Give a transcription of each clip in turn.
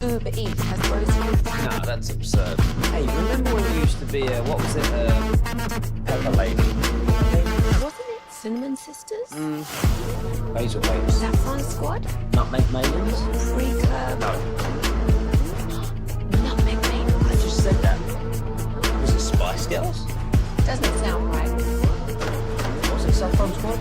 Uber Eats has groceries. No, that's absurd. Hey, remember when you used to be a, what was it, Pepper Lady? Wasn't it Cinnamon Sisters? Basil Babes. Saffron Squad? Nutmeg Maidens? Free-Curb? No, Nutmeg Maidens? I just said that. Was it Spice Girls? Doesn't sound right. Was it Saffron Squad?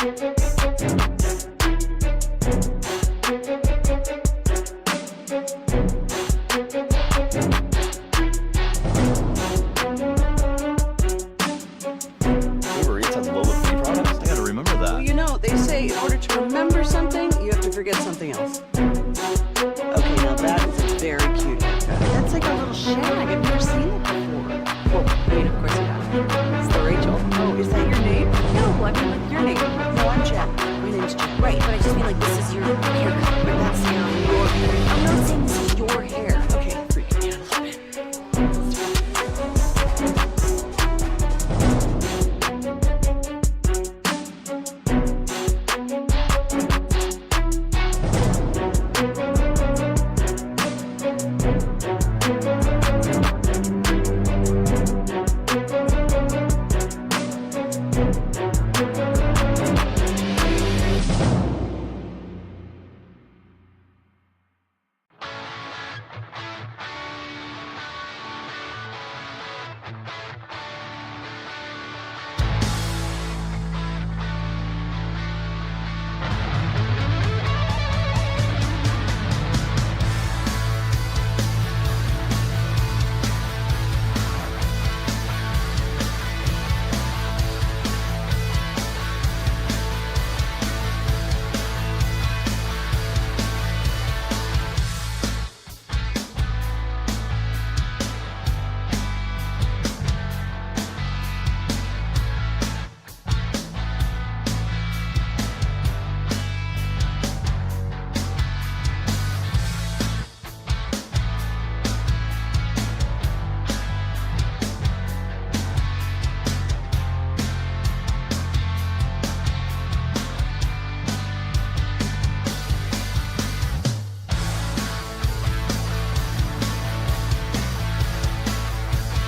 Uber Eats has low free products. I gotta remember that. Well, you know, they say in order to remember something, you have to forget something else. Okay, now that is very cute. That's like a little shag. I've never seen it before. Well, I mean, of course you have. It's the Rachel. Oh, is that your name? No, I mean, like your name. No, I'm Jack. My name's Jack. Right, but I just mean like this is your haircut. But that's your hair. I'm not saying this is your hair. Okay, freak me out a little bit.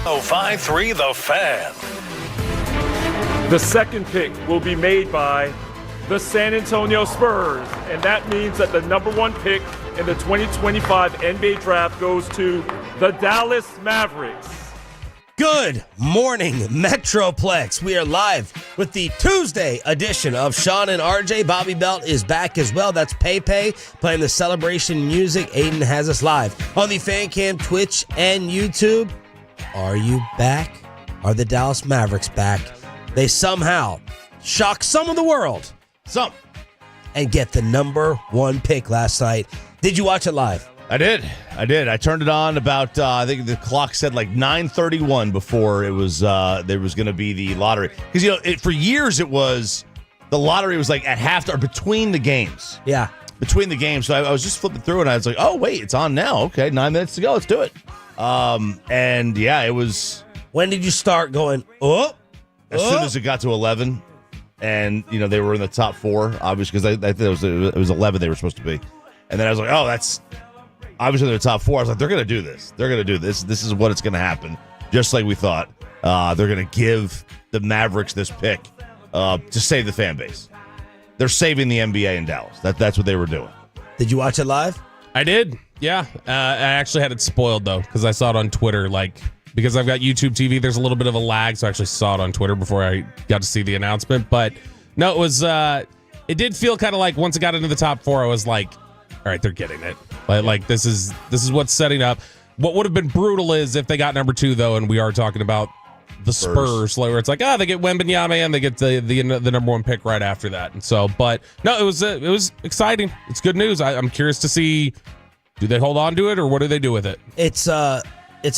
Oh, 5-3 The Fan. The second pick will be made by the San Antonio Spurs, and that means that the number one pick in the 2025 NBA draft goes to the Dallas Mavericks. Good morning, Metroplex. We are live with the Tuesday edition of Sean and RJ. Bobby Belt is back as well. That's Pepe playing the celebration music. Aiden has us live on the Fan Cam, Twitch, and YouTube. Are you back? Are the Dallas Mavericks back? They somehow shock some of the world. And get the number one pick last night. Did you watch it live? I did. I turned it on about, I think the clock said like 9:31 before it was, there was going to be the lottery. Because, you know, for years it was, the lottery was like at half or between the games. Yeah. Between the games. So I was just flipping through and I was like, oh, wait, it's on now. Okay, 9 minutes to go. Let's do it. And yeah, it was. When did you start going, As soon as it got to 11, and, you know, they were in the top four, obviously, because I think it was 11 they were supposed to be. And then I was like, oh, that's. Obviously, they're top four. I was like, they're going to do this. They're going to do this. This is what it's going to happen, just like we thought. They're going to give the Mavericks this pick to save the fan base. They're saving the NBA in Dallas. That's what they were doing. Did you watch it live? I did, yeah. I actually had it spoiled, though, because I saw it on Twitter. Because I've got YouTube TV, there's a little bit of a lag, so I actually saw it on Twitter before I got to see the announcement. But, no, it was. It did feel kind of like once it got into the top four, I was like, all right, they're getting it. Like this is what's setting up. What would have been brutal is if they got number two, though, and we are talking about the Spurs, where it's like, they get Wembanyama and they get the number one pick right after that. And so, but no, it was exciting. It's good news. I'm curious to see, do they hold on to it or what do they do with it? It's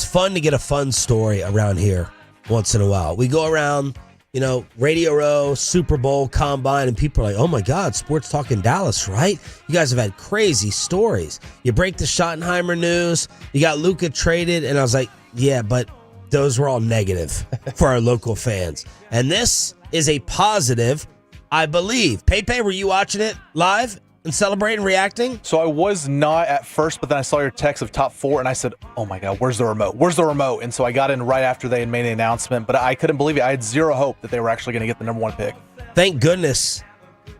fun to get a fun story around here once in a while. We go around, you know, Radio Row, Super Bowl, Combine, and people are like, oh my God, Sports Talk in Dallas, right? You guys have had crazy stories. You break the Schottenheimer news, you got Luka traded, and I was like, yeah, but those were all negative for our local fans. And this is a positive, I believe. Pepe, were you watching it live and celebrating, reacting? So I was not at first, but then I saw your text of top four, and I said, oh my God, where's the remote? Where's the remote? And so I got in right after they had made the announcement, but I couldn't believe it. I had zero hope that they were actually going to get the number one pick. Thank goodness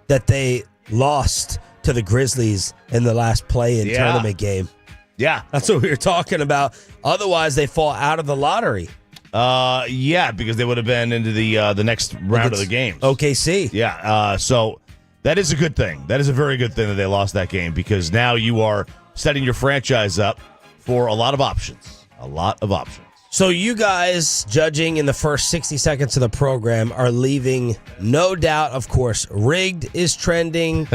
that they lost to the Grizzlies in the last play-in tournament game. Yeah. That's what we were talking about. Otherwise, they fall out of the lottery. Yeah, because they would have been into the next round of the games. OKC. Yeah. So that is a good thing. That is a very good thing that they lost that game, because now you are setting your franchise up for a lot of options. A lot of options. So you guys, judging in the first 60 seconds of the program, are leaving no doubt, of course, rigged is trending,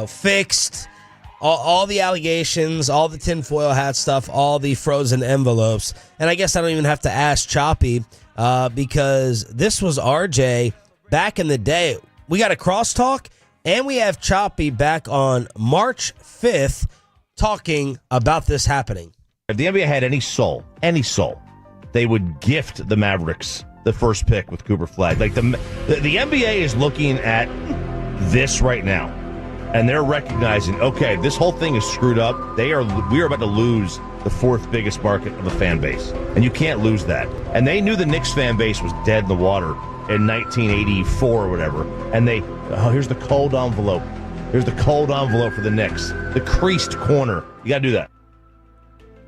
fixed, all the allegations, all the tinfoil hat stuff, all the frozen envelopes. And I guess I don't even have to ask Choppy because this was RJ back in the day. We got a crosstalk, and we have Choppy back on March 5th talking about this happening. If the NBA had any soul, they would gift the Mavericks the first pick with Cooper Flagg. Like the NBA is looking at this right now, and they're recognizing, okay, this whole thing is screwed up. We are about to lose the fourth biggest market of a fan base, and you can't lose that. And they knew the Knicks fan base was dead in the water in 1984 or whatever. And here's the cold envelope. Here's the cold envelope for the Knicks. The creased corner. You got to do that.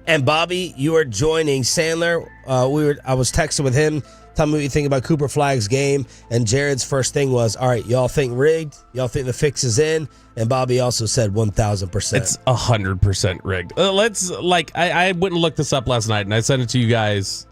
And Bobby, you are joining Sandler. I was texting with him. Tell me what you think about Cooper Flagg's game. And Jared's first thing was, all right, y'all think rigged? Y'all think the fix is in? And Bobby also said 1,000%. It's 100% rigged. I wouldn't look this up last night, and I sent it to you guys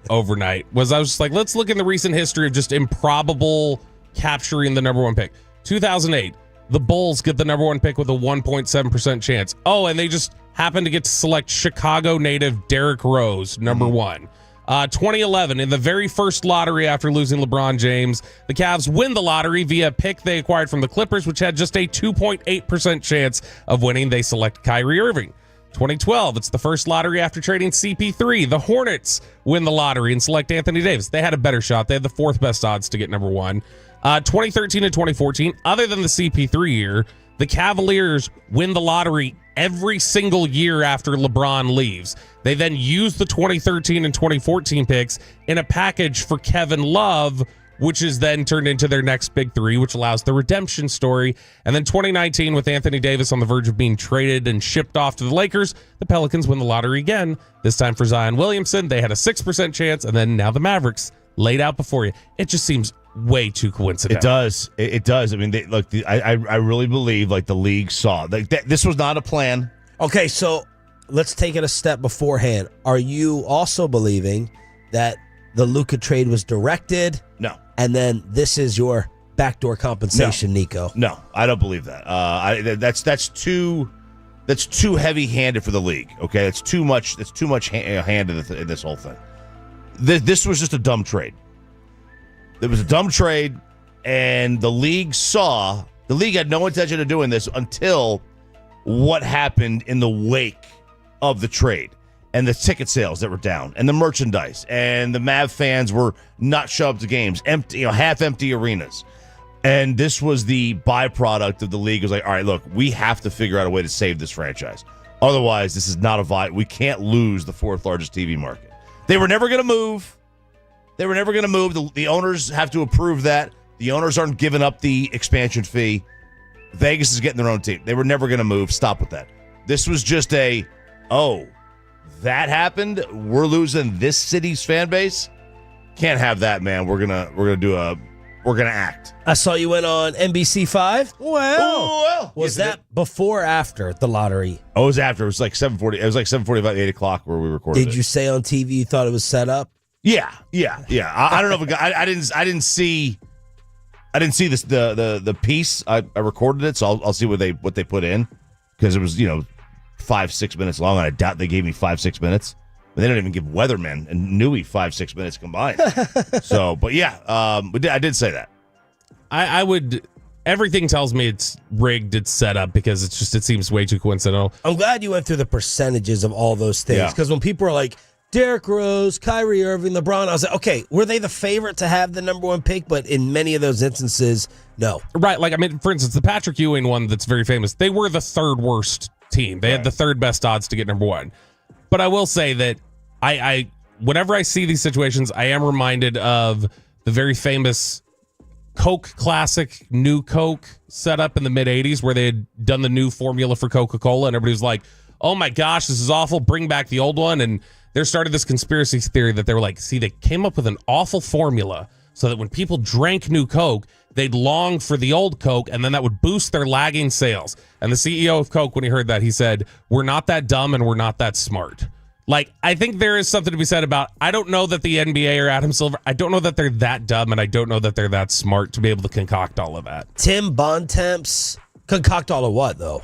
overnight. I was just like, let's look in the recent history of just improbable capturing the number one pick. 2008, the Bulls get the number one pick with a 1.7% chance. Oh, and they just happened to get to select Chicago native Derrick Rose, number one. 2011, in the very first lottery after losing LeBron James, the Cavs win the lottery via a pick they acquired from the Clippers, which had just a 2.8% chance of winning. They select Kyrie Irving. 2012, it's the first lottery after trading CP3. The Hornets win the lottery and select Anthony Davis. They had a better shot. They had the fourth best odds to get number one. 2013 and 2014, other than the CP3 year, the Cavaliers win the lottery every single year after LeBron leaves. They then use the 2013 and 2014 picks in a package for Kevin Love, which is then turned into their next big three, which allows the redemption story. And then 2019, with Anthony Davis on the verge of being traded and shipped off to the Lakers, the Pelicans win the lottery again, this time for Zion Williamson. They had a 6% chance, and then now the Mavericks laid out before you. It just seems way too coincidental. It does. I mean, I really believe the league saw this was not a plan. Okay, so let's take it a step beforehand. Are you also believing that the Luka trade was directed? No. And then this is your backdoor compensation, Nico? No, I don't believe that. That's too heavy-handed for the league. Okay, it's too much. It's too much hand in this whole thing. This was just a dumb trade. It was a dumb trade, and the league had no intention of doing this until what happened in the wake of the trade and the ticket sales that were down and the merchandise, and the Mav fans were not showing up to games, empty, half-empty arenas. And this was the byproduct of the league. It was like, all right, look, we have to figure out a way to save this franchise. Otherwise, this is not we can't lose the fourth largest TV market. They were never going to move. The owners have to approve that. The owners aren't giving up the expansion fee. Vegas is getting their own team. They were never going to move. Stop with that. This was just that happened. We're losing this city's fan base. Can't have that, man. We're gonna act. I saw you went on NBC5. Well, was that before or after the lottery? Oh, it was after. It was like 7:40. It was like 7:45, 8 o'clock where we recorded. Did you say on TV you thought it was set up? Yeah. I don't know if I didn't see this the piece. I recorded it, so I'll see what they put in, because it was 5-6 minutes long. And I doubt they gave me 5-6 minutes. But they don't even give Weatherman and Newey 5-6 minutes combined. So, but yeah, I did say that. I would. Everything tells me it's rigged, it's set up, because it seems way too coincidental. I'm glad you went through the percentages of all those things, because when people are like, Derrick Rose, Kyrie Irving, LeBron, I was like, okay, were they the favorite to have the number one pick? But in many of those instances, no. Right, for instance, the Patrick Ewing one that's very famous, they were the third worst team. They had the third best odds to get number one. But I will say that I whenever I see these situations, I am reminded of the very famous Coke Classic New Coke setup in the mid-'80s, where they had done the new formula for Coca-Cola, and everybody was like, oh my gosh, this is awful, bring back the old one. And there started this conspiracy theory that they were like, see, they came up with an awful formula so that when people drank new Coke, they'd long for the old Coke, and then that would boost their lagging sales. And the CEO of Coke, when he heard that, he said, we're not that dumb and we're not that smart. Like, I think there is something to be said about, I don't know that the NBA or Adam Silver, I don't know that they're that dumb, and I don't know that they're that smart to be able to concoct all of that. Tim Bontemps concoct all of what, though?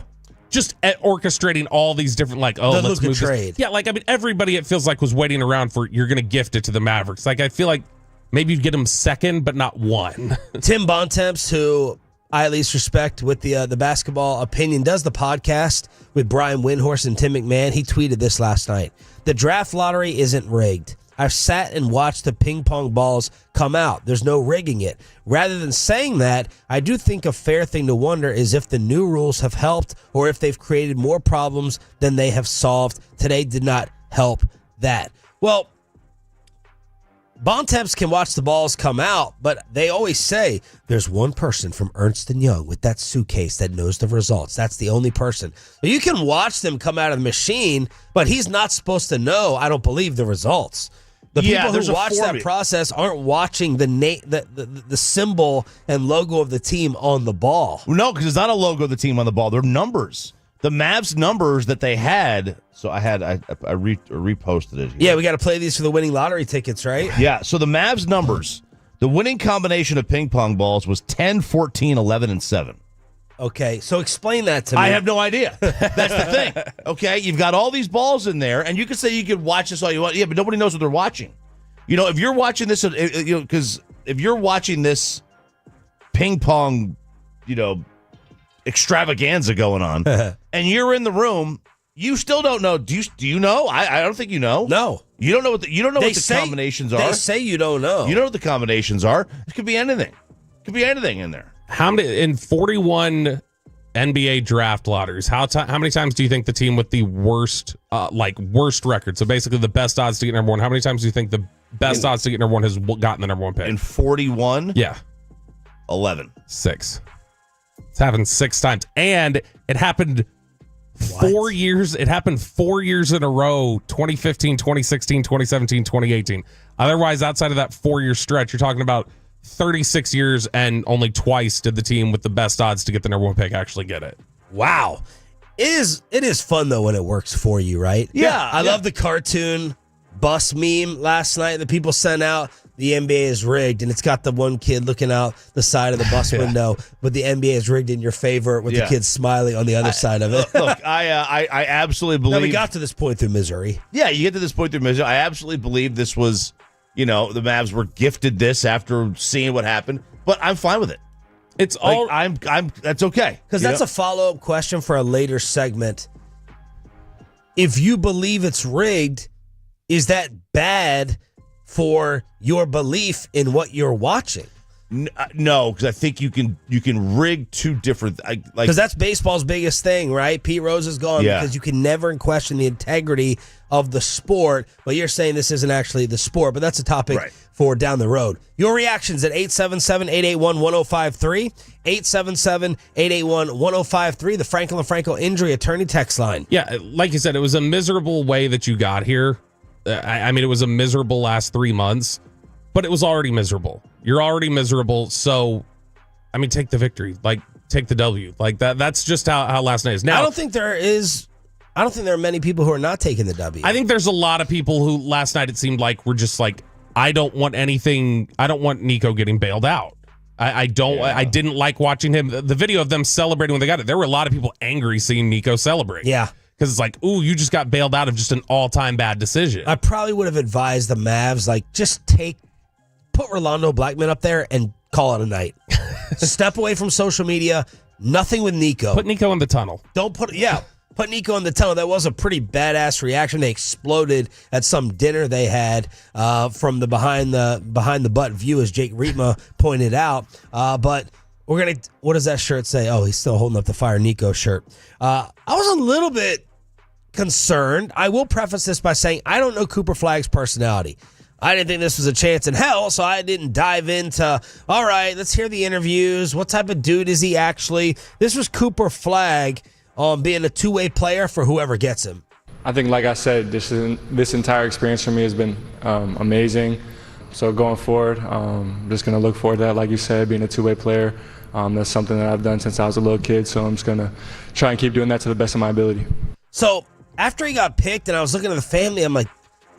Just orchestrating all these different, like, oh, The let's Luka move trade. this. Yeah, like, I mean, everybody, it feels like, was waiting around for, you're going to gift it to the Mavericks. Like, I feel like maybe you'd get him second, but not one. Tim Bontemps, who I at least respect with the basketball opinion, does the podcast with Brian Windhorst and Tim McMahon. He tweeted this last night. The draft lottery isn't rigged. I've sat and watched the ping pong balls come out. There's no rigging it. Rather than saying that, I do think a fair thing to wonder is if the new rules have helped or if they've created more problems than they have solved. Today did not help that. Well, Bontemps can watch the balls come out, but they always say there's one person from Ernst & Young with that suitcase that knows the results. That's the only person. So you can watch them come out of the machine, but he's not supposed to know, I don't believe, the results. The people who watch that process aren't watching the symbol and logo of the team on the ball. No, because it's not a logo of the team on the ball. They're numbers. The Mavs numbers that they had. So I reposted it. Yeah, we got to play these for the winning lottery tickets, right? Yeah, so the Mavs numbers, the winning combination of ping pong balls was 10, 14, 11, and 7. Okay, so explain that to me. I have no idea. That's the thing. Okay, you've got all these balls in there, and you can say you could watch this all you want. Yeah, but nobody knows what they're watching. You know, if you're watching this, because if you're watching this ping pong, extravaganza going on, and you're in the room, you still don't know. Do you know? I don't think you know. No, you don't know what the combinations are. They say you don't know. You know what the combinations are. It could be anything. It could be anything in there. How many in 41 NBA draft lotteries? How many times do you think the team with the worst record? So basically, the best odds to get number one. How many times do you think the best odds to get number one has gotten the number one pick? In 41, yeah, 11, 6. It's happened 6 times, and it happened 4 years. It happened 4 years in a row: 2015, 2016, 2017, 2018. Otherwise, outside of that 4-year stretch, you're talking about 36 years, and only twice did the team with the best odds to get the number one pick actually get it. Wow. It is fun, though, when it works for you, right? Yeah. I love the cartoon bus meme last night that people sent out. The NBA is rigged, and it's got the one kid looking out the side of the bus window, but the NBA is rigged in your favor with the kid smiling on the other side of it. Look, I absolutely believe. Now, we got to this point through misery. Yeah, you get to this point through misery. I absolutely believe this was, the Mavs were gifted this after seeing what happened, but I'm fine with it. It's all I'm that's okay. Because that's a follow-up question for a later segment. If you believe it's rigged, is that bad for your belief in what you're watching? No, because I think you can rig two different. Because that's baseball's biggest thing, right? Pete Rose is gone because you can never question the integrity of the sport. But you're saying this isn't actually the sport, but that's a topic for down the road. Your reactions at 877-881-1053, 877-881-1053, the Franklin Franco Injury Attorney text line. Yeah, like you said, it was a miserable way that you got here. I mean, it was a miserable last 3 months, but it was already miserable. You're already miserable, so, I mean, take the victory. Like, take the W. Like, that's just how last night is. Now, I don't think there are many people who are not taking the W. I think there's a lot of people who last night it seemed like were just like, I don't want Nico getting bailed out. I didn't like watching him. The video of them celebrating when they got it, there were a lot of people angry seeing Nico celebrate. Yeah. Because it's like, ooh, you just got bailed out of just an all-time bad decision. I probably would have advised the Mavs, just put Rolando Blackman up there and call it a night. Step away from social media. Nothing with Nico. Put Nico in the tunnel. Put Nico in the tunnel. That was a pretty badass reaction. They exploded at some dinner they had from the behind the butt view, as Jake Rietma pointed out. But what does that shirt say? Oh, he's still holding up the Fire Nico shirt. I was a little bit concerned. I will preface this by saying I don't know Cooper Flagg's personality. I didn't think this was a chance in hell, so I didn't dive into, all right, let's hear the interviews. What type of dude is he actually? This was Cooper Flagg being a two-way player for whoever gets him. I think, like I said, this entire experience for me has been amazing. So going forward, I'm just going to look forward to that, like you said, being a two-way player. That's something that I've done since I was a little kid, so I'm just going to try and keep doing that to the best of my ability. So after he got picked and I was looking at the family, I'm like,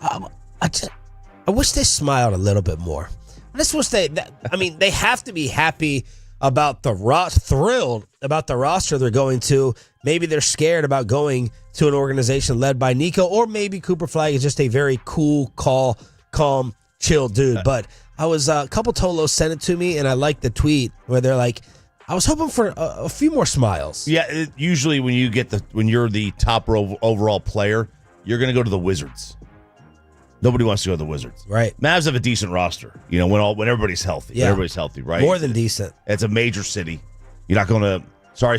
I wish they smiled a little bit more. I just wish they have to be happy about thrilled about the roster they're going to. Maybe they're scared about going to an organization led by Nico, or maybe Cooper Flagg is just a very cool, calm, chill dude. But I was a couple Tolos sent it to me, and I liked the tweet where they're like, I was hoping for a few more smiles. Yeah, usually when you're the top overall player, you're going to go to the Wizards. Nobody wants to go to the Wizards. Right. Mavs have a decent roster, when everybody's healthy. Yeah. Everybody's healthy, right? More than decent. It's a major city. You're not going to,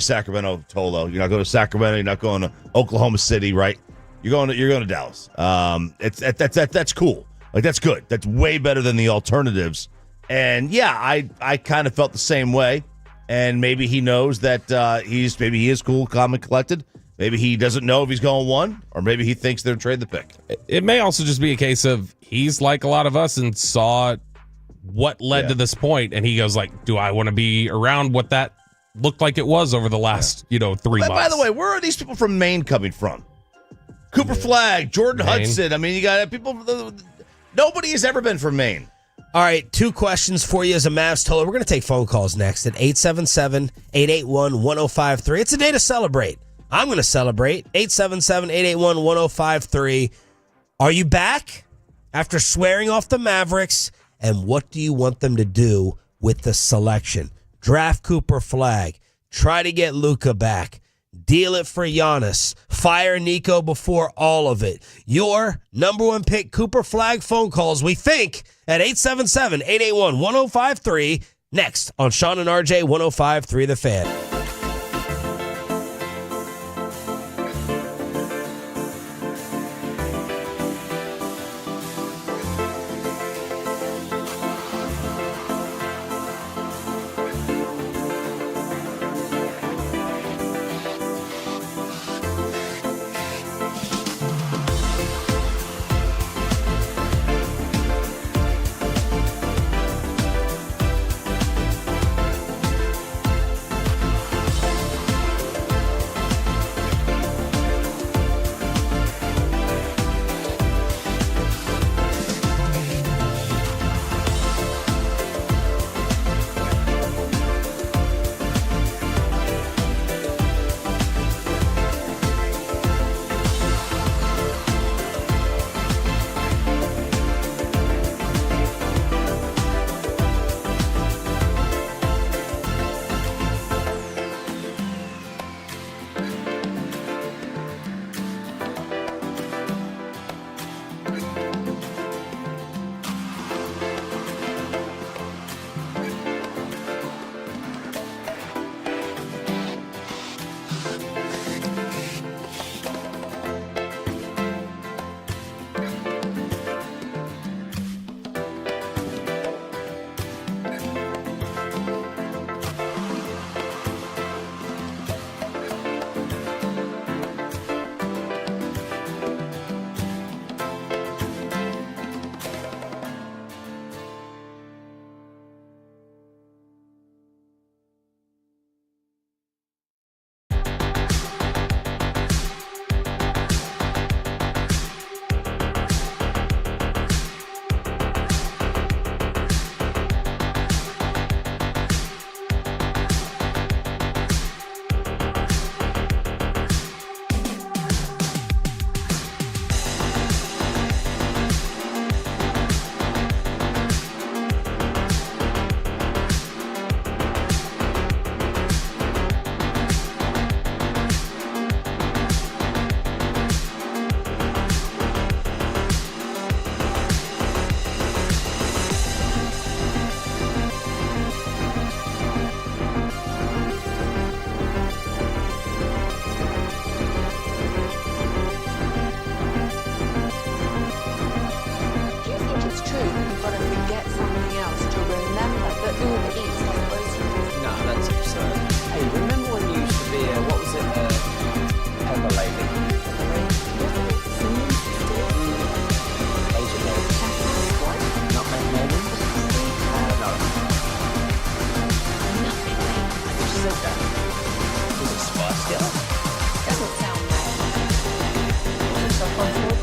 Sacramento, Tolo. You're not going to Sacramento. You're not going to Oklahoma City, right? You're going to Dallas. That's cool. Like, that's good. That's way better than the alternatives. And yeah, I kind of felt the same way. And maybe he knows that he is cool, calm, and collected. Maybe he doesn't know if he's going one, or maybe he thinks they'll trade the pick. It may also just be a case of he's like a lot of us and saw what led to this point, and he goes like, do I want to be around what that looked like it was over the last 3 months? By the way, where are these people from Maine coming from? Cooper Flagg, Jordan Maine. Hudson. I mean, you got people. Nobody has ever been from Maine. All right, 2 questions for you as a Mavs Total. We're going to take phone calls next at 877-881-1053. It's a day to celebrate. I'm going to celebrate. 877-881-1053. Are you back after swearing off the Mavericks? And what do you want them to do with the selection? Draft Cooper Flagg. Try to get Luka back. Deal it for Giannis. Fire Nico before all of it. Your number 1 pick, Cooper Flagg phone calls, we think, at 877-881-1053. Next on Sean and RJ 105.3 The Fan. it that? Was it spicy? Doesn't sound right. Was it stuff on foot?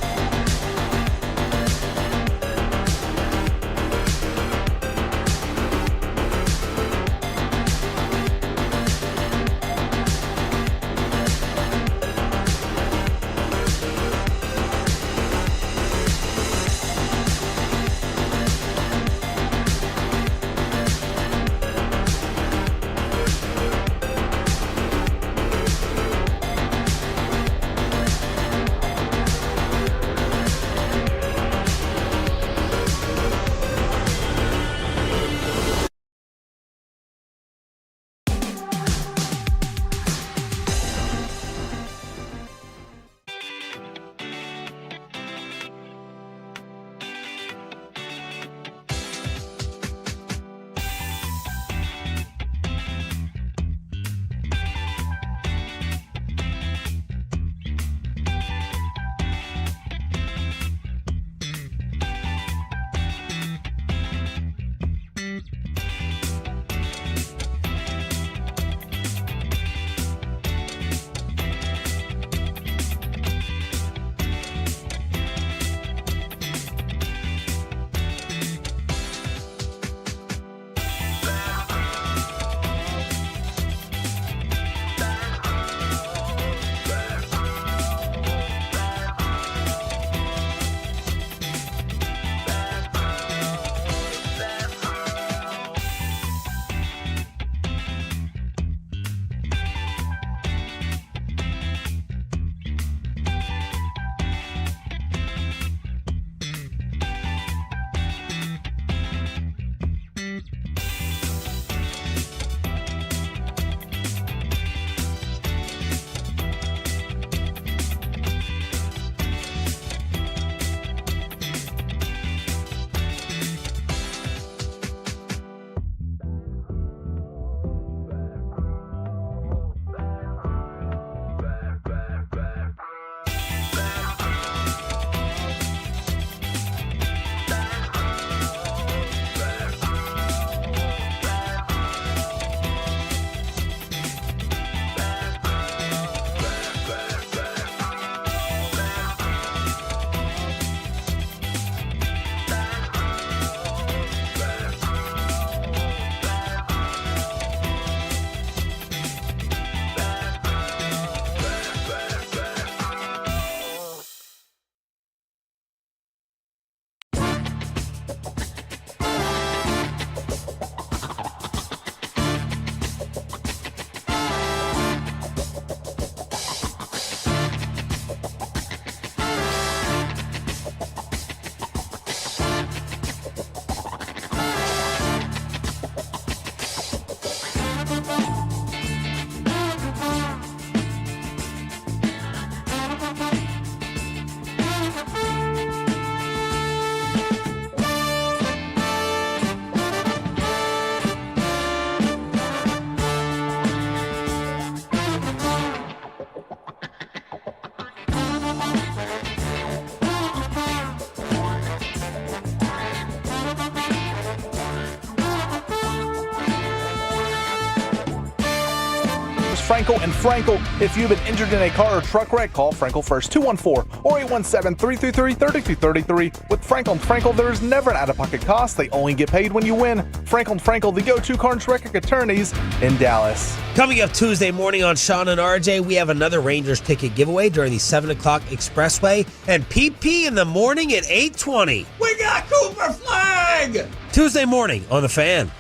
Frankel and Frankel. If you've been injured in a car or truck wreck, call Frankel first, 214 or 817-333-3233. With Frankel and Frankel, there is never an out-of-pocket cost. They only get paid when you win. Frankel and Frankel, the go-to car and wreck attorneys in Dallas. Coming up Tuesday morning on Sean and RJ, we have another Rangers ticket giveaway during the 7 o'clock expressway. And PP in the morning at 8:20. We got Cooper Flagg! Tuesday morning on The Fan.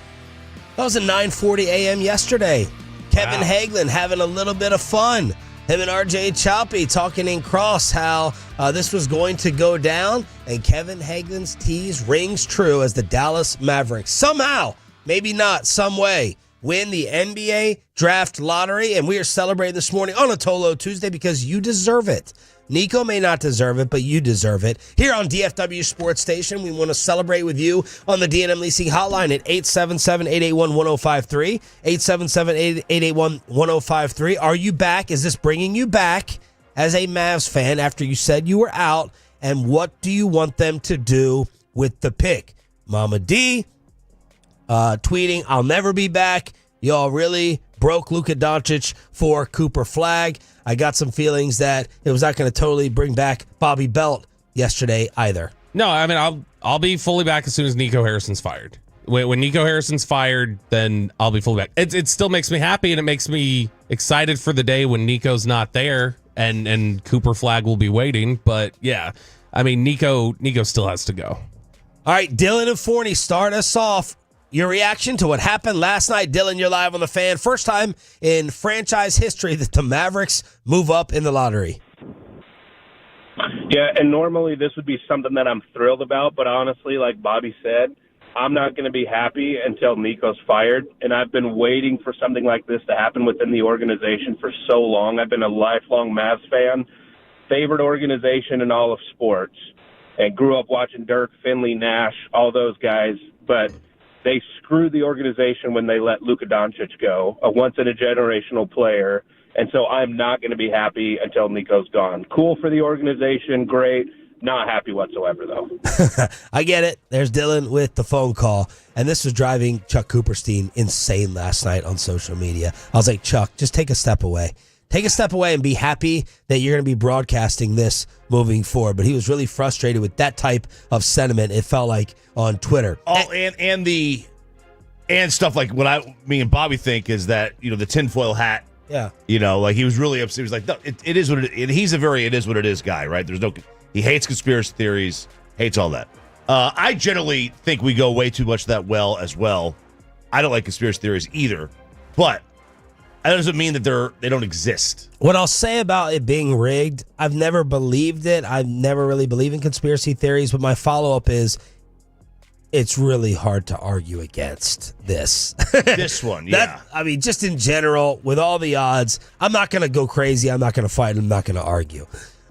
That was at 9:40 a.m. yesterday. Kevin Hagelin having a little bit of fun. Him and RJ Choppy talking in cross how this was going to go down. And Kevin Hagelin's tease rings true as the Dallas Mavericks somehow, maybe not, some way, win the NBA draft lottery. And we are celebrating this morning on a Tolo Tuesday because you deserve it. Nico may not deserve it, but you deserve it. Here on DFW Sports Station, we want to celebrate with you on the D&M Leasing Hotline at 877-881-1053, 877-881-1053. Are you back? Is this bringing you back as a Mavs fan after you said you were out? And what do you want them to do with the pick? Mama D tweeting, I'll never be back. Y'all really broke Luka Doncic for Cooper Flagg. I got some feelings that it was not going to totally bring back Bobby Belt yesterday either. No, I mean, I'll be fully back as soon as Nico Harrison's fired. When Nico Harrison's fired, then I'll be fully back. It still makes me happy, and it makes me excited for the day when Nico's not there and Cooper Flagg will be waiting. But yeah, I mean, Nico still has to go. All right, Dylan and Forney, start us off. Your reaction to what happened last night. Dylan, you're live on the Fan. First time in franchise history that the Mavericks move up in the lottery. Yeah, and normally this would be something that I'm thrilled about, but honestly, like Bobby said, I'm not going to be happy until Nico's fired, and I've been waiting for something like this to happen within the organization for so long. I've been a lifelong Mavs fan, favorite organization in all of sports, and grew up watching Dirk, Finley, Nash, all those guys, but they screwed the organization when they let Luka Doncic go, a once-in-a-generational player, and so I'm not going to be happy until Nico's gone. Cool for the organization, great. Not happy whatsoever, though. I get it. There's Dylan with the phone call. And this was driving Chuck Cooperstein insane last night on social media. I was like, Chuck, just take a step away. Take a step away and be happy that you're going to be broadcasting this moving forward. But he was really frustrated with that type of sentiment, it felt like, on Twitter. Oh, and stuff like what me and Bobby think is that, the tinfoil hat. Yeah. Like he was really upset. He was like, no, it is what it is. He's a very it is what it is guy, right? He hates conspiracy theories, hates all that. I generally think we go way too much that well as well. I don't like conspiracy theories either, but that doesn't mean that they don't exist. What I'll say about it being rigged, I've never believed it. I've never really believed in conspiracy theories, but my follow-up is it's really hard to argue against this. This one, yeah. Just in general, with all the odds, I'm not going to go crazy. I'm not going to fight. I'm not going to argue.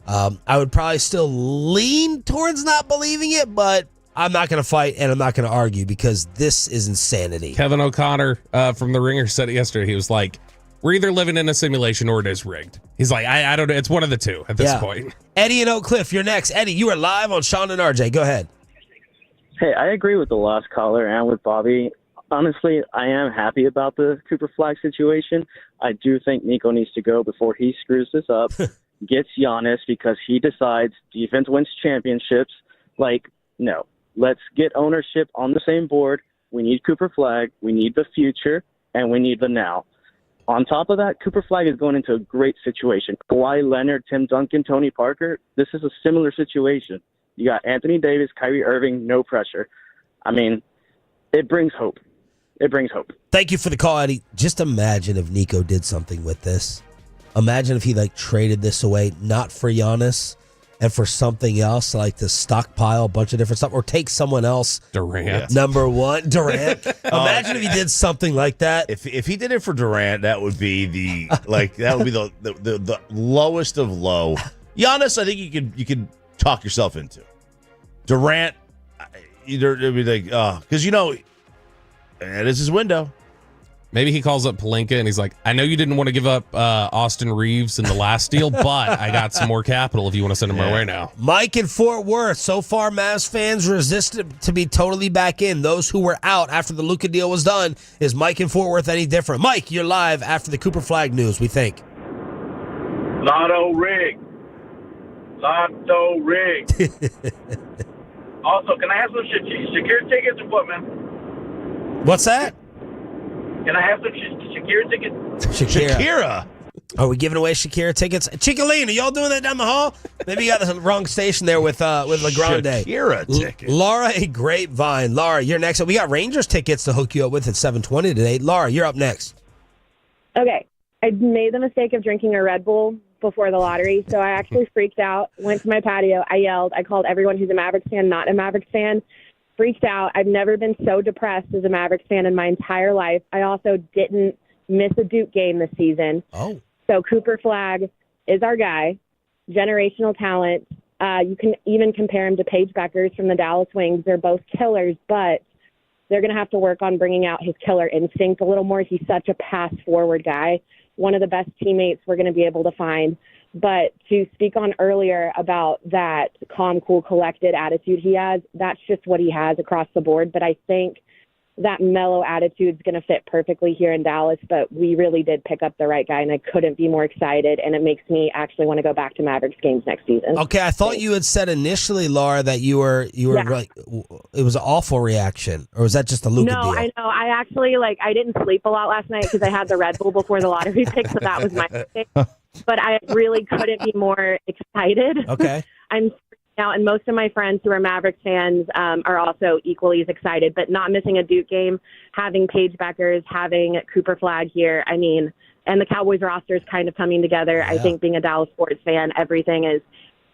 I would probably still lean towards not believing it, but I'm not going to fight and I'm not going to argue because this is insanity. Kevin O'Connor from The Ringer said it yesterday. He was like, we're either living in a simulation or it is rigged. He's like, I don't know. It's one of the two at this point. Eddie and Oak Cliff, you're next. Eddie, you are live on Sean and RJ. Go ahead. Hey, I agree with the last caller and with Bobby. Honestly, I am happy about the Cooper Flagg situation. I do think Nico needs to go before he screws this up. Gets Giannis because he decides defense wins championships. No. Let's get ownership on the same board. We need Cooper Flagg. We need the future, and we need the now. On top of that, Cooper Flagg is going into a great situation. Kawhi Leonard, Tim Duncan, Tony Parker, this is a similar situation. You got Anthony Davis, Kyrie Irving, no pressure. I mean, it brings hope. It brings hope. Thank you for the call, Eddie. Just imagine if Nico did something with this. Imagine if he traded this away, not for Giannis, and for something else, like to stockpile a bunch of different stuff, or take someone else. Durant. Number one, Durant. Imagine if he did something like that. If he did it for Durant, that would be the lowest of low. Giannis, I think you could talk yourself into. Durant, it'd be like, because that is his window. Maybe he calls up Pelinka and he's like, I know you didn't want to give up Austin Reeves in the last deal, but I got some more capital if you want to send him my way now. Mike in Fort Worth. So far, Mavs fans resisted to be totally back in. Those who were out after the Luka deal was done. Is Mike in Fort Worth any different? Mike, you're live after the Cooper Flagg news, we think. Lotto rig. Lotto rig. Also, can I have some Shakira tickets or what, man? What's that? Can I have some Shakira tickets? Shakira. Are we giving away Shakira tickets? Chickalene, are y'all doing that down the hall? Maybe you got the wrong station there with LeGrande. Shakira ticket. Laura, a Grapevine. Laura, you're next. We got Rangers tickets to hook you up with at 7:20 today. Laura, you're up next. Okay. I made the mistake of drinking a Red Bull before the lottery, so I actually freaked out, went to my patio, I yelled, I called everyone who's a Mavericks fan not a Mavericks fan, freaked out. I've never been so depressed as a Mavericks fan in my entire life. I also didn't miss a Duke game this season. Oh. So Cooper Flagg is our guy, generational talent. You can even compare him to Paige Beckers from the Dallas Wings. They're both killers, but they're going to have to work on bringing out his killer instinct a little more. He's such a pass-forward guy, one of the best teammates we're going to be able to find. But to speak on earlier about that calm, cool, collected attitude he has, that's just what he has across the board. But I think that mellow attitude is going to fit perfectly here in Dallas, but we really did pick up the right guy, and I couldn't be more excited, and it makes me actually want to go back to Mavericks games next season. Okay, I thought you had said initially, Laura, that you were like, it was an awful reaction, or was that just a Luka deal? No, I know. I actually, I didn't sleep a lot last night because I had the Red Bull before the lottery pick, so that was my mistake. But I really couldn't be more excited. Okay. I'm now, and most of my friends who are Mavericks fans are also equally as excited, but not missing a Duke game, having Paige Beckers, having Cooper Flagg here, and the Cowboys roster is kind of coming together. Yeah. I think being a Dallas sports fan, everything is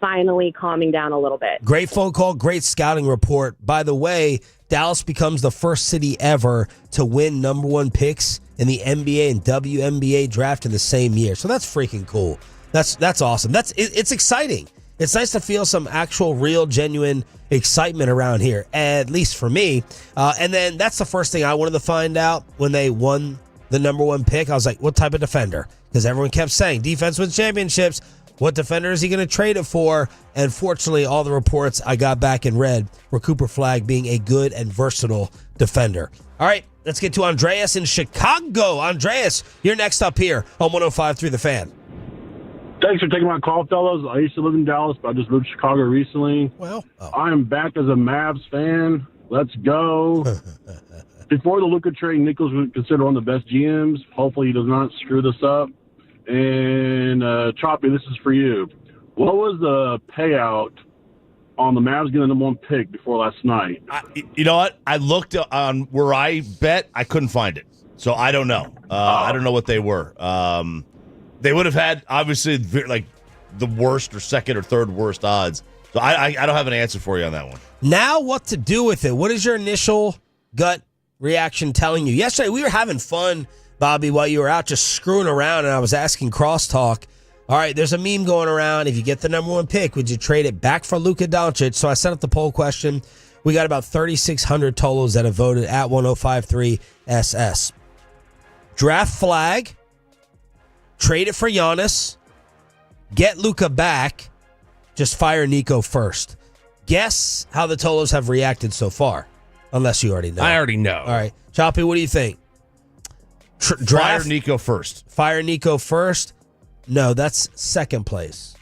finally calming down a little bit. Great phone call, great scouting report. By the way, Dallas becomes the first city ever to win number 1 picks in the NBA and WNBA draft in the same year. So that's freaking cool. That's awesome. It's exciting. It's nice to feel some actual, real, genuine excitement around here, at least for me. And then that's the first thing I wanted to find out when they won the number 1 pick. I was like, what type of defender? Because everyone kept saying defense wins championships. What defender is he going to trade it for? And fortunately, all the reports I got back and read were Cooper Flagg being a good and versatile defender. All right, let's get to Andreas in Chicago. Andreas, you're next up here on 105.3 The Fan. Thanks for taking my call, fellas. I used to live in Dallas, but I just moved to Chicago recently. Well, I am back as a Mavs fan. Let's go. Before the Luka trade, Nichols was considered one of the best GMs. Hopefully he does not screw this up. And Choppy, this is for you. What was the payout on the Mavs getting the number 1 pick before last night? You know what? I looked on where I bet. I couldn't find it. So I don't know. I don't know what they were. They would have had, obviously, like the worst or second or third worst odds. So I don't have an answer for you on that one. Now what to do with it? What is your initial gut reaction telling you? Yesterday we were having fun, Bobby, while you were out just screwing around, and I was asking Crosstalk, all right, there's a meme going around. If you get the number 1 pick, would you trade it back for Luka Doncic? So I set up the poll question. We got about 3,600 tolos that have voted at 105.3 SS. Draft Flagg. Trade it for Giannis. Get Luka back. Just fire Nico first. Guess how the Tolos have reacted so far. Unless you already know. I already know. All right. Choppy, what do you think? Fire Nico first. Fire Nico first? No, that's second place.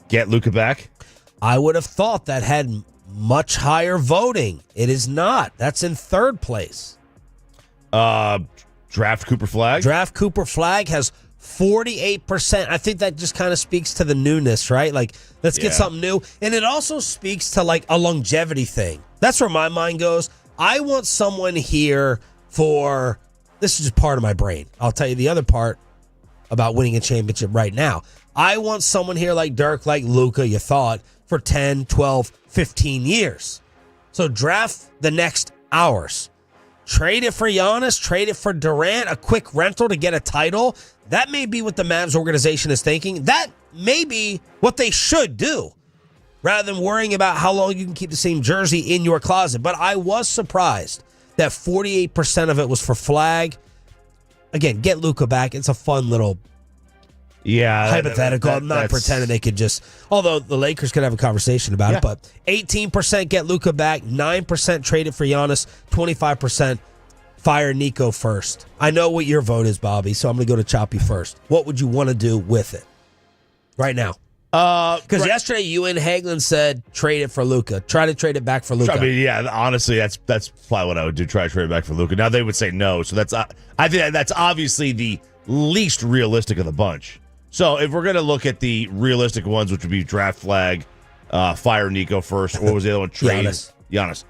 Get Luka back? I would have thought that had much higher voting. It is not. That's in third place. Draft Cooper Flagg? Draft Cooper Flagg has 48%. I think that just kind of speaks to the newness, right? Like, let's get something new. And it also speaks to, like, a longevity thing. That's where my mind goes. I want someone here for, this is just part of my brain. I'll tell you the other part about winning a championship right now. I want someone here like Dirk, like Luka, you thought, for 10, 12, 15 years. So draft the next hours. Trade it for Giannis, trade it for Durant, a quick rental to get a title. That may be what the Mavs organization is thinking. That may be what they should do, rather than worrying about how long you can keep the same jersey in your closet. But I was surprised that 48% of it was for Flagg. Again, get Luka back. It's a fun little hypothetical. I'm not pretending they could just, although the Lakers could have a conversation about it, but 18% get Luka back, 9% trade it for Giannis, 25% fire Nico first. I know what your vote is, Bobby, so I'm going to go to Choppy first. What would you want to do with it right now? Because yesterday you and Hagelin said trade it for Luka. Try to trade it back for Luka. I mean, yeah, honestly, that's probably what I would do. Try to trade it back for Luka. Now they would say no, so that's I think that's obviously the least realistic of the bunch. So if we're gonna look at the realistic ones, which would be draft Flagg, fire Nico first. What was the other one? Trade Giannis.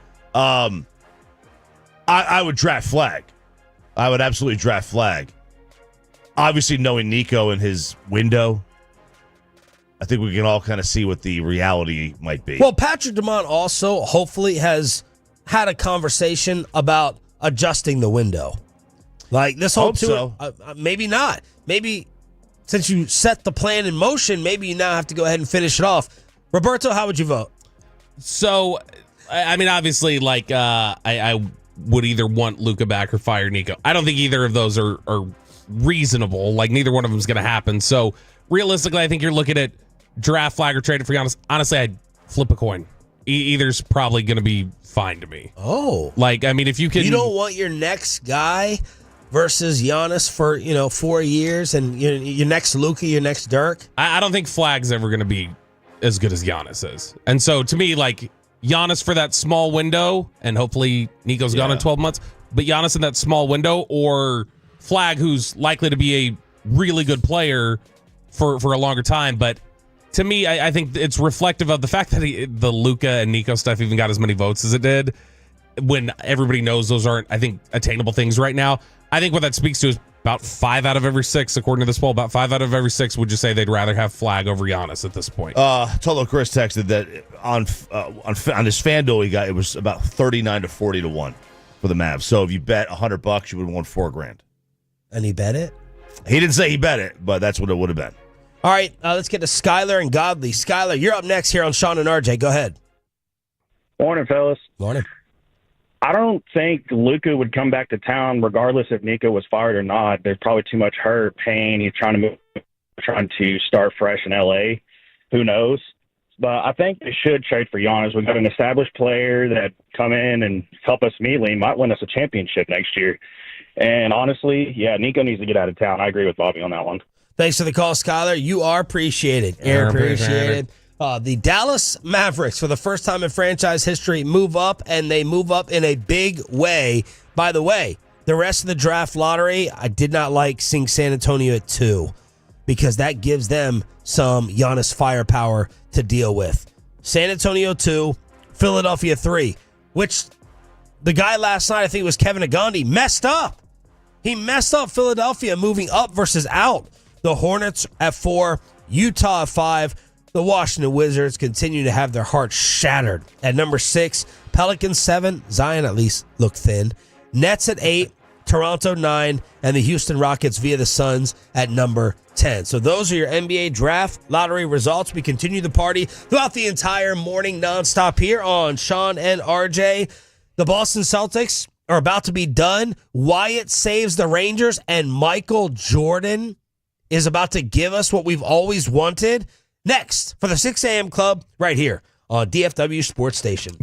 I would draft Flagg. I would absolutely draft Flagg. Obviously, knowing Nico and his window, I think we can all kind of see what the reality might be. Well, Patrick DeMont also hopefully has had a conversation about adjusting the window. Like this whole maybe not. Maybe since you set the plan in motion, maybe you now have to go ahead and finish it off. Roberto, how would you vote? So, I mean, obviously, like I would either want Luka back or fire Nico. I don't think either of those are reasonable. Like neither one of them is going to happen. So realistically, I think you're looking at draft Flagg or trade it for Giannis. Honestly, I'd flip a coin. Either's probably going to be fine to me. Oh. Like, I mean, if you can... You don't want your next guy versus Giannis for, 4 years and your next Luka, your next Dirk? I don't think Flagg's ever going to be as good as Giannis is. And so, to me, like, Giannis for that small window, and hopefully Nico's gone in 12 months, but Giannis in that small window, or Flagg, who's likely to be a really good player for a longer time. But to me, I think it's reflective of the fact that the Luka and Nico stuff even got as many votes as it did, when everybody knows those aren't, I think, attainable things right now. I think what that speaks to is about 5 out of every 6, according to this poll, about 5 out of every 6 would just say they'd rather have Flagg over Giannis at this point. Tolo Chris texted that on his FanDuel, it was about 39 to 40 to 1 for the Mavs. So if you bet $100, you would have won $4,000. And he bet it? He didn't say he bet it, but that's what it would have been. All right, let's get to Skylar and Godley. Skylar, you're up next here on Sean and RJ. Go ahead. Morning, fellas. Morning. I don't think Luka would come back to town regardless if Nico was fired or not. There's probably too much hurt, pain. He's trying to start fresh in L.A. Who knows? But I think they should trade for Giannis. We've got an established player that come in and help us immediately. Might win us a championship next year. And honestly, Nico needs to get out of town. I agree with Bobby on that one. Thanks for the call, Skylar. You are appreciated. You're appreciated. The Dallas Mavericks, for the first time in franchise history, move up, and they move up in a big way. By the way, the rest of the draft lottery, I did not like seeing San Antonio at 2 because that gives them some Giannis firepower to deal with. San Antonio 2, Philadelphia 3, which the guy last night, I think it was Kevin Agandi, messed up. He messed up Philadelphia moving up versus out. The Hornets at 4, Utah at 5. The Washington Wizards continue to have their hearts shattered. At number 6, Pelicans 7. Zion at least looked thin. Nets at 8, Toronto 9, and the Houston Rockets via the Suns at number 10. So those are your NBA draft lottery results. We continue the party throughout the entire morning nonstop here on Sean and RJ. The Boston Celtics are about to be done. Wyatt saves the Rangers, and Michael Jordan is about to give us what we've always wanted. Next, for the 6 a.m. Club, right here on DFW Sports Station.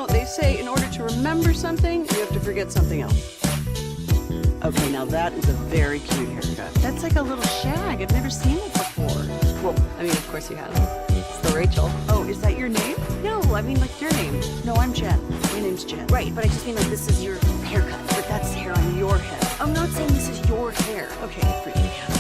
They say in order to remember something, you have to forget something else. Okay, now that is a very cute haircut. That's like a little shag. I've never seen it before. Well, I mean, of course you have. It's the Rachel. Oh, is that your name? No, I mean like your name. No, I'm Jen. My name's Jen. Right, but I just mean like this is your haircut. But that's hair on your head. I'm not saying this is your hair. Okay, freak me out.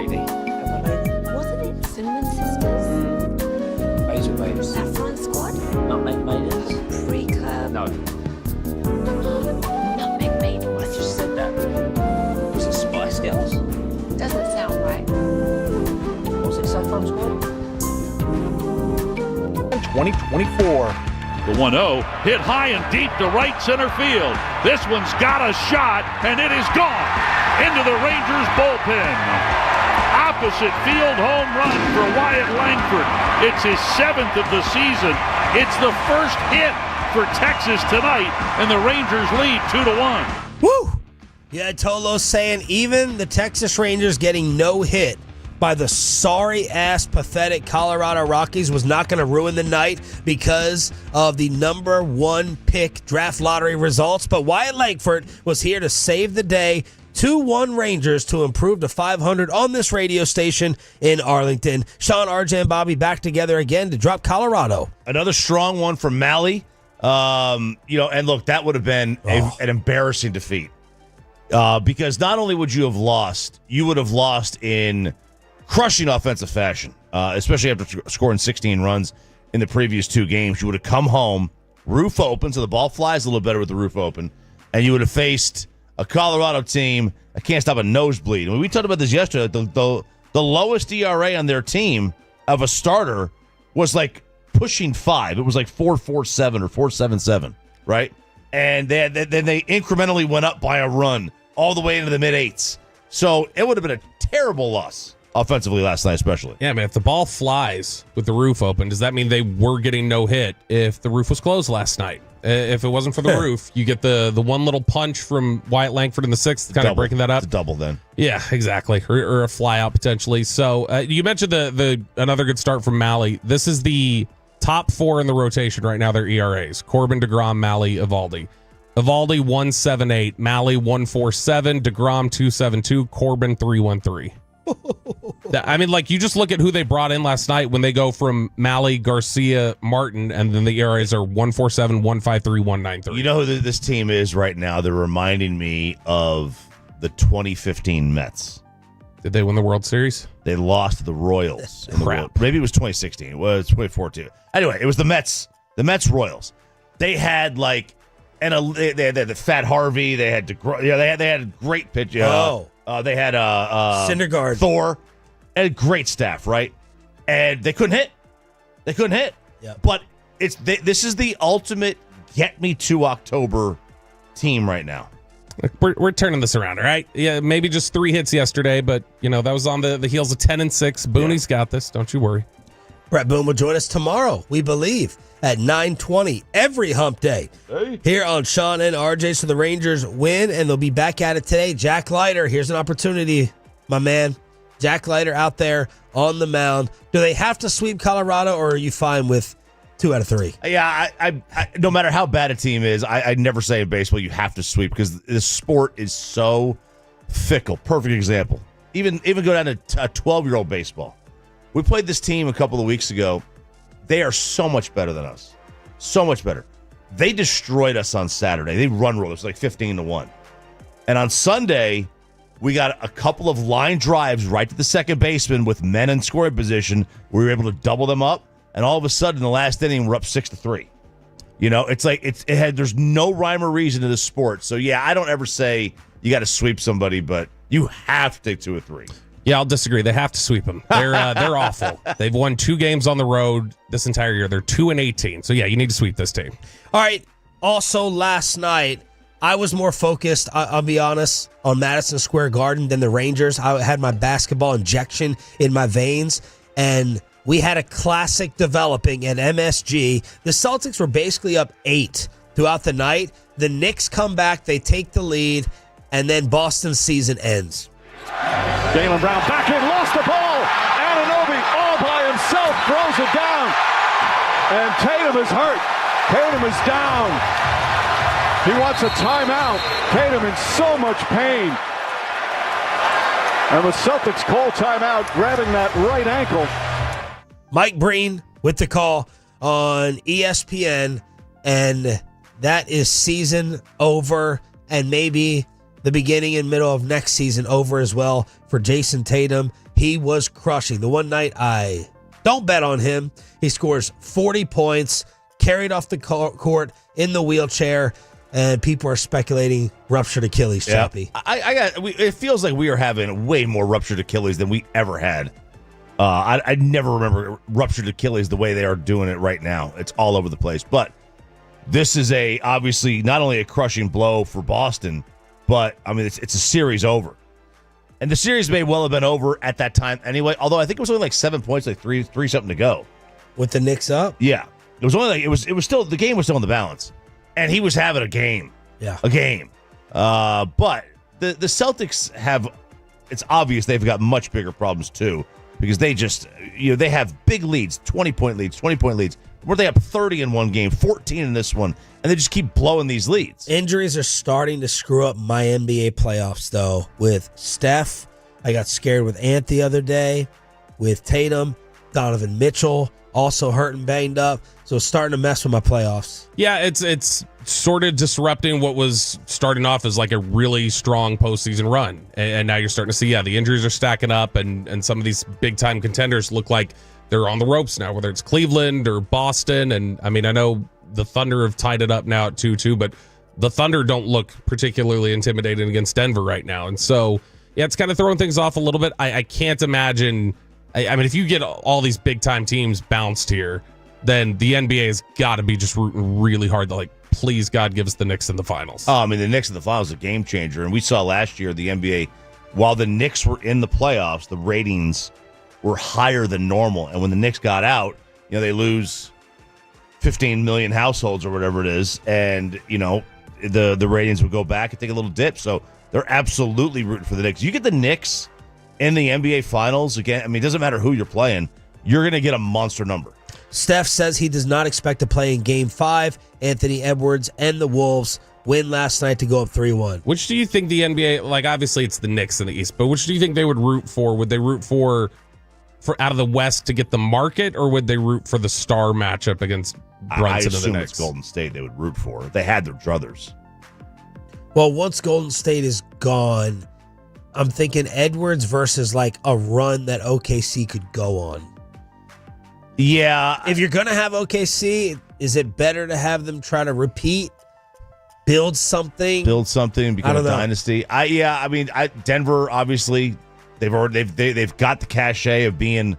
lady. Pepper lady. Wasn't it Cinnamon Sisters? Basil Babes. Saffron Squad? Nutmeg Maidens. Pre-club? No. Nutmeg Maidens. I just said that. Was it Spice Girls? Doesn't sound right. Was it Saffron Squad? 2024. The 1-0 hit high and deep to right center field. This one's got a shot, and it is gone into the Rangers bullpen. Opposite field home run for Wyatt Langford. It's his 7th of the season. It's the first hit for Texas tonight, and the Rangers lead 2-1. Woo! Yeah, Tolo saying even the Texas Rangers getting no hit by the sorry-ass, pathetic Colorado Rockies was not going to ruin the night because of the number 1 pick draft lottery results. But Wyatt Langford was here to save the day. 2-1 Rangers to improve to 500 on this radio station in Arlington. Sean, RJ, and Bobby back together again to drop Colorado. Another strong one from Mally. And look, that would have been an embarrassing defeat. Because not only would you have lost, you would have lost in crushing offensive fashion, especially after scoring 16 runs in the previous 2 games. You would have come home, roof open, so the ball flies a little better with the roof open, and you would have faced a Colorado team that can't stop a nosebleed. I mean, we talked about this yesterday. The lowest ERA on their team of a starter was like pushing 5. It was like 4.47 or 4.77, right? And then they incrementally went up by a run all the way into the mid-8s. So it would have been a terrible loss offensively last night, especially. Yeah, man, if the ball flies with the roof open, does that mean they were getting no hit if the roof was closed last night? If it wasn't for the roof, you get the one little punch from Wyatt Langford in the 6th, kind of breaking that up. It's a double then. Yeah, exactly. Or a fly out potentially. So you mentioned the another good start from Mally. This is the top 4 in the rotation right now, their ERAs. Corbin, DeGrom, Mally, Evaldi. Evaldi 1.78, Mally 1.47, DeGrom 2.72, Corbin 3.13. I mean, like, you just look at who they brought in last night when they go from Mally, Garcia, Martin, and then the ERAs are 1.47, 1.53, 1.93. You know who this team is right now? They're reminding me of the 2015 Mets. Did they win the World Series? They lost to the Royals. Crap. Maybe it was 2016. It was 2014. Anyway, it was the Mets. The Mets Royals. They had they had the Fat Harvey. They had they had great pitch. They had Syndergaard, Thor, and great staff, right? And they couldn't hit. Yep. But this is the ultimate get me to October team right now. We're turning this around, all right? Yeah, maybe just 3 hits yesterday, but that was on the heels of 10-6. Booney's got this. Don't you worry. Brett Boone will join us tomorrow, we believe, at 9:20 every hump day here on Sean and RJ. So the Rangers win, and they'll be back at it today. Jack Leiter, here's an opportunity, my man. Jack Leiter out there on the mound. Do they have to sweep Colorado, or are you fine with 2 out of 3? Yeah, I no matter how bad a team is, I never say in baseball you have to sweep because this sport is so fickle. Perfect example. Even go down to a 12-year-old baseball. We played this team a couple of weeks ago. They are so much better than us. So much better. They destroyed us on Saturday. They run rolled us like 15-1. And on Sunday, we got a couple of line drives right to the second baseman with men in scoring position. We were able to double them up. And all of a sudden, in the last inning, we're up 6-3. It's like there's no rhyme or reason to this sport. So yeah, I don't ever say you got to sweep somebody, but you have to take 2 or 3. Yeah, I'll disagree. They have to sweep them. They're awful. They've won 2 games on the road this entire year. They're 2-18. So yeah, you need to sweep this team. All right. Also, last night, I was more focused, I'll be honest, on Madison Square Garden than the Rangers. I had my basketball injection in my veins, and we had a classic developing at MSG. The Celtics were basically up 8 throughout the night. The Knicks come back, they take the lead, and then Boston's season ends. Jaylen Brown back in, lost the ball. Anunoby all by himself throws it down. And Tatum is hurt. Tatum is down. He wants a timeout. Tatum in so much pain. And the Celtics call timeout, grabbing that right ankle. Mike Breen with the call on ESPN, and that is season over, and maybe the beginning and middle of next season over as well for Jason Tatum. he was crushing. The one night I don't bet on him. He scores 40 points, carried off the court in the wheelchair, and people are speculating ruptured Achilles, Chappie. It feels like we are having way more ruptured Achilles than we ever had. I never remember ruptured Achilles the way they are doing it right now. It's all over the place. But this is obviously not only a crushing blow for Boston, but I mean it's a series over. And the series may well have been over at that time anyway, although I think it was only like 7 points, like three something to go. With the Knicks up? Yeah. It was only like it was still the game was still in the balance. And he was having a game. Yeah. A game. But the Celtics it's obvious they've got much bigger problems too, because they just they have big leads, 20-point leads. Where they up 30 in one game, 14 in this one, and they just keep blowing these leads. Injuries are starting to screw up my NBA playoffs, though. With Steph, I got scared with Ant the other day. With Tatum, Donovan Mitchell, also hurt and banged up. So it's starting to mess with my playoffs. Yeah, it's sort of disrupting what was starting off as like a really strong postseason run. And now you're starting to see, the injuries are stacking up, and some of these big-time contenders look like they're on the ropes now, whether it's Cleveland or Boston. And I mean, I know the Thunder have tied it up now at 2-2, but the Thunder don't look particularly intimidating against Denver right now. And so, it's kind of throwing things off a little bit. I can't imagine. I mean, if you get all these big time teams bounced here, then the NBA has got to be just rooting really hard to please God, give us the Knicks in the finals. Oh, I mean, the Knicks in the finals is a game changer. And we saw last year the NBA, while the Knicks were in the playoffs, the ratings were higher than normal. And when the Knicks got out, they lose 15 million households or whatever it is. And, the ratings would go back and take a little dip. So they're absolutely rooting for the Knicks. You get the Knicks in the NBA finals again. I mean, it doesn't matter who you're playing. You're going to get a monster number. Steph says he does not expect to play in Game 5. Anthony Edwards and the Wolves win last night to go up 3-1. Which do you think the NBA, obviously it's the Knicks in the East, but which do you think they would root for? Would they root for out of the West to get the market, or would they root for the star matchup against Brunson I and the assume Knicks? it's Golden State they would root for. They had their druthers. Well, once Golden State is gone, I'm thinking Edwards versus a run that OKC could go on. Yeah. If you're going to have OKC, is it better to have them try to repeat, build something, become a dynasty? Denver, obviously, they've got the cachet of being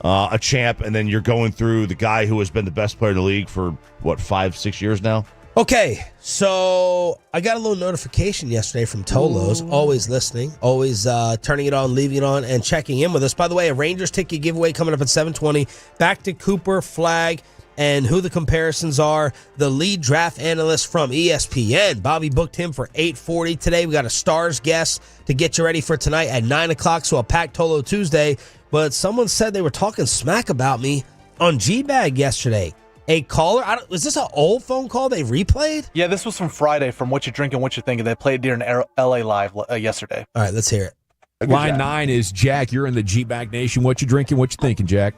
a champ, and then you're going through the guy who has been the best player in the league for 5-6 years now. Okay, so I got a little notification yesterday from Tolos, always listening, always turning it on, leaving it on, and checking in with us. By the way, a Rangers ticket giveaway coming up at 7:20. Back to Cooper Flagg and who the comparisons are. The lead draft analyst from ESPN, Bobby booked him for 8:40 today. We got a Stars guest to get you ready for tonight at 9 o'clock, so a packed Tolo Tuesday. But someone said they were talking smack about me on G-Bag yesterday. A caller, was this an old phone call they replayed? Yeah, this was from Friday from What You Drinking, What You Thinking. They played during LA Live yesterday. All right, let's hear it. Line 9 is Jack. You're in the G-Bag Nation. What you drinking? What you thinking, Jack?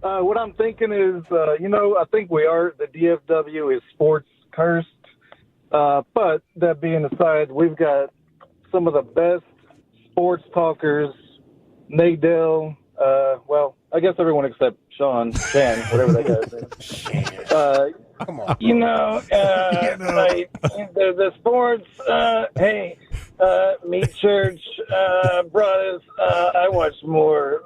What I'm thinking is, I think we are. The DFW is sports cursed. But that being aside, we've got some of the best sports talkers. Nadell, I guess everyone except Shan, whatever that guy's name. Come on. The sports, Meat Church, Brothers, I watch more.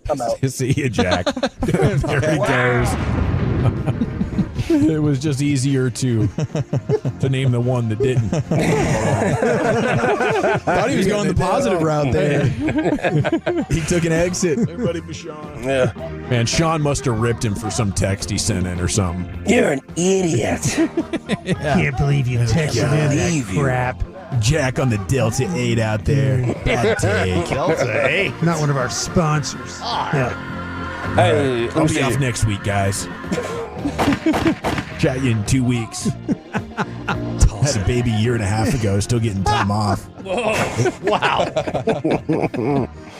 I'm out. See you, Jack. There he goes. It was just easier to name the one that didn't. Thought he was going the positive route there. He took an exit. Everybody but Sean. Yeah. Man, Sean must have ripped him for some text he sent in or something. You're an idiot. Can't believe you texted in that crap. Jack on the Delta 8 out there. Bad take. Delta 8? Not one of our sponsors. Yeah. Hey, I'll be off next week, guys. Chat you in 2 weeks. Had a baby a year and a half ago, still getting time off. Whoa. Wow.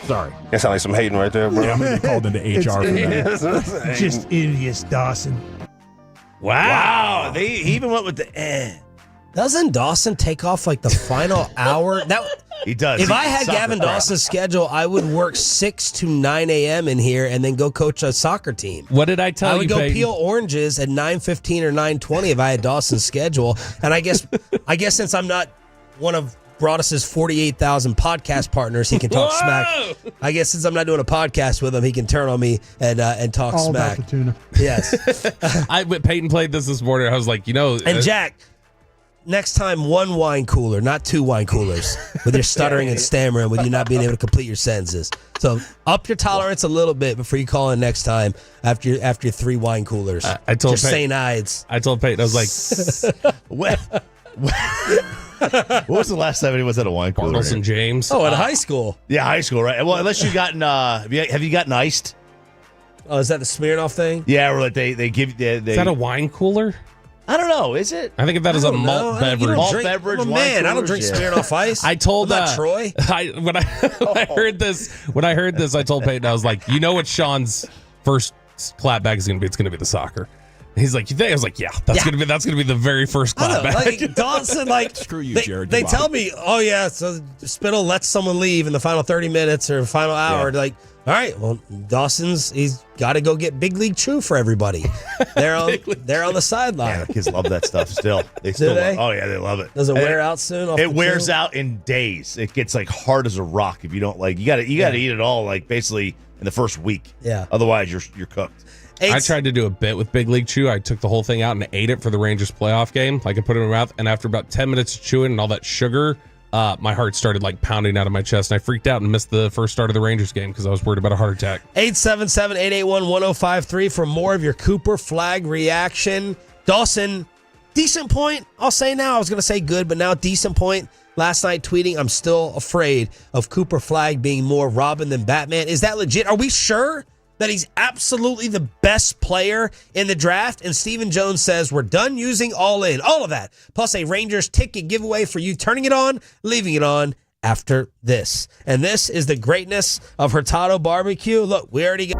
Sorry. That sounds like some hating right there, bro. Yeah, I'm going to get called into HR for that. Just envious, Dawson. Wow. He even went with the Doesn't Dawson take off the final hour? He does. If I had Gavin Dawson's schedule, I would work 6 to 9 a.m. in here and then go coach a soccer team. What did I tell you, I would go Peyton? peel oranges at 9:15 or 9:20 if I had Dawson's schedule. And I guess since I'm not one of Broadus's 48,000 podcast partners, he can talk smack. I guess since I'm not doing a podcast with him, he can turn on me and talk All smack. about the tuna. Yes. Peyton played this morning. I was like, And Jack, next time, 1 wine cooler, not 2 wine coolers, with your stuttering and stammering, with you not being able to complete your sentences. So up your tolerance a little bit before you call in next time after your 3 wine coolers. I told Just St. Ides. I told Peyton, I was like, what was the last time he was at a wine cooler? Bartles and James. Oh, at high school. Yeah, high school, right? Well, unless you've gotten, have you gotten iced? Oh, is that the Smirnoff thing? Yeah, or like they give you. Is that a wine cooler? I don't know. Is it? I think of that as a malt beverage. Malt beverage. I'm a man. I don't drink Smirnoff Ice. I told I'm not Troy. When I heard this, I told Peyton, I was like, you know what Sean's first clapback is going to be? It's going to be the soccer. He's like, you think? I was like, yeah, that's gonna be the very first clapback. Like Dawson, screw you, Jared. They tell me, oh yeah, so Spittle lets someone leave in the final 30 minutes or final hour. Yeah. Like, all right, well, he's got to go get Big League Chew for everybody. They're on the sideline. Yeah, kids love that stuff still. They Do still they? love, oh yeah, they love it. Does it wear out soon? It wears out in days. It gets hard as a rock if you don't you got to eat it all basically in the first week. Yeah. Otherwise you're cooked. I tried to do a bit with Big League Chew. I took the whole thing out and ate it for the Rangers playoff game. I put it in my mouth, and after about 10 minutes of chewing and all that sugar, my heart started pounding out of my chest, and I freaked out and missed the first start of the Rangers game because I was worried about a heart attack. 877-881-1053 for more of your Cooper Flagg reaction. Dawson, decent point. I'll say now. I was going to say good, but now decent point. Last night tweeting, I'm still afraid of Cooper Flagg being more Robin than Batman. Is that legit? Are we sure that he's absolutely the best player in the draft? And Stephen Jones says we're done using all of that, plus a Rangers ticket giveaway for you turning it on, leaving it on after this. And this is the greatness of Hurtado Barbecue. Look, we already got...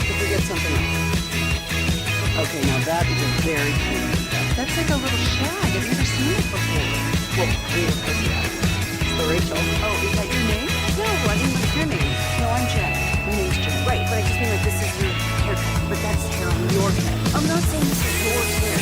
to forget something else. Okay, now that is a very cute. That's like a little shag. I've never seen it before. Well, of course you have. It's the Rachel. Oh, is that your name? No, I mean, what's your name? No, I'm Jen. My name's Jen. Right, but I just mean like this is your haircut. But that's hair on your head. I'm not saying this is your hair.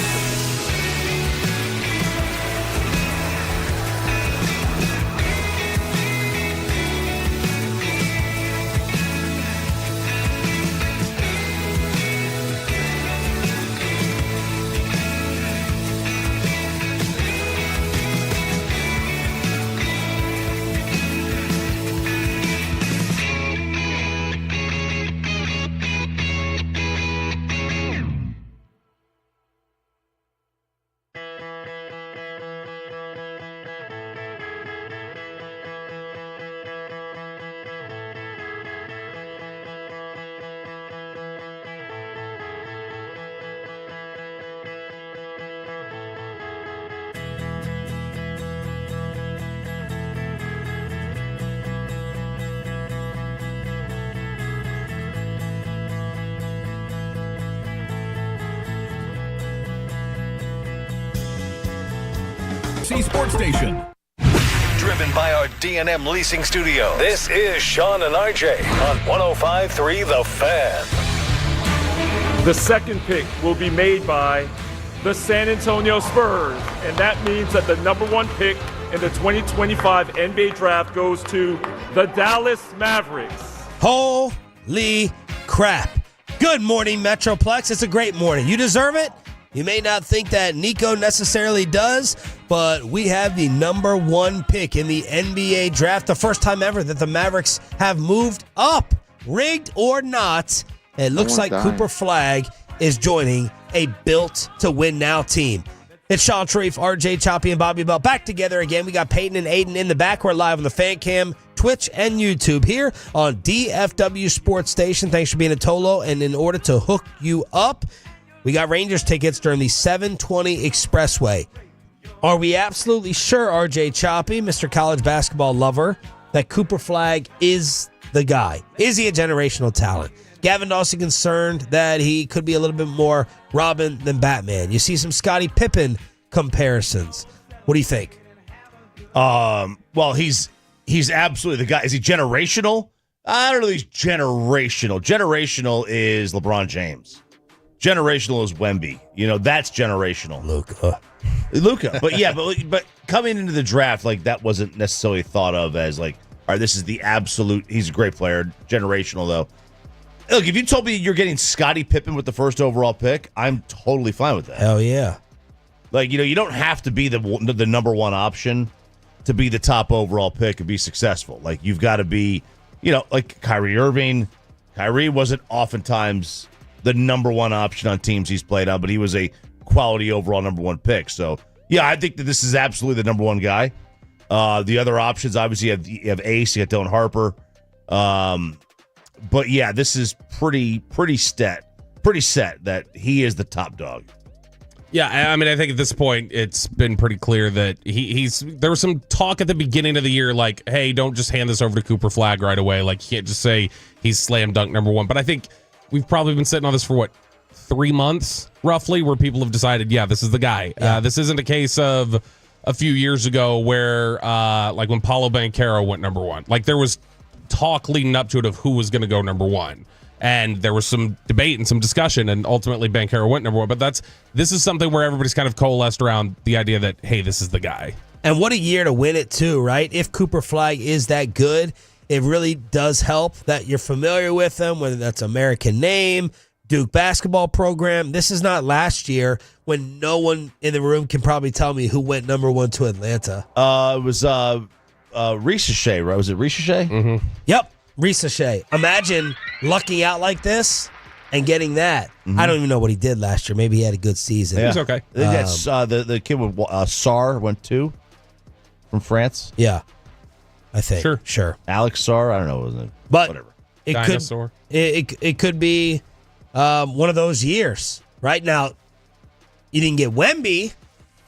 Sports Station. Driven by our D&M Leasing Studio. This is Sean and RJ on 105.3 The Fan. The second pick will be made by the San Antonio Spurs, and that means that the number one pick in the 2025 NBA Draft goes to the Dallas Mavericks. Holy crap. Good morning, Metroplex. It's a great morning. You deserve it. You may not think that Nico necessarily does, but we have the number one pick in the NBA draft. The first time ever that the Mavericks have moved up, rigged or not. It looks like Cooper Flagg is joining a built-to-win now team. It's Sean Sharif, RJ Choppy, and Bobby Bell back together again. We got Peyton and Aiden in the back. We're live on the Fan Cam, Twitch, and YouTube here on DFW Sports Station. Thanks for being a Tolo. And in order to hook you up, we got Rangers tickets during the 720 Expressway. Are we absolutely sure, RJ Choppy, Mr. College basketball lover, that Cooper Flagg is the guy? Is he a generational talent? Gavin Dawson concerned that he could be a little bit more Robin than Batman. You see some Scottie Pippen comparisons. What do you think? Well, he's absolutely the guy. Is he generational? I don't know if he's generational. Generational is LeBron James. Generational is Wemby. You know, that's generational. Luka. But yeah, but coming into the draft, like, that wasn't necessarily thought of as like, all right, this is the absolute, he's a great player. Generational, though. Look, if you told me you're getting Scottie Pippen with the first overall pick, I'm totally fine with that. Hell yeah. Like, you know, you don't have to be the number one option to be the top overall pick and be successful. Like, you've got to be, you know, like Kyrie Irving. Kyrie wasn't oftentimes the number one option on teams he's played on, but he was a quality overall number one pick. So, yeah, I think that this is absolutely the number one guy. The other options, obviously, you have Ace, you got Dylan Harper. But, yeah, this is pretty set that he is the top dog. Yeah, I mean, I think at this point, it's been pretty clear that he's. There was some talk at the beginning of the year, like, hey, don't just hand this over to Cooper Flagg right away. Like, you can't just say he's slam dunk number one. But I think we've probably been sitting on this for, 3 months, roughly, where people have decided, yeah, this is the guy. Yeah. This isn't a case of a few years ago where, like, when Paolo Banchero went number one. Like, there was talk leading up to it of who was going to go number one. And there was some debate and some discussion, and ultimately Banchero went number one. But this is something where everybody's kind of coalesced around the idea that, hey, this is the guy. And what a year to win it, too, right? If Cooper Flagg is that good, it really does help that you're familiar with him, whether that's American name, Duke basketball program. This is not last year when no one in the room can probably tell me who went number one to Atlanta. It was Ricochet, right? Was it Ricochet? Mm-hmm. Yep. Ricochet. Imagine lucking out like this and getting that. Mm-hmm. I don't even know what he did last year. Maybe he had a good season. Yeah. He's okay. That's the kid with Sarr went two from France. Yeah, I think. Sure. Alex Sarr. I don't know. Wasn't it? But whatever. It Dinosaur. It could be one of those years. Right now, you didn't get Wemby,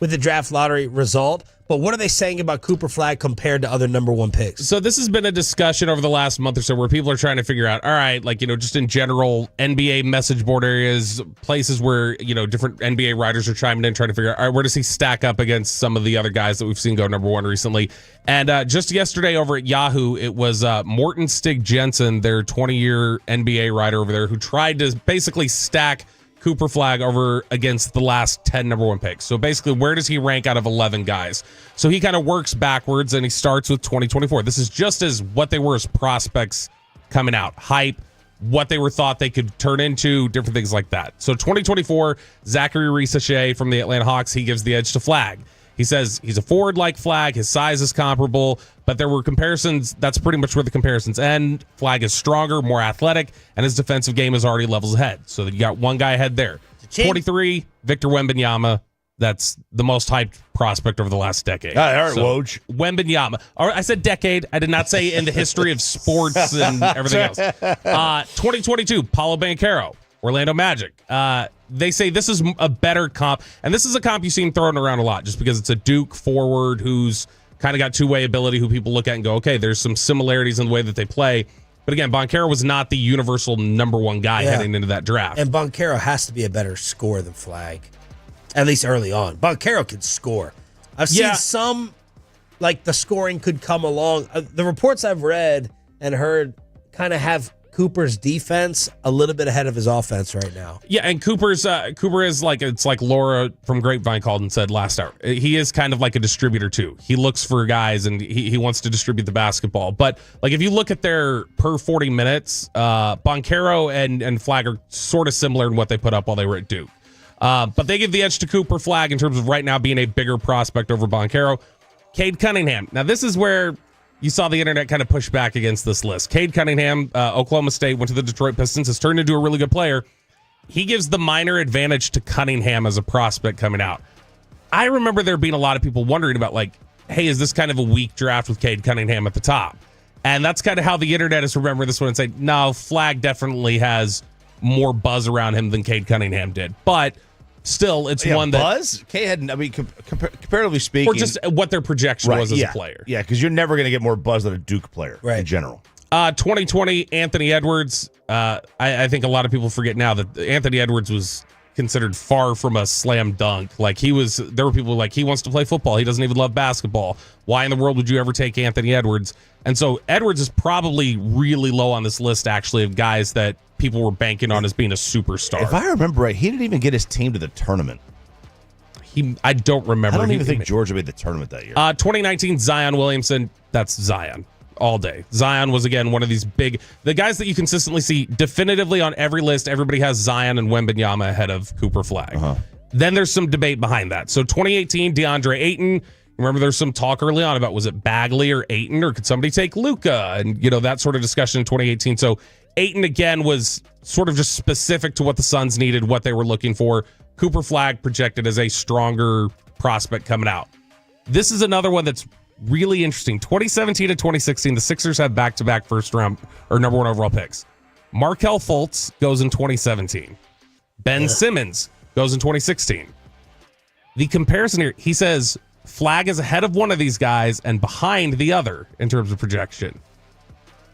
with the draft lottery result. But what are they saying about Cooper Flagg compared to other number 1 picks? So this has been a discussion over the last month or so where people are trying to figure out, all right, like, just in general, NBA message board areas, places where, different NBA writers are chiming in, trying to figure out, all right, where does he stack up against some of the other guys that we've seen go number 1 recently? And just yesterday over at Yahoo, it was Morton Stig Jensen, their 20-year NBA writer over there, who tried to basically stack Cooper Flagg over against the last 10 number 1 picks. So basically, where does he rank out of 11 guys? So he kind of works backwards, and he starts with 2024. This is just as what they were as prospects coming out. Hype, what they were thought they could turn into, different things like that. So 2024, Zachary Risachet from the Atlanta Hawks, he gives the edge to Flagg. He says he's a forward like Flagg. His size is comparable, but there were comparisons. That's pretty much where the comparisons end. Flagg is stronger, more athletic, and his defensive game is already levels ahead. So you got one guy ahead there. 23, Victor Wembanyama. That's the most hyped prospect over the last decade. All right, Woj. Wembanyama. I said decade. I did not say in the history of sports and everything else. 2022, Paolo Banchero, Orlando Magic. They say this is a better comp, and this is a comp you see him throwing around a lot just because it's a Duke forward who's kind of got two-way ability who people look at and go, okay, there's some similarities in the way that they play. But again, Banchero was not the universal number 1 guy heading into that draft. And Banchero has to be a better scorer than Flagg, at least early on. Banchero can score. I've seen some, like the scoring could come along. The reports I've read and heard kind of have Cooper's defense a little bit ahead of his offense right now. Yeah, and Cooper is like, it's like Laura from Grapevine called and said last hour. He is kind of like a distributor too. He looks for guys and he wants to distribute the basketball. But like if you look at their per 40 minutes, Banchero and Flagg are sort of similar in what they put up while they were at Duke. But they give the edge to Cooper Flagg in terms of right now being a bigger prospect over Banchero. Cade Cunningham. Now this is where you saw the internet kind of push back against this list. Cade Cunningham, Oklahoma State, went to the Detroit Pistons, has turned into a really good player. He gives the minor advantage to Cunningham as a prospect coming out. I remember there being a lot of people wondering about, like, hey, is this kind of a weak draft with Cade Cunningham at the top? And that's kind of how the internet is remembering this one and say, no, Flagg definitely has more buzz around him than Cade Cunningham did. But still, it's one that buzz. Cade had, I mean, comparatively speaking, or just what their projection was as a player. Yeah, because you're never going to get more buzz than a Duke player in general. 2020, Anthony Edwards. I think a lot of people forget now that Anthony Edwards was considered far from a slam dunk. Like there were people like, he wants to play football. He doesn't even love basketball. Why in the world would you ever take Anthony Edwards? And so Edwards is probably really low on this list, actually, of guys that people were banking on as being a superstar. If I remember right, he didn't even get his team to the tournament. I don't remember. I don't even think Georgia made the tournament that year. 2019, Zion Williamson. That's Zion all day. Zion was, again, one of these the guys that you consistently see definitively on every list. Everybody has Zion and Wembanyama ahead of Cooper Flagg. Then there's some debate behind that. So 2018, DeAndre Ayton. Remember, there's some talk early on about, was it Bagley or Ayton, or could somebody take Luka? And, that sort of discussion in 2018. So Ayton, again, was sort of just specific to what the Suns needed, what they were looking for. Cooper Flagg projected as a stronger prospect coming out. This is another one that's really interesting. 2017 to 2016, the Sixers had back-to-back first-round or number 1 overall picks. Markelle Fultz goes in 2017. Ben Simmons goes in 2016. The comparison here, he says Flagg is ahead of one of these guys and behind the other in terms of projection.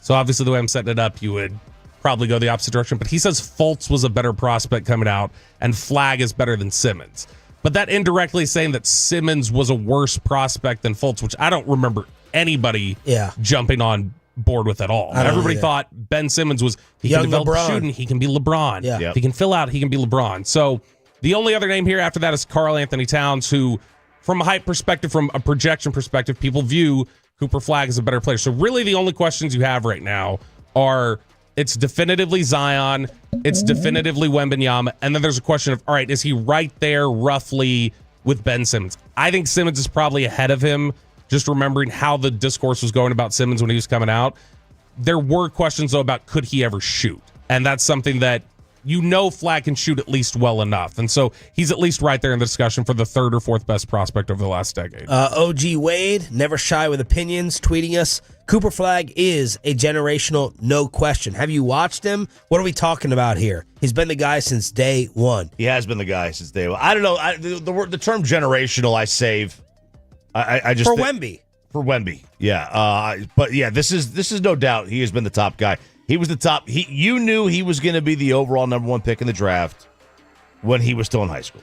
So obviously the way I'm setting it up, you would probably go the opposite direction. But he says Fultz was a better prospect coming out and Flagg is better than Simmons. But that indirectly is saying that Simmons was a worse prospect than Fultz, which I don't remember anybody jumping on board with at all. Everybody thought Ben Simmons was, he can develop shooting, he can be LeBron. If he can fill out, he can be LeBron. So the only other name here after that is Karl Anthony Towns, who, from a hype perspective, from a projection perspective, people view Cooper Flagg as a better player. So really the only questions you have right now are, it's definitively Zion, it's definitively Wembanyama, and then there's a question of, all right, is he right there roughly with Ben Simmons? I think Simmons is probably ahead of him, just remembering how the discourse was going about Simmons when he was coming out. There were questions, though, about could he ever shoot? And that's something that Flagg can shoot at least well enough. And so he's at least right there in the discussion for the third or fourth best prospect over the last decade. OG Wade, never shy with opinions, tweeting us, Cooper Flagg is a generational, no question. Have you watched him? What are we talking about here? He's been the guy since day one. He has been the guy since day one. I don't know. The term generational I save. I just For Wemby. For Wemby, yeah. But yeah, this is no doubt he has been the top guy. He was the top. You knew he was going to be the overall number one pick in the draft when he was still in high school.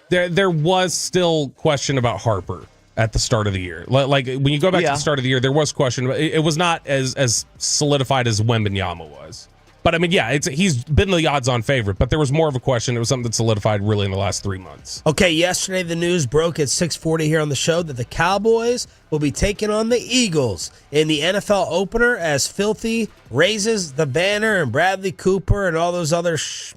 There was still question about Harper at the start of the year. Like when you go back to the start of the year, there was question. It was not as solidified as Wembanyama was. But I mean, yeah, he's been the odds-on favorite. But there was more of a question. It was something that solidified really in the last 3 months. Okay, yesterday the news broke at 6:40 here on the show that the Cowboys will be taking on the Eagles in the NFL opener as Filthy raises the banner and Bradley Cooper and all those others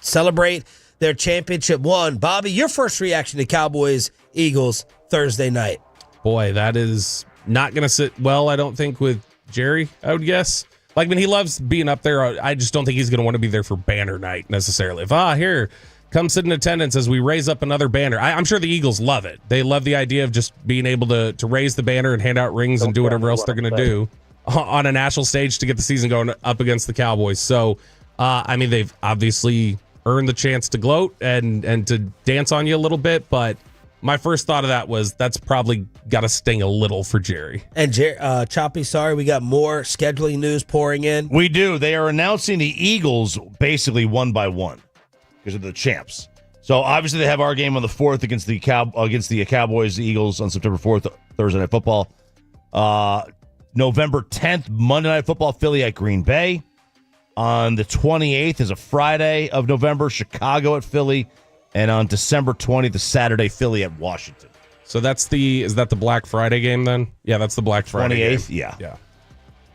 celebrate their championship one. Bobby, your first reaction to Cowboys-Eagles Thursday night? Boy, that is not going to sit well, I don't think, with Jerry, I would guess. Like, I mean, he loves being up there. I just don't think he's going to want to be there for banner night necessarily. If, here, come sit in attendance as we raise up another banner. I'm sure the Eagles love it. They love the idea of just being able to raise the banner and hand out rings and do whatever else they're going to do on a national stage to get the season going up against the Cowboys. So, I mean, they've obviously earned the chance to gloat and to dance on you a little bit, but my first thought of that was that's probably got to sting a little for Jerry. And Choppy, sorry, we got more scheduling news pouring in. We do. They are announcing the Eagles basically one by one because of the champs. So obviously they have our game on the 4th against the Cowboys, the Eagles on September 4th, Thursday Night Football. November 10th, Monday Night Football, Philly at Green Bay. On the 28th is a Friday of November, Chicago at Philly. And on December 20th, the Saturday, Philly at Washington. So is that the Black Friday game then? Yeah, that's the Black Friday 28th, game. Yeah.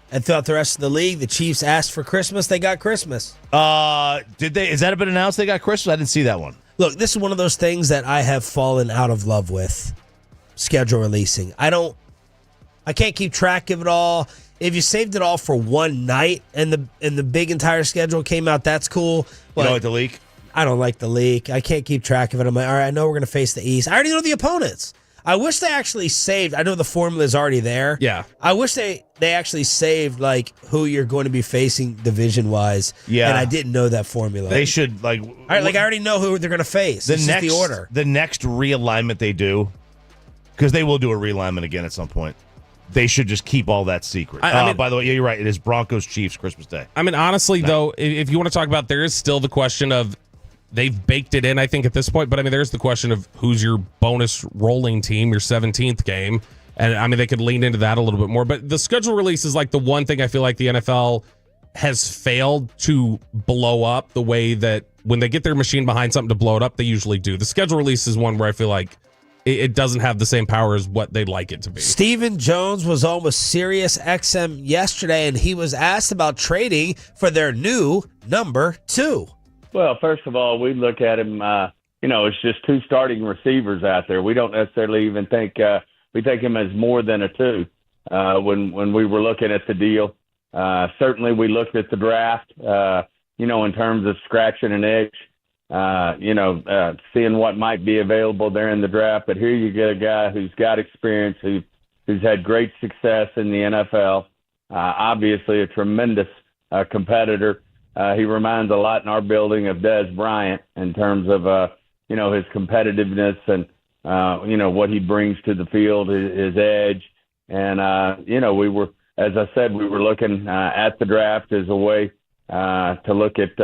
And throughout the rest of the league, the Chiefs asked for Christmas. They got Christmas. Did they? Has that been announced they got Christmas? I didn't see that one. Look, this is one of those things that I have fallen out of love with, schedule releasing. I can't keep track of it all. If you saved it all for one night and the big entire schedule came out, that's cool. But you don't like the leak? I don't like the leak. I can't keep track of it. I'm like, all right, I know we're going to face the East. I already know the opponents. I wish they actually saved. I know the formula is already there. Yeah. I wish they actually saved like who you're going to be facing division wise. Yeah. And I didn't know that formula. They should I already know who they're going to face. This is the order. The next realignment they do, because they will do a realignment again at some point. They should just keep all that secret. I mean, by the way, yeah, you're right. It is Broncos Chiefs Christmas Day. I mean, honestly, though, if you want to talk about, there is still the question of. They've baked it in, I think, at this point. But, I mean, there's the question of who's your bonus rolling team, your 17th game. And, I mean, they could lean into that a little bit more. But the schedule release is like the one thing I feel like the NFL has failed to blow up the way that when they get their machine behind something to blow it up, they usually do. The schedule release is one where I feel like it doesn't have the same power as what they'd like it to be. Stephen Jones was on with Sirius XM yesterday, and he was asked about trading for their new number 2. Well, first of all, we look at him, it's just 2 starting receivers out there. We don't necessarily even think we take him as more than a 2 when we were looking at the deal. Certainly we looked at the draft, in terms of scratching an itch, seeing what might be available there in the draft. But here you get a guy who's got experience, who's had great success in the NFL, obviously a tremendous competitor. He reminds a lot in our building of Des Bryant in terms of, his competitiveness and, what he brings to the field, his edge. And, we were, as I said, we were looking at the draft as a way to look at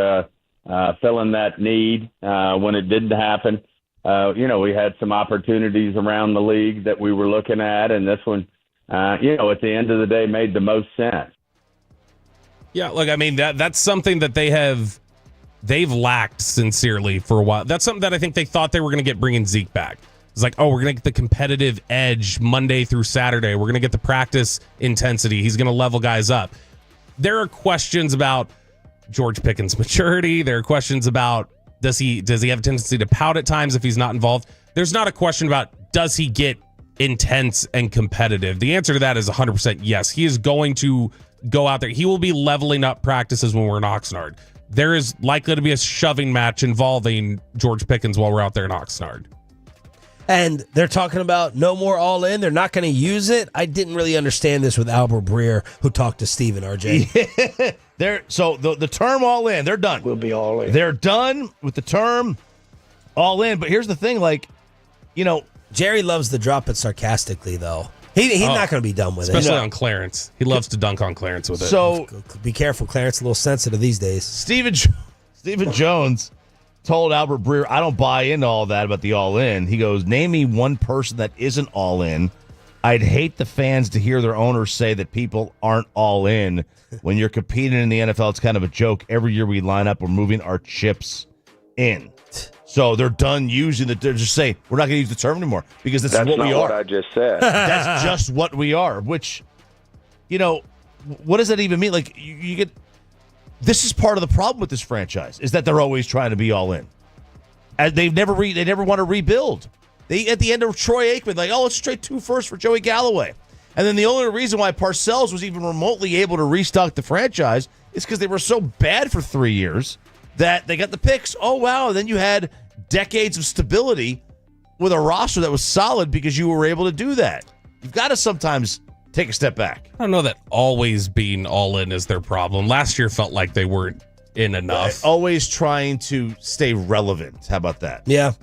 filling that need when it didn't happen. We had some opportunities around the league that we were looking at, and this one, at the end of the day made the most sense. Yeah, look, I mean, that's something that they've lacked sincerely for a while. That's something that I think they thought they were going to get bringing Zeke back. It's like, we're going to get the competitive edge Monday through Saturday. We're going to get the practice intensity. He's going to level guys up. There are questions about George Pickens' maturity. There are questions about does he have a tendency to pout at times if he's not involved. There's not a question about does he get intense and competitive. The answer to that is 100% yes. He is going to go out there. He will be leveling up practices when we're in Oxnard. there is likely to be a shoving match involving George Pickens while we're out there in Oxnard. And they're talking about no more all in. They're not going to use it. I didn't really understand this with Albert Breer, who talked to Steven, RJ. So the term all in, they're done. We'll be all in. They're done with the term all in. But here's the thing, Jerry loves to drop it sarcastically, though. He's not going to be done with especially it. on Clarence. He loves to dunk on Clarence with it. So be careful, Clarence. A little sensitive these days. Stephen Jones told Albert Breer, I don't buy into all that about the all in. He goes, name me one person that isn't all in. I'd hate the fans to hear their owners say that people aren't all in. When you're competing in the NFL, it's kind of a joke. Every year we line up, we're moving our chips in. So they're done using the. They're just saying we're not going to use the term anymore because that's what we are. That's not what I just said. That's just what we are. Which, what does that even mean? Like you get. This is part of the problem with this franchise is that they're always trying to be all in. And they never want to rebuild. They at the end of Troy Aikman, let's trade 2 firsts for Joey Galloway. And then the only reason why Parcells was even remotely able to restock the franchise is because they were so bad for 3 years that they got the picks. Oh, wow. And then you had decades of stability with a roster that was solid because you were able to do that. You've got to sometimes take a step back. I don't know that always being all in is their problem. Last year felt like they weren't in enough. Always trying to stay relevant. How about that? Yeah.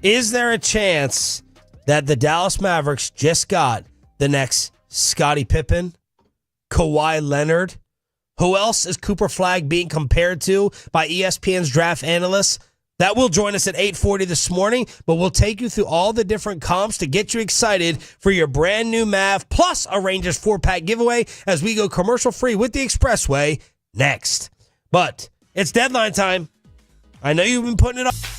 Is there a chance that the Dallas Mavericks just got the next Scottie Pippen, Kawhi Leonard? Who else is Cooper Flagg being compared to by ESPN's draft analysts? That will join us at 8:40 this morning, but we'll take you through all the different comps to get you excited for your brand new Mav, plus a Rangers 4-pack giveaway as we go commercial-free with the Expressway next. But it's deadline time. I know you've been putting it off.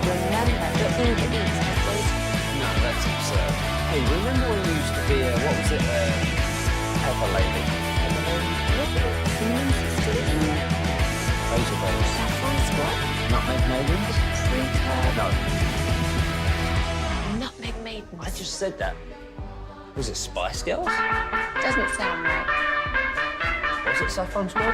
remember the thing that eats apples. No, that's absurd. Hey, remember when you used to be what was it? Pepper lady. Cinnamon sisters. Razor Base. Saffron squad. Nutmeg maidens. No. Nutmeg maidens. I just said that. Was it Spice Girls? Doesn't sound right. Was it Saffron Squad?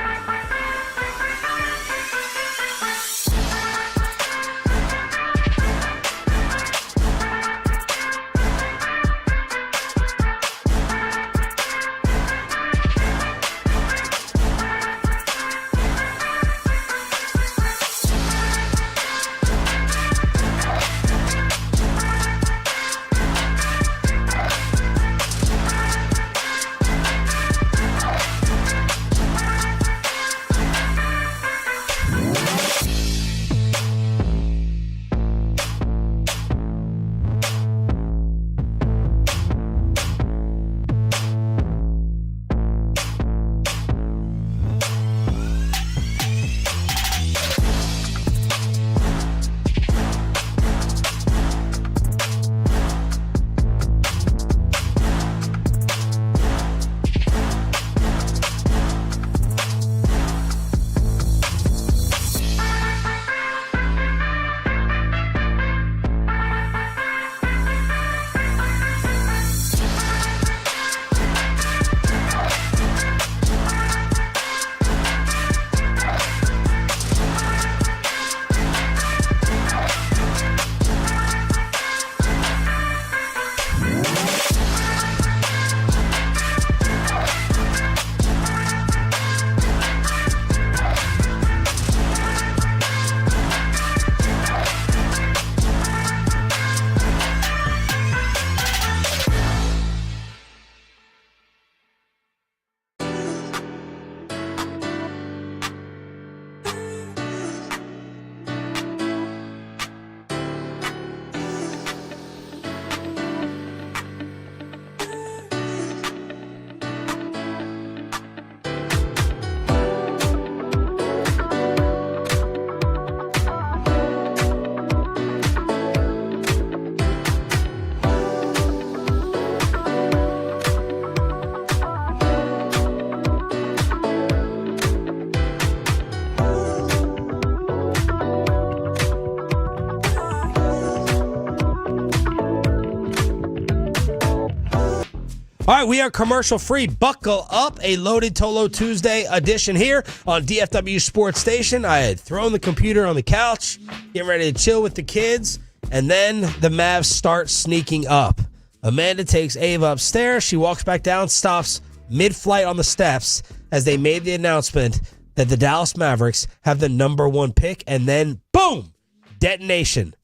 All right, we are commercial free. Buckle up, a Loaded Tolo Tuesday edition here on DFW Sports Station. I had thrown the computer on the couch, getting ready to chill with the kids, and then the Mavs start sneaking up. Amanda takes Ava upstairs. She walks back down, stops mid-flight on the steps as they made the announcement that the Dallas Mavericks have the number one pick, and then boom, detonation.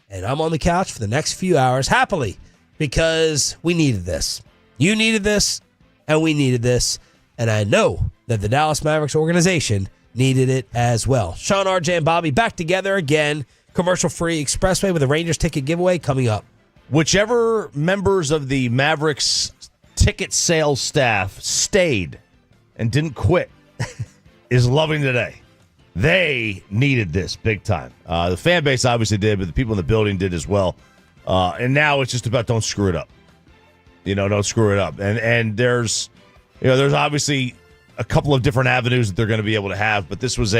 And I'm on the couch for the next few hours happily because we needed this. You needed this, and we needed this, and I know that the Dallas Mavericks organization needed it as well. Sean, RJ, and Bobby back together again. Commercial-free Expressway with a Rangers ticket giveaway coming up. Whichever members of the Mavericks ticket sales staff stayed and didn't quit is loving today. They needed this big time. The fan base obviously did, but the people in the building did as well. And now it's just about don't screw it up. Don't screw it up. And there's obviously a couple of different avenues that they're going to be able to have, but this was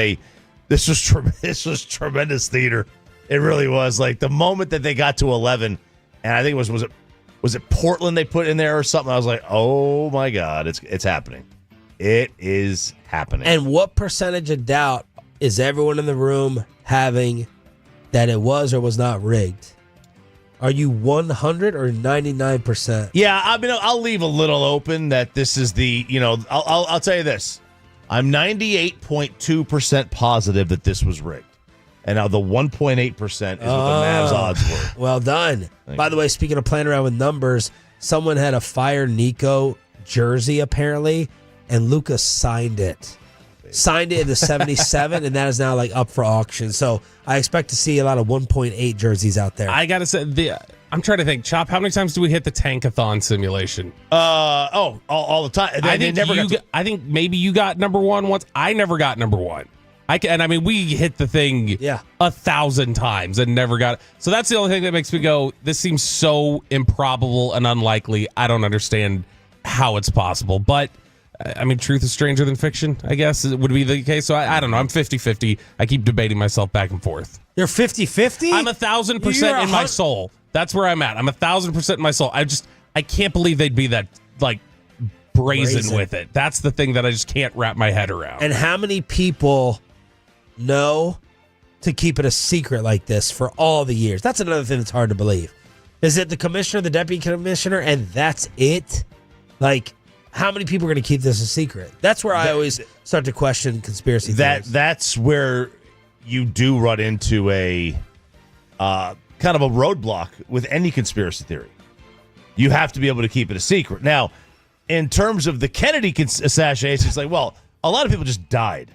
tremendous theater. It really was. Like the moment that they got to 11, and I think it was it Portland they put in there or something. I was like, oh my God, it's happening. It is happening. And what percentage of doubt is everyone in the room having that it was or was not rigged? Are you 100 or 99%? Yeah, I mean, I'll leave a little open that this is the, I'll tell you this. I'm 98.2% positive that this was rigged. And now the 1.8% is what the Mavs odds were. Well done. By the way, speaking of playing around with numbers, someone had a Fire Nico jersey apparently, and Lucas signed it. Signed it in the 77, and that is now up for auction. So I expect to see a lot of 1.8 jerseys out there. I gotta say, I'm trying to think, Chop. How many times do we hit the Tankathon simulation? All the time. I think maybe you got number one once. I never got number one. We hit the thing 1,000 times and never got it. So that's the only thing that makes me go, this seems so improbable and unlikely. I don't understand how it's possible. But, truth is stranger than fiction, I guess, would be the case. So I don't know. I'm 50-50. I keep debating myself back and forth. You're 50-50? I'm 1,000% in my soul. That's where I'm at. I'm 1,000% in my soul. I can't believe they'd be that, brazen with it. That's the thing that I just can't wrap my head around. And how many people know to keep it a secret like this for all the years? That's another thing that's hard to believe. Is it the commissioner, the deputy commissioner, and that's it? How many people are going to keep this a secret? That's where I always start to question conspiracy theories. That's where you do run into a kind of a roadblock with any conspiracy theory. You have to be able to keep it a secret. Now, in terms of the Kennedy assassination, it's a lot of people just died.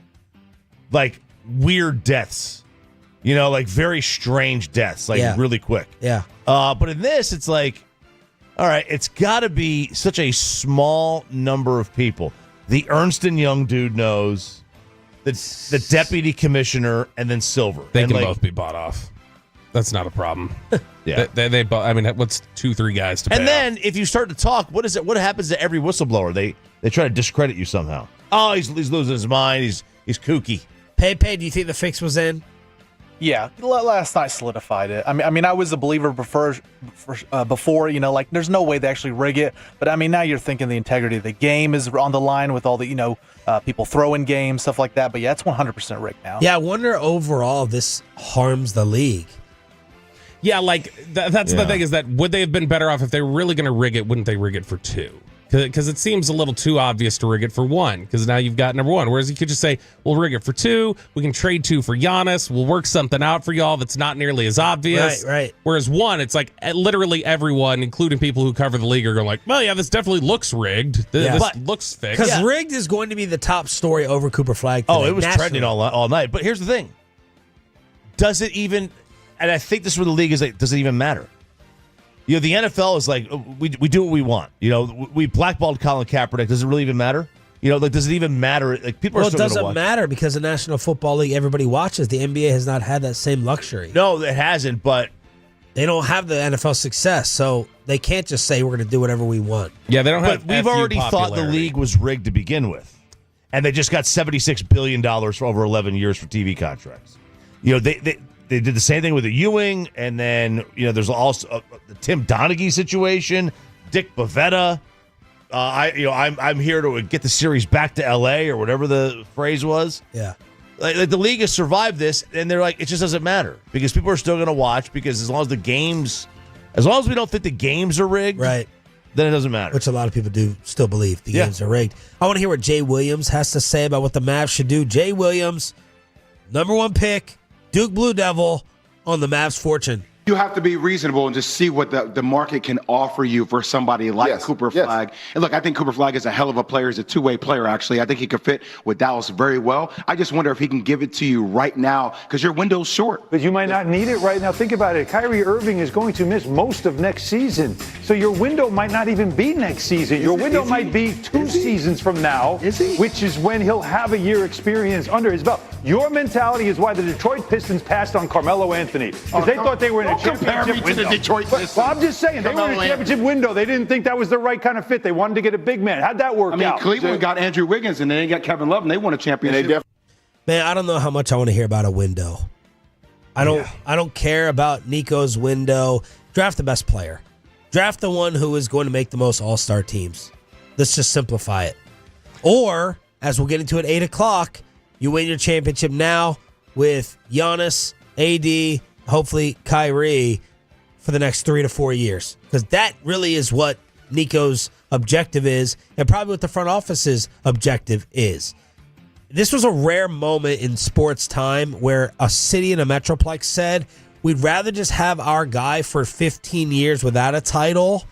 Weird deaths. Very strange deaths, really quick. Yeah. But in this, it's all right, it's got to be such a small number of people. The Ernst & Young dude knows, the deputy commissioner, and then Silver. They can both be bought off. That's not a problem. Yeah. They what's 2-3 guys to pay And then off? if you start to talk, what happens to every whistleblower? They try to discredit you somehow. Oh, he's losing his mind. He's kooky. Pepe, do you think the fix was in? Yeah, last night solidified it. I was a believer before, there's no way they actually rig it. But now you're thinking the integrity of the game is on the line with all the, people throwing games, stuff like that. But yeah, it's 100% rigged now. Yeah, I wonder overall if this harms the league. Yeah, that's the thing is that would they have been better off if they were really going to rig it? Wouldn't they rig it for 2? Because it seems a little too obvious to rig it for 1, because now you've got number 1. Whereas you could just say, we'll rig it for 2. We can trade 2 for Giannis. We'll work something out for y'all that's not nearly as obvious. Right. Whereas 1, it's literally everyone, including people who cover the league, are going well, yeah, this definitely looks rigged. This looks fixed. Because rigged is going to be the top story over Cooper Flagg today. Oh, it was nationally. trending all night. But here's the thing. Does it even, and I think this is where the league is does it even matter? The NFL is we do what we want. We blackballed Colin Kaepernick. Does it really even matter? Does it even matter? People are still going to watch. Well, it doesn't matter because the National Football League, everybody watches. The NBA has not had that same luxury. No, it hasn't, but they don't have the NFL success, so they can't just say we're going to do whatever we want. Yeah, they don't have. But we've already thought the league was rigged to begin with, and they just got $76 billion for over 11 years for TV contracts. They did the same thing with the Ewing, and then there's also the Tim Donaghy situation, Dick Bavetta. I'm here to get the series back to L.A. or whatever the phrase was. Yeah, the league has survived this, and they're it just doesn't matter because people are still going to watch because as long as we don't think the games are rigged, right, then it doesn't matter. Which a lot of people do still believe the games are rigged. I want to hear what Jay Williams has to say about what the Mavs should do. Jay Williams, number 1 pick. Duke Blue Devil on the Mavs' fortune. You have to be reasonable and just see what the market can offer you for somebody like Cooper Flagg. And look, I think Cooper Flagg is a hell of a player. He's a two-way player, actually. I think he could fit with Dallas very well. I just wonder if he can give it to you right now because your window's short. But you might not need it right now. Think about it. Kyrie Irving is going to miss most of next season. So your window might not even be next season. Your window might be 2 seasons from now, which is when he'll have a year experience under his belt. Your mentality is why the Detroit Pistons passed on Carmelo Anthony because they thought they were in a championship window. The Detroit Pistons. Well, I'm just saying, they were in a championship window. They didn't think that was the right kind of fit. They wanted to get a big man. How'd that work out? Cleveland got Andrew Wiggins, and then they got Kevin Love, and they won a championship. Man, I don't know how much I want to hear about a window. I don't care about Nico's window. Draft the best player. Draft the one who is going to make the most all-star teams. Let's just simplify it. Or, as we'll get into at 8 o'clock, you win your championship now with Giannis, AD, hopefully Kyrie for the next 3 to 4 years. Because that really is what Nico's objective is, and probably what the front office's objective is. This was a rare moment in sports time where a city and a metroplex said, we'd rather just have our guy for 15 years without a title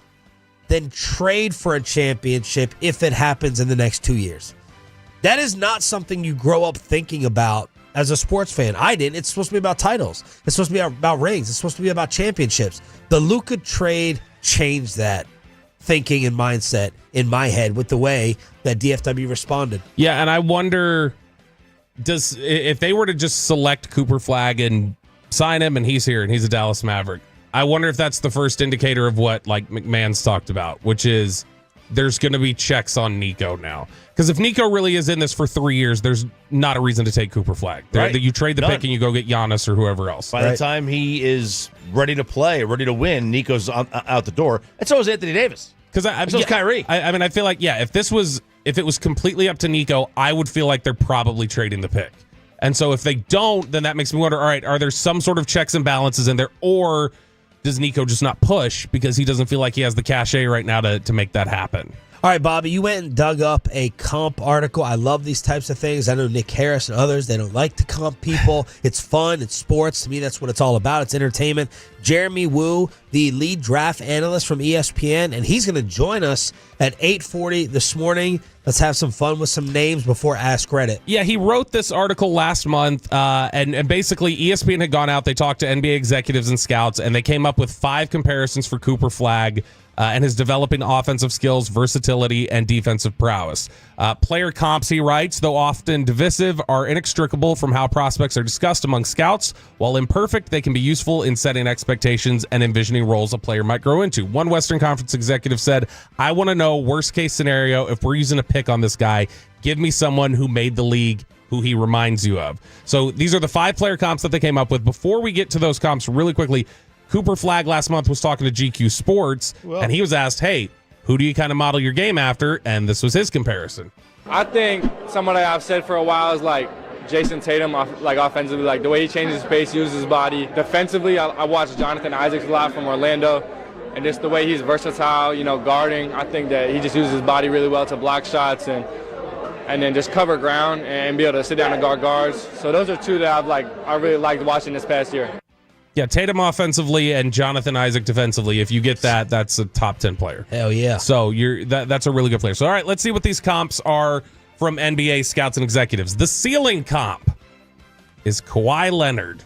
than trade for a championship if it happens in the next 2 years. That is not something you grow up thinking about as a sports fan. I didn't. It's supposed to be about titles. It's supposed to be about rings. It's supposed to be about championships. The Luka trade changed that thinking and mindset in my head with the way that DFW responded. Yeah, and I wonder if they were to just select Cooper Flagg and sign him and he's here and he's a Dallas Maverick, I wonder if that's the first indicator of what like McMahon's talked about, which is there's going to be checks on Nico now. Because if Nico really is in this for 3 years, there's not a reason to take Cooper Flagg. Right. You trade the pick and you go get Giannis or whoever else. By the time he is ready to play, ready to win, Nico's out the door. And so is Anthony Davis. Because so is Kyrie. I mean, I feel like, if it was completely up to Nico, I would feel like they're probably trading the pick. And so if they don't, then that makes me wonder, all right, are there some sort of checks and balances in there? Or does Nico just not push because he doesn't feel like he has the cachet right now to make that happen? All right, Bobby, you went and dug up a comp article. I love these types of things. I know Nick Harris and others, they don't like to comp people. It's fun. It's sports. To me, that's what it's all about. It's entertainment. Jeremy Wu, the lead draft analyst from ESPN, and he's going to join us at 8:40 this morning. Let's have some fun with some names before Ask Reddit. Yeah, he wrote this article last month, and basically ESPN had gone out. They talked to NBA executives and scouts, and they came up with 5 comparisons for Cooper Flagg and his developing offensive skills, versatility, and defensive prowess. Player comps, he writes, though often divisive, are inextricable from how prospects are discussed among scouts. While imperfect, they can be useful in setting expectations and envisioning roles a player might grow into. One Western Conference executive said, I want to know, worst case scenario, if we're using a pick on this guy, give me someone who made the league, who he reminds you of. So these are the 5 player comps that they came up with. Before we get to those comps really quickly, Cooper Flagg last month was talking to GQ Sports, and he was asked, hey, who do you kind of model your game after? And this was his comparison. I think someone that I've said for a while is like Jason Tatum, like offensively, like the way he changes his pace, uses his body. Defensively, I watch Jonathan Isaacs a lot from Orlando, and just the way he's versatile, guarding. I think that he just uses his body really well to block shots and then just cover ground and be able to sit down and guard guards. So those are 2 that I really liked watching this past year. Yeah, Tatum offensively and Jonathan Isaac defensively. If you get that, that's a top 10 player. Hell yeah. So that's a really good player. So all right, let's see what these comps are from NBA scouts and executives. The ceiling comp is Kawhi Leonard.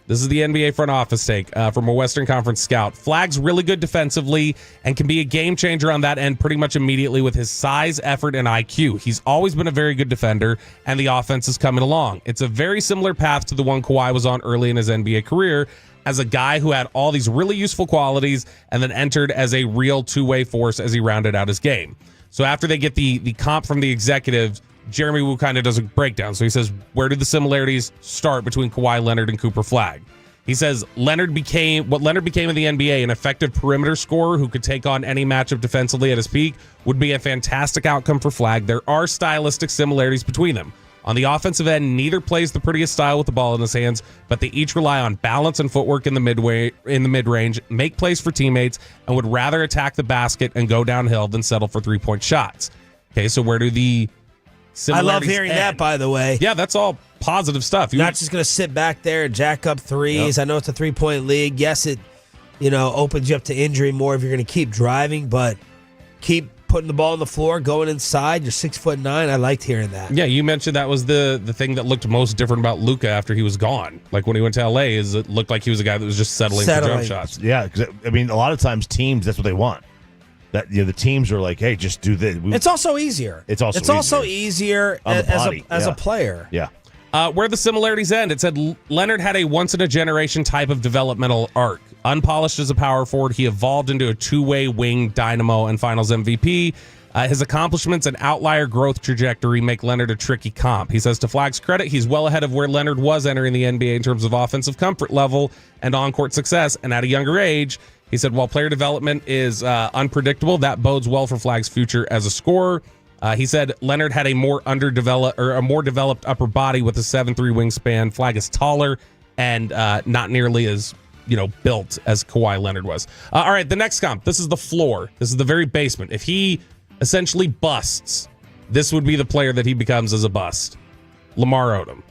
This is the NBA front office take from a Western Conference scout. Flagg's really good defensively and can be a game changer on that end pretty much immediately with his size, effort, and IQ. He's always been a very good defender, and the offense is coming along. It's a very similar path to the one Kawhi was on early in his NBA career as a guy who had all these really useful qualities and then entered as a real two-way force as he rounded out his game. So after they get the comp from the executives, Jeremy Wu kind of does a breakdown. So he says, where did the similarities start between Kawhi Leonard and Cooper Flagg? He says Leonard became in the NBA, an effective perimeter scorer who could take on any matchup defensively at his peak, would be a fantastic outcome for Flagg. There are stylistic similarities between them. On the offensive end, neither plays the prettiest style with the ball in his hands, but they each rely on balance and footwork in the mid-range, make plays for teammates, and would rather attack the basket and go downhill than settle for three-point shots. Okay, so where do the I love hearing end? that, by the way. Yeah, that's all positive stuff. You're not just going to sit back there and jack up threes. Yep. I know it's a three-point league. Yes, it opens you up to injury more if you're going to keep driving, but keep putting the ball on the floor, going inside. You're 6'9". I liked hearing that. Yeah, you mentioned that was the thing that looked most different about Luka after he was gone. Like when he went to LA, is it looked like he was a guy that was just settling for jump shots. Yeah, because I mean, a lot of times teams, that's what they want. That the teams are like, hey, just do this. It's also easier. It's also easier as a player. Yeah. Where the similarities end, it said Leonard had a once-in-a-generation type of developmental arc. Unpolished as a power forward, he evolved into a two-way wing dynamo and finals MVP. His accomplishments and outlier growth trajectory make Leonard a tricky comp. He says to Flagg's credit, he's well ahead of where Leonard was entering the NBA in terms of offensive comfort level and on-court success. And at a younger age, he said while player development is unpredictable, that bodes well for Flagg's future as a scorer. He said Leonard had a more developed upper body with a 7'3" wingspan. Flagg is taller and not nearly as built as Kawhi Leonard was. All right, the next comp. This is the floor. This is the very basement. If he essentially busts, this would be the player that he becomes as a bust. Lamar Odom.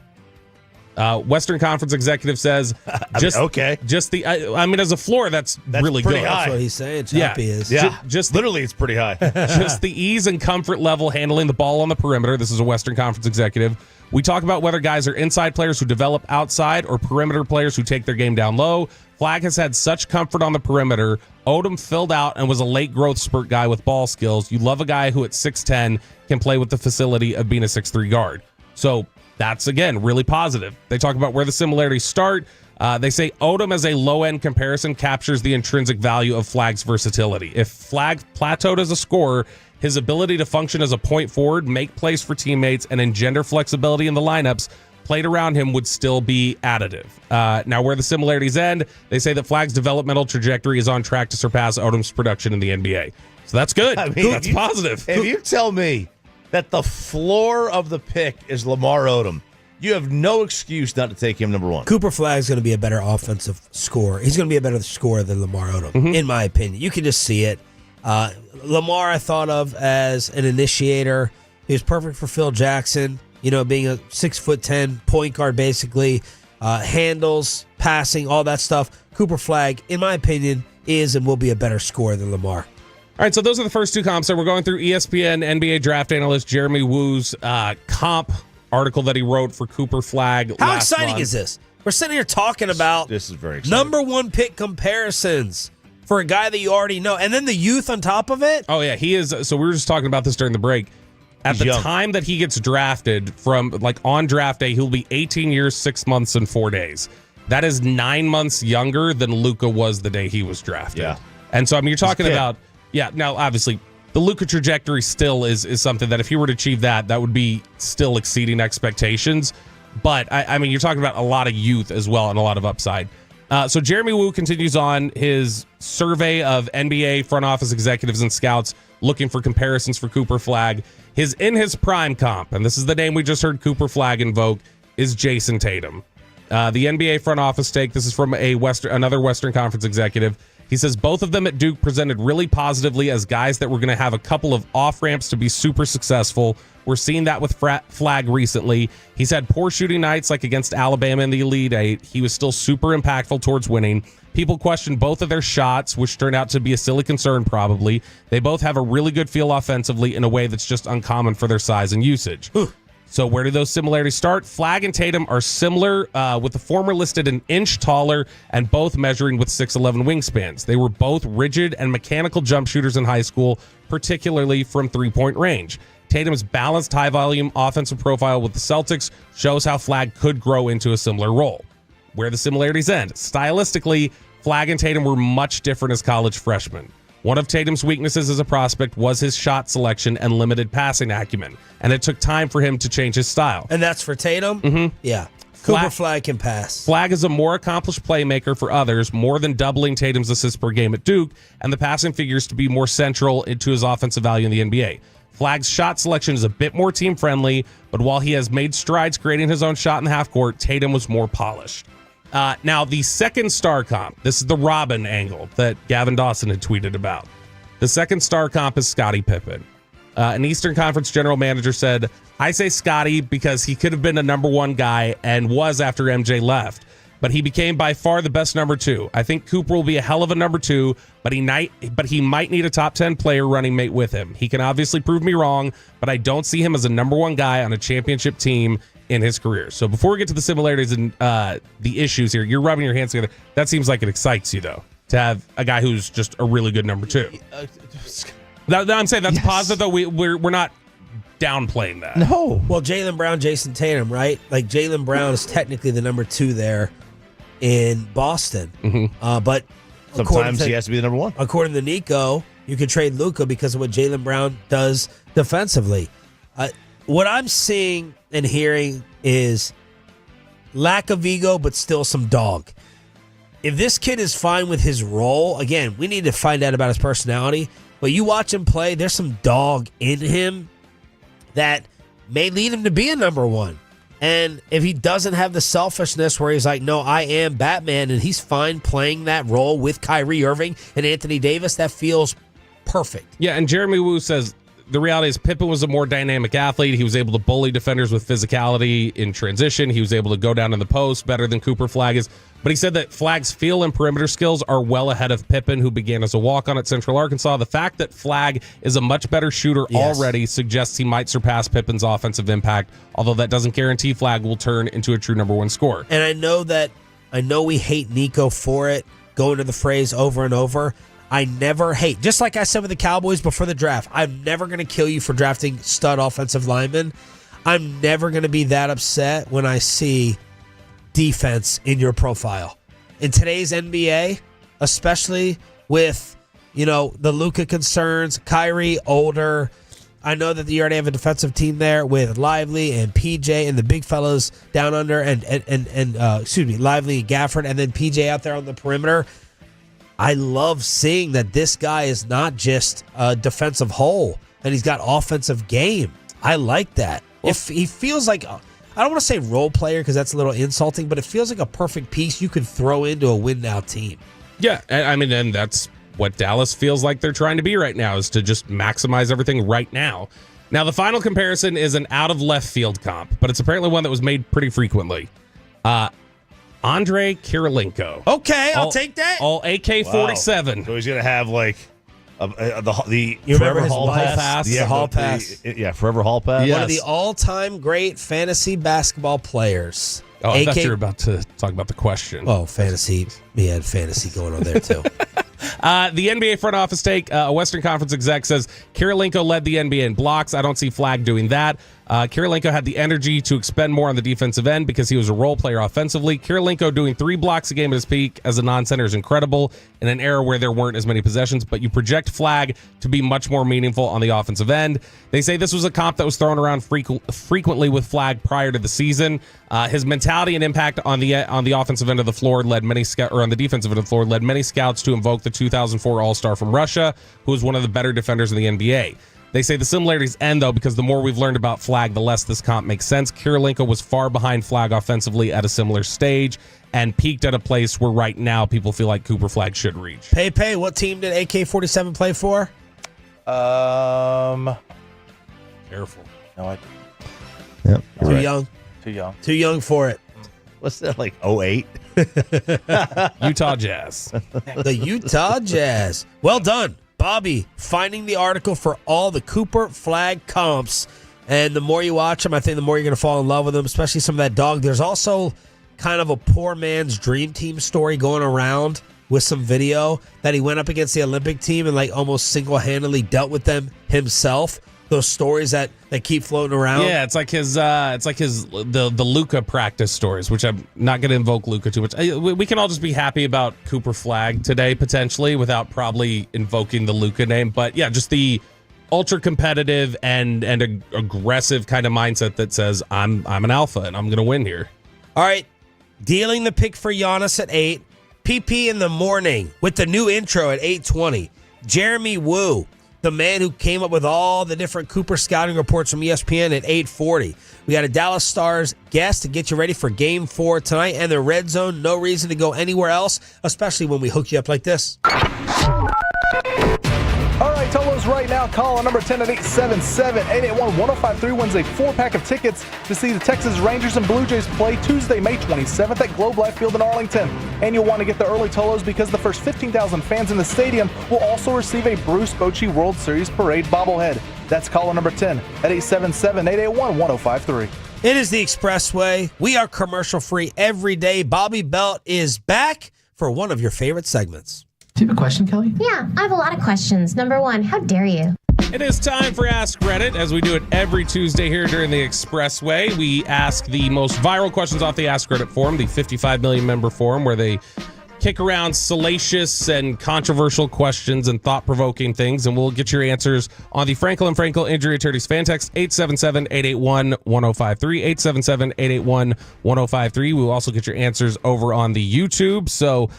Western Conference executive says, as a floor, that's really good. High. That's what he's saying. Choppy is. Yeah, literally, it's pretty high. Just the ease and comfort level handling the ball on the perimeter. This is a Western Conference executive. We talk about whether guys are inside players who develop outside or perimeter players who take their game down low. Flagg has had such comfort on the perimeter. Odom filled out and was a late growth spurt guy with ball skills. You love a guy who at 6'10" can play with the facility of being a 6'3" guard. So That's, again, really positive. They talk about where the similarities start. They say Odom as a low-end comparison captures the intrinsic value of Flagg's versatility. If Flagg plateaued as a scorer, his ability to function as a point forward, make plays for teammates, and engender flexibility in the lineups played around him would still be additive. Now, where the similarities end, they say that Flagg's developmental trajectory is on track to surpass Odom's production in the NBA. So that's good. That's positive. If you tell me that the floor of the pick is Lamar Odom, you have no excuse not to take him number 1. Cooper Flagg's going to be a better offensive scorer. He's going to be a better scorer than Lamar Odom, in my opinion. You can just see it. Lamar, I thought of as an initiator. He was perfect for Phil Jackson, being a 6'10" point guard, basically. Handles, passing, all that stuff. Cooper Flagg, in my opinion, is and will be a better scorer than Lamar. All right, so those are the first two comps. So we're going through ESPN NBA draft analyst Jeremy Wu's comp article that he wrote for Cooper Flagg. How exciting is this? We're sitting here talking about this is very exciting. Number 1 pick comparisons for a guy that you already know, and then the youth on top of it. Oh yeah, he is. So we were just talking about this during the break. At the time that he gets drafted, from on draft day, he'll be 18 years, 6 months, and 4 days. That is 9 months younger than Luka was the day he was drafted. Yeah, and so you're talking about. Yeah, now obviously the Luka trajectory still is something that if he were to achieve that would be still exceeding expectations. But you're talking about a lot of youth as well and a lot of upside. So Jeremy Wu continues on his survey of NBA front office executives and scouts looking for comparisons for Cooper Flagg. His in his prime comp, and this is the name we just heard Cooper Flagg invoke, is Jason Tatum. The NBA front office take, this is from another Western Conference executive. He says both of them at Duke presented really positively as guys that were going to have a couple of off-ramps to be super successful. We're seeing that with Flagg recently. He's had poor shooting nights like against Alabama in the Elite Eight. He was still super impactful towards winning. People questioned both of their shots, which turned out to be a silly concern probably. They both have a really good feel offensively in a way that's just uncommon for their size and usage. So where do those similarities start? Flagg and Tatum are similar, with the former listed an inch taller and both measuring with 6'11" wingspans. They were both rigid and mechanical jump shooters in high school, particularly from three-point range. Tatum's balanced high-volume offensive profile with the Celtics shows how Flagg could grow into a similar role. Where the similarities end. Stylistically, Flagg and Tatum were much different as college freshmen. One of Tatum's weaknesses as a prospect was his shot selection and limited passing acumen, and it took time for him to change his style. And that's for Tatum? Mm-hmm. Yeah. Cooper Flagg can pass. Flagg is a more accomplished playmaker for others, more than doubling Tatum's assists per game at Duke, and the passing figures to be more central to his offensive value in the NBA. Flagg's shot selection is a bit more team-friendly, but while he has made strides creating his own shot in the half-court, Tatum was more polished. Now, the second star comp, this is the Robin angle that Gavin Dawson had tweeted about. The second star comp is Scottie Pippen. An Eastern Conference general manager said, I say Scottie because he could have been a number 1 guy and was after MJ left, but he became by far the best number 2. I think Cooper will be a hell of a number 2, but he might need a top 10 player running mate with him. He can obviously prove me wrong, but I don't see him as a number 1 guy on a championship team in his career. So before we get to the similarities and the issues here, you're rubbing your hands together. That seems like it excites you, though, to have a guy who's just a really good number 2. I'm saying that's positive, though. We're not downplaying that. No. Well, Jaylen Brown, Jason Tatum, right? Like Jaylen Brown is technically the number 2 there in Boston. Mm-hmm. But sometimes he has to be the number 1. According to Nico, you could trade Luka because of what Jaylen Brown does defensively. What I'm seeing and hearing is lack of ego, but still some dog. If this kid is fine with his role, again, we need to find out about his personality. But you watch him play, there's some dog in him that may lead him to be a number 1. And if he doesn't have the selfishness where he's like, no, I am Batman, and he's fine playing that role with Kyrie Irving and Anthony Davis, that feels perfect. Yeah, and Jeremy Wu says, the reality is Pippen was a more dynamic athlete. He was able to bully defenders with physicality in transition. He was able to go down in the post better than Cooper Flagg is. But he said that Flagg's feel and perimeter skills are well ahead of Pippen, who began as a walk-on at Central Arkansas. The fact that Flagg is a much better shooter already suggests he might surpass Pippen's offensive impact, although that doesn't guarantee Flagg will turn into a true number 1 scorer. And I know we hate Nico for it, going to the phrase over and over. I never hate. Just like I said with the Cowboys before the draft, I'm never going to kill you for drafting stud offensive linemen. I'm never going to be that upset when I see defense in your profile. In today's NBA, especially with, the Luka concerns, Kyrie older. I know that you already have a defensive team there with Lively and PJ and the big fellows down under and Lively and Gafford and then PJ out there on the perimeter. I love seeing that this guy is not just a defensive hole and he's got offensive game. I like that. If he feels like, I don't want to say role player because that's a little insulting, but it feels like a perfect piece you could throw into a win now team. Yeah, and that's what Dallas feels like they're trying to be right now, is to just maximize everything right now. Now, the final comparison is an out of left field comp, but it's apparently one that was made pretty frequently. Andrei Kirilenko. Okay, I'll take that. All AK-47. Wow. So he's going to have the you forever remember hall pass? The hall pass. Forever hall pass. One of the all-time great fantasy basketball players. Oh, I thought you were about to talk about the question. Oh, fantasy. We had fantasy going on there, too. The NBA front office take, a Western Conference exec says Kirilenko led the NBA in blocks. I don't see Flagg doing that. Kirilenko had the energy to expend more on the defensive end because he was a role player offensively. Kirilenko doing 3 blocks a game at his peak as a non-center is incredible in an era where there weren't as many possessions, but you project Flagg to be much more meaningful on the offensive end. They say this was a comp that was thrown around frequently with Flagg prior to the season. His mentality and impact on the offensive end of the floor led many on the defensive end of the floor led many scouts to invoke the 2004 All-Star from Russia, who was one of the better defenders in the NBA. They say the similarities end, though, because the more we've learned about Flagg, the less this comp makes sense. Kirilenko was far behind Flagg offensively at a similar stage and peaked at a place where right now people feel like Cooper Flagg should reach. Pepe, what team did AK-47 play for? Careful. No idea. Yep. Too young. Too young. Too young for it. What's that, like 08? Utah Jazz. The Utah Jazz. Well done, Bobby, finding the article for all the Cooper Flagg comps. And the more you watch them, I think the more you're going to fall in love with them, especially some of that dog. There's also kind of a poor man's dream team story going around with some video that he went up against the Olympic team and almost single-handedly dealt with them himself. Those stories that keep floating around. Yeah, it's like his the Luka practice stories, which I'm not going to invoke Luka too much. We can all just be happy about Cooper Flagg today potentially without probably invoking the Luka name. But yeah, just the ultra competitive and aggressive kind of mindset that says I'm an alpha and I'm going to win here. All right, dealing the pick for Giannis at 8. PP in the morning with the new intro at 8:20. Jeremy Woo, the man who came up with all the different Cooper scouting reports from ESPN at 8:40. We got a Dallas Stars guest to get you ready for Game 4 tonight and the Red Zone. No reason to go anywhere else, especially when we hook you up like this. All right, Tolos right now. Call number 10 at 877-881-1053 wins a 4-pack of tickets to see the Texas Rangers and Blue Jays play Tuesday, May 27th at Globe Life Field in Arlington. And you'll want to get the early Tolos because the first 15,000 fans in the stadium will also receive a Bruce Bochy World Series Parade bobblehead. That's caller number 10 at 877-881-1053. It is the Expressway. We are commercial-free every day. Bobby Belt is back for one of your favorite segments. Do you have a question, Kelly? Yeah, I have a lot of questions. Number 1, how dare you? It is time for Ask Reddit, as we do it every Tuesday here during the Expressway. We ask the most viral questions off the Ask Reddit forum, the 55 million member forum, where they kick around salacious and controversial questions and thought-provoking things, and we'll get your answers on the Frankel & Frankel Injury Attorneys fan text, 877-881-1053, 877-881-1053. We will also get your answers over on the YouTube. So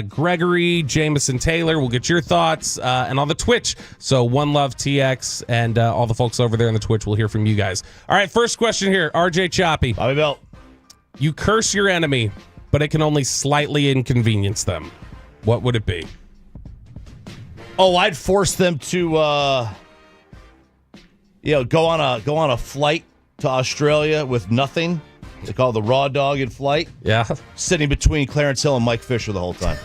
Gregory, Jameson Taylor, we'll get your thoughts, and on the Twitch. So One Love TX and all the folks over there on the Twitch, we'll hear from you guys. All right, first question here, RJ Choppy. Bobby Belt. You curse your enemy, but it can only slightly inconvenience them. What would it be? Oh, I'd force them to, go on a flight to Australia with nothing. They call it the raw dog in flight. Yeah, sitting between Clarence Hill and Mike Fisher the whole time.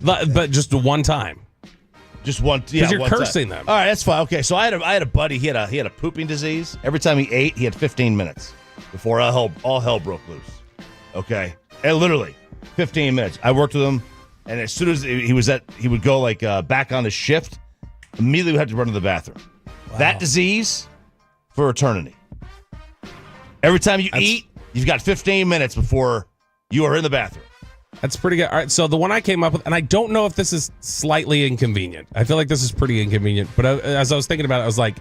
but just one time. Just one. Yeah, because you're one cursing time. them. All right, that's fine. Okay, so I had a buddy. He had a pooping disease. Every time he ate, he had 15 minutes before all hell broke loose. Okay, and literally 15 minutes. I worked with him, and as soon as he would go back on his shift, immediately we had to run to the bathroom. Wow. That disease for eternity. Every time you eat, you've got 15 minutes before you are in the bathroom. That's pretty good. All right, so the one I came up with, and I don't know if this is slightly inconvenient. I feel like this is pretty inconvenient, but as I was thinking about it, I was like,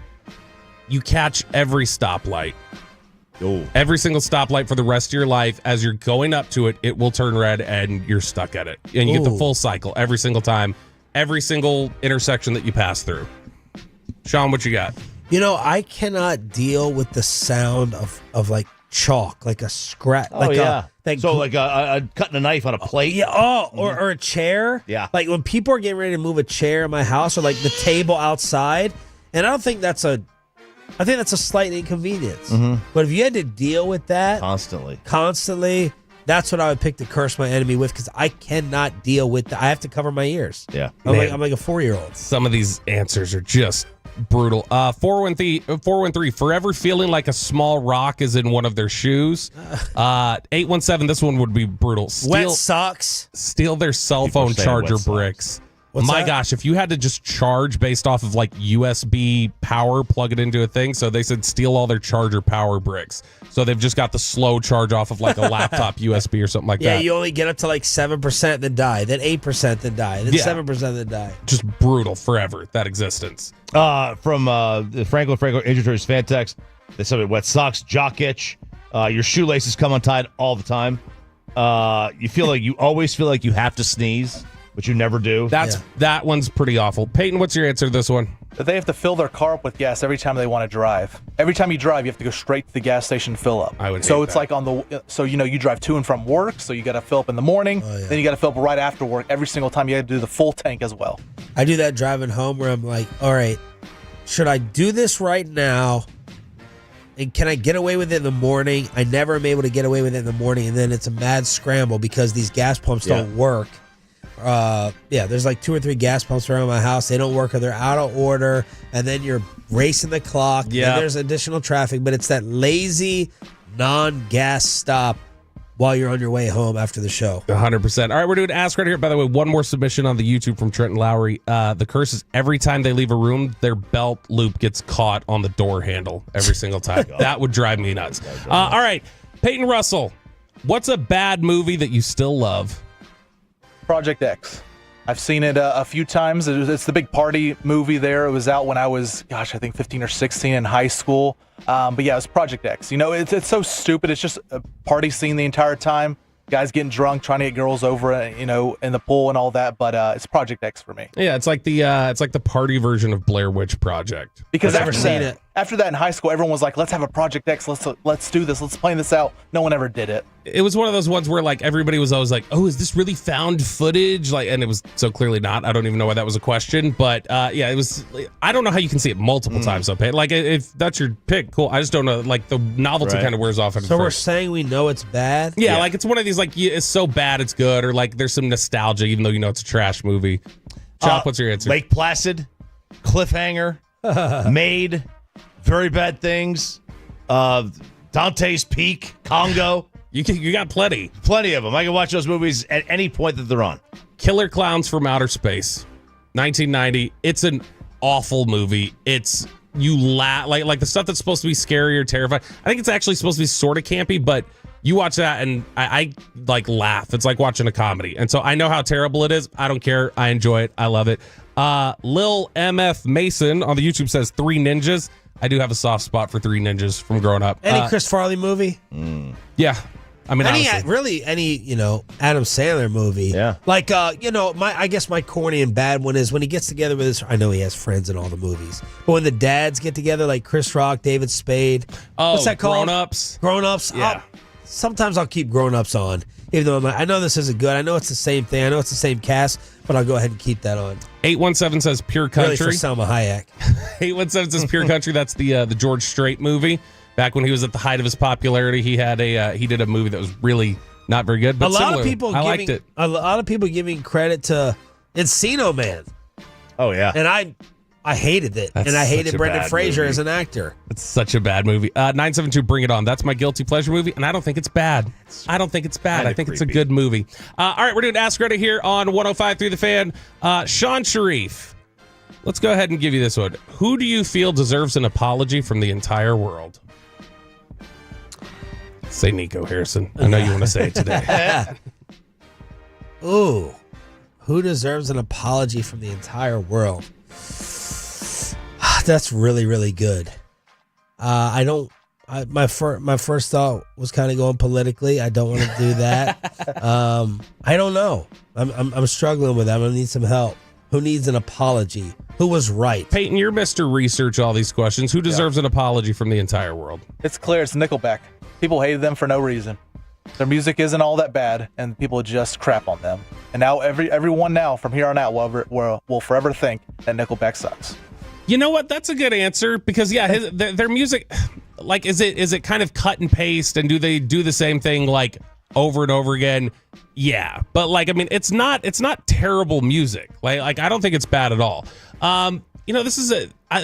you catch every stoplight. Oh. Every single stoplight for the rest of your life. As you're going up to it, it will turn red and you're stuck at it. And you get the full cycle every single time, every single intersection that you pass through. Sean, what you got? You know, I cannot deal with the sound of like chalk, like a scratch. Oh, yeah. Like a cutting a knife on a plate. Yeah. Or a chair. Yeah. Like when people are getting ready to move a chair in my house or like the table outside. And I don't think that's a slight inconvenience. Mm-hmm. But if you had to deal with that constantly, that's what I would pick to curse my enemy with, because I cannot deal with that. I have to cover my ears. Yeah. I'm like a 4-year-old. Some of these answers are just brutal. 413, forever feeling like a small rock is in one of their shoes. 817, this one would be brutal. Wet socks. Steal their cell phone charger bricks. What's My that? gosh, if you had to just charge based off of like USB power, plug it into a thing. So they said steal all their charger power bricks. So they've just got the slow charge off of like a laptop USB or something like that. Yeah, you only get up to like 7%, then die, then 8%, then die, then 7%, then die. Just brutal forever, that existence. From the Franklin Injuries fan text, they said wet socks, jock itch, your shoelaces come untied all the time. You always feel like you have to sneeze, but you never do. That one's pretty awful. Peyton, what's your answer to this one? They have to fill their car up with gas every time they want to drive. Every time you drive, you have to go straight to the gas station and fill up. I would. So hate it's that. like you drive to and from work, so you got to fill up in the morning, then you got to fill up right after work. Every single time you got to do the full tank as well. I do that driving home where I'm like, all right, should I do this right now? And can I get away with it in the morning? I never am able to get away with it in the morning, and then it's a mad scramble because these gas pumps don't work. There's like 2 or 3 gas pumps around my house. They don't work or they're out of order, and then you're racing the clock. Yeah. And there's additional traffic, but it's that lazy non-gas stop while you're on your way home after the show. 100%. All right, we're doing Ask right here. By the way, one more submission on the YouTube from Trenton Lowry. The curse is every time they leave a room, their belt loop gets caught on the door handle every single time. That would drive me nuts. All right, Peyton Russell, what's a bad movie that you still love? Project X. I've seen it a few times. It's the big party movie there. It was out when I was, I think 15 or 16 in high school. But yeah, it was Project X. You know, it's so stupid. It's just a party scene the entire time. Guys getting drunk, trying to get girls over, in the pool and all that. But it's Project X for me. Yeah, it's like the party version of Blair Witch Project. Because after that in high school, everyone was like, let's have a Project X. Let's do this. Let's plan this out. No one ever did it. It was one of those ones where like everybody was always like, oh, is this really found footage? Like, and it was so clearly not. I don't even know why that was a question. But it was. I don't know how you can see it multiple times. So, like, if that's your pick, cool. I just don't know. Like the novelty kind of wears off. So we're saying we know it's bad. Yeah, like it's one of these like it's so bad it's good, or like there's some nostalgia even though you know it's a trash movie. Chop, what's your answer? Lake Placid, Cliffhanger, Made, Very Bad Things, Dante's Peak, Congo. You got plenty of them. I can watch those movies at any point that they're on. Killer Clowns from Outer Space, 1990. It's an awful movie. It's you laugh like the stuff that's supposed to be scary or terrifying. I think it's actually supposed to be sort of campy, but you watch that and I like laugh. It's like watching a comedy. And so I know how terrible it is. I don't care. I enjoy it. I love it. Lil MF Mason on the YouTube says 3 Ninjas. I do have a soft spot for 3 Ninjas from growing up. Any Chris Farley movie? Yeah. I mean, any honestly. Adam Sandler movie. Yeah. Like, I guess my corny and bad one is when he gets together with his, I know he has friends in all the movies, but when the dads get together, like Chris Rock, David Spade. What's that called? Grown-Ups. Grown-Ups? Yeah. Sometimes I'll keep Grown-Ups on, even though I know this isn't good. I know it's the same thing. I know it's the same cast, but I'll go ahead and keep that on. 817 says Pure Country. Really for Salma Hayek. 817 says Pure Country. That's the George Strait movie. Back when he was at the height of his popularity, he did a movie that was really not very good, but liked it. A lot of people giving credit to Encino Man. Oh yeah, and I hated it, and I hated Brendan Fraser as an actor. It's such a bad movie. 972, Bring It On. That's my guilty pleasure movie, and I don't think it's bad. I think it's a good movie. All right, we're doing Ask Reddit here on 105.3 The Fan. Sean Sharif, let's go ahead and give you this one. Who do you feel deserves an apology from the entire world? Say Nico Harrison. I know you want to say it today. Ooh. Who deserves an apology from the entire world? That's really, really good. My first thought was kind of going politically. I don't want to do that. I don't know. I'm struggling with that. I'm gonna need some help. Who needs an apology? Who was right? Peyton, you're Mr. Research all these questions. Who deserves an apology from the entire world? It's clear it's Nickelback. People hated them for no reason. Their music isn't all that bad, and people just crap on them. And now everyone now from here on out will forever think that Nickelback sucks. You know what? That's a good answer because their music, like, is it kind of cut and paste, and do they do the same thing like over and over again? Yeah, but like, I mean, it's not terrible music. Like I don't think it's bad at all. I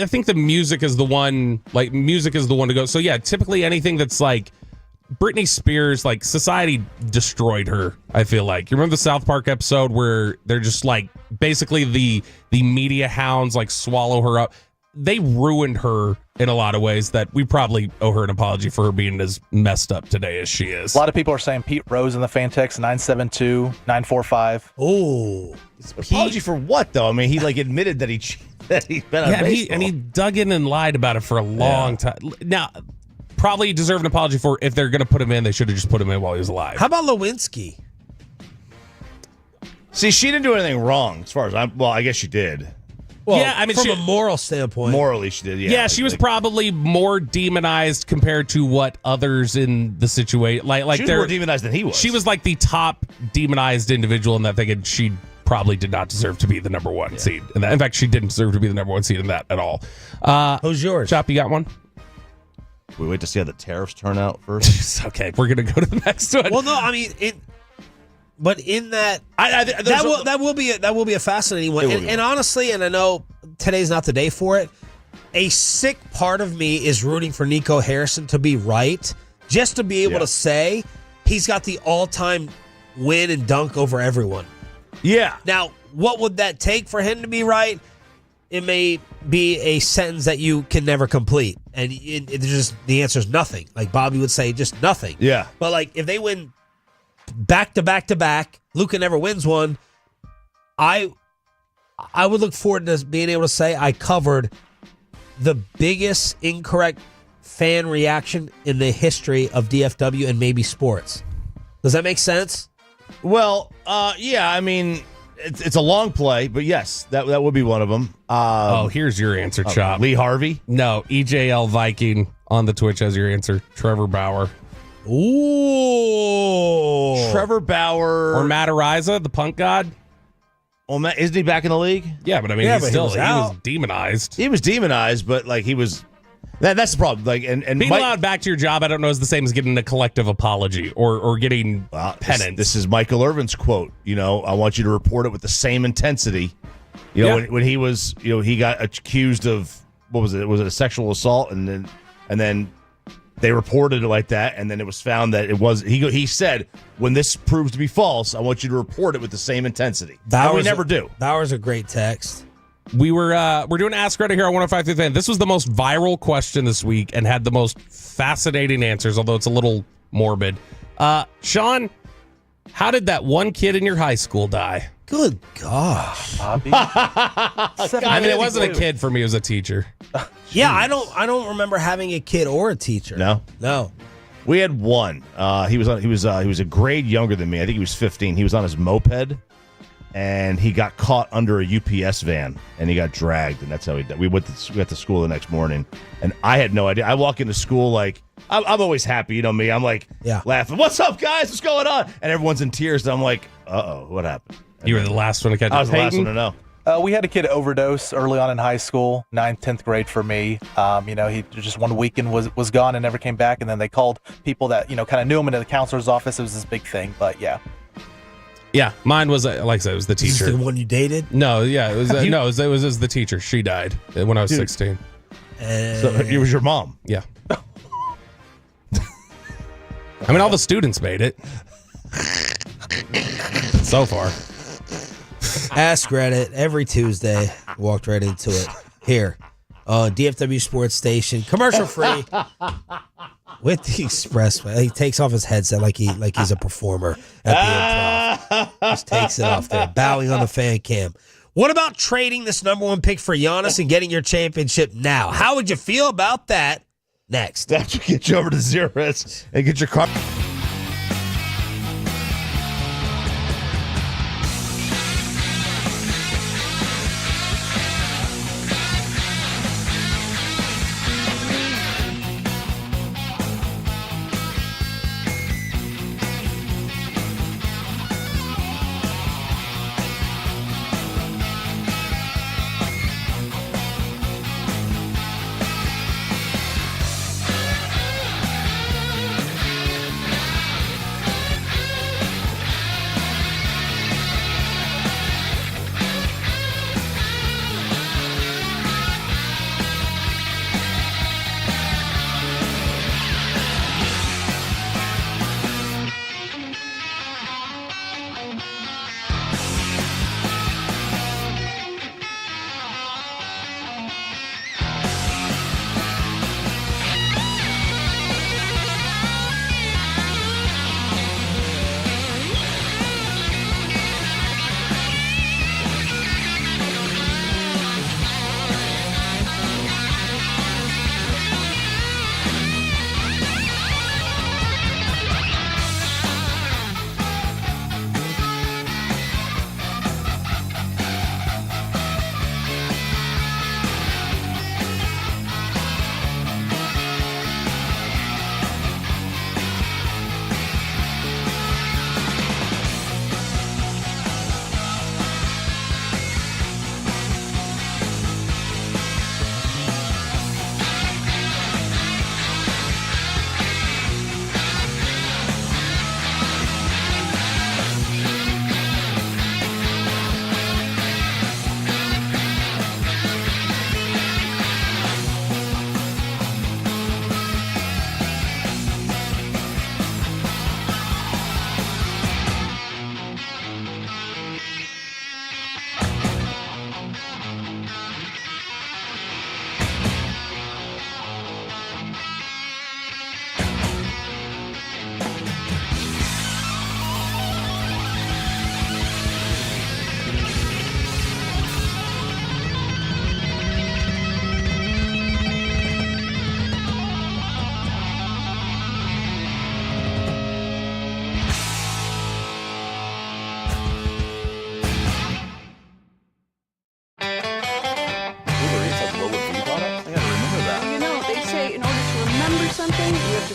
think the music is the one. Like, music is the one to go. So yeah, typically anything that's like Britney Spears, like, society destroyed her. I feel like, you remember the South Park episode where they're just like basically the media hounds like swallow her up. They ruined her in a lot of ways that we probably owe her an apology for her being as messed up today as she is. A lot of people are saying Pete Rose in the fan text 972-945. Oh, apology for what though? I mean, he like admitted that he bet on baseball. and he dug in and lied about it for a long time. Now, probably deserve an apology for, if they're going to put him in, they should have just put him in while he was alive. How about Lewinsky? See, she didn't do anything wrong as far as I guess she did. Well, yeah, I mean, from a moral standpoint. Morally, she did, yeah. Yeah, she was probably more demonized compared to what others in the situation. Like she was more demonized than he was. She was like the top demonized individual in that thing, and she probably did not deserve to be the number one seed. In fact, she didn't deserve to be the number one seed in that at all. Who's yours? Chop, you got one? We wait to see how the tariffs turn out first. Okay, we're going to go to the next one. Well, no, I mean, but in that, that will be a fascinating one. And honestly, and I know today's not the day for it, a sick part of me is rooting for Nico Harrison to be right, just to be able to say he's got the all-time win and dunk over everyone. Yeah. Now, what would that take for him to be right? It may be a sentence that you can never complete, and the answer is nothing. Like Bobby would say, just nothing. Yeah. But like, if they win back to back to back, Luka never wins one, I would look forward to being able to say I covered the biggest incorrect fan reaction in the history of DFW and maybe sports. Does that make sense? Well, yeah, I mean, it's a long play, but yes, that would be one of them. Here's your answer, Chop. Lee Harvey? No, EJL Viking on the Twitch has your answer. Trevor Bauer. Ooh. Trevor Bauer. Or Matt Ariza, the punk god. Well, isn't he back in the league? Yeah, but I mean, he was demonized. He was demonized, but like he was. That's the problem. Like, and being allowed back to your job, I don't know, is the same as getting a collective apology or getting penance. This is Michael Irvin's quote. I want you to report it with the same intensity. When he was, he got accused of, what was it? Was it a sexual assault? And then they reported it like that, and then it was found that it was. He said, when this proves to be false, I want you to report it with the same intensity. That we never do. Bauer's a great text. We're doing Ask Reddit here on 105 through 10. This was the most viral question this week and had the most fascinating answers, although it's a little morbid. Sean, how did that one kid in your high school die? Good gosh, Bobby. I mean, it wasn't a kid for me; it was a teacher. Yeah, I don't remember having a kid or a teacher. No. We had one. He was a grade younger than me. I think he was 15. He was on his moped, and he got caught under a UPS van, and he got dragged, and that's how he died. We went to school the next morning, and I had no idea. I walk into school like I'm always happy, you know me. I'm like laughing. What's up, guys? What's going on? And everyone's in tears. And I'm like, what happened? You were the last one to catch it. I was the last one to know. We had a kid overdose early on in high school, 9th, 10th grade for me. He just one weekend was gone and never came back. And then they called people that, kind of knew him into the counselor's office. It was this big thing, but yeah. Yeah, mine was, like I said, it was the teacher. Is this the one you dated? No, yeah, it was it was the teacher. She died when I was 16. So it was your mom? Yeah. I mean, all the students made it. So far. Ask Reddit every Tuesday. Walked right into it. Here on DFW Sports Station. Commercial free. with the expressway. He takes off his headset like he's a performer at the Improv. Just takes it off there, bowing on the fan cam. What about trading this number 1 pick for Giannis and getting your championship now? How would you feel about that? Next. That should get you over to 0 and get your car.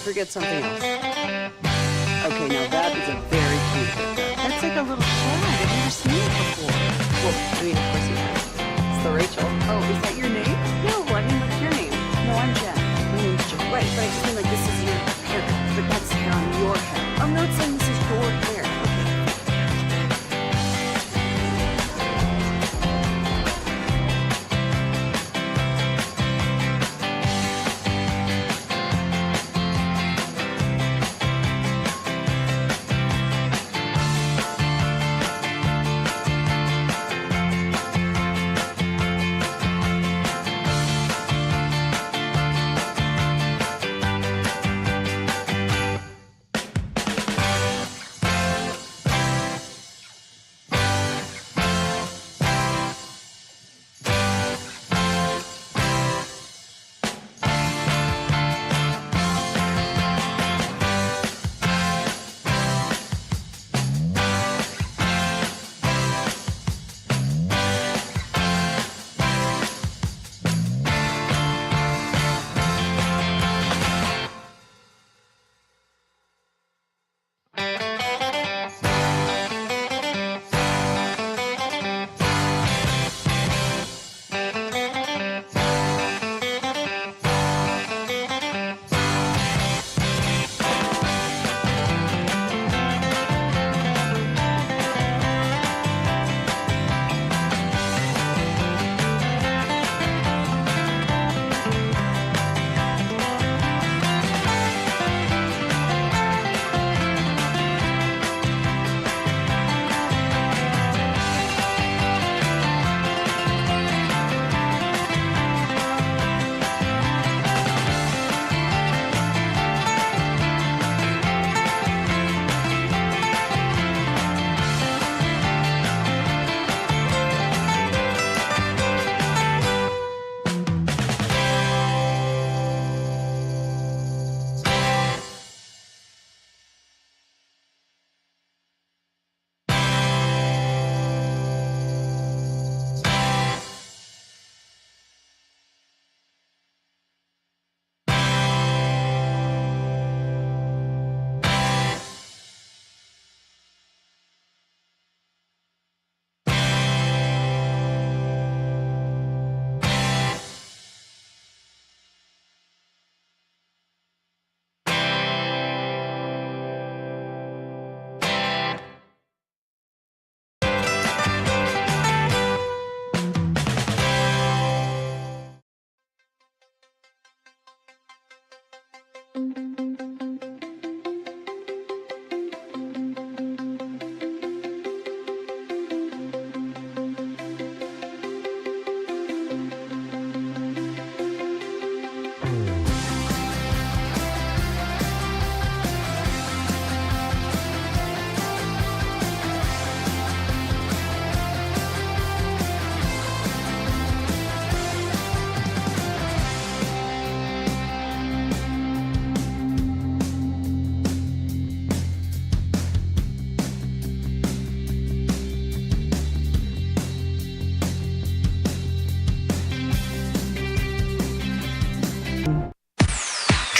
Forget something else. Okay, now that is a very cute haircut. That's like a little shag. I've never seen it before. Well, I mean, of course you have. It's the Rachel. Oh, is that your name? No, I mean, what's your name? No, I'm Jen. My name's Jen. Right, but I just mean like this is your haircut. But that's hair on your head. I'm not saying this is your hair.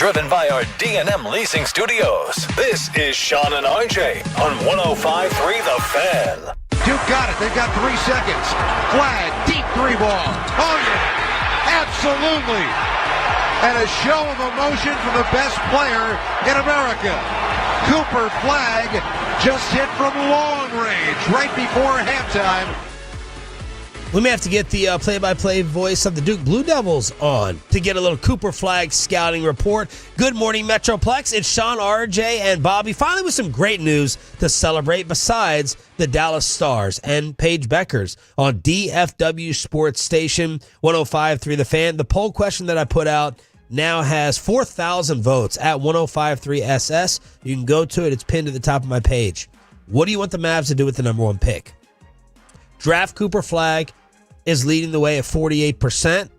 driven by our D&M Leasing Studios. This is Sean and RJ on 105.3 The Fan. Duke got it. They've got 3 seconds. Flagg, deep 3 ball. Oh, yeah. Absolutely. And a show of emotion from the best player in America. Cooper Flagg just hit from long range right before halftime. We may have to get the play-by-play voice of the Duke Blue Devils on to get a little Cooper Flagg scouting report. Good morning, Metroplex. It's Sean, RJ, and Bobby. Finally with some great news to celebrate besides the Dallas Stars and Paige Beckers on DFW Sports Station 105.3 The Fan. The poll question that I put out now has 4,000 votes at 105.3 SS. You can go to it. It's pinned at the top of my page. What do you want the Mavs to do with the number 1 pick? Draft Cooper Flagg is leading the way at 48%.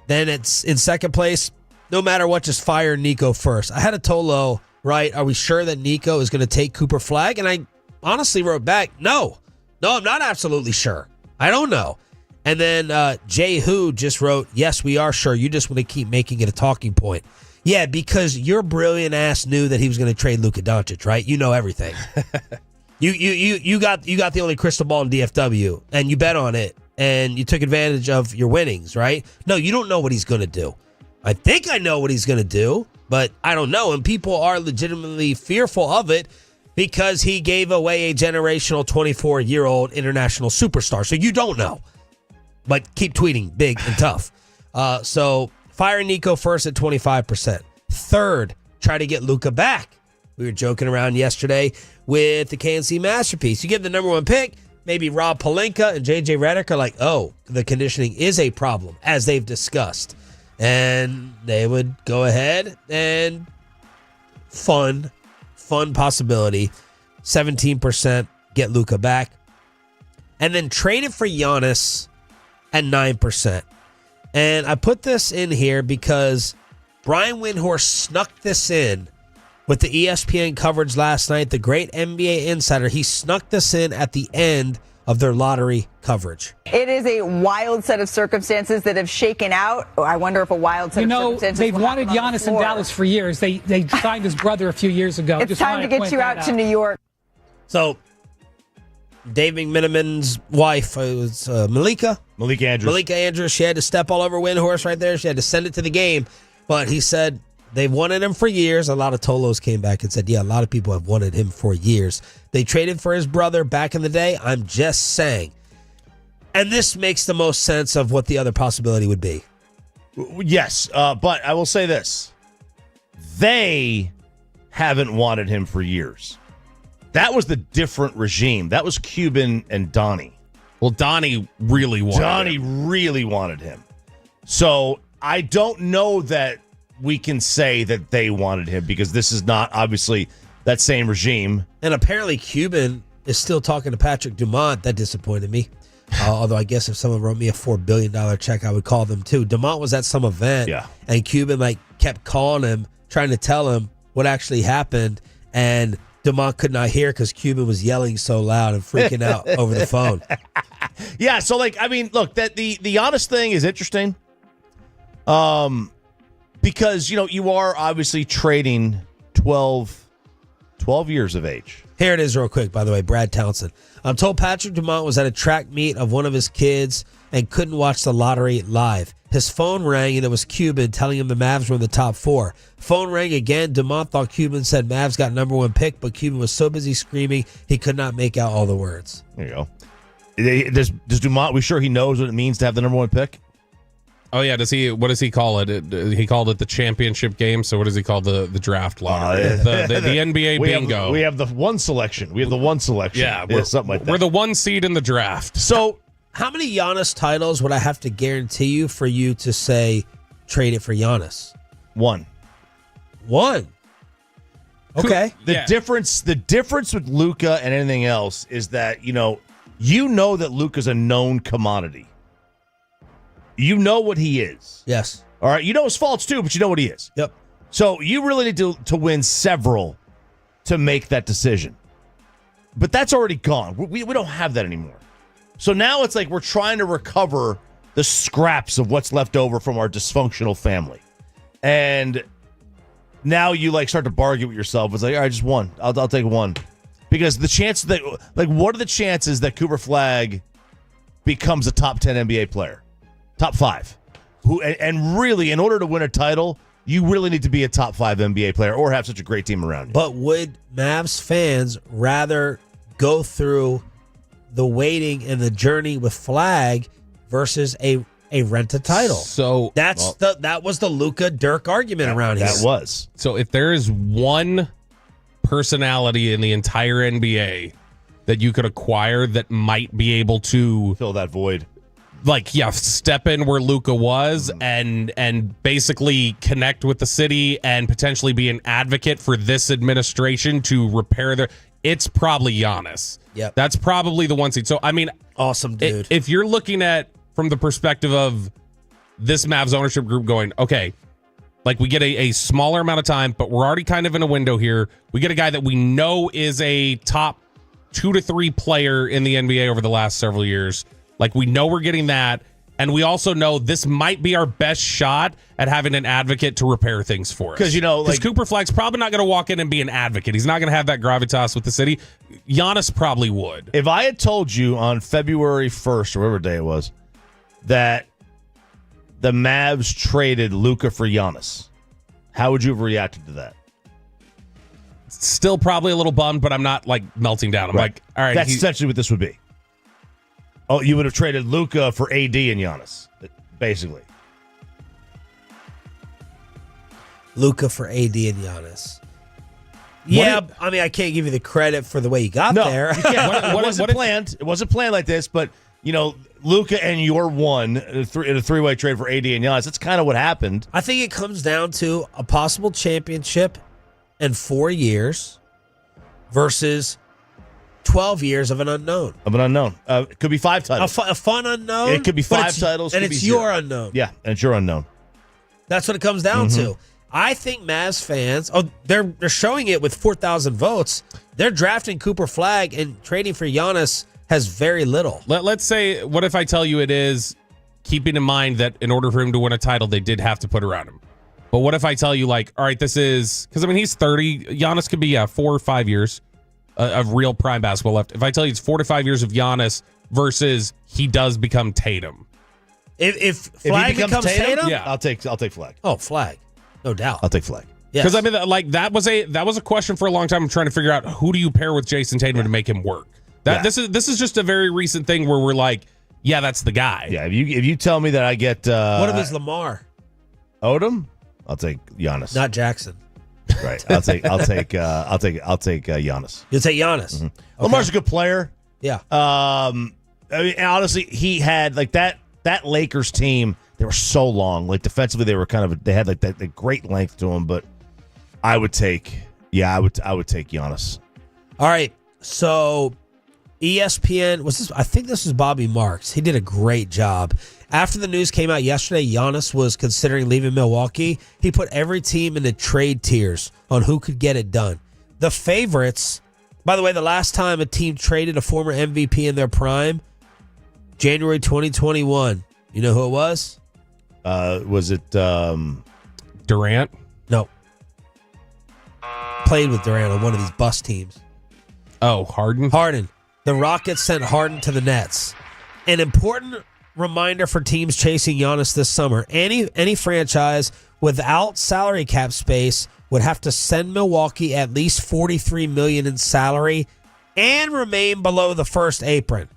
Then it's in second place. No matter what, just fire Nico first. I had a Tolo, right? Are we sure that Nico is going to take Cooper Flagg? And I honestly wrote back, no, I'm not absolutely sure. I don't know. And then Jay Who just wrote, yes, we are sure. You just want to keep making it a talking point. Yeah, because your brilliant ass knew that he was going to trade Luka Doncic, right? You know everything. You got the only crystal ball in DFW, and you bet on it, and you took advantage of your winnings, right? No, you don't know what he's going to do. I think I know what he's going to do, but I don't know, and people are legitimately fearful of it because he gave away a generational 24-year-old international superstar, so you don't know. But keep tweeting big and tough. So fire Nico first at 25%. Third, try to get Luka back. We were joking around yesterday with the KNC Masterpiece. You give the number 1 pick, maybe Rob Pelinka and JJ Redick are like, oh, the conditioning is a problem, as they've discussed. And they would go ahead and fun possibility, 17% get Luka back. And then trade it for Giannis at 9%. And I put this in here because Brian Windhorst snuck this in with the ESPN coverage last night, the great NBA insider. He snuck this in at the end of their lottery coverage. It is a wild set of circumstances that have shaken out. I wonder if a wild set of circumstances. They've wanted Giannis in Dallas for years. They signed his brother a few years ago. It's time to get you out to New York. So, Dave McMenamin's wife, it was Malika Andrews. She had to step all over Windhorst right there. She had to send it to the game. But he said, they've wanted him for years. A lot of Tolos came back and said, yeah, a lot of people have wanted him for years. They traded for his brother back in the day. I'm just saying. And this makes the most sense of what the other possibility would be. Yes, but I will say this. They haven't wanted him for years. That was the different regime. That was Cuban and Donnie. Well, Donnie really wanted him. So I don't know that we can say that they wanted him because this is not obviously that same regime. And apparently Cuban is still talking to Patrick Dumont. That disappointed me. Although I guess if someone wrote me a $4 billion check, I would call them too. Dumont was at some event, and Cuban kept calling him, trying to tell him what actually happened, and Dumont could not hear because Cuban was yelling so loud and freaking out over the phone. Yeah, so look, that the honest thing is interesting. Because, you are obviously trading 12 years of age. Here it is real quick, by the way, Brad Townsend. I'm told Patrick Dumont was at a track meet of one of his kids and couldn't watch the lottery live. His phone rang and it was Cuban telling him the Mavs were in the top 4. Phone rang again. Dumont thought Cuban said Mavs got number 1 pick, but Cuban was so busy screaming he could not make out all the words. There you go. Does Dumont, we sure he knows what it means to have the number 1 pick? Oh, yeah. What does he call it? He called it the championship game. So what does he call the draft lottery? The NBA bingo. We have the one selection. Yeah, something like that. We're the 1 seed in the draft. So how many Giannis titles would I have to guarantee you for you to say trade it for Giannis? 1. Okay. The difference with Luka and anything else is that, you know that Luka's a known commodity. You know what he is. Yes. All right. You know his faults too, but you know what he is. Yep. So you really need to win several to make that decision. But that's already gone. We don't have that anymore. So now it's like we're trying to recover the scraps of what's left over from our dysfunctional family. And now you like start to bargain with yourself. It's like, all right, just one. I'll take one. Because the chances that, like, what are the chances that Cooper Flagg becomes a top 10 NBA player? Top 5. And really, in order to win a title, you really need to be a top 5 NBA player or have such a great team around you. But would Mavs fans rather go through the waiting and the journey with Flagg versus a rent a title? So that was the Luka Dirk argument around here. That was. So if there is one personality in the entire NBA that you could acquire that might be able to fill that void, like, yeah, step in where Luka was and basically connect with the city and potentially be an advocate for this administration to repair their, it's probably Giannis. Yep. That's probably the one seed. So, I mean, awesome, dude. If you're looking at from the perspective of this Mavs ownership group going, okay, like we get a smaller amount of time, but we're already kind of in a window here. We get a guy that we know is a top 2 to 3 player in the NBA over the last several years. Like, we know we're getting that. And we also know this might be our best shot at having an advocate to repair things for us. Because, you know, like, Cooper Flagg's probably not going to walk in and be an advocate. He's not going to have that gravitas with the city. Giannis probably would. If I had told you on February 1st, or whatever day it was, that the Mavs traded Luka for Giannis, how would you have reacted to that? Still probably a little bummed, but I'm not, like, melting down. I'm like, all right. That's essentially what this would be. Oh, you would have traded Luka for AD and Giannis, basically. Luka for AD and Giannis. Yeah, I mean, I can't give you the credit for the way you got there. You can't. It wasn't planned. It wasn't planned like this, but, you know, Luka and your one in a three-way trade for AD and Giannis. That's kind of what happened. I think it comes down to a possible championship in 4 years versus 12 years of an unknown. It could be 5 titles. A fun unknown. It could be 5 titles. And it's your unknown. Yeah, and it's your unknown. That's what it comes down to. I think Mavs fans, they're showing it with 4,000 votes. They're drafting Cooper Flagg, and trading for Giannis has very little. Let's say, what if I tell you it is, keeping in mind that in order for him to win a title, they did have to put around him. But what if I tell you, like, all right, this is, because I mean, he's 30. Giannis could be 4 or 5 years of real prime basketball left. If I tell you it's 4 to 5 years of Giannis versus he does become Tatum. If Flagg becomes Tatum, yeah, I'll take Flagg. Oh, Flagg, no doubt. I'll take Flagg. Because I mean, like, that was a question for a long time. I'm trying to figure out who do you pair with Jason Tatum to make him work. This is just a very recent thing where we're like, yeah, that's the guy. Yeah, if you tell me that I get what if it's Lamar Odom, I'll take Giannis. Not Jackson. Right. I'll take Giannis. You'll take Giannis. Mm-hmm. Okay. Lamar's a good player. Yeah. I mean, honestly, he had like that Lakers team. They were so long. Like defensively, they were they had like that great length to them. But I would take Giannis. All right. So ESPN was this? I think this was Bobby Marks. He did a great job. After the news came out yesterday, Giannis was considering leaving Milwaukee. He put every team into trade tiers on who could get it done. The favorites, by the way, the last time a team traded a former MVP in their prime, January 2021. You know who it was? Was it Durant? No. Played with Durant on one of these bust teams. Oh, Harden? Harden. The Rockets sent Harden to the Nets. An important reminder for teams chasing Giannis this summer. Any franchise without salary cap space would have to send Milwaukee at least $43 million in salary and remain below the first apron.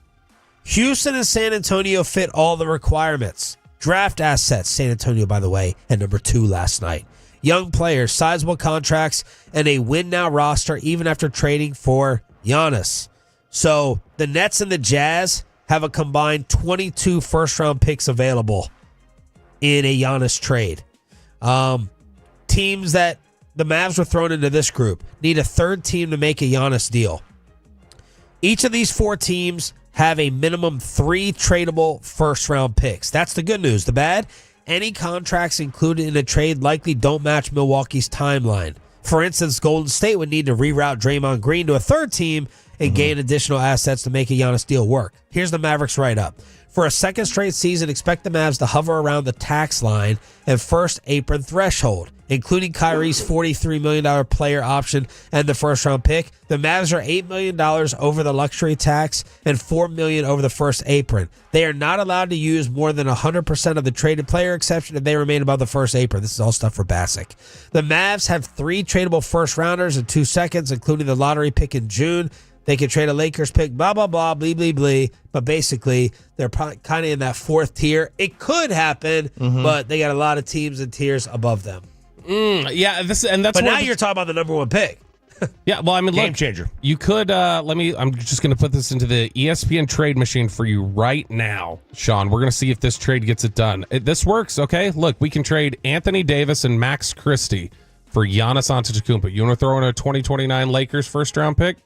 Houston and San Antonio fit all the requirements. Draft assets, San Antonio, by the way, at number 2 last night. Young players, sizable contracts, and a win-now roster even after trading for Giannis. So the Nets and the Jazz have a combined 22 first-round picks available in a Giannis trade. Teams that the Mavs were thrown into this group need a third team to make a Giannis deal. Each of these 4 teams have a minimum 3 tradable first-round picks. That's the good news. The bad, any contracts included in a trade likely don't match Milwaukee's timeline. For instance, Golden State would need to reroute Draymond Green to a third team and gain additional assets to make a Giannis deal work. Here's the Mavericks write-up. For a second straight season, expect the Mavs to hover around the tax line and first apron threshold, including Kyrie's $43 million player option and the first-round pick. The Mavs are $8 million over the luxury tax and $4 million over the first apron. They are not allowed to use more than 100% of the traded player exception if they remain above the first apron. This is all stuff for Bassick. The Mavs have 3 tradable first-rounders and 2 seconds, including the lottery pick in June. They can trade a Lakers pick, blah, blah, blah, blee, blee, blee. But basically, they're kind of in that 4th tier. It could happen, but they got a lot of teams and tiers above them. Yeah, that's. But now you're talking about the number 1 pick. Yeah, well, I mean, Game look, changer. You could I'm just going to put this into the ESPN trade machine for you right now, Sean. We're going to see if this trade gets it done. This works, okay? Look, we can trade Anthony Davis and Max Christie for Giannis Antetokounmpo. You want to throw in a 2029 Lakers first-round pick?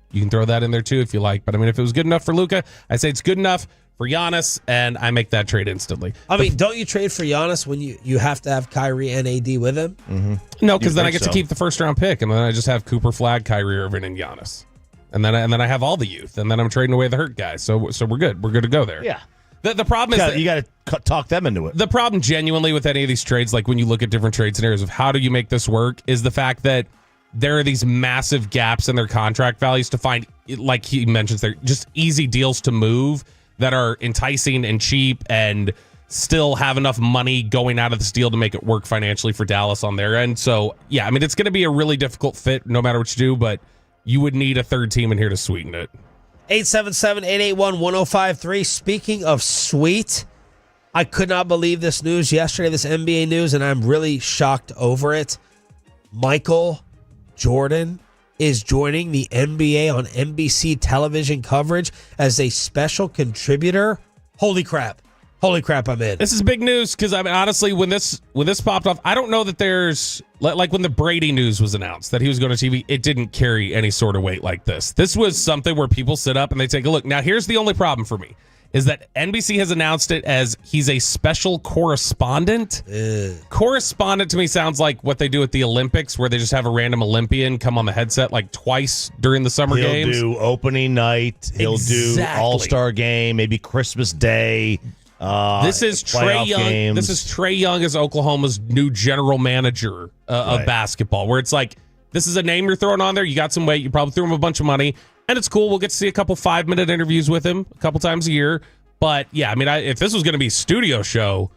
You can throw that in there too if you like. But I mean, if it was good enough for Luka, I say it's good enough for Giannis, and I make that trade instantly. I mean, don't you trade for Giannis when you have to have Kyrie and AD with him? No, because then I get to keep the first-round pick, and then I just have Cooper Flagg, Kyrie Irving, and Giannis, and then I have all the youth, and then I'm trading away the hurt guys. So we're good. We're good to go there. Yeah. The problem is that you got to talk them into it. The problem genuinely with any of these trades, like when you look at different trade scenarios of how do you make this work, is the fact that there are these massive gaps in their contract values to find, like he mentions, they're just easy deals to move that are enticing and cheap and still have enough money going out of this deal to make it work financially for Dallas on their end. So, yeah, I mean, it's going to be a really difficult fit no matter what you do, but you would need a third team in here to sweeten it. 877-881-1053. Speaking of sweet, I could not believe this news yesterday, this NBA news, and I'm really shocked over it. Michael Jordan is joining the NBA on NBC television coverage as a special contributor. Holy crap, I'm in. This is big news because, I mean, honestly, when this popped off, I don't know that there's, like when the Brady news was announced that he was going to TV, it didn't carry any sort of weight like this. This was something where people sit up and they take a look. Now, here's the only problem for me, is that NBC has announced it as he's a special correspondent. Correspondent to me sounds like what they do at the Olympics, where they just have a random Olympian come on the headset like twice during the summer games. He'll do opening night. He'll do All-Star game, maybe Christmas Day. This is Trae Young. Games. This is Trae Young as Oklahoma's new general manager of basketball, where it's like, this is a name you're throwing on there. You got some weight. You probably threw him a bunch of money. And it's cool. We'll get to see a couple 5-minute interviews with him a couple times a year. But, yeah, I mean, if this was going to be a studio show,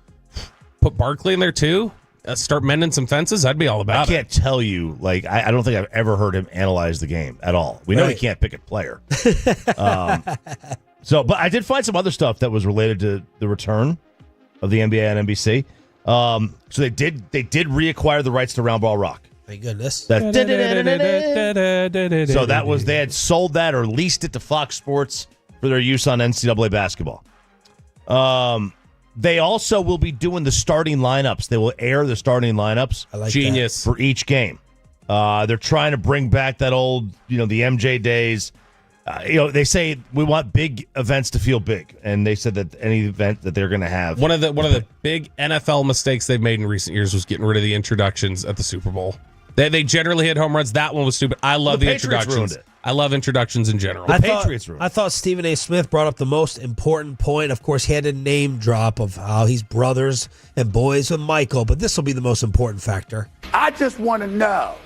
put Barkley in there too, start mending some fences, I'd be all about it. I can't tell you, like, I don't think I've ever heard him analyze the game at all. We know he can't pick a player. But I did find some other stuff that was related to the return of the NBA and NBC. So they did reacquire the rights to Round Ball Rock. Thank goodness. So that was, they had sold that or leased it to Fox Sports for their use on NCAA basketball. They also will be doing the starting lineups. They will air the starting lineups. I like Genius. For each game. They're trying to bring back that old, the MJ days. They say we want big events to feel big, and they said that any event that they're going to have. One of the big NFL mistakes they've made in recent years was getting rid of the introductions at the Super Bowl. They generally hit home runs. That one was stupid. I love the introductions. Ruined it. I love introductions in general. I thought Stephen A. Smith brought up the most important point. Of course, he had a name drop of how he's brothers and boys with Michael, but this will be the most important factor. I just want to know,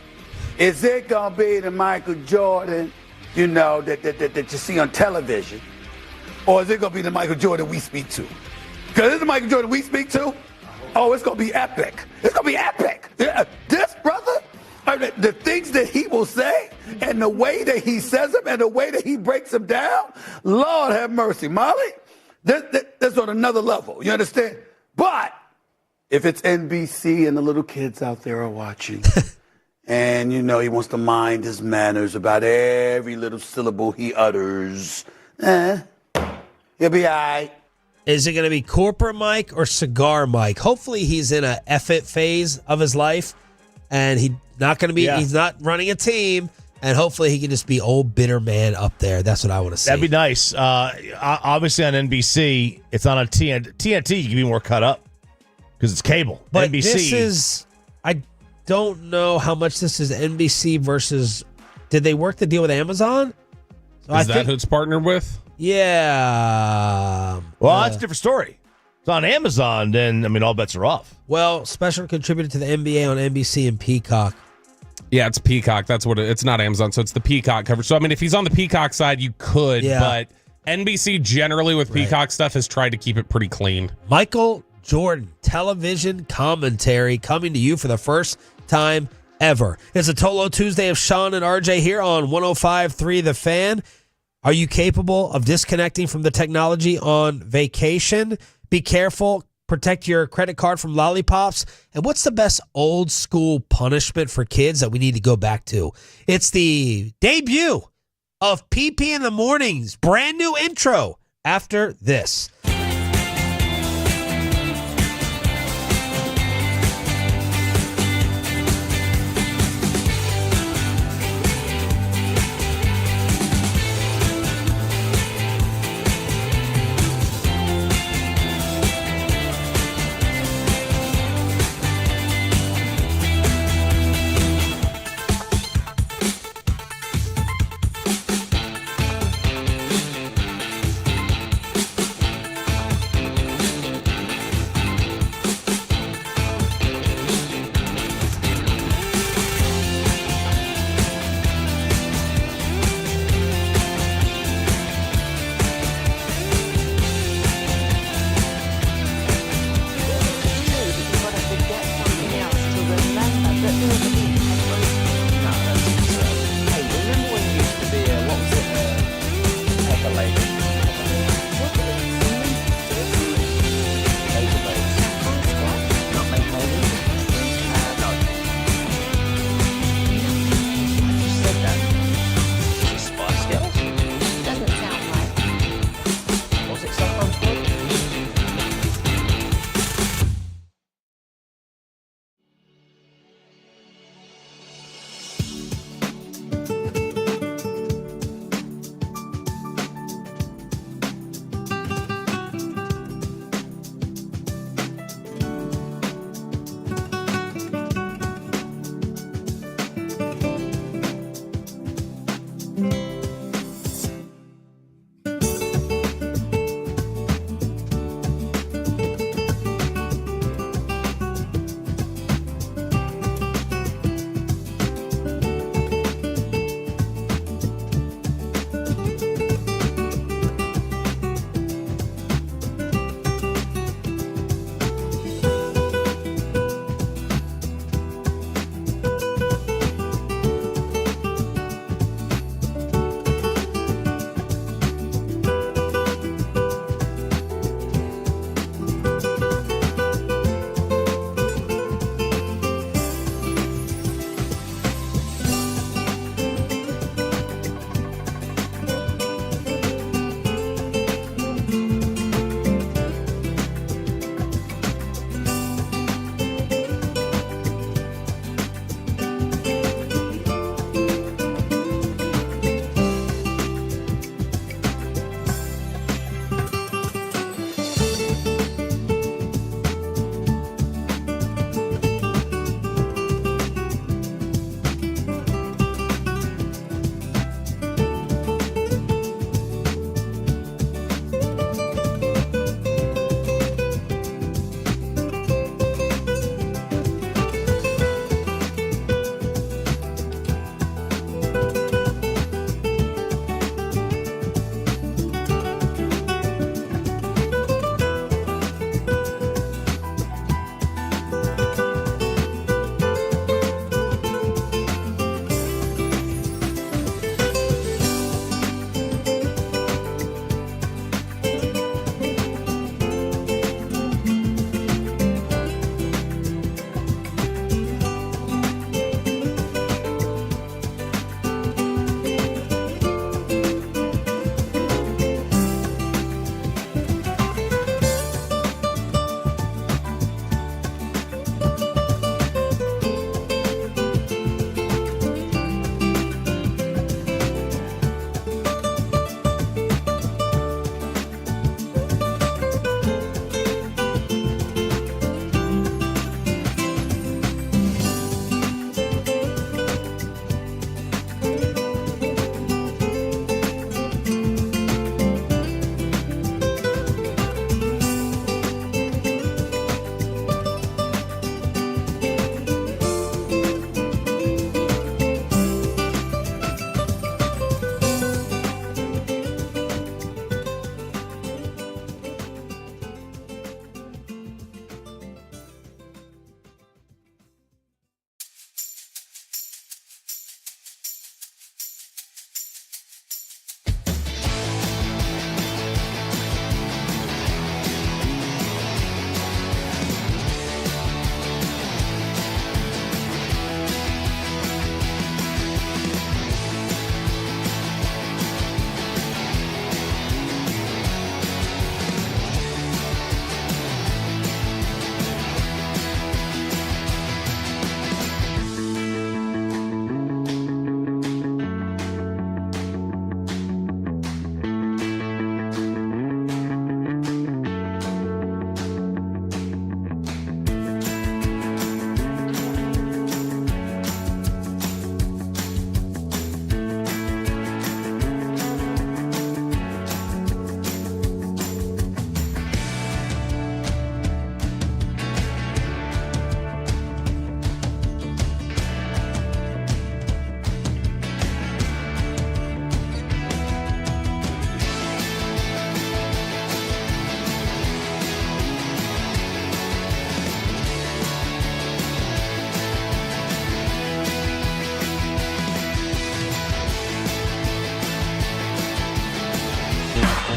is it going to be the Michael Jordan, that you see on television, or is it going to be the Michael Jordan we speak to? Because it's the Michael Jordan we speak to. Oh, it's going to be epic. It's going to be epic. This brother, the things that he will say and the way that he says them and the way that he breaks them down, Lord have mercy. Molly, that's on another level. You understand? But if it's NBC and the little kids out there are watching, and, he wants to mind his manners about every little syllable he utters, he'll be all right. Is it going to be corporate Mike or cigar Mike? Hopefully he's in a F-it phase of his life, and he's not running a team, and hopefully he can just be old bitter man up there. That's what I want to see. That'd be nice. Obviously on NBC, it's not on TNT. You can be more cut up because it's cable. But NBC. I don't know how much this is NBC versus, did they work the deal with Amazon? So Is that who it's partnered with? Yeah. Well, that's a different story. It's on Amazon, then, I mean, all bets are off. Well, special contributor to the NBA on NBC and Peacock. Yeah, it's Peacock. That's what it's not Amazon, so it's the Peacock coverage. So, I mean, if he's on the Peacock side, you could, but NBC generally with Peacock stuff has tried to keep it pretty clean. Michael Jordan, television commentary coming to you for the first time ever. It's a Tolo Tuesday of Sean and RJ here on 105.3 The Fan. Are you capable of disconnecting from the technology on vacation? Be careful. Protect your credit card from lollipops. And what's the best old school punishment for kids that we need to go back to? It's the debut of PP in the Morning's brand new intro after this.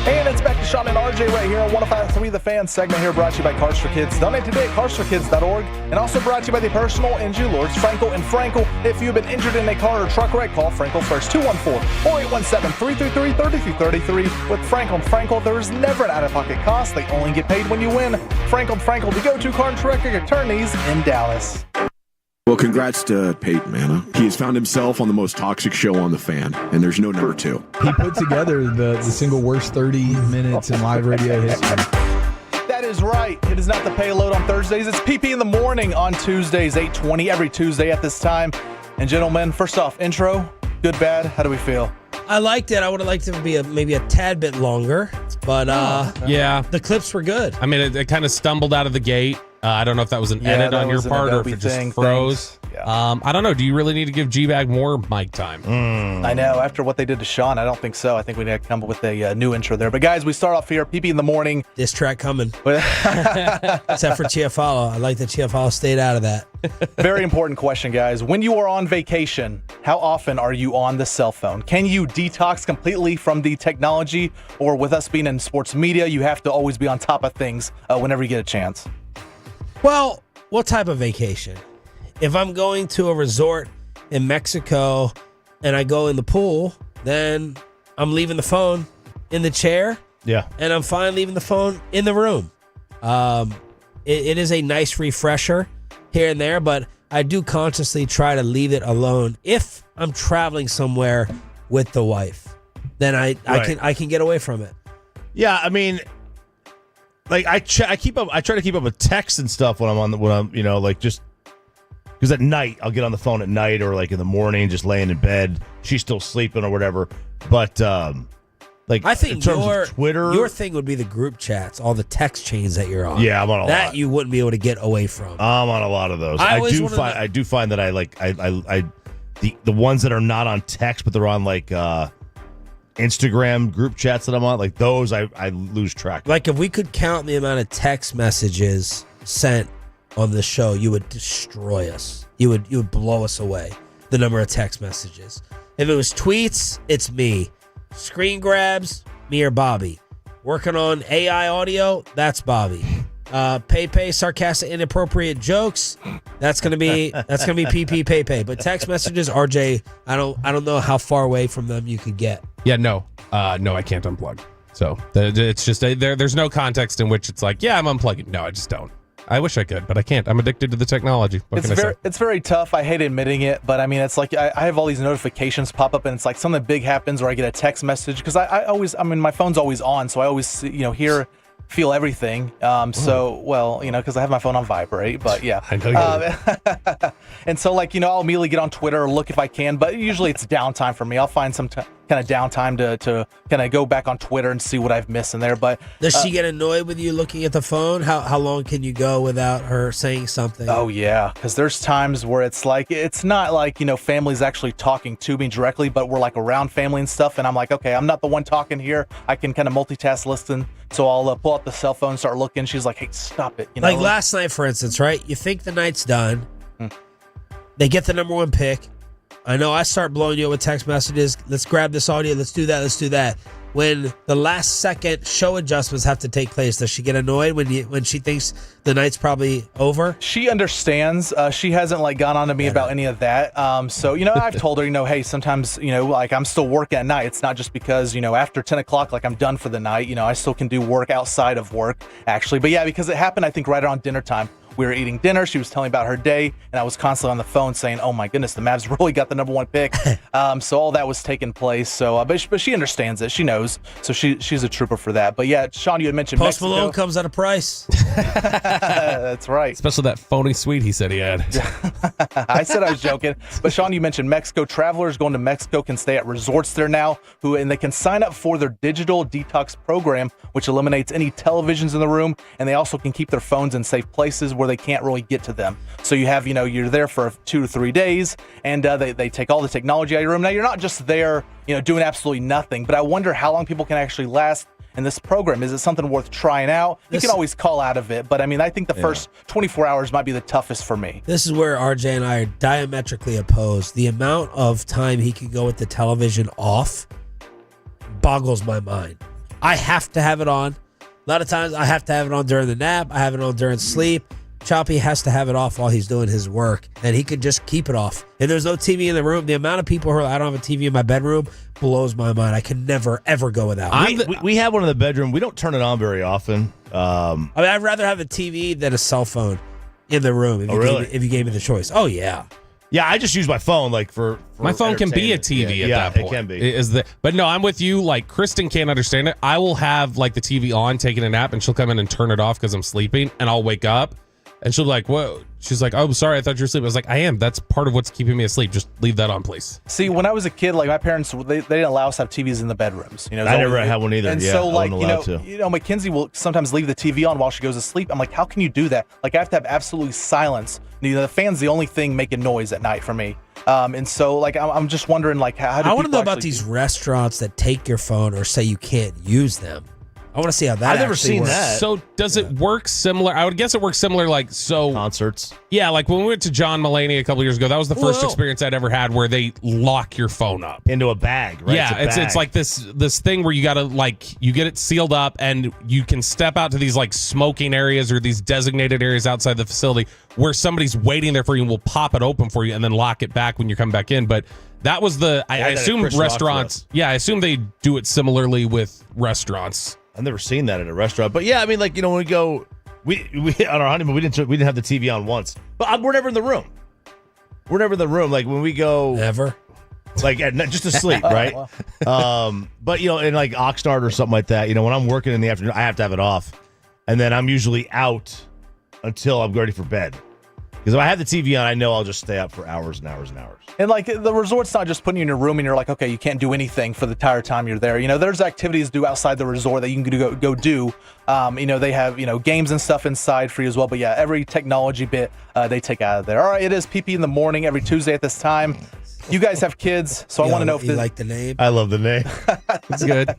And it's back to Sean and RJ right here on 105.3 The Fan segment here, brought to you by Cars for Kids. Donate today at carsforkids.org, and also brought to you by the personal injury lawyers Frankel and Frankel. If you've been injured in a car or truck wreck, call Frankel first, 214-4817-333-3333. With Frankel and Frankel, there is never an out-of-pocket cost. They only get paid when you win. Frankel and Frankel, the go-to car and truck attorneys in Dallas. Well, congrats to Peyton Manning. He has found himself on the most toxic show on The Fan, and there's no number two. He put together the single worst 30 minutes in live radio history. That is right. It is not the payload on Thursdays. It's PP in the morning on Tuesdays, 8:20 every Tuesday at this time. And gentlemen, first off, intro, good, bad, how do we feel? I liked it. I would have liked it to be maybe a tad bit longer, but yeah, the clips were good. I mean, it kind of stumbled out of the gate. I don't know if that was an edit on your part or if it just froze. I don't know. Do you really need to give G-Bag more mic time? I know. After what they did to Sean, I don't think so. I think we need to come up with a new intro there. But guys, we start off here. PP in the morning. This track coming. Except for Chiafalo. I like that Chiafalo stayed out of that. Very important question, guys. When you are on vacation, how often are you on the cell phone? Can you detox completely from the technology? Or with us being in sports media, you have to always be on top of things whenever you get a chance? Well, what type of vacation? If I'm going to a resort in Mexico and I go in the pool, then I'm leaving the phone in the chair. Yeah. And I'm fine leaving the phone in the room. It is a nice refresher here and there, but I do consciously try to leave it alone. If I'm traveling somewhere with the wife, then I can get away from it. Yeah, I mean, like I try to keep up with texts and stuff when I'm just because at night I'll get on the phone at night or like in the morning, just laying in bed. She's still sleeping or whatever. But like I think in terms of Twitter, your thing would be the group chats, all the text chains that you're on. Yeah, I'm on a lot. That you wouldn't be able to get away from. I'm on a lot of those. I do find that the ones that are not on text, but they're on like Instagram group chats that I'm on, like those I lose track. Like if we could count the amount of text messages sent on the show, you would destroy us. You would blow us away. The number of text messages. If it was tweets, it's me. Screen grabs, me or Bobby. Working on AI audio, that's Bobby. Pepe, sarcastic, inappropriate jokes. That's gonna be PP Pepe. But text messages, RJ, I don't know how far away from them you could get. Yeah, no, I can't unplug. So it's just there's no context in which it's like, yeah, I'm unplugging. No, I just don't. I wish I could, but I can't. I'm addicted to the technology. What can I say? It's very tough. I hate admitting it, but I mean, it's like I have all these notifications pop up, and it's like something big happens, or I get a text message because my phone's always on, so I always feel everything. Because I have my phone on vibrate, but yeah. I know you. And so I'll immediately get on Twitter or look if I can, but usually it's downtime for me. I'll find some kind of downtime to kind of go back on Twitter and see what I've missed in there. But does she get annoyed with you looking at the phone? How long can you go without her saying something? Oh yeah, because there's times where it's like it's not like family's actually talking to me directly, but we're like around family and stuff, and I'm like, okay, I'm not the one talking here. I can kind of multitask, listen. So I'll pull out the cell phone, start looking. She's like, hey, stop it. Like last night, for instance, right? You think the night's done. They get the number one pick. I know I start blowing you up with text messages. Let's grab this audio. Let's do that. When the last second show adjustments have to take place, does she get annoyed when she thinks the night's probably over? She understands. She hasn't gone on to me about any of that. So I've told her, hey, sometimes I'm still working at night. It's not just because after 10 o'clock I'm done for the night. I still can do work outside of work actually. But yeah, because it happened I think right around dinner time. We were eating dinner. She was telling me about her day, and I was constantly on the phone saying, "Oh my goodness, the Mavs really got the number one pick." So all that was taking place. So, but she understands it. She knows. So she's a trooper for that. But yeah, Sean, you had mentioned Post Mexico. Malone comes at a price. That's right. Especially that phony suite he said he had. I said I was joking. But Sean, you mentioned Mexico. Travelers going to Mexico can stay at resorts there now, and they can sign up for their digital detox program, which eliminates any televisions in the room, and they also can keep their phones in safe places where they can't really get to them. So you have, you're there for 2 to 3 days, and they take all the technology out of your room. Now you're not just there, doing absolutely nothing, but I wonder how long people can actually last in this program. Is it something worth trying out? You can always call out of it, but I mean, I think the first 24 hours might be the toughest for me. This is where RJ and I are diametrically opposed. The amount of time he can go with the television off boggles my mind. I have to have it on. A lot of times I have to have it on during the nap. I have it on during sleep. Choppy has to have it off while he's doing his work, and he could just keep it off. If there's no TV in the room, the amount of people who are, I don't have a TV in my bedroom blows my mind. I can never, ever go without it. We have one in the bedroom. We don't turn it on very often. I mean, I'd rather have a TV than a cell phone in the room if you gave me the choice. Oh, yeah. Yeah, I just use my phone for my phone can be a TV at that point. It can be. But no, I'm with you. Like, Kristen can't understand it. I will have like the TV on, taking a nap, and she'll come in and turn it off because I'm sleeping, and I'll wake up, and she'll be like, "Whoa." She's like, "Oh, sorry, I thought you were asleep." I was like, "I am. That's part of what's keeping me asleep. Just leave that on, please." See, when I was a kid, like my parents, they didn't allow us to have TVs in the bedrooms. You know, I never had one either. And so, like, Mackenzie will sometimes leave the TV on while she goes to sleep. I'm like, how can you do that? Like, I have to have absolute silence. You know, the fan's the only thing making noise at night for me. And so, like, I'm just wondering, like, how do I want to know about actually these restaurants that take your phone or say you can't use them. I want to see how that. I've never actually seen works. that. So does it work similar? I would guess it works similar, like, so concerts. Yeah, like when we went to John Mulaney a couple years ago, that was the first experience I'd ever had where they lock your phone up into a bag, right? Yeah, it's like this thing where you gotta, like, you get it sealed up and you can step out to these like smoking areas or these designated areas outside the facility where somebody's waiting there for you and will pop it open for you and then lock it back when you come back in. But that was I assume restaurants. Yeah, I assume they do it similarly with restaurants. I've never seen that at a restaurant, but yeah, I mean, like, you know, when we go, we on our honeymoon, we didn't have the TV on once, but we're never in the room. We're never in the room. Like when we go, never, like just to sleep, right? But you know, in like Oxnard or something like that, you know, when I'm working in the afternoon, I have to have it off, and then I'm usually out until I'm ready for bed. Because if I have the TV on, I know I'll just stay up for hours and hours and hours. And like the resort's not just putting you in your room and you're like, okay, you can't do anything for the entire time you're there. You know, there's activities to do outside the resort that you can go do. You know, they have, you know, games and stuff inside for you as well. But yeah, every technology bit they take out of there. All right, it is PP in the morning every Tuesday at this time. You guys have kids, so I want to know if you like the name. I love the name. It's good.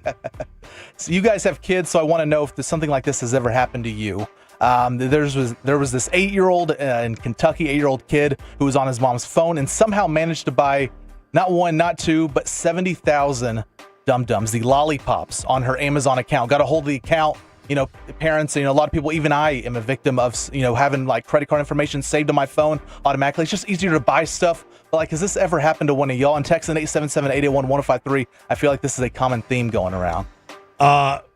So you guys have kids, so I want to know if something like this has ever happened to you. There was this 8-year-old in Kentucky, 8-year-old kid who was on his mom's phone and somehow managed to buy not one, not two, but 70,000 Dum-Dums, the lollipops, on her Amazon account. Got a hold of the account. You know, parents, you know, a lot of people, even I am a victim of, you know, having like credit card information saved on my phone automatically. It's just easier to buy stuff. But like, has this ever happened to one of y'all? And text in 877-881-1053. I feel like this is a common theme going around.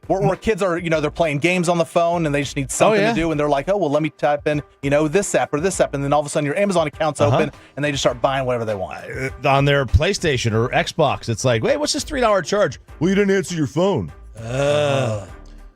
Where kids are, you know, they're playing games on the phone and they just need something to do, and they're like, oh, well, let me type in, you know, this app or this app, and then all of a sudden your Amazon account's open and they just start buying whatever they want. On their PlayStation or Xbox, it's like, wait, what's this $3 charge? Well, you didn't answer your phone. So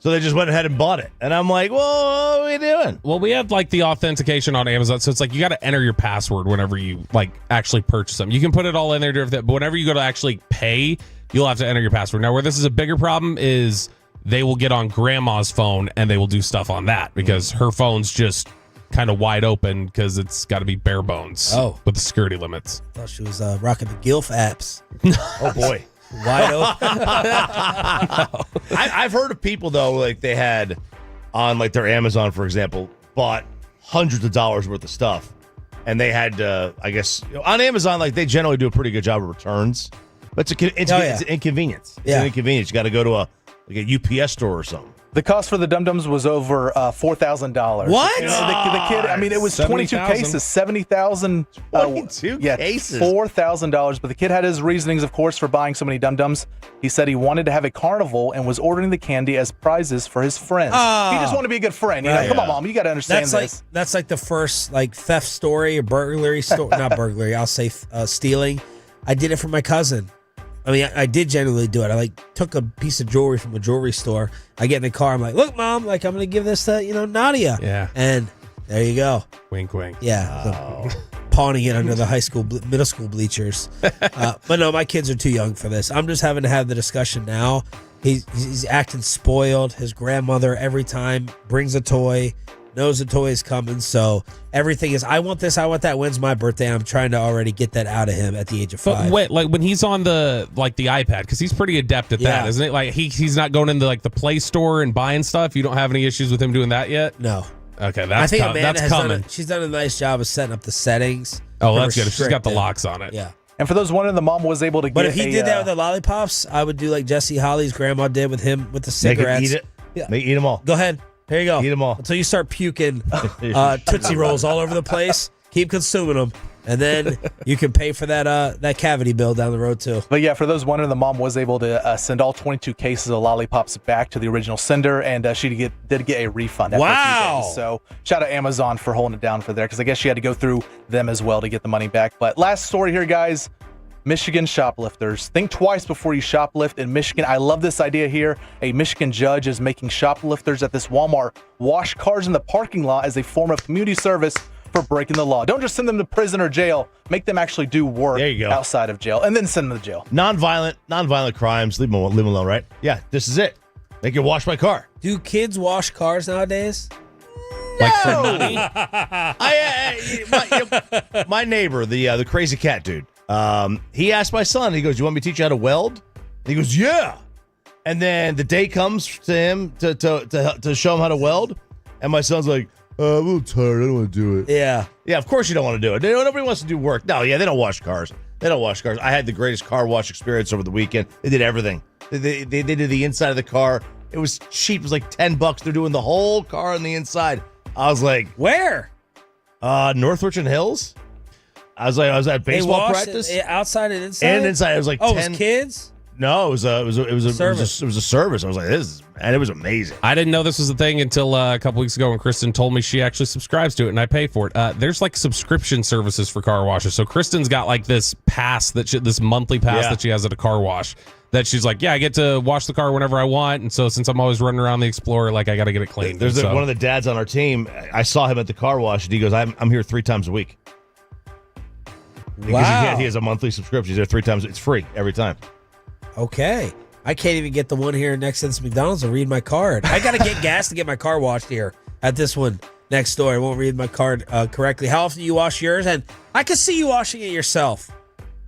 they just went ahead and bought it. And I'm like, well, what are we doing? Well, we have like the authentication on Amazon. So it's like you got to enter your password whenever you like actually purchase them. You can put it all in there, but whenever you go to actually pay, you'll have to enter your password. Now, where this is a bigger problem is they will get on grandma's phone and they will do stuff on that because her phone's just kind of wide open because it's got to be bare bones with the security limits. I thought she was rocking the GILF apps. Oh, boy. Wide open. I've heard of people, though, like they had on like their Amazon, for example, bought hundreds of dollars worth of stuff. And they had, I guess, on Amazon, like they generally do a pretty good job of returns. But it's an inconvenience. It's an inconvenience. You got to go to a UPS store or something. The cost for the Dum-Dums was over $4,000. What? The kid, I mean, it was 22 cases, 70,000. 22 cases. $4,000. But the kid had his reasonings, of course, for buying so many Dum-Dums. He said he wanted to have a carnival and was ordering the candy as prizes for his friends. He just wanted to be a good friend. You know, come on, Mom, you got to understand this. That's like the first like theft story or burglary story. Not burglary, I'll say stealing. I did it for my cousin. I mean, I did genuinely do it. I like took a piece of jewelry from a jewelry store. I get in the car. I'm like, look, Mom, like I'm going to give this to, you know, Nadia. Yeah. And there you go. Wink, wink. Yeah. Pawning it under the middle school bleachers. But no, my kids are too young for this. I'm just having to have the discussion now. He's acting spoiled. His grandmother every time brings a toy, knows the toy is coming. So everything is, I want this, I want that. When's my birthday? I'm trying to already get that out of him at the age of 5. But wait, like when he's on the iPad, because he's pretty adept at that, isn't it? Like he's not going into like the Play Store and buying stuff. You don't have any issues with him doing that yet? No. Okay, I think Amanda that's coming. She's done a nice job of setting up the settings. Oh, that's good. She's got the locks on it. Yeah. And for those wondering, the mom was able to But get if he did that with the lollipops, I would do like Jesse Holly's grandma did with him with the Make him cigarettes. eat it. Yeah. Eat them all. Go ahead. Here you go. Eat them all. Until you start puking Tootsie Rolls all over the place. Keep consuming them. And then you can pay for that cavity bill down the road, too. But yeah, for those wondering, the mom was able to send all 22 cases of lollipops back to the original sender, and she did get a refund after a few days. So shout out Amazon for holding it down for there, because I guess she had to go through them as well to get the money back. But last story here, guys. Michigan shoplifters. Think twice before you shoplift in Michigan. I love this idea here. A Michigan judge is making shoplifters at this Walmart wash cars in the parking lot as a form of community service for breaking the law. Don't just send them to prison or jail. Make them actually do work outside of jail, and then send them to jail. Non-violent crimes. Leave them alone, right? Yeah, this is it. Make you wash my car. Do kids wash cars nowadays? Like for money? My neighbor, the crazy cat dude, he asked my son, he goes, "You want me to teach you how to weld?" And he goes, "Yeah." And then the day comes to him to show him how to weld, and my son's like, "I'm a little tired. I don't want to do it." Yeah. Yeah, of course you don't want to do it. Nobody wants to do work. No, yeah, they don't wash cars. I had the greatest car wash experience over the weekend. They did everything. They did the inside of the car. It was cheap. It was like $10. They're doing the whole car on the inside. I was like, where? North Richmond Hills. I was at baseball practice. Outside and inside? And inside. It was like 10. It was kids? No, it was a service. It was a service. I was like, and it was amazing. I didn't know this was a thing until a couple weeks ago when Kristen told me she actually subscribes to it, and I pay for it. There's like subscription services for car washes. So Kristen's got like this pass this monthly pass that she has at a car wash. That she's like, yeah, I get to wash the car whenever I want, and so since I'm always running around the Explorer, like I got to get it cleaned. There's one of the dads on our team. I saw him at the car wash, and he goes, "I'm here 3 times a week." Because he has a monthly subscription. He's there 3 times. It's free every time. Okay. I can't even get the one here next to this McDonald's to read my card. I got to get gas to get my car washed here at this one next door. I won't read my card correctly. How often do you wash yours? And I can see you washing it yourself.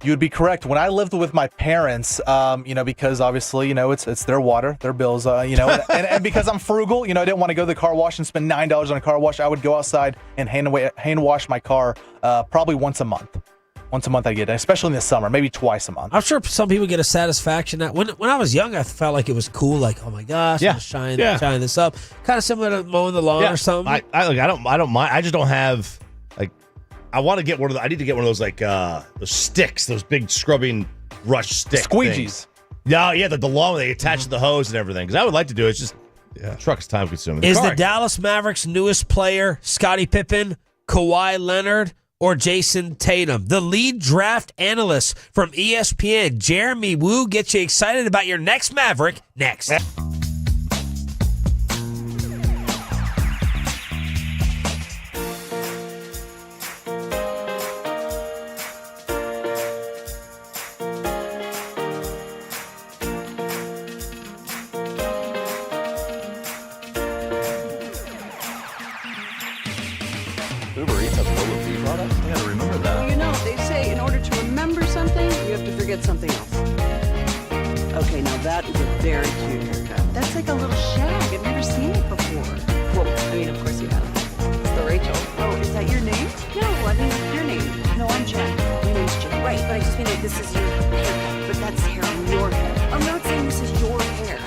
You would be correct. When I lived with my parents, because obviously, it's their water, their bills, and because I'm frugal, I didn't want to go to the car wash and spend $9 on a car wash. I would go outside and hand wash my car probably once a month. Once a month I get it, especially in the summer, maybe twice a month. I'm sure some people get a satisfaction. When I was young, I felt like it was cool. Like, oh my gosh, I'm shine this up. Kind of similar to mowing the lawn or something. I don't mind. I just don't have I want to get one of I need to get one of those those sticks, those big scrubbing brush sticks. Squeegees. Things. No, yeah, the long one they attach to the hose and everything. Because I would like to do it. It's just truck's time consuming. Is the Dallas Mavericks' newest player Scottie Pippen, Kawhi Leonard, or Jason Tatum? The lead draft analyst from ESPN, Jeremy Woo, gets you excited about your next Maverick next. They say in order to remember something, you have to forget something else. Okay, now that is a very cute haircut. That's like a little shag. I've never seen it before. Well, I mean, of course you have. It's the Rachel. Oh, is that your name? No, I mean your name. No, I'm Jen. My name's Jen. Right, but I just mean like this is your haircut. But that's hair on your head. I'm not saying this is your hair.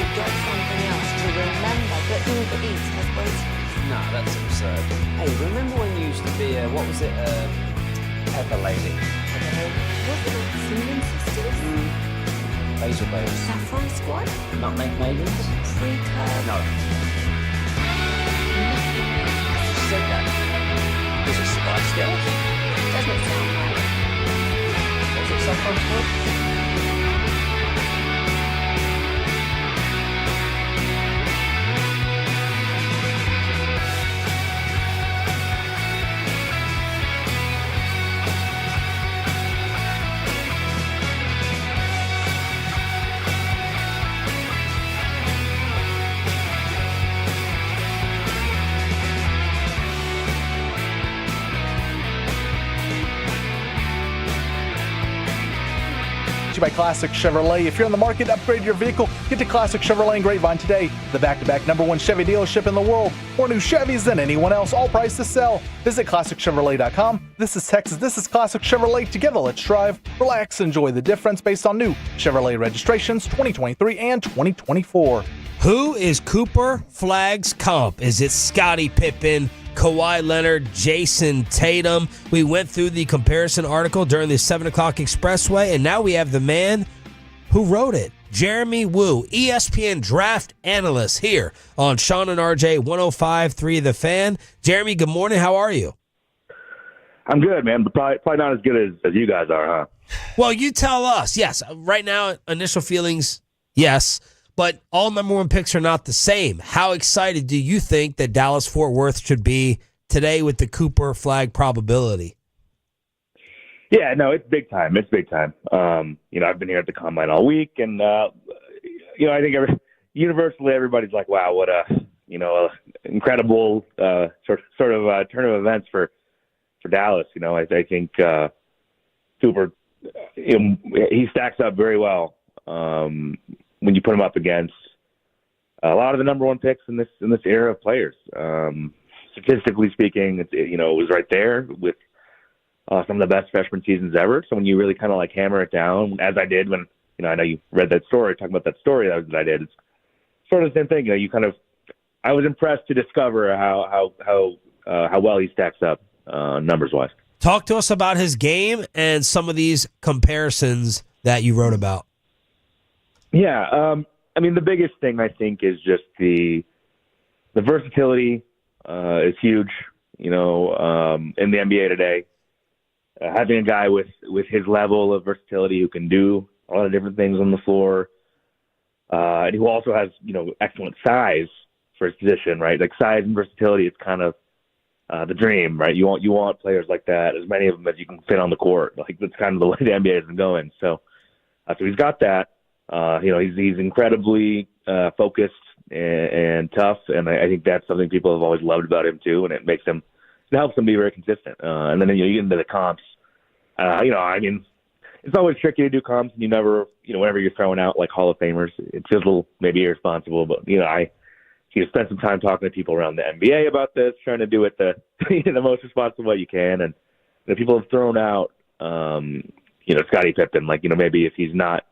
forget something else, to remember that Uber Eats has groceries. No, that's absurd. Hey, remember when you used to be what was it, Pepper Lady? Was it Cinnamon Sisters? Basil Babes. Saffron Squad? Nutmeg Maidens? Pre-curve? No. She said that. Was it Spice Girls? Doesn't sound right. Was it Saffron Squad? By Classic Chevrolet. If you're in the market, upgrade your vehicle. Get to Classic Chevrolet in Grapevine today. The back-to-back #1 Chevy dealership in the world. More new Chevys than anyone else. All priced to sell. Visit ClassicChevrolet.com. This is Texas. This is Classic Chevrolet. Together, let's drive, relax, enjoy the difference based on new Chevrolet registrations 2023 and 2024. Who is Cooper Flagg's comp? Is it Scottie Pippen, Kawhi Leonard, Jason Tatum? We went through the comparison article during the 7 o'clock expressway, and now we have the man who wrote it, Jeremy Woo, ESPN draft analyst here on Sean and RJ 105.3 The Fan. Jeremy, good morning. How are you? I'm good, man, but probably not as good as you guys are, huh? Well, you tell us. Yes, right now, initial feelings, yes. But all #1 picks are not the same. How excited do you think that Dallas-Fort Worth should be today with the Cooper Flagg probability? Yeah, no, it's big time. It's big time. I've been here at the Combine all week, and, I think universally everybody's like, wow, what a, incredible sort of turn of events for Dallas. I think Cooper, he stacks up very well. When you put them up against a lot of the #1 picks in this era of players, statistically speaking, it was right there with some of the best freshman seasons ever. So when you really kind of like hammer it down, as I did when I know you read that story, talking about that story that I did, it's sort of the same thing. I was impressed to discover how well he stacks up numbers wise. Talk to us about his game and some of these comparisons that you wrote about. Yeah, the biggest thing I think is just the versatility is huge. In the NBA today, having a guy with his level of versatility who can do a lot of different things on the floor, and who also has excellent size for his position, right? Like size and versatility is kind of the dream, right? You want players like that, as many of them as you can fit on the court. Like that's kind of the way the NBA has been going. So he's got that. He's incredibly focused and tough, and I think that's something people have always loved about him too, and it helps him be very consistent. And then you get into the comps. It's always tricky to do comps, and you never, whenever you're throwing out like Hall of Famers, it feels a little maybe irresponsible, but you spend some time talking to people around the NBA about this, trying to do it the most responsible way you can, and people have thrown out, Scottie Pippen, maybe if he's not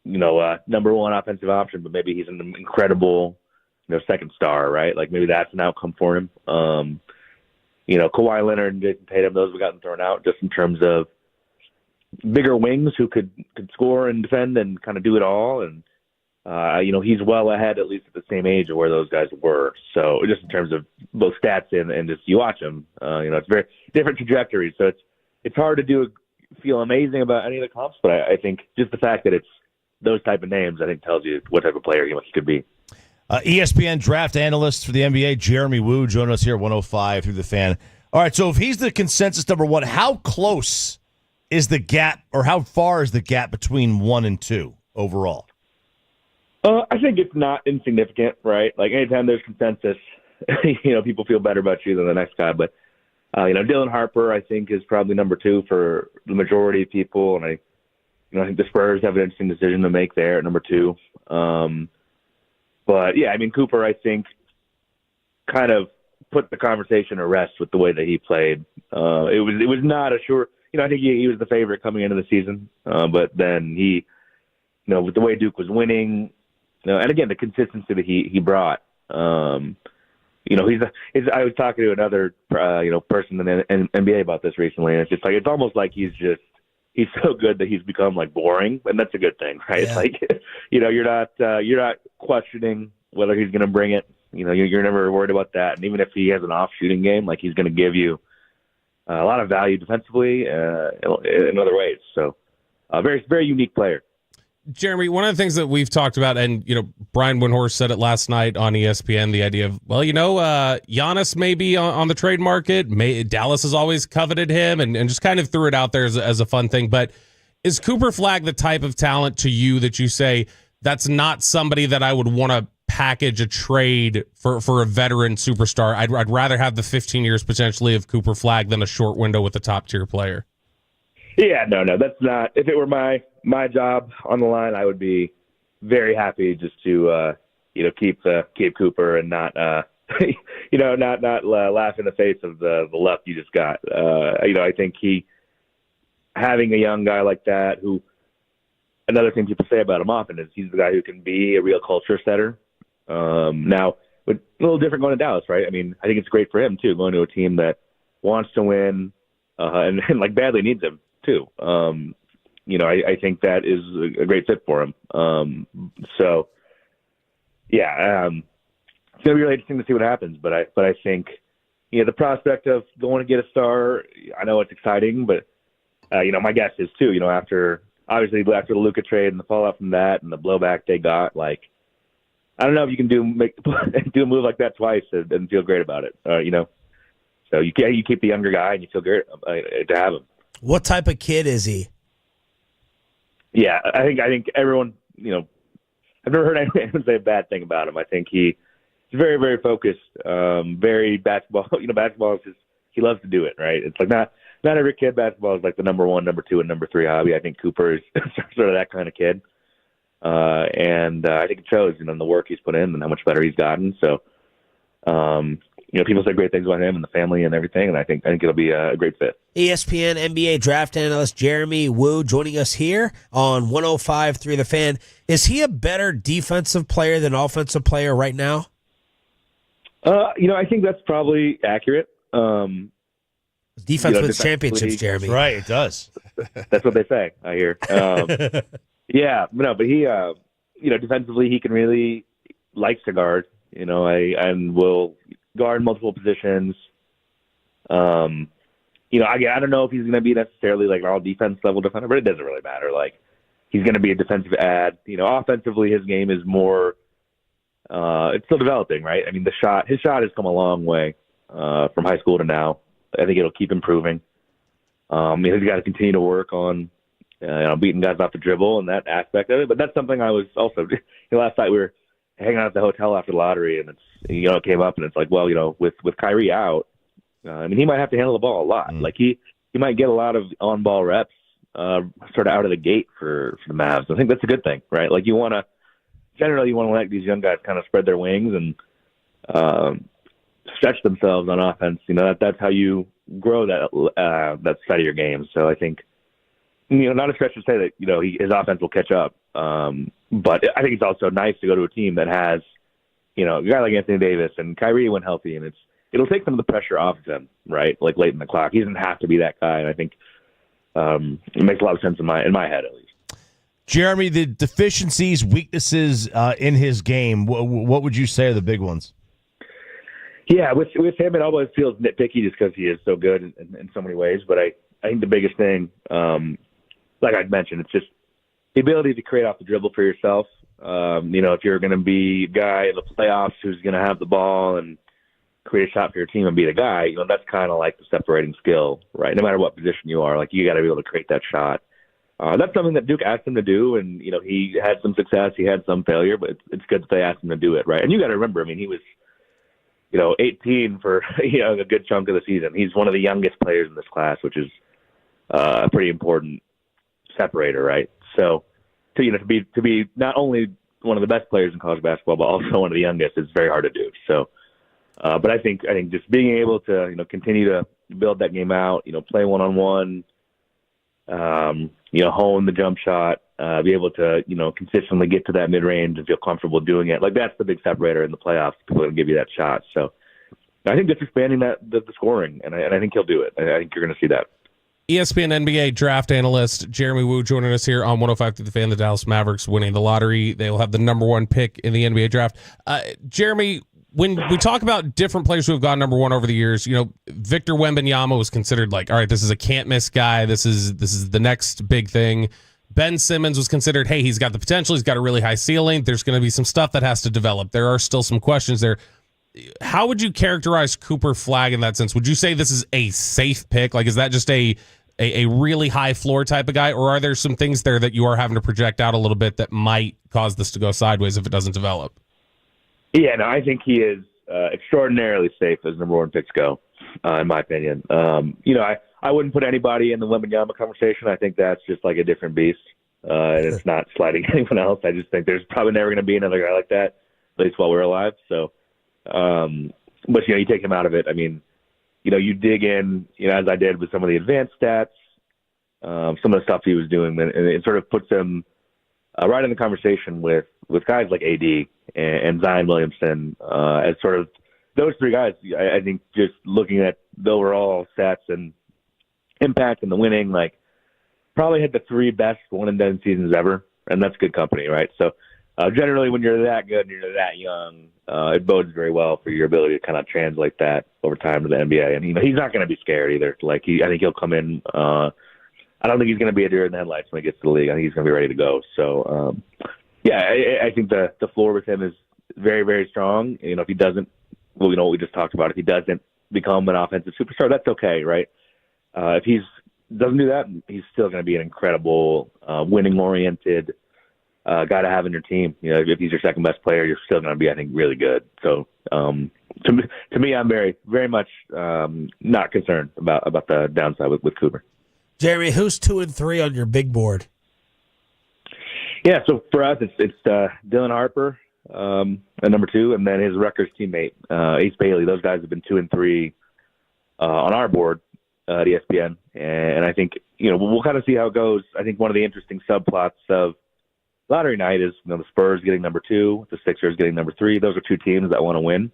#1 offensive option, but maybe he's an incredible, second star, right? Like maybe that's an outcome for him. Kawhi Leonard and Jason Tatum, those have gotten thrown out just in terms of bigger wings who could score and defend and kind of do it all. And, he's well ahead, at least at the same age of where those guys were. So just in terms of both stats and just you watch them, it's very different trajectories. So it's hard to feel amazing about any of the comps, but I think just the fact that it's those type of names, I think, tells you what type of player he could be. ESPN draft analyst for the NBA, Jeremy Woo, joining us here at 105 through the Fan. All right, so if he's the consensus #1, how close is the gap, or how far is the gap between 1 and 2 overall? I think it's not insignificant, right? Like anytime there's consensus, people feel better about you than the next guy. But Dylan Harper, I think, is probably #2 for the majority of people, and I think the Spurs have an interesting decision to make there at #2. But yeah, Cooper, I think, kind of put the conversation to rest with the way that he played. It was not a sure. I think he was the favorite coming into the season, but then he, with the way Duke was winning, and again, the consistency that he brought. I was talking to another, person in NBA about this recently, and it's just like it's almost like he's so good that he's become like boring, and that's a good thing, right? Yeah. Like, you're not questioning whether he's going to bring it. You're never worried about that, and even if he has an off shooting game, like he's going to give you a lot of value defensively in other ways. So, very very unique player. Jeremy, one of the things that we've talked about, and Brian Windhorst said it last night on ESPN, the idea of, Giannis may be on the trade market. Dallas has always coveted him, and just kind of threw it out there as a fun thing. But is Cooper Flagg the type of talent to you that you say that's not somebody that I would want to package a trade for a veteran superstar? I'd rather have the 15 years potentially of Cooper Flagg than a short window with a top tier player. Yeah, no, that's not. If it were my job on the line, I would be very happy just to keep Cooper and not laugh in the face of the luck you just got. I think having a young guy like that, who another thing people say about him often is he's the guy who can be a real culture setter. Now, but a little different going to Dallas, right? I mean, I think it's great for him too, going to a team that wants to win and like badly needs him too. I think that is a great fit for him. It's going to be really interesting to see what happens. But I think, the prospect of going to get a star, I know it's exciting, but my guess is too, after the Luka trade and the fallout from that and the blowback they got, like, I don't know if you can do a move like that twice and feel great about it. So you keep the younger guy and you feel great to have him. What type of kid is he? Yeah, I think everyone, I've never heard anyone say a bad thing about him. I think he's very, very focused, very basketball. Basketball is he loves to do it, right? It's like not every kid basketball is like the number 1, number 2, and number 3 hobby. I think Cooper is sort of that kind of kid. And I think it shows, in the work he's put in and how much better he's gotten. So, people say great things about him and the family and everything, and I think it'll be a great fit. ESPN NBA draft analyst Jeremy Woo joining us here on 105.3 The Fan. Is he a better defensive player than offensive player right now? I think that's probably accurate. Defense wins championships, Jeremy. That's right, it does. That's what they say, I hear. Yeah, but he, defensively, he can really likes to guard, and will guard multiple positions. I don't know if he's going to be necessarily like an all defense level defender, but it doesn't really matter. Like, he's going to be a defensive ad. Offensively, his game is more. It's still developing, right? I mean, his shot has come a long way from high school to now. I think it'll keep improving. He's got to continue to work on beating guys off the dribble and that aspect of it. But that's something I was also. Last night we were hanging out at the hotel after the lottery, and it came up, and it's like, well, with Kyrie out, he might have to handle the ball a lot. Like he might get a lot of on-ball reps, sort of out of the gate for the Mavs. I think that's a good thing, right? Like you want to let these young guys kind of spread their wings and stretch themselves on offense. That's how you grow that side of your game. So I think, not a stretch to say that his offense will catch up. But I think it's also nice to go to a team that has, a guy like Anthony Davis and Kyrie when healthy, and it'll take some of the pressure off of him, right? Like late in the clock, he doesn't have to be that guy, and I think it makes a lot of sense in my head at least. Jeremy, the deficiencies, weaknesses in his game, what would you say are the big ones? Yeah, with him, it always feels nitpicky just because he is so good in so many ways. But I think the biggest thing, like I'd mentioned, it's just the ability to create off the dribble for yourself. If you're going to be a guy in the playoffs who's going to have the ball and create a shot for your team and be the guy, that's kind of like the separating skill, right? No matter what position you are, like you got to be able to create that shot. That's something that Duke asked him to do, and he had some success, he had some failure, but it's good that they asked him to do it, right? And you got to remember, he was 18 for a good chunk of the season. He's one of the youngest players in this class, which is a pretty important separator, right? So to be not only one of the best players in college basketball, but also one of the youngest is very hard to do. So, but I think just being able to continue to build that game out, play one-on-one, hone the jump shot, be able to, consistently get to that mid-range and feel comfortable doing it. Like, that's the big separator in the playoffs. People are going to give you that shot. So I think just expanding the scoring, and I think he'll do it. I think you're going to see that. ESPN NBA draft analyst Jeremy Woo joining us here on 105 through the Fan. The Dallas Mavericks winning the lottery. They will have the number 1 pick in the NBA draft. Jeremy, when we talk about different players who have gone number 1 over the years, Victor Wembanyama was considered like, all right, this is a can't miss guy. This is the next big thing. Ben Simmons was considered, hey, he's got the potential. He's got a really high ceiling. There's going to be some stuff that has to develop. There are still some questions there. How would you characterize Cooper Flagg in that sense? Would you say this is a safe pick? Like, is that just a really high floor type of guy, or are there some things there that you are having to project out a little bit that might cause this to go sideways if it doesn't develop? Yeah, no, I think he is extraordinarily safe as number 1 picks go, in my opinion. I wouldn't put anybody in the Wembanyama conversation. I think that's just like a different beast, and it's not sliding anyone else. I just think there's probably never going to be another guy like that, at least while we're alive. So, but you take him out of it. I mean, you dig in, as I did with some of the advanced stats, some of the stuff he was doing, and it sort of puts him right in the conversation with guys like AD and Zion Williamson, as sort of those 3 guys. I think just looking at the overall stats and impact and the winning, like, probably had the 3 best one-and-done seasons ever, and that's good company, right? So generally when you're that good and you're that young, it bodes very well for your ability to kind of translate that over time to the NBA. And he's not going to be scared either. Like, I think he'll come in. I don't think he's going to be a deer in the headlights when he gets to the league. I think he's going to be ready to go. So I think the floor with him is very, very strong. If he doesn't, well, what we just talked about, if he doesn't become an offensive superstar, that's okay, right? If he doesn't do that, he's still going to be an incredible, winning-oriented guy to have in your team. If he's your second best player, you're still going to be, I think, really good. So to me, I'm very, very much not concerned about the downside with Cooper. Jeremy, who's 2 and 3 on your big board? Yeah, so for us, it's Dylan Harper at number 2, and then his Rutgers teammate, Ace Bailey. Those guys have been 2 and 3 on our board at ESPN, and I think we'll kind of see how it goes. I think one of the interesting subplots of lottery night is the Spurs getting number 2, the Sixers getting number 3. Those are 2 teams that want to win.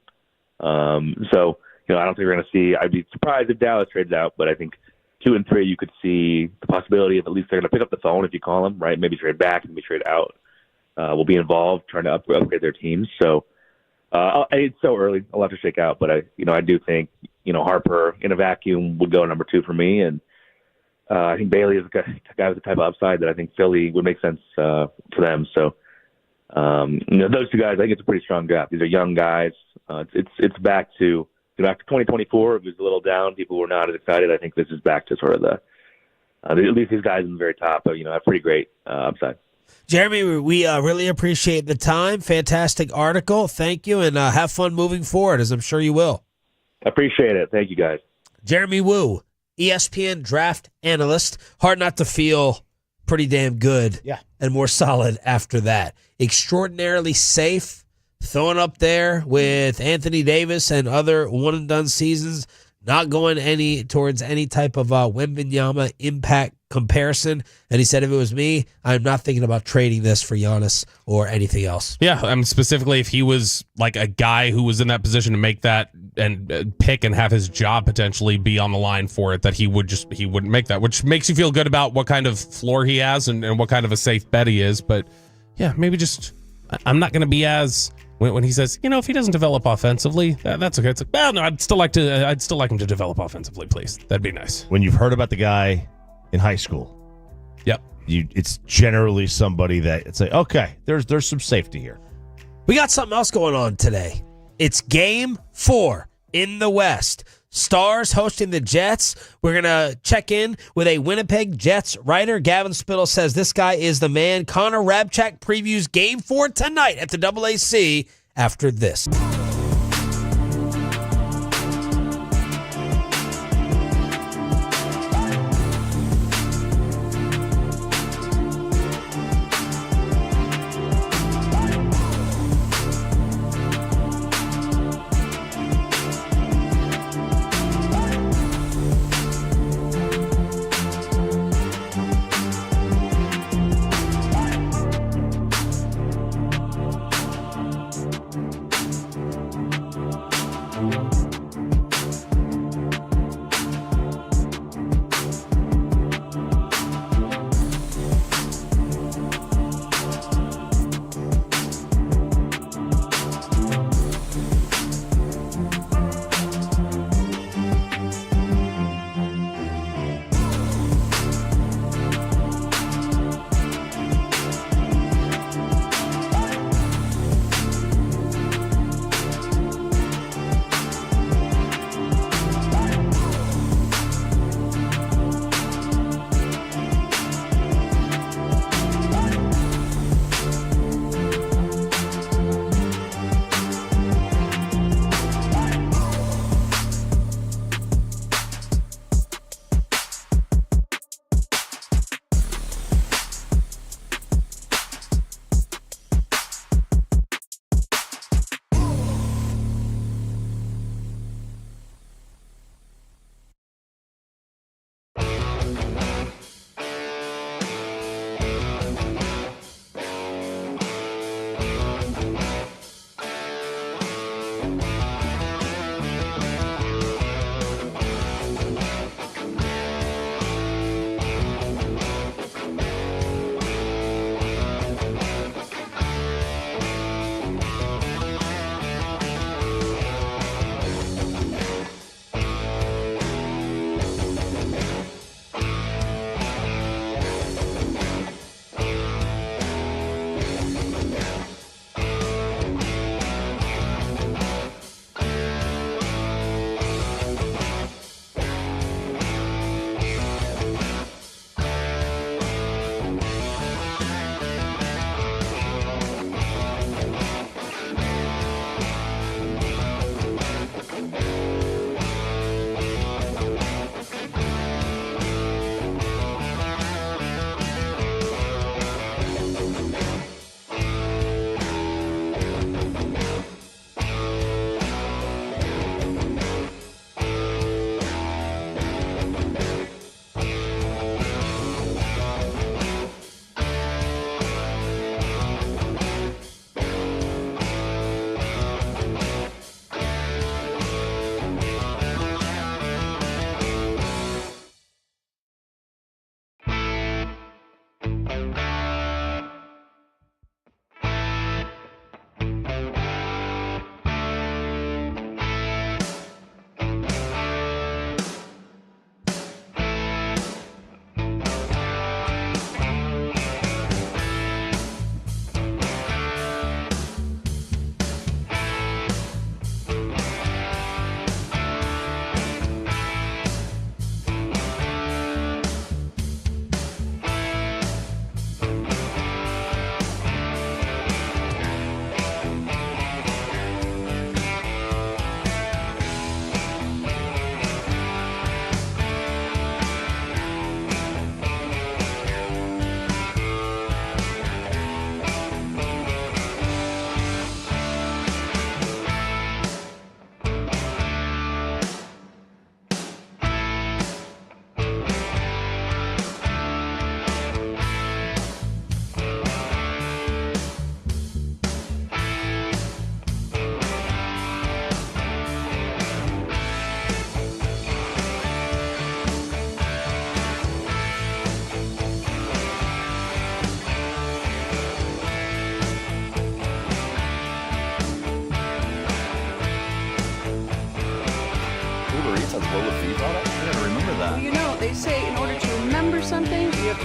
So I don't think we're going to see. I'd be surprised if Dallas trades out, but I think 2 and 3, you could see the possibility of at least they're going to pick up the phone if you call them, right? Maybe trade back, maybe trade out. Will be involved trying to upgrade their teams. So it's so early. I'll have to shake out, but I do think Harper in a vacuum would go number 2 for me, and I think Bailey is a guy with the type of upside that I think Philly would make sense for them. So those 2 guys, I think it's a pretty strong draft. These are young guys. It's back to 2024. It was a little down. People were not as excited. I think this is back to sort of at least these guys in the very top. Have pretty great upside. Jeremy, we really appreciate the time. Fantastic article. Thank you, and have fun moving forward, as I'm sure you will. I appreciate it. Thank you, guys. Jeremy Woo, ESPN draft analyst. Hard not to feel pretty damn good and more solid after that. Extraordinarily safe, throwing up there with Anthony Davis and other one-and-done seasons, not going towards any type of Wembanyama impact comparison. And he said, if it was me, I'm not thinking about trading this for Giannis or anything else. Yeah, specifically if he was like a guy who was in that position to make that and pick and have his job potentially be on the line for it, that he wouldn't make that, which makes you feel good about what kind of floor he has and what kind of a safe bet he is. But yeah, maybe just I'm not going to be as when he says, if he doesn't develop offensively, that's okay. It's like, well, no, I'd still like him to develop offensively, please. That'd be nice. When you've heard about the guy in high school, yep, it's generally somebody that it's like, okay, there's some safety here. We got something else going on today. It's Game 4 in the West. Stars hosting the Jets. We're going to check in with a Winnipeg Jets writer. Gavin Spittle says this guy is the man. Connor Rabchak previews Game 4 tonight at the AAC after this.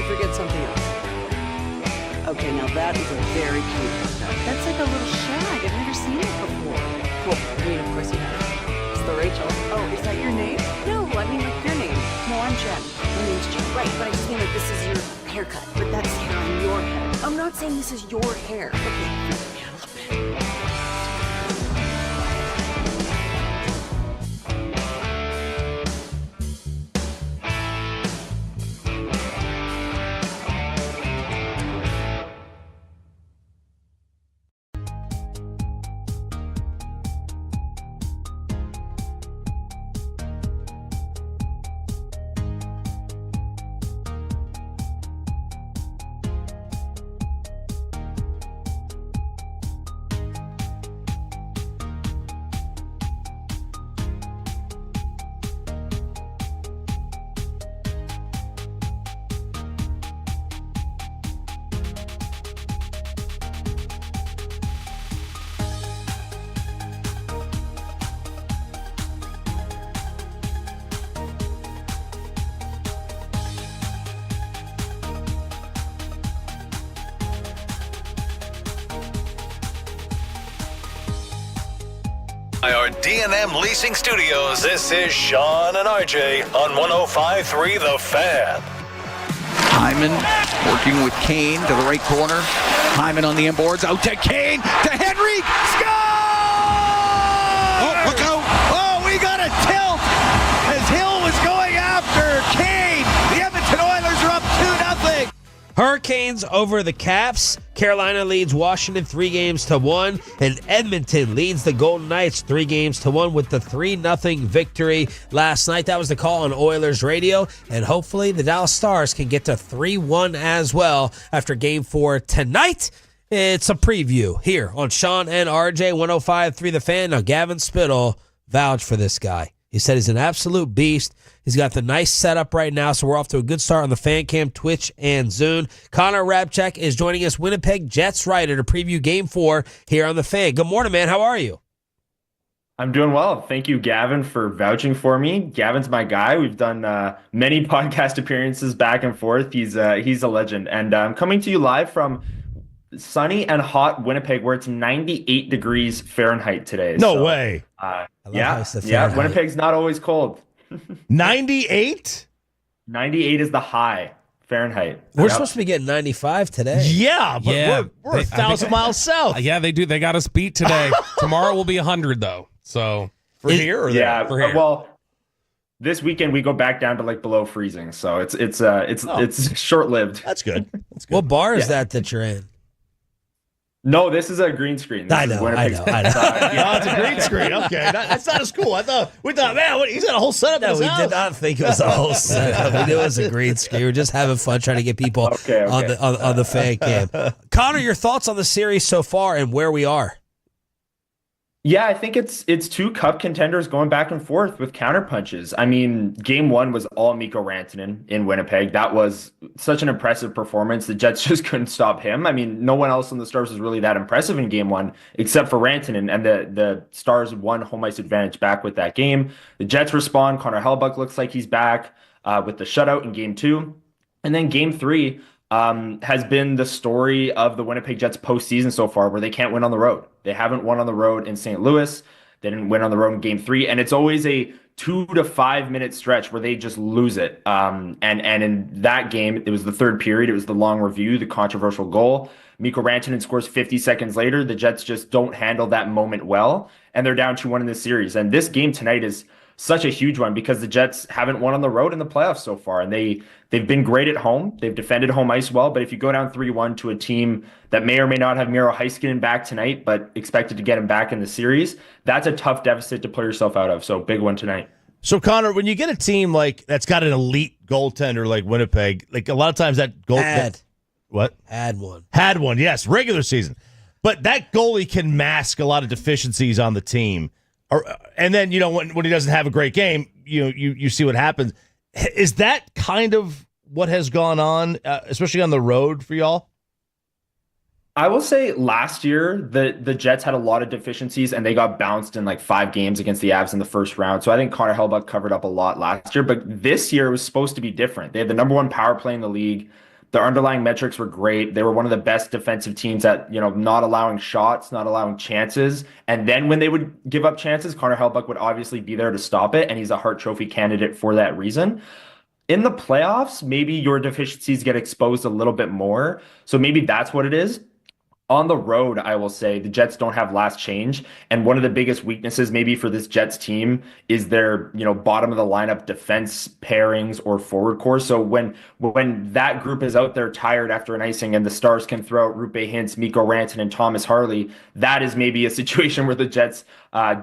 to forget something else. Okay, now that is a very cute haircut. That's like a little shag. I've never seen it before. Well, I mean, of course you have. It's the Rachel. Oh, is that your name? No, I mean like your name. No, I'm Jen. My name's Jen. Right, but I just mean like this is your haircut. But that's hair on your head. I'm not saying this is your hair. Okay, a little bit. Our D&M Leasing Studios, this is Sean and RJ on 105.3 The Fan. Hyman working with Kane to the right corner. Hyman on the inboards, out to Kane, to Henry, score! Oh, look out! Oh, we got a tilt as Hill was going after Kane. The Edmonton Oilers are up 2-0. Hurricanes over the Caps. Carolina leads Washington 3-1, and Edmonton leads the Golden Knights 3-1 with the 3-0 victory last night. That was the call on Oilers radio, and hopefully the Dallas Stars can get to 3-1 as well after Game 4 tonight. It's a preview here on Sean and RJ 105.3 The Fan. Now, Gavin Spittle vouched for this guy. He said he's an absolute beast. He's got the nice setup right now, so we're off to a good start on the Fan Cam, Twitch, and Zune. Connor Rabchak is joining us, Winnipeg Jets writer, to preview Game 4 here on the Fan. Good morning, man. How are you? I'm doing well. Thank you, Gavin, for vouching for me. Gavin's my guy. We've done many podcast appearances back and forth. He's a legend. And I'm coming to you live from sunny and hot Winnipeg, where it's 98 degrees Fahrenheit today. No way. Yeah. Winnipeg's not always cold. 98? 98 is the high Fahrenheit. We're supposed to be getting 95 today. Yeah, but we're 1,000 miles south. Yeah, they do. They got us beat today. Tomorrow will be 100 though. So for here or there? For here. Well, this weekend we go back down to like below freezing. So it's short lived. That's good. What bar is that you're in? No, this is a green screen. I know. Oh, it's a green screen. Okay, that's not as cool. We thought, man, he's got a whole setup. No, we did not think it was a whole setup. We knew it was a green screen. We were just having fun trying to get people on the Fan Cam. Connor, your thoughts on the series so far and where we are? Yeah, I think it's two cup contenders going back and forth with counterpunches. I mean, Game 1 was all Mikko Rantanen in Winnipeg. That was such an impressive performance. The Jets just couldn't stop him. I mean, no one else on the Stars was really that impressive in Game 1 except for Rantanen, and the Stars won home ice advantage back with that game. The Jets respond. Connor Hellebuyck looks like he's back with the shutout in Game 2. And then Game 3 has been the story of the Winnipeg Jets postseason so far, where they can't win on the road. They haven't won on the road in St. Louis. They didn't win on the road in Game 3, and it's always a 2 to 5 minute stretch where they just lose it. And in that game, it was the third period. It was the long review, the controversial goal. Mikko Rantanen scores 50 seconds later. The Jets just don't handle that moment well, and they're down 2-1 in this series. And this game tonight is such a huge one because the Jets haven't won on the road in the playoffs so far, and they've been great at home. They've defended home ice well, but if you go down 3-1 to a team that may or may not have Miro Heiskanen back tonight, but expected to get him back in the series, that's a tough deficit to pull yourself out of. So big one tonight. So Connor, when you get a team like that's got an elite goaltender like Winnipeg, like a lot of times that goaltender had one, yes, regular season, but that goalie can mask a lot of deficiencies on the team. And then, when he doesn't have a great game, you see what happens. Is that kind of what has gone on, especially on the road for y'all? I will say last year, the Jets had a lot of deficiencies, and they got bounced in like 5 games against the Avs in the first round. So I think Connor Hellebuyck covered up a lot last year. But this year was supposed to be different. They had the number 1 power play in the league. Their underlying metrics were great. They were one of the best defensive teams at, not allowing shots, not allowing chances. And then when they would give up chances, Connor Hellebuyck would obviously be there to stop it. And he's a Hart Trophy candidate for that reason. In the playoffs, maybe your deficiencies get exposed a little bit more. So maybe that's what it is. On the road, I will say the Jets don't have last change. And one of the biggest weaknesses maybe for this Jets team is their, bottom of the lineup defense pairings or forward core. So when that group is out there tired after an icing and the Stars can throw out Rupe Hintz, Mikko Rantanen, and Thomas Harley, that is maybe a situation where the Jets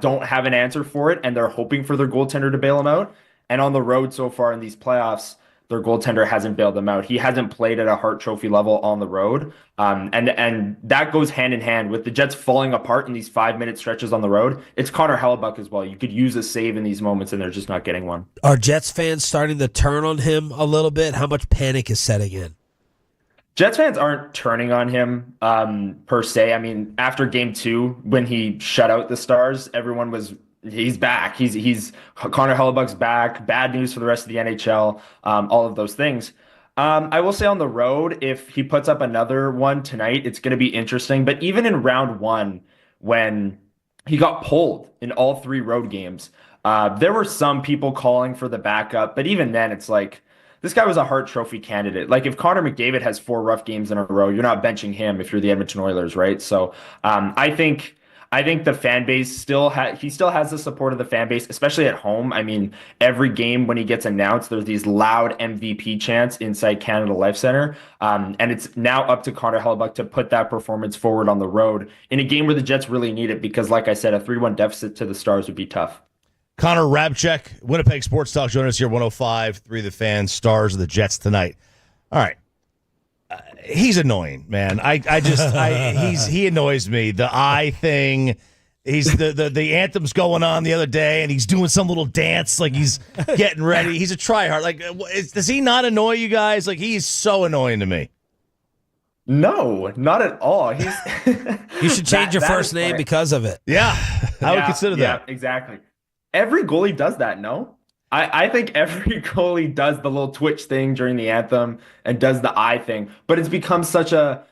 don't have an answer for it and they're hoping for their goaltender to bail them out. And on the road so far in these playoffs, their goaltender hasn't bailed them out. He hasn't played at a Hart Trophy level on the road. And that goes hand in hand with the Jets falling apart in these 5-minute stretches on the road. It's Connor Hellebuyck as well. You could use a save in these moments, and they're just not getting one. Are Jets fans starting to turn on him a little bit? How much panic is setting in? Jets fans aren't turning on him per se. I mean, after game 2, when he shut out the Stars, everyone was... He's back. He's Connor Hellebuyck's back. Bad news for the rest of the NHL. All of those things. I will say on the road, if he puts up another one tonight, it's going to be interesting. But even in round 1, when he got pulled in all 3 road games, there were some people calling for the backup. But even then, it's like this guy was a Hart Trophy candidate. Like if Connor McDavid has 4 rough games in a row, you're not benching him if you're the Edmonton Oilers, right? So I think the fan base still has the support of the fan base, especially at home. I mean, every game when he gets announced, there's these loud MVP chants inside Canada Life Center. And it's now up to Connor Hellebuyck to put that performance forward on the road in a game where the Jets really need it because, like I said, a 3-1 deficit to the Stars would be tough. Connor Rabchek, Winnipeg Sports Talk, join us here, 105.3 The Fan, Stars of the Jets tonight. All right. He's annoying, man. He annoys me. The eye thing. He's the anthem's going on the other day, and he's doing some little dance like he's getting ready. He's a tryhard. Like, does he not annoy you guys? Like, he's so annoying to me. No, not at all. You should change your first name because of it. Yeah, I would consider that. Yeah, exactly. Every goalie does that. No. I think every goalie does the little twitch thing during the anthem and does the eye thing, but it's become such a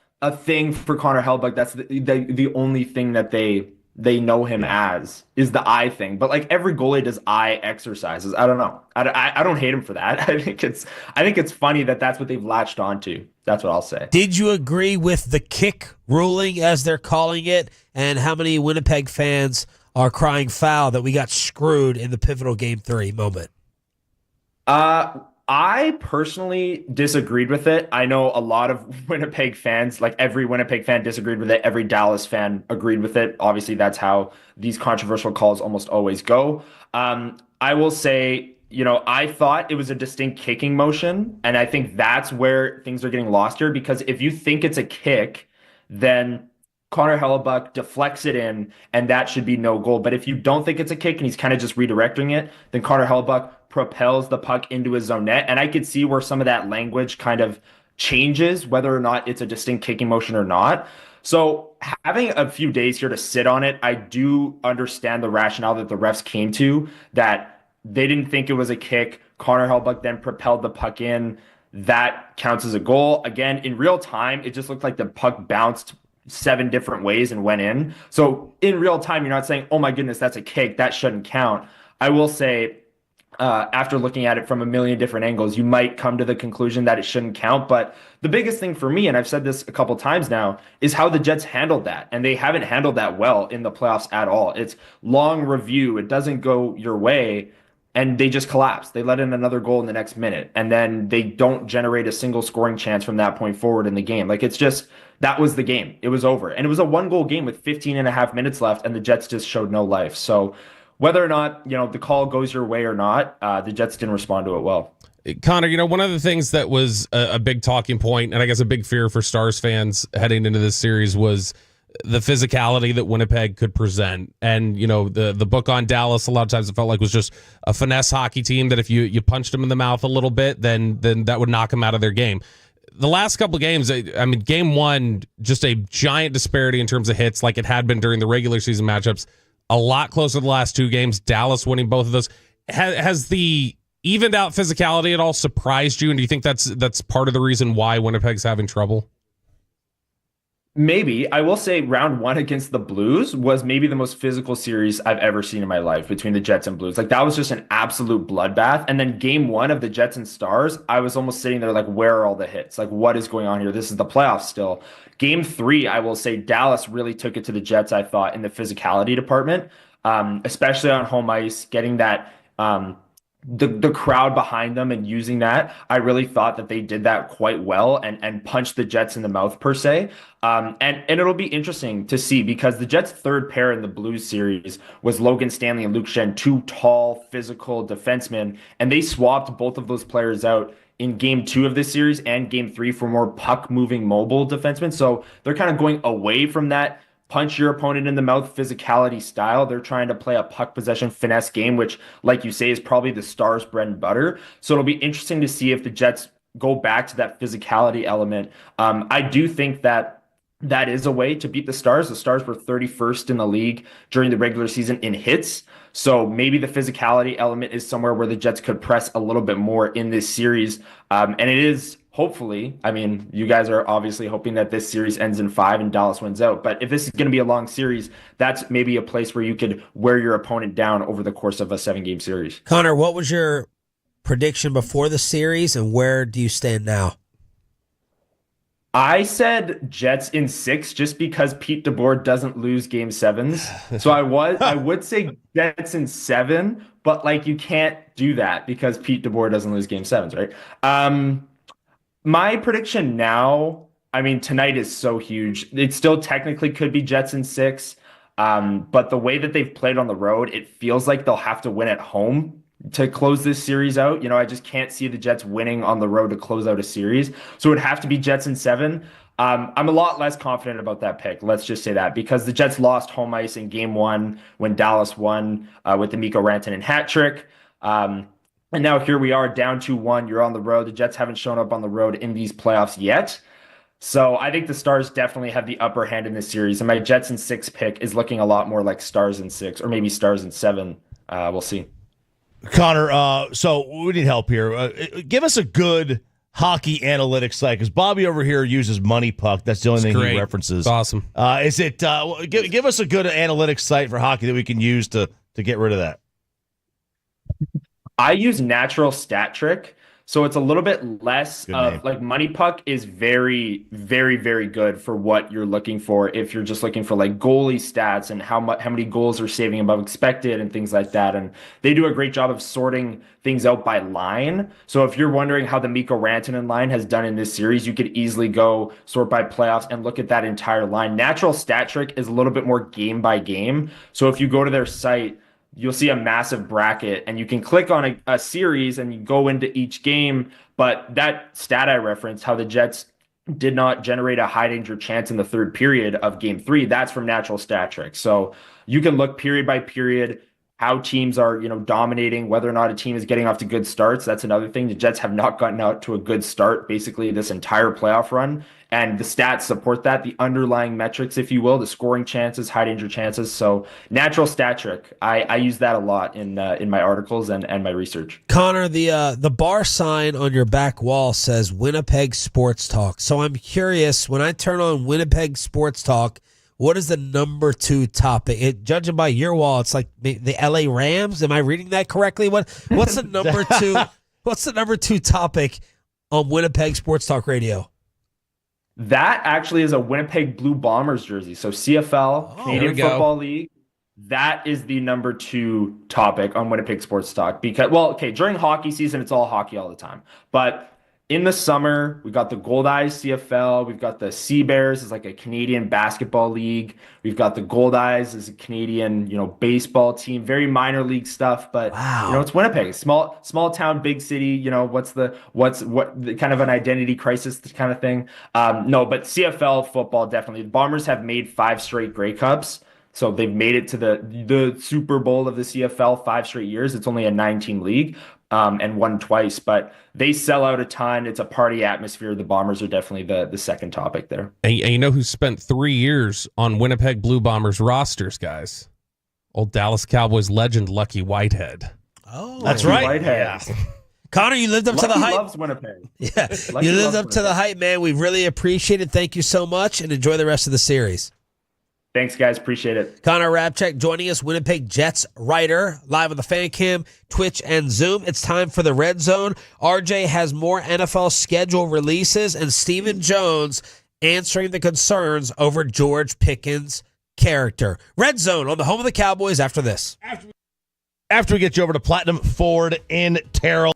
thing for Connor Hellebuyck. That's the only thing that they know him as is the eye thing. But like every goalie does eye exercises. I don't know. I don't hate him for that. I think it's funny that that's what they've latched onto. That's what I'll say. Did you agree with the kick ruling, as they're calling it, and how many Winnipeg fans are crying foul that we got screwed in the pivotal Game 3 moment? I personally disagreed with it. I know a lot of Winnipeg fans, like every Winnipeg fan disagreed with it. Every Dallas fan agreed with it. Obviously, that's how these controversial calls almost always go. I will say, I thought it was a distinct kicking motion, and I think that's where things are getting lost here, because if you think it's a kick, then Connor Hellebuyck deflects it in, and that should be no goal. But if you don't think it's a kick and he's kind of just redirecting it, then Connor Hellebuyck propels the puck into his own net. And I could see where some of that language kind of changes, whether or not it's a distinct kicking motion or not. So having a few days here to sit on it, I do understand the rationale that the refs came to, that they didn't think it was a kick. Connor Hellebuyck then propelled the puck in. That counts as a goal. Again, in real time, it just looked like the puck bounced 7 different ways and went in. So in real time, you're not saying, oh my goodness, that's a kick, that shouldn't count. I will say, after looking at it from a million different angles, you might come to the conclusion that it shouldn't count. But the biggest thing for me, and I've said this a couple times now, is how the Jets handled that. And they haven't handled that well in the playoffs at all. It's long review. It doesn't go your way. And they just collapse. They let in another goal in the next minute. And then they don't generate a single scoring chance from that point forward in the game. Like, it's just, that was the game. It was over. And it was a 1-goal game with 15 and a half minutes left, and the Jets just showed no life. So whether or not, the call goes your way or not, the Jets didn't respond to it well. Connor, one of the things that was a big talking point, and I guess a big fear for Stars fans heading into this series, was the physicality that Winnipeg could present. And, the book on Dallas, a lot of times it felt like was just a finesse hockey team that if you punched them in the mouth a little bit, then that would knock them out of their game. The last couple of games, game 1, just a giant disparity in terms of hits like it had been during the regular season matchups. A lot closer the last 2 games, Dallas winning both of those. Has the evened out physicality at all surprised you? And do you think that's part of the reason why Winnipeg's having trouble? Maybe. I will say round 1 against the Blues was maybe the most physical series I've ever seen in my life between the Jets and Blues. Like, that was just an absolute bloodbath. And then game 1 of the Jets and Stars, I was almost sitting there like, where are all the hits? Like, what is going on here? This is the playoffs still. Game 3, I will say Dallas really took it to the Jets, I thought, in the physicality department, especially on home ice, getting that the crowd behind them and using that. I really thought that they did that quite well and punched the Jets in the mouth per se. And it'll be interesting to see because the Jets' third pair in the Blues series was Logan Stanley and Luke Shen, 2 tall, physical defensemen, and they swapped both of those players out in game 2 of this series and game 3 for more puck-moving mobile defensemen. So they're kind of going away from that punch your opponent in the mouth physicality style. They're trying to play a puck possession finesse game, which, like you say, is probably the Stars' bread and butter. So it'll be interesting to see if the Jets go back to that physicality element. I do think that is a way to beat the Stars. The Stars were 31st in the league during the regular season in hits. So maybe the physicality element is somewhere where the Jets could press a little bit more in this series. And it is hopefully, I mean, you guys are obviously hoping that this series ends in 5 and Dallas wins out. But if this is going to be a long series, that's maybe a place where you could wear your opponent down over the course of a 7-game series. Connor, what was your prediction before the series, and where do you stand now? I said Jets in 6 just because Pete DeBoer doesn't lose game 7s. So I would say Jets in 7, but like you can't do that because Pete DeBoer doesn't lose game 7s, right? My prediction now, I mean, tonight is so huge. It still technically could be Jets in 6, but the way that they've played on the road, it feels like they'll have to win at home to close this series out. You know, I just can't see the Jets winning on the road to close out a series. So it would have to be Jets in 7. I'm a lot less confident about that pick. Let's just say that because the Jets lost home ice in game 1 when Dallas won with the Mikko Rantanen hat trick. And now here we are down 2-1. You're on the road. The Jets haven't shown up on the road in these playoffs yet. So I think the Stars definitely have the upper hand in this series. And my Jets in 6 pick is looking a lot more like Stars in 6 or maybe Stars in 7. We'll see. Connor, so we need help here. Give us a good hockey analytics site because Bobby over here uses Money Puck. That's the only thing he references. It's awesome. Is it? Give us a good analytics site for hockey that we can use to get rid of that. I use Natural Stat Trick, so it's a little bit less of like Money Puck is very, very, very good for what you're looking for. If you're just looking for like goalie stats and how many goals are saving above expected and things like that, and they do a great job of sorting things out by line. So if you're wondering how the Mikko Rantanen line has done in this series, you could easily go sort by playoffs and look at that entire line. Natural Stat Trick is a little bit more game by game. So if you go to their site, you'll see a massive bracket and you can click on a series and you go into each game. But that stat I referenced, how the Jets did not generate a high danger chance in the third period of game 3, that's from Natural Stat Trick. So you can look period by period, how teams are, dominating, whether or not a team is getting off to good starts. That's another thing. The Jets have not gotten out to a good start, basically this entire playoff run. And the stats support that, the underlying metrics, if you will, the scoring chances, high danger chances. So Natural Stat Trick, I use that a lot in my articles and my research. Connor, the bar sign on your back wall says Winnipeg Sports Talk. So I'm curious, when I turn on Winnipeg Sports Talk, what is the number 2 topic? Judging by your wall, it's like the LA Rams. Am I reading that correctly? What's the number 2? What's the number 2 topic on Winnipeg Sports Talk Radio? That actually is a Winnipeg Blue Bombers jersey. So CFL, Canadian Football League. That is the number 2 topic on Winnipeg Sports Talk. Because, during hockey season, it's all hockey all the time. But in the summer, we've got the Gold Eyes CFL. We've got the Sea Bears as like a Canadian basketball league. We've got the Gold Eyes as a Canadian, baseball team. Very minor league stuff, but it's Winnipeg, small town, big city. What kind of an identity crisis kind of thing. No, but CFL football definitely. The Bombers have made 5 straight Grey Cups. So they've made it to the Super Bowl of the CFL 5 straight years. It's only a 9-team league and won twice, but they sell out a ton. It's a party atmosphere. The Bombers are definitely the second topic there. And you know who spent 3 years on Winnipeg Blue Bombers rosters, guys? Old Dallas Cowboys legend Lucky Whitehead. Oh, that's right. Whitehead. Connor, you lived up to the Lucky hype. loves Winnipeg. Yeah, Lucky you lived loves up to the Winnipeg. hype, man. We really appreciate it. Thank you so much, and enjoy the rest of the series. Thanks, guys. Appreciate it. Connor Rabchak joining us, Winnipeg Jets writer, live on the Fan Cam, Twitch, and Zoom. It's time for the Red Zone. RJ has more NFL schedule releases, and Stephen Jones answering the concerns over George Pickens' character. Red Zone on the home of the Cowboys after this. After we get you over to Platinum Ford in Terrell.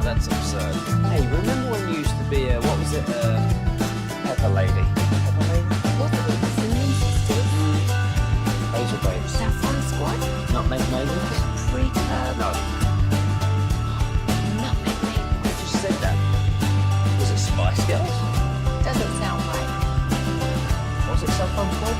That's absurd. Hey, remember when you used to be a, what was it, Pepper Lady? Pepper Lady? What are the Miscellaneous sisters? Hazel Babes. Saffron Squad? Nutmeg Maidens? No. Nutmeg Maidens. Who just said that? Was it Spice Girls? Doesn't sound right. Was it Saffron Squad?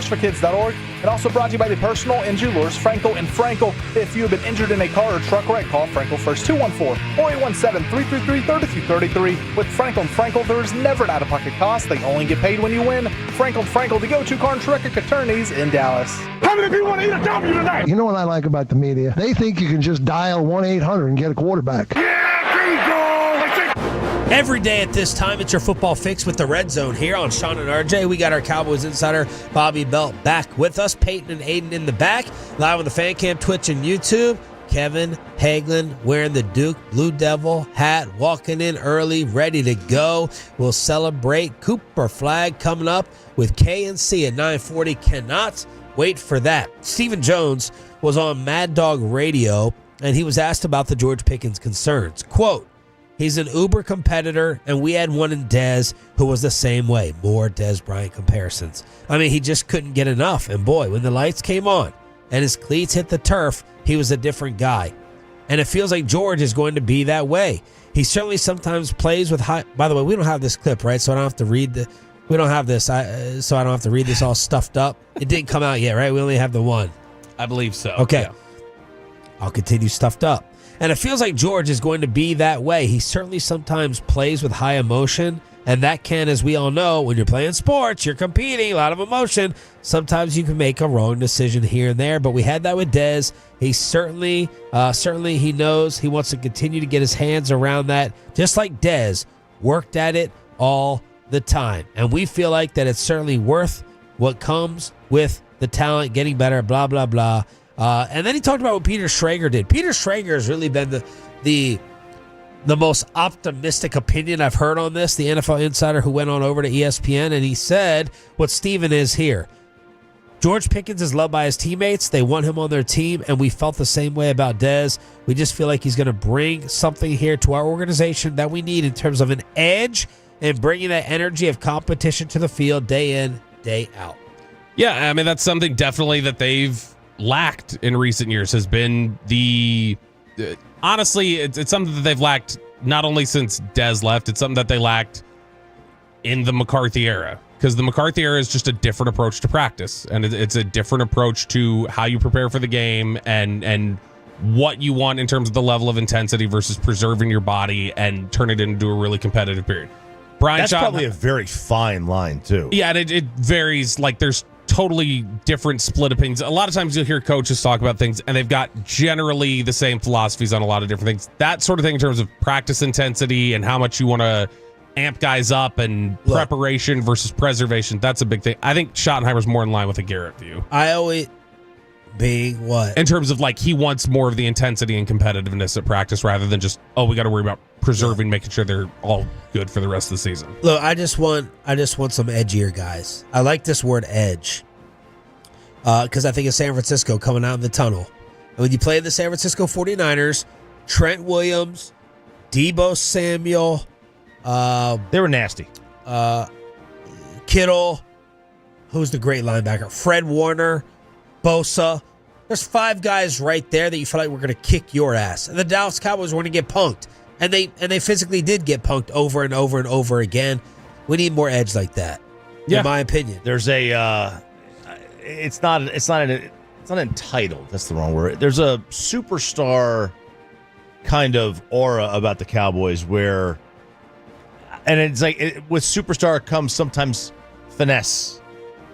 sportsforkids.org. And also brought to you by the personal injury lawyers Frankel and Frankel. If you have been injured in a car or truck wreck, call Frankel first, 214-4817-333-3333. With Frankel and Frankel, there is never an out-of-pocket cost. They only get paid when you win. Frankel and Frankel, the go-to car and truck attorneys in Dallas. How many people want to eat a W tonight? You know what I like about the media? They think you can just dial 1-800 and get a quarterback. Every day at this time, it's your football fix with the Red Zone here on Sean and RJ. We got our Cowboys insider, Bobby Belt, back with us. Peyton and Aiden in the back. Live on the Fan Cam, Twitch, and YouTube. Kevin Hagelin wearing the Duke Blue Devil hat, walking in early, ready to go. We'll celebrate Cooper Flagg coming up with K&C at 9:40. Cannot wait for that. Stephen Jones was on Mad Dog Radio, and he was asked about the George Pickens concerns. Quote, he's an uber competitor, and we had one in Dez who was the same way. More Dez Bryant comparisons. I mean, he just couldn't get enough. And boy, when the lights came on and his cleats hit the turf, he was a different guy. And it feels like George is going to be that way. He certainly sometimes plays with high... By the way, we don't have this clip, right? So I don't have to read the... We don't have this, so I don't have to read this all stuffed up. It didn't come out yet, right? We only have the one. I believe so. Okay. Yeah. I'll continue stuffed up. And it feels like George is going to be that way. He certainly sometimes plays with high emotion, and that can, as we all know, when you're playing sports, you're competing, a lot of emotion. Sometimes you can make a wrong decision here and there, but we had that with Dez. He certainly he knows he wants to continue to get his hands around that, just like Dez worked at it all the time. And we feel like that it's certainly worth what comes with the talent, getting better, blah, blah, blah. And then he talked about what Peter Schrager did. Peter Schrager has really been the most optimistic opinion I've heard on this, the NFL insider who went on over to ESPN, and he said what Steven is here. George Pickens is loved by his teammates. They want him on their team, and we felt the same way about Dez. We just feel like he's going to bring something here to our organization that we need in terms of an edge and bringing that energy of competition to the field day in, day out. Yeah, I mean, that's something definitely that they've lacked in recent years, has been the honestly, it's something that they've lacked not only since Dez left, it's something that they lacked in the McCarthy era, because the McCarthy era is just a different approach to practice, and it's a different approach to how you prepare for the game and what you want in terms of the level of intensity versus preserving your body and turn it into a really competitive period. That's probably a very fine line too. Yeah, and it varies. Like, there's totally different split opinions. A lot of times you'll hear coaches talk about things and they've got generally the same philosophies on a lot of different things. That sort of thing in terms of practice intensity and how much you want to amp guys up and preparation versus preservation, that's a big thing. I think Schottenheimer's more in line with a Garrett view. I always... Being what? In terms of, like, he wants more of the intensity and competitiveness at practice rather than just, we got to worry about preserving, making sure they're all good for the rest of the season. Look, I just want some edgier guys. I like this word edge because I think of San Francisco coming out in the tunnel. And when you play the San Francisco 49ers, Trent Williams, Deebo Samuel. They were nasty. Kittle, who's the great linebacker? Fred Warner. Bosa. There's 5 guys right there that you feel like we're going to kick your ass. And the Dallas Cowboys were going to get punked. And they physically did get punked over and over and over again. We need more edge like that, in my opinion. There's it's not entitled. That's the wrong word. There's a superstar kind of aura about the Cowboys where, and it's like with superstar comes sometimes finesse.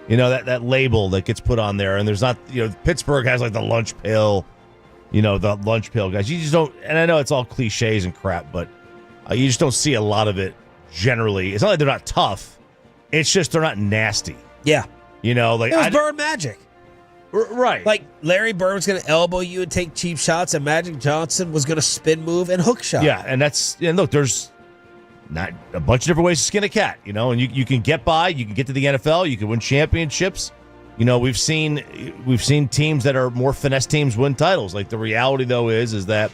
You know, that label that gets put on there, and there's not, Pittsburgh has like the lunch pail, the lunch pail guys. You just don't, and I know it's all cliches and crap, but you just don't see a lot of it generally. It's not like they're not tough. It's just they're not nasty. Yeah. Like it was Bird Magic. Right. Like Larry Bird was going to elbow you and take cheap shots, and Magic Johnson was going to spin move and hook shot. Yeah, and look, there's not a bunch of different ways to skin a cat, and you can get by, you can get to the NFL, you can win championships. We've seen teams that are more finesse teams win titles. Like, the reality though is that,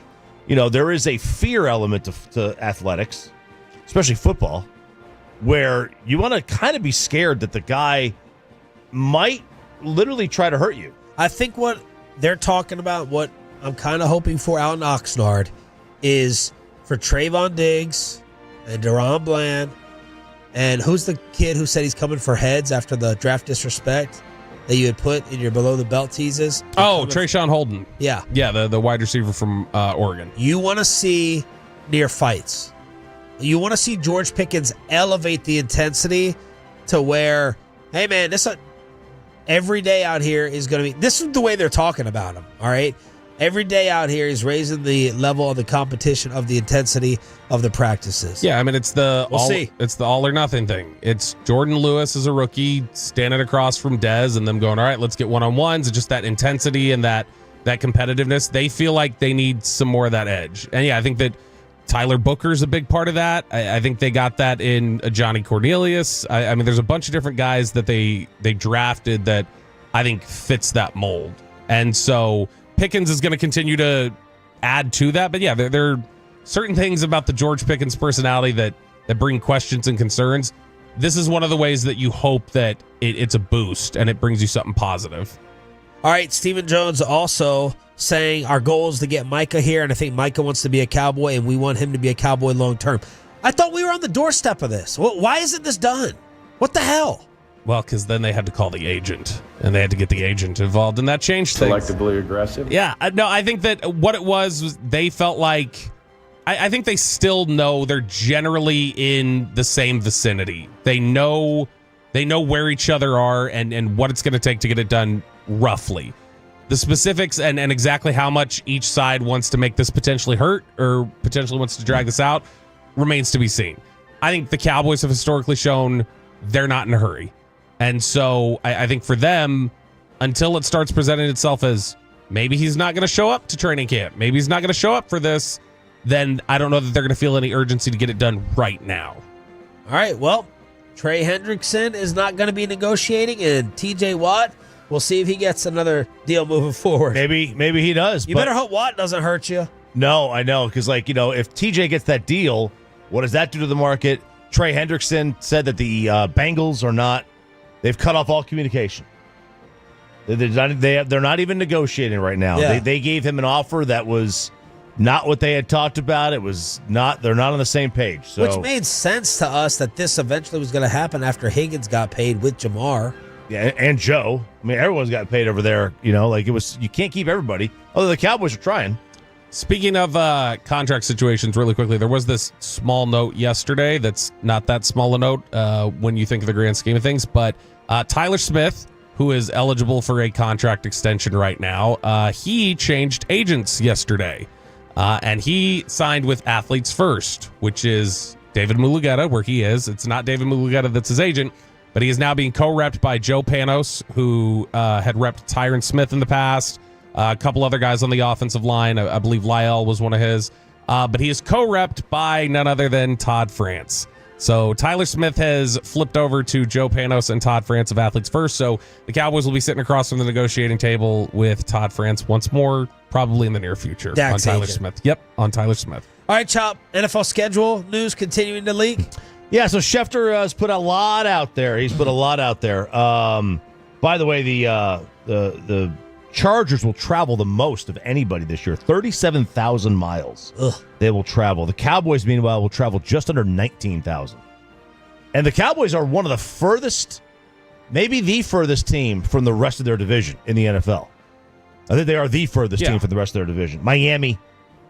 there is a fear element to athletics, especially football, where you want to kind of be scared that the guy might literally try to hurt you. I think what they're talking about, what I'm kind of hoping for out in Oxnard, is for Trayvon Diggs and Deron Bland, and who's the kid who said he's coming for heads after the draft disrespect? that you had put in your below the belt teases? Oh, Trayshawn Holden. Yeah. Yeah, the wide receiver from Oregon. You want to see near fights. You want to see George Pickens elevate the intensity to where, hey, man, every day out here is going to be, this is the way they're talking about him, all right? Every day out here is raising the level of the competition, of the intensity of the practices. Yeah, I mean, it's the see. It's the all or nothing thing. It's Jordan Lewis as a rookie standing across from Dez and them going, all right, let's get one-on-ones. Just that intensity and that competitiveness. They feel like they need some more of that edge. And yeah, I think that Tyler Booker's a big part of that. I think they got that in Johnny Cornelius. I mean, there's a bunch of different guys that they drafted that I think fits that mold. And so Pickens is going to continue to add to that. But yeah, there are certain things about the George Pickens personality that bring questions and concerns. This is one of the ways that you hope that it's a boost and it brings you something positive. All right, Stephen Jones also saying our goal is to get Micah here, and I think Micah wants to be a Cowboy, and we want him to be a Cowboy long term. I thought we were on the doorstep of this. Why isn't this done? What the hell? Well, because then they had to call the agent, and they had to get the agent involved, and that changed things. Selectively aggressive? Yeah. No, I think that what it was they felt like, I think they still know they're generally in the same vicinity. They know where each other are and what it's going to take to get it done roughly. The specifics and exactly how much each side wants to make this potentially hurt or potentially wants to drag this out remains to be seen. I think the Cowboys have historically shown they're not in a hurry. And so I think for them, until it starts presenting itself as maybe he's not going to show up to training camp, maybe he's not going to show up for this, then I don't know that they're going to feel any urgency to get it done right now. All right, well, Trey Hendrickson is not going to be negotiating, and TJ Watt, we'll see if he gets another deal moving forward. Maybe he does. You better hope Watt doesn't hurt you. No, I know, because if TJ gets that deal, what does that do to the market? Trey Hendrickson said that the Bengals are not. They've cut off all communication. They're not even negotiating right now. Yeah. They gave him an offer that was not what they had talked about. It was not. They're not on the same page. So. Which made sense to us that this eventually was going to happen after Higgins got paid with Jamar. Yeah, and Joe. I mean, everyone's got paid over there. It was. You can't keep everybody. Although the Cowboys are trying. Speaking of contract situations, really quickly, there was this small note yesterday that's not that small a note when you think of the grand scheme of things, but Tyler Smith, who is eligible for a contract extension right now, he changed agents yesterday, and he signed with Athletes First, which is David Mulugeta, where he is. It's not David Mulugeta that's his agent, but he is now being co-repped by Joe Panos, who had repped Tyron Smith in the past. A couple other guys on the offensive line. I believe Lyle was one of his. But he is co-repped by none other than Todd France. So Tyler Smith has flipped over to Joe Panos and Todd France of Athletes First. So the Cowboys will be sitting across from the negotiating table with Todd France once more, probably in the near future. Dak's on Tyler agent. Smith. Yep, on Tyler Smith. All right, Chop. NFL schedule news continuing to leak. Yeah, so Schefter has put a lot out there. He's put a lot out there. By the way, the Chargers will travel the most of anybody this year, 37,000 miles. They will travel. The Cowboys, meanwhile, will travel just under 19,000. And the Cowboys are one of the furthest, maybe the furthest team from the rest of their division in the NFL. I think they are the furthest team from the rest of their division. Miami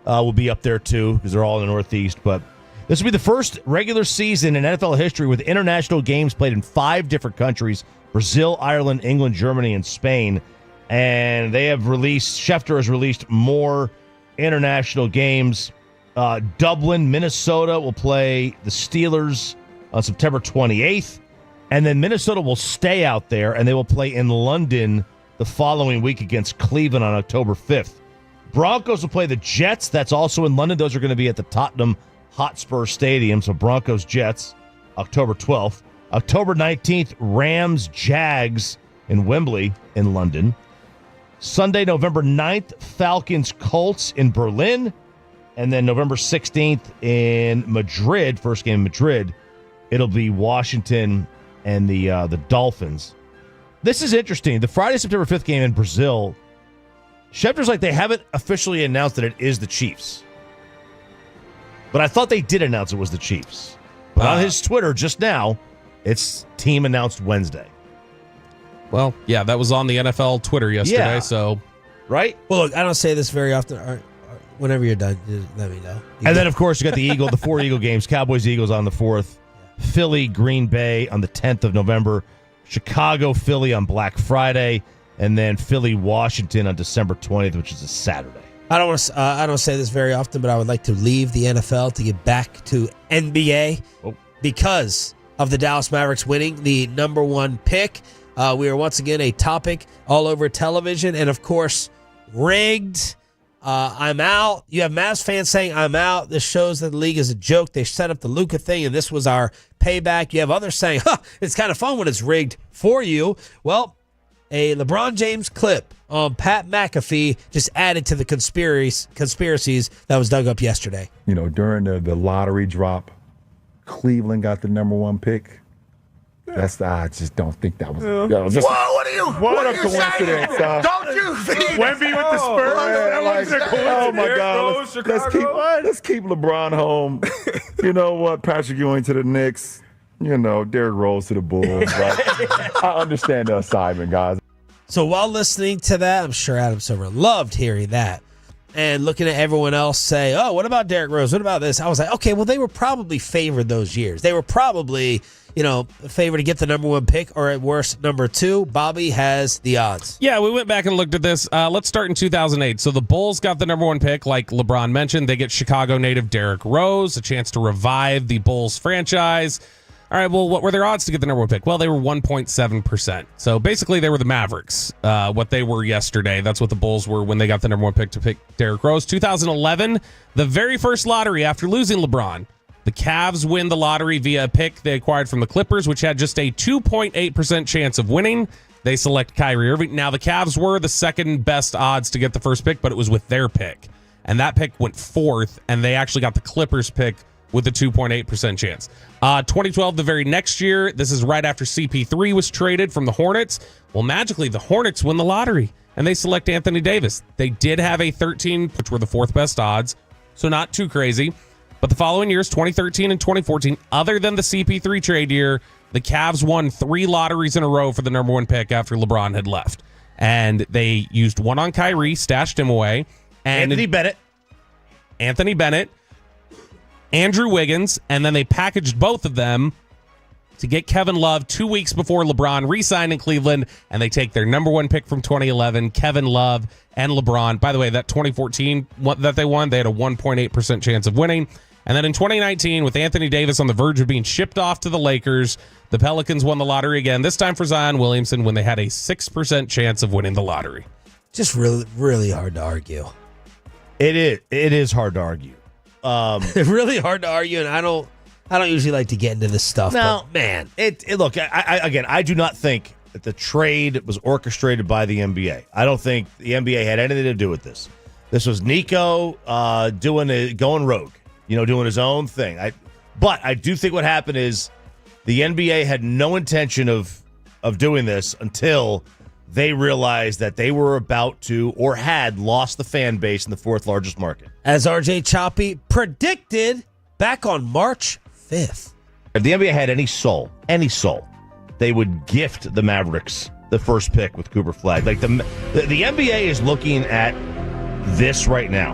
will be up there too because they're all in the Northeast. But this will be the first regular season in NFL history with international games played in 5 different countries: Brazil, Ireland, England, Germany, and Spain. And they have Schefter has released more international games. Dublin, Minnesota will play the Steelers on September 28th. And then Minnesota will stay out there, and they will play in London the following week against Cleveland on October 5th. Broncos will play the Jets. That's also in London. Those are going to be at the Tottenham Hotspur Stadium. So Broncos-Jets, October 12th. October 19th, Rams-Jags in Wembley in London. Sunday, November 9th, Falcons-Colts in Berlin. And then November 16th in Madrid, first game in Madrid, it'll be Washington and the Dolphins. This is interesting. The Friday, September 5th game in Brazil, Schefter's like they haven't officially announced that it is the Chiefs. But I thought they did announce it was the Chiefs. But on his Twitter just now, it's team announced Wednesday. Well, yeah, that was on the NFL Twitter yesterday. Yeah. So, right? Well, look, I don't say this very often. Whenever you're done, just let me know. And then, of course, you got the 4 Eagle games. Cowboys, Eagles on the 4th. Philly, Green Bay on the 10th of November. Chicago, Philly on Black Friday. And then Philly, Washington on December 20th, which is a Saturday. I don't say this very often, but I would like to leave the NFL to get back to NBA because of the Dallas Mavericks winning the number 1 pick. We are once again a topic all over television, and of course, rigged. I'm out. You have Mavs fans saying I'm out. This shows that the league is a joke. They set up the Luka thing, and this was our payback. You have others saying, it's kind of fun when it's rigged for you. Well, a LeBron James clip on Pat McAfee just added to the conspiracies that was dug up yesterday. You know, during the lottery drop, Cleveland got the number 1 pick. I just don't think that was. What a coincidence! Don't you think? Wemby with the Spurs. Oh my God! Let's keep LeBron home. You know what? Patrick Ewing to the Knicks. You know, Derrick Rose to the Bulls. Right? I understand the assignment, guys. So while listening to that, I'm sure Adam Silver loved hearing that. And looking at everyone else say, oh, what about Derrick Rose? What about this? I was like, okay, well, they were probably favored those years. They were probably, favored to get the number 1 pick, or at worst, number 2. Bobby has the odds. Yeah, we went back and looked at this. Let's start in 2008. So the Bulls got the number 1 pick, like LeBron mentioned. They get Chicago native Derrick Rose, a chance to revive the Bulls franchise. All right, well, what were their odds to get the number 1 pick? Well, they were 1.7%. So basically, they were the Mavericks, what they were yesterday. That's what the Bulls were when they got the number 1 pick to pick Derrick Rose. 2011, the very first lottery after losing LeBron. The Cavs win the lottery via a pick they acquired from the Clippers, which had just a 2.8% chance of winning. They select Kyrie Irving. Now, the Cavs were the second best odds to get the first pick, but it was with their pick. And that pick went 4th, and they actually got the Clippers pick with a 2.8% chance. 2012, the very next year, this is right after CP3 was traded from the Hornets. Well, magically, the Hornets win the lottery, and they select Anthony Davis. They did have a 13, which were the 4th best odds, so not too crazy. But the following years, 2013 and 2014, other than the CP3 trade year, the Cavs won 3 lotteries in a row for the number 1 pick after LeBron had left. And they used one on Kyrie, stashed him away. And Anthony Bennett, Andrew Wiggins, and then they packaged both of them to get Kevin Love 2 weeks before LeBron re-signed in Cleveland, and they take their number 1 pick from 2011, Kevin Love and LeBron. By the way, that 2014 that they won, they had a 1.8% chance of winning. And then in 2019, with Anthony Davis on the verge of being shipped off to the Lakers, the Pelicans won the lottery again, this time for Zion Williamson, when they had a 6% chance of winning the lottery. Just really, really hard to argue. It is hard to argue. Really hard to argue, and I don't usually like to get into this stuff. No, but man, look. I do not think that the trade was orchestrated by the NBA. I don't think the NBA had anything to do with this. This was Nico going rogue, doing his own thing. But I do think what happened is the NBA had no intention of doing this until they realized that they were about to or had lost the fan base in the 4th largest market. As RJ Choppy predicted back on March 5th. If the NBA had any soul, they would gift the Mavericks the first pick with Cooper Flagg. Like the NBA is looking at this right now,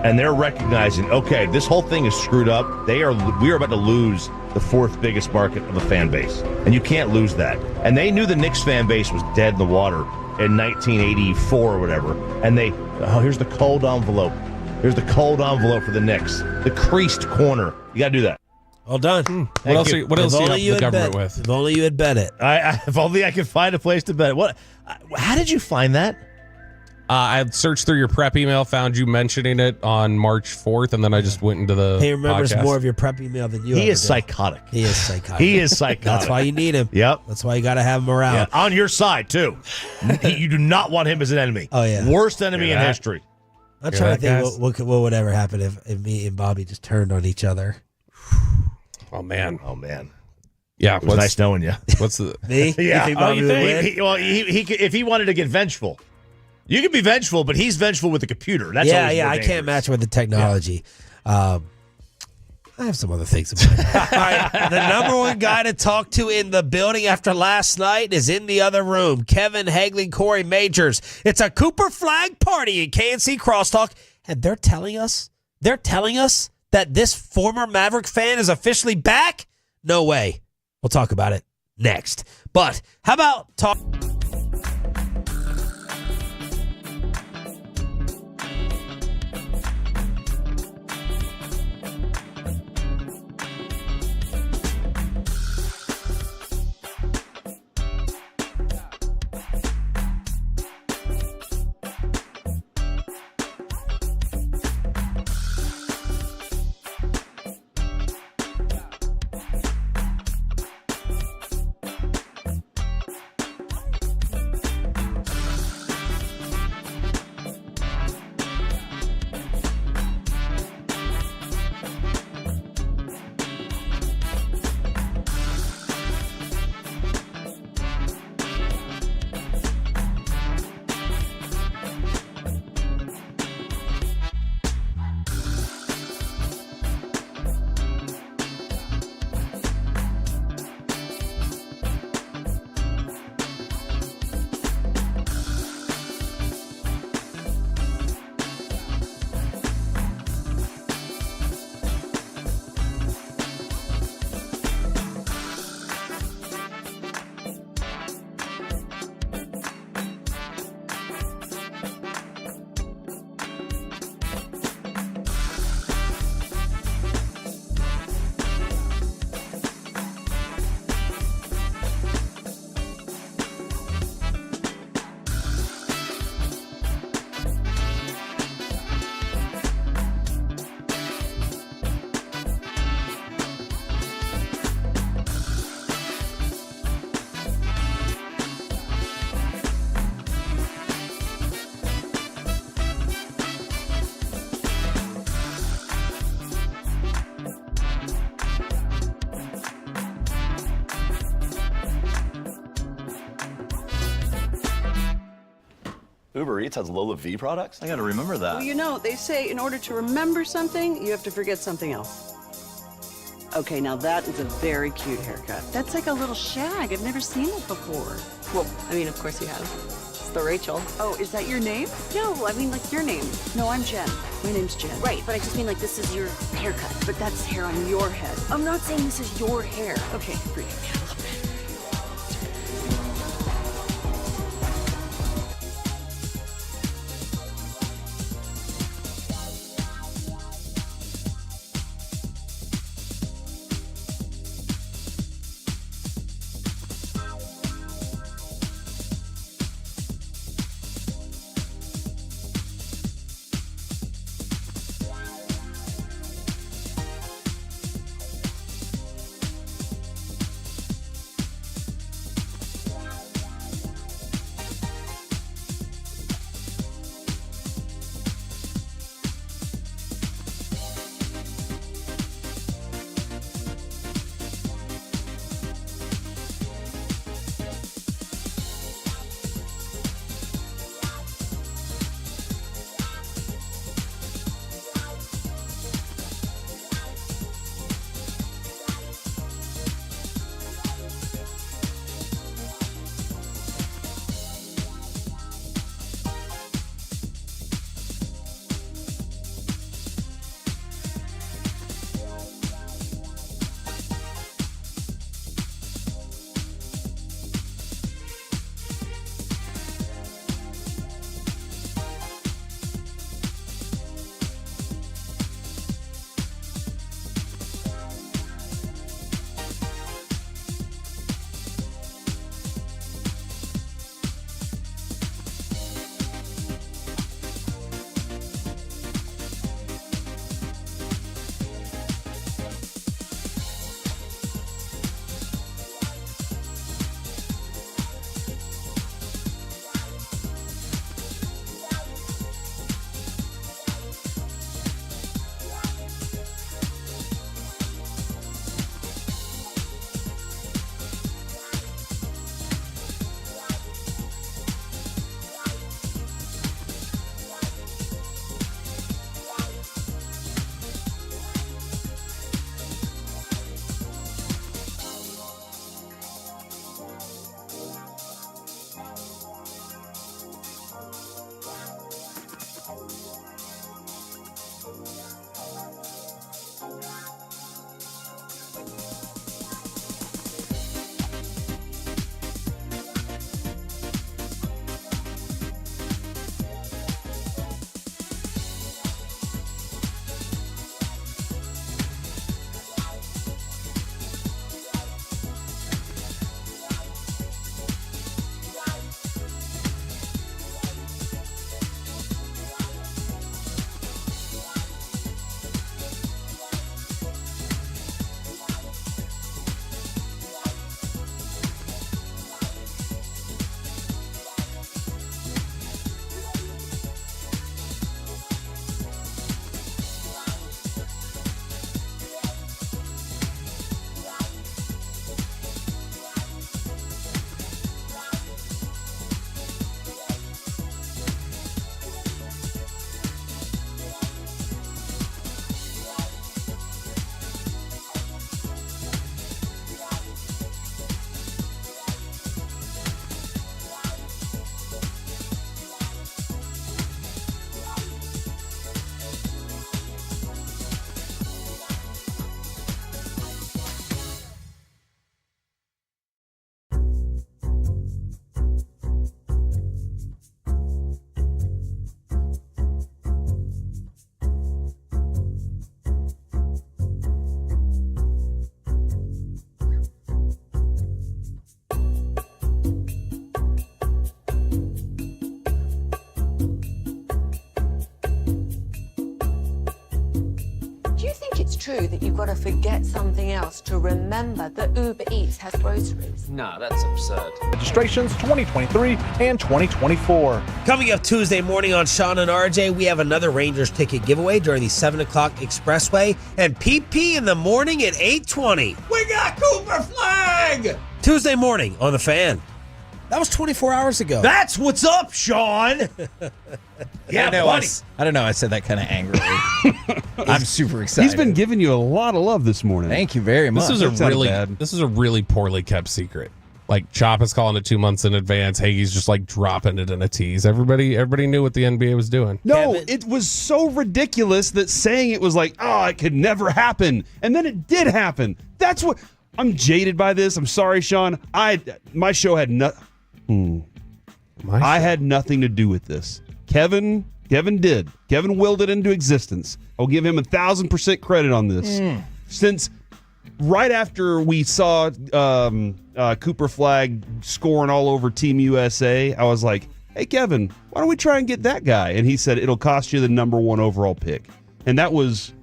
and they're recognizing, okay, this whole thing is screwed up. We are about to lose the 4th biggest market of a fan base, and you can't lose that. And they knew the Knicks fan base was dead in the water in 1984 or whatever. And here's the cold envelope. Here's the cold envelope for the Knicks. The creased corner. You got to do that. Well done. What else do you help the government with? If only you had bet it. If only I could find a place to bet it. How did you find that? I searched through your prep email, found you mentioning it on March 4th, and then I just went into the He remembers podcast. more of your prep email than you He ever is did. psychotic. He is psychotic. He is psychotic. That's why you need him. Yep. That's why you got to have him around. Yeah, on your side, too. You do not want him as an enemy. Oh, yeah. Worst enemy in history. I'm trying to think what would ever happen if me and Bobby just turned on each other. Oh, man. Yeah, it was nice knowing you. What's the me? Yeah. You think? If he wanted to get vengeful, you can be vengeful, but he's vengeful with the computer. That's I dangerous. can't match with the technology. I have some other things in mind. All right, the number one guy to talk to in the building after last night is in the other room. Kevin Hagelin, Corey Majors. It's a Cooper Flagg party in KNC Crosstalk, and they're telling us that this former Maverick fan is officially back? No way. We'll talk about it next. But how about talk? Uber Eats has Lola V products? I gotta remember that. Well, you know, they say in order to remember something, you have to forget something else. Okay, now that is a very cute haircut. That's like a little shag. I've never seen it before. Well, I mean, of course you have. It's the Rachel. Oh, is that your name? No, I mean, like, your name. No, I'm Jen. My name's Jen. Right, but I just mean, like, this is your haircut. But that's hair on your head. I'm not saying this is your hair. Okay, forgive me. true that you've got to forget something else to remember that Uber Eats has groceries? Nah, that's absurd. Registrations 2023 and 2024. Coming up Tuesday morning on Sean and RJ, we have another Rangers ticket giveaway during the 7 o'clock expressway, and PP in the morning at 8:20. We got Cooper Flagg! Tuesday morning on The Fan. That was 24 hours ago. That's what's up, Sean! Yeah, buddy. I don't know. I said that kind of angrily. I'm super excited. He's been giving you a lot of love this morning. Thank you very much. This is a really poorly kept secret. Like Chop is calling it 2 months in advance. Hagee's just like dropping it in a tease. Everybody knew what the NBA was doing. No, it was so ridiculous that saying it was like, oh, it could never happen, and then it did happen. That's what I'm jaded by this. I'm sorry, Sean. My show had I had nothing to do with this. Kevin did. Kevin willed it into existence. I'll give him 1,000% credit on this. Since right after we saw Cooper Flagg scoring all over Team USA, I was like, hey, Kevin, why don't we try and get that guy? And he said, it'll cost you the number 1 overall pick. And that was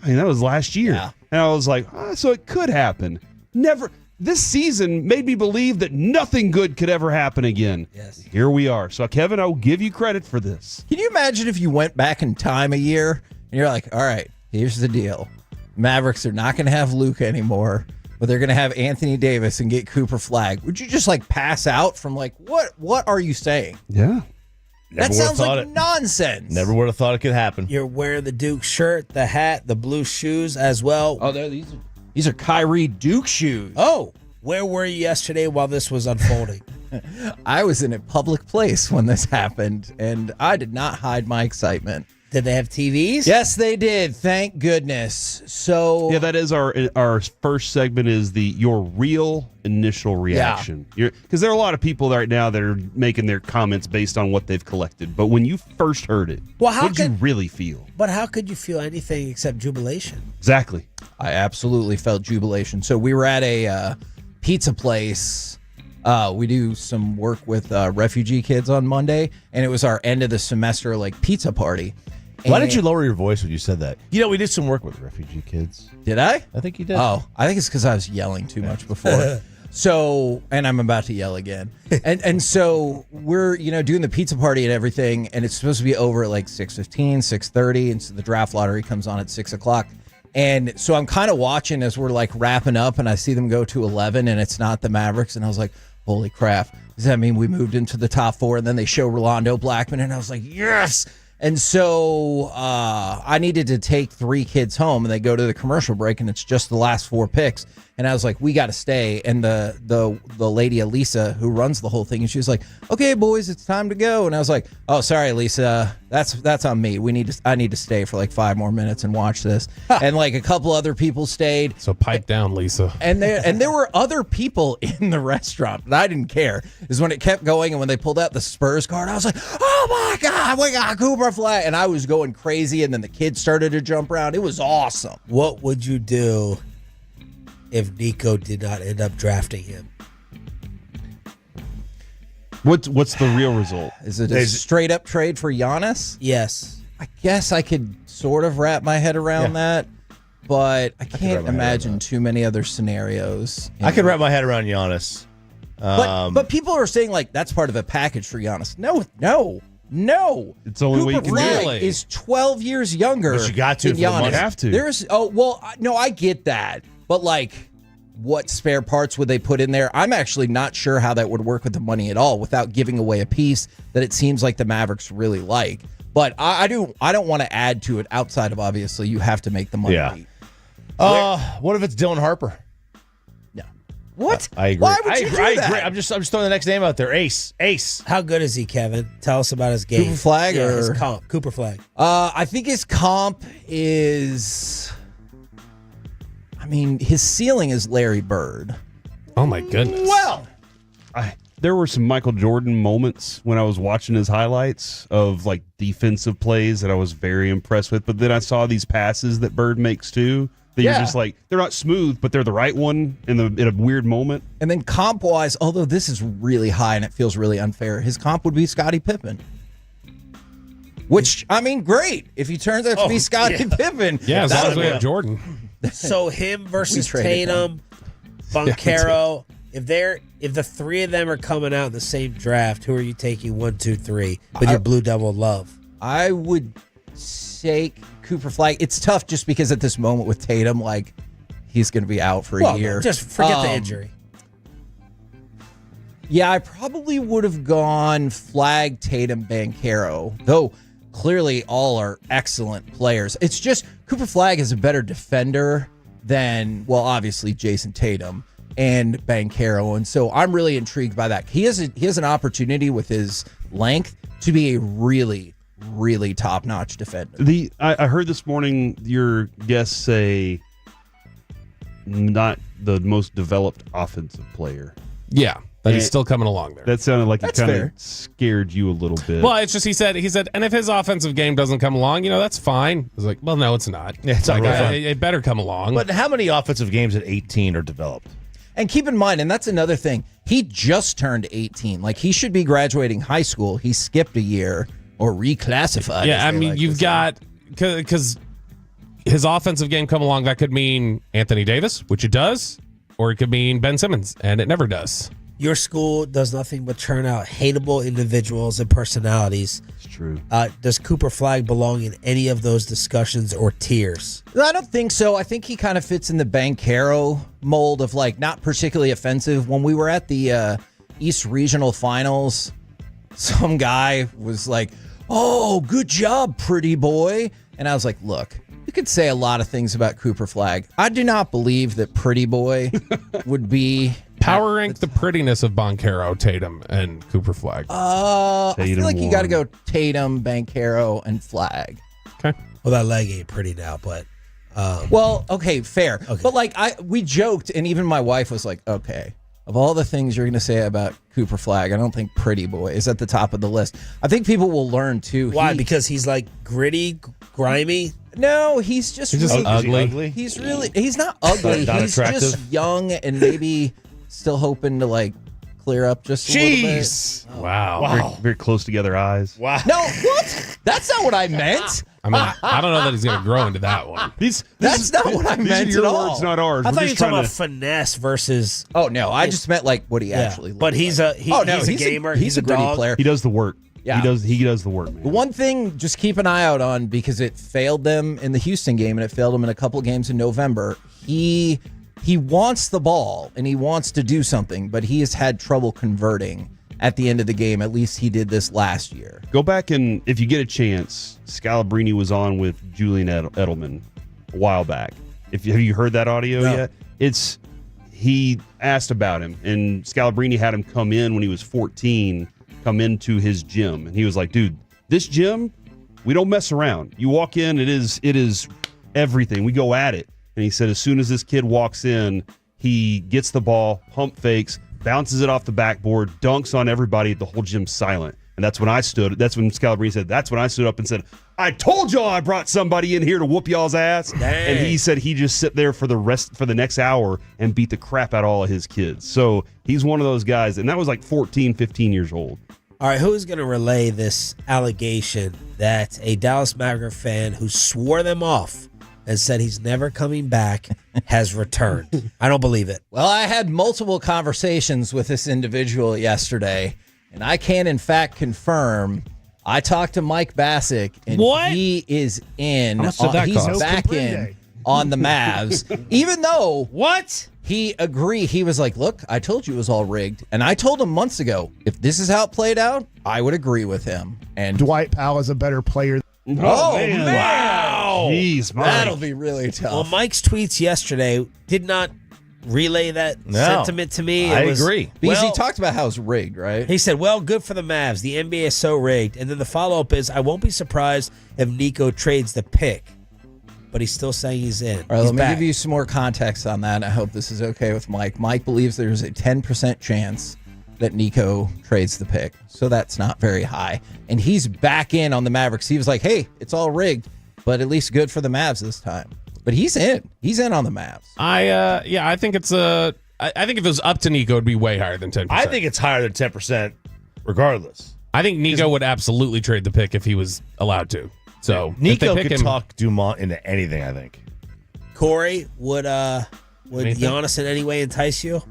last year. Yeah. And I was like, so it could happen. Never. This season made me believe that nothing good could ever happen again. Yes. Here we are. So, Kevin, I will give you credit for this. Can you imagine if you went back in time a year and you're like, all right, here's the deal. Mavericks are not going to have Luka anymore, but they're going to have Anthony Davis and get Cooper Flagg. Would you just like pass out from like, what are you saying? Yeah. That sounds like nonsense. Never would have thought it could happen. You're wearing the Duke shirt, the hat, the blue shoes as well. Oh, these are Kyrie Duke shoes. Oh, where were you yesterday while this was unfolding? I was in a public place when this happened, and I did not hide my excitement. Did they have TVs? Yes, they did. Thank goodness. So yeah, that is our first segment is your real initial reaction. Because there are a lot of people right now that are making their comments based on what they've collected. But when you first heard it, how did you really feel? But how could you feel anything except jubilation? Exactly. I absolutely felt jubilation. So we were at a pizza place. We do some work with refugee kids on Monday, and it was our end of the semester like pizza party. Why did you lower your voice when you said that? We did some work with refugee kids. Did I? I think you did. Oh, I think it's because I was yelling too much before. So, and I'm about to yell again. And so we're, doing the pizza party and everything, and it's supposed to be over at like 6:15, 6:30, and so the draft lottery comes on at 6 o'clock. And so I'm kind of watching as we're like wrapping up, and I see them go to 11, and it's not the Mavericks, and I was like, holy crap. Does that mean we moved into the top 4? And then they show Rolando Blackman, and I was like, yes! And so I needed to take 3 kids home, and they go to the commercial break, and it's just the last 4 picks. And I was like, we got to stay. And the lady, Elisa, who runs the whole thing, and she was like, okay, boys, it's time to go. And I was like, oh, sorry, Elisa, that's on me. I need to stay for like 5 more minutes and watch this. And like a couple other people stayed. So pipe down, Lisa. And there were other people in the restaurant, and I didn't care. Is when it kept going, and when they pulled out the Spurs card, I was like, oh my God, we got Cooper Flagg. And I was going crazy, and then the kids started to jump around. It was awesome. What would you do if Nico did not end up drafting him? What's the real result? Is it a straight up trade for Giannis? Yes. I guess I could sort of wrap my head around that, but I can't imagine too many other scenarios. I could wrap my head around Giannis. But people are saying like that's part of a package for Giannis. No. It's the only way you can do it. Cooper Flagg is 12 years younger. But you got to. Than Giannis. You have to. No, I get that. But like, what spare parts would they put in there? I'm actually not sure how that would work with the money at all without giving away a piece that it seems like the Mavericks really like. But I don't want to add to it outside of obviously you have to make the money. Yeah. What if it's Dylan Harper? No. What? I agree. Why would you do that? I agree. I'm just throwing the next name out there. Ace. How good is he, Kevin? Tell us about his game. Cooper Flagg or his comp? Cooper Flagg. I think his comp is. I mean, his ceiling is Larry Bird. Oh my goodness. Well, there were some Michael Jordan moments when I was watching his highlights of like defensive plays that I was very impressed with. But then I saw these passes that Bird makes too. That you're just like, they're not smooth, but they're the right one in a weird moment. And then comp wise, although this is really high and it feels really unfair, his comp would be Scottie Pippen. Which, I mean, great. If he turns out to be Scottie Pippen. Yeah, as long as we have Jordan. So him versus traded Tatum, Banchero. If the three of them are coming out in the same draft, who are you taking 1, 2, 3 with your Blue Devil love? I would say Cooper Flagg. It's tough just because at this moment with Tatum, like he's going to be out for a year. Just forget the injury. Yeah, I probably would have gone Flagg, Tatum, Banchero, though clearly all are excellent players. It's just Cooper Flagg is a better defender than, well, obviously Jason Tatum and Banchero, and so I'm really intrigued by that. He has an opportunity with his length to be a really, really top-notch defender. I heard this morning your guests say not the most developed offensive player. Yeah. But he's still coming along there. That sounded like That's it kind fair. of scared you a little bit. Well, it's just he said, and if his offensive game doesn't come along, that's fine. I was like, well, no, it's not. Yeah, it's not really fun. It better come along. But how many offensive games at 18 are developed? And keep in mind, and that's another thing, he just turned 18. Like, he should be graduating high school. He skipped a year or reclassified. Yeah, I mean, you've got, because his offensive game come along, that could mean Anthony Davis, which it does, or it could mean Ben Simmons, and it never does. Your school does nothing but churn out hateable individuals and personalities. It's true. Does Cooper Flagg belong in any of those discussions or tiers? I don't think so. I think he kind of fits in the Banchero mold of, like, not particularly offensive. When we were at the East Regional Finals, some guy was like, "Oh, good job, pretty boy." And I was like, look, you could say a lot of things about Cooper Flagg. I do not believe that pretty boy would be... Power rank the prettiness of Banchero, Tatum, and Cooper Flagg. I feel like you got to one. go Tatum, Banchero, and Flagg. Okay. Well, that leg ain't pretty now, but... Well, okay, fair. Okay. But, like, we joked, and even my wife was like, okay, of all the things you're going to say about Cooper Flagg, I don't think pretty boy is at the top of the list. I think people will learn, too. Why? Because he's, like, gritty, grimy? No, he's just really ugly. He's not ugly. Not he's attractive? just young and maybe still hoping to, like, clear up just a little bit. Jeez. Wow. Very, very close together eyes. Wow. No, what? That's not what I meant. I mean, I don't know that he's going to grow into that one. That's not what I These meant are your at all. words, not ours. I We're thought you were just talking trying about finesse versus... Oh, no, I just meant, like, what he actually looks But he's like. he's a gamer. He's a gritty dog. player. He does the work. Yeah. He does the work, man. The one thing, just keep an eye out on, because it failed them in the Houston game and it failed them in a couple of games in November. He wants the ball and he wants to do something, but he has had trouble converting at the end of the game. At least he did this last year. Go back and, if you get a chance, Scalabrini was on with Julian Edelman a while back. Have you heard that audio yet? He asked about him, and Scalabrini had him come in when he was 14, come into his gym, and he was like, "Dude, this gym, we don't mess around. You walk in, it is everything. We go at it." And he said, as soon as this kid walks in, he gets the ball, pump fakes, bounces it off the backboard, dunks on everybody. The whole gym's silent. And that's when Scalabrini said, that's when I stood up and said, "I told y'all I brought somebody in here to whoop y'all's ass." Dang. And he said he just sit there for the next hour and beat the crap out of all of his kids. So he's one of those guys. And that was like 14, 15 years old. All right, who's going to relay this allegation that a Dallas Maverick fan who swore them off and said he's never coming back has returned? I don't believe it. Well, I had multiple conversations with this individual yesterday, and I can, in fact, confirm I talked to Mike Bassick, and he is in. How much did that he's cost? back in on the Mavs, even though he agreed. He was like, "Look, I told you it was all rigged," and I told him months ago, if this is how it played out, I would agree with him. And Dwight Powell is a better player. Oh, man. Wow. Jeez, Mike. That'll be really tough. Well, Mike's tweets yesterday did not relay that sentiment to me. I agree. Because he talked about how it's rigged, right? He said, well, good for the Mavs. The NBA is so rigged. And then the follow-up is, I won't be surprised if Nico trades the pick. But he's still saying he's in. All right, let me give you some more context on that. I hope this is okay with Mike. Mike believes there's a 10% chance that Nico trades the pick. So that's not very high. And he's back in on the Mavericks. He was like, hey, it's all rigged, but at least good for the Mavs this time. But he's in. He's in on the Mavs. I think it's I think if it was up to Nico, it'd be way higher than 10%. I think it's higher than 10%, regardless. I think Nico would absolutely trade the pick if he was allowed to. So Nico if they pick could him, talk Dumont into anything, I think. Corey, would Giannis in any way entice you?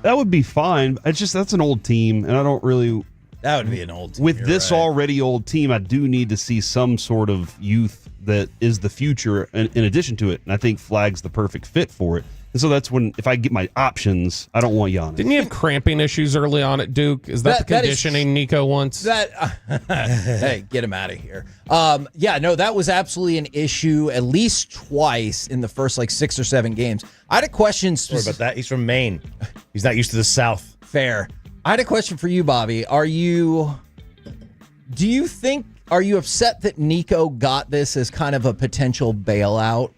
That would be fine. It's just that's an old team, and I don't really. That would be an old team. With this already old team, I do need to see some sort of youth that is the future in addition to it. And I think Flagg's the perfect fit for it. And so that's when, if I get my options, I don't want Giannis. Didn't he have cramping issues early on at Duke? Is that the conditioning Nico wants? Hey, get him out of here. That was absolutely an issue at least twice in the first 6 or 7 games. I had a question. Sorry about that. He's from Maine. He's not used to the South. Fair. I had a question for you, Bobby. Are you upset that Nico got this as kind of a potential bailout?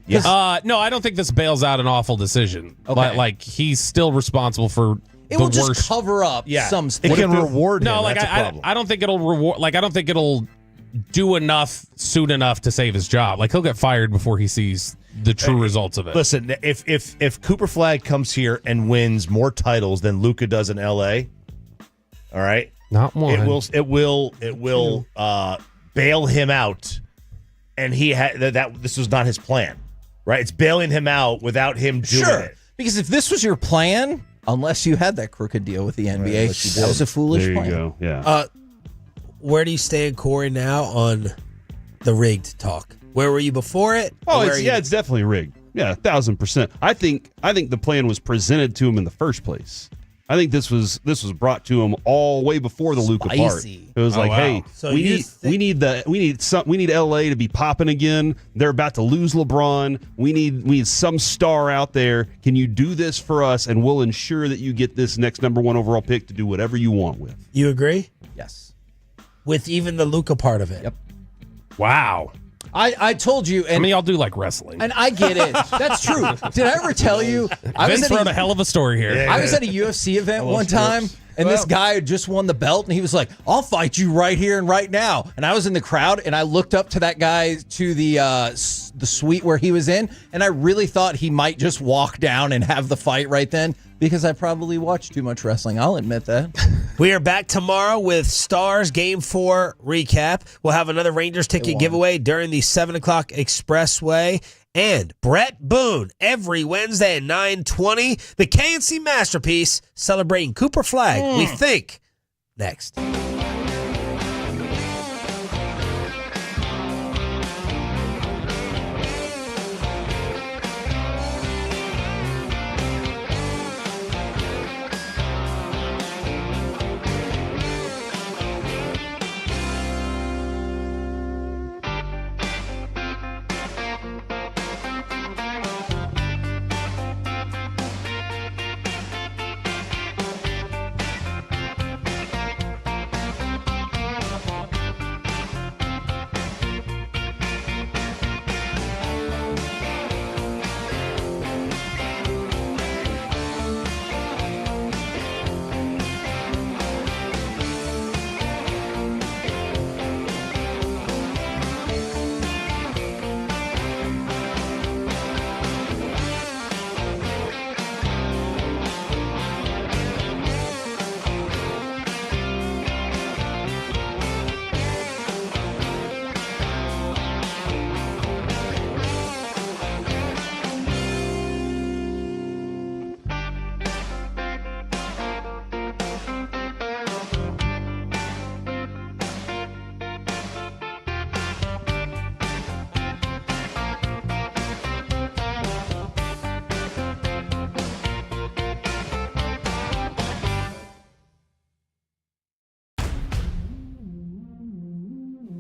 Yeah. No, I don't think this bails out an awful decision. Okay. He's still responsible for it the will just worst. cover up some stuff. It can reward him. No, That's a problem. I don't think it'll reward. I don't think it'll do enough soon enough to save his job. He'll get fired before he sees the true results of it. Listen, if Cooper Flagg comes here and wins more titles than Luka does in LA, all right, not one. It will bail him out, and he this was not his plan, right? It's bailing him out without him doing it. Because if this was your plan, unless you had that crooked deal with the NBA, that was a foolish plan. There you go. Yeah. Where do you stand, Corey, now on the rigged talk? Where were you before it? Oh, it's definitely rigged. Yeah, 1,000%. I think the plan was presented to him in the first place. I think this was brought to him all way before the Luka part. It was hey, so we need LA to be popping again. They're about to lose LeBron. We need some star out there. Can you do this for us? And we'll ensure that you get this next number 1 overall pick to do whatever you want with. You agree? Yes. With even the Luka part of it. Yep. Wow. I told you, and y'all do like wrestling, and I get it. That's true. Did I ever tell you? Vince wrote a hell of a story here. I was at a UFC event one time, and this guy had just won the belt, and he was like, "I'll fight you right here and right now." And I was in the crowd, and I looked up to that guy to the suite where he was in, and I really thought he might just walk down and have the fight right then, because I probably watched too much wrestling. I'll admit that. We are back tomorrow with Stars Game 4 recap. We'll have another Rangers ticket giveaway during the 7 o'clock Expressway. And Brett Boone every Wednesday at 9:20. The KNC Masterpiece celebrating Cooper Flagg. We think next.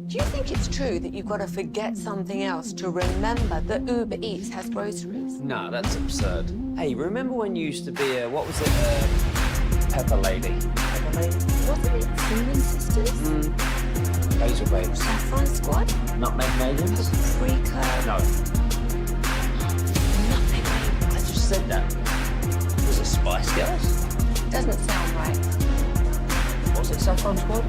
Do you think it's true that you've got to forget something else to remember that Uber Eats has groceries? No, that's absurd. Hey, remember when you used to be Pepper Lady? Pepper Lady? Wasn't it Cinnamon Sisters? Basil Babes. Saffron Squad? Nutmeg Maidens? Paprika? No. Nothing. I just said that. Was it Spice Girls? Doesn't sound right. Was it Saffron Squad?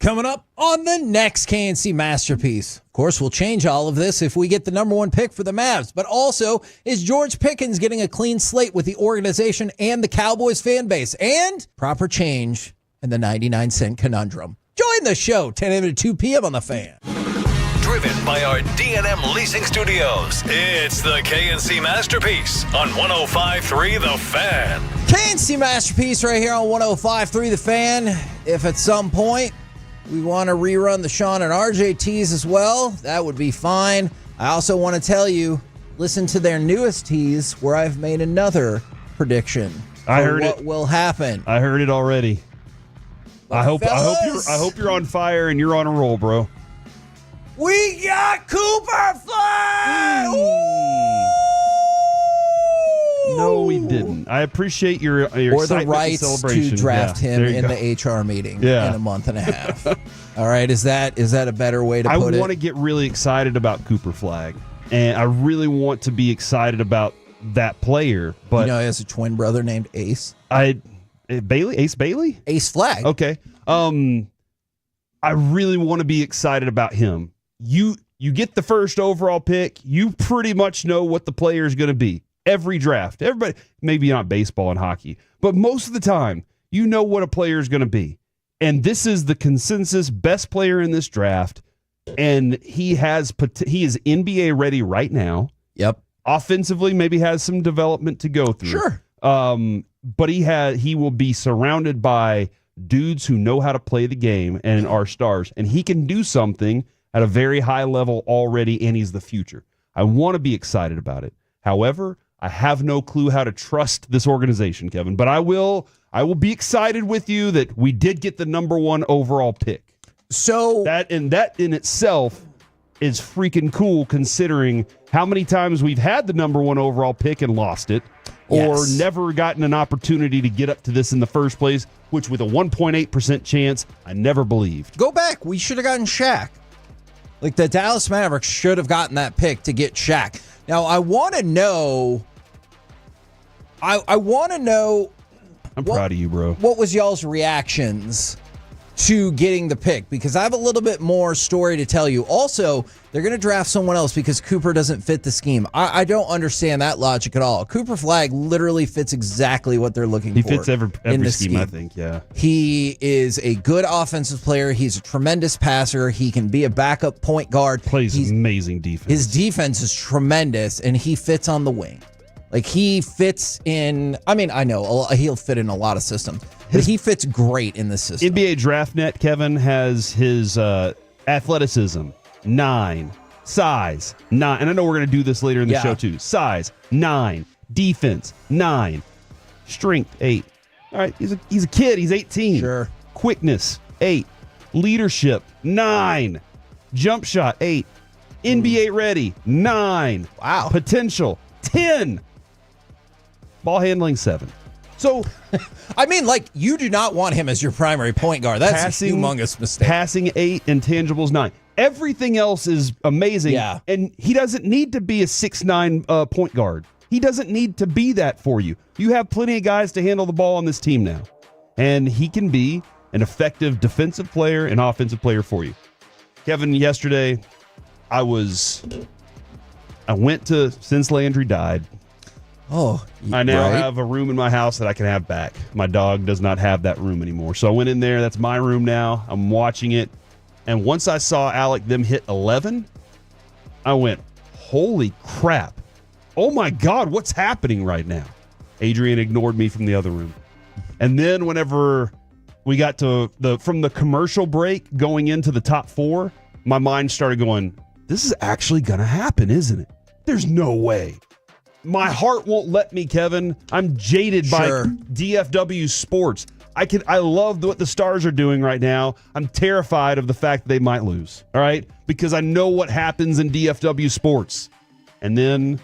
Coming up on the next KNC Masterpiece. Of course, we'll change all of this if we get the number one pick for the Mavs. But also, is George Pickens getting a clean slate with the organization and the Cowboys fan base? And proper change in the 99-cent conundrum. Join the show, 10 a.m. to 2 p.m. on The Fan. Driven by our D&M Leasing Studios, it's the KNC Masterpiece on 105.3 The Fan. KNC Masterpiece right here on 105.3 The Fan. If at some point we want to rerun the Sean and RJ tease as well, that would be fine. I also want to tell you, listen to their newest tease where I've made another prediction. I heard what will happen. I heard it already. I hope you're on fire and you're on a roll, bro. We got Cooper Flagg! No, we didn't. I appreciate your or the excitement rights and celebration. to draft him in go. the HR meeting Yeah. in a month and a half. All right, is that a better way to put it? I want to get really excited about Cooper Flagg, and I really want to be excited about that player. But he has a twin brother named Ace. Ace Bailey? Ace Flagg. Okay. I really want to be excited about him. You get the first overall pick, you pretty much know what the player is going to be. Every draft. Everybody, maybe not baseball and hockey, but most of the time, you know what a player is going to be. And this is the consensus best player in this draft, and he is NBA ready right now. Yep. Offensively, maybe has some development to go through. Sure. But he will be surrounded by dudes who know how to play the game and are stars, and he can do something at a very high level already, and he's the future. I want to be excited about it. However, I have no clue how to trust this organization, Kevin, but I will be excited with you that we did get the number one overall pick. So that in itself is freaking cool, considering how many times we've had the number one overall pick and lost it, or never gotten an opportunity to get up to this in the first place, which with a 1.8% chance, I never believed. Go back. We should have gotten Shaq. Like the Dallas Mavericks should have gotten that pick to get Shaq. Now, I want to know. I want to know. I'm proud of you, bro. What was y'all's reactions to getting the pick? Because I have a little bit more story to tell you. Also, they're going to draft someone else because Cooper doesn't fit the scheme. I don't understand that logic at all. Cooper Flagg literally fits exactly what they're looking for. He fits every scheme, I think, yeah. He is a good offensive player. He's a tremendous passer. He can be a backup point guard. Plays amazing defense. His defense is tremendous, and he fits on the wing. Like, he fits in, I know he'll fit in a lot of systems, but he fits great in this system. NBA DraftNet, Kevin, has his athleticism, 9, size, 9. And I know we're going to do this later in the show, too. Size, 9, defense, 9, strength, 8. All right, he's a kid. He's 18. Sure. Quickness, 8. Leadership, 9. Jump shot, 8. NBA ready, 9. Wow. Potential, 10. Ball handling, 7. So, you do not want him as your primary point guard. That's a humongous mistake. Passing 8, intangibles 9. Everything else is amazing. Yeah. And he doesn't need to be a 6'9" point guard. He doesn't need to be that for you. You have plenty of guys to handle the ball on this team now. And he can be an effective defensive player and offensive player for you. Kevin, yesterday, I went to, since Landry died, I now have a room in my house that I can have back. My dog does not have that room anymore. So I went in there. That's my room now. I'm watching it. And once I saw Alec them hit 11, I went, holy crap. Oh my God, what's happening right now? Adrian ignored me from the other room. And then whenever we got to from the commercial break going into the top 4, my mind started going, this is actually going to happen, isn't it? There's no way. My heart won't let me, Kevin. I'm jaded by DFW sports. I love what the Stars are doing right now. I'm terrified of the fact that they might lose, all right? Because I know what happens in DFW sports. And then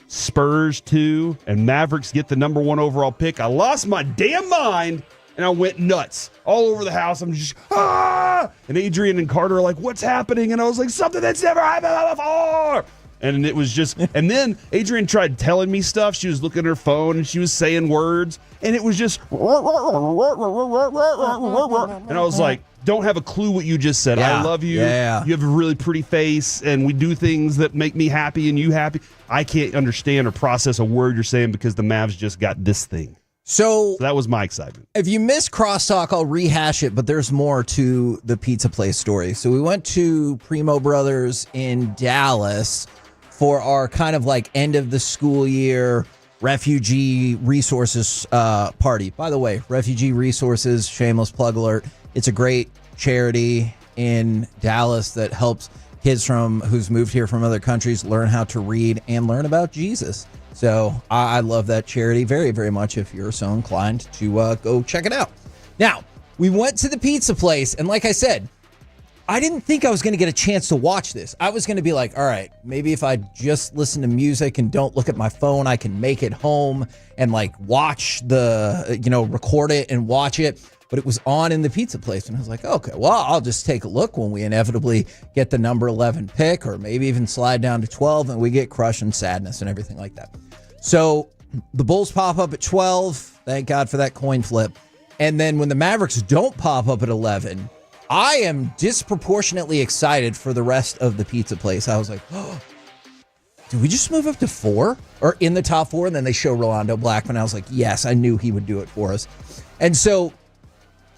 Spurs 2 and Mavericks get the number 1 overall pick. I lost my damn mind, and I went nuts all over the house. I'm just, And Adrian and Carter are like, what's happening? And I was like, something that's never happened before. And it was just, and then Adrian tried telling me stuff. She was looking at her phone and she was saying words, and it was just, and I was like, don't have a clue what you just said. Yeah. I love you. Yeah. You have a really pretty face, and we do things that make me happy and you happy. I can't understand or process a word you're saying because the Mavs just got this thing. So that was my excitement. If you missed crosstalk, I'll rehash it, but there's more to the pizza place story. So we went to Primo Brothers in Dallas for our kind of like end of the school year refugee resources party. By the way, Refugee Resources, shameless plug alert. It's a great charity in Dallas that helps kids who's moved here from other countries learn how to read and learn about Jesus. So I love that charity very, very much if you're so inclined to go check it out. Now, we went to the pizza place, and like I said, I didn't think I was going to get a chance to watch this. I was going to be like, all right, maybe if I just listen to music and don't look at my phone, I can make it home and like watch record it and watch it. But it was on in the pizza place, and I was like, okay, well, I'll just take a look when we inevitably get the number 11 pick, or maybe even slide down to 12 and we get Crush and Sadness and everything like that. So the Bulls pop up at 12. Thank God for that coin flip. And then when the Mavericks don't pop up at 11, I am disproportionately excited for the rest of the pizza place. I was like, oh, did we just move up to 4 or in the top 4? And then they show Rolando Blackman. I was like, yes, I knew he would do it for us. And so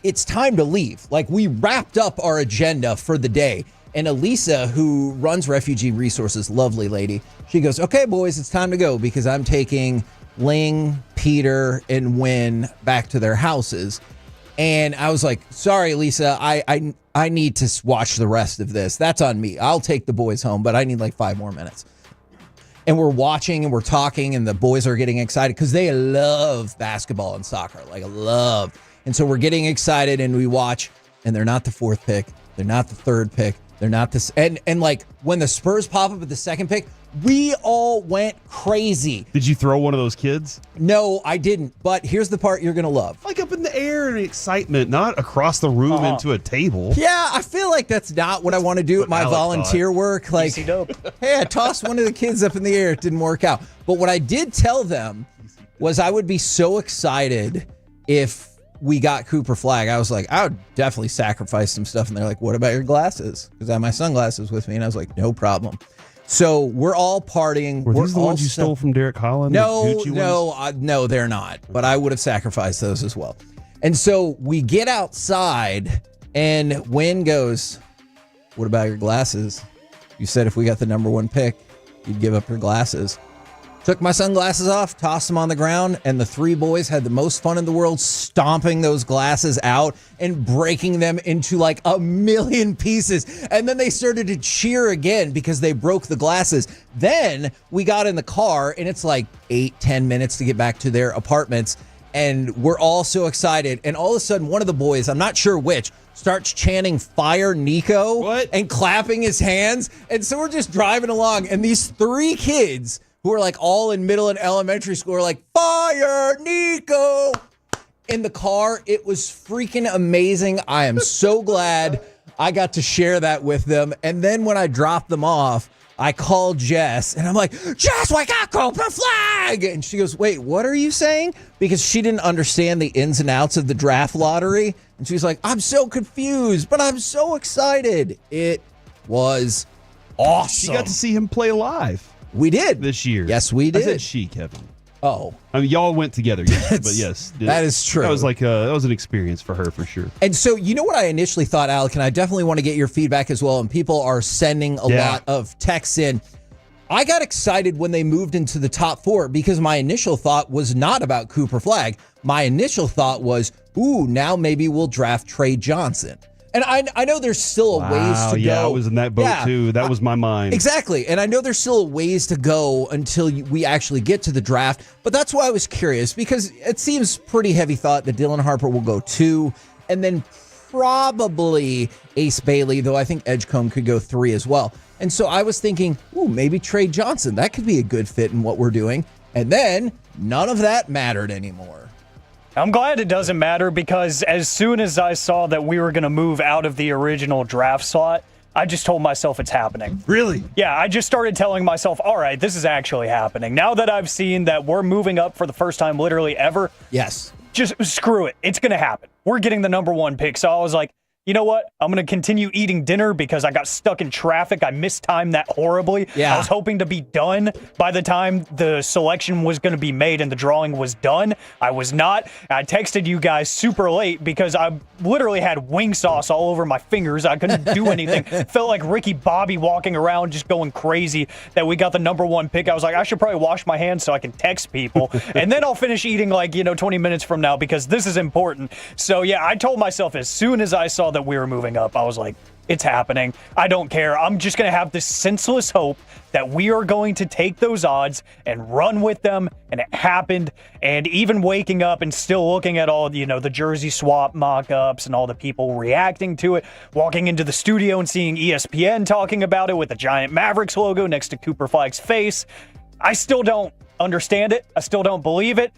it's time to leave. Like, we wrapped up our agenda for the day. And Elisa, who runs Refugee Resources, lovely lady, she goes, okay, boys, it's time to go because I'm taking Ling, Peter, and Wynn back to their houses. And I was like, sorry, Lisa, I need to watch the rest of this. That's on me. I'll take the boys home, but I need like 5 more minutes. And we're watching and we're talking, and the boys are getting excited because they love basketball and soccer, like love. And so we're getting excited and we watch, and they're not the 4th pick. They're not the 3rd pick. They're not this. And like when the Spurs pop up at the 2nd pick, we all went crazy. Did you throw one of those kids? No, I didn't. But here's the part you're going to love. Like up in the air and excitement, not across the room into a table. Yeah, I feel like that's not what I want to do at my volunteer work. Like, hey, I tossed one of the kids up in the air. It didn't work out. But what I did tell them was I would be so excited if we got Cooper Flagg. I was like, I would definitely sacrifice some stuff. And they're like, what about your glasses? Because I have my sunglasses with me. And I was like, no problem. So we're all partying. Were these the ones you stole from Derek Holland? No, they're not. But I would have sacrificed those as well. And so we get outside, and Wynn goes, what about your glasses? You said if we got the number 1 pick, you'd give up your glasses. Took my sunglasses off, tossed them on the ground, and the 3 boys had the most fun in the world stomping those glasses out and breaking them into like a million pieces. And then they started to cheer again because they broke the glasses. Then we got in the car, and it's like 8-10 minutes to get back to their apartments. And we're all so excited. And all of a sudden, one of the boys, I'm not sure which, starts chanting "Fire Nico" and clapping his hands. And so we're just driving along, and these 3 kids who are like all in middle and elementary school are like, "Fire Nico" in the car. It was freaking amazing. I am so glad I got to share that with them. And then when I dropped them off, I called Jess, and I'm like, Jess, we got Cooper Flagg. And she goes, wait, what are you saying? Because she didn't understand the ins and outs of the draft lottery. And she's like, I'm so confused, but I'm so excited. It was awesome. You got to see him play live. We did. This year. Yes, we did. I said she, Kevin. Oh. I mean, y'all went together, yes, but yes. That is true. That was like that was an experience for her for sure. And so, you know what I initially thought, Alec, and I definitely want to get your feedback as well, and people are sending a lot of texts in. I got excited when they moved into the top 4 because my initial thought was not about Cooper Flagg. My initial thought was, ooh, now maybe we'll draft Trey Johnson. And I know there's still a ways to go. Yeah, I was in that boat too. That was my mind. Exactly. And I know there's still a ways to go until we actually get to the draft. But that's why I was curious, because it seems pretty heavy thought that Dylan Harper will go 2, and then probably Ace Bailey, though I think Edgecombe could go 3 as well. And so I was thinking, ooh, maybe Trey Johnson. That could be a good fit in what we're doing. And then none of that mattered anymore. I'm glad it doesn't matter, because as soon as I saw that we were going to move out of the original draft slot, I just told myself it's happening. Really? Yeah, I just started telling myself, all right, this is actually happening. Now that I've seen that we're moving up for the first time literally ever. Yes. Just screw it. It's going to happen. We're getting the number 1 pick. So I was like, you know what? I'm going to continue eating dinner because I got stuck in traffic. I mistimed that horribly. Yeah. I was hoping to be done by the time the selection was going to be made and the drawing was done. I was not. I texted you guys super late because I literally had wing sauce all over my fingers. I couldn't do anything. Felt like Ricky Bobby walking around just going crazy that we got the number 1 pick. I was like, I should probably wash my hands so I can text people. And then I'll finish eating 20 minutes from now because this is important. So yeah, I told myself as soon as I saw that we were moving up, I was like, it's happening. I don't care. I'm just going to have this senseless hope that we are going to take those odds and run with them. And it happened. And even waking up and still looking at all, the jersey swap mock-ups and all the people reacting to it, walking into the studio and seeing ESPN talking about it with a giant Mavericks logo next to Cooper Flagg's face. I still don't understand it. I still don't believe it.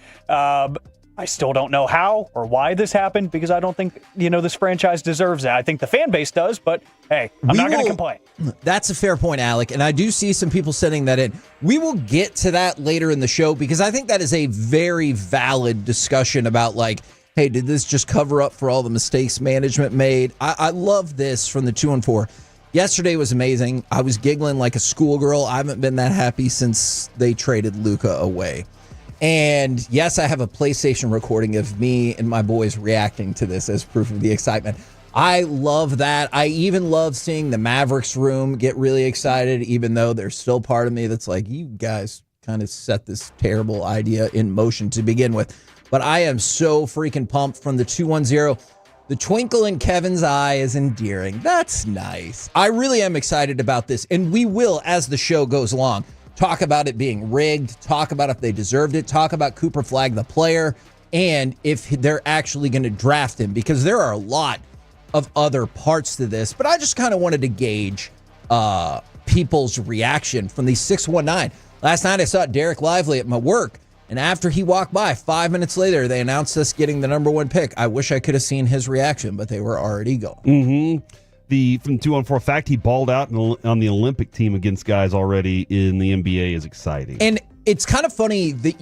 I still don't know how or why this happened because I don't think, this franchise deserves it. I think the fan base does, but hey, I'm not going to complain. That's a fair point, Alec. And I do see some people sending that in. We will get to that later in the show because I think that is a very valid discussion about hey, did this just cover up for all the mistakes management made? I love this from the 2-4. Yesterday was amazing. I was giggling like a schoolgirl. I haven't been that happy since they traded Luka away. And yes, I have a PlayStation recording of me and my boys reacting to this as proof of the excitement. I love that. I even love seeing the Mavericks room get really excited, even though there's still part of me that's like, you guys kind of set this terrible idea in motion to begin with. But I am so freaking pumped from the 2-1-0. The twinkle in Kevin's eye is endearing. That's nice. I really am excited about this. And we will, as the show goes along, talk about it being rigged, talk about if they deserved it, talk about Cooper Flagg, the player, and if they're actually going to draft him, because there are a lot of other parts to this. But I just kind of wanted to gauge people's reaction from the 619. Last night I saw Derek Lively at my work, and after he walked by, 5 minutes later, they announced us getting the number 1 pick. I wish I could have seen his reaction, but they were already going. Mm-hmm. From 2-on-4 fact, he balled out on the Olympic team against guys already in the NBA is exciting. And it's kind of funny that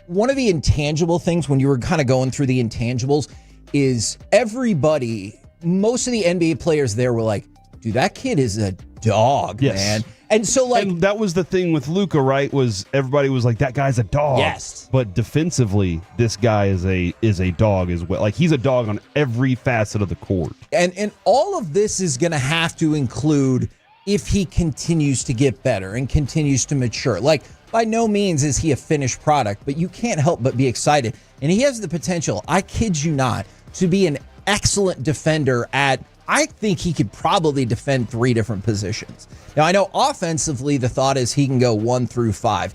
one of the intangible things when you were kind of going through the intangibles is most of the NBA players there were like, dude, that kid is a dog, yes, man. And so and that was the thing with Luka, right? Was everybody was like, that guy's a dog. Yes. But defensively, this guy is a dog as well. Like, he's a dog on every facet of the court. And all of this is going to have to include if he continues to get better and continues to mature. Like, by no means is he a finished product, but you can't help but be excited. And he has the potential, I kid you not, to be an excellent defender I think he could probably defend 3 different positions. Now, I know offensively, the thought is he can go 1 through 5.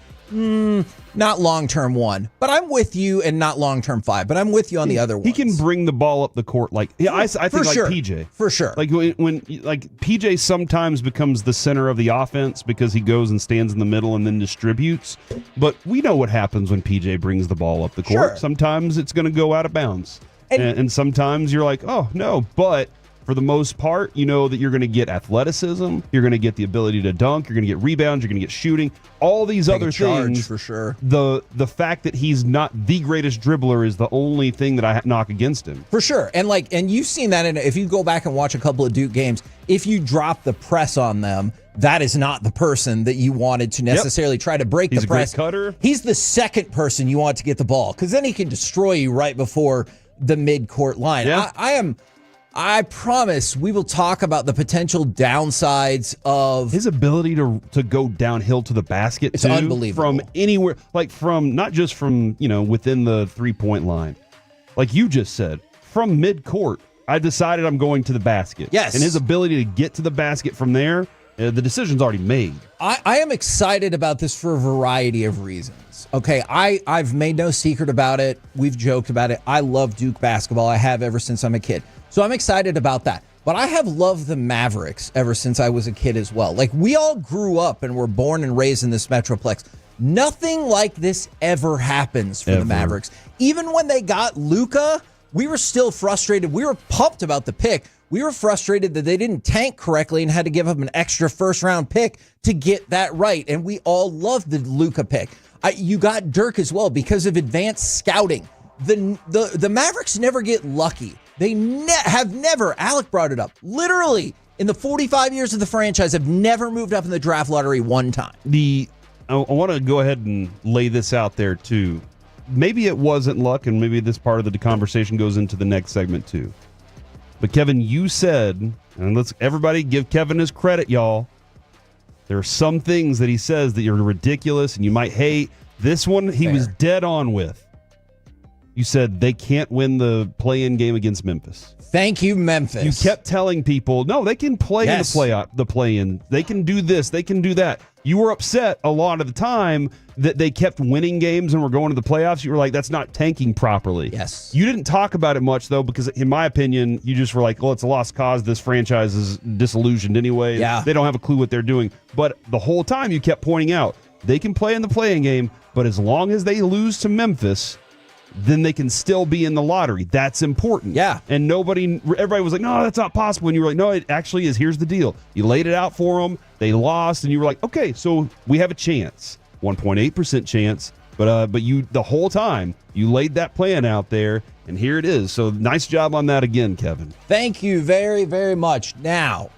Not long-term 1, but I'm with you, and not long-term 5, but I'm with you on the other ones. He can bring the ball up the court. I think sure. like PJ. For sure. Like when PJ sometimes becomes the center of the offense because he goes and stands in the middle and then distributes. But we know what happens when PJ brings the ball up the court. Sure. Sometimes it's going to go out of bounds. And sometimes you're like, oh, no, but for the most part, you know that you're going to get athleticism, you're going to get the ability to dunk, you're going to get rebounds, you're going to get shooting, all these other things. For sure. The fact that he's not the greatest dribbler is the only thing that I knock against him. For sure. And you've seen that if you go back and watch a couple of Duke games, if you drop the press on them, that is not the person that you wanted to necessarily try to break the press. He's a great cutter. He's the second person you want to get the ball, because then he can destroy you right before the mid-court line. Yeah. I promise we will talk about the potential downsides of his ability to go downhill to the basket. It's unbelievable. From anywhere, not just from within the 3-point line, like you just said, from mid-court. I decided I'm going to the basket. Yes, and his ability to get to the basket from there, the decision's already made. I am excited about this for a variety of reasons. Okay, I've made no secret about it. We've joked about it. I love Duke basketball. I have ever since I'm a kid. So I'm excited about that. But I have loved the Mavericks ever since I was a kid as well. Like, we all grew up and were born and raised in this Metroplex. Nothing like this ever happens for the Mavericks. Even when they got Luka, we were still frustrated. We were pumped about the pick. We were frustrated that they didn't tank correctly and had to give up an extra first-round pick to get that right. And we all loved the Luka pick. You got Dirk as well because of advanced scouting. The Mavericks never get lucky. They have never, Alec brought it up, literally in the 45 years of the franchise, have never moved up in the draft lottery one time. I want to go ahead and lay this out there, too. Maybe it wasn't luck, and maybe this part of the conversation goes into the next segment, too. But, Kevin, you said, and let's everybody give Kevin his credit, y'all. There are some things that he says that you're ridiculous and you might hate. This one, he was dead on with. You said they can't win the play-in game against Memphis. Thank you, Memphis. You kept telling people, no, they can play in the play-in. They can do this. They can do that. You were upset a lot of the time that they kept winning games and were going to the playoffs. You were like, that's not tanking properly. Yes. You didn't talk about it much, though, because in my opinion, you just were like, well, it's a lost cause. This franchise is disillusioned anyway. Yeah. They don't have a clue what they're doing. But the whole time you kept pointing out, they can play in the play-in game, but as long as they lose to Memphis, then they can still be in the lottery. That's important. Yeah. And everybody was like, no, that's not possible. And you were like, no, it actually is. Here's the deal. You laid it out for them. They lost. And you were like, okay, so we have a chance. 1.8% chance. But you, the whole time, you laid that plan out there. And here it is. So nice job on that again, Kevin. Thank you very, very much. Now,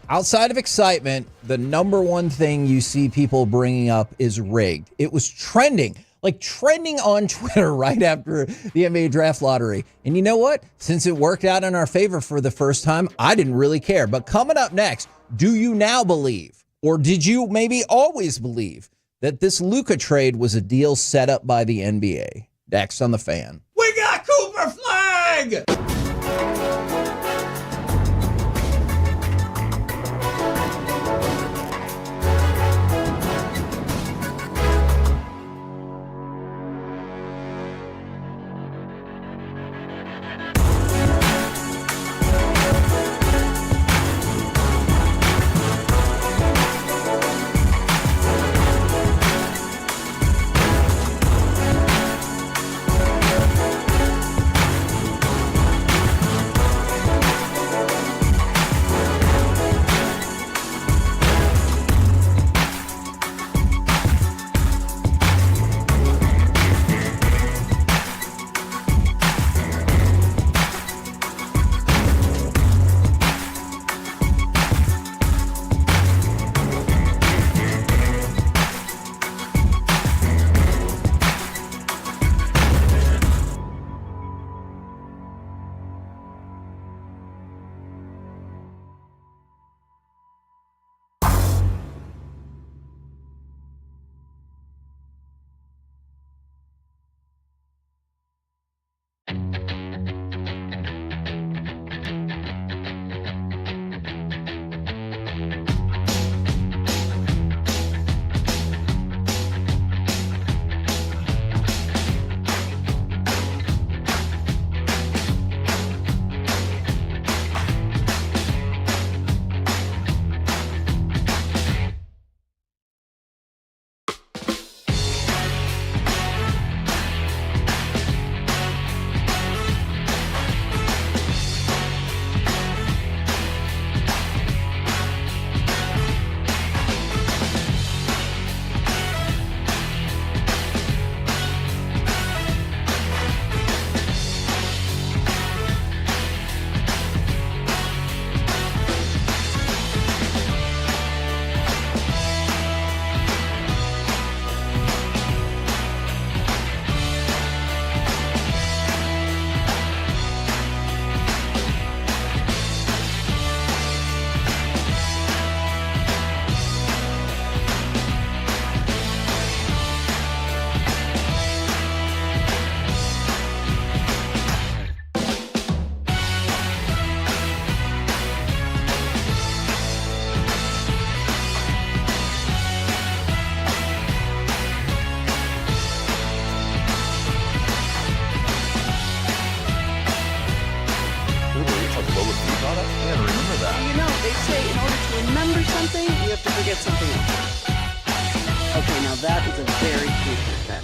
outside of excitement, the number one thing you see people bringing up is rigged. It was trending on Twitter right after the NBA draft lottery. And you know what? Since it worked out in our favor for the first time, I didn't really care. But coming up next, do you now believe, or did you maybe always believe, that this Luka trade was a deal set up by the NBA? Next on The Fan. We got Cooper Flagg!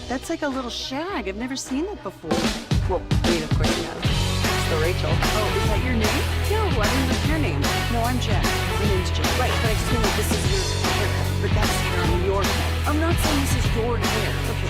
That's like a little shag. I've never seen that before. Well, I mean, of course you have. It's the Rachel. Oh, is that your name? No, I didn't know your name. No, I'm Jen. My name's Jen. Right, but I just mean like this is your haircut. But that's hair on your head. I'm not saying this is your hair. Okay.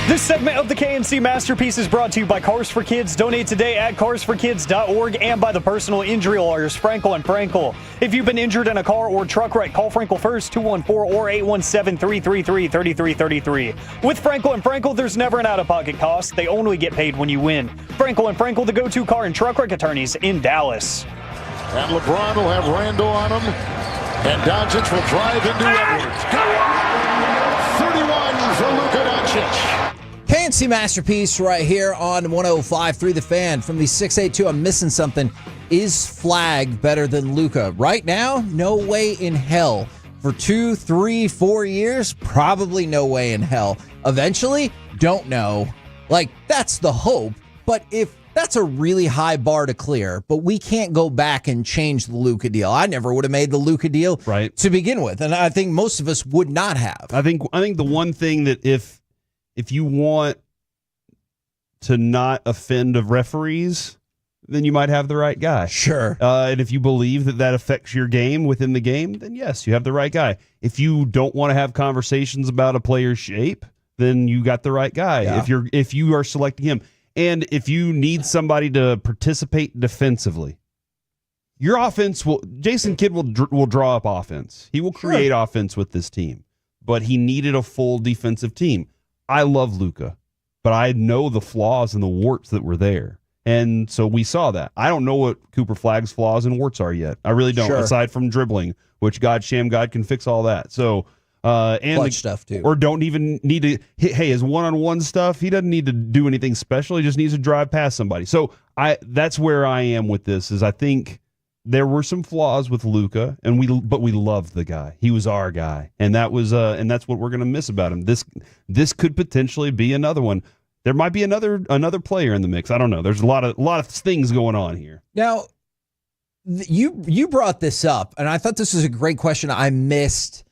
This segment of the KNC Masterpiece is brought to you by Cars for Kids. Donate today at carsforkids.org and by the personal injury lawyers, Frankel and Frankel. If you've been injured in a car or truck wreck, call Frankel first, 214 or 817-333-3333. With Frankel and Frankel, there's never an out-of-pocket cost. They only get paid when you win. Frankel and Frankel, the go-to car and truck wreck attorneys in Dallas. And LeBron will have Randall on him. And Doncic will drive into Edwards. 31 for Luka Doncic. KNC Masterpiece right here on 105.3 The Fan. From the 682, I'm missing something. Is Flagg better than Luka? Right now, no way in hell. For 2, 3, 4 years, probably no way in hell. Eventually, don't know. Like, that's the hope. But if that's a really high bar to clear, but we can't go back and change the Luka deal. I never would have made the Luka deal to begin with, and I think most of us would not have. I think the one thing that if you want to not offend of referees, then you might have the right guy. Sure. And if you believe that affects your game within the game, then yes, you have the right guy. If you don't want to have conversations about a player's shape, then you got the right guy. Yeah. If you are selecting him. And if you need somebody to participate defensively, your offense Jason Kidd will draw up offense. He will create offense with this team, but he needed a full defensive team. I love Luka, but I know the flaws and the warts that were there. And so we saw that. I don't know what Cooper Flagg's flaws and warts are yet. I really don't, aside from dribbling, which God can fix all that. So, and clutch stuff too, or don't even need to. Hey, his one-on-one stuff, he doesn't need to do anything special. He just needs to drive past somebody. So that's where I am with this. Is I think there were some flaws with Luka, but we loved the guy. He was our guy, and that was and that's what we're gonna miss about him. This could potentially be another one. There might be another player in the mix. I don't know. There's a lot of things going on here. Now, you brought this up, and I thought this was a great question. I missed.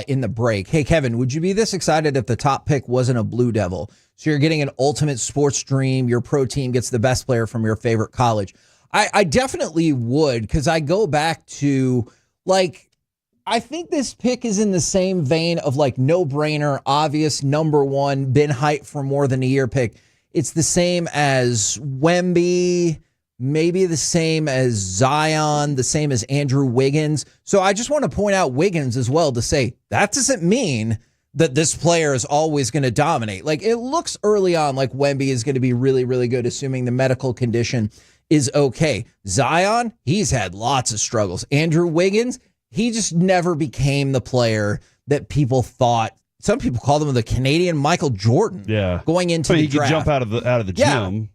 In the break. Hey, Kevin, would you be this excited if the top pick wasn't a Blue Devil? So you're getting an ultimate sports dream. Your pro team gets the best player from your favorite college. I definitely would, because I go back to, like, I think this pick is in the same vein of, like, no-brainer, obvious, number one, been hyped for more than a year pick. It's the same as Wemby, maybe the same as Zion, the same as Andrew Wiggins. So I just want to point out Wiggins as well to say that doesn't mean that this player is always going to dominate. Like, it looks early on like Wemby is going to be really, really good, assuming the medical condition is okay. Zion, he's had lots of struggles. Andrew Wiggins, he just never became the player that people thought. Some people call him the Canadian Michael Jordan. Yeah, going into the he draft. could jump out of the gym.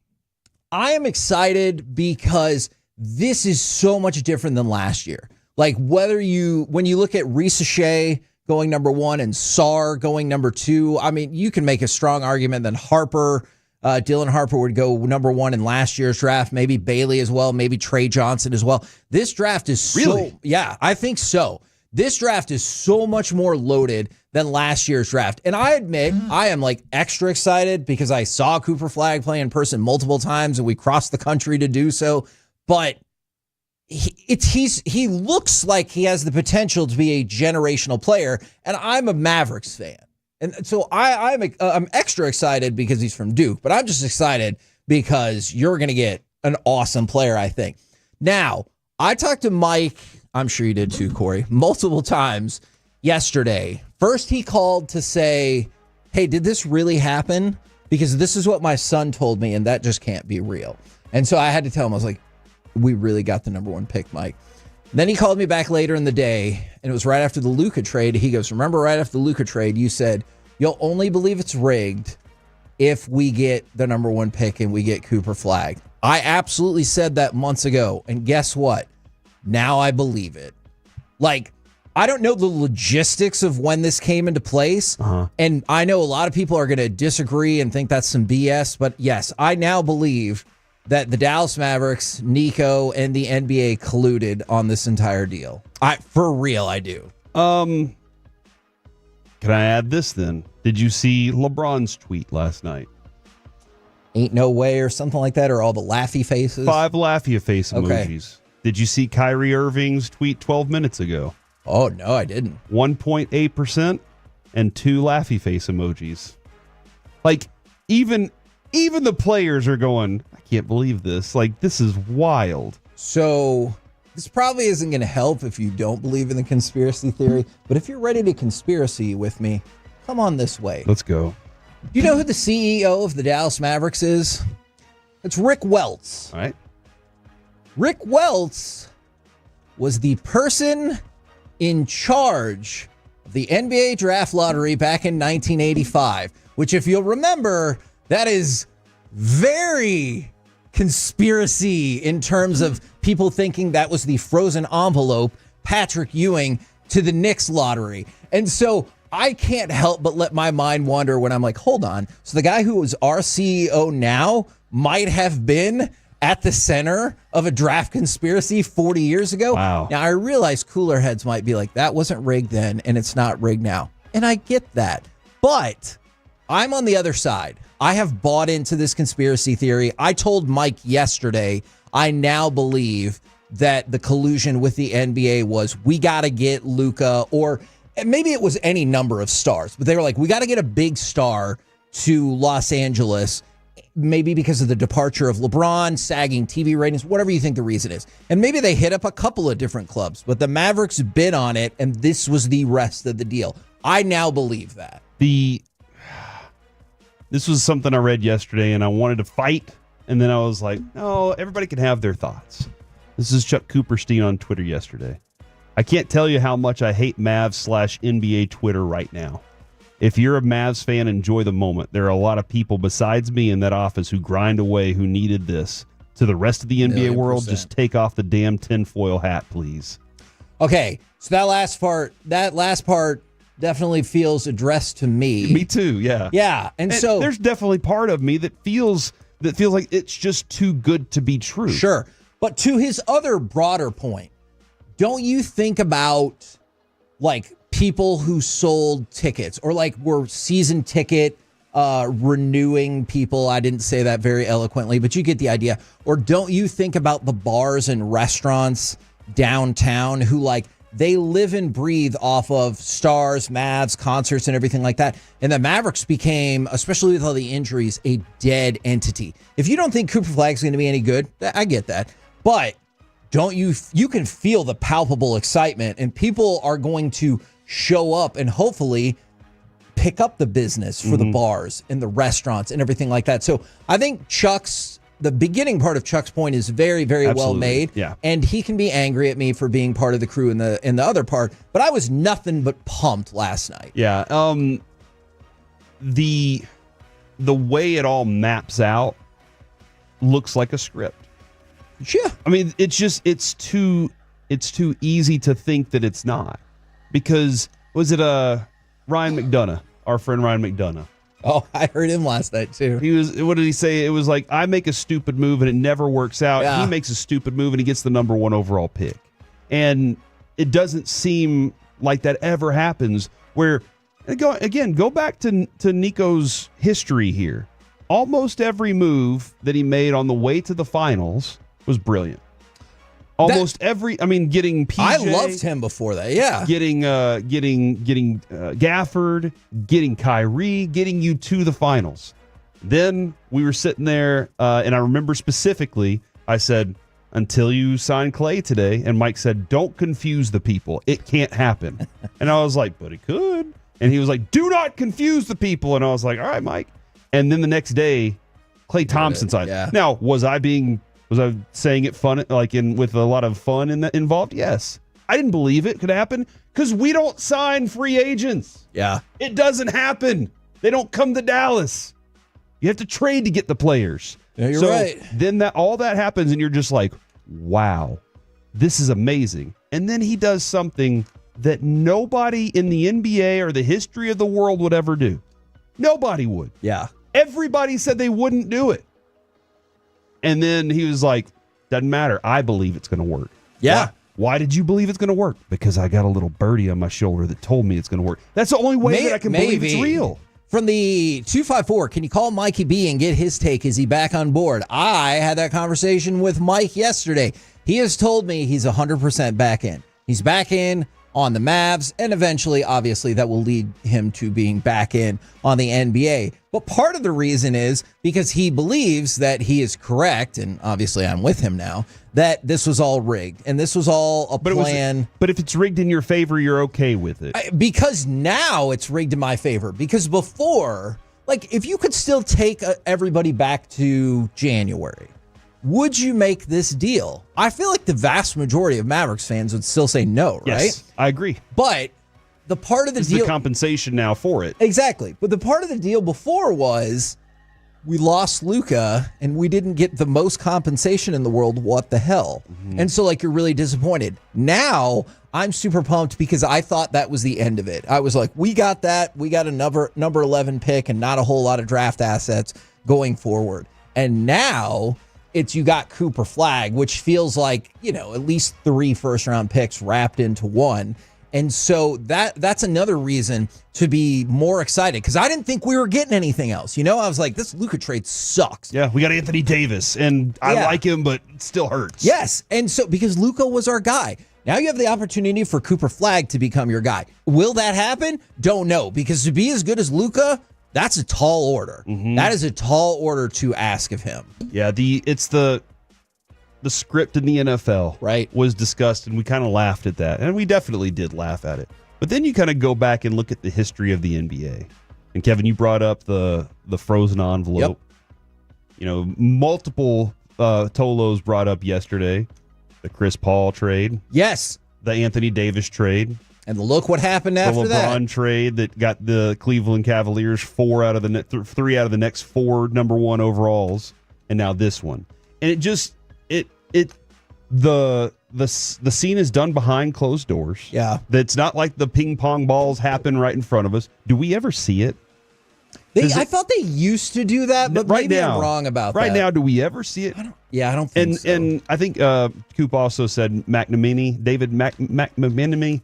I am excited because this is so much different than last year. Like, when you look at Risa Shea going number one and Sarr going number two, I mean, you can make a strong argument that Dylan Harper would go number one in last year's draft, maybe Bailey as well, maybe Trey Johnson as well. This draft is yeah, I think so. This draft is so much more loaded than last year's draft. And I admit, I am like extra excited because I saw Cooper Flagg play in person multiple times and we crossed the country to do so. But he looks like he has the potential to be a generational player. And I'm a Mavericks fan. And so I'm extra excited because he's from Duke, but I'm just excited because you're going to get an awesome player, I think. Now, I talked to Mike, I'm sure you did too, Corey, multiple times yesterday. First, he called to say, hey, did this really happen? Because this is what my son told me, and that just can't be real. And so I had to tell him, I was like, we really got the number one pick, Mike. Then he called me back later in the day, and it was right after the Luka trade. He goes, remember right after the Luka trade, you said, you'll only believe it's rigged if we get the number one pick and we get Cooper Flagg. I absolutely said that months ago, and guess what? Now I believe it. Like, I don't know the logistics of when this came into place, and I know a lot of people are going to disagree and think that's some BS, but yes, I now believe that the Dallas Mavericks, Nico, and the NBA colluded on this entire deal. For real, I do. Can I add this then? Did you see LeBron's tweet last night? Ain't no way or something like that, or all the laughy faces? 5 laughy face emojis. Okay. Did you see Kyrie Irving's tweet 12 minutes ago? Oh, no, I didn't. 1.8% and 2 laughy face emojis. Like, even the players are going, I can't believe this. Like, this is wild. So this probably isn't going to help if you don't believe in the conspiracy theory, but if you're ready to conspiracy with me, come on this way. Let's go. You know who the CEO of the Dallas Mavericks is? It's Rick Welts. All right. Rick Welts was the person in charge of the NBA draft lottery back in 1985, which, if you'll remember, that is very conspiracy in terms of people thinking that was the frozen envelope, Patrick Ewing, to the Knicks lottery. And so I can't help but let my mind wander when I'm like, hold on. So the guy who is our CEO now might have been at the center of a draft conspiracy 40 years ago. Wow. Now, I realize cooler heads might be like, that wasn't rigged then, and it's not rigged now. And I get that. But I'm on the other side. I have bought into this conspiracy theory. I told Mike yesterday, I now believe that the collusion with the NBA was, we got to get Luka, or maybe it was any number of stars, but they were like, we got to get a big star to Los Angeles, maybe because of the departure of LeBron, sagging TV ratings, whatever you think the reason is. And maybe they hit up a couple of different clubs, but the Mavericks bid on it, and this was the rest of the deal. I now believe that. This was something I read yesterday, and I wanted to fight, and then I was like, no, everybody can have their thoughts. This is Chuck Cooperstein on Twitter yesterday. I can't tell you how much I hate Mavs/NBA Twitter right now. If you're a Mavs fan, enjoy the moment. There are a lot of people besides me in that office who grind away, who needed this. To the rest of the NBA world, just take off the damn tinfoil hat, please. Okay, so that last part definitely feels addressed to me. Me too, yeah. Yeah, and so there's definitely part of me that feels like it's just too good to be true. Sure. But to his other broader point, don't you think about like people who sold tickets or like were season ticket renewing people? I didn't say that very eloquently, but you get the idea. Or don't you think about the bars and restaurants downtown who like they live and breathe off of stars, Mavs, concerts, and everything like that. And the Mavericks became, especially with all the injuries, a dead entity. If you don't think Cooper Flagg is going to be any good, I get that. But don't you can feel the palpable excitement, and people are going to show up and hopefully pick up the business for the bars and the restaurants and everything like that. So I think the beginning part of Chuck's point is very, very well made. Yeah. And he can be angry at me for being part of the crew in the other part, but I was nothing but pumped last night. Yeah. The way it all maps out looks like a script. Yeah. I mean, it's too easy to think that it's not. Because was it Ryan McDonough, our friend Ryan McDonough? Oh, I heard him last night too. What did he say? It was like, I make a stupid move and it never works out. Yeah. He makes a stupid move and he gets the number 1 overall pick. And it doesn't seem like that ever happens. Where, go back to Nico's history here. Almost every move that he made on the way to the finals was brilliant. Getting PJ. I loved him before that. Yeah, getting Gafford, getting Kyrie, getting you to the finals. Then we were sitting there, and I remember specifically, I said, "Until you sign Clay today," and Mike said, "Don't confuse the people. It can't happen." And I was like, "But it could." And he was like, "Do not confuse the people." And I was like, "All right, Mike." And then the next day, Clay Thompson signed. Yeah. Now, was I saying it fun, with a lot of fun involved? Yes. I didn't believe it could happen because we don't sign free agents. Yeah. It doesn't happen. They don't come to Dallas. You have to trade to get the players. Yeah, you're right. Then all that happens and you're just like, wow, this is amazing. And then he does something that nobody in the NBA or the history of the world would ever do. Nobody would. Yeah. Everybody said they wouldn't do it. And then he was like, doesn't matter. I believe it's going to work. Yeah. Why did you believe it's going to work? Because I got a little birdie on my shoulder that told me it's going to work. That's the only way that I can believe it's real. From the 254, can you call Mikey B and get his take? Is he back on board? I had that conversation with Mike yesterday. He has told me he's 100% back in. He's back in. on the Mavs, and eventually, obviously, that will lead him to being back in on the NBA. But part of the reason is because he believes that he is correct, and obviously I'm with him now, that this was all rigged, and this was all a plan. But if it's rigged in your favor, you're okay with it. Because now it's rigged in my favor. Because before, like, if you could still take everybody back to January, would you make this deal? I feel like the vast majority of Mavericks fans would still say no, right? Yes, I agree. But the part of the deal... the compensation now for it. Exactly. But the part of the deal before was we lost Luka and we didn't get the most compensation in the world. What the hell? Mm-hmm. And so, like, you're really disappointed. Now, I'm super pumped because I thought that was the end of it. I was like, we got that. We got a number 11 pick and not a whole lot of draft assets going forward. And now... you got Cooper Flagg, which feels like, at least 3 first-round picks wrapped into one. And so that's another reason to be more excited, because I didn't think we were getting anything else. I was like, this Luka trade sucks. Yeah, we got Anthony Davis, and I like him, but it still hurts. Yes, and so because Luka was our guy. Now you have the opportunity for Cooper Flagg to become your guy. Will that happen? Don't know, because to be as good as Luka, that's a tall order. Mm-hmm. That is a tall order to ask of him. Yeah, it's the script in the NFL was discussed, and we kind of laughed at that. And we definitely did laugh at it. But then you kind of go back and look at the history of the NBA. And Kevin, you brought up the frozen envelope. Yep. Multiple Tolos brought up yesterday. The Chris Paul trade. Yes. The Anthony Davis trade. And look what happened after that. The LeBron trade that got the Cleveland Cavaliers 3 out of the next 4 number 1 overalls, and now this one. And it just the scene is done behind closed doors. Yeah, that's not like the ping pong balls happen right in front of us. Do we ever see it? I thought they used to do that, but maybe I'm wrong about that. Right now, do we ever see it? I don't think so. And I think Coop also said David McNamee.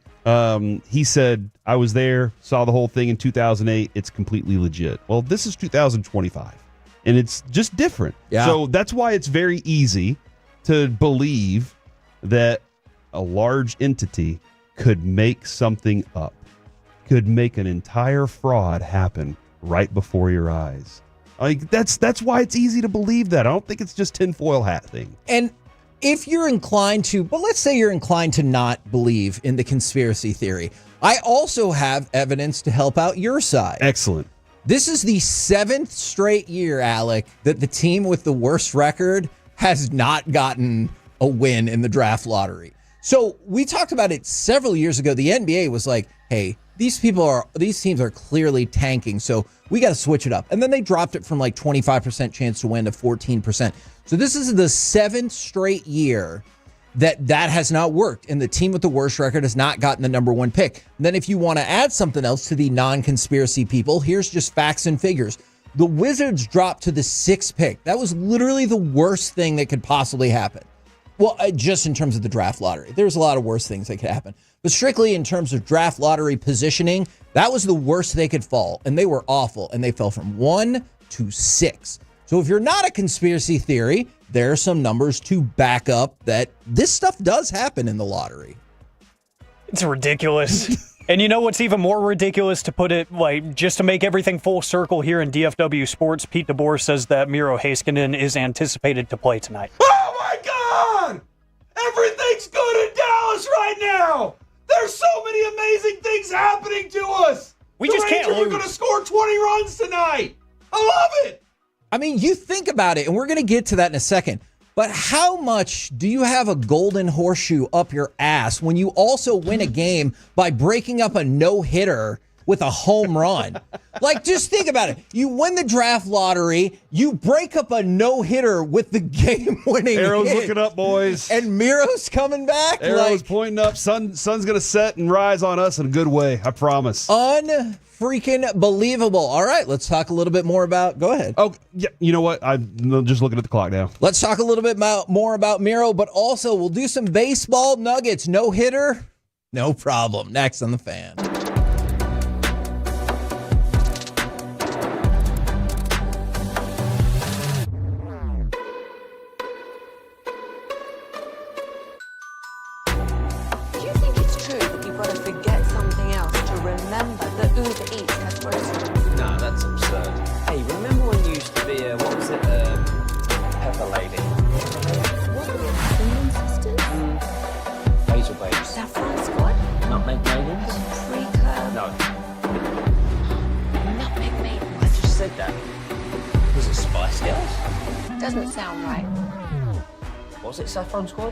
He said, I was there, saw the whole thing in 2008. It's completely legit. Well, this is 2025, and it's just different. Yeah. So that's why it's very easy to believe that a large entity could make something up, could make an entire fraud happen right before your eyes. Like that's why it's easy to believe that. I don't think it's just tinfoil hat thing. And if you're inclined to, but let's say you're inclined to not believe in the conspiracy theory, I also have evidence to help out your side. Excellent. This is the 7th straight year, Alec, that the team with the worst record has not gotten a win in the draft lottery. So we talked about it several years ago. The NBA was like, hey, these teams are clearly tanking, so we got to switch it up. And then they dropped it from like 25% chance to win to 14%. So this is the 7th straight year that has not worked, and the team with the worst record has not gotten the number 1 pick. And then if you want to add something else to the non-conspiracy people, here's just facts and figures. The Wizards dropped to the 6th pick. That was literally the worst thing that could possibly happen. Well, just in terms of the draft lottery. There's a lot of worse things that could happen. But strictly in terms of draft lottery positioning, that was the worst they could fall. And they were awful. And they fell from 1 to 6. So if you're not a conspiracy theory, there are some numbers to back up that this stuff does happen in the lottery. It's ridiculous. And you know what's even more ridiculous, to put it, like, just to make everything full circle here in DFW Sports, Pete DeBoer says that Miro Heiskanen is anticipated to play tonight. Oh my God! Everything's good in Dallas right now! There's so many amazing things happening to us! We just can't lose. We're going to score 20 runs tonight! I love it! I mean, you think about it, and we're going to get to that in a second, but how much do you have a golden horseshoe up your ass when you also win a game by breaking up a no-hitter with a home run? Like, just think about it. You win the draft lottery, you break up a no-hitter with the game-winning Arrow's hit, looking up, boys. and Miro's coming back? Arrow's pointing up. Sun's going to set and rise on us in a good way, I promise. Freaking believable. All right, let's talk a little bit more about... Go ahead. Oh, yeah. You know what? I'm just looking at the clock now. Let's talk a little bit more about Miro, but also we'll do some baseball nuggets. No hitter? No problem. Next on The Fan. Do you think it's true that you've got to said that? Was it Spice Girls? Doesn't sound right. Was it Saffron Squad?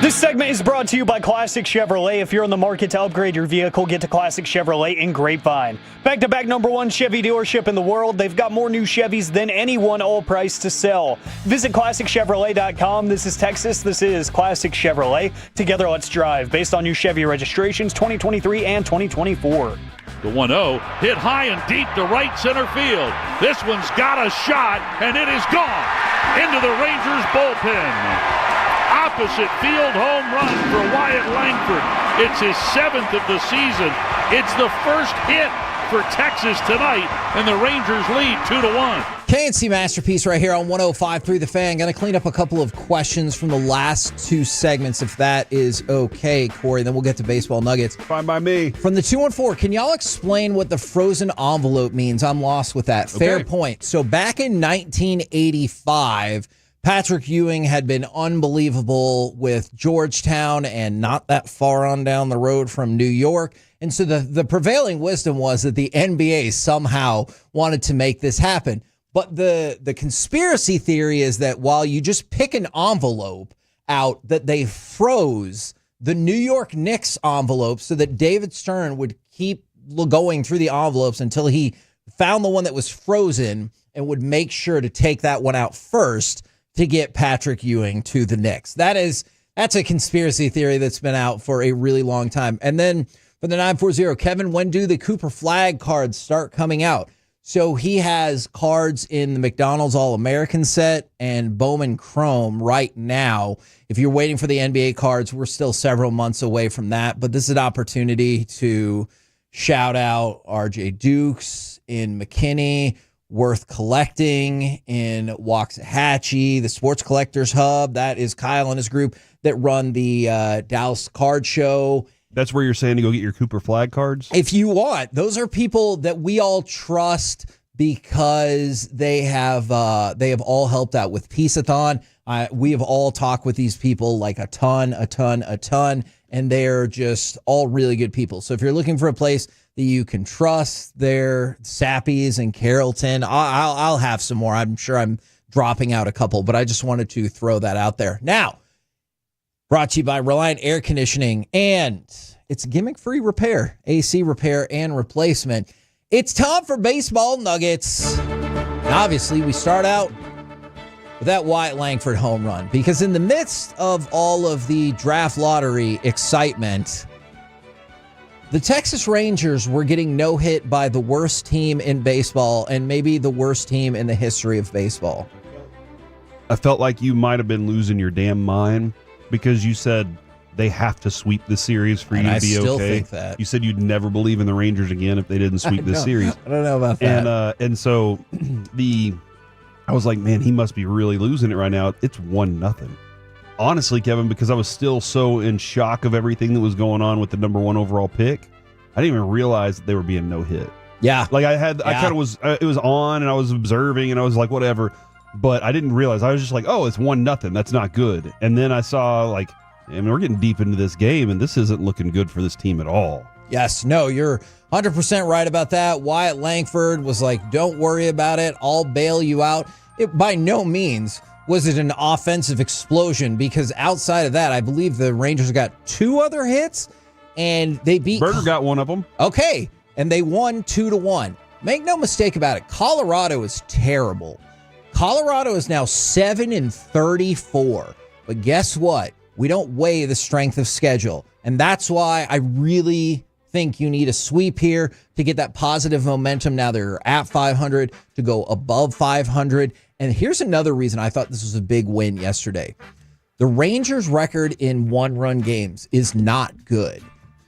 This segment is brought to you by Classic Chevrolet. If you're in the market to upgrade your vehicle, get to Classic Chevrolet in Grapevine. Back-to-back #1 Chevy dealership in the world. They've got more new Chevys than anyone, all priced to sell. Visit ClassicChevrolet.com. This is Texas. This is Classic Chevrolet. Together, let's drive. Based on new Chevy registrations 2023 and 2024. The 1-0 hit high and deep to right center field. This one's got a shot, and it is gone into the Rangers bullpen. Opposite field home run for Wyatt Langford. It's his 7th of the season. It's the first hit for Texas tonight, and the Rangers lead 2-1. KNC Masterpiece right here on 105.3 The Fan. Going to clean up a couple of questions from the last two segments, if that is okay, Corey. Then we'll get to baseball nuggets. Fine by me. From the 214, can y'all explain what the frozen envelope means? I'm lost with that. Fair Okay. point. So back in 1985, Patrick Ewing had been unbelievable with Georgetown and not that far on down the road from New York. And so the prevailing wisdom was that the NBA somehow wanted to make this happen. But the conspiracy theory is that while you just pick an envelope out, that they froze the New York Knicks envelope so that David Stern would keep going through the envelopes until he found the one that was frozen and would make sure to take that one out first to get Patrick Ewing to the Knicks. That's a conspiracy theory that's been out for a really long time. And then for the 940, Kevin, when do the Cooper Flagg cards start coming out? So he has cards in the McDonald's All-American set and Bowman Chrome right now. If you're waiting for the NBA cards, we're still several months away from that. But this is an opportunity to shout out RJ Dukes in McKinney, Worth Collecting in Waxahachie, the Sports Collectors Hub. That is Kyle and his group that run the Dallas Card Show. That's where you're saying to go get your Cooper Flagg cards? If you want. Those are people that we all trust because they have all helped out with Peace-a-thon. We have all talked with these people like a ton, and they're just all really good people. So if you're looking for a place that you can trust, they're Sappies and Carrollton. I'll have some more. I'm sure I'm dropping out a couple, but I just wanted to throw that out there. Now, brought to you by Reliant Air Conditioning, and it's gimmick-free repair, AC repair and replacement. It's time for baseball nuggets. And obviously, we start out with that Wyatt Langford home run, because in the midst of all of the draft lottery excitement, the Texas Rangers were getting no-hit by the worst team in baseball and maybe the worst team in the history of baseball. I felt like you might have been losing your damn mind because you said they have to sweep the series for you to be okay. I still think that. You said you'd never believe in the Rangers again if they didn't sweep this series. I don't know about that. And so I was like, man, he must be really losing it right now. It's 1-0. Honestly, Kevin, because I was still so in shock of everything that was going on with the #1 overall pick, I didn't even realize that they were being no hit. Yeah. Like I kind of was, it was on and I was observing and I was like, whatever. But I didn't realize. I was just like, oh, it's 1-0. That's not good. And then I saw like, we're getting deep into this game and this isn't looking good for this team at all. Yes, no, you're 100% right about that. Wyatt Langford was like, don't worry about it. I'll bail you out. It by no means was it an offensive explosion, because outside of that, I believe the Rangers got 2 other hits and they beat. Berger got one of them. Okay. And they won 2-1. Make no mistake about it. Colorado is terrible. Colorado is now 7-34. But guess what? We don't weigh the strength of schedule. And that's why I really think you need a sweep here to get that positive momentum. Now they're at 500 to go above 500. And here's another reason I thought this was a big win yesterday. The Rangers' record in one-run games is not good.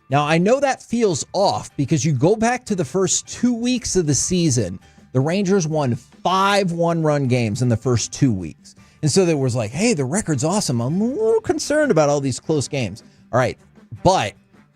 Now, I know that feels off because you go back to the first 2 weeks of the season, the Rangers won 5 one-run games in the first 2 weeks. And so there was like, hey, the record's awesome. I'm a little concerned about all these close games. All right, but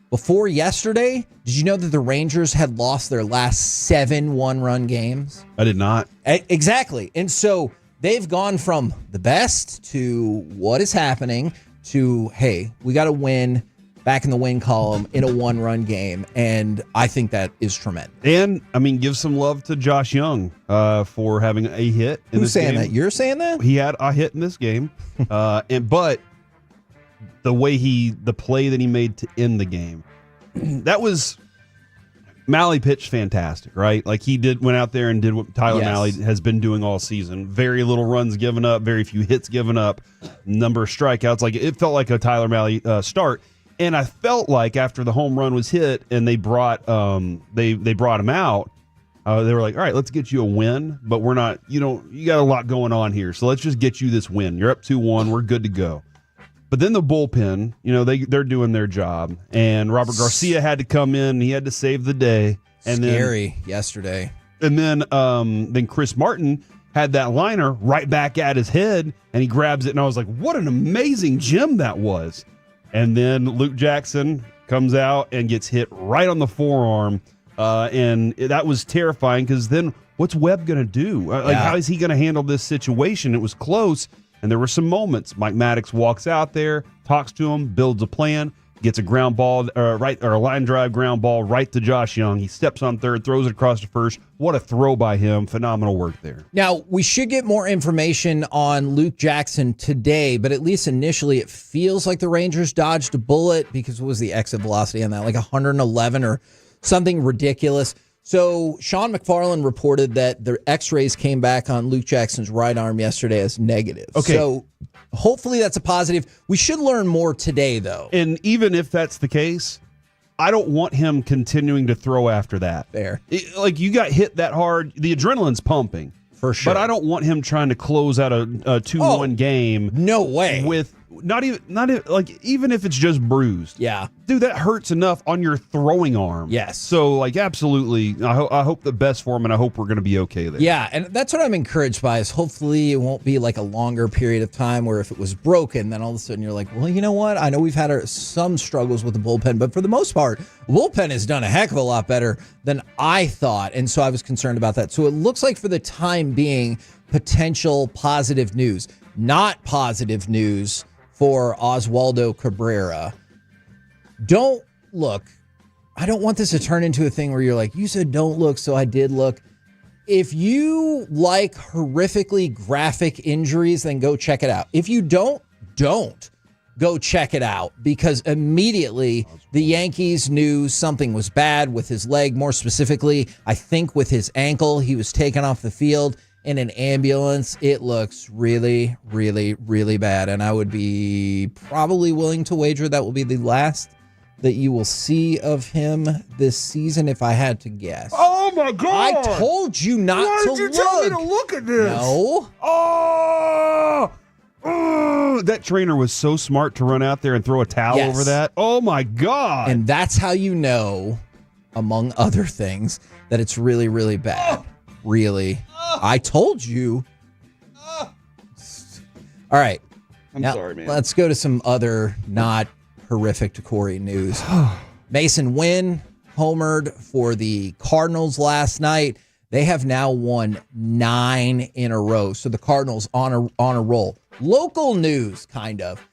before yesterday, did you know that the Rangers had lost their last 7 one-run games? I did not. Exactly. And so they've gone from the best to what is happening to, hey, we got to win back in the win column in a one-run game, and I think that is tremendous. And, I mean, give some love to Josh Young for having a hit in Who's this game. saying that? You're saying that? He had a hit in this game. But the play that he made to end the game. That was Malley pitched fantastic, right? Like went out there and did what Tyler Malley has been doing all season. Very little runs given up, very few hits given up, number of strikeouts. Like it felt like a Tyler Malley start. And I felt like after the home run was hit and they brought they brought him out, they were like, all right, let's get you a win, but we're not, you got a lot going on here. So let's just get you this win. You're up 2-1. We're good to go. But then the bullpen, they're doing their job. And Robert Garcia had to come in. He had to save the day. And Scary yesterday. And then Chris Martin had that liner right back at his head, and he grabs it. And I was like, what an amazing gem that was. And then Luke Jackson comes out and gets hit right on the forearm. And that was terrifying because then what's Webb going to do? How is he going to handle this situation? It was close. And there were some moments. Mike Maddox walks out there, talks to him, builds a plan, gets a ground ball, or a line drive ground ball right to Josh Young. He steps on third, throws it across to first. What a throw by him. Phenomenal work there. Now, we should get more information on Luke Jackson today, but at least initially it feels like the Rangers dodged a bullet because what was the exit velocity on that? Like 111 or something ridiculous. So Sean McFarland reported that the x-rays came back on Luke Jackson's right arm yesterday as negative. Okay. So hopefully that's a positive. We should learn more today, though. And even if that's the case, I don't want him continuing to throw after that. Fair. You got hit that hard. The adrenaline's pumping. For sure. But I don't want him trying to close out a 2-1 game. No way. With even if it's just bruised. Yeah. Dude, that hurts enough on your throwing arm. Yes. So, absolutely, I hope the best for him, and I hope we're going to be okay there. Yeah, and that's what I'm encouraged by is hopefully it won't be like a longer period of time where if it was broken, then all of a sudden you're like, well, you know what? I know we've had some struggles with the bullpen, but for the most part, bullpen has done a heck of a lot better than I thought, and so I was concerned about that. So it looks like for the time being, potential positive news. Not positive news for Oswaldo Cabrera. Don't look. I don't want this to turn into a thing where you're like, you said don't look, so I did look. If you like horrifically graphic injuries, then go check it out. If you don't go check it out because immediately the Yankees knew something was bad with his leg. More specifically, I think with his ankle, he was taken off the field in an ambulance. It looks really, really, really bad. And I would be probably willing to wager that will be the last that you will see of him this season if I had to guess. Oh, my God. I told you not to look. Why did you tell me to look at this? No. Oh, that trainer was so smart to run out there and throw a towel over that. Oh, my God. And that's how you know, among other things, that it's really, really bad. Really. I told you. All right. I'm sorry, man. Let's go to some other not horrific to Corey news. Mason Wynn homered for the Cardinals last night. They have now won 9 in a row. So the Cardinals on a roll. Local news, kind of.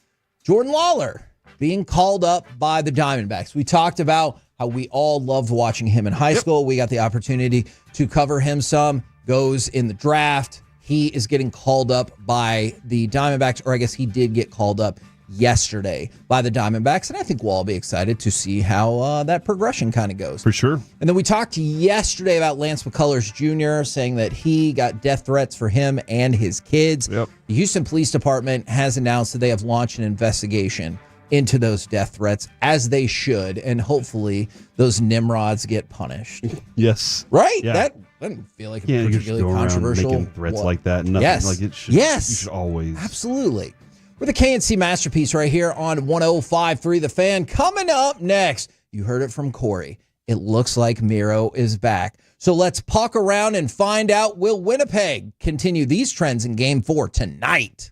Jordan Lawler being called up by the Diamondbacks. We talked about how we all loved watching him in high school. We got the opportunity to cover him some. Goes in the draft. He is getting called up by the Diamondbacks, or I guess he did get called up yesterday by the Diamondbacks, and I think we'll all be excited to see how that progression kind of goes. For sure. And then we talked yesterday about Lance McCullers Jr., saying that he got death threats for him and his kids. Yep. The Houston Police Department has announced that they have launched an investigation into those death threats, as they should, and hopefully those Nimrods get punished. Yes. Right? Yeah. That doesn't feel like a You just particularly go around controversial. making threats like that. And nothing Yes. like it should. Yes. You should always. Absolutely. We're the KNC Masterpiece right here on 105.3 The Fan. Coming up next, you heard it from Corey. It looks like Miro is back. So let's puck around and find out, will Winnipeg continue these trends in Game 4 tonight?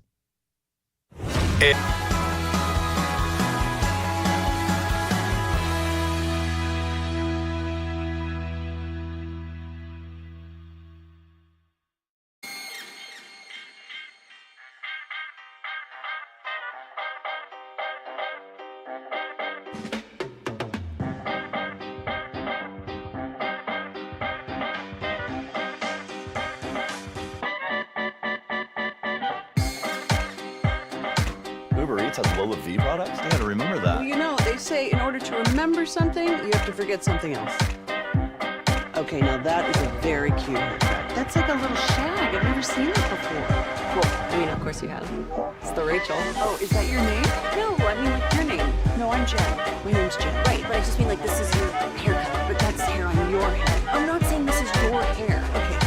Uber Eats has Lola V products? I gotta remember that. Well, you know, they say in order to remember something, you have to forget something else. Okay, now that is a very cute haircut. That's like a little shag. I've never seen that before. Well, I mean, of course you have. It's the Rachel. Oh, is that your name? No, I mean like your name. No, I'm Jen. My name's Jen. Right, but I just mean like this is your haircut, but that's hair on your head. I'm not saying this is your hair. Okay.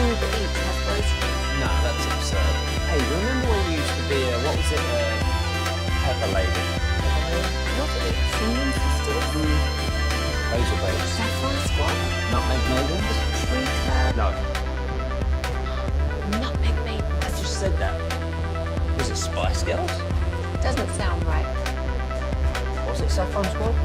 Uber Eats has groceries. Nah, that's absurd. Hey, remember when you used to be a, what was it, pepper lady? What are it? Singing Sisters? Razor Babes. Saffron Squad? Nutmeg Maidens? Tree Club? No. Nutmeg Maidens. I just said that. Was it Spice Girls? Doesn't sound right. Was it Saffron Squad?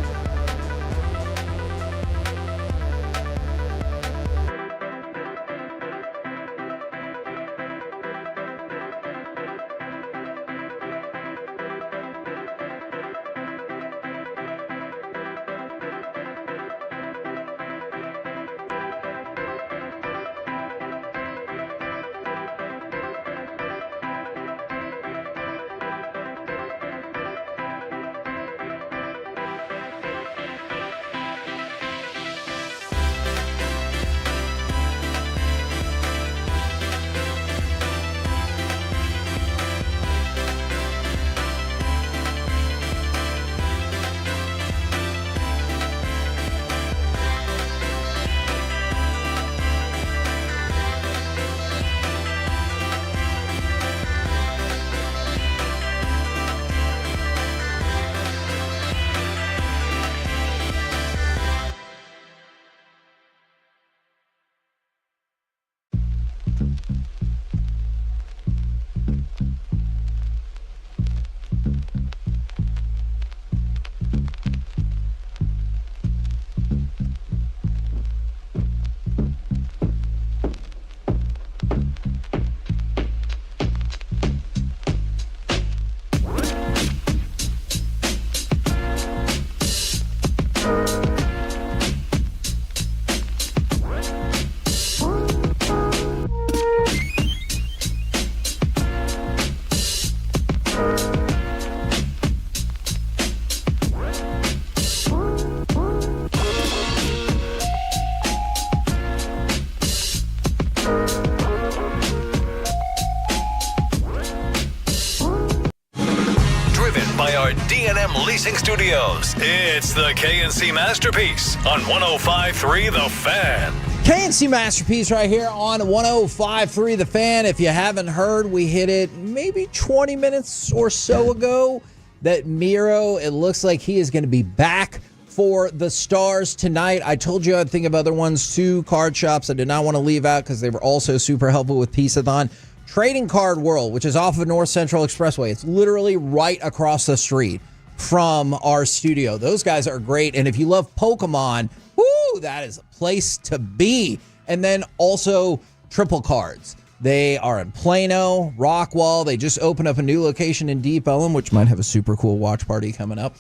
Leasing Studios. It's the KNC Masterpiece on 105.3 The Fan. KNC Masterpiece right here on 105.3 The Fan. If you haven't heard, we hit it maybe 20 minutes or so ago that Miro, it looks like he is going to be back for the Stars tonight. I told you I'd think of other ones too. Card shops I did not want to leave out because they were also super helpful with Peace-a-thon. Trading Card World, which is off of North Central Expressway. It's literally right across the street from our studio. Those guys are great. And if you love Pokemon, woo, that is a place to be. And then also Triple Cards. They are in Plano, Rockwall. They just opened up a new location in Deep Ellum, which might have a super cool watch party coming up.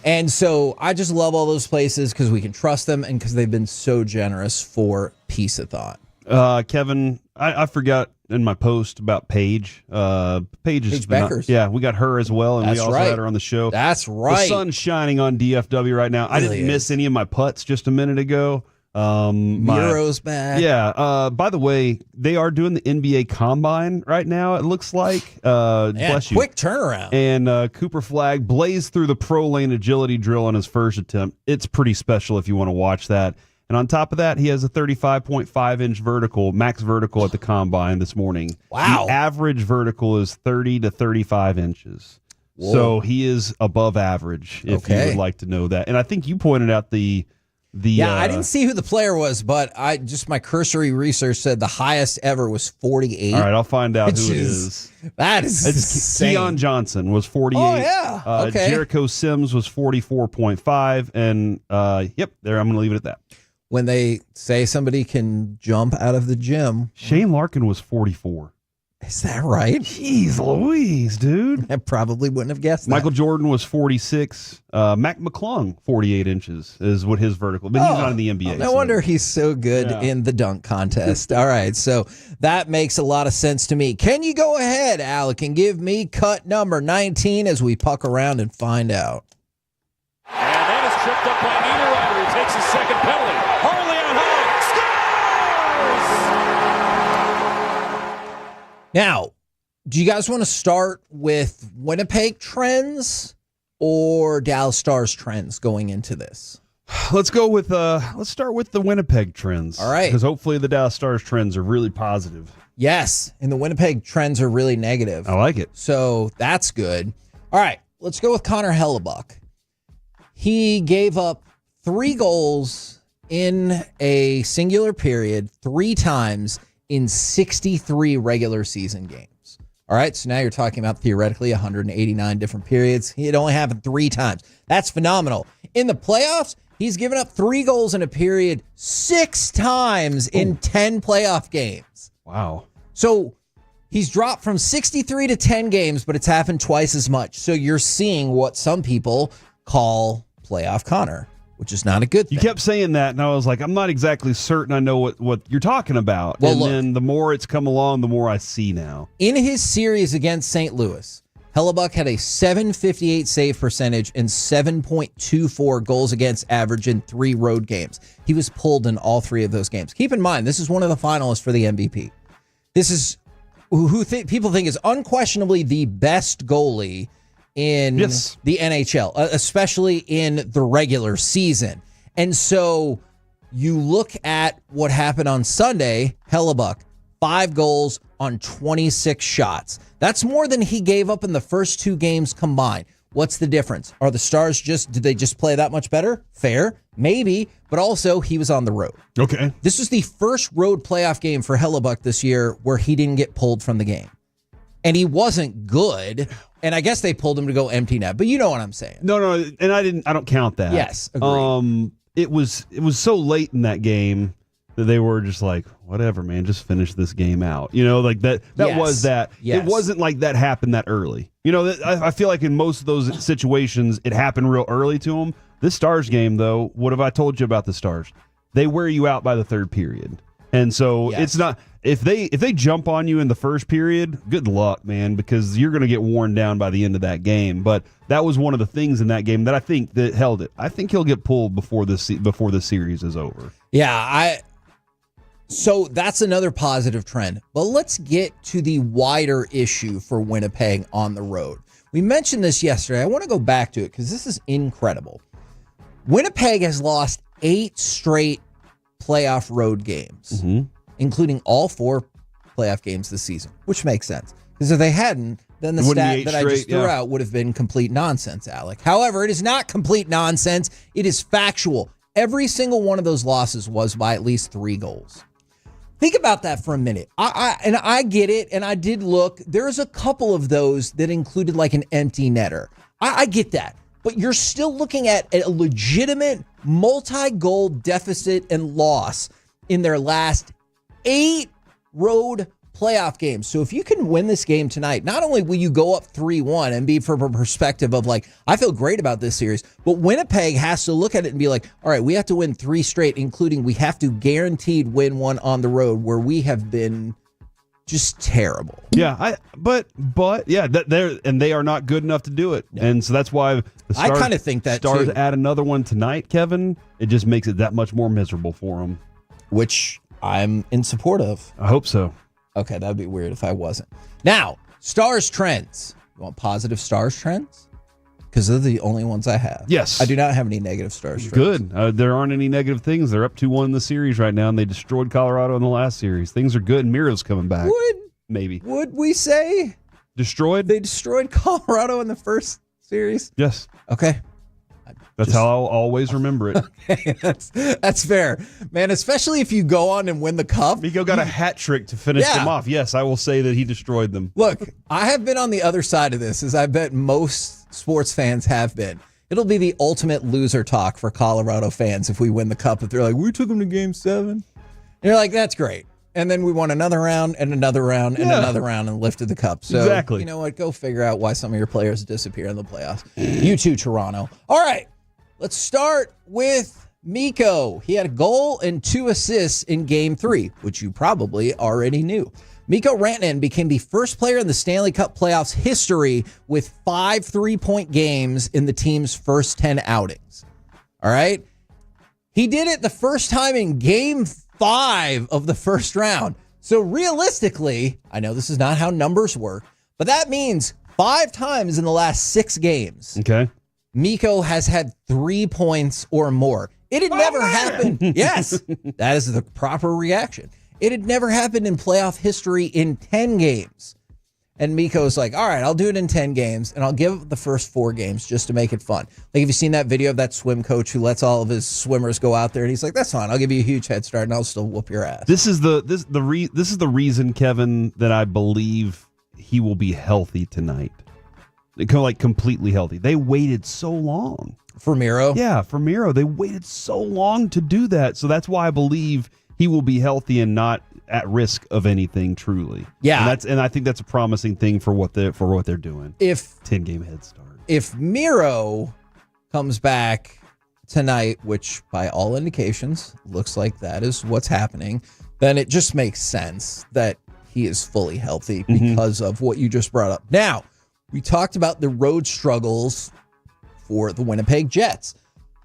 And so I just love all those places because we can trust them and because they've been so generous for Peace-a-thon. Kevin, I forgot in my post about Paige. Paige Beckers. Yeah, we got her as well, and That's we also right. had her on the show. That's right. The sun's shining on DFW right now. I didn't miss any of my putts just a minute ago. Miro's back. Yeah. By the way, they are doing the NBA Combine right now. It looks like. Bless you. Quick turnaround. And Cooper Flagg blazed through the pro lane agility drill on his first attempt. It's pretty special if you want to watch that. And on top of that, he has a 35.5-inch vertical, max vertical at the Combine this morning. Wow. The average vertical is 30 to 35 inches. Whoa. So he is above average, if you would like to know that. And I think you pointed out the I didn't see who the player was, but my cursory research said the highest ever was 48. All right, I'll find out who it is. That is insane. Keon Johnson was 48. Oh, yeah. Okay. Jericho Sims was 44.5. And, there, I'm going to leave it at that. When they say somebody can jump out of the gym. Shane Larkin was 44. Is that right? Jeez Louise, dude. I probably wouldn't have guessed that. Michael Jordan was 46. Mac McClung, 48 inches is what his vertical. But he's not in the NBA. No wonder he's so good in the dunk contest. All right, so that makes a lot of sense to me. Can you go ahead, Alec, and give me cut number 19 as we puck around and find out? And that is tripped up by Niederreiter, who takes his second penalty. Harley on high. Scores! Now, do you guys want to start with Winnipeg trends or Dallas Stars trends going into this? Let's go with let's start with the Winnipeg trends. All right. Because hopefully the Dallas Stars trends are really positive. Yes, and the Winnipeg trends are really negative. I like it. So that's good. All right, let's go with Connor Hellebuck. He gave up 3 goals in a singular period 3 times in 63 regular season games. All right, so now you're talking about theoretically 189 different periods. It only happened 3 times. That's phenomenal. In the playoffs, he's given up 3 goals in a period 6 times in 10 playoff games. Wow. So he's dropped from 63 to 10 games, but it's happened twice as much. So you're seeing what some people call playoff Connor, which is not a good thing. You kept saying that, and I was like, I'm not exactly certain I know what you're talking about. Well, and look, then the more it's come along, the more I see now. In his series against St. Louis, Hellebuck had a .758 save percentage and 7.24 goals against average in 3 road games. He was pulled in all 3 of those games. Keep in mind, this is one of the finalists for the MVP. This is who people think is unquestionably the best goalie in the NHL, especially in the regular season. And so you look at what happened on Sunday, Hellebuck, 5 goals on 26 shots. That's more than he gave up in the first 2 games combined. What's the difference? Are the Stars did they just play that much better? Fair, maybe, but also he was on the road. Okay. This was the first road playoff game for Hellebuck this year where he didn't get pulled from the game. And he wasn't good. And I guess they pulled him to go empty net, but you know what I'm saying. No, and I don't count that. Yes, agreed. It was so late in that game that they were just like, whatever, man, just finish this game out. You know, like that Yes. was that. Yes. It wasn't like that happened that early. You know, I feel like in most of those situations, it happened real early to them. This Stars game, though, what have I told you about the Stars? They wear you out by the 3rd period. And so it's not if they jump on you in the first period, good luck, man, because you're going to get worn down by the end of that game. But that was one of the things in that game that I think that held it. I think he'll get pulled before the series is over. Yeah, so that's another positive trend. But let's get to the wider issue for Winnipeg on the road, We mentioned this yesterday. I want to go back to it because this is incredible. Winnipeg has lost 8 straight playoff road games, including all 4 playoff games this season, which makes sense. Because if they hadn't, then the stat that I just threw out would have been complete nonsense, Alec. However, it is not complete nonsense. It is factual. Every single one of those losses was by at least 3 goals. Think about that for a minute. I get it, and I did look. There's a couple of those that included like an empty netter. I get that. But you're still looking at a legitimate multi-goal deficit and loss in their last 8 road playoff games. So if you can win this game tonight, not only will you go up 3-1 and be from a perspective of like, I feel great about this series, but Winnipeg has to look at it and be like, all right, we have to win 3 straight, including we have to guaranteed win one on the road where we have been just terrible. Yeah, but yeah, they are not good enough to do it, and so that's why the Stars, I kind of think that Stars too. Add another one tonight, Kevin. It just makes it that much more miserable for them, which I'm in support of. I hope so. Okay, that'd be weird if I wasn't. Now, Stars trends. You want positive Stars trends? Because they're the only ones I have. Yes. I do not have any negative Stars trends. Good. There aren't any negative things. They're up 2-1 in the series right now, and they destroyed Colorado in the last series. Things are good. Miro's coming back. Would we say destroyed? They destroyed Colorado in the first series? Yes. Okay. That's how I'll always remember it. Okay, that's fair, man. Especially if you go on and win the cup. Miko got a hat trick to finish them off. Yes, I will say that he destroyed them. Look, I have been on the other side of this, as I bet most sports fans have been. It'll be the ultimate loser talk for Colorado fans if we win the cup. If they're like, we took them to Game 7, and you're like, that's great. And then we won another round and another round and another round and lifted the cup. So, exactly. You know what? Go figure out why some of your players disappear in the playoffs. You too, Toronto. All right. Let's start with Mikko. He had a goal and 2 assists in Game 3, which you probably already knew. Mikko Rantanen became the first player in the Stanley Cup playoffs history with 5 3-point games in the team's first 10 outings. All right? He did it the first time in Game 5 of the first round. So realistically, I know this is not how numbers work, but that means 5 times in the last 6 games. Okay. Mikko has had 3 points or more. It had never happened. Yes, that is the proper reaction. It had never happened in playoff history in 10 games. And Mikko's like, all right, I'll do it in 10 games, and I'll give the first 4 games just to make it fun. Like, have you seen that video of that swim coach who lets all of his swimmers go out there? And he's like, that's fine. I'll give you a huge head start, and I'll still whoop your ass. This is the reason, Kevin, that I believe he will be healthy tonight. Like completely healthy. They waited so long. For Miro? Yeah, for Miro. They waited so long to do that. So that's why I believe he will be healthy and not at risk of anything truly. Yeah. And I think that's a promising thing for what they're doing. If 10-game head start. If Miro comes back tonight, which by all indications looks like that is what's happening, then it just makes sense that he is fully healthy because of what you just brought up. Now, we talked about the road struggles for the Winnipeg Jets.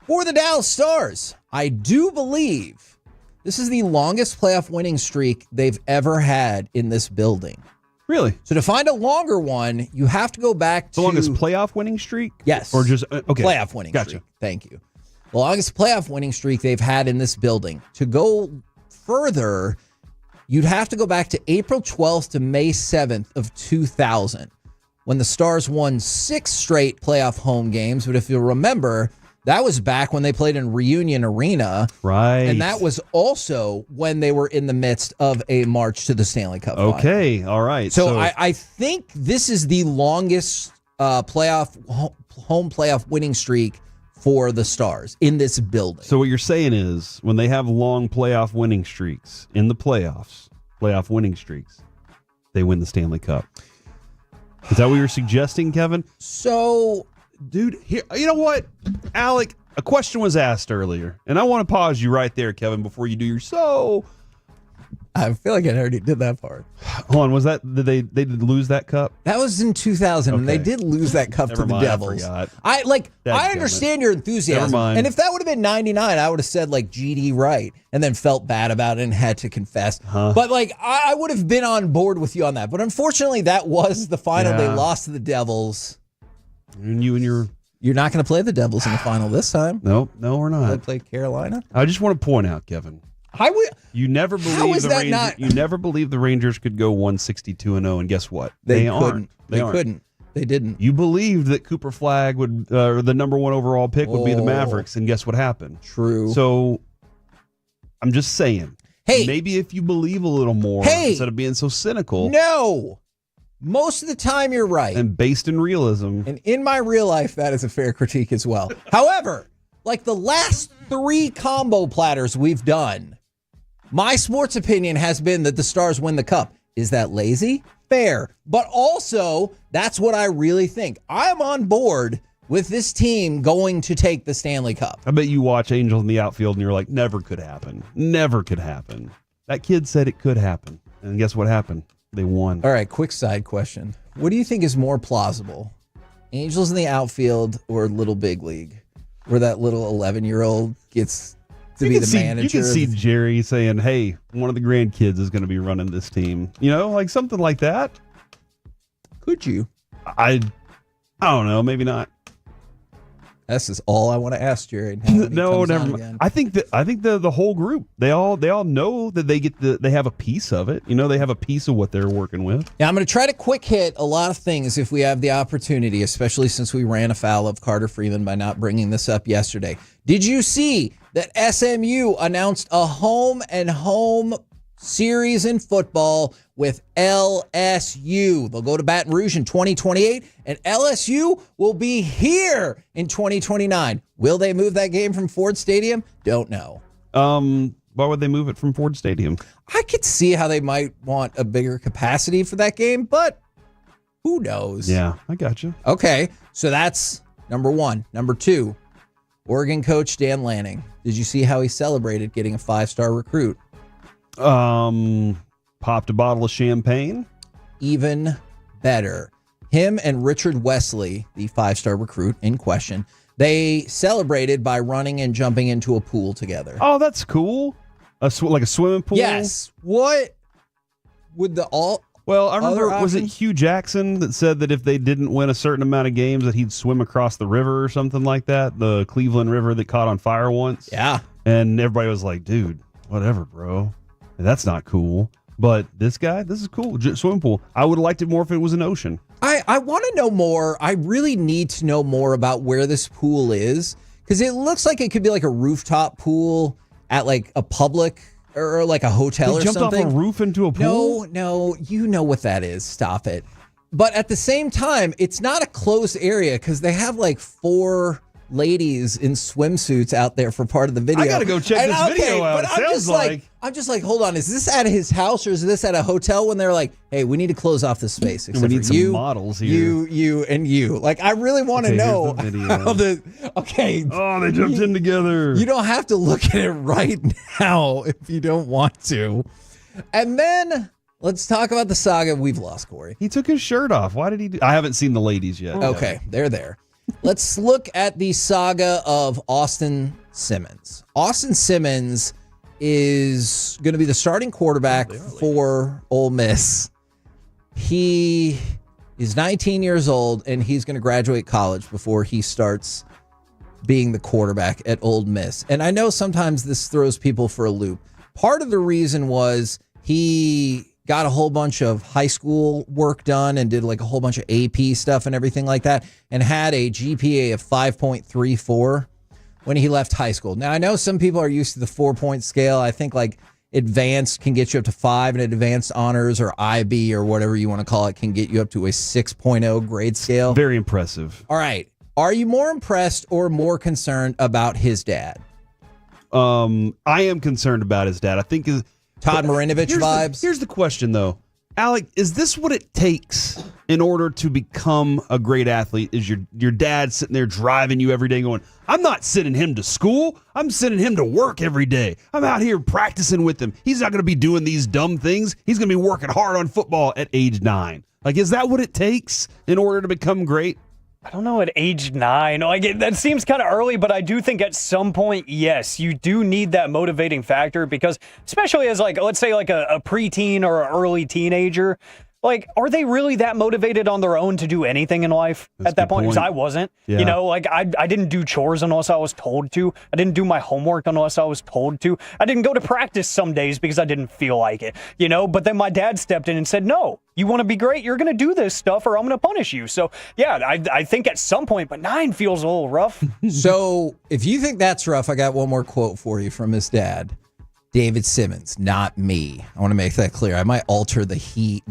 For the Dallas Stars, I do believe this is the longest playoff winning streak they've ever had in this building. Really? So to find a longer one, you have to go back to... The longest playoff winning streak? Yes. Or just... okay. Playoff winning streak. Thank you. The longest playoff winning streak they've had in this building. To go further, you'd have to go back to April 12th to May 7th of 2000. When the Stars won 6 straight playoff home games. But if you'll remember, that was back when they played in Reunion Arena. Right. And that was also when they were in the midst of a march to the Stanley Cup final. Okay, all right. So I think this is the longest home playoff winning streak for the Stars in this building. So what you're saying is when they have long playoff winning streaks in the playoffs, playoff winning streaks, they win the Stanley Cup. Is that what you're suggesting, Kevin? So, dude, here, you know what, Alec? A question was asked earlier, and I want to pause you right there, Kevin, before you do your so. I feel like I already did that part. Hold on, was that did they did lose that cup? That was in 2000, and they did lose that cup to the Devils. I understand your enthusiasm. Never mind. And if that would have been 99, I would have said like GD right, and then felt bad about it and had to confess. But like I would have been on board with you on that. But unfortunately, that was the final. Yeah. They lost to the Devils. And you're not going to play the Devils in the final this time. No, we're not. They play Carolina. I just want to point out, Kevin. You never believed the Rangers. You never believed the Rangers could go 162-0, and guess what? They aren't. They couldn't. They didn't. You believed that Cooper Flagg would, the number 1 overall pick, would be the Mavericks, and guess what happened? True. So, I'm just saying. Hey, maybe if you believe a little more instead of being so cynical. No. Most of the time, you're right. And based in realism. And in my real life, that is a fair critique as well. However, like the last 3 combo platters we've done, my sports opinion has been that the Stars win the cup. Is that lazy? Fair. But also, that's what I really think. I'm on board with this team going to take the Stanley Cup. I bet you watch Angels in the outfield and you're like, never could happen. Never could happen. That kid said it could happen. And guess what happened? They won. All right, quick side question. What do you think is more plausible? Angels in the outfield or Little Big League? Where that little 11-year-old gets to be the manager. You can see Jerry saying, hey, one of the grandkids is going to be running this team. You know, like something like that. Could you? I don't know. Maybe not. This is all I want to ask Jerry. No, never mind. I think the whole group, they all know that they have a piece of it. You know, they have a piece of what they're working with. Yeah, I'm going to try to quick hit a lot of things if we have the opportunity, especially since we ran afoul of Carter Freeman by not bringing this up yesterday. Did you see that SMU announced a home and home series in football with LSU? They'll go to Baton Rouge in 2028, and LSU will be here in 2029. Will they move that game from Ford Stadium? Don't know. Why would they move it from Ford Stadium? I could see how they might want a bigger capacity for that game, but who knows? Yeah, I got you. Okay, so that's number 1. Number 2, Oregon coach Dan Lanning. Did you see how he celebrated getting a 5-star recruit? Popped a bottle of champagne. Even better. Him and Richard Wesley, the 5-star recruit in question, they celebrated by running and jumping into a pool together. Oh, that's cool. Like a swimming pool? Yes. What would Well, I remember, was it Hugh Jackson that said that if they didn't win a certain amount of games that he'd swim across the river or something like that? The Cleveland River that caught on fire once? Yeah. And everybody was like, dude, whatever, bro. That's not cool. But this is cool. Swimming pool. I would have liked it more if it was an ocean. I want to know more. I really need to know more about where this pool is, because it looks like it could be like a rooftop pool at like a public or like a hotel or something. Jumped off a roof into a pool? No, you know what that is. Stop it. But at the same time, it's not a closed area because they have like 4 ladies in swimsuits out there for part of the video. I gotta go check this video out. It sounds like I'm just like, hold on, is this at his house or is this at a hotel when they're like, hey, we need to close off this space? Except we need some models here. You, and you. Like, I really want to know how the. Okay. Oh, they jumped in together. You don't have to look at it right now if you don't want to. And then let's talk about the saga. We've lost Corey. He took his shirt off. Why did he do? I haven't seen the ladies yet. Okay, they're there. Let's look at the saga of Austin Simmons. Austin Simmons is going to be the starting quarterback for Ole Miss. He is 19 years old, and he's going to graduate college before he starts being the quarterback at Ole Miss. And I know sometimes this throws people for a loop. Part of the reason was he got a whole bunch of high school work done and did like a whole bunch of AP stuff and everything like that, and had a GPA of 5.34 when he left high school. Now, I know some people are used to the 4-point scale. I think like advanced can get you up to 5, and advanced honors or IB or whatever you want to call it can get you up to a 6.0 grade scale. Very impressive. All right. Are you more impressed or more concerned about his dad? I am concerned about his dad. I think Todd Marinovich vibes. Here's the question, though. Alec, is this what it takes in order to become a great athlete? Is your dad sitting there driving you every day going, I'm not sending him to school. I'm sending him to work every day. I'm out here practicing with him. He's not going to be doing these dumb things. He's going to be working hard on football at age 9. Like, is that what it takes in order to become great? I don't know, at age 9. That seems kind of early, but I do think at some point, yes, you do need that motivating factor, because especially as, like, let's say like a preteen or an early teenager, Like, are they really that motivated on their own to do anything in life at that point? Because I wasn't. Yeah. You know, like, I didn't do chores unless I was told to. I didn't do my homework unless I was told to. I didn't go to practice some days because I didn't feel like it, you know? But then my dad stepped in and said, no, you want to be great? You're going to do this stuff or I'm going to punish you. So, yeah, I think at some point, but 9 feels a little rough. So if you think that's rough, I got one more quote for you from his dad. David Simmons, not me. I want to make that clear. I might alter the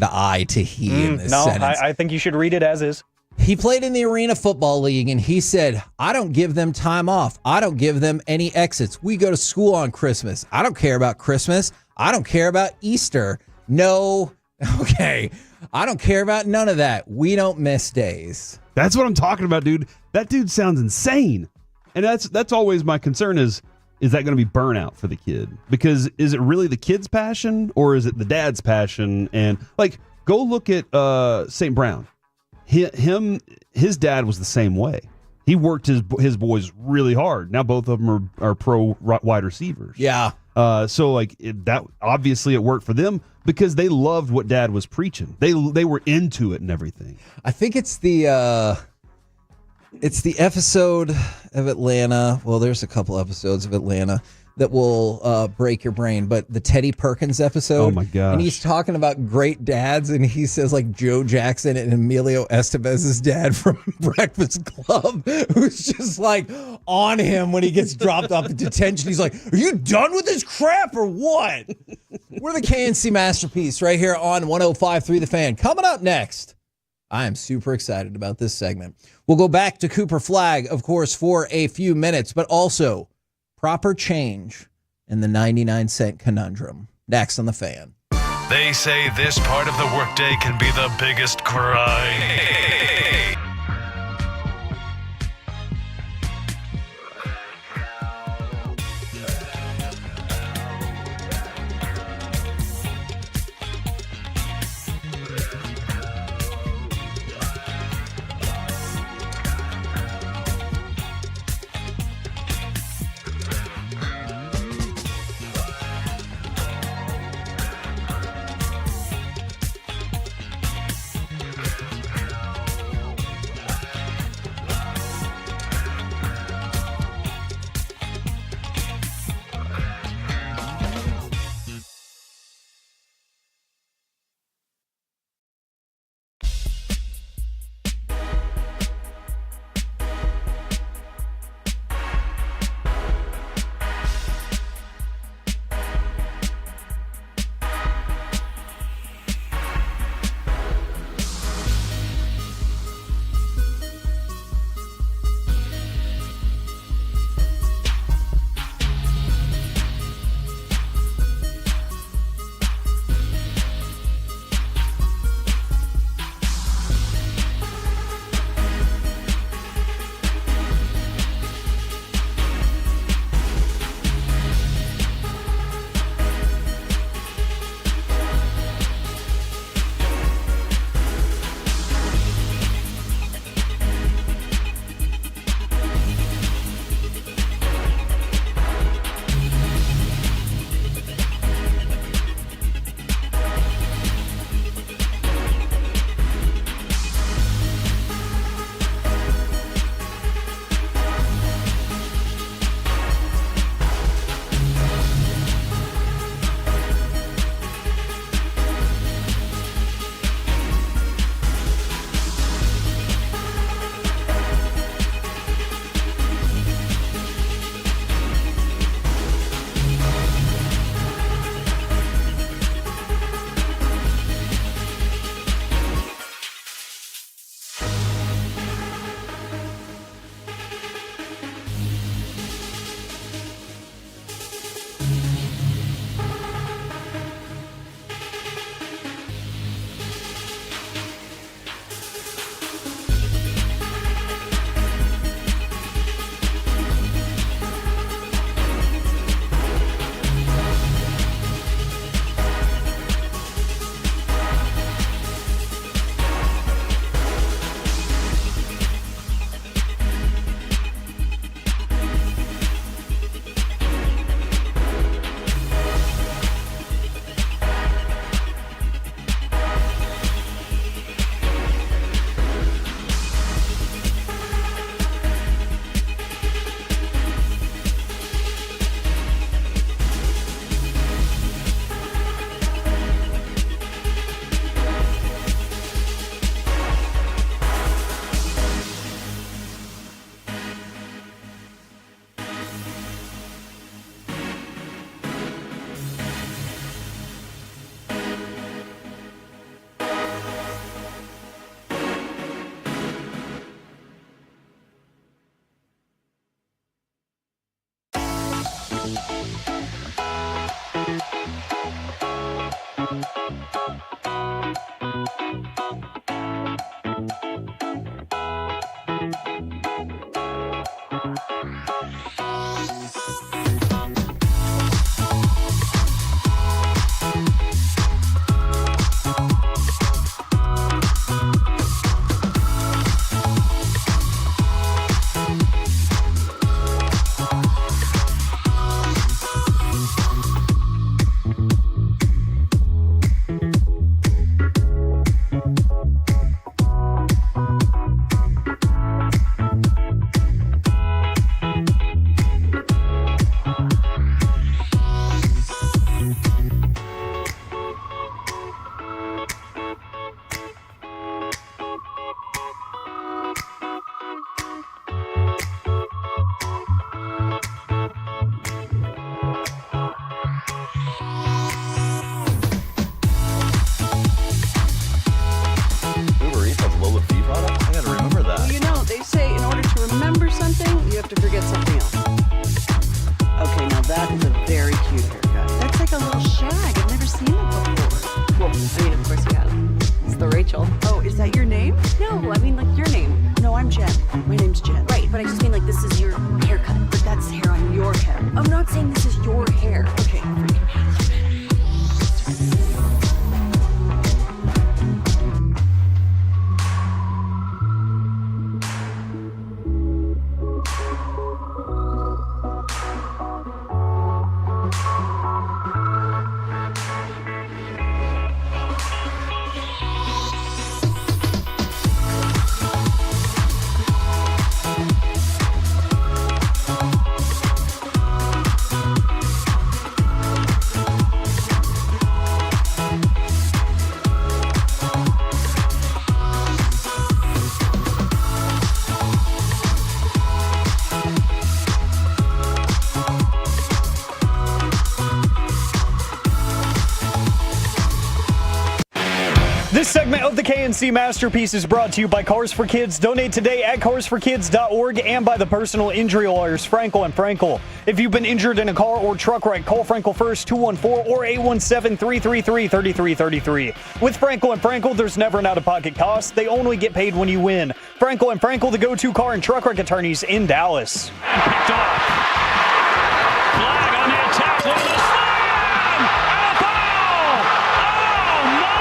I to he in this sentence. I think you should read it as is. He played in the Arena Football League, and he said, I don't give them time off. I don't give them any exits. We go to school on Christmas. I don't care about Christmas. I don't care about Easter. No. Okay. I don't care about none of that. We don't miss days. That's what I'm talking about, dude. That dude sounds insane. And that's always my concern is that going to be burnout for the kid? Because is it really the kid's passion or is it the dad's passion? And like, go look at St. Brown. His dad was the same way. He worked his boys really hard. Now both of them are pro wide receivers. Yeah. So like that obviously it worked for them because they loved what dad was preaching. They were into it and everything. I think it's the episode of Atlanta. Well, there's a couple episodes of Atlanta that will break your brain, but the Teddy Perkins episode. Oh my gosh. And he's talking about great dads, and he says like Joe Jackson and Emilio Estevez's dad from Breakfast Club, who's just like on him when he gets dropped off at detention. He's like, are you done with this crap or what? We're the KNC Masterpiece right here on 105.3 The Fan. Coming up next, I am super excited about this segment. We'll go back to Cooper Flagg, of course, for a few minutes, but also proper change in the 99-cent conundrum. Next on The Fan. They say this part of the workday can be the biggest cry. This segment of the KNC Masterpiece is brought to you by Cars for Kids. Donate today at carsforkids.org and by the personal injury lawyers, Frankel and Frankel. If you've been injured in a car or truck wreck, call Frankel first, 214 or 817-333-3333. With Frankel and Frankel, there's never an out-of-pocket cost. They only get paid when you win. Frankel and Frankel, the go-to car and truck wreck attorneys in Dallas. Picked off. Flag on the attack with the slam and a foul. Oh, my!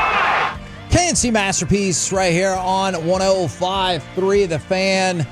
KNC Masterpiece right here on 105.3 The Fan.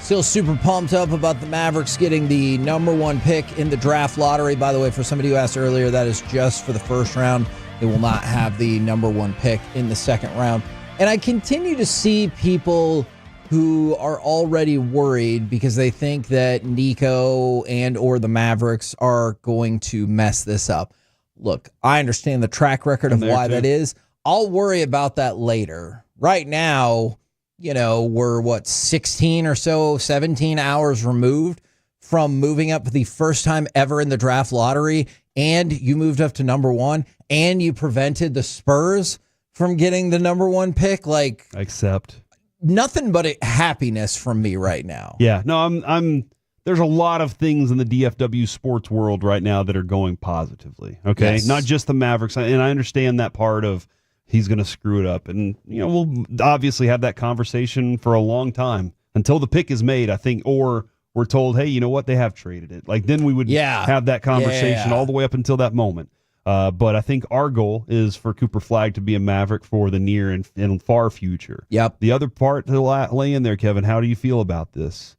Still super pumped up about the Mavericks getting the number one pick in the draft lottery. By the way, for somebody who asked earlier, that is just for the first round. They will not have the number one pick in the second round. And I continue to see people who are already worried because they think that Nico and or the Mavericks are going to mess this up. Look, I understand the track record of why that is. I'll worry about that later. Right now, you know, we're 16 or so, 17 hours removed from moving up the first time ever in the draft lottery, and you moved up to number one, and you prevented the Spurs from getting the number one pick. Like, accept. Nothing but happiness from me right now. Yeah, no, I'm there's a lot of things in the DFW sports world right now that are going positively. Okay. Yes. Not just the Mavericks. And I understand that part of he's going to screw it up. And, you know, we'll obviously have that conversation for a long time until the pick is made, I think, or we're told, hey, you know what? They have traded it. Like, then we would have that conversation all the way up until that moment. But I think our goal is for Cooper Flagg to be a Maverick for the near and far future. Yep. The other part to lay in there, Kevin, how do you feel about this?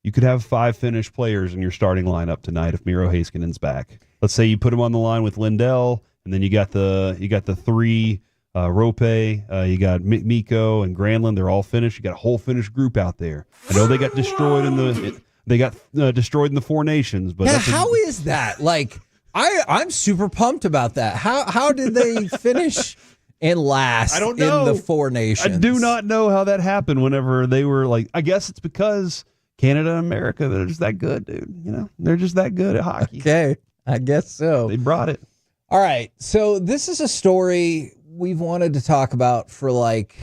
You could have 5 finished players in your starting lineup tonight if Miro Haskinen's back. Let's say you put him on the line with Lindell, and then you got the 3 Rope, you got Miko and Granlund. They're all finished. You got a whole finished group out there. I know they got destroyed in the Four Nations, but how is that? Like, I'm super pumped about that. How did they finish in last I don't know. in the Four Nations? I do not know how that happened whenever they were like, I guess it's because Canada and America, they're just that good, dude. You know, they're just that good at hockey. Okay, I guess so. They brought it. All right, so this is a story we've wanted to talk about for like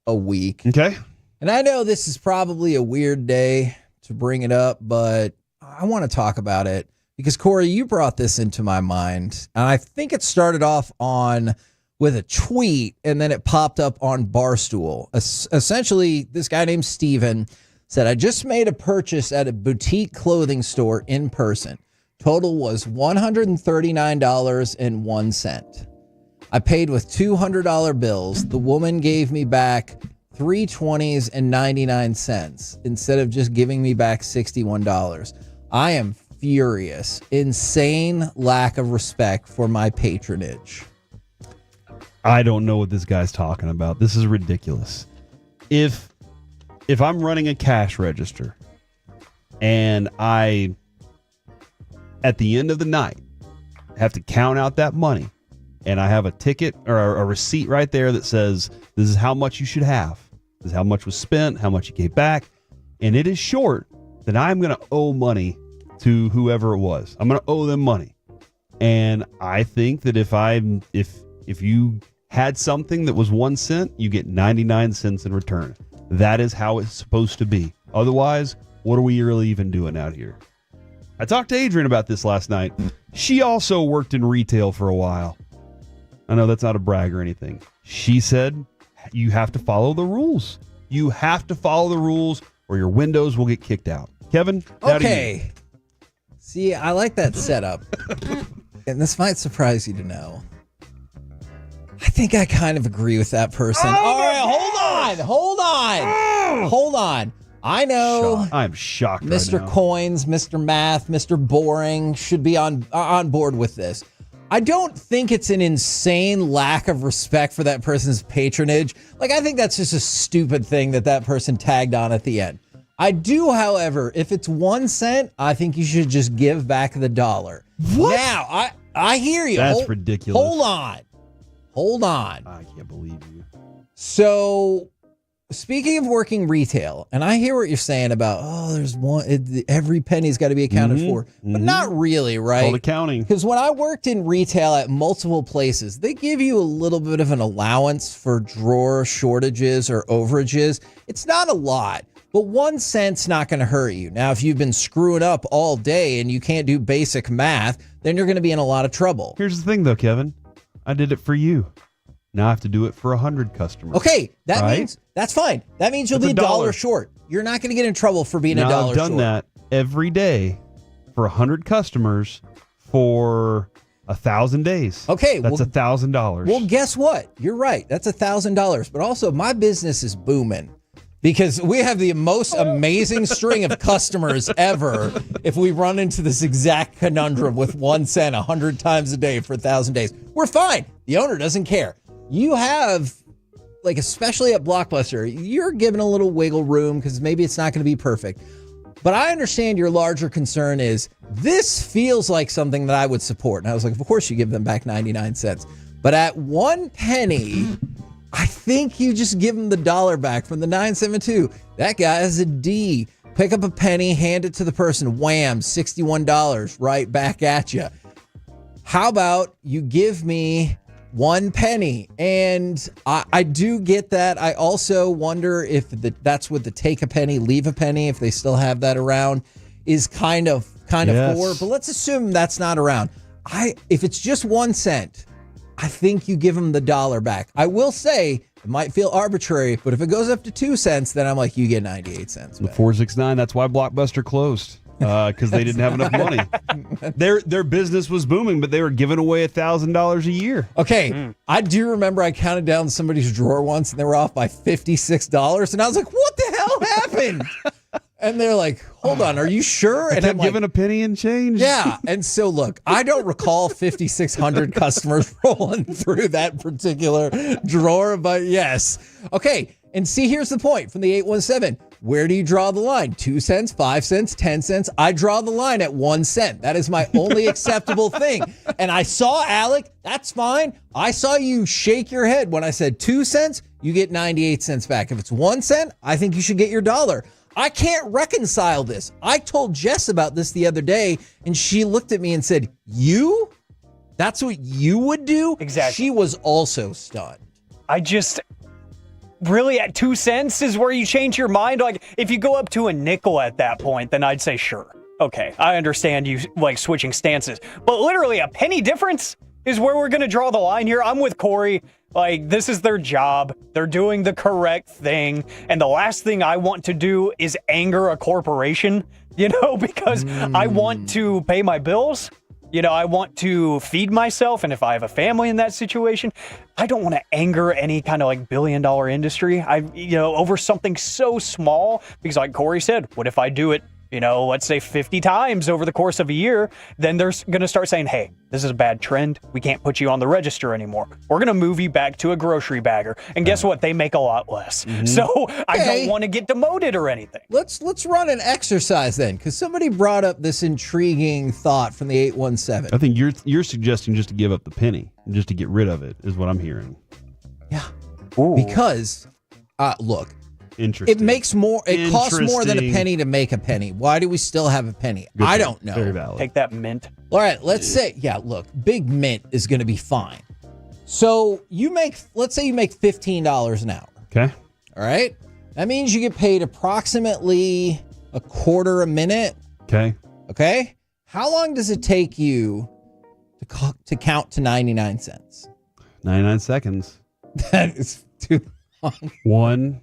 a week. Okay. And I know this is probably a weird day to bring it up, but I want to talk about it because, Corey, you brought this into my mind. And I think it started off with a tweet, and then it popped up on Barstool. Essentially, this guy named Steven said, I just made a purchase at a boutique clothing store in person. Total was $139.01. I paid with $200 bills. The woman gave me back $320s and 99 cents instead of just giving me back $61. I am furious. Insane lack of respect for my patronage. I don't know what this guy's talking about. This is ridiculous. If I'm running a cash register and I, at the end of the night, have to count out that money, and I have a ticket or a receipt right there that says this is how much you should have, this is how much was spent, how much you gave back, and it is short, then I'm going to owe money to whoever it was. I'm going to owe them money. And I think that if you had something that was 1 cent, you get 99 cents in return. That is how it's supposed to be. Otherwise, what are we really even doing out here? I talked to Adrian about this last night. She also worked in retail for a while. I know that's not a brag or anything. She said you have to follow the rules. You have to follow the rules or your windows will get kicked out. Kevin? Okay. See, I like that setup. And this might surprise you to know. I think I kind of agree with that person. All right, hold on. I know. I'm shocked Mr. right now. Coins, Mr. Math, Mr. Boring should be on board with this. I don't think it's an insane lack of respect for that person's patronage. Like, I think that's just a stupid thing that person tagged on at the end. I do, however, if it's 1 cent, I think you should just give back the dollar. What? Now, I hear you. That's ridiculous. Hold on. I can't believe you. So, speaking of working retail, and I hear what you're saying about, there's every penny's got to be accounted for, but not really, right? Called accounting. Because when I worked in retail at multiple places, they give you a little bit of an allowance for drawer shortages or overages. It's not a lot, but 1 cent's not going to hurt you. Now, if you've been screwing up all day and you can't do basic math, then you're going to be in a lot of trouble. Here's the thing, though, Kevin. I did it for you. Now I have to do it for 100 customers. Okay, that means that's fine. That means you'll be a dollar short. You're not going to get in trouble for being a dollar short. I've done that every day for 100 customers for 1,000 days. Okay, that's $1,000. Well, guess what? You're right. That's $1,000. But also, my business is booming because we have the most amazing string of customers ever. If we run into this exact conundrum with 1 cent 100 times a day for 1,000 days, we're fine. The owner doesn't care. You have, like, especially at Blockbuster, you're given a little wiggle room because maybe it's not going to be perfect. But I understand your larger concern is this feels like something that I would support. And I was like, of course you give them back 99 cents. But at 1 penny, I think you just give them the dollar back from the 972. That guy is a D. Pick up a penny, hand it to the person. Wham, $61 right back at you. How about you give me 1 penny? And I do get that. I also wonder if that's what the take a penny, leave a penny, if they still have that around, is kind of for. But let's assume that's not around. If it's just 1 cent, I think you give them the dollar back. I will say it might feel arbitrary, but if it goes up to 2 cents, then I'm like, you get 98 cents back. 469. That's why Blockbuster closed. Because they didn't have enough money. Their business was booming, but they were giving away $1,000 a year. Okay, I do remember I counted down somebody's drawer once, and they were off by $56, and I was like, "What the hell happened?" And they're like, "Hold on, are you sure?" And I'm giving a penny and change. Yeah, and so look, I don't recall 5,600 customers rolling through that particular drawer, but yes, okay. And see, here's the point from the 817. Where do you draw the line? 2 cents, 5 cents, 10 cents? I draw the line at 1 cent. That is my only acceptable thing. And I saw Alec, that's fine. I saw you shake your head when I said 2 cents, you get 98 cents back. If it's 1 cent, I think you should get your dollar. I can't reconcile this. I told Jess about this the other day, and she looked at me and said, "You? That's what you would do?" Exactly. She was also stunned. Really, at 2 cents is where you change your mind? Like, if you go up to a nickel at that point, then I'd say, sure. Okay, I understand you, like, switching stances. But literally, a penny difference is where we're going to draw the line here. I'm with Corey. Like, this is their job. They're doing the correct thing. And the last thing I want to do is anger a corporation, because I want to pay my bills. I want to feed myself, and if I have a family in that situation, I don't want to anger any kind of like billion-dollar industry. Over something so small, because like Corey said, what if I do it, let's say 50 times over the course of a year? Then they're going to start saying, hey, this is a bad trend. We can't put you on the register anymore. We're going to move you back to a grocery bagger. And guess what? They make a lot less. So I don't want to get demoted or anything. Let's run an exercise then, because somebody brought up this intriguing thought from the 817. I think you're suggesting just to give up the penny, just to get rid of it, is what I'm hearing. Yeah. Ooh. Because, look, interesting. It makes more. It costs more than a penny to make a penny. Why do we still have a penny? Good I point. don't know. Very valid. Take that mint. All right, let's say, look, Big Mint is going to be fine. So let's say you make $15 an hour. Okay. All right. That means you get paid approximately a quarter a minute. Okay. Okay. How long does it take you to count to 99 cents? 99 seconds. That is too long. 1,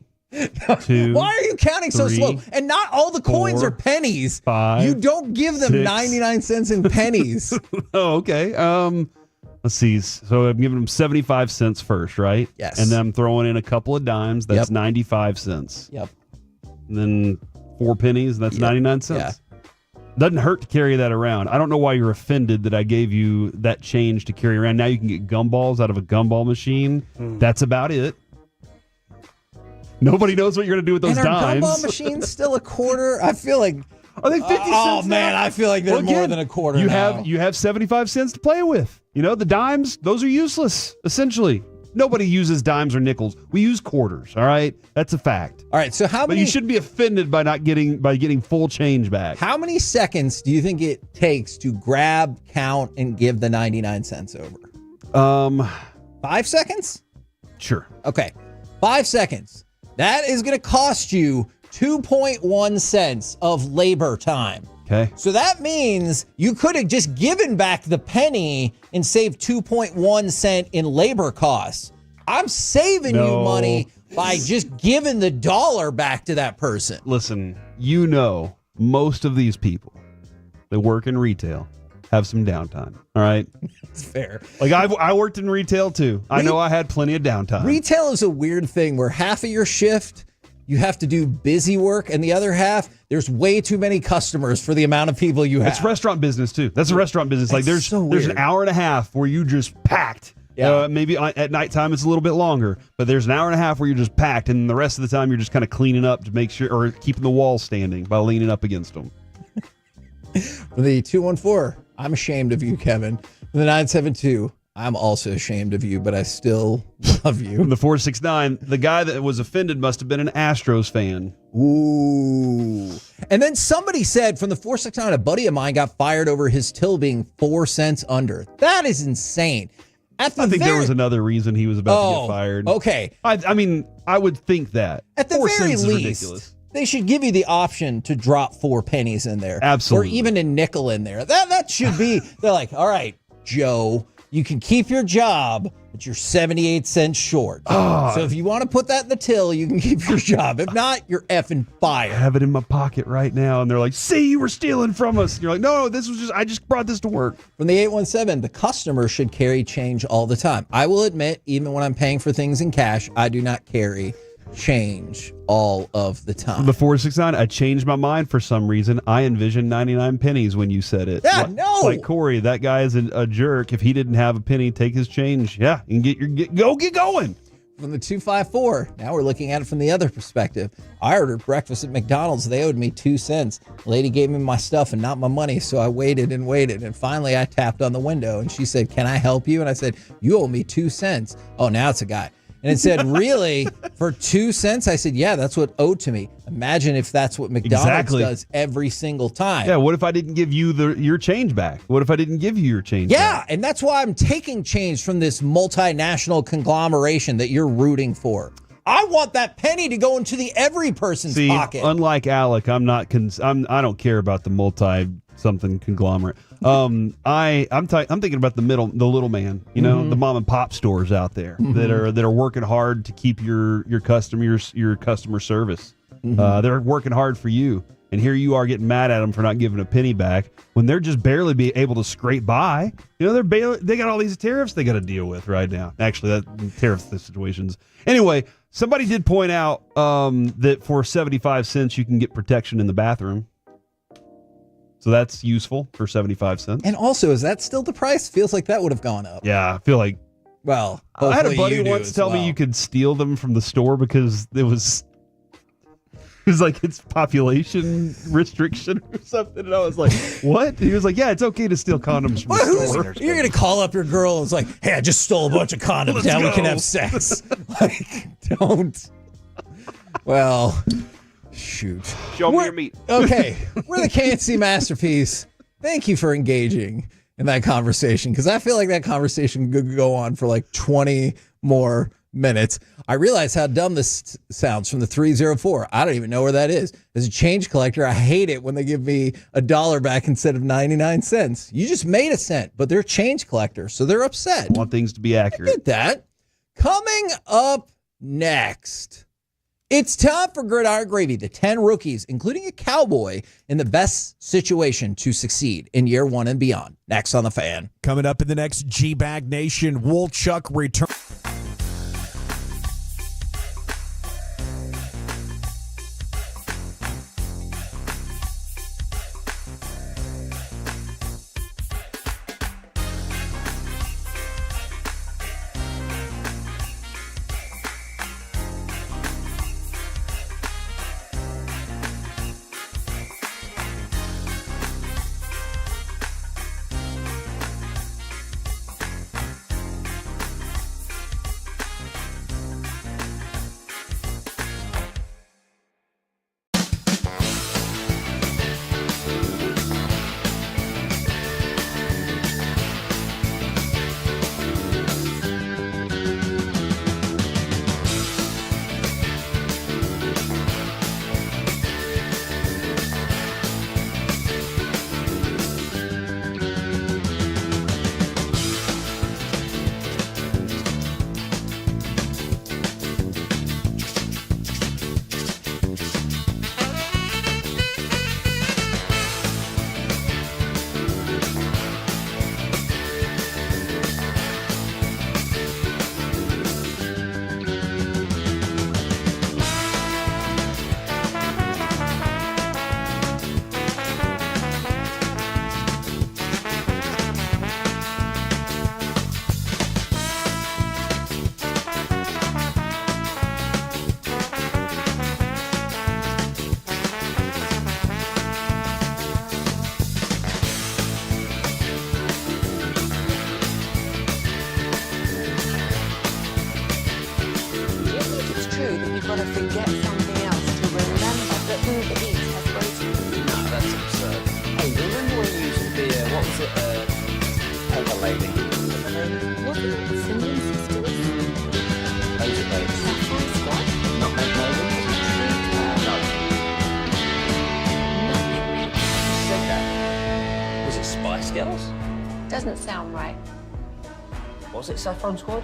2. Why are you counting so 3, slow? And not all the coins 4, are pennies. 5. You don't give them 6. 99 cents in pennies. Oh, okay. Let's see. So I'm giving them 75 cents first, right? Yes. And then I'm throwing in a couple of dimes. That's 95 cents. Yep. And then 4 pennies. That's 99 cents. Yeah. Doesn't hurt to carry that around. I don't know why you're offended that I gave you that change to carry around. Now you can get gumballs out of a gumball machine. That's about it. Nobody knows what you're going to do with those and are dimes. gumball machines still a quarter? I feel like. Are they 50 cents? Oh man, I feel like they're more than a quarter. You have 75 cents to play with. The dimes, those are useless, essentially. Nobody uses dimes or nickels. We use quarters. All right, that's a fact. All right, so how But many? you shouldn't be offended by not getting full change back. How many seconds do you think it takes to grab, count, and give the 99 cents over? 5 seconds? Sure. Okay, 5 seconds. That is going to cost you 2.1 cents of labor time. Okay. So that means you could have just given back the penny and saved 2.1 cent in labor costs. I'm saving you money by just giving the dollar back to that person. Listen, most of these people that work in retail have some downtime. All right. It's fair. Like I worked in retail too. I know I had plenty of downtime. Retail is a weird thing where half of your shift you have to do busy work, and the other half, there's way too many customers for the amount of people you have. It's restaurant business too. That's a restaurant business. Like there's an hour and a half where you just packed. Yeah. Maybe at nighttime it's a little bit longer, but there's an hour and a half where you're just packed, and the rest of the time you're just kind of cleaning up to make sure, or keeping the walls standing by leaning up against them. For the 214, I'm ashamed of you, Kevin. For the 972, I'm also ashamed of you, but I still love you. From the 469, the guy that was offended must have been an Astros fan. Ooh. And then somebody said from the 469, a buddy of mine got fired over his till being 4 cents under. That is insane. I think there was another reason he was about to get fired. Okay. I mean, I would think that. At the 4 very cents is least, ridiculous. they should give you the option to drop 4 pennies in there. Absolutely. Or even a nickel in there. That should be, they're like, all right, Joe, you can keep your job, but you're 78 cents short. So if you want to put that in the till, you can keep your job. If not, you're effing fired. I have it in my pocket right now, and they're like, "See, you were stealing from us." And you're like, "No, I just brought this to work." From the 817, the customer should carry change all the time. I will admit, even when I'm paying for things in cash, I do not carry change all of the time. From the 469, I changed my mind for some reason. I envisioned 99 pennies when you said it. Yeah, no. Like Corey, that guy is a jerk. If he didn't have a penny, take his change. Yeah, and get going. From the 254, now we're looking at it from the other perspective. I ordered breakfast at McDonald's. They owed me 2 cents. Lady gave me my stuff and not my money, so I waited and waited. And finally, I tapped on the window, and she said, "Can I help you?" And I said, "You owe me 2 cents." Oh, now it's a guy. And it said, "Really? For 2 cents?" I said, "Yeah, that's what owed to me." Imagine if that's what McDonald's does every single time. Yeah, what if I didn't give you your change back? What if I didn't give you your change back? Yeah, and that's why I'm taking change from this multinational conglomeration that you're rooting for. I want that penny to go into the every person's pocket. Unlike Alec, I don't care about the multi-something conglomerate. I'm thinking about the little man, the mom and pop stores out there that are working hard to keep your customer service. They're working hard for you, and here you are getting mad at them for not giving a penny back when they're just barely be able to scrape by. They got all these tariffs they got to deal with right now. Actually, that tariff situations. Anyway, somebody did point out that for 75 cents you can get protection in the bathroom. So that's useful for 75 cents. And also, is that still the price? Feels like that would have gone up. Yeah, I feel like. Well, I had a buddy you do once as tell well. me you could steal them from the store because it was like it's population restriction or something. And I was like, what? He was like, yeah, it's okay to steal condoms from the store. You're going to call up your girl and it's like, hey, I just stole a bunch of condoms. Let's Now we go. can have sex. Like, don't. Well, shoot. Show me your meat. Okay, we're the KNC Masterpiece. Thank you for engaging in that conversation because I feel like that conversation could go on for like 20 more minutes. I realize how dumb this sounds from the 304. I don't even know where that is. As a change collector, I hate it when they give me $1 back instead of 99 cents. You just made a cent, but they're change collectors, so they're upset. I want things to be accurate. I get that. Coming up next, it's time for Gridiron Gravy, the 10 rookies, including a cowboy, in the best situation to succeed in year one and beyond. Next on The Fan. Coming up in the next G-Bag Nation, Woolchuck return. doesn't sound right. What's it, Saffron Squad?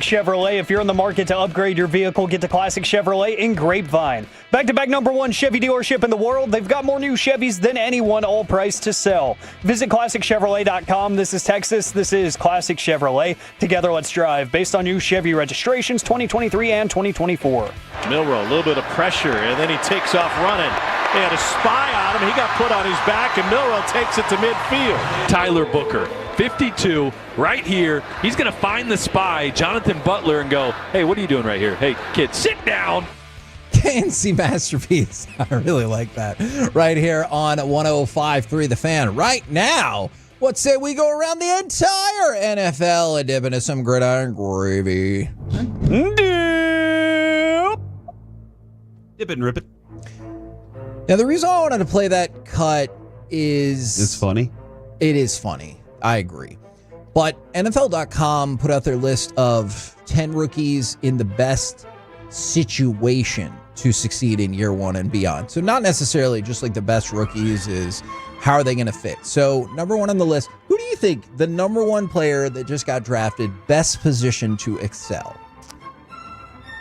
Chevrolet. If you're in the market to upgrade your vehicle, get to Classic Chevrolet in Grapevine. Back-to-back #1 Chevy dealership in the world. They've got more new Chevys than anyone, all priced to sell. Visit ClassicChevrolet.com. This is Texas. This is Classic Chevrolet. Together, let's drive. Based on new Chevy registrations 2023 and 2024. Milroe, a little bit of pressure, and then he takes off running. They had a spy on him. He got put on his back, and Milroe takes it to midfield. Tyler Booker, 52, right here. He's going to find the spy, Jonathan Butler, and go, hey, what are you doing right here? Hey, kid, sit down. KNC Masterpiece. I really like that. Right here on 105.3 The Fan. Right now, what say we go around the entire NFL and dip into some gridiron gravy? Dip it and rip it. Now, the reason I wanted to play that cut is... It's funny. It is funny. I agree. But NFL.com put out their list of 10 rookies in the best situation to succeed in year one and beyond. So not necessarily just like the best rookies is how are they going to fit. So #1 on the list, who do you think the #1 player that just got drafted, best position to excel?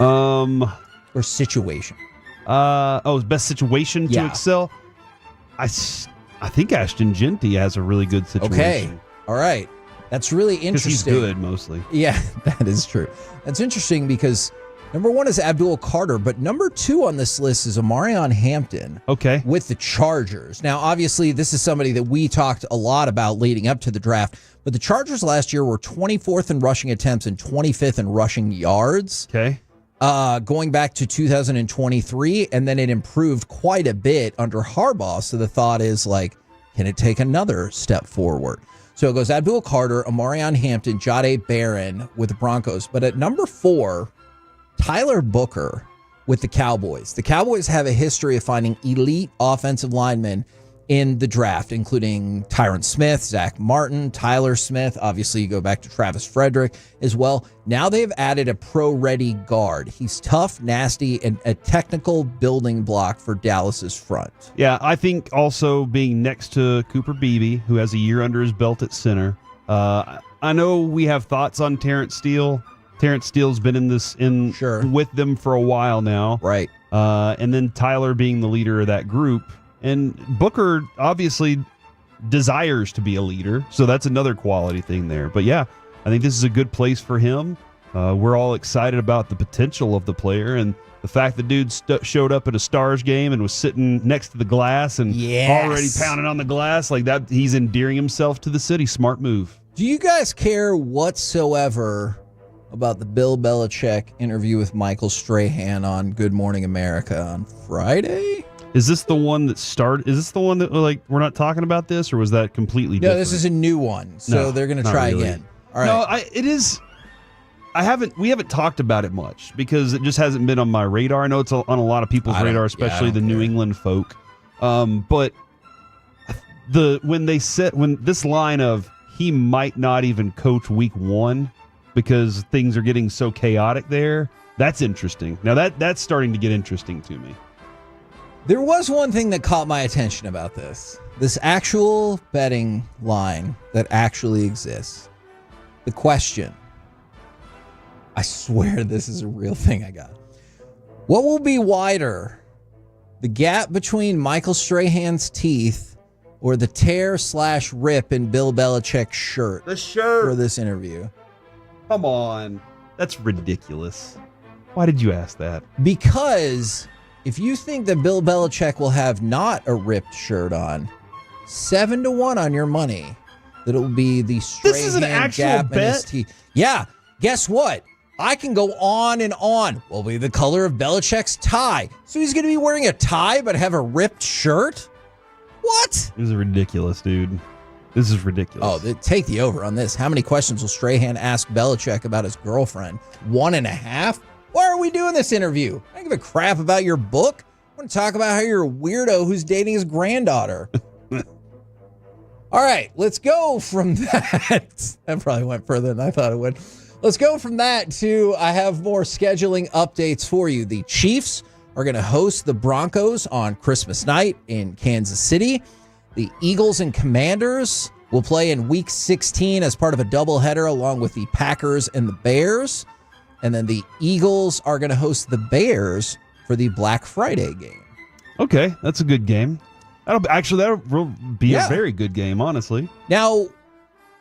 Or situation? Best situation to excel. I think Ashton Genty has a really good situation. Okay. All right. That's really interesting. Because he's good mostly. Yeah, that is true. That's interesting because number 1 is Abdul Carter, but number 2 on this list is Omarion Hampton. Okay. With the Chargers. Now, obviously, this is somebody that we talked a lot about leading up to the draft, but the Chargers last year were 24th in rushing attempts and 25th in rushing yards. Okay. Going back to 2023, and then it improved quite a bit under Harbaugh. So the thought is, like, can it take another step forward? So it goes Abdul Carter, Omarion Hampton, Jahdae Barron with the Broncos. But at number 4, Tyler Booker with the Cowboys. The Cowboys have a history of finding elite offensive linemen in the draft, including Tyron Smith, Zach Martin, Tyler Smith. Obviously, you go back to Travis Frederick as well. Now they've added a pro-ready guard. He's tough, nasty, and a technical building block for Dallas's front. Yeah, I think also being next to Cooper Beebe, who has a year under his belt at center. I know we have thoughts on Terrence Steele. Terrence Steele's been with them for a while now. Right. And then Tyler being the leader of that group. And Booker obviously desires to be a leader, so that's another quality thing there. But yeah, I think this is a good place for him. We're all excited about the potential of the player, and the fact the dude showed up at a Stars game and was sitting next to the glass and already pounding on the glass like that. He's endearing himself to the city. Smart move. Do you guys care whatsoever about the Bill Belichick interview with Michael Strahan on Good Morning America on Friday? Is this the one that started? Is this the one that, like, we're not talking about this, or was that completely different? No, this is a new one, so they're going to try again. All right. No, it is. We haven't talked about it much because it just hasn't been on my radar. I know it's on a lot of people's radar, especially the New England folk. But when this line of he might not even coach week 1 because things are getting so chaotic there, that's interesting. Now that's starting to get interesting to me. There was one thing that caught my attention about this actual betting line that actually exists. The question, I swear this is a real thing I got. What will be wider, the gap between Michael Strahan's teeth or the tear/rip in Bill Belichick's shirt? The shirt for this interview. Come on, that's ridiculous. Why did you ask that? Because if you think that Bill Belichick will have not a ripped shirt on, 7-1 on your money that it will be the Strahan This is an actual gap in his bet? teeth. Yeah. Guess what? I can go on and on. Will be the color of Belichick's tie. So he's going to be wearing a tie but have a ripped shirt? What? This is ridiculous, dude. This is ridiculous. Oh, take the over on this. How many questions will Strahan ask Belichick about his girlfriend? 1.5? Why are we doing this interview? I don't give a crap about your book. I want to talk about how you're a weirdo who's dating his granddaughter. All right, let's go from that. That probably went further than I thought it would. Let's go from that to I have more scheduling updates for you. The Chiefs are going to host the Broncos on Christmas night in Kansas City. The Eagles and Commanders will play in Week 16 as part of a doubleheader along with the Packers and the Bears. And then the Eagles are going to host the Bears for the Black Friday game. Okay, that's a good game. That'll be a very good game, honestly. Now,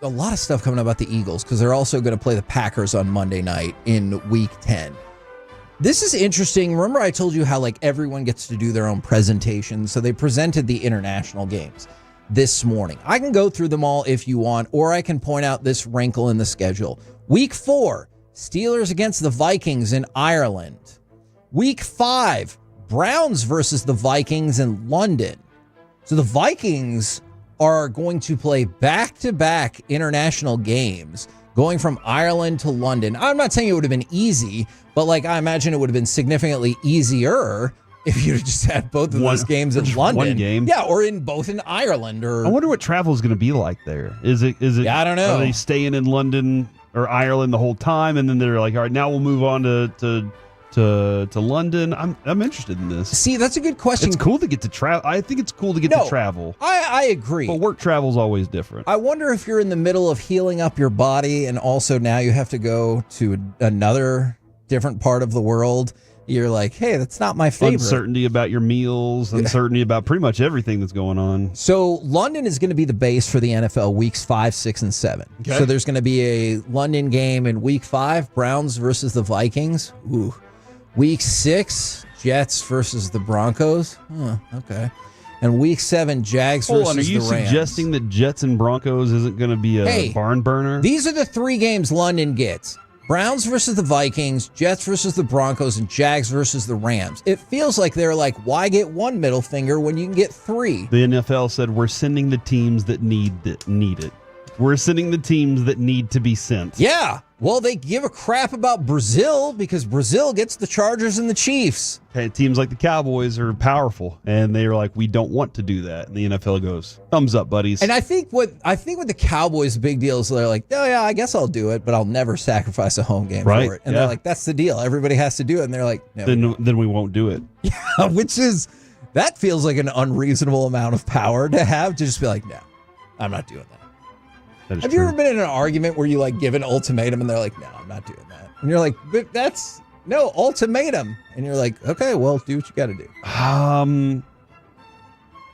a lot of stuff coming up about the Eagles because they're also going to play the Packers on Monday night in Week 10. This is interesting. Remember I told you how like everyone gets to do their own presentation. So they presented the international games this morning. I can go through them all if you want, or I can point out this wrinkle in the schedule. Week 4, Steelers against the Vikings in Ireland. Week 5, Browns versus the Vikings in London. So the Vikings are going to play back-to-back international games going from Ireland to London. I'm not saying it would have been easy, but like I imagine it would have been significantly easier if you'd just had both of those games in London. One game. Yeah, or both in Ireland. Or I wonder what travel is going to be like there. Is it? Yeah, I don't know. Are they staying in London or Ireland the whole time, and then they're like, all right, now we'll move on to London? I'm interested in this. See, that's a good question. It's cool to get to travel. I think it's cool to get to travel. I agree. But work travel is always different. I wonder if you're in the middle of healing up your body and also now you have to go to another different part of the world, you're like, hey, that's not my favorite. Uncertainty about your meals, uncertainty about pretty much everything that's going on. So London is going to be the base for the NFL weeks 5, 6, and 7. Okay. So there's going to be a London game in week 5, Browns versus the Vikings. Ooh. Week 6, Jets versus the Broncos. Okay. And week 7, Jags versus the Rams. Are you suggesting that Jets and Broncos isn't going to be a barn burner? These are the 3 games London gets. Browns versus the Vikings, Jets versus the Broncos, and Jags versus the Rams. It feels like they're like, why get 1 middle finger when you can get 3? The NFL said we're sending the teams that need it. We're sending the teams that need to be sent. Yeah. Well, they give a crap about Brazil because Brazil gets the Chargers and the Chiefs. Okay, teams like the Cowboys are powerful, and they're like, we don't want to do that. And the NFL goes, thumbs up, buddies. And I think what the Cowboys' big deal is they're like, oh yeah, I guess I'll do it, but I'll never sacrifice a home game for it. And they're like, that's the deal. Everybody has to do it. And they're like, no. Then we won't do it. Yeah, that feels like an unreasonable amount of power to have to just be like, no, I'm not doing that. Have you ever been in an argument where you like give an ultimatum and they're like, no, I'm not doing that. And you're like, but that's no ultimatum. And you're like, okay, well, do what you got to do.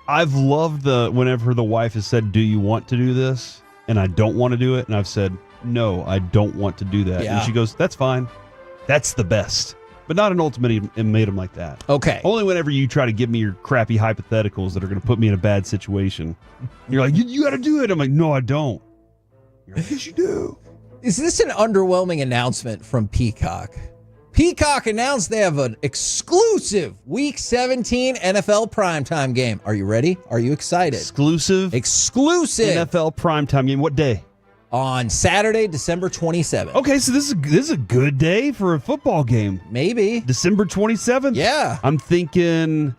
I've loved whenever the wife has said, do you want to do this? And I don't want to do it. And I've said, no, I don't want to do that. Yeah. And she goes, that's fine. That's the best. But not an ultimatum like that. Okay. Only whenever you try to give me your crappy hypotheticals that are going to put me in a bad situation. You're like, you got to do it. I'm like, no, I don't. Yes, you do. Is this an underwhelming announcement from Peacock? Peacock announced they have an exclusive Week 17 NFL primetime game. Are you ready? Are you excited? Exclusive NFL primetime game. What day? On Saturday, December 27th. Okay, so this is a good day for a football game. Maybe. December 27th? Yeah. I'm thinking,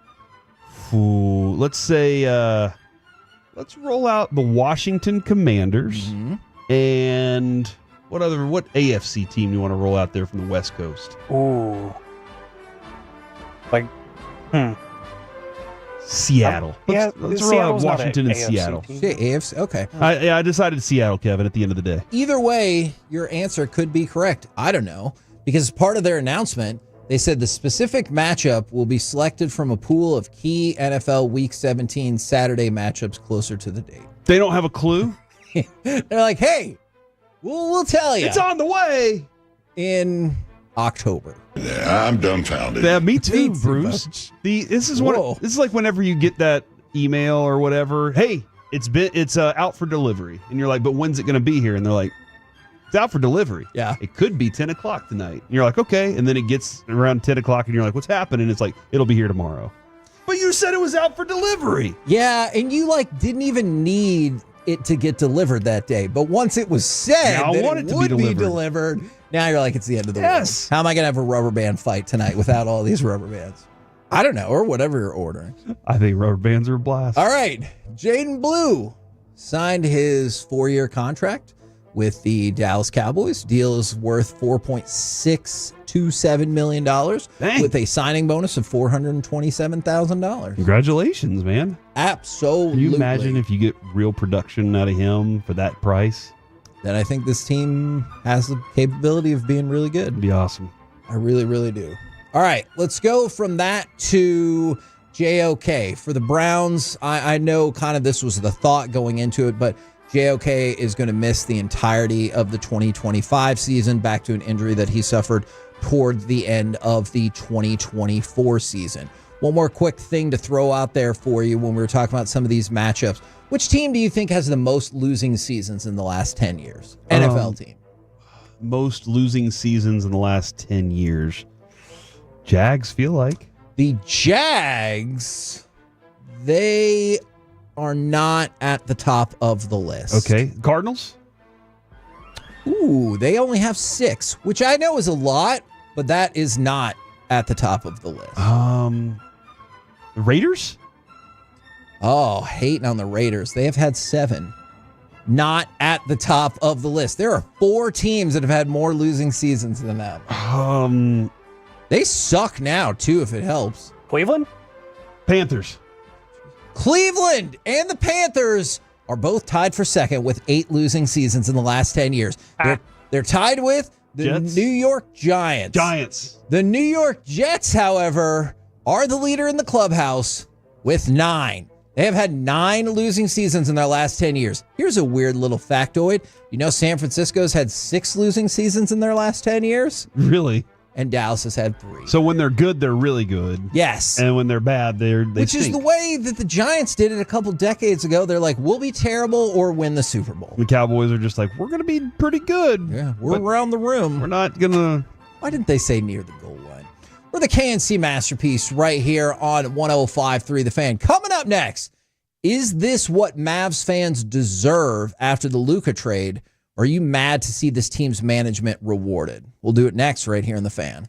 let's say, let's roll out the Washington Commanders. Mm-hmm. And what AFC team do you want to roll out there from the West Coast? Ooh. Seattle. Let's roll out Washington and Seattle. AFC, okay. I decided Seattle, Kevin, at the end of the day. Either way, your answer could be correct. I don't know. Because part of their announcement, they said the specific matchup will be selected from a pool of key NFL Week 17 Saturday matchups closer to the date. They don't have a clue? They're like, hey, we'll tell you. It's on the way. In October. Yeah, I'm dumbfounded. Yeah, me too, Bruce. This is like whenever you get that email or whatever. Hey, it's out for delivery, and you're like, but when's it going to be here? And they're like, it's out for delivery. Yeah, it could be 10 o'clock tonight. And you're like, okay, and then it gets around 10 o'clock, and you're like, what's happening? It's like it'll be here tomorrow. But you said it was out for delivery. Yeah, and you didn't even need it to get delivered that day. But once it was said that it would be delivered, now you're like, it's the end of the world. How am I going to have a rubber band fight tonight without all these rubber bands? I don't know, or whatever you're ordering. I think rubber bands are a blast. All right. Jaden Blue signed his 4-year contract with the Dallas Cowboys. Deal is worth $4.627 million with a signing bonus of $427,000. Congratulations, man. Absolutely. Can you imagine if you get real production out of him for that price? Then I think this team has the capability of being really good. It'd be awesome. I really, really do. All right, let's go from that to JOK. For the Browns, I know kind of this was the thought going into it, but JOK is going to miss the entirety of the 2025 season, back to an injury that he suffered toward the end of the 2024 season. One more quick thing to throw out there for you when we were talking about some of these matchups. Which team do you think has the most losing seasons in the last 10 years? NFL team. Most losing seasons in the last 10 years. Jags feel like. The Jags, they are not at the top of the list. Okay. Cardinals? Ooh, they only have 6, which I know is a lot, but that is not at the top of the list. The Raiders? Oh, hating on the Raiders. They have had 7. Not at the top of the list. There are 4 teams that have had more losing seasons than them. They suck now, too, if it helps. Cleveland? Panthers. Cleveland and the Panthers are both tied for second with 8 losing seasons in the last 10 years. They're tied with The Jets? New York Giants. Giants. The New York Jets, however, are the leader in the clubhouse with 9. They have had 9 losing seasons in their last 10 years. Here's a weird little factoid. You know San Francisco's had 6 losing seasons in their last 10 years? Really? And Dallas has had 3. So when they're good, they're really good. Yes. And when they're bad, they Which stink. is the way that the Giants did it a couple decades ago. They're like, we'll be terrible or win the Super Bowl. The Cowboys are just like, we're going to be pretty good. Yeah, we're around the room. We're not going to. Why didn't they say near the goal line? We're the KNC Masterpiece right here on 105.3 The Fan. Coming up next, is this what Mavs fans deserve after the Luka trade? Or are you mad to see this team's management rewarded? We'll do it next right here in The Fan.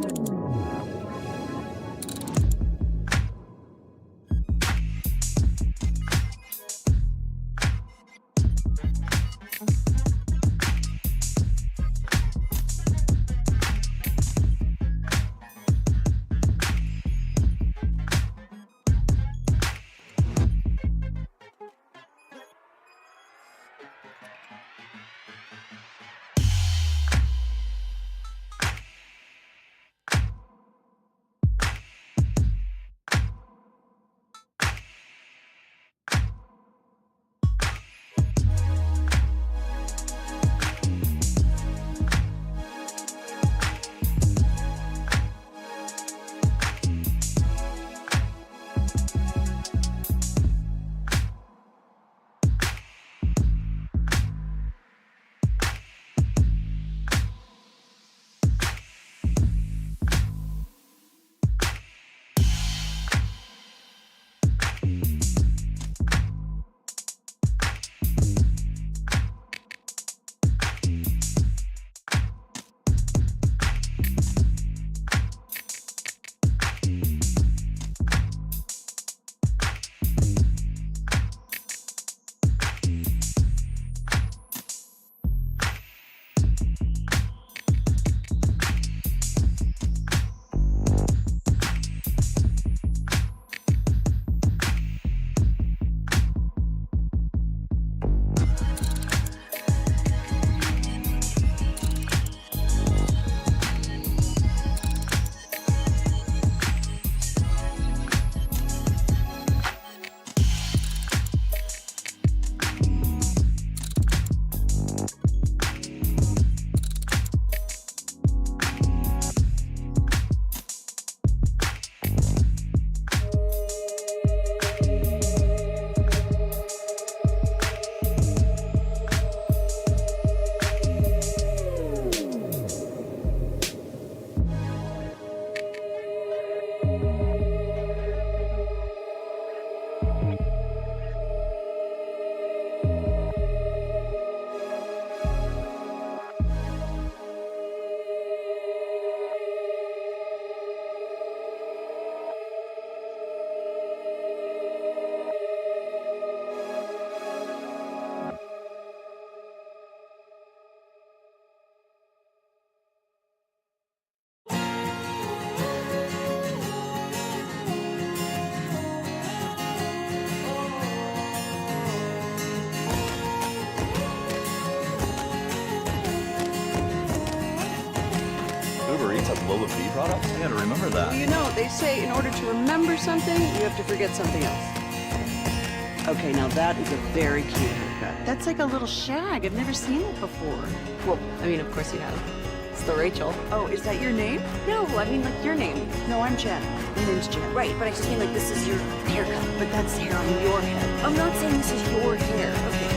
Uber Eats has Lola V products? I gotta remember that. Well, you know, they say in order to remember something, you have to forget something else. Okay, now that is a very cute haircut. That's like a little shag. I've never seen it before. Well, I mean, of course you have. It's the Rachel. Oh, is that your name? No, I mean like your name. No, I'm Jen. My name's Jen. Right, but I just mean like this is your haircut. But that's hair on your head. I'm not saying this is your hair. Okay.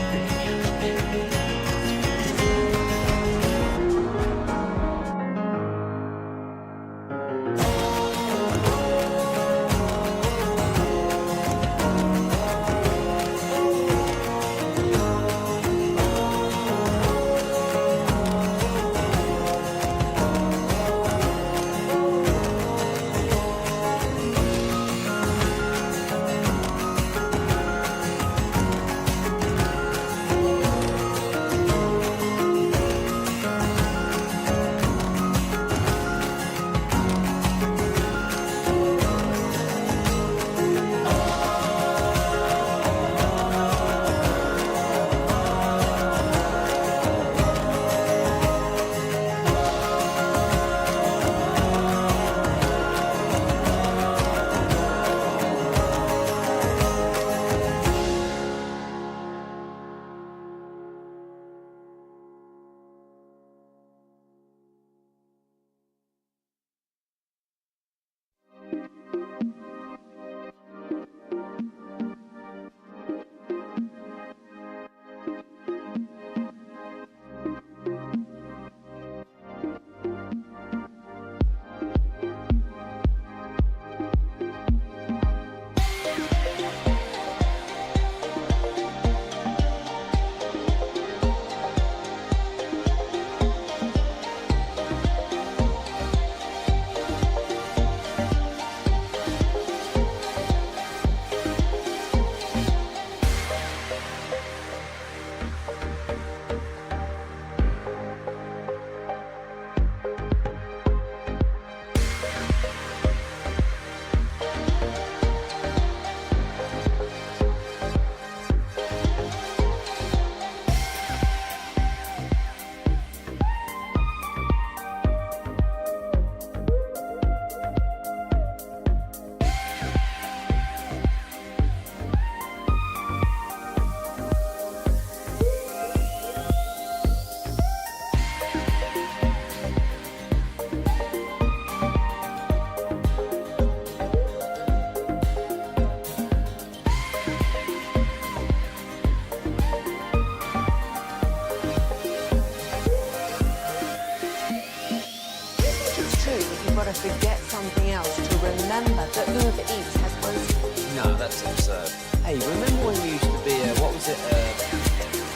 that Uber Eats has groceries? No, that's absurd. Hey, remember when you used to be what was it?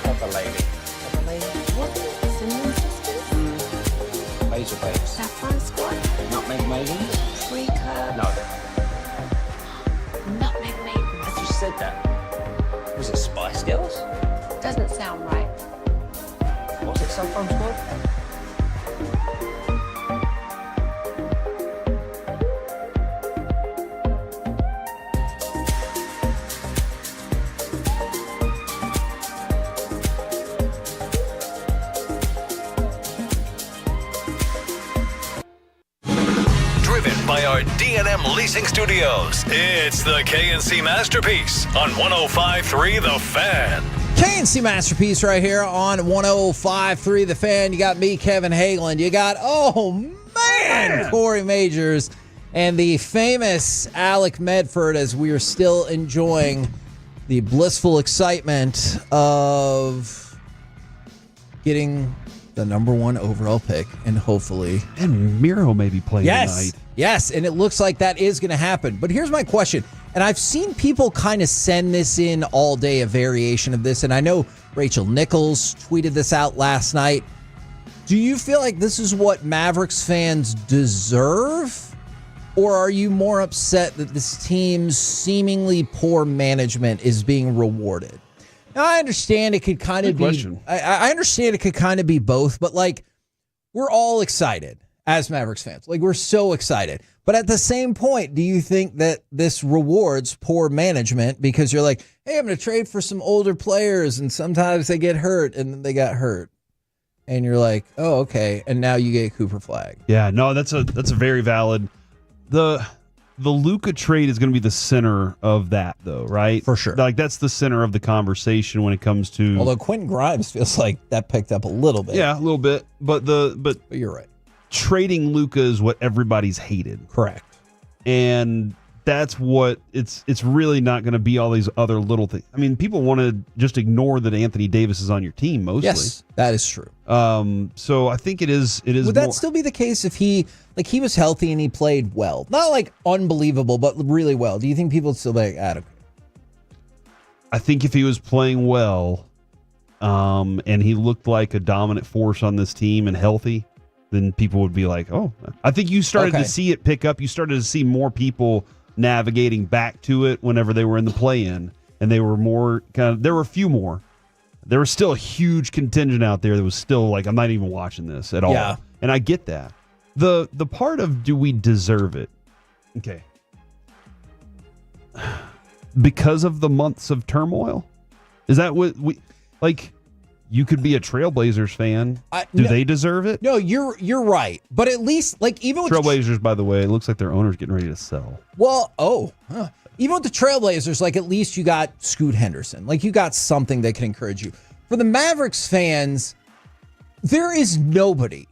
Pepper lady. Pepper lady? What? Cinnamon sisters? Basil babes. Saffron squad? Nutmeg maidens? Freaker? No. Nutmeg maiden? I just said that. Was it Spice Girls? Doesn't sound right. Was it Saffron Squad? Driven by our D&M Leasing Studios, it's the KNC Masterpiece on 105.3 The Fan. KNC Masterpiece right here on 105.3 The Fan. You got me, Kevin Hageland. You got, Corey Majors and the famous Alec Medford as we are still enjoying the blissful excitement of getting the number 1 overall pick and hopefully. And Miro may be playing tonight. Yes, and it looks like that is going to happen. But here's my question. And I've seen people kind of send this in all day, a variation of this. And I know Rachel Nichols tweeted this out last night. Do you feel like this is what Mavericks fans deserve? Or are you more upset that this team's seemingly poor management is being rewarded? Now, I understand it could kind of be. Question. I understand it could kind of be both, but like, we're all excited as Mavericks fans. Like, we're so excited. But at the same point, do you think that this rewards poor management because you're like, hey, I'm going to trade for some older players and sometimes they get hurt and then they got hurt. And you're like, oh, okay. And now you get Cooper Flagg. Yeah, no, that's a very valid. The Luka trade is going to be the center of that, though, right? For sure. Like, that's the center of the conversation when it comes to. Although Quentin Grimes feels like that picked up a little bit. Yeah, a little bit. But you're right. Trading Luka is what everybody's hated. Correct. And that's what it's really not going to be all these other little things. I mean, people want to just ignore that Anthony Davis is on your team mostly. Yes, that is true. So I think it is. Would that still be the case if he was healthy and he played well? Not like unbelievable, but really well. Do you think people would still be like, okay? I think if he was playing well, and he looked like a dominant force on this team and healthy, then people would be like, oh. I think you started to see it pick up. You started to see more people navigating back to it whenever they were in the play-in, and they were more there were a few more. There was still a huge contingent out there that was still like, I'm not even watching this at all. Yeah. And I get that. The part of, do we deserve it? Okay. Because of the months of turmoil? Is that what we like? You could be a Trailblazers fan. Do they deserve it? No, you're right. But at least, like, even with Trailblazers, by the way, it looks like their owner's getting ready to sell. Well, even with the Trailblazers, like, at least you got Scoot Henderson. Like, you got something that can encourage you. For the Mavericks fans, there is nobody,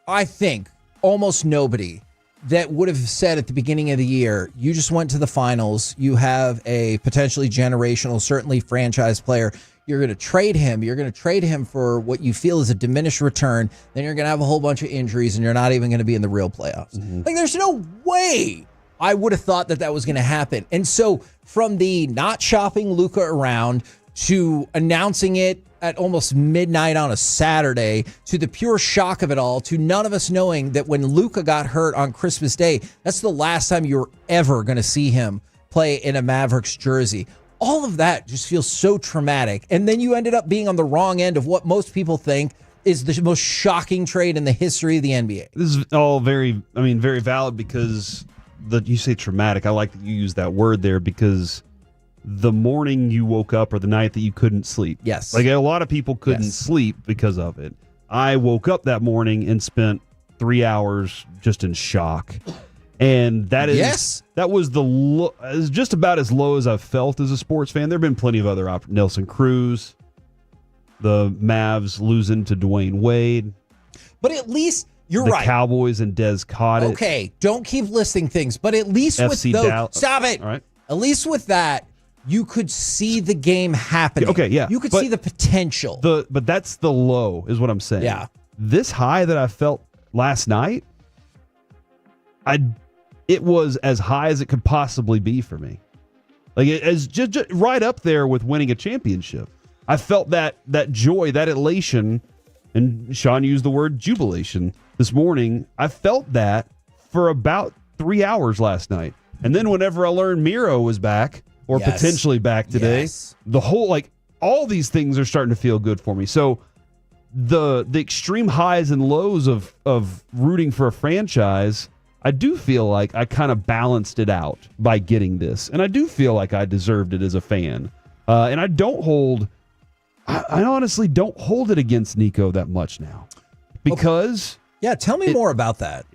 I think, almost nobody, that would have said at the beginning of the year, you just went to the finals, you have a potentially generational, certainly franchise player, you're going to trade him. You're going to trade him for what you feel is a diminished return. Then you're going to have a whole bunch of injuries, and you're not even going to be in the real playoffs. Mm-hmm. Like, there's no way I would have thought that was going to happen. And so from the not shopping Luka around to announcing it at almost midnight on a Saturday to the pure shock of it all to none of us knowing that when Luka got hurt on Christmas Day, that's the last time you were ever going to see him play in a Mavericks jersey. All of that just feels so traumatic. And then you ended up being on the wrong end of what most people think is the most shocking trade in the history of the NBA. This is all very valid because you say traumatic. I like that you use that word there because the morning you woke up or the night that you couldn't sleep. Yes. Like a lot of people couldn't sleep because of it. I woke up that morning and spent 3 hours just in shock. And that is that was just about as low as I've felt as a sports fan. There have been plenty of other Nelson Cruz, the Mavs losing to Dwayne Wade. But at least you're the right. The Cowboys and Des caught it. Okay, don't keep listing things, but at least FC with those, Dallas. stop it. All right. At least with that, you could see the game happening. Okay, yeah. You could see the potential. But that's the low, is what I'm saying. Yeah. This high that I felt last night, it was as high as it could possibly be for me. Like it's just right up there with winning a championship. I felt that joy, that elation, and Sean used the word jubilation this morning. I felt that for about 3 hours last night. And then whenever I learned Miro was back or potentially back today, the whole, like, all these things are starting to feel good for me. So the extreme highs and lows of rooting for a franchise, I do feel like I kind of balanced it out by getting this. And I do feel like I deserved it as a fan. And I honestly don't hold it against Nico that much now. Because... Yeah, tell me more about that.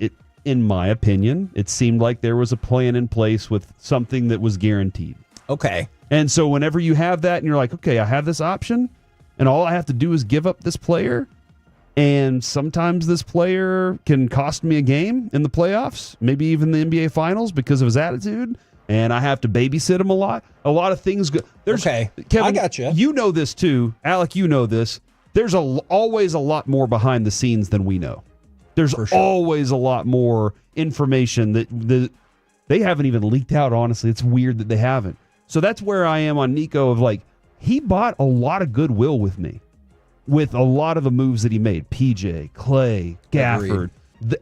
In my opinion, it seemed like there was a plan in place with something that was guaranteed. Okay. And so whenever you have that and you're like, okay, I have this option and all I have to do is give up this player, and sometimes this player can cost me a game in the playoffs, maybe even the NBA Finals because of his attitude, and I have to babysit him a lot. A lot of things go. Okay, Kevin, I got you. You know this too. Alec, you know this. There's always a lot more behind the scenes than we know. There's always a lot more information that they haven't even leaked out, honestly. It's weird that they haven't. So that's where I am on Nico of like, he bought a lot of goodwill with me with a lot of the moves that he made. PJ, Clay, Gafford,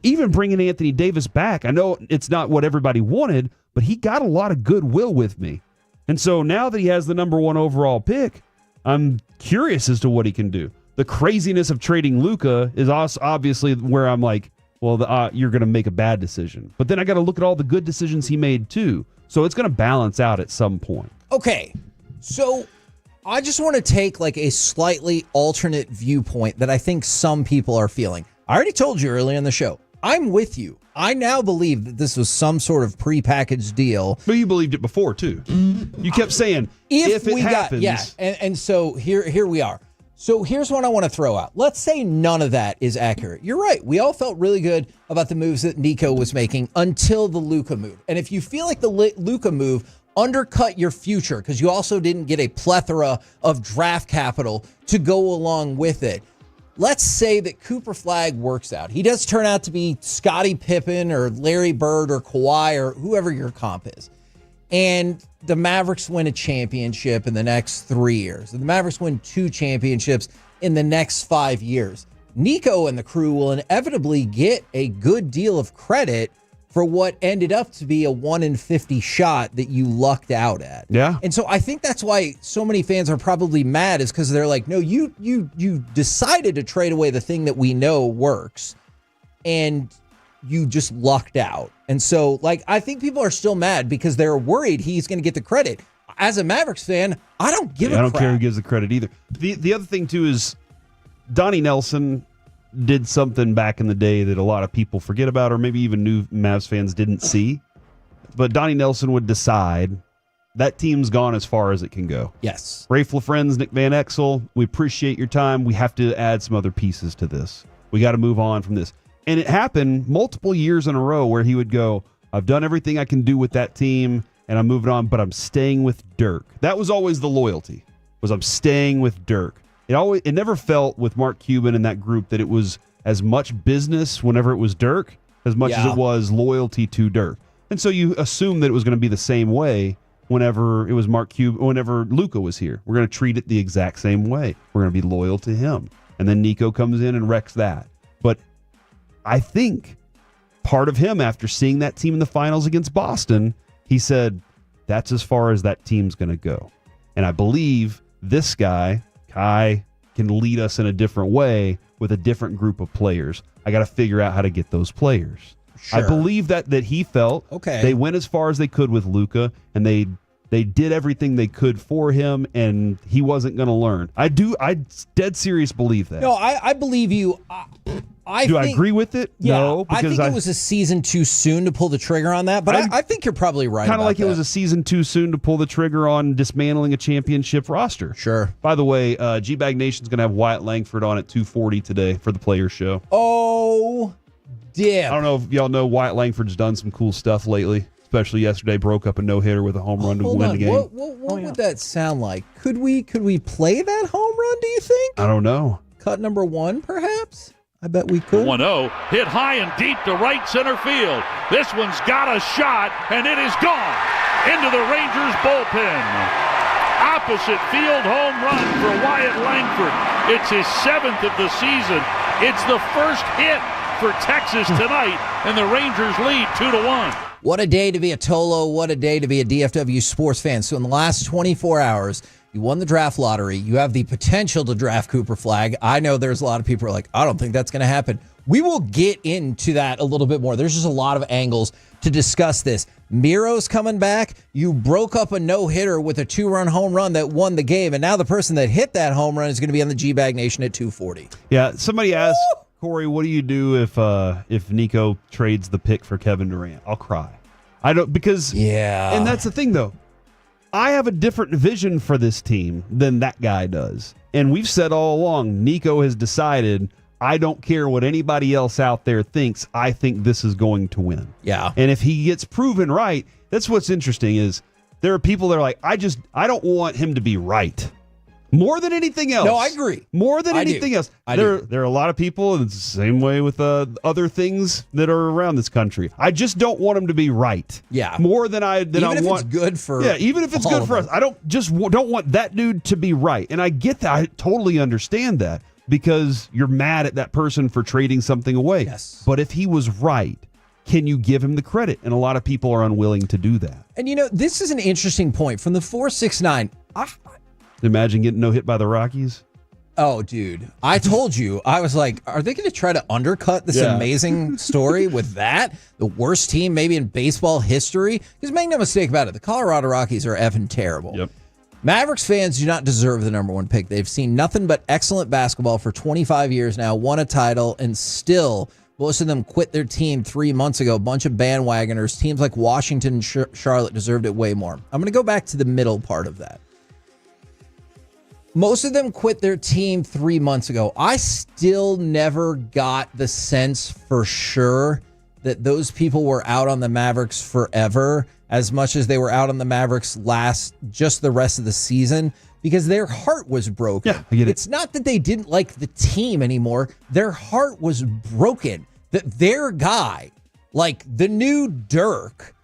even bringing Anthony Davis back. I know it's not what everybody wanted, but he got a lot of goodwill with me. And so now that he has the number 1 overall pick, I'm curious as to what he can do. The craziness of trading Luka is also obviously where I'm like, well, you're going to make a bad decision. But then I got to look at all the good decisions he made too. So it's going to balance out at some point. Okay, so I just want to take like a slightly alternate viewpoint that I think some people are feeling. I already told you earlier in the show, I'm with you. I now believe that this was some sort of prepackaged deal. But you believed it before too. You kept saying, if it happens. And so here we are. So here's what I want to throw out. Let's say none of that is accurate. You're right. We all felt really good about the moves that Nico was making until the Luka move. And if you feel like the Luka move undercut your future because you also didn't get a plethora of draft capital to go along with it, let's say that Cooper Flagg works out. He does turn out to be Scottie Pippen or Larry Bird or Kawhi or whoever your comp is. And the Mavericks win a championship in the next 3 years. And the Mavericks win 2 championships in the next 5 years. Nico and the crew will inevitably get a good deal of credit for what ended up to be a 1 in 50 shot that you lucked out at. Yeah. And so I think that's why so many fans are probably mad, is because they're like, no, you decided to trade away the thing that we know works, and you just lucked out. And so, like, I think people are still mad because they're worried he's going to get the credit. As a Mavericks fan, I don't give a crap. I don't care who gives the credit either. The other thing, too, is Donnie Nelson did something back in the day that a lot of people forget about, or maybe even new Mavs fans didn't see. But Donnie Nelson would decide that team's gone as far as it can go. Yes. Rafe LaFrentz, Nick Van Exel, we appreciate your time. We have to add some other pieces to this. We got to move on from this. And it happened multiple years in a row where he would go, I've done everything I can do with that team, and I'm moving on, but I'm staying with Dirk. That was always the loyalty, was I'm staying with Dirk. It never felt with Mark Cuban and that group that it was as much business whenever it was Dirk as much as it was loyalty to Dirk. And so you assume that it was going to be the same way whenever it was Mark Cuban, whenever Luka was here. We're going to treat it the exact same way. We're going to be loyal to him. And then Nico comes in and wrecks that. But I think part of him, after seeing that team in the finals against Boston, he said, that's as far as that team's going to go. And I believe this guy, Kai, can lead us in a different way with a different group of players. I got to figure out how to get those players. Sure. I believe that he felt they went as far as they could with Luka, and they did everything they could for him, and he wasn't going to learn. I dead serious believe that. No, I believe you. I agree with it? Yeah, no, because I think it was a season too soon to pull the trigger on that, but I think you're probably right. Kind of like that. It was a season too soon to pull the trigger on dismantling a championship roster. Sure. By the way, G-Bag Nation's going to have Wyatt Langford on at 2:40 today for the Players Show. Oh, damn. I don't know if y'all know Wyatt Langford's done some cool stuff lately, especially yesterday, broke up a no-hitter with a home run to win the game. What would that sound like? Could we play that home run, do you think? I don't know. Cut number 1, perhaps? I bet we could. 1-0, hit high and deep to right center field. This one's got a shot, and it is gone into the Rangers bullpen. Opposite field home run for Wyatt Langford. It's his 7th of the season. It's the first hit for Texas tonight, and the Rangers lead 2-1. What a day to be a Tolo. What a day to be a DFW sports fan. So in the last 24 hours, you won the draft lottery. You have the potential to draft Cooper Flagg. I know there's a lot of people who are like, I don't think that's going to happen. We will get into that a little bit more. There's just a lot of angles to discuss this. Miro's coming back. You broke up a no-hitter with a 2-run home run that won the game, and now the person that hit that home run is going to be on the G-Bag Nation at 240. Yeah, somebody asked, Corey, what do you do if Nico trades the pick for Kevin Durant? I'll cry. I don't, because and that's the thing though. I have a different vision for this team than that guy does. And we've said all along, Nico has decided, I don't care what anybody else out there thinks. I think this is going to win. Yeah. And if he gets proven right, that's what's interesting is there are people that are like, I don't want him to be right. More than anything else. No, I agree. More than anything else. There are a lot of people, and it's the same way with other things that are around this country. I just don't want him to be right. Yeah. More than I even want. Even if it's good for even if it's good for us. I don't want that dude to be right. And I get that. I totally understand that because you're mad at that person for trading something away. Yes. But if he was right, can you give him the credit? And a lot of people are unwilling to do that. And this is an interesting point. From the 469, Imagine getting no hit by the Rockies. Oh, dude. I told you. I was like, are they going to try to undercut this amazing story with that? The worst team maybe in baseball history? Because make no mistake about it, the Colorado Rockies are effing terrible. Yep. Mavericks fans do not deserve the number one pick. They've seen nothing but excellent basketball for 25 years now, won a title, and still most of them quit their team 3 months ago. A bunch of bandwagoners. Teams like Washington and Charlotte deserved it way more. I'm going to go back to the middle part of that. Most of them quit their team 3 months ago. I still never got the sense for sure that those people were out on the Mavericks forever as much as they were out on the Mavericks just the rest of the season because their heart was broken. Yeah, I get it. It's not that they didn't like the team anymore. Their heart was broken. That their guy, like the new Dirk,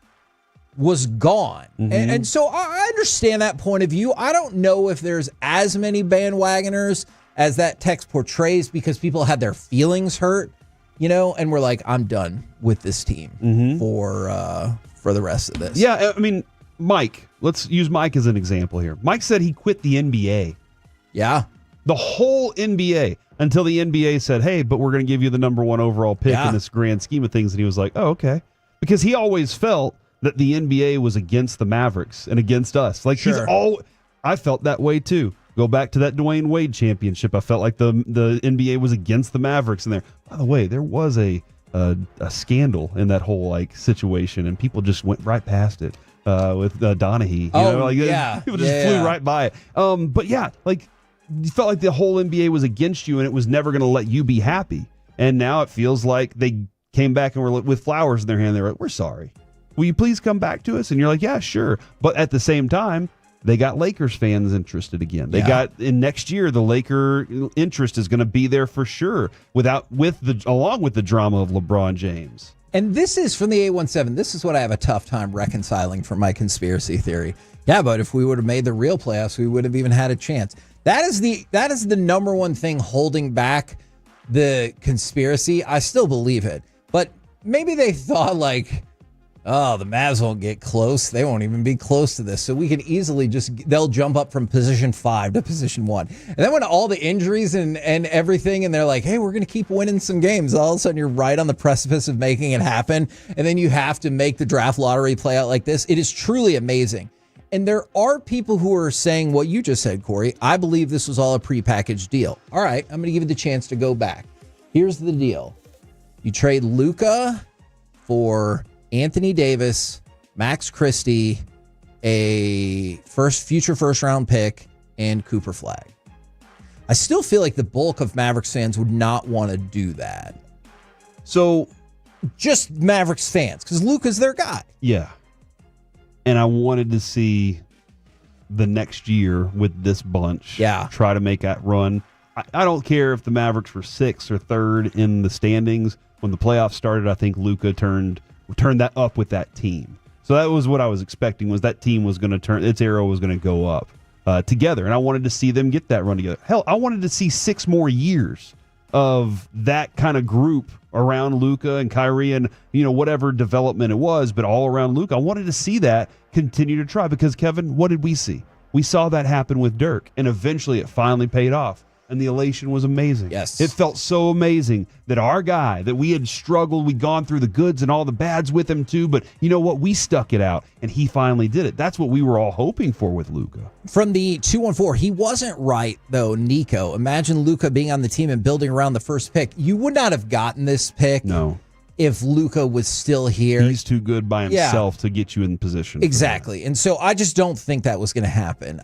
was gone. Mm-hmm. And so I understand that point of view. I don't know if there's as many bandwagoners as that text portrays because people had their feelings hurt, and we're like, I'm done with this team for the rest of this. Yeah, I mean, Mike, let's use Mike as an example here. Mike said he quit the NBA. Yeah. The whole NBA until the NBA said, hey, but we're going to give you the number one overall pick in this grand scheme of things. And he was like, oh, okay. Because he always felt that the NBA was against the Mavericks and against us. Like I felt that way too. Go back to that Dwayne Wade championship. I felt like the NBA was against the Mavericks in there. By the way, there was a scandal in that whole situation, and people just went right past it with Donahue. People just flew right by it. But yeah, you felt like the whole NBA was against you, and it was never going to let you be happy. And now it feels like they came back and were with flowers in their hand. They're like, "We're sorry. Will you please come back to us?" And you're like, "Yeah, sure." But at the same time, they got Lakers fans interested again. They got in next year, the Laker interest is going to be there for sure along with the drama of LeBron James. And this is from the 817. This is what I have a tough time reconciling for my conspiracy theory. Yeah, but if we would have made the real playoffs, we would have even had a chance. That is the number one thing holding back the conspiracy. I still believe it. But maybe they thought the Mavs won't get close. They won't even be close to this. So we can easily they'll jump up from position 5 to position 1. And then when all the injuries and everything, and they're like, hey, we're going to keep winning some games. All of a sudden you're right on the precipice of making it happen. And then you have to make the draft lottery play out like this. It is truly amazing. And there are people who are saying what you just said, Corey. I believe this was all a prepackaged deal. All right, I'm going to give you the chance to go back. Here's the deal. You trade Luka for Anthony Davis, Max Christie, a future first round pick, and Cooper Flagg. I still feel like the bulk of Mavericks fans would not want to do that. So, just Mavericks fans, because Luka's their guy. Yeah. And I wanted to see the next year with this bunch try to make that run. I don't care if the Mavericks were 6th or 3rd in the standings. When the playoffs started, I think Luka turned that up with that team. So that was what I was expecting, was that team was going to turn, its arrow was going to go up together. And I wanted to see them get that run together. Hell, I wanted to see 6 more years of that kind of group around Luka and Kyrie and, whatever development it was, but all around Luka. I wanted to see that continue to try because, Kevin, what did we see? We saw that happen with Dirk, and eventually it finally paid off. And the elation was amazing. Yes. It felt so amazing that our guy, that we had struggled, we'd gone through the goods and all the bads with him too, but you know what? We stuck it out, and he finally did it. That's what we were all hoping for with Luka. From the 214, he wasn't right, though, Nico. Imagine Luka being on the team and building around the first pick. You would not have gotten this pick if Luka was still here. He's too good by himself to get you in position. Exactly. And so I just don't think that was going to happen.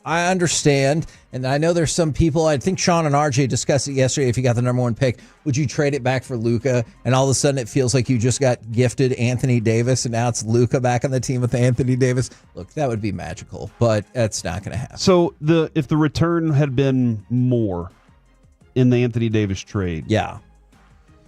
I understand, and I know there's some people, I think Sean and RJ discussed it yesterday, if you got the number 1 pick, would you trade it back for Luka? And all of a sudden it feels like you just got gifted Anthony Davis, and now it's Luka back on the team with Anthony Davis. Look, that would be magical, but that's not going to happen. So if the return had been more in the Anthony Davis trade,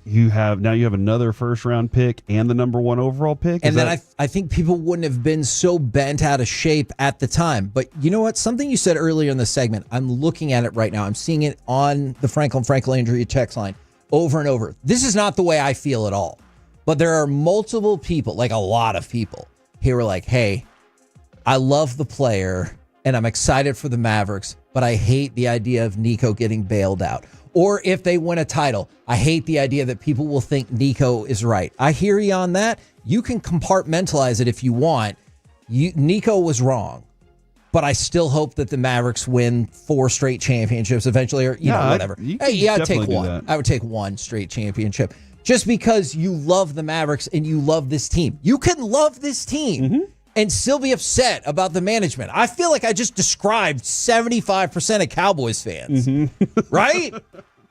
you have another first-round pick and the number 1 overall pick. And then I think people wouldn't have been so bent out of shape at the time. But you know what? Something you said earlier in the segment, I'm looking at it right now. I'm seeing it on the Franklin Injury text line over and over. This is not the way I feel at all. But there are multiple people, like a lot of people, who are like, hey, I love the player and I'm excited for the Mavericks, but I hate the idea of Nico getting bailed out. Or if they win a title, I hate the idea that people will think Nico is right. I hear you on that. You can compartmentalize it if you want. Nico was wrong, but I still hope that the Mavericks win 4 straight championships eventually, or whatever. I'd take one. I would take 1 straight championship just because you love the Mavericks and you love this team. You can love this team and still be upset about the management. I feel like I just described 75% of Cowboys fans, right?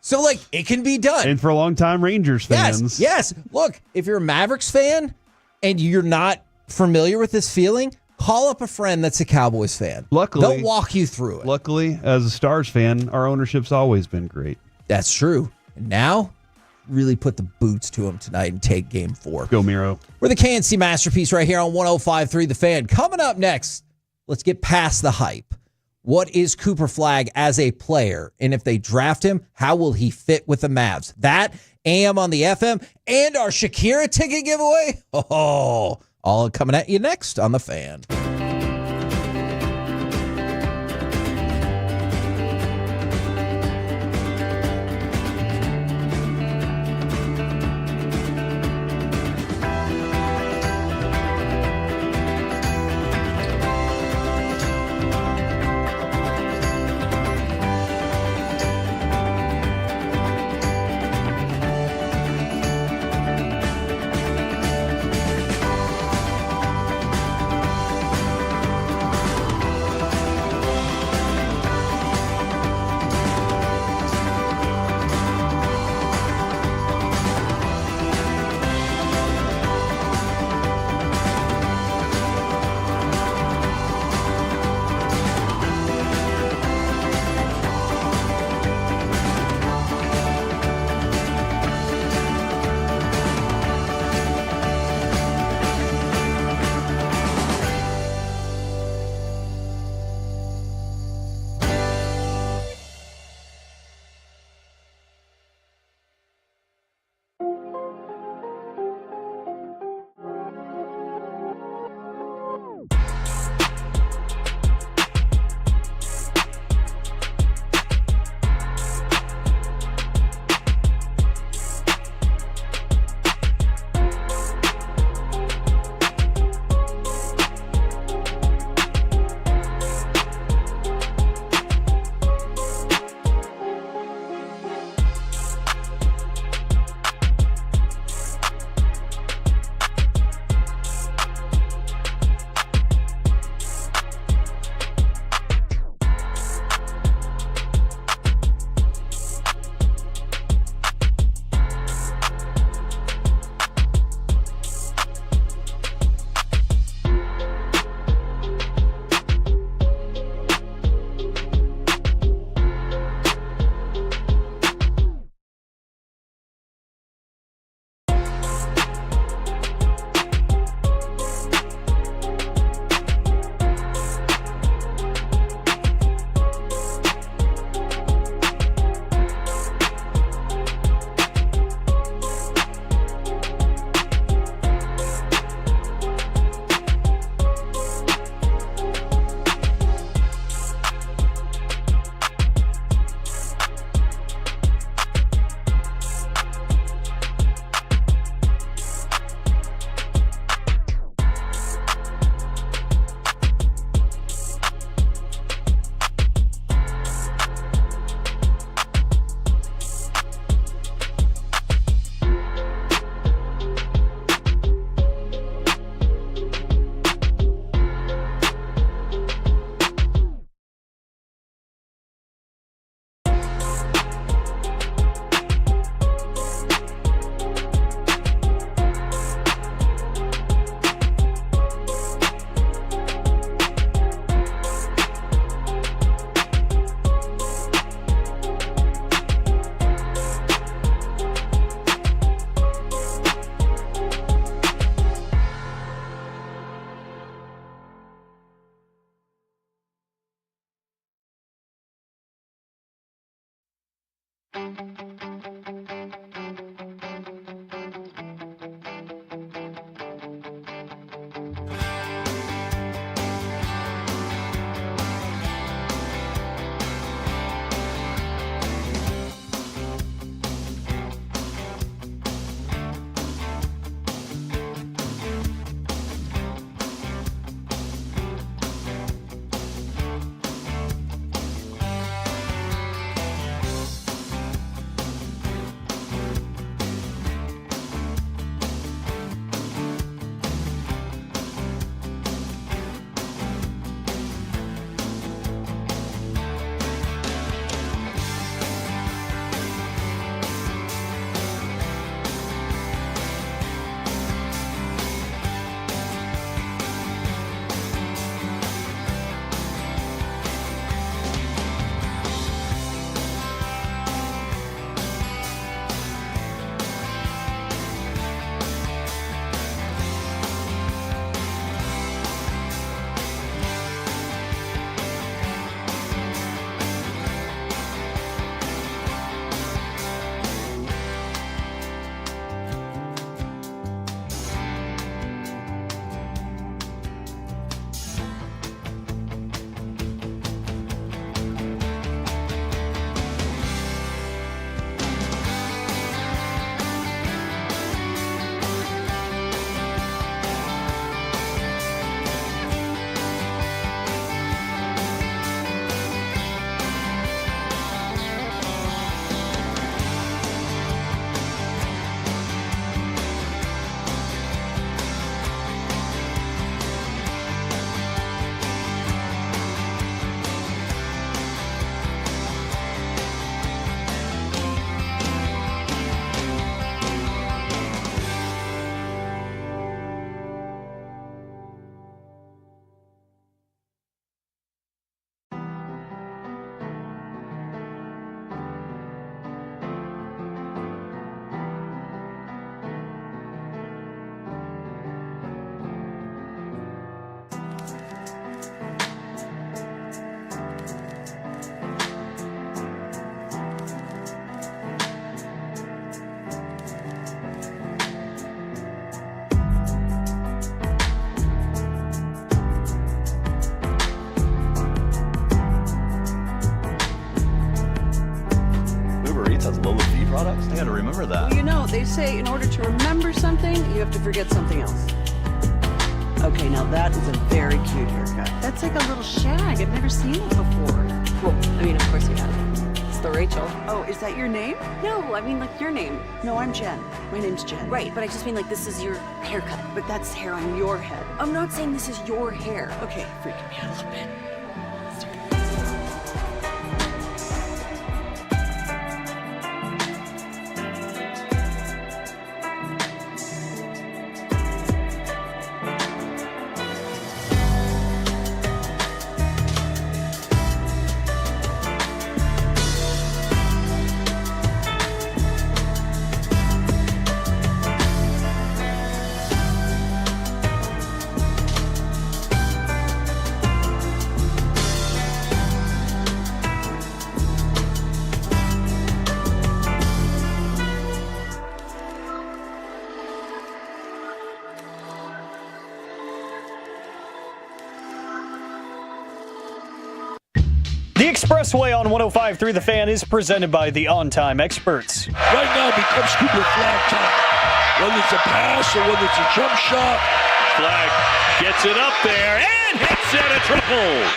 So, it can be done. And for a long time, Rangers fans. Yes. Look, if you're a Mavericks fan and you're not familiar with this feeling, call up a friend that's a Cowboys fan. Luckily, they'll walk you through it. Luckily, as a Stars fan, our ownership's always been great. That's true. And now, really put the boots to him tonight and take game 4. Go, Miro. We're the KNC Masterpiece right here on 105.3 The Fan. Coming up next, let's get past the hype. What is Cooper Flagg as a player? And if they draft him, how will he fit with the Mavs? That, AM on the FM, and our Shakira ticket giveaway. Oh, all coming at you next on The Fan. products. I gotta remember that. Well, you know, they say in order to remember something, you have to forget something else. Okay, now that is a very cute haircut. That's like a little shag. I've never seen it before. Well, I mean, of course you have. It's the Rachel. Oh, is that your name? No, I mean, like, your name. No, I'm Jen. My name's Jen. Right, but I just mean, like, this is your haircut. But that's hair on your head. I'm not saying this is your hair. Okay, freaking me out a little bit. The Expressway on 105.3 The Fan is presented by the On Time Experts. Right now becomes Cooper Flagg time. Whether it's a pass or whether it's a jump shot. Flagg gets it up there and hits it, a triple.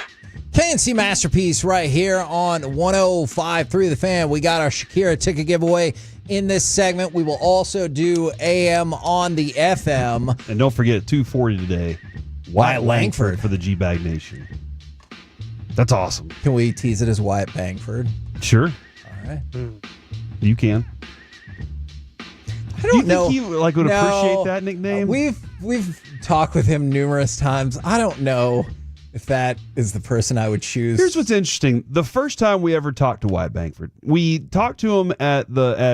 KNC Masterpiece right here on 105.3 The Fan. We got our Shakira ticket giveaway in this segment. We will also do AM on the FM. And don't forget, 240 today. Wyatt Langford for the G-Bag Nation. That's awesome. Can we tease it as Wyatt Bangford? Sure. All right. You can. I don't know. Do you think he would appreciate that nickname? We've talked with him numerous times. I don't know if that is the person I would choose. Here's what's interesting. The first time we ever talked to Wyatt Bangford, we talked to him at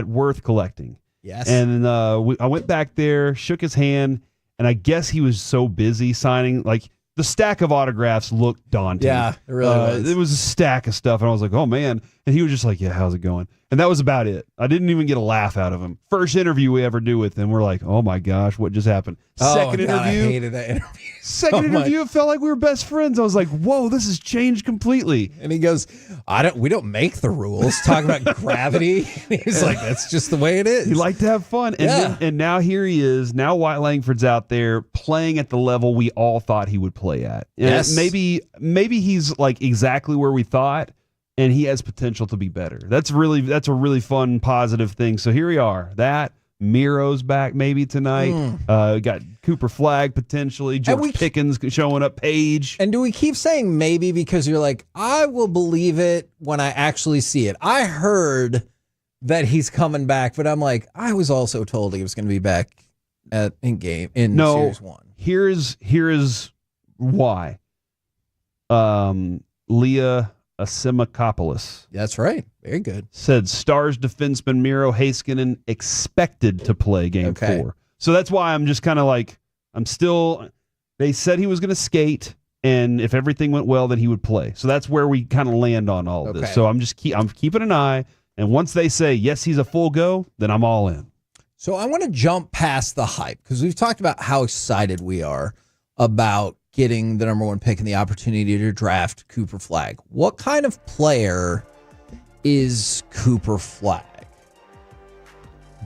Worth Collecting. Yes. And I went back there, shook his hand, and I guess he was so busy signing, like, the stack of autographs looked daunting. Yeah, it really was. It was a stack of stuff, and I was like, oh, man. And he was just like, yeah, how's it going? And that was about it. I didn't even get a laugh out of him. First interview we ever do with him, we're like, oh my gosh, what just happened? Second interview. I hated that interview. Second interview, it felt like we were best friends. I was like, whoa, this has changed completely. And he goes, we don't make the rules. Talking about gravity. He's like, that's just the way it is. He liked to have fun. And Yeah. and now here he is. Now Wyatt Langford's out there playing at the level we all thought he would play at. And Yes. maybe he's like exactly where we thought, and he has potential to be better. That's a really fun, positive thing. So here we are. That Miro's back maybe tonight. Got Cooper Flagg potentially. George Pickens showing up. Page. And do we keep saying maybe because you're like, I will believe it when I actually see it? I heard that he's coming back, but I'm like, I was also told he was going to be back in Series 1. Here's why. Leah Asimakopoulos. That's right. Very good. Said Stars defenseman Miro Heiskanen expected to play game 4. So that's why I'm just kind of like, they said he was going to skate, and if everything went well, then he would play. So that's where we kind of land on all of this. So I'm keeping an eye, and once they say, yes, he's a full go, then I'm all in. So I want to jump past the hype because we've talked about how excited we are about getting the number 1 pick and the opportunity to draft Cooper Flagg. What kind of player is Cooper Flagg?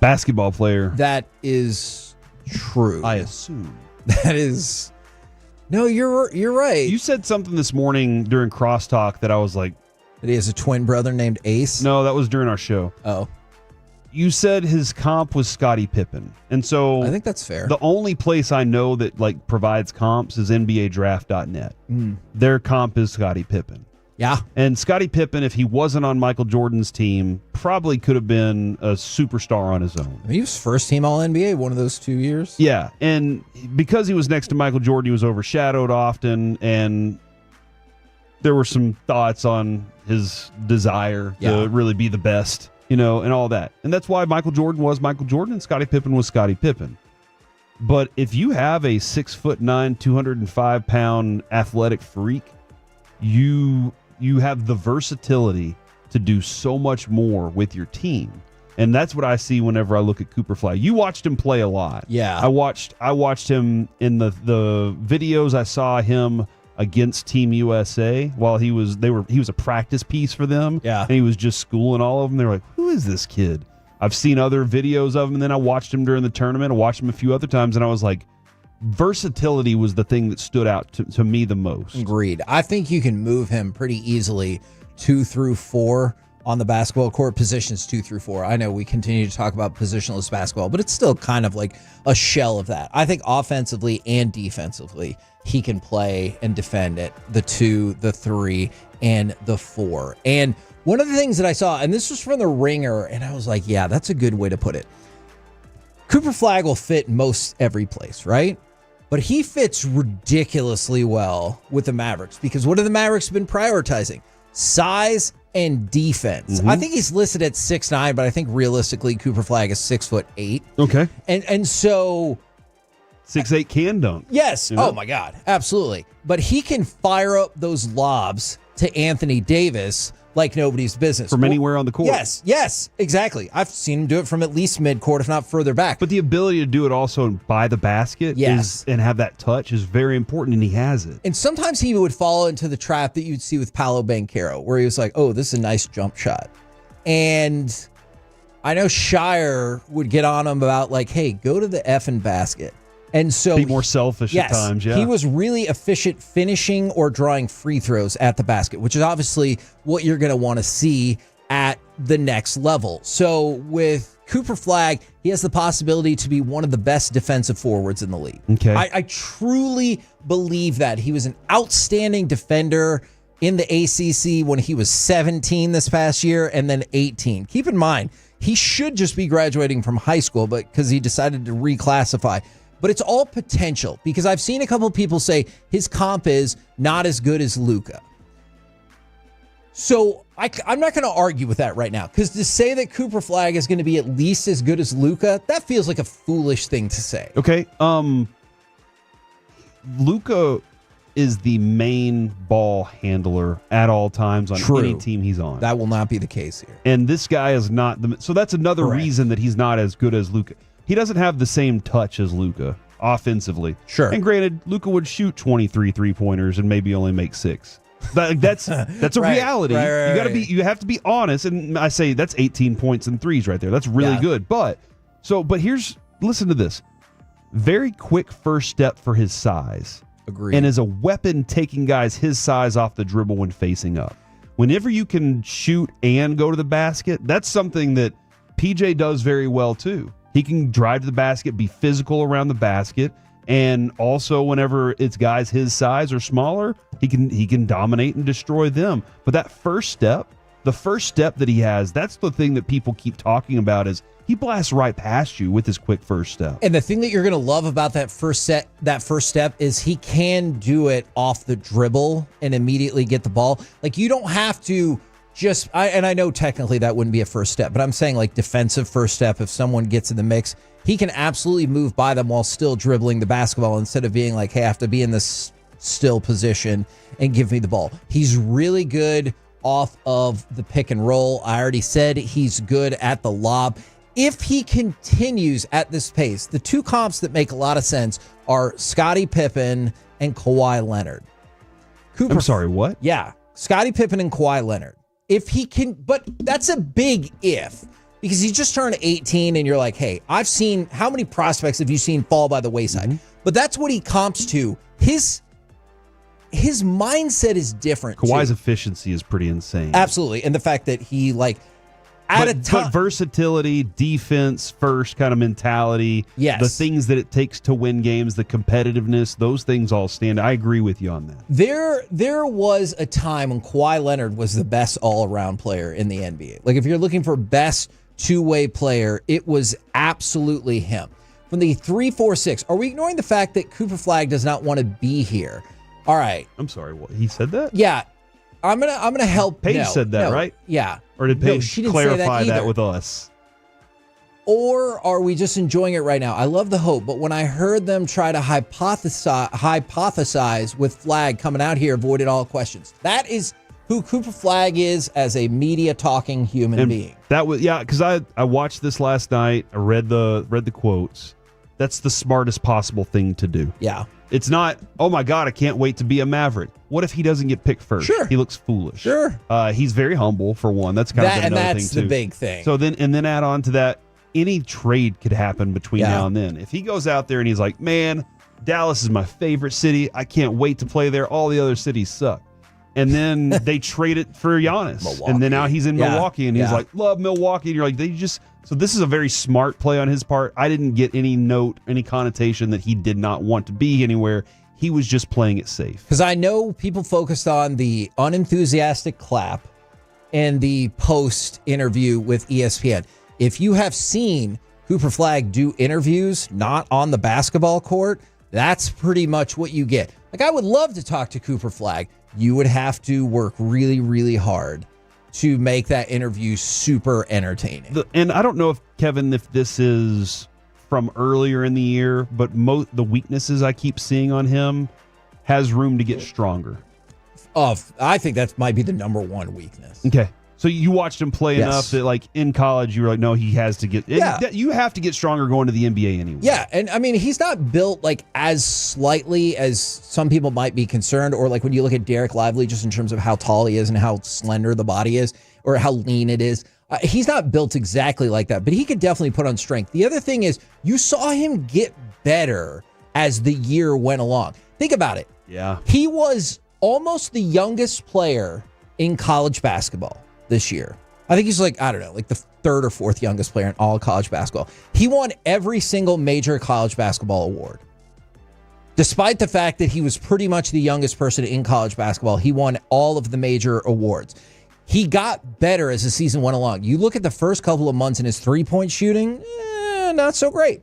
Basketball player. That is true. I assume. That is. No, you're right. You said something this morning during crosstalk that I was like, that he has a twin brother named Ace? No, that was during our show. Oh. You said his comp was Scottie Pippen. And so I think that's fair. The only place I know that like provides comps is NBADraft.net. Their comp is Scottie Pippen. Yeah. And Scottie Pippen, if he wasn't on Michael Jordan's team, probably could have been a superstar on his own. He was first team All-NBA one of those 2 years. Yeah. And because he was next to Michael Jordan, he was overshadowed often. And there were some thoughts on his desire to really be the best. And all that. And that's why Michael Jordan was Michael Jordan and Scottie Pippen was Scottie Pippen. But if you have a 6'9", 205-pound athletic freak, you have the versatility to do so much more with your team. And that's what I see whenever I look at Cooper Flagg. You watched him play a lot. Yeah. I watched him in the videos. I saw him against Team USA while he was a practice piece for them. Yeah. And he was just schooling all of them. They were like, who is this kid? I've seen other videos of him, and then I watched him during the tournament. I watched him a few other times, and I was like, versatility was the thing that stood out to me the most. Agreed. I think you can move him pretty easily 2 through 4 on the basketball court, positions 2 through 4. I know we continue to talk about positionless basketball, but it's still kind of like a shell of that. I think offensively and defensively, he can play and defend at the 2, the 3, and the 4. And one of the things that I saw, and this was from The Ringer, and I was like, yeah, that's a good way to put it. Cooper Flagg will fit most every place, right? But he fits ridiculously well with the Mavericks because what have the Mavericks been prioritizing? Size and defense. I think he's listed at 6'9", but I think realistically Cooper Flagg is 6'8". Okay. And so 6'8" can dunk. Yes. Oh my God. Absolutely. But he can fire up those lobs to Anthony Davis like nobody's business. From anywhere on the court. Yes, exactly. I've seen him do it from at least midcourt, if not further back. But the ability to do it also by the basket and have that touch is very important, and he has it. And sometimes he would fall into the trap that you'd see with Paolo Banchero, where he was like, oh, this is a nice jump shot. And I know Shire would get on him about like, hey, go to the effing basket. And so be more selfish at times, he was really efficient finishing or drawing free throws at the basket, which is obviously what you're going to want to see at the next level. So with Cooper Flagg, he has the possibility to be one of the best defensive forwards in the league. Okay. I truly believe that. He was an outstanding defender in the ACC when he was 17 this past year and then 18. Keep in mind, he should just be graduating from high school, but because he decided to reclassify. But it's all potential because I've seen a couple people say his comp is not as good as Luka. So I'm not going to argue with that right now because to say that Cooper Flagg is going to be at least as good as Luka, that feels like a foolish thing to say. Okay. Luka is the main ball handler at all times on True. any team he's on. That will not be the case here. And this guy is not so that's another Correct. reason that he's not as good as Luka. He doesn't have the same touch as Luka offensively. Sure. And granted, Luka would shoot 23 3-pointers and maybe only make 6. That's a Right, reality. right, You have to be honest. And I say that's 18 points and threes right there. That's really good. But listen to this. Very quick first step for his size. Agreed. And is a weapon taking guys his size off the dribble when facing up. Whenever you can shoot and go to the basket, that's something that PJ does very well too. He can drive to the basket, be physical around the basket, and also whenever it's guys his size or smaller, he can dominate and destroy them. But that first step, the first step that he has, that's the thing that people keep talking about is he blasts right past you with his quick first step. And the thing that you're going to love about that first step is he can do it off the dribble and immediately get the ball. Like you don't have to and I know technically that wouldn't be a first step, but I'm saying like defensive first step. If someone gets in the mix, he can absolutely move by them while still dribbling the basketball instead of being like, hey, I have to be in this still position and give me the ball. He's really good off of the pick and roll. I already said he's good at the lob. If he continues at this pace, the two comps that make a lot of sense are Scottie Pippen and Kawhi Leonard. I'm sorry, what? Yeah, Scottie Pippen and Kawhi Leonard. If he can, but that's a big if, because he just turned 18 and you're like, hey, I've seen, how many prospects have you seen fall by the wayside? Mm-hmm. But that's what he comps to. His mindset is different. Kawhi's efficiency is pretty insane. Absolutely. And the fact that he but versatility, defense first kind of mentality, yes, the things that it takes to win games, the competitiveness, those things all stand. I agree with you on that. There was a time when Kawhi Leonard was the best all-around player in the NBA. Like if you're looking for best two-way player, it was absolutely him. From the 3-4-6, are we ignoring the fact that Cooper Flagg does not want to be here? All right. I'm sorry, what? He said that? Yeah. I'm gonna help. Paige said that, right? Yeah. Or did Paige she didn't clarify say that with us? Or are we just enjoying it right now? I love the hope, but when I heard them try to hypothesize with Flagg coming out here, avoided all questions. That is who Cooper Flagg is as a media talking human being. That was because I watched this last night. I read the quotes. That's the smartest possible thing to do. Yeah. It's not, oh my God, I can't wait to be a Maverick. What if he doesn't get picked first? Sure. He looks foolish. Sure. He's very humble, for one. That's kind of another thing, too. And that's the big thing. So then add on to that, any trade could happen between now and then. If he goes out there and he's like, man, Dallas is my favorite city. I can't wait to play there. All the other cities suck. And then they trade it for Giannis. Milwaukee. And then now he's in Milwaukee and he's like, love Milwaukee. And you're like, so this is a very smart play on his part. I didn't get any connotation that he did not want to be anywhere. He was just playing it safe. Because I know people focused on the unenthusiastic clap and the post interview with ESPN. If you have seen Cooper Flagg do interviews not on the basketball court, that's pretty much what you get. Like, I would love to talk to Cooper Flagg. You would have to work really, really hard to make that interview super entertaining. And I don't know if, Kevin, if this is from earlier in the year, but the weaknesses I keep seeing on him has room to get stronger. I think that might be the number one weakness. Okay. So you watched him play enough that, like, in college, you were like, no, he has to get... Yeah. You have to get stronger going to the NBA anyway. Yeah, and I mean, he's not built, like, as slightly as some people might be concerned, or, like, when you look at Derek Lively, just in terms of how tall he is and how slender the body is, or how lean it is. He's not built exactly like that, but he could definitely put on strength. The other thing is, you saw him get better as the year went along. Think about it. Yeah. He was almost the youngest player in college basketball this year. I think he's like, I don't know, like the third or fourth youngest player in all college basketball. He won every single major college basketball award. Despite the fact that he was pretty much the youngest person in college basketball, he won all of the major awards. He got better as the season went along. You look at the first couple of months in his three-point shooting, not so great.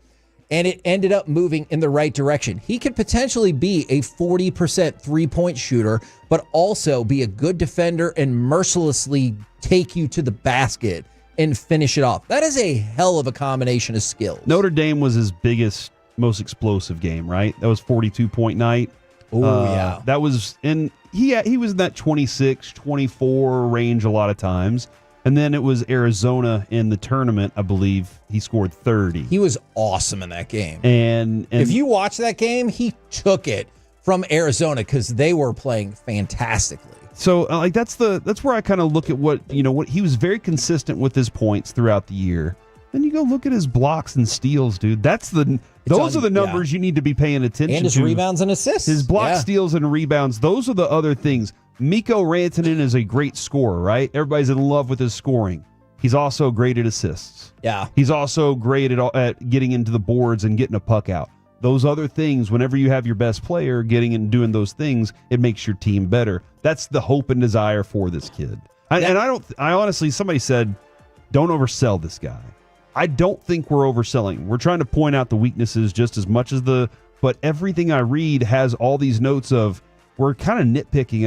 And it ended up moving in the right direction. He could potentially be a 40% three-point shooter, but also be a good defender and mercilessly take you to the basket and finish it off. That is a hell of a combination of skills. Notre Dame was his biggest, most explosive game, right? That was 42-point night. Yeah. That was he was in that 26, 24 range a lot of times. And then it was Arizona in the tournament, I believe. He scored 30. He was awesome in that game. And if you watch that game, he took it from Arizona because they were playing fantastically. So that's where I kind of look at what he was very consistent with his points throughout the year. Then you go look at his blocks and steals, dude. Those are the numbers you need to be paying attention to. And his rebounds and assists. His block steals and rebounds, those are the other things. Mikko Rantanen is a great scorer, right? Everybody's in love with his scoring. He's also great at assists. Yeah. He's also great at getting into the boards and getting a puck out. Those other things, whenever you have your best player getting and doing those things, it makes your team better. That's the hope and desire for this kid. I honestly, somebody said, don't oversell this guy. I don't think we're overselling. We're trying to point out the weaknesses just as much as but everything I read has all these notes of, we're kind of nitpicking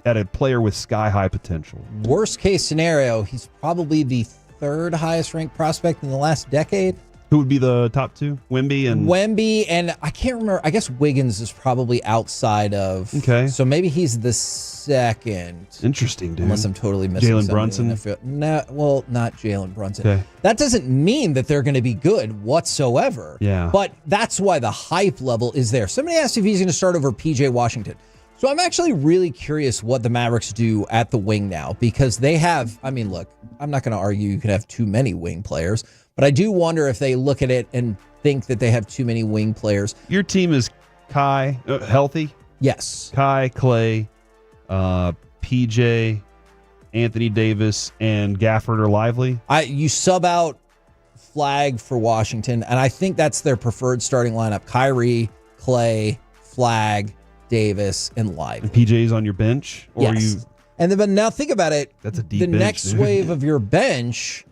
at a player with sky-high potential. Worst case scenario, he's probably the third highest ranked prospect in the last decade. Who would be the top two? Wemby and I can't remember. I guess Wiggins is probably outside of. Okay. So maybe he's the second. Interesting, dude. Unless I'm totally missing Jalen Brunson? No, well, not Jalen Brunson. Okay. That doesn't mean that they're going to be good whatsoever. Yeah. But that's why the hype level is there. Somebody asked if he's going to start over PJ Washington. So I'm actually really curious what the Mavericks do at the wing now, because they have, look, I'm not going to argue you could have too many wing players, but I do wonder if they look at it and think that they have too many wing players. Your team is Kai, healthy? Yes. Kai, Clay, PJ, Anthony Davis, and Gafford are lively? You sub out Flagg for Washington, and I think that's their preferred starting lineup. Kyrie, Clay, Flagg, Davis, and Lively. And PJ's on your bench? Or yes. But now think about it. That's a deep bench. The next dude. wave of your bench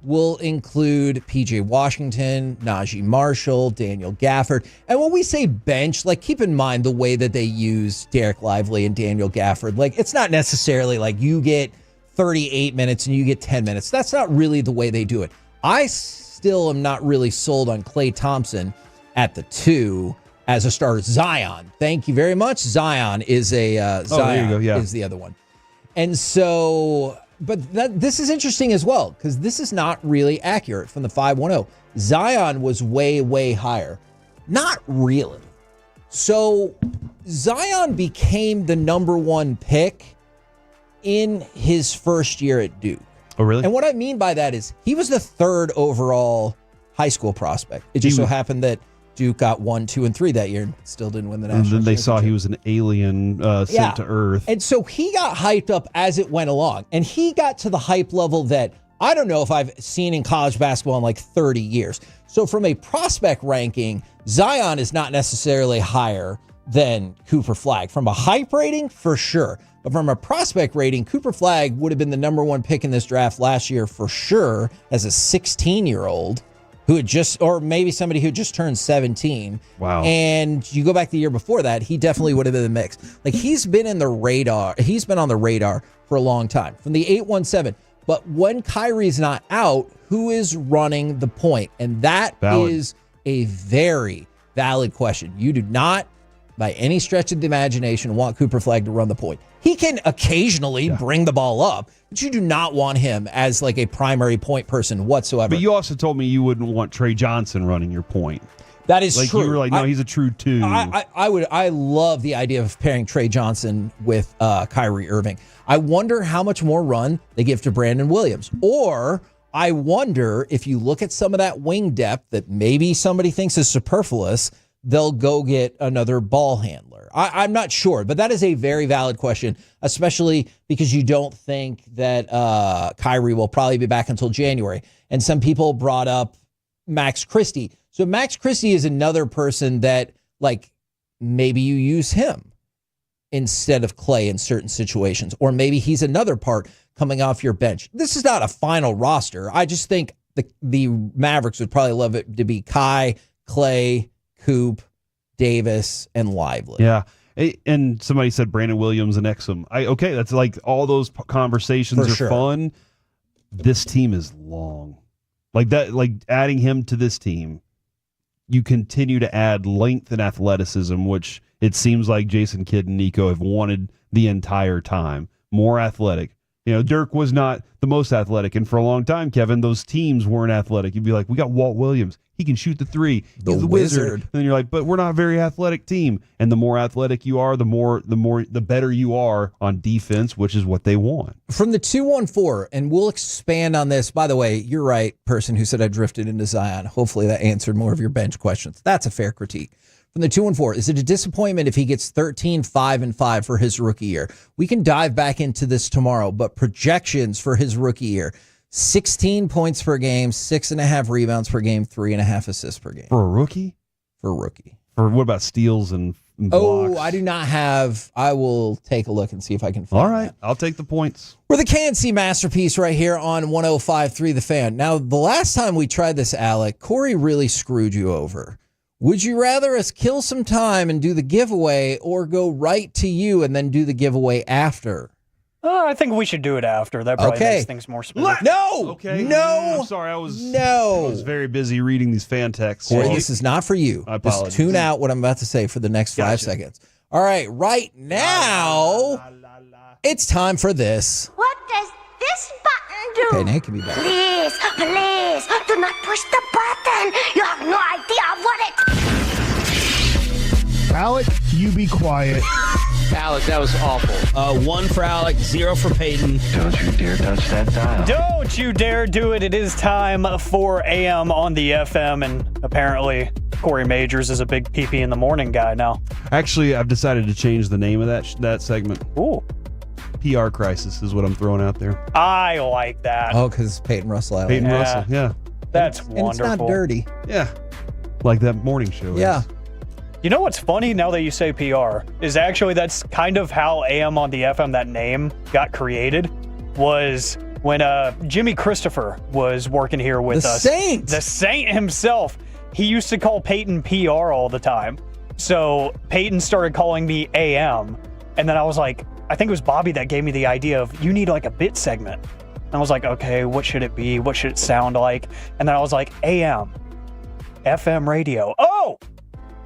will include PJ Washington, Najee Marshall, Daniel Gafford. And when we say bench, keep in mind the way that they use Derek Lively and Daniel Gafford. It's not necessarily like you get 38 minutes and you get 10 minutes. That's not really the way they do it. I still am not really sold on Klay Thompson at the 2 as a starter. Zion, thank you very much. Zion is there you go. Yeah. Is the other one. And so, but this is interesting as well, because this is not really accurate from the 510. Zion was way, way higher. Not really. So Zion became the number 1 pick in his first year at Duke. Oh, really? And what I mean by that is he was the 3rd overall high school prospect. It just so happened that Duke got 1, 2, and 3 that year and still didn't win the national championship. And then they saw he was an alien sent to Earth. And so he got hyped up as it went along. And he got to the hype level that I don't know if I've seen in college basketball in 30 years. So from a prospect ranking, Zion is not necessarily higher than Cooper Flagg. From a hype rating, for sure. But from a prospect rating, Cooper Flagg would have been the number 1 pick in this draft last year for sure as a 16-year-old. Who had just, or maybe somebody who just turned 17. Wow. And you go back the year before that, he definitely would have been in the mix. He's been in the radar. He's been on the radar for a long time from the 817. But when Kyrie's not out, who is running the point? And that is a very valid question. You do not, by any stretch of the imagination, want Cooper Flagg to run the point. He can occasionally bring the ball up, but you do not want him as a primary point person whatsoever. But you also told me you wouldn't want Trey Johnson running your point. That is true. You were no, he's a true 2. I love the idea of pairing Trey Johnson with Kyrie Irving. I wonder how much more run they give to Brandon Williams. Or I wonder if you look at some of that wing depth that maybe somebody thinks is superfluous, they'll go get another ball handler. I'm not sure, but that is a very valid question, especially because you don't think that Kyrie will probably be back until January. And some people brought up Max Christie. So Max Christie is another person that, maybe you use him instead of Clay in certain situations, or maybe he's another part coming off your bench. This is not a final roster. I just think the Mavericks would probably love it to be Kai, Clay, Coop, Davis, and Lively. Yeah. And somebody said Brandon Williams and Exum. Okay, that's all those conversations are fun. This team is long. Adding him to this team you continue to add length and athleticism, which it seems like Jason Kidd and Nico have wanted the entire time. More athletic. Dirk was not the most athletic, and for a long time, Kevin, those teams weren't athletic. You'd be like, we got Walt Williams. He can shoot the three. He's the wizard. And then you're like, but we're not a very athletic team. And the more athletic you are, the better you are on defense, which is what they want. From the 214, and we'll expand on this. By the way, you're right, person who said I drifted into Zion. Hopefully that answered more of your bench questions. That's a fair critique. From the 214, is it a disappointment if he gets 13, 5, and 5 for his rookie year? We can dive back into this tomorrow, but projections for his rookie year: 16 points per game, 6.5 rebounds per game, 3.5 assists per game. For a rookie? For a rookie. For what about steals and blocks? Oh, I do not have. I will take a look and see if I can find All right, that. I'll take the points. We're the KNC masterpiece right here on 105.3 The Fan. Now, the last time we tried this, Alec, Corey really screwed you over. Would you rather us kill some time and do the giveaway, or go right to you and then do the giveaway after? I think we should do it after. That probably makes things more specific. No! Okay. No! I'm sorry. I was No! very busy reading these fan texts. Corey, this is not for you. I apologize. Just tune out what I'm about to say for the next 5 seconds. All right, right now, it's time for this. What does this button do? Okay, Nate can be back. Please, please, do not push the button. You have no idea what it... Alec, you be quiet. Alec, that was awful. 1 for Alec, 0 for Peyton. Don't you dare touch that dial. Don't you dare do it. It is time for AM on the FM, and apparently Corey Majors is a big PP in the morning guy now. Actually, I've decided to change the name of that segment. Ooh. PR crisis is what I'm throwing out there. I like that. Oh, because Peyton Russell. Peyton Russell, yeah. That's and wonderful. it's not dirty. Yeah. Like that morning show. Yeah. You know what's funny now that you say PR is actually that's kind of how AM on the FM, that name got created, was when Jimmy Christopher was working here with us. The Saint himself. He used to call Peyton PR all the time. So Peyton started calling me AM. And then I was like, I think it was Bobby that gave me the idea of, you need like a bit segment. And I was like, okay, what should it be? What should it sound like? And then I was like, AM, FM radio. Oh!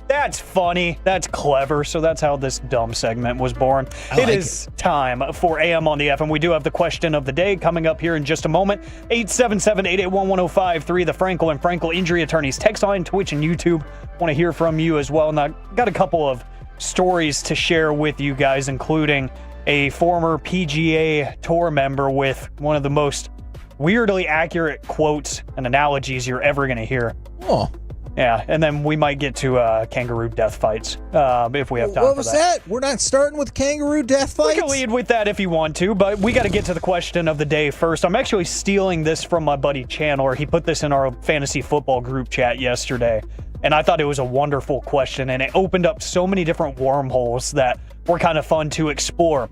That's funny. That's clever. So that's how this dumb segment was born. It is time for AM on the FM. We do have the question of the day coming up here in just a moment. 877-881-1053, the Frankel and Frankel Injury Attorneys text line, Twitch, and YouTube. Want to hear from you as well. Now, got a couple of stories to share with you guys, including a former PGA Tour member with one of the most weirdly accurate quotes and analogies you're ever going to hear. Oh. Yeah, and then we might get to kangaroo death fights if we have time for that. What was that? We're not starting with kangaroo death fights? We can lead with that if you want to, but we got to get to the question of the day first. I'm actually stealing this from my buddy Chandler. He put this in our fantasy football group chat yesterday, and I thought it was a wonderful question, and it opened up so many different wormholes that were kind of fun to explore.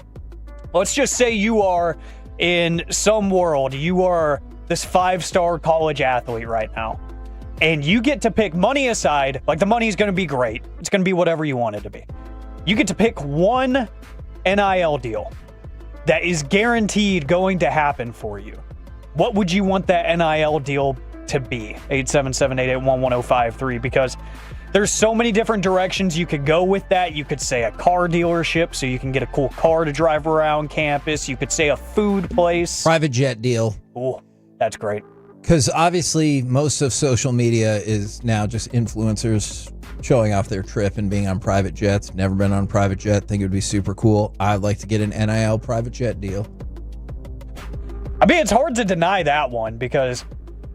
Let's just say you are in some world. You are this 5-star college athlete right now. And you get to pick, money aside, like the money's going to be great. It's going to be whatever you want it to be. You get to pick one NIL deal that is guaranteed going to happen for you. What would you want that NIL deal to be? 877-881-1053, because there's so many different directions you could go with that. You could say a car dealership so you can get a cool car to drive around campus. You could say a food place. Private jet deal. Ooh, that's great. Because obviously most of social media is now just influencers showing off their trip and being on private jets. Never been on a private jet. Think it would be super cool. I'd like to get an NIL private jet deal. I mean, it's hard to deny that one because,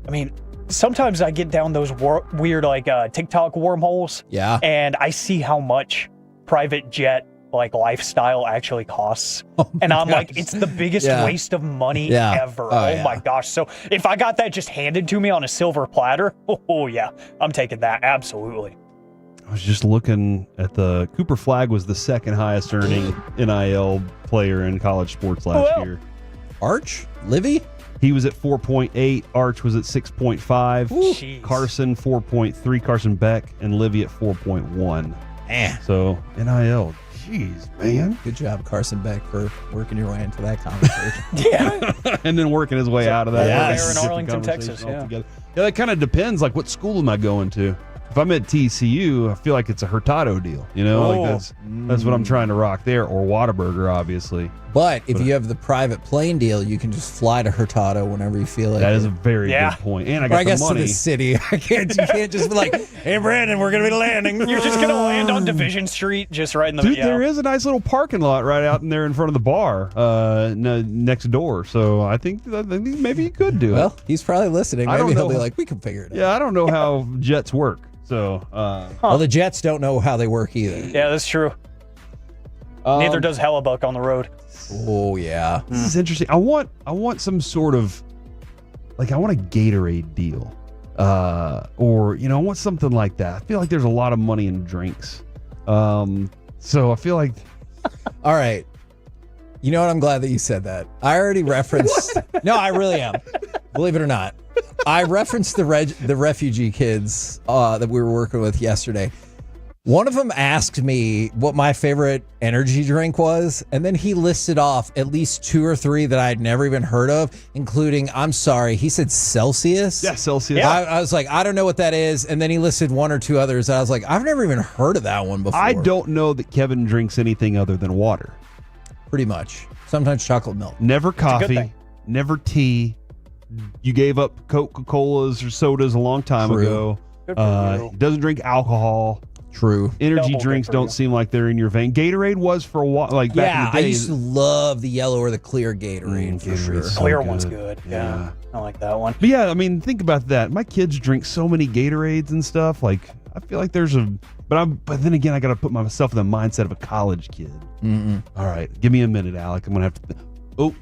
I mean, sometimes I get down those weird like TikTok wormholes. Yeah. And I see how much private jet like lifestyle actually costs. And I'm like, it's the biggest waste of money ever. Oh my gosh. So if I got that just handed to me on a silver platter, oh yeah, I'm taking that. Absolutely. I was just looking at the Cooper Flagg was the second highest earning NIL player in college sports last year. Arch? Livy? He was at 4.8. Arch was at 6.5. Carson 4.3. Carson Beck and Livy at 4.1. So NIL. Jeez, man. Good job, Carson Beck, for working your way into that conversation. And then working his way out of that. There in Arlington, Texas. Yeah, that kind of depends. Like, what school am I going to? if I'm at TCU, I feel like it's a Hurtado deal. Like that's what I'm trying to rock there, or Whataburger, obviously. But if you have the private plane deal, you can just fly to Hurtado whenever you feel like that it. is a very good point. And I got the money. To the city. You can't just be like, hey, Brandon, we're going to be landing. You're just going to land on Division Street, just right in the Dude, there is a nice little parking lot right out in there in front of the bar next door. So I think maybe you could do it. Well, he's probably listening. Maybe he'll be like, we can figure it out. Yeah, I don't know how jets work. So, well, the Jets don't know how they work either. Yeah, that's true. Neither does Hellebuck on the road. Oh yeah, this is interesting. I want some sort of I want a Gatorade deal, or I want something like that. I feel like there's a lot of money in drinks, so I feel like. All right, you know what? I'm glad that you said that. I already referenced. No, I really am. Believe it or not, I referenced the refugee kids that we were working with yesterday. One of them asked me what my favorite energy drink was, and then he listed off at least 2 or 3 that I'd never even heard of, including, I'm sorry, he said Celsius. Yeah, Celsius. Yeah. I was like, I don't know what that is, and then he listed 1 or 2 others, and I was like, I've never even heard of that one before. I don't know that Kevin drinks anything other than water. Pretty much. Sometimes chocolate milk. Never coffee, never tea. You gave up Coca-Colas or sodas a long time ago. He doesn't drink alcohol. True. Energy drinks don't seem like they're in your vein. Gatorade was for a while, back in the day. I used to love the yellow or the clear Gatorade for sure. So Clear one's good. Yeah, I like that one. But yeah, I mean, think about that. My kids drink so many Gatorades and stuff. I feel like there's but then again, I got to put myself in the mindset of a college kid. All right, give me a minute, Alec. I'm gonna have to.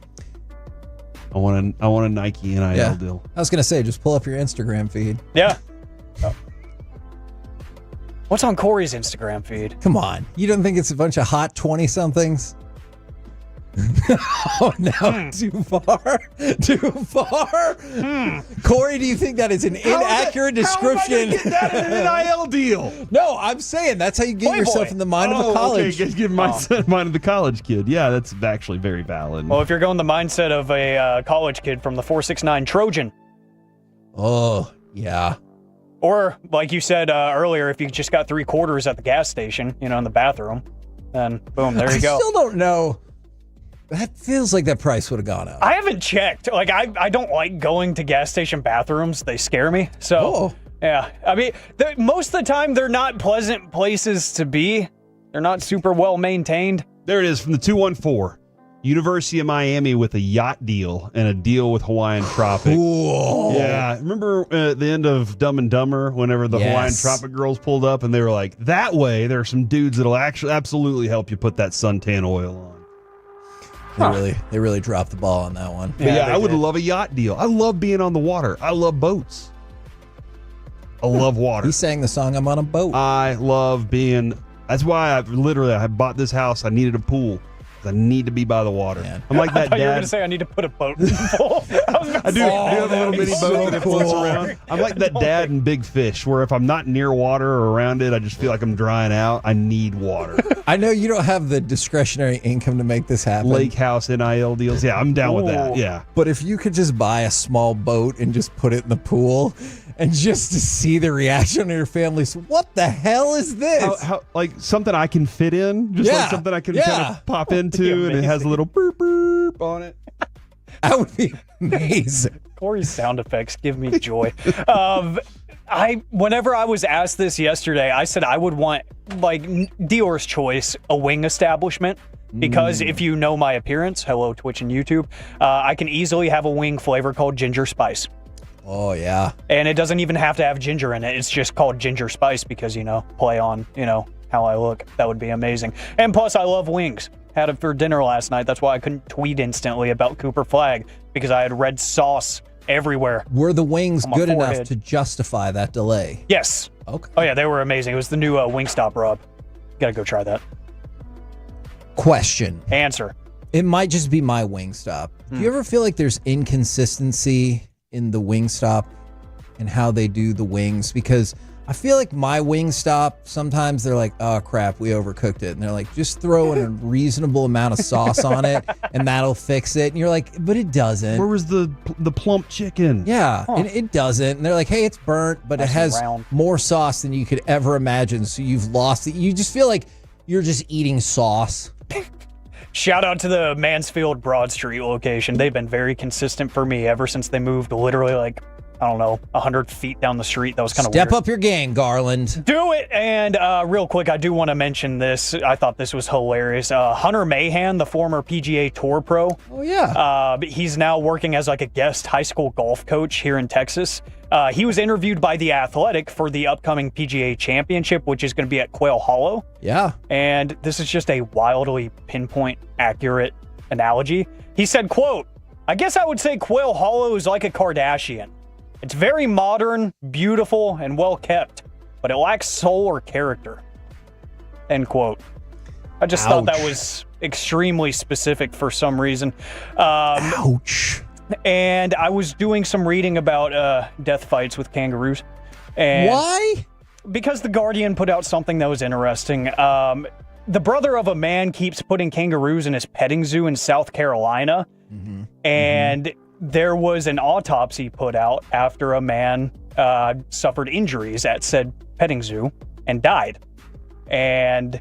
I want a Nike NIL deal. I was gonna say, just pull up your Instagram feed. Yeah. What's on Corey's Instagram feed? Come on. You don't think it's a bunch of hot 20-somethings? Oh, no. Too far? Too far? Corey, do you think that is an inaccurate description? How am I gonna get that in an NIL deal? No, I'm saying that's how you get yourself in the mind of a college. Okay, get mind of the college kid. Yeah, that's actually very valid. Well, if you're going the mindset of a college kid from the 469 Trojan. Oh, yeah. Or, like you said earlier, if you just got 3 quarters at the gas station, in the bathroom, then boom, there you go. I still don't know. That feels like that price would have gone up. I haven't checked. I don't like going to gas station bathrooms. They scare me. So, yeah. I mean, most of the time, they're not pleasant places to be. They're not super well maintained. There it is from the 214. University of Miami with a yacht deal and a deal with Hawaiian Tropic. Cool. Yeah. Remember at the end of Dumb and Dumber, whenever the Hawaiian Tropic girls pulled up and they were like, that way there are some dudes that'll actually absolutely help you put that suntan oil on. They really dropped the ball on that one. But I would love a yacht deal. I love being on the water. I love boats. I love water. He sang the song, I'm on a boat. I love being, that's why I bought this house. I needed a pool. I need to be by the water. Man. I'm like that dad. You were going to say I need to put a boat in the pool. I do have a little mini boat that floats around. I'm like that dad in Big Fish, where if I'm not near water or around it, I just feel like I'm drying out. I need water. I know you don't have the discretionary income to make this happen. Lake house NIL deals. Yeah, I'm down with that. Yeah. But if you could just buy a small boat and just put it in the pool and just to see the reaction of your family, so what the hell is this? How, like something I can fit in? Just like something I can kind of pop into and it has a little burp burp on it. That would be amazing. Corey's sound effects give me joy. Whenever I was asked this yesterday, I said I would want, like, Dior's choice, a wing establishment. Because if you know my appearance, hello Twitch and YouTube, I can easily have a wing flavor called ginger spice. Oh, yeah. And it doesn't even have to have ginger in it. It's just called ginger spice because, play on, how I look. That would be amazing. And plus, I love wings. Had it for dinner last night. That's why I couldn't tweet instantly about Cooper Flagg, because I had red sauce everywhere. Were the wings good enough to justify that delay? Yes. Okay. Oh, yeah, they were amazing. It was the new Wingstop rub. Gotta go try that. Question. Answer. It might just be my Wingstop. Do you ever feel like there's inconsistency in the Wingstop and how they do the wings? Because I feel like my Wingstop, sometimes they're like, oh crap, we overcooked it. And they're like, just throw in a reasonable amount of sauce on it and that'll fix it. And you're like, but it doesn't. Where was the plump chicken? Yeah, and it doesn't. And they're like, hey, it's burnt, but it has more sauce than you could ever imagine. So you've lost it. You just feel like you're just eating sauce. Shout out to the Mansfield Broad Street location. They've been very consistent for me ever since they moved literally like, I don't know, 100 feet down the street. That was kind of weird. Step up your game, Garland. Do it. And real quick, I do want to mention this. I thought this was hilarious. Hunter Mahan, the former PGA Tour pro. Oh, yeah. He's now working as like a guest high school golf coach here in Texas. He was interviewed by The Athletic for the upcoming PGA Championship, which is going to be at Quail Hollow. Yeah. And this is just a wildly pinpoint accurate analogy. He said, quote, I guess I would say Quail Hollow is like a Kardashian. It's very modern, beautiful, and well kept, but it lacks soul or character. End quote. I just thought that was extremely specific for some reason. Ouch. And I was doing some reading about death fights with kangaroos. And why? Because The Guardian put out something that was interesting. The brother of a man keeps putting kangaroos in his petting zoo in South Carolina. Mm-hmm. And there was an autopsy put out after a man suffered injuries at said petting zoo and died. And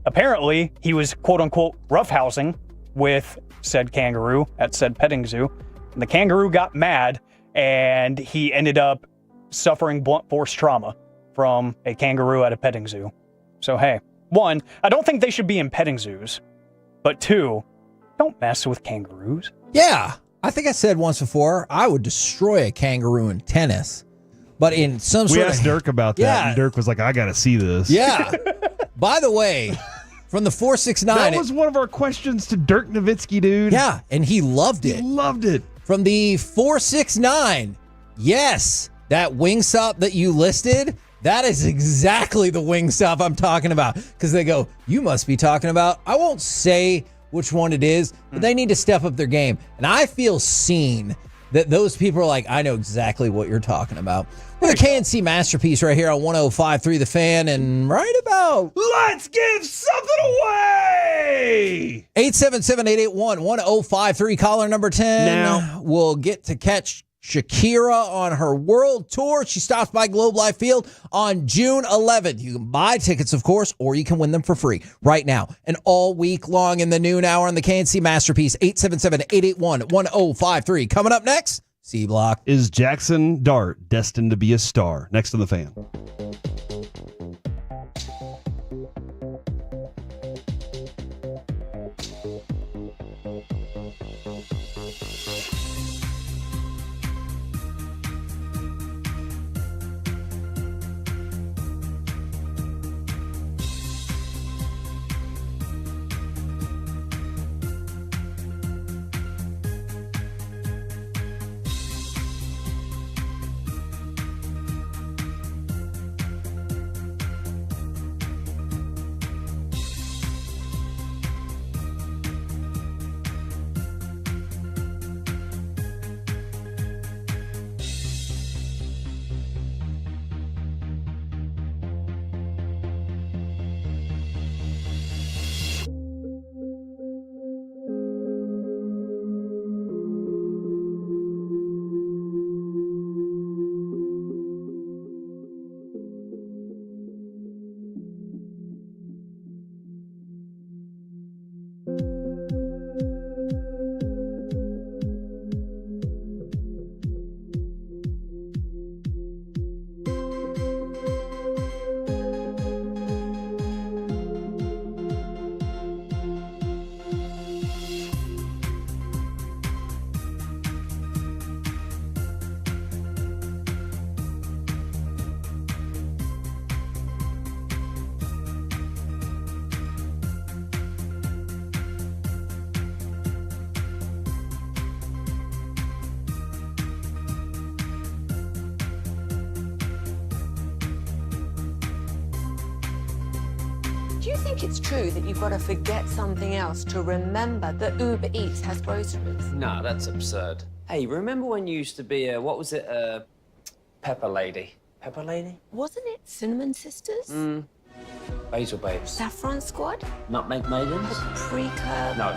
apparently he was quote unquote roughhousing with said kangaroo at said petting zoo. And the kangaroo got mad and he ended up suffering blunt force trauma from a kangaroo at a petting zoo. So hey, one, I don't think they should be in petting zoos. But two, don't mess with kangaroos. Yeah. I think I said once before, I would destroy a kangaroo in tennis. But in some sort of... We asked Dirk about that, yeah. and Dirk was like, I got to see this. Yeah. By the way, from the 469... That was one of our questions to Dirk Nowitzki, dude. Yeah, and he loved it. He loved it. From the 469, yes, that Wingstop that you listed, that is exactly the Wingstop I'm talking about. Because they go, you must be talking about... I won't say which one it is, but they need to step up their game. And I feel seen that those people are like, I know exactly what you're talking about. We're the KNC Masterpiece right here on 105.3 The Fan, and right about... Let's give something away! 877-881-1053, caller number 10. Now. We'll get to catch Shakira on her world tour. She stops by Globe Life Field on June 11th. You can buy tickets, of course, or you can win them for free right now and all week long in the noon hour on the KNC Masterpiece. 877-881-1053. Coming up next, C Block. Is Jackson Dart destined to be a star? Next on The Fan. Do you think it's true that you've got to forget something else to remember that Uber Eats has groceries? Nah, that's absurd. Hey, remember when you used to be what was it, Pepper Lady? Pepper Lady? Wasn't it Cinnamon Sisters? Basil Babes? Saffron Squad? Nutmeg Maidens? Paprika? No.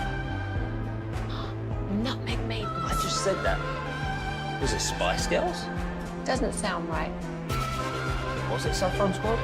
Nutmeg Maiden. I just said that. Was it Spice Girls? Doesn't sound right. Was it Saffron Squad?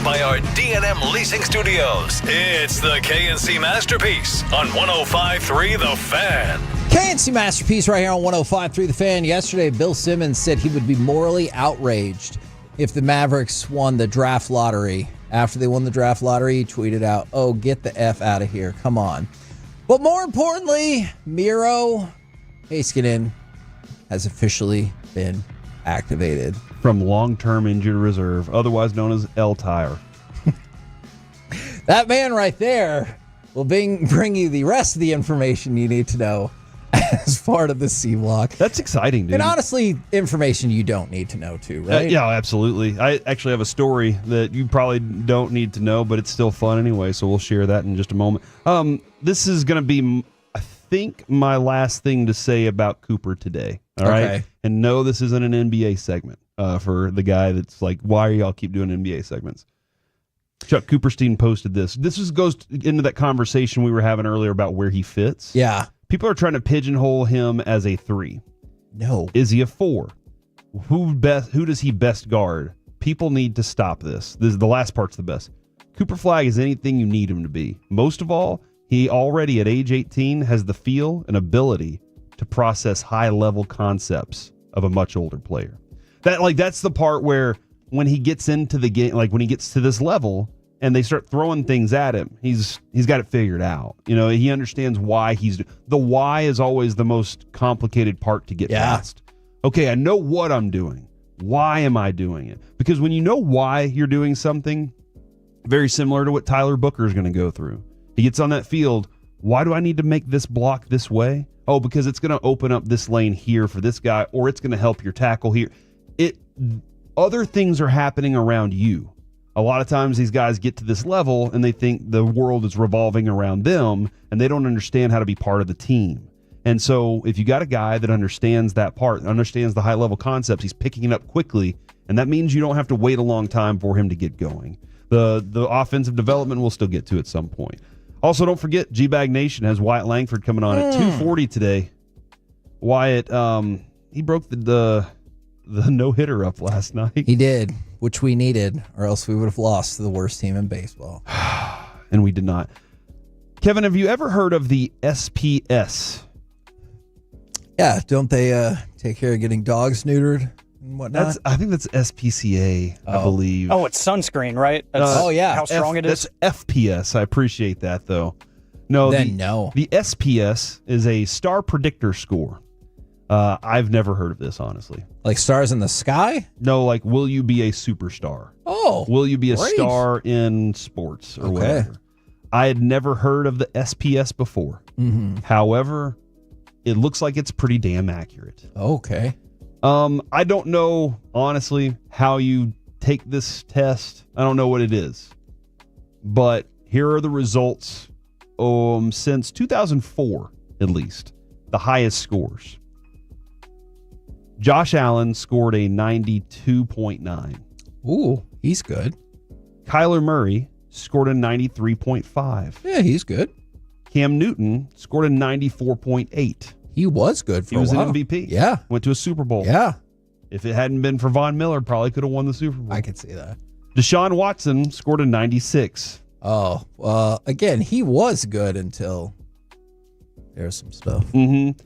by our D&M Leasing Studios. It's the KNC Masterpiece on 105.3 The Fan. KNC Masterpiece right here on 105.3 The Fan. Yesterday, Bill Simmons said he would be morally outraged if the Mavericks won the draft lottery. After they won the draft lottery, he tweeted out, "Oh, get the F out of here. Come on." But more importantly, Miro Heiskanen has officially been activated. From long-term injured reserve, otherwise known as L-Tire. That man right there will bring you the rest of the information you need to know as part of the C Block. That's exciting, dude. And honestly, information you don't need to know too, right? Yeah, absolutely. I actually have a story that you probably don't need to know, but it's still fun anyway, so we'll share that in just a moment. This is going to be, I think, my last thing to say about Cooper today. All right? And no, this isn't an NBA segment for the guy that's like, why are y'all keep doing NBA segments? Chuck Cooperstein posted this. This goes into that conversation we were having earlier about where he fits. Yeah. People are trying to pigeonhole him as a 3. No. Is he a 4? Who does he best guard? People need to stop this. The last part's the best. Cooper Flagg is anything you need him to be. Most of all, he already at age 18 has the feel and ability to process high-level concepts of a much older player. That's the part where when he gets into the game, like when he gets to this level and they start throwing things at him, he's got it figured out. He understands why the why is always the most complicated part to get past. Okay, I know what I'm doing. Why am I doing it? Because when you know why you're doing something, very similar to what Tyler Booker is going to go through. He gets on that field. Why do I need to make this block this way? Oh, because it's going to open up this lane here for this guy, or it's going to help your tackle here. Other things are happening around you. A lot of times these guys get to this level and they think the world is revolving around them and they don't understand how to be part of the team. And so if you got a guy that understands that part, understands the high level concepts, he's picking it up quickly, and that means you don't have to wait a long time for him to get going. The offensive development we'll still get to at some point. Also, don't forget, G-Bag Nation has Wyatt Langford coming on at 2:40 today. Wyatt, he broke the no-hitter up last night. He did, which we needed, or else we would have lost to the worst team in baseball. And we did not. Kevin, have you ever heard of the SPS? Yeah, don't they take care of getting dogs neutered and whatnot? I think that's SPCA, I believe. Oh, it's sunscreen, right? Oh, yeah. How strong it is? That's FPS. I appreciate that, though. No, the SPS is a star predictor score. I've never heard of this, honestly. Like stars in the sky? No, like, will you be a superstar? Oh, will you be a great. star in sports or whatever? I had never heard of the SPS before. Mm-hmm. However, it looks like it's pretty damn accurate. Okay. I don't know, honestly, how you take this test. I don't know what it is. But here are the results since 2004, at least. The highest scores. Josh Allen scored a 92.9. Ooh, he's good. Kyler Murray scored a 93.5. Yeah, he's good. Cam Newton scored a 94.8. He was good for a while. He was an MVP. Yeah. Went to a Super Bowl. Yeah. If it hadn't been for Von Miller, probably could have won the Super Bowl. I could see that. Deshaun Watson scored a 96. Oh, again, he was good until there's some stuff. Mm-hmm.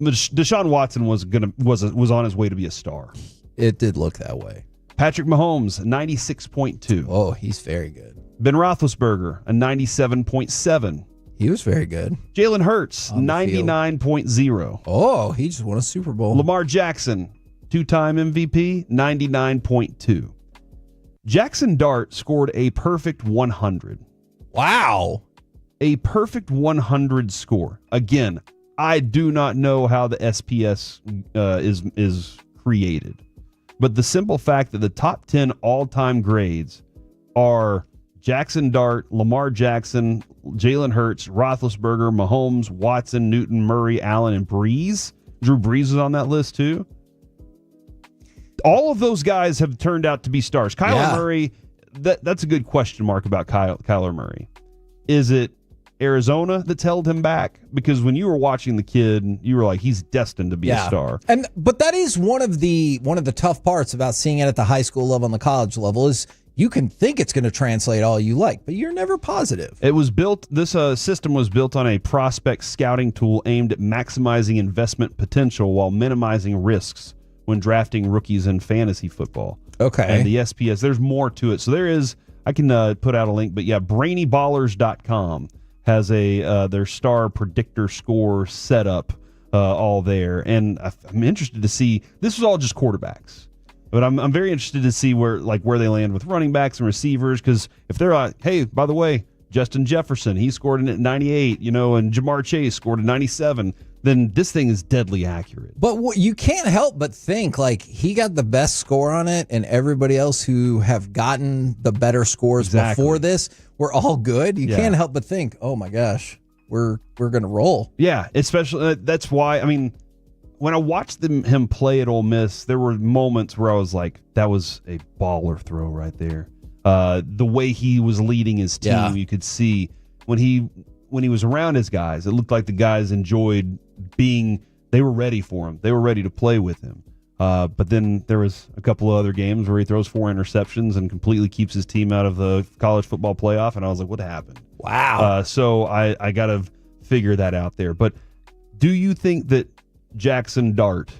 Deshaun Watson was on his way to be a star. It did look that way. Patrick Mahomes, 96.2. Oh, he's very good. Ben Roethlisberger, a 97.7. He was very good. Jalen Hurts, 99.0. Oh, he just won a Super Bowl. Lamar Jackson, 2-time MVP, 99.2. Jackson Dart scored a perfect 100. Wow. A perfect 100 score. Again, I do not know how the SPS is created. But the simple fact that the top 10 all-time grades are Jackson Dart, Lamar Jackson, Jalen Hurts, Roethlisberger, Mahomes, Watson, Newton, Murray, Allen, and Breeze. Drew Brees is on that list too. All of those guys have turned out to be stars. Kyler Murray, that's a good question mark about Kyler Murray. Is it Arizona that's held him back? Because when you were watching the kid, you were like, he's destined to be a star. But that is one of the tough parts about seeing it at the high school level and the college level is you can think it's going to translate all you like, but you're never positive. It was built, this system was built on a prospect scouting tool aimed at maximizing investment potential while minimizing risks when drafting rookies in fantasy football. Okay. And the SPS, there's more to it. So there is, I can put out a link, but yeah, brainyballers.com has their star predictor score set up. all there. And I'm interested to see. This was all just quarterbacks, but I'm very interested to see where they land with running backs and receivers. Because if they're like, hey, by the way, Justin Jefferson, he scored in at 98, and Jamar Chase scored at 97. Then this thing is deadly accurate. But you can't help but think he got the best score on it, and everybody else who have gotten the better scores before this were all good. You can't help but think, oh my gosh, we're gonna roll. Yeah, especially that's why. I mean, when I watched him play at Ole Miss, there were moments where I was like, that was a baller throw right there. The way he was leading his team, you could see when he was around his guys, it looked like the guys enjoyed they were ready for him. They were ready to play with him. But then there was a couple of other games where he throws 4 interceptions and completely keeps his team out of the college football playoff. And I was like, what happened? Wow. So I got to figure that out there. But do you think that Jackson Dart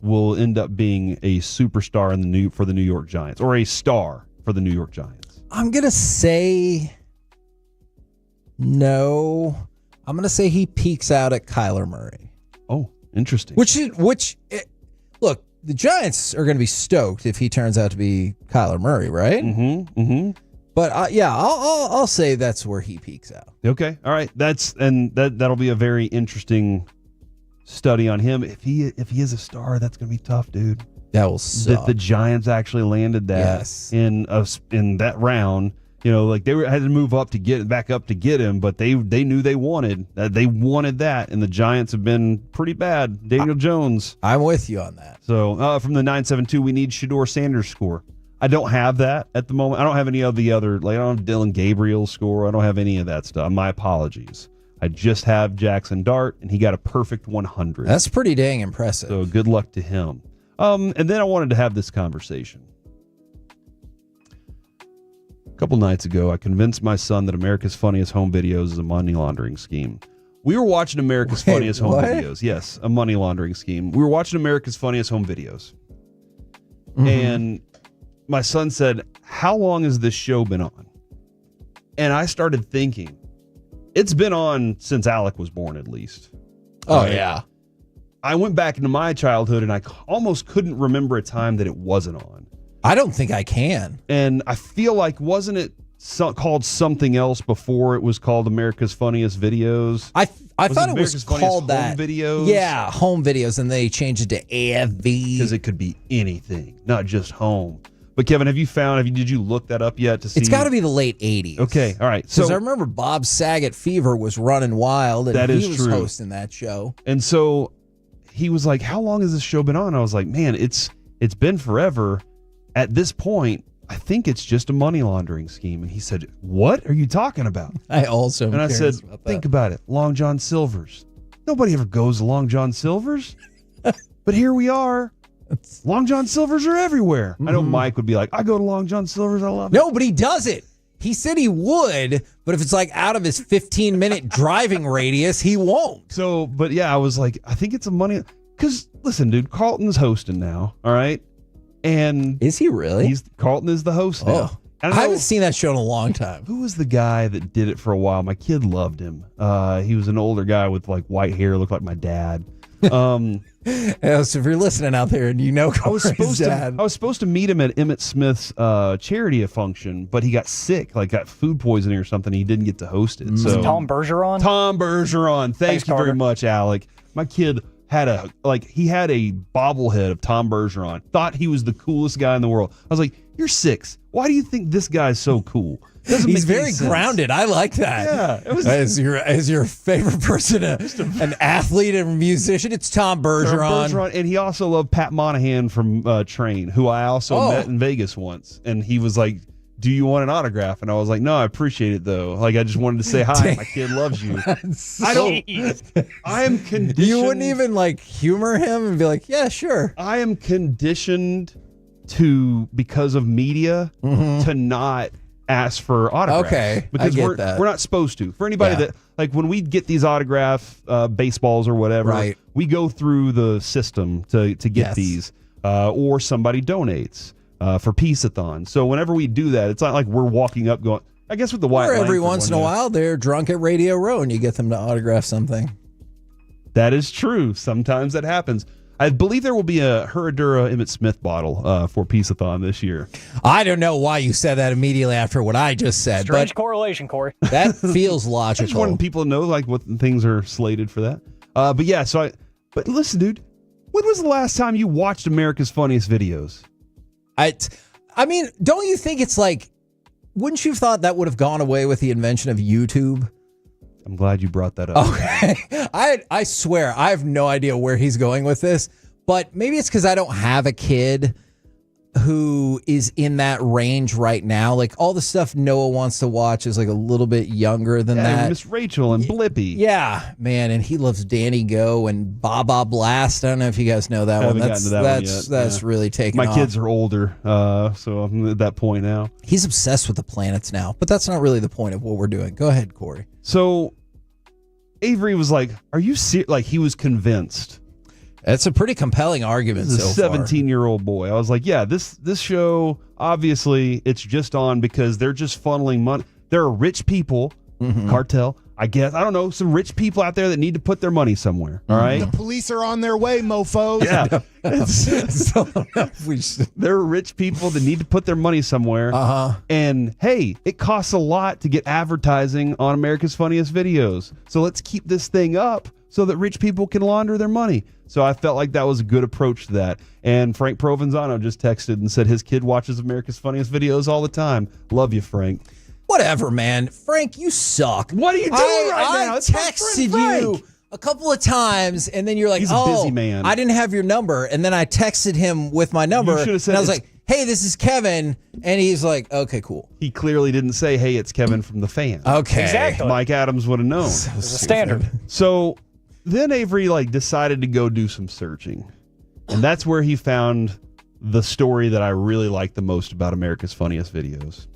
will end up being a superstar for the New York Giants, or a star for the New York Giants? I'm going to say no. I'm going to say he peaks out at Kyler Murray. Oh, interesting. Look, the Giants are going to be stoked if he turns out to be Kyler Murray, right? Mm-hmm. Mm-hmm. But I'll say that's where he peaks out. Okay, all right. That'll be a very interesting study on him. If he is a star, that's going to be tough, dude. That will suck. That the Giants actually landed that in that round. They had to move up to get back up to get him, but they knew they wanted that, and the Giants have been pretty bad. Daniel Jones. I'm with you on that. So from the 972, we need Shedeur Sanders' score. I don't have that at the moment. I don't have any of the other, I don't have Dylan Gabriel's score. I don't have any of that stuff. My apologies. I just have Jackson Dart, and he got a perfect 100. That's pretty dang impressive. So good luck to him. And then I wanted to have this conversation. A couple nights ago, I convinced my son that America's Funniest Home Videos is a money laundering scheme. We were watching America's Funniest Home Videos. Yes, a money laundering scheme. We were watching America's Funniest Home Videos. Mm-hmm. And my son said, how long has this show been on? And I started thinking, it's been on since Alec was born, at least. Oh, yeah. I went back into my childhood, and I almost couldn't remember a time that it wasn't on. I don't think I can. And I feel like, wasn't it called something else before it was called America's Funniest Videos? I thought it was called that. Home Videos? Yeah, Home Videos, and they changed it to AFV. Because it could be anything, not just home. But Kevin, did you look that up yet to see? It's got to be the late 80s. Okay, all right. Because I remember Bob Saget Fever was running wild, and he was hosting that show. And so he was like, how long has this show been on? I was like, man, it's been forever. At this point, I think it's just a money laundering scheme. And he said, what are you talking about? I also am curious about that. Think about it. Long John Silver's. Nobody ever goes to Long John Silver's. But here we are. Long John Silver's are everywhere. Mm-hmm. I know Mike would be like, I go to Long John Silver's. I love it. No, but he does it. He said he would, but if it's out of his 15-minute driving radius, he won't. So, but yeah, I was like, I think it's a money. Because listen, dude, Carlton's hosting now. All right. And is he really? Carlton is the host now. I haven't seen that show in a long time. Who was the guy that did it for a while? My kid loved him. He was an older guy with white hair, looked like my dad. So if you're listening out there and you know Corey's dad. I was supposed to meet him at Emmett Smith's charity function, but he got sick, got food poisoning or something. He didn't get to host it. So Tom Bergeron? Tom Bergeron. Thanks you very much, Alec. My kid had a bobblehead of Tom Bergeron. Thought he was the coolest guy in the world. I was like, you're 6. Why do you think this guy's so cool? He's very grounded. I like that. Yeah. As your favorite person, an athlete and musician, it's Tom Bergeron. And he also loved Pat Monahan from Train, who I also met in Vegas once. And he was like, do you want an autograph? And I was like, no, I appreciate it though. I just wanted to say hi. My kid loves you. I am conditioned. You wouldn't even humor him and be like, yeah, sure. I am conditioned because of media to not ask for autographs. Okay, because we're not supposed to. For anybody that when we get these autograph baseballs or whatever, we go through the system to get these, or somebody donates for Peace-a-thon. So whenever we do that, it's not like we're walking up going. I guess with the Wyatt Langford every once in a while they're drunk at Radio Row and you get them to autograph something. That is true. Sometimes that happens. I believe there will be a Herradura Emmett Smith bottle for Peace-a-thon this year. I don't know why you said that immediately after what I just said. Strange correlation, Corey. That feels I logical. just want people to know like what things are slated for that. But yeah, but listen, dude, when was the last time you watched America's Funniest Videos? I mean, don't you think it's like, wouldn't you have thought that would have gone away with the invention of YouTube? I'm glad you brought that up. Okay. I swear, I have no idea where he's going with this, but maybe it's because I don't have a kid who is in that range right now. Like all the stuff Noah wants to watch is like a little bit younger than that. Miss Rachel and Blippy. Yeah, man, and he loves Danny Go and Baba Blast. I don't know if you guys know that one. That's really taken off. My kids are older, so I'm at that point now. He's obsessed with the planets now, but that's not really the point of what we're doing. Go ahead, Corey. So Avery was like, "Are you serious?" Like he was convinced. That's a pretty compelling argument. This is a 17-year-old boy. I was like, yeah, this show, obviously, it's just on because they're just funneling money. There are rich people, cartel, I guess. I don't know, some rich people out there that need to put their money somewhere. All right. The police are on their way, mofos. Yeah. There are rich people that need to put their money somewhere. And hey, it costs a lot to get advertising on America's Funniest Videos. So let's keep this thing up so that rich people can launder their money. So I felt like that was a good approach to that. And Frank Provenzano just texted and said his kid watches America's Funniest Videos all the time. Love you, Frank. Whatever, man. Frank, you suck. What are you doing right now? I texted you a couple of times, and then you're like, he's a busy man. I didn't have your number. And then I texted him with my number, You should have said and I was like, hey, this is Kevin. And he's like, okay, cool. He clearly didn't say, hey, it's Kevin from the Fan. Okay. Exactly. Mike Adams would have known. It's a standard. So then Avery decided to go do some searching. And that's where he found the story that I really like the most about America's Funniest Videos.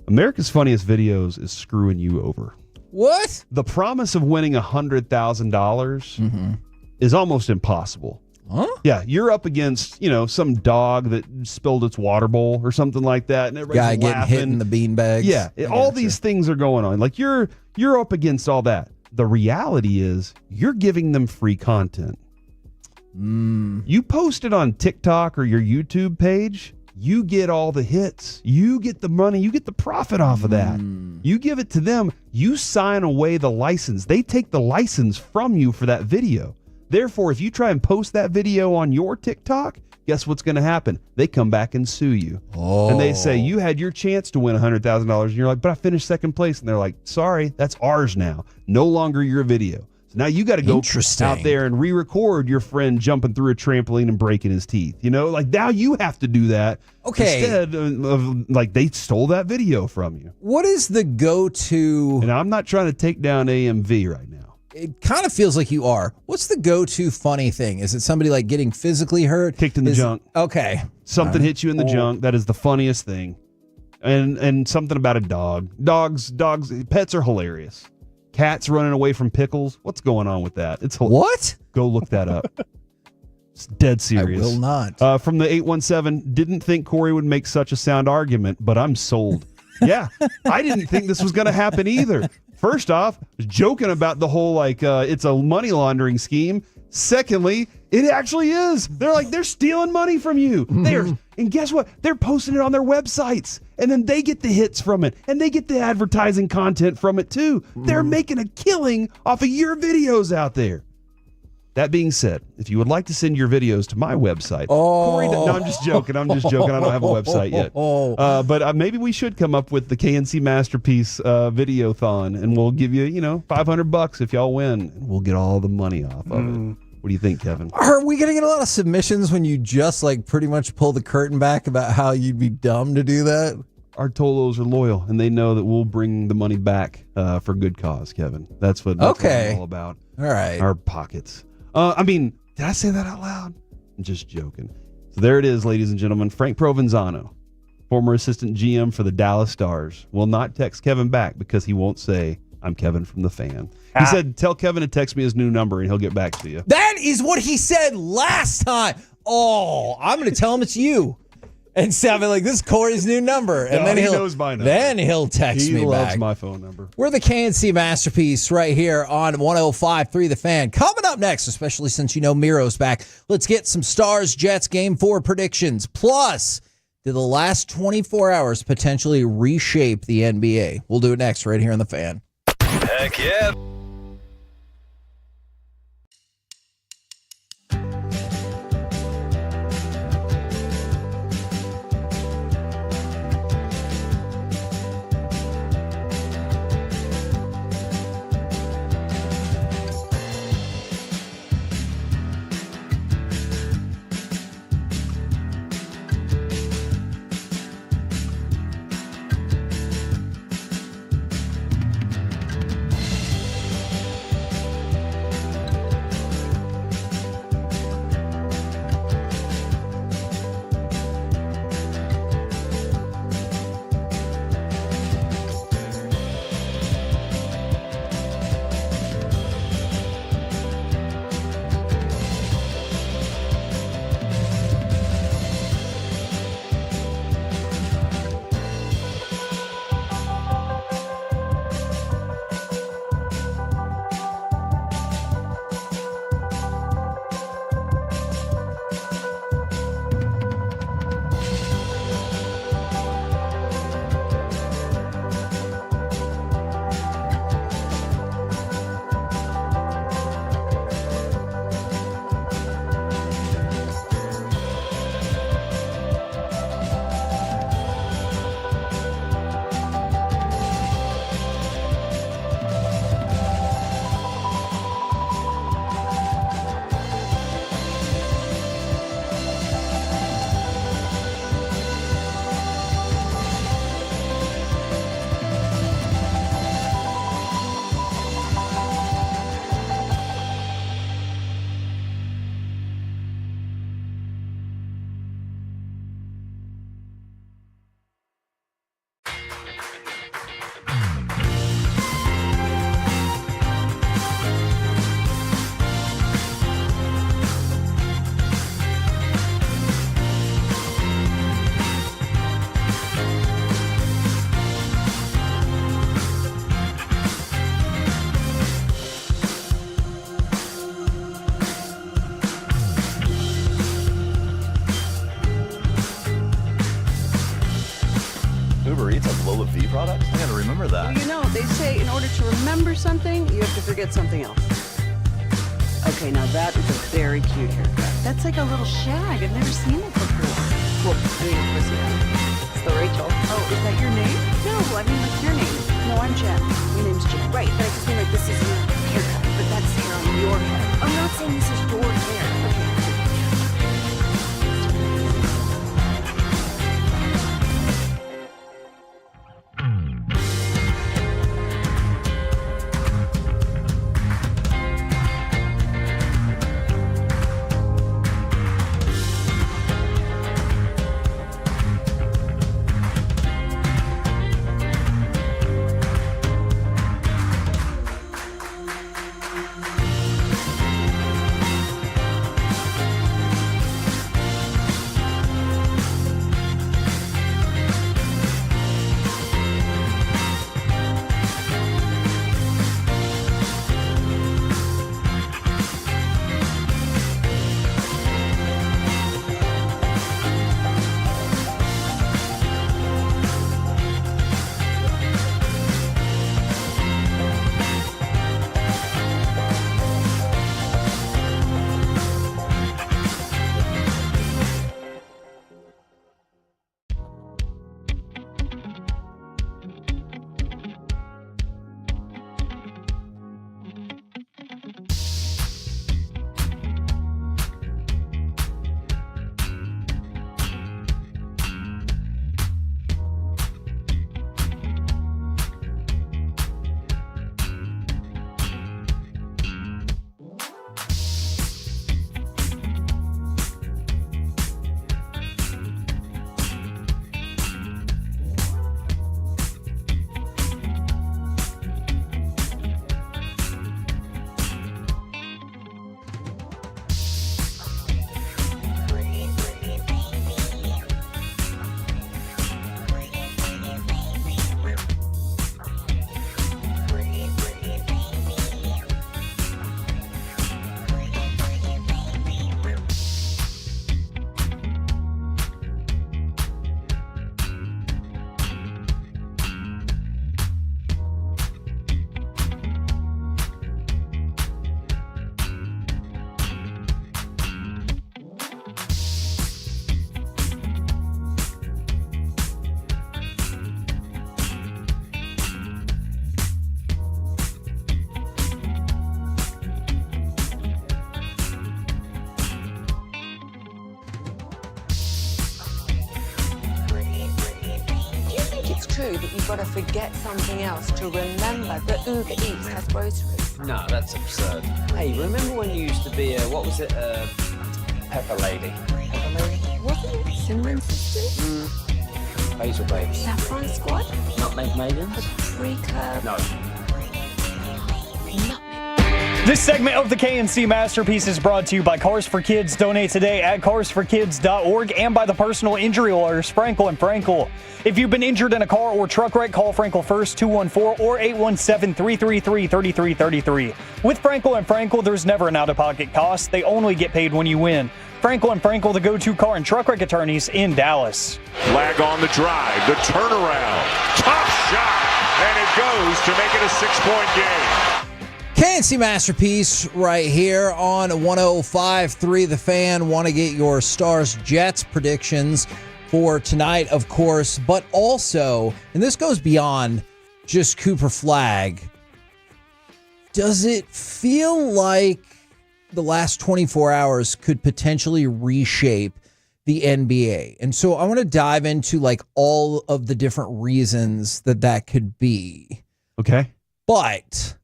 America's Funniest Videos is screwing you over. What? The promise of winning $100,000 is almost impossible. Huh? Yeah, you're up against, some dog that spilled its water bowl or something like that. And everybody's Guy getting laughing. hit in the beanbags. Yeah, all these things are going on. Like you're up against all that. The reality is you're giving them free content. You post it on TikTok or your YouTube page, you get all the hits. You get the money. You get the profit off of that. You give it to them. You sign away the license. They take the license from you for that video. Therefore, if you try and post that video on your TikTok, guess what's going to happen? They come back and sue you. And they say, you had your chance to win $100,000. And you're like, but I finished second place. And they're like, sorry, that's ours now. No longer your video. So now you got to go out there and re-record your friend jumping through a trampoline and breaking his teeth. Now you have to do that. Okay. Instead of they stole that video from you. What is the go-to? And I'm not trying to take down AMV right now. It kind of feels like you are. What's the go-to funny thing? Is it somebody getting physically hurt? Kicked in the junk. Okay. Something hits you in the junk. That is the funniest thing. And something about a dog. Pets are hilarious. Cats running away from pickles. What's going on with that? It's hilarious. What? Go look that up. It's dead serious. I will not. From the 817, didn't think Corey would make such a sound argument, but I'm sold. Yeah, I didn't think this was going to happen either. First off, joking about the whole it's a money laundering scheme. Secondly, it actually is. They're stealing money from you. And guess what? They're posting it on their websites. And then they get the hits from it. And they get the advertising content from it too. They're making a killing off of your videos out there. That being said, if you would like to send your videos to my website, Corey, no, I'm just joking. I don't have a website yet. But maybe we should come up with the KNC Masterpiece Videothon, and we'll give you, $500 if y'all win, and we'll get all the money off of it. What do you think, Kevin? Are we going to get a lot of submissions when you just pretty much pull the curtain back about how you'd be dumb to do that? Our Tolos are loyal, and they know that we'll bring the money back for good cause, Kevin. That's what it's all about. All right. Our pockets. Did I say that out loud? I'm just joking. So there it is, ladies and gentlemen. Frank Provenzano, former assistant GM for the Dallas Stars, will not text Kevin back because he won't say, I'm Kevin from the Fan. He said, tell Kevin to text me his new number and he'll get back to you. That is what he said last time. Oh, I'm going to tell him it's you. And so I'll be like, this is Corey's new number. And No, then he he'll knows my number. Then he'll text He me loves back. my phone number. We're the KNC Masterpiece right here on 105.3 The Fan. Coming up next, especially since you know Miro's back, let's get some Stars Jets Game 4 predictions. Plus, did the last 24 hours potentially reshape the NBA? We'll do it next right here on The Fan. Heck yeah. Uber Eats has Lola V products? I gotta remember that. Well, you know, they say in order to remember something, you have to forget something else. Okay, now that is a very cute haircut. That's like a little shag. I've never seen it before. Well, I mean, of course you have. It's the Rachel. Oh, is that your name? No, I mean like your name. No, I'm Jen. Your name's Jen. Right, but I just mean like this is your haircut, but that's hair on your head. I'm not saying this is your hair. Okay. true that you've got to forget something else to remember that Uber Eats has groceries? No, that's absurd. Hey, remember when you used to be what was it, Pepper Lady? Pepper Lady? Wasn't it Cinnamon Sisters? Basil Babes. Saffron Squad? Nutmeg Maidens? Pre-curve? No. This segment of the KNC Masterpiece is brought to you by Cars for Kids. Donate today at carsforkids.org and by the personal injury lawyers, Frankel & Frankel. If you've been injured in a car or truck wreck, call Frankel first, 214 or 817-333-3333. With Frankel & Frankel, there's never an out-of-pocket cost. They only get paid when you win. Frankel & Frankel, the go-to car and truck wreck attorneys in Dallas. Flag on the drive, the turnaround. Tough shot, and it goes to make it a 6-point game. KNC Masterpiece right here on 105.3 The Fan. Want to get your Stars Jets predictions for tonight, of course, but also, and this goes beyond just Cooper Flagg, does it feel like the last 24 hours could potentially reshape the NBA? And so I want to dive into like all of the different reasons that could be. Okay. But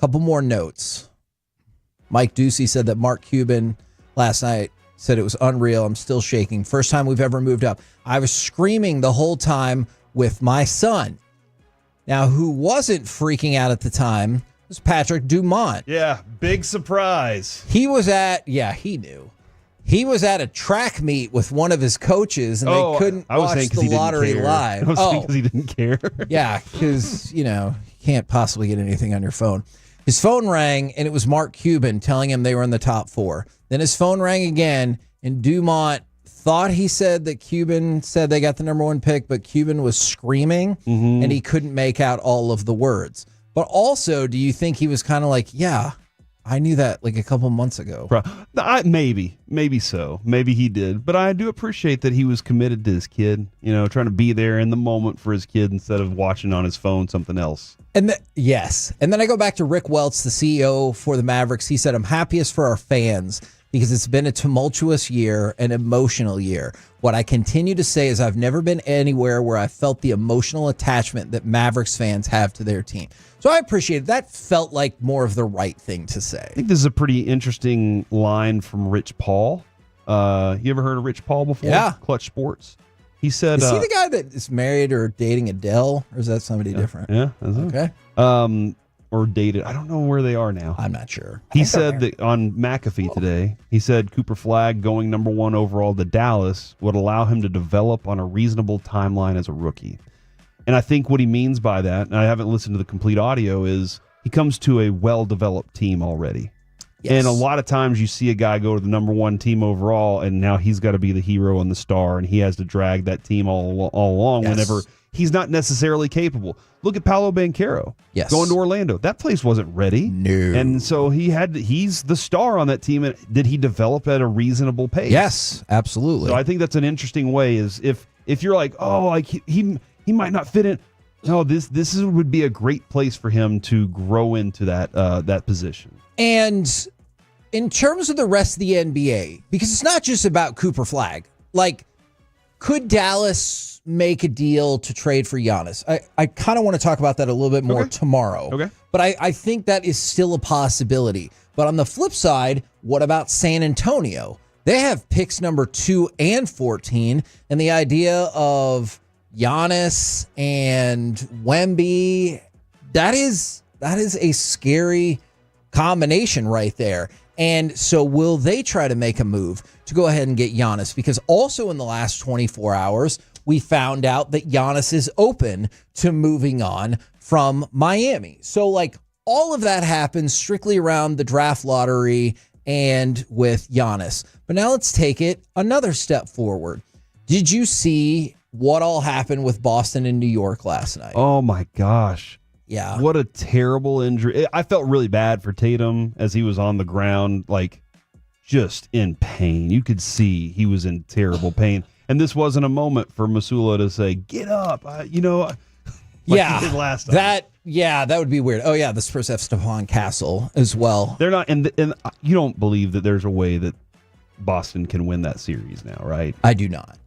couple more notes. Mike Ducey said that Mark Cuban last night said it was unreal. I'm still shaking. First time we've ever moved up. I was screaming the whole time with my son. Now, who wasn't freaking out at the time was Patrick Dumont. Yeah, big surprise. He was at, he knew. He was at a track meet with one of his coaches, and they couldn't watch the lottery live. I was because he didn't care. Yeah, because, you can't possibly get anything on your phone. His phone rang, and it was Mark Cuban telling him they were in the top 4. Then his phone rang again, and Dumont thought he said that Cuban said they got the number 1 pick, but Cuban was screaming, and he couldn't make out all of the words. But also, do you think he was kind of like, yeah, I knew that like a couple months ago? Maybe so. Maybe he did. But I do appreciate that he was committed to his kid, trying to be there in the moment for his kid instead of watching on his phone something else. And yes. And then I go back to Rick Welts, the CEO for the Mavericks. He said, I'm happiest for our fans because it's been a tumultuous year, an emotional year. What I continue to say is I've never been anywhere where I felt the emotional attachment that Mavericks fans have to their team. So I appreciate it. That felt like more of the right thing to say. I think this is a pretty interesting line from Rich Paul. You ever heard of Rich Paul before? Yeah. Clutch Sports. He said, is he the guy that is married or dating Adele, or is that somebody different? Yeah. Okay. Or dated. I don't know where they are now. I'm not sure. He said that on McAfee today, he said Cooper Flagg going number 1 overall to Dallas would allow him to develop on a reasonable timeline as a rookie. And I think what he means by that, and I haven't listened to the complete audio, is he comes to a well-developed team already. Yes. And a lot of times you see a guy go to the number 1 team overall, and now he's got to be the hero and the star, and he has to drag that team all along whenever he's not necessarily capable. Look at Paolo Banchero going to Orlando. That place wasn't ready. No. And so he's the star on that team. And did he develop at a reasonable pace? Yes, absolutely. So I think that's an interesting way is if you're like, oh, like he might not fit in. No, this would be a great place for him to grow into that position. And in terms of the rest of the NBA, because it's not just about Cooper Flagg, like, could Dallas make a deal to trade for Giannis? I kind of want to talk about that a little bit more tomorrow. Okay. But I think that is still a possibility. But on the flip side, what about San Antonio? They have picks number 2 and 14, and the idea of Giannis and Wemby, that is a scary combination right there. And so will they try to make a move to go ahead and get Giannis? Because also in the last 24 hours, we found out that Giannis is open to moving on from Miami. So like all of that happens strictly around the draft lottery and with Giannis. But now let's take it another step forward. Did you see what all happened with Boston and New York last night? Oh my gosh. Yeah. What a terrible injury. I felt really bad for Tatum as he was on the ground, like just in pain. You could see he was in terrible pain. And this wasn't a moment for Masula to say, get up, like he did last time. That would be weird. Oh, yeah, the Spurs have Stephon Castle as well. They're not, and you don't believe that there's a way that Boston can win that series now, right? I do not.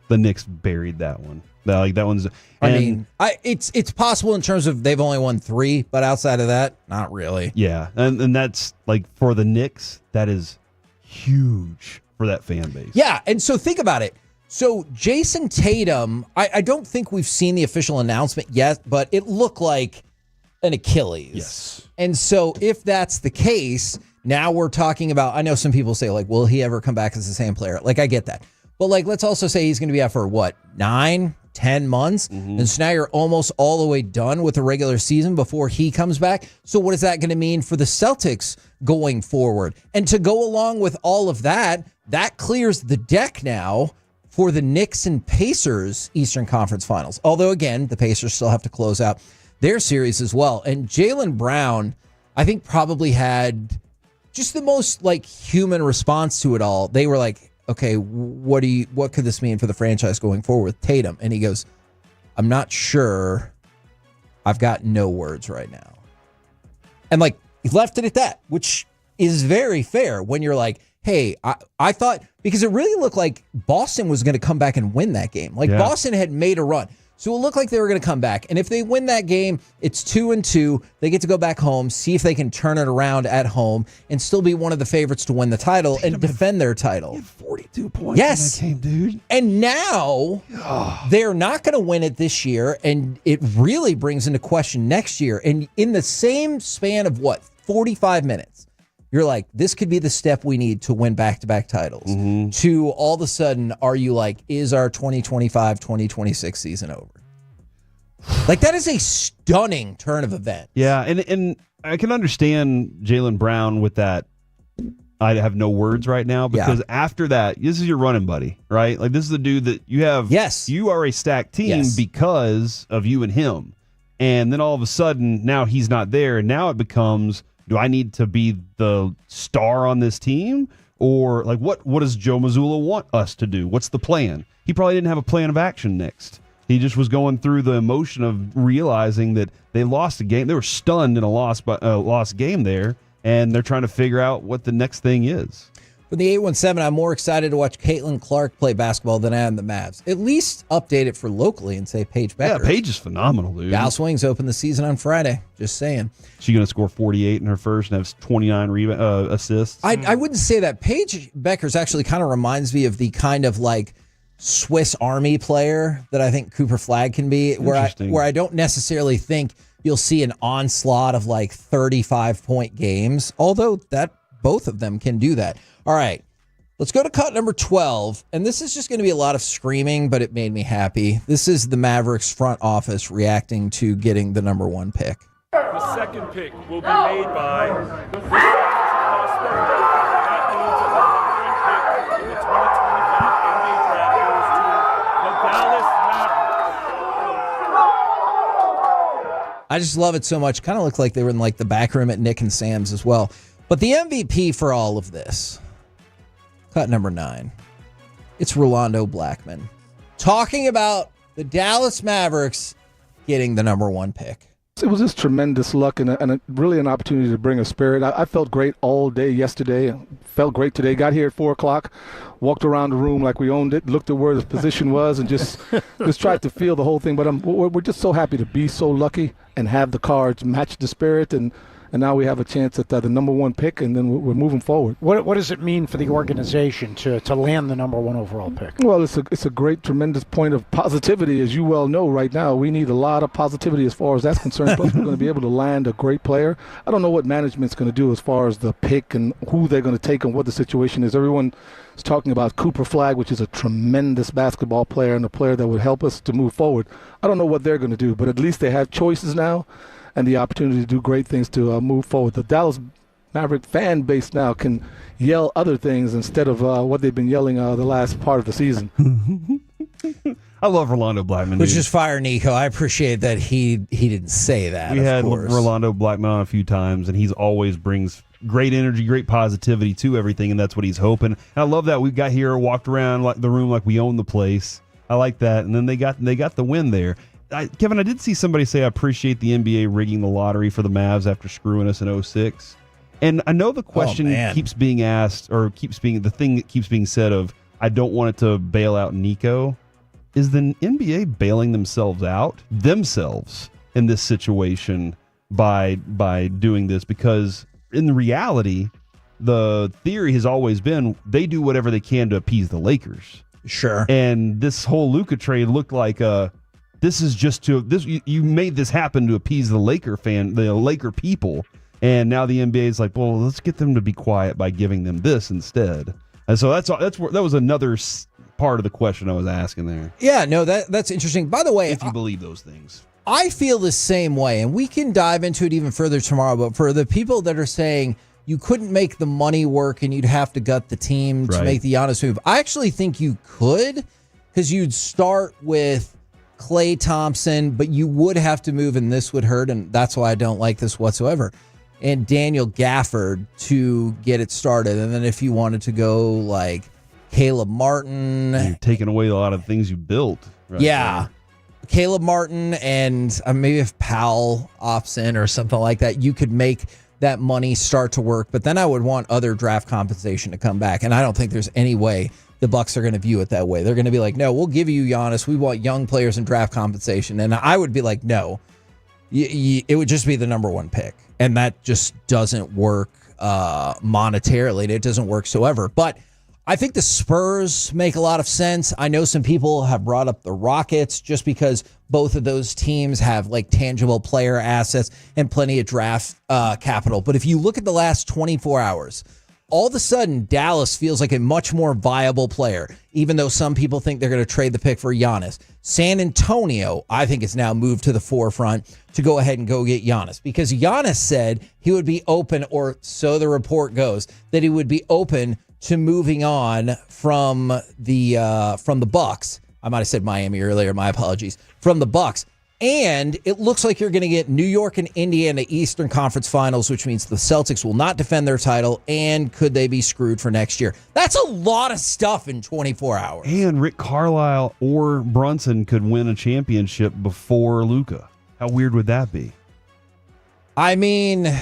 The Knicks buried that one. That one's. It's possible in terms of they've only won 3, but outside of that, not really. Yeah, and that's like for the Knicks, that is huge for that fan base. Yeah, and so think about it. So Jason Tatum, I don't think we've seen the official announcement yet, but it looked like an Achilles. Yes. And so if that's the case, now we're talking about, I know some people say, like, will he ever come back as the same player? Like, I get that. But, like, let's also say he's going to be out for, 9, 10 months? Mm-hmm. And so now you're almost all the way done with the regular season before he comes back. So what is that going to mean for the Celtics going forward? And to go along with all of that, that clears the deck now for the Knicks and Pacers Eastern Conference Finals. Although, again, the Pacers still have to close out their series as well. And Jaylen Brown, I think, probably had just the most, human response to it all. They were like, okay, what could this mean for the franchise going forward with Tatum? And he goes, I'm not sure. I've got no words right now. And, he left it at that, which is very fair when you're like, hey, I thought, because it really looked like Boston was going to come back and win that game. Boston had made a run. So it looked like they were going to come back. And if they win that game, it's 2-2. They get to go back home, see if they can turn it around at home, and still be one of the favorites to win the title and defend their title. He had 42 points in that game, dude. And now they're not going to win it this year, and it really brings into question next year. And in the same span of 45 minutes, you're like, this could be the step we need to win back-to-back titles. Mm-hmm. To all of a sudden, are you like, is our 2025-2026 season over? That is a stunning turn of events. Yeah, and I can understand Jaylen Brown with that. I have no words right now because after that, this is your running buddy, right? This is the dude that you have. Yes. You are a stacked team because of you and him. And then all of a sudden, now he's not there. And now it becomes, do I need to be the star on this team? Or what does Joe Mazzulla want us to do? What's the plan? He probably didn't have a plan of action next. He just was going through the emotion of realizing that they lost a game. They were stunned in a lost game there, and they're trying to figure out what the next thing is. For the 817, I'm more excited to watch Caitlin Clark play basketball than I am the Mavs. At least update it for locally and say Paige Becker. Yeah, Paige is phenomenal, dude. Dallas Wings open the season on Friday. Just saying. She's going to score 48 in her first and have 29 assists. I wouldn't say that. Paige Becker's actually kind of reminds me of the kind of Swiss Army player that I think Cooper Flagg can be, where I don't necessarily think you'll see an onslaught of 35-point games, although that both of them can do that. All right, let's go to cut number 12, and this is just going to be a lot of screaming, but it made me happy. This is the Mavericks front office reacting to getting the number 1 pick. The second pick will be made by the Las Spurs. That means that the number 1 pick in the 2025 NBA draft goes to the Dallas Mavericks. I just love it so much. Kind of looked like they were in the back room at Nick and Sam's as well. But the MVP for all of this, cut number 9, it's Rolando Blackman. Talking about the Dallas Mavericks getting the number 1 pick. It was just tremendous luck and really an opportunity to bring a spirit. I felt great all day yesterday. Felt great today. Got here at 4 o'clock, walked around the room like we owned it, looked at where the position was, and just tried to feel the whole thing. But we're just so happy to be so lucky and have the cards match the spirit. And now we have a chance at the number 1 pick, and then we're moving forward. What does it mean for the organization to land the number 1 overall pick? Well, it's a great, tremendous point of positivity, as you well know right now. We need a lot of positivity as far as that's concerned. Plus, we're going to be able to land a great player. I don't know what management's going to do as far as the pick and who they're going to take and what the situation is. Everyone is talking about Cooper Flagg, which is a tremendous basketball player and a player that would help us to move forward. I don't know what they're going to do, but at least they have choices now and the opportunity to do great things to move forward. The Dallas Maverick fan base now can yell other things instead of what they've been yelling the last part of the season. I love Rolando Blackman. Which is fire, Nico. I appreciate that he didn't say that. We had Rolando Blackman on a few times, and he's always brings great energy, great positivity to everything, and that's what he's hoping. And I love that we got here, walked around the room like we own the place. I like that, and then they got the win there. Kevin, I did see somebody say I appreciate the NBA rigging the lottery for the Mavs after screwing us in 2006. And I know the question keeps being asked, or the thing that keeps being said of, I don't want it to bail out Nico. is the NBA bailing themselves in this situation by doing this? Because in reality, the theory has always been they do whatever they can to appease the Lakers. Sure. And this whole Luka trade looked like this is just you made this happen to appease the Laker people, and now the NBA is like, well, let's get them to be quiet by giving them this instead. And so that was another part of the question I was asking there. Yeah, no, that's interesting. By the way, if you believe those things, I feel the same way, and we can dive into it even further tomorrow. But for the people that are saying you couldn't make the money work and you'd have to gut the team to make the Giannis move, I actually think you could, because you'd start with Klay Thompson, but you would have to move, and this would hurt, and that's why I don't like this whatsoever, and Daniel Gafford to get it started. And then if you wanted to go like Caleb Martin. You're taking away a lot of things you built. Right there. Caleb Martin and maybe if Powell opts in or something like that, you could make that money start to work. But then I would want other draft compensation to come back. And I don't think there's any way the Bucks are going to view it that way. They're going to be like, no, we'll give you Giannis. We want young players and draft compensation. And I would be like, no, it would just be the number one pick. And that just doesn't work monetarily. It doesn't work whatsoever. But I think the Spurs make a lot of sense. I know some people have brought up the Rockets just because both of those teams have like tangible player assets and plenty of draft capital. But if you look at the last 24 hours, all of a sudden Dallas feels like a much more viable player, even though some people think they're going to trade the pick for Giannis. San Antonio, I think, has now moved to the forefront to go ahead and go get Giannis, because Giannis said he would be open, or so the report goes, that he would be open to moving on from the Bucks. I might have said Miami earlier. My apologies. From the Bucks. And it looks like you're going to get New York and Indiana Eastern Conference Finals, which means the Celtics will not defend their title. And could they be screwed for next year? That's a lot of stuff in 24 hours. And Rick Carlisle or Brunson could win a championship before Luka. How weird would that be? I mean,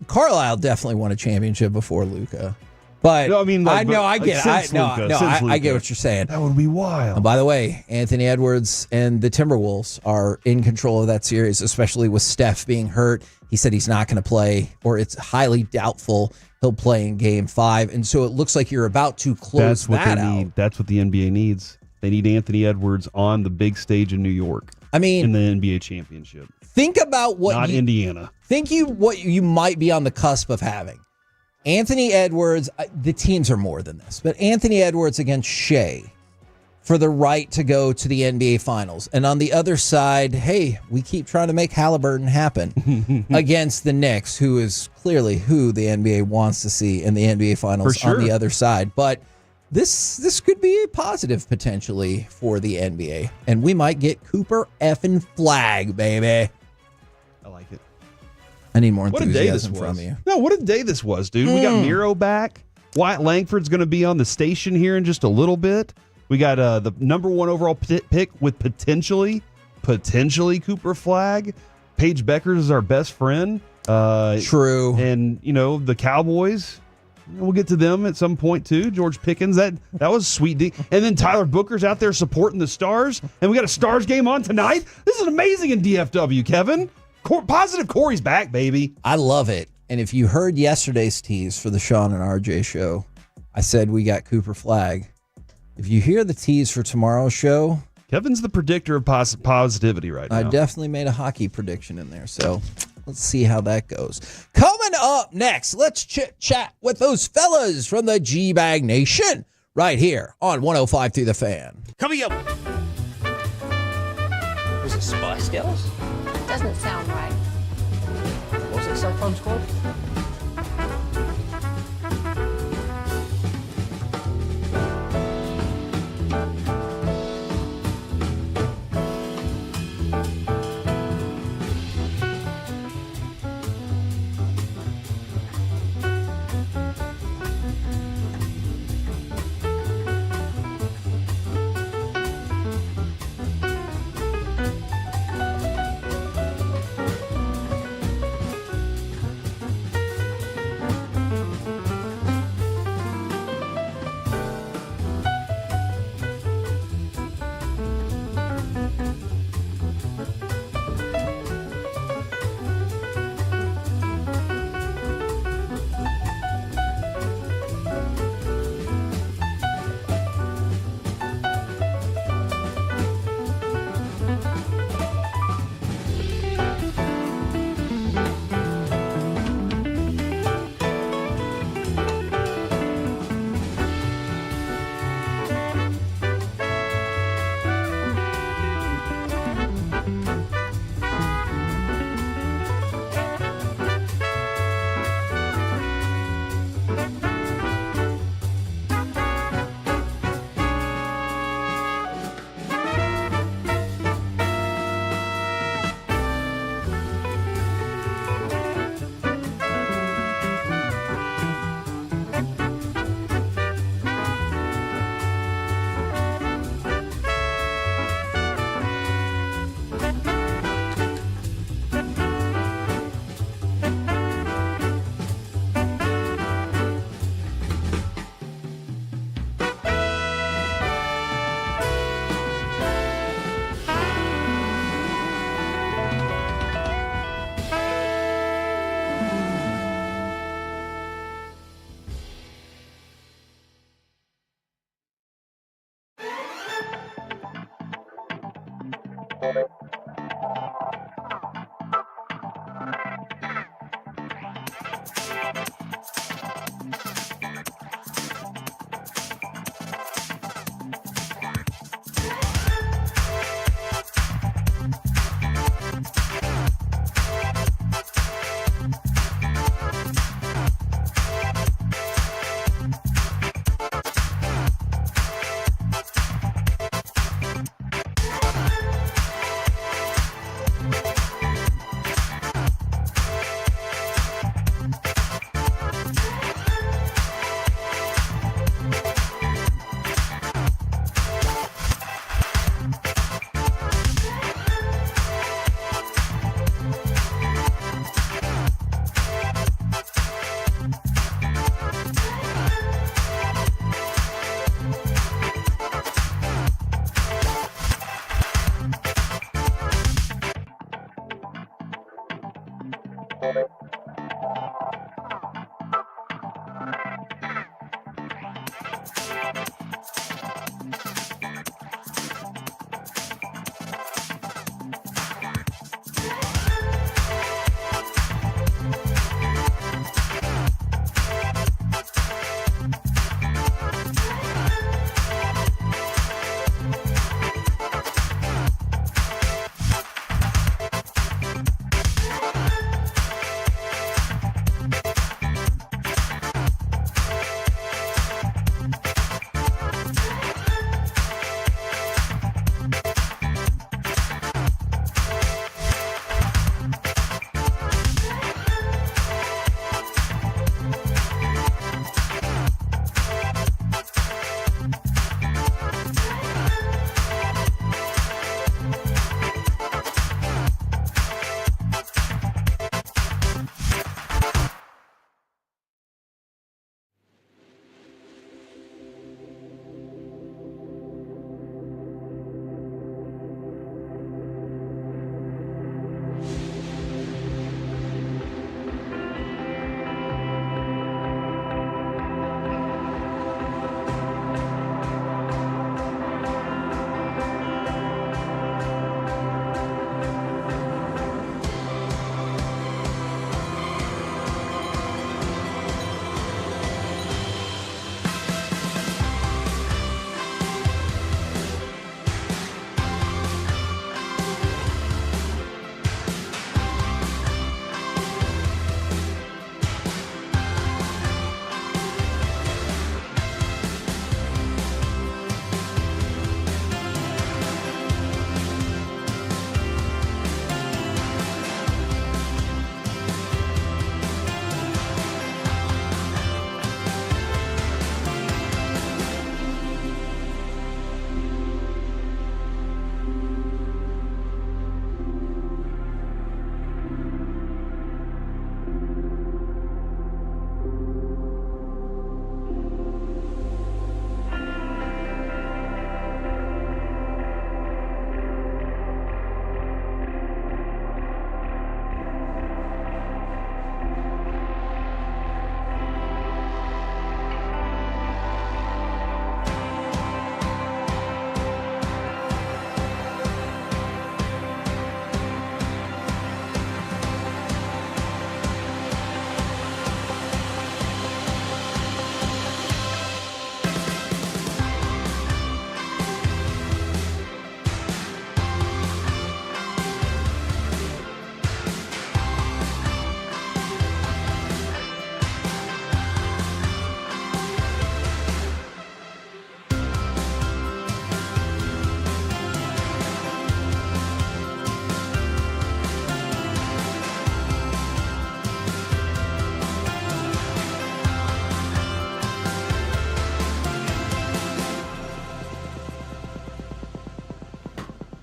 Carlisle definitely won a championship before Luka. But no, I mean, I get it. I get what you're saying. That would be wild. And by the way, Anthony Edwards and the Timberwolves are in control of that series, especially with Steph being hurt. He said he's not going to play, or it's highly doubtful he'll play in Game 5. And so it looks like you're about to close that out. That's what the NBA needs. They need Anthony Edwards on the big stage in New York. I mean, in the NBA championship. Think about what Indiana. What you might be on the cusp of having. Anthony Edwards, the teams are more than this, but Anthony Edwards against Shea for the right to go to the NBA Finals. And on the other side, hey, we keep trying to make Halliburton happen against the Knicks, who is clearly who the NBA wants to see in the NBA Finals on the other side. But this could be a positive potentially for the NBA. And we might get Cooper effing Flagg, baby. I like it. I need more enthusiasm from you. No, what a day this was, dude. We got Miro back. Wyatt Langford's going to be on the station here in just a little bit. We got the number 1 overall pick with potentially Cooper Flagg. Paige Beckers is our best friend. True. And, the Cowboys, we'll get to them at some point, too. George Pickens, that was sweet. And then Tyler Booker's out there supporting the Stars. And we got a Stars game on tonight. This is amazing in DFW, Kevin. Positive Corey's back, baby. I love it. And if you heard yesterday's tease for the Sean and RJ show, I said we got Cooper Flagg. If you hear the tease for tomorrow's show, Kevin's the predictor of positivity right now. I definitely made a hockey prediction in there, so let's see how that goes. Coming up next, let's chit-chat with those fellas from the G-Bag Nation right here on 105 through the Fan. Coming up. Was it Spice Girls? Doesn't sound right. Was it Cell Phone Squad?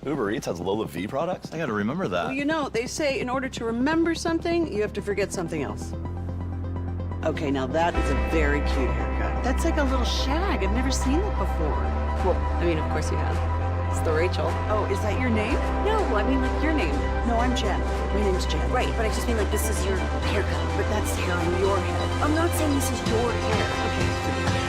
Uber Eats has Lola V products? I gotta remember that. Well, you know, they say in order to remember something, you have to forget something else. Okay, now that is a very cute haircut. That's like a little shag. I've never seen that before. Well, I mean, of course you have. It's the Rachel. Oh, is that your name? No, I mean, like, your name. No, I'm Jen. My name's Jen. Right, but I just mean, like, this is your haircut. But that's the hair on your head. I'm not saying this is your hair. Okay.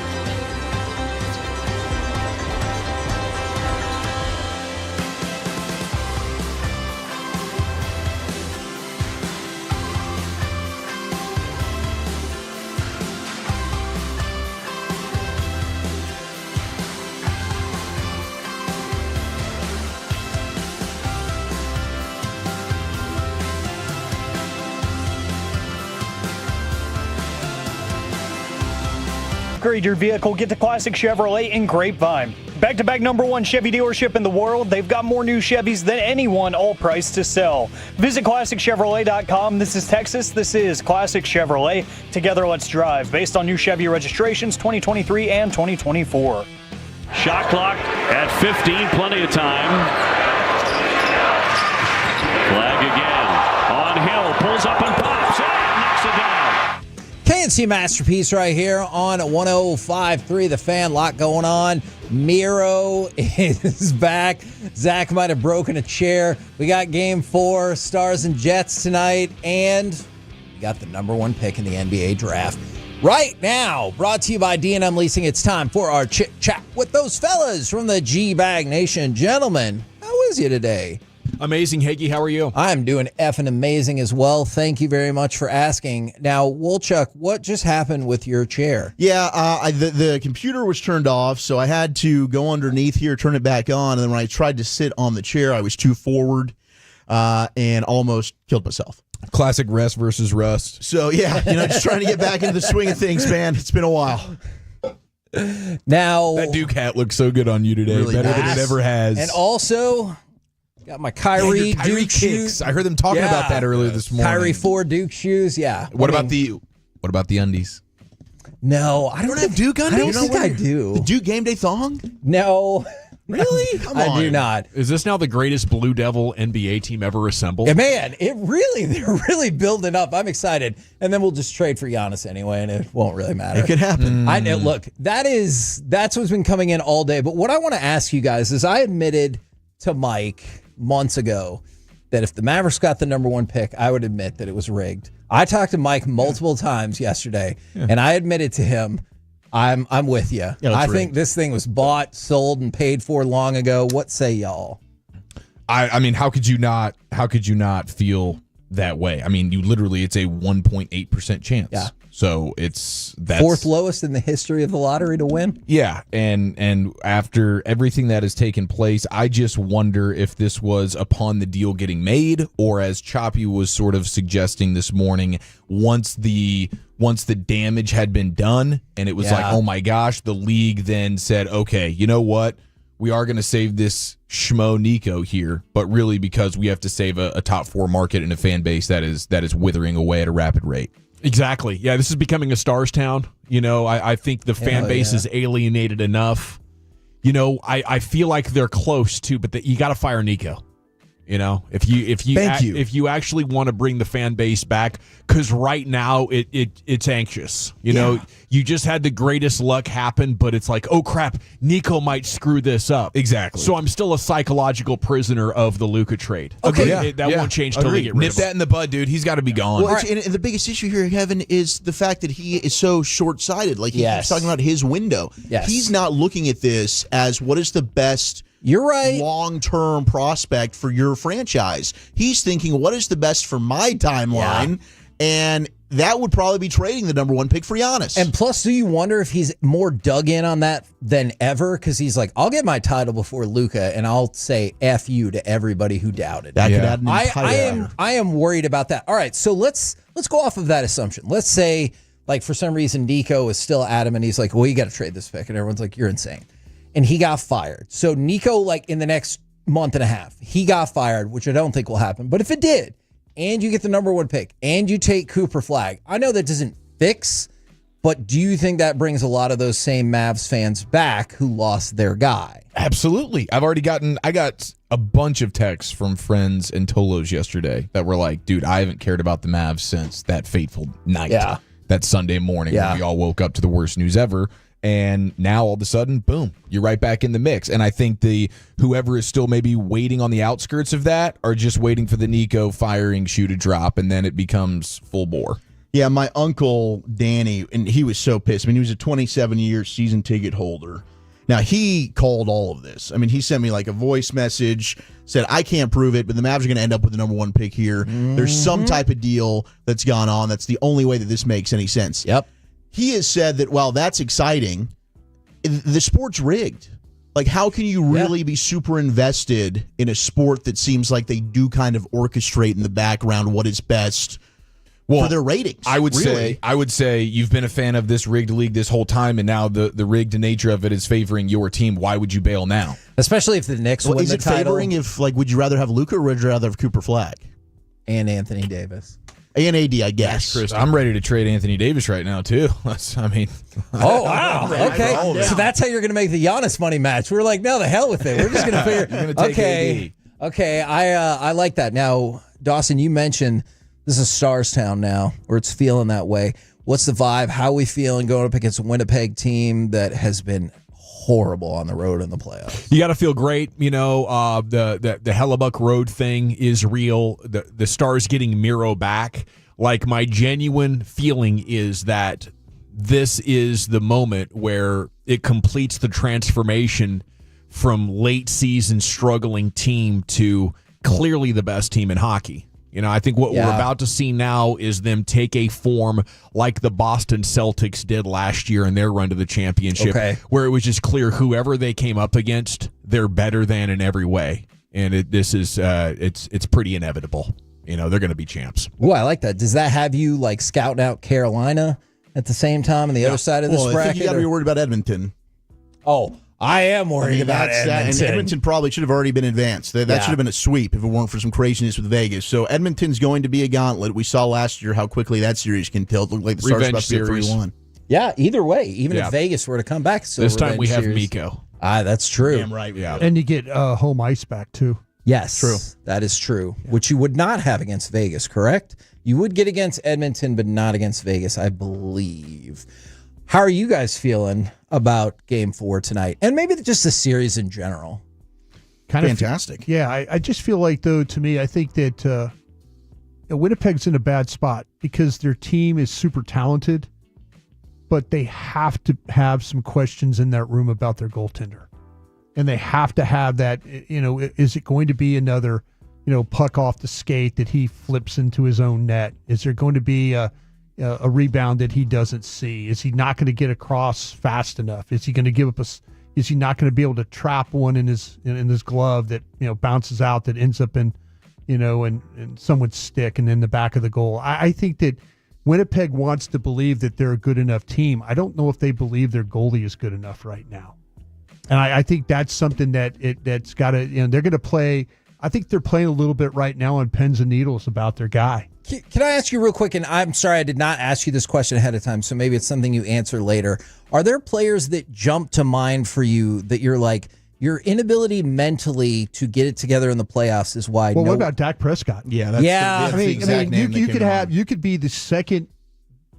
upgrade your vehicle, get to Classic Chevrolet in Grapevine. Back-to-back #1 Chevy dealership in the world. They've got more new Chevys than anyone, all priced to sell. Visit ClassicChevrolet.com. This is Texas. This is Classic Chevrolet. Together, let's drive. Based on new Chevy registrations 2023 and 2024. Shot clock at 15, plenty of time. Flagg again. On Hill, pulls up and pops. Knocks it down. KNC Masterpiece right here on 105.3 The Fan. Lot going on. Miro is back. Zach might have broken a chair. We got Game 4, Stars and Jets tonight, and we got the #1 pick in the NBA draft. Right now, brought to you by D&M Leasing. It's time for our chit-chat with those fellas from the G-Bag Nation. Gentlemen, how is you today? Amazing, Hagee. How are you? I'm doing effing amazing as well. Thank you very much for asking. Now, Wolchuk, what just happened with your chair? Yeah, the computer was turned off, so I had to go underneath here, turn it back on, and then when I tried to sit on the chair, I was too forward and almost killed myself. Classic rest versus rust. So, yeah, just trying to get back into the swing of things, man. It's been a while. Now, that Duke hat looks so good on you today, really better nice. than it ever has. And also, got my Kyrie Duke kicks. shoes. I heard them talking about that earlier this morning. Kyrie 4 Duke shoes, yeah. What about the undies? No, I don't have Duke undies. I don't think I do. The Duke game day thong? No. Really? Come on. I do not. Is this now the greatest Blue Devil NBA team ever assembled? Yeah, man, they're really building up. I'm excited. And then we'll just trade for Giannis anyway, and it won't really matter. It could happen. I know. Look, that's what's been coming in all day. But what I want to ask you guys is, I admitted to Mike months ago that if the Mavericks got the #1 pick, I would admit that it was rigged. I talked to Mike multiple times yesterday, and I admitted to him, I'm with you. Yeah, I rigged. think this thing was bought, sold, and paid for long ago. What say y'all? I mean, how could you not feel that way? I mean, it's a 1.8% chance. Yeah. So that's Fourth lowest in the history of the lottery to win. Yeah, and after everything that has taken place, I just wonder if this was upon the deal getting made, or as Choppy was sort of suggesting this morning, once the damage had been done, and it was like, oh my gosh, the league then said, okay, you know what? We are going to save this schmo Nico here, but really because we have to save a top 4 market and a fan base that is withering away at a rapid rate. Exactly. Yeah, this is becoming a Stars town. I think the fan base is alienated enough. I feel like they're close too, but you got to fire Nico. If you actually want to bring the fan base back, because right now it's anxious. You just had the greatest luck happen, but it's like, oh crap, Nico might screw this up. Exactly. So I'm still a psychological prisoner of the Luka trade. Okay, that won't change till they get rid Nip of him. that in the bud, dude. He's got to be gone. Well, and the biggest issue here, Kevin, is the fact that he is so short-sighted. Like, he keeps talking about his window. Yes. He's not looking at this as what is the best You're right. long-term prospect for your franchise. He's thinking, what is the best for my timeline? And that would probably be trading the #1 pick for Giannis. And plus, do you wonder if he's more dug in on that than ever? Because he's like, I'll get my title before Luka, and I'll say F you to everybody who doubted. That could add an entire I am worried about that. All right, so let's go off of that assumption. Let's say, like, for some reason, Nico is still adamant. He's like, well, you got to trade this pick. And everyone's like, you're insane. And he got fired. So Nico, like, in the next month and a half, he got fired, which I don't think will happen. But if it did, and you get the #1 pick, and you take Cooper Flagg, I know that doesn't fix, but do you think that brings a lot of those same Mavs fans back who lost their guy? Absolutely. I got a bunch of texts from friends and Tolos yesterday that were like, dude, I haven't cared about the Mavs since that fateful night. Yeah. That Sunday morning when we all woke up to the worst news ever. And now all of a sudden, boom, you're right back in the mix. And I think whoever is still maybe waiting on the outskirts of that are just waiting for the Nico firing shoe to drop, and then it becomes full bore. Yeah, my uncle, Danny, and he was so pissed. I mean, he was a 27-year season ticket holder. Now, he called all of this. I mean, he sent me like a voice message, said, I can't prove it, but the Mavs are going to end up with the #1 pick here. There's some type of deal that's gone on. That's the only way that this makes any sense. Yep. He has said that while that's exciting, the sport's rigged. Like, how can you really be super invested in a sport that seems like they do kind of orchestrate in the background what is best for their ratings. I would say you've been a fan of this rigged league this whole time, and now the rigged nature of it is favoring your team. Why would you bail now? Especially if the Knicks win is the it title. favoring if, like, would you rather have Luka or would you rather have Cooper Flagg? And Anthony Davis. And AD, I guess. Chris, I'm ready to trade Anthony Davis right now, too. Oh, wow. Okay. So that's how you're going to make the Giannis money match. We're like, no, the hell with it. We're just going to figure You're gonna take Okay. Okay. I like that. Now, Dawson, you mentioned this is Stars Town now, or it's feeling that way. What's the vibe? How are we feeling going up against a Winnipeg team that has been horrible on the road in the playoffs? You got to feel great. You know, the Hellebuck Road thing is real. The Stars getting Miro back. Like, my genuine feeling is that this is the moment where it completes the transformation from late season struggling team to clearly the best team in hockey. You know, I think what we're about to see now is them take a form like the Boston Celtics did last year in their run to the championship, where it was just clear whoever they came up against, they're better than in every way. And it's pretty inevitable. You know, they're going to be champs. Oh, I like that. Does that have you like scouting out Carolina at the same time on the other side of this bracket? I think you got to be worried about Edmonton. Oh, I am worried about Edmonton. And Edmonton probably should have already been advanced. That should have been a sweep if it weren't for some craziness with Vegas. So Edmonton's going to be a gauntlet. We saw last year how quickly that series can tilt. Looked like the Stars about to be 3-1. Yeah, either way. Even if Vegas were to come back, this time we have Mikko. That's true. Damn right. Yeah. And you get home ice back, too. Yes, true. That is true, which you would not have against Vegas, correct? You would get against Edmonton, but not against Vegas, I believe. How are you guys feeling about Game 4 tonight? And maybe just the series in general. Kind of fantastic. I just feel like, though, to me, I think that Winnipeg's in a bad spot because their team is super talented, but they have to have some questions in that room about their goaltender. And they have to have that, you know, is it going to be another, you know, puck off the skate that he flips into his own net? Is there going to be a rebound that he doesn't see? Is he not going to get across fast enough? Is he going to give up is he not going to be able to trap one in his glove that, you know, bounces out that ends up in, you know, in someone's stick and in the back of the goal? I think that Winnipeg wants to believe that they're a good enough team. I don't know if they believe their goalie is good enough right now. And I think that's something that's got to, you know, they're going to play. I think they're playing a little bit right now on pins and needles about their guy. Can I ask you real quick, and I'm sorry I did not ask you this question ahead of time, so maybe it's something you answer later. Are there players that jump to mind for you that you're like, your inability mentally to get it together in the playoffs is why? Well, what about Dak Prescott? Yeah, that's the exact name you could be the second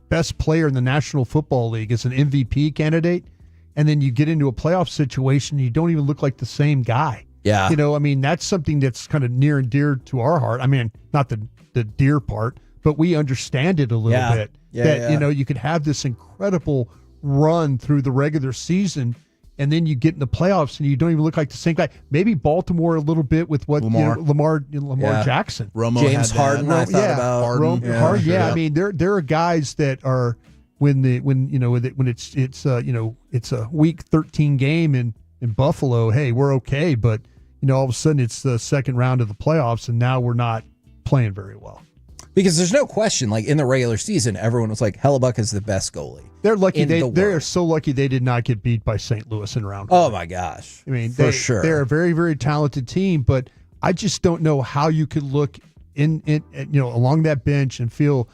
best player in the National Football League as an MVP candidate, and then you get into a playoff situation and you don't even look like the same guy. Yeah. You know, I mean, that's something that's kind of near and dear to our heart. I mean, not the dear part, but we understand it a little bit. You know, you could have this incredible run through the regular season, and then you get in the playoffs and you don't even look like the same guy. Maybe Baltimore a little bit with what Lamar Jackson, Romo, James Harden. I thought about Harden. I mean, there are guys that are when it's a week 13 game in Buffalo. Hey, we're okay, but you know, all of a sudden it's the second round of the playoffs, and now we're not playing very well. Because there's no question, like in the regular season, everyone was like, Hellebuck is the best goalie. They're lucky. They're so lucky they did not get beat by St. Louis in round one. Oh my gosh! I mean, for sure, they're a very, very talented team. But I just don't know how you could look in along that bench and feel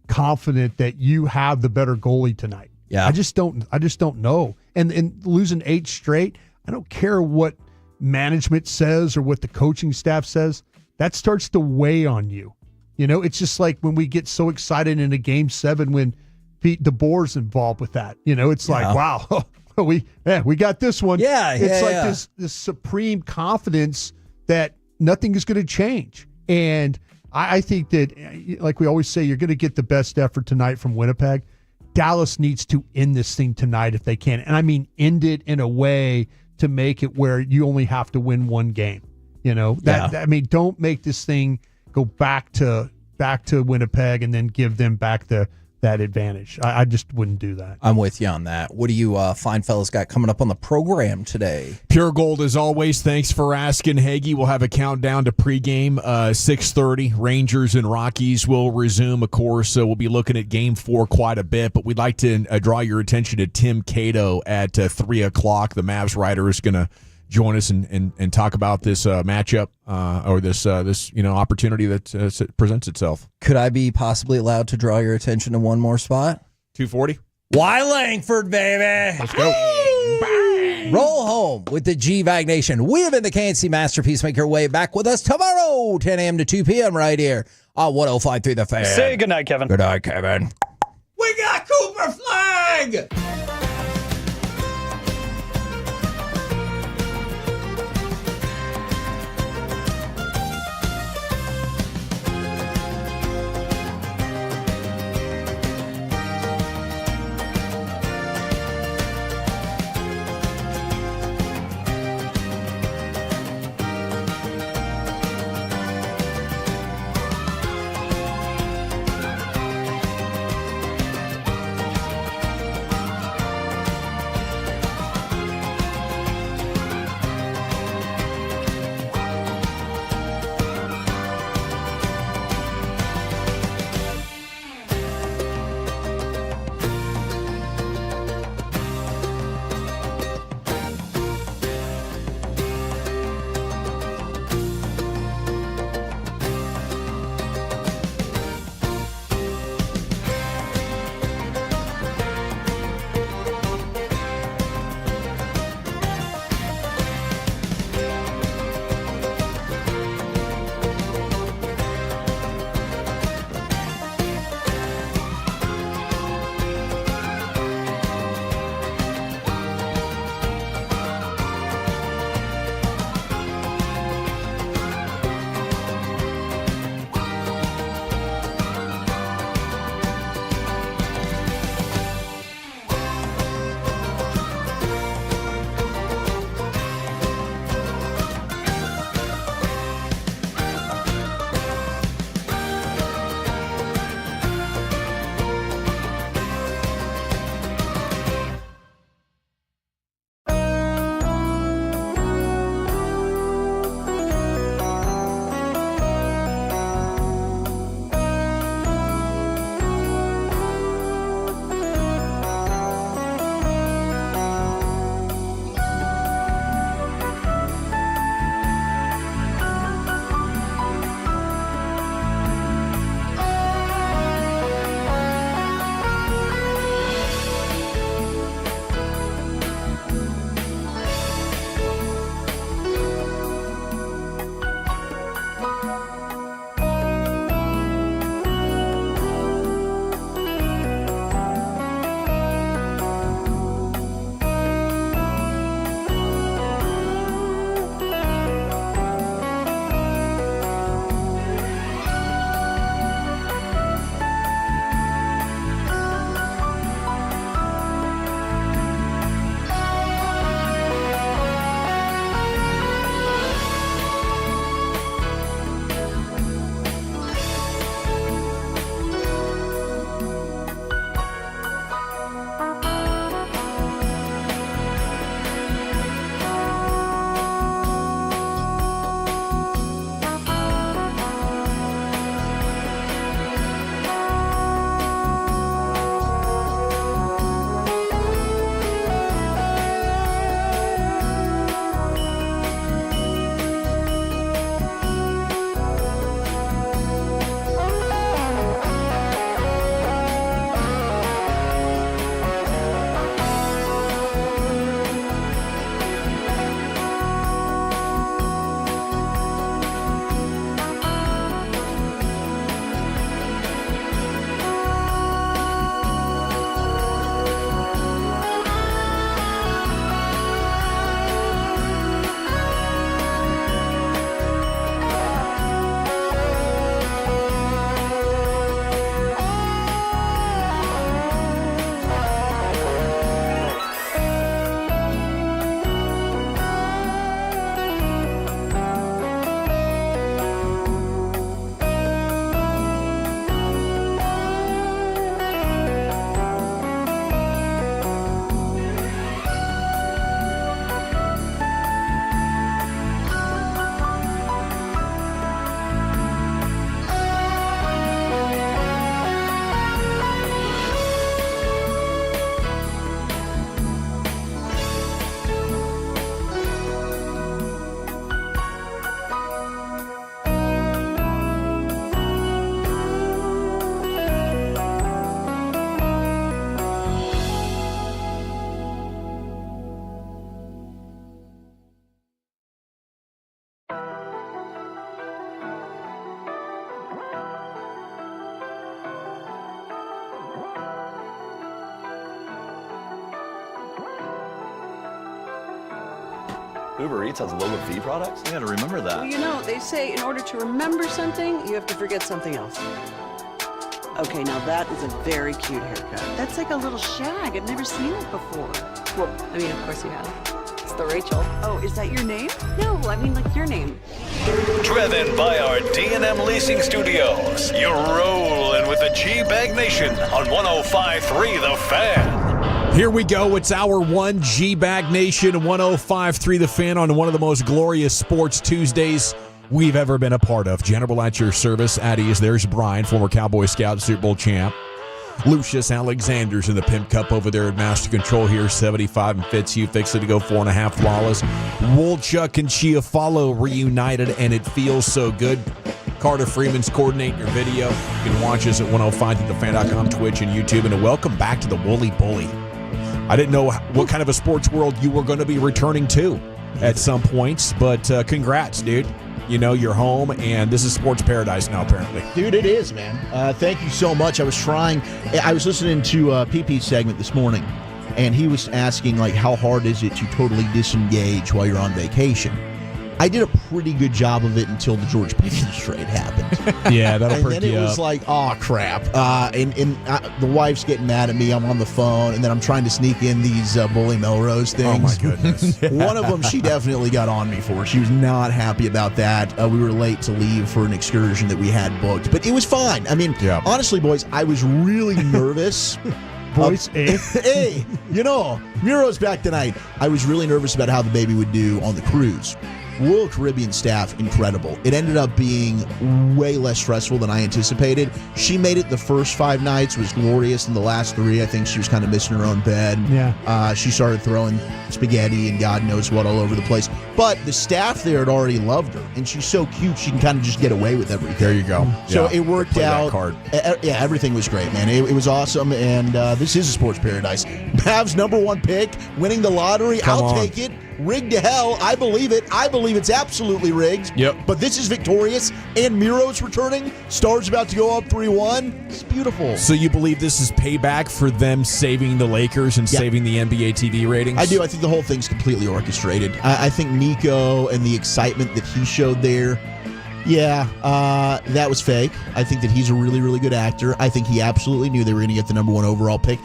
confident that you have the better goalie tonight. Yeah, I just don't know. And losing 8 straight, I don't care what management says or what the coaching staff says. That starts to weigh on you. You know, it's just like when we get so excited in a Game 7 when Pete DeBoer's involved with that. You know, it's like, wow, we got this one. It's this supreme confidence that nothing is going to change. And I think that, like we always say, you're going to get the best effort tonight from Winnipeg. Dallas needs to end this thing tonight if they can. And I mean, end it in a way to make it where you only have to win one game. You know, I mean, don't make this thing go back to Winnipeg and then give them back the that advantage. I just wouldn't do that. I'm with you on that. What do you fine fellas got coming up on the program today? Pure Gold, as always. Thanks for asking, Hagee. We'll have a countdown to pregame. 6:30. Rangers and Rockies will resume. Of course, we'll be looking at Game 4 quite a bit, but we'd like to draw your attention to Tim Cato at 3 o'clock. The Mavs writer is going to join us and talk about this matchup or this opportunity that presents itself. Could I be possibly allowed to draw your attention to one more spot? 240. Wyatt Langford, baby. Let's go. Roll home with the G-Vag Nation. We have been the KNC Masterpiece. Make your way back with us tomorrow, 10 a.m. to 2 p.m. right here on 105.3 The Fan. Say goodnight, Kevin. Good night, Kevin. We got Cooper Flagg. Uber Eats has lower fee products? I gotta remember that. Well, you know, they say in order to remember something, you have to forget something else. Okay, now that is a very cute haircut. That's like a little shag. I've never seen it before. Well, I mean, of course you have. It's the Rachel. Oh, is that your name? No, I mean like your name. Driven by our D&M Leasing Studios. You're rolling with the G-Bag Nation on 105.3 The Fan. Here we go. It's hour one, G-Bag Nation, 105.3 The Fan on one of the most glorious sports Tuesdays we've ever been a part of. General at your service. Addies, there's Brian, former Cowboy Scout, Super Bowl champ. Lucius Alexander's in the Pimp Cup over there at Master Control here, 75 and fits you. Fix it to go 4.5 flawless. Woolchuck and Chiafalo reunited, and it feels so good. Carter Freeman's coordinating your video. You can watch us at 105thefan.com, Twitch, and YouTube. And welcome back to the Woolly Bully. I didn't know what kind of a sports world you were going to be returning to at some points, but congrats, dude. You know, you're home, and this is sports paradise now, apparently. Dude, it is, man. Thank you so much. I was listening to PP's segment this morning, and he was asking, like, how hard is it to totally disengage while you're on vacation? I did a pretty good job of it until the George Pickens trade happened. Yeah, that'll perk you up. And then it was like, oh, crap. And the wife's getting mad at me. I'm on the phone, and then I'm trying to sneak in these Bully Melrose things. Oh, my goodness. One of them she definitely got on me for. She was not happy about that. We were late to leave for an excursion that we had booked, but it was fine. I mean, honestly, boys, I was really nervous. Boys, hey, you know, Muro's back tonight. I was really nervous about how the baby would do on the cruise. Royal Caribbean staff, incredible. It ended up being way less stressful than I anticipated. She made it the first 5 nights, was glorious. In the last 3, I think she was kind of missing her own bed. Yeah. She started throwing spaghetti and God knows what all over the place. But the staff there had already loved her, and she's so cute, she can kind of just get away with everything. There you go. So it worked out. Yeah, everything was great, man. It was awesome, and this is a sports paradise. Mavs #1 pick, winning the lottery. I'll take it. Rigged to hell. I believe it. I believe it's absolutely rigged. Yep. But this is victorious, and Miro's returning. Stars about to go up 3-1. It's beautiful. So you believe this is payback for them saving the Lakers and saving the NBA TV ratings? I do. I think the whole thing's completely orchestrated. I think Nico and the excitement that he showed there, that was fake. I think that he's a really, really good actor. I think he absolutely knew they were going to get the #1 overall pick.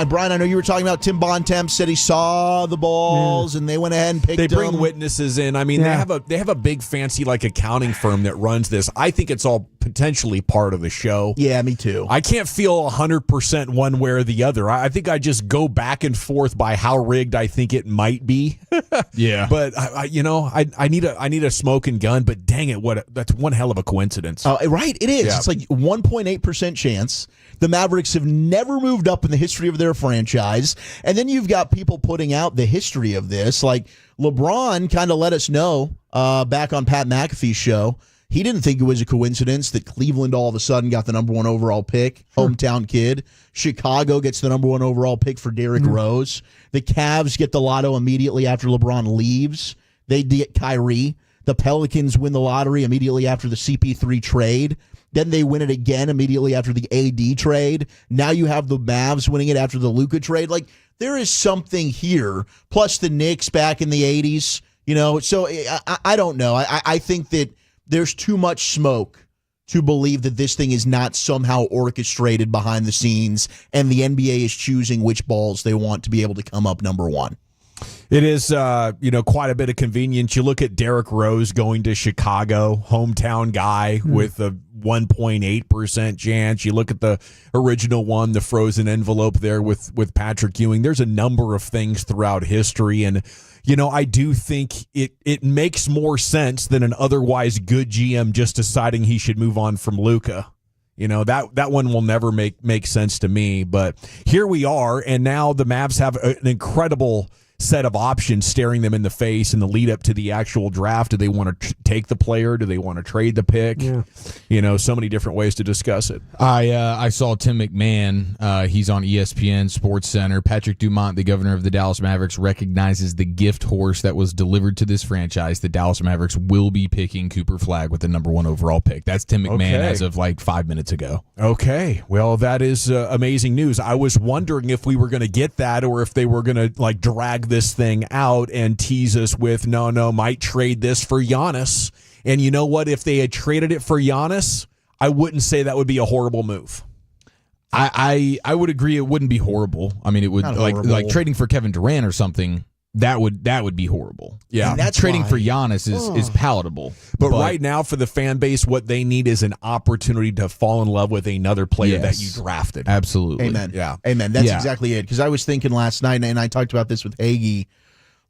Brian, I know you were talking about Tim Bontemps said he saw the balls and they went ahead and picked them. They bring witnesses in. I mean, they have a big fancy like accounting firm that runs this. I think it's all potentially part of the show. Yeah, me too. I can't feel 100% one way or the other. I think I just go back and forth by how rigged I think it might be. Yeah. But I need a smoking gun, but dang it, that's one hell of a coincidence. Right, it is. Yeah. It's like 1.8% chance. The Mavericks have never moved up in the history of their franchise. And then you've got people putting out the history of this. Like LeBron kind of let us know back on Pat McAfee's show. He didn't think it was a coincidence that Cleveland all of a sudden got the #1 overall pick, hometown kid. Chicago gets the #1 overall pick for Derrick Rose. The Cavs get the lotto immediately after LeBron leaves. They get Kyrie. The Pelicans win the lottery immediately after the CP3 trade. Then they win it again immediately after the AD trade. Now you have the Mavs winning it after the Luka trade. Like, there is something here. Plus the Knicks back in the 80s. You know, so I don't know. I think that there's too much smoke to believe that this thing is not somehow orchestrated behind the scenes and the NBA is choosing which balls they want to be able to come up #1. It is, quite a bit of convenience. You look at Derrick Rose going to Chicago, hometown guy with a 1.8% chance. You look at the original one, the frozen envelope there with Patrick Ewing. There's a number of things throughout history, and I do think it makes more sense than an otherwise good GM just deciding he should move on from Luka. That one will never make sense to me. But here we are, and now the Mavs have an incredible set of options staring them in the face in the lead up to the actual draft. Do they want to take the player? Do they want to trade the pick? Yeah. So many different ways to discuss it. I saw Tim McMahon. He's on ESPN Sports Center. Patrick Dumont, the governor of the Dallas Mavericks, recognizes the gift horse that was delivered to this franchise. The Dallas Mavericks will be picking Cooper Flagg with the #1 overall pick. That's Tim McMahon as of like 5 minutes ago. Okay. Well, that is amazing news. I was wondering if we were going to get that or if they were going to like drag this thing out and tease us with, no, might trade this for Giannis. And you know what? If they had traded it for Giannis, I wouldn't say that would be a horrible move. I would agree it wouldn't be horrible. I mean, it would like trading for Kevin Durant or something. That would be horrible. Yeah, and that's trading for Giannis is palatable. But right now, for the fan base, what they need is an opportunity to fall in love with another player that you drafted. Absolutely. Amen. Yeah. Amen. That's exactly it. Because I was thinking last night, and I talked about this with Hagee,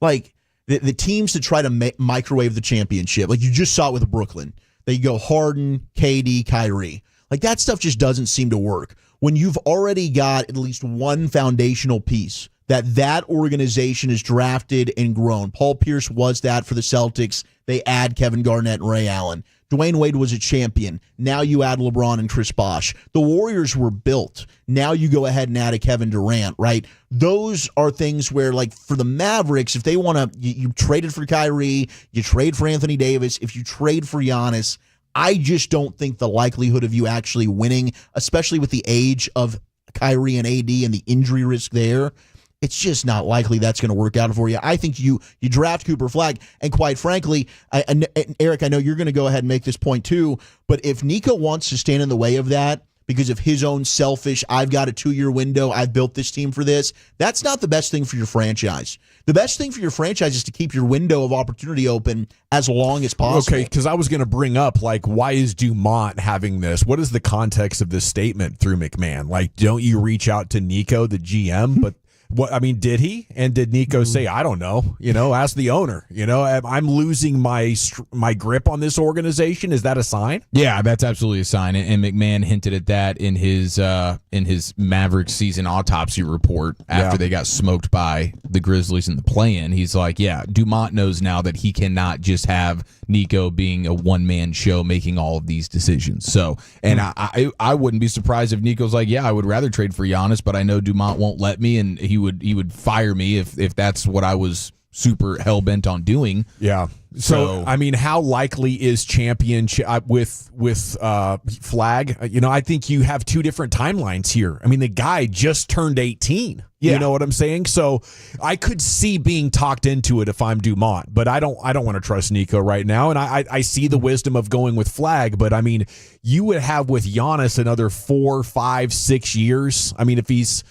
like the teams that try to microwave the championship, like you just saw it with Brooklyn. They go Harden, KD, Kyrie. Like that stuff just doesn't seem to work. When you've already got at least one foundational piece that organization is drafted and grown. Paul Pierce was that for the Celtics. They add Kevin Garnett and Ray Allen. Dwayne Wade was a champion. Now you add LeBron and Chris Bosh. The Warriors were built. Now you go ahead and add a Kevin Durant, right? Those are things where, like, for the Mavericks, if they want to, you traded for Kyrie, you trade for Anthony Davis, if you trade for Giannis, I just don't think the likelihood of you actually winning, especially with the age of Kyrie and AD and the injury risk there, it's just not likely that's going to work out for you. I think you draft Cooper Flagg, and quite frankly, and Eric, I know you're going to go ahead and make this point too, but if Nico wants to stand in the way of that because of his own selfish, I've got a 2-year window, I've built this team for this, that's not the best thing for your franchise. The best thing for your franchise is to keep your window of opportunity open as long as possible. Okay, because I was going to bring up, like, why is Dumont having this? What is the context of this statement through McMahon? Like, don't you reach out to Nico, the GM? But what, I mean, did he? And did Nico say, I don't know, ask the owner, I'm losing my grip on this organization. Is that a sign? Yeah, that's absolutely a sign. And McMahon hinted at that in his Mavericks season autopsy report after they got smoked by the Grizzlies in the play-in. He's like, yeah, Dumont knows now that he cannot just have Nico being a one-man show making all of these decisions. So, and I wouldn't be surprised if Nico's like, yeah, I would rather trade for Giannis, but I know Dumont won't let me, and he would fire me if that's what I was super hell-bent on doing. Yeah. So I mean, how likely is championship with Flagg? I think you have two different timelines here. I mean, the guy just turned 18. You know what I'm saying? So I could see being talked into it if I'm Dumont, but I don't want to trust Nico right now. And I see the wisdom of going with Flagg, but I mean, you would have with Giannis another 4, 5, 6 years. I mean, if he's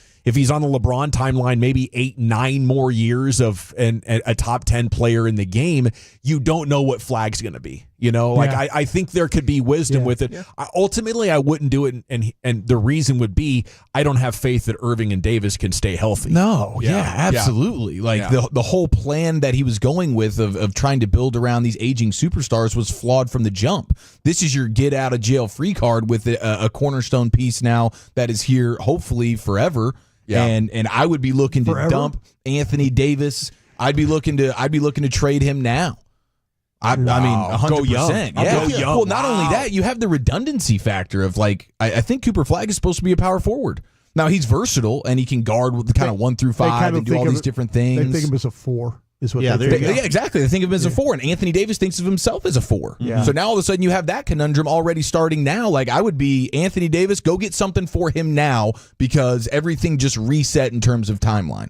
on the LeBron timeline, maybe 8, 9 more years of a top 10 player in the game, you don't know what Flagg's going to be. I think there could be wisdom with it. Ultimately, I wouldn't do it, and the reason would be I don't have faith that Irving and Davis can stay healthy. No, absolutely. The whole plan that he was going with of trying to build around these aging superstars was flawed from the jump. This is your get out of jail free card with a cornerstone piece now that is here hopefully forever. Yeah. And I would be looking to dump Anthony Davis. I'd be looking to trade him now. I mean, 100%. Go young. Well, not only that, you have the redundancy factor of I think Cooper Flagg is supposed to be a power forward. Now he's versatile and he can guard with kind of 1 through 5 and do all these different things. They think of him as a 4. Is what yeah, exactly. They think of him as a 4, and Anthony Davis thinks of himself as a 4. Yeah. So now all of a sudden you have that conundrum already starting now. Like, I would be Anthony Davis, go get something for him now because everything just reset in terms of timeline.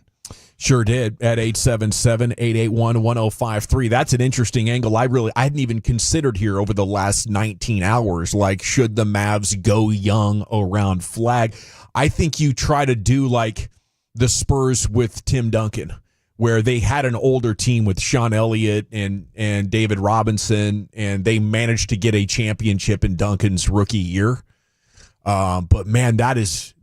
Sure did at 877-881-1053. That's an interesting angle. I hadn't even considered here over the last 19 hours. Like, should the Mavs go young around Flagg? I think you try to do like the Spurs with Tim Duncan, where they had an older team with Sean Elliott and David Robinson, and they managed to get a championship in Duncan's rookie year. But man, that is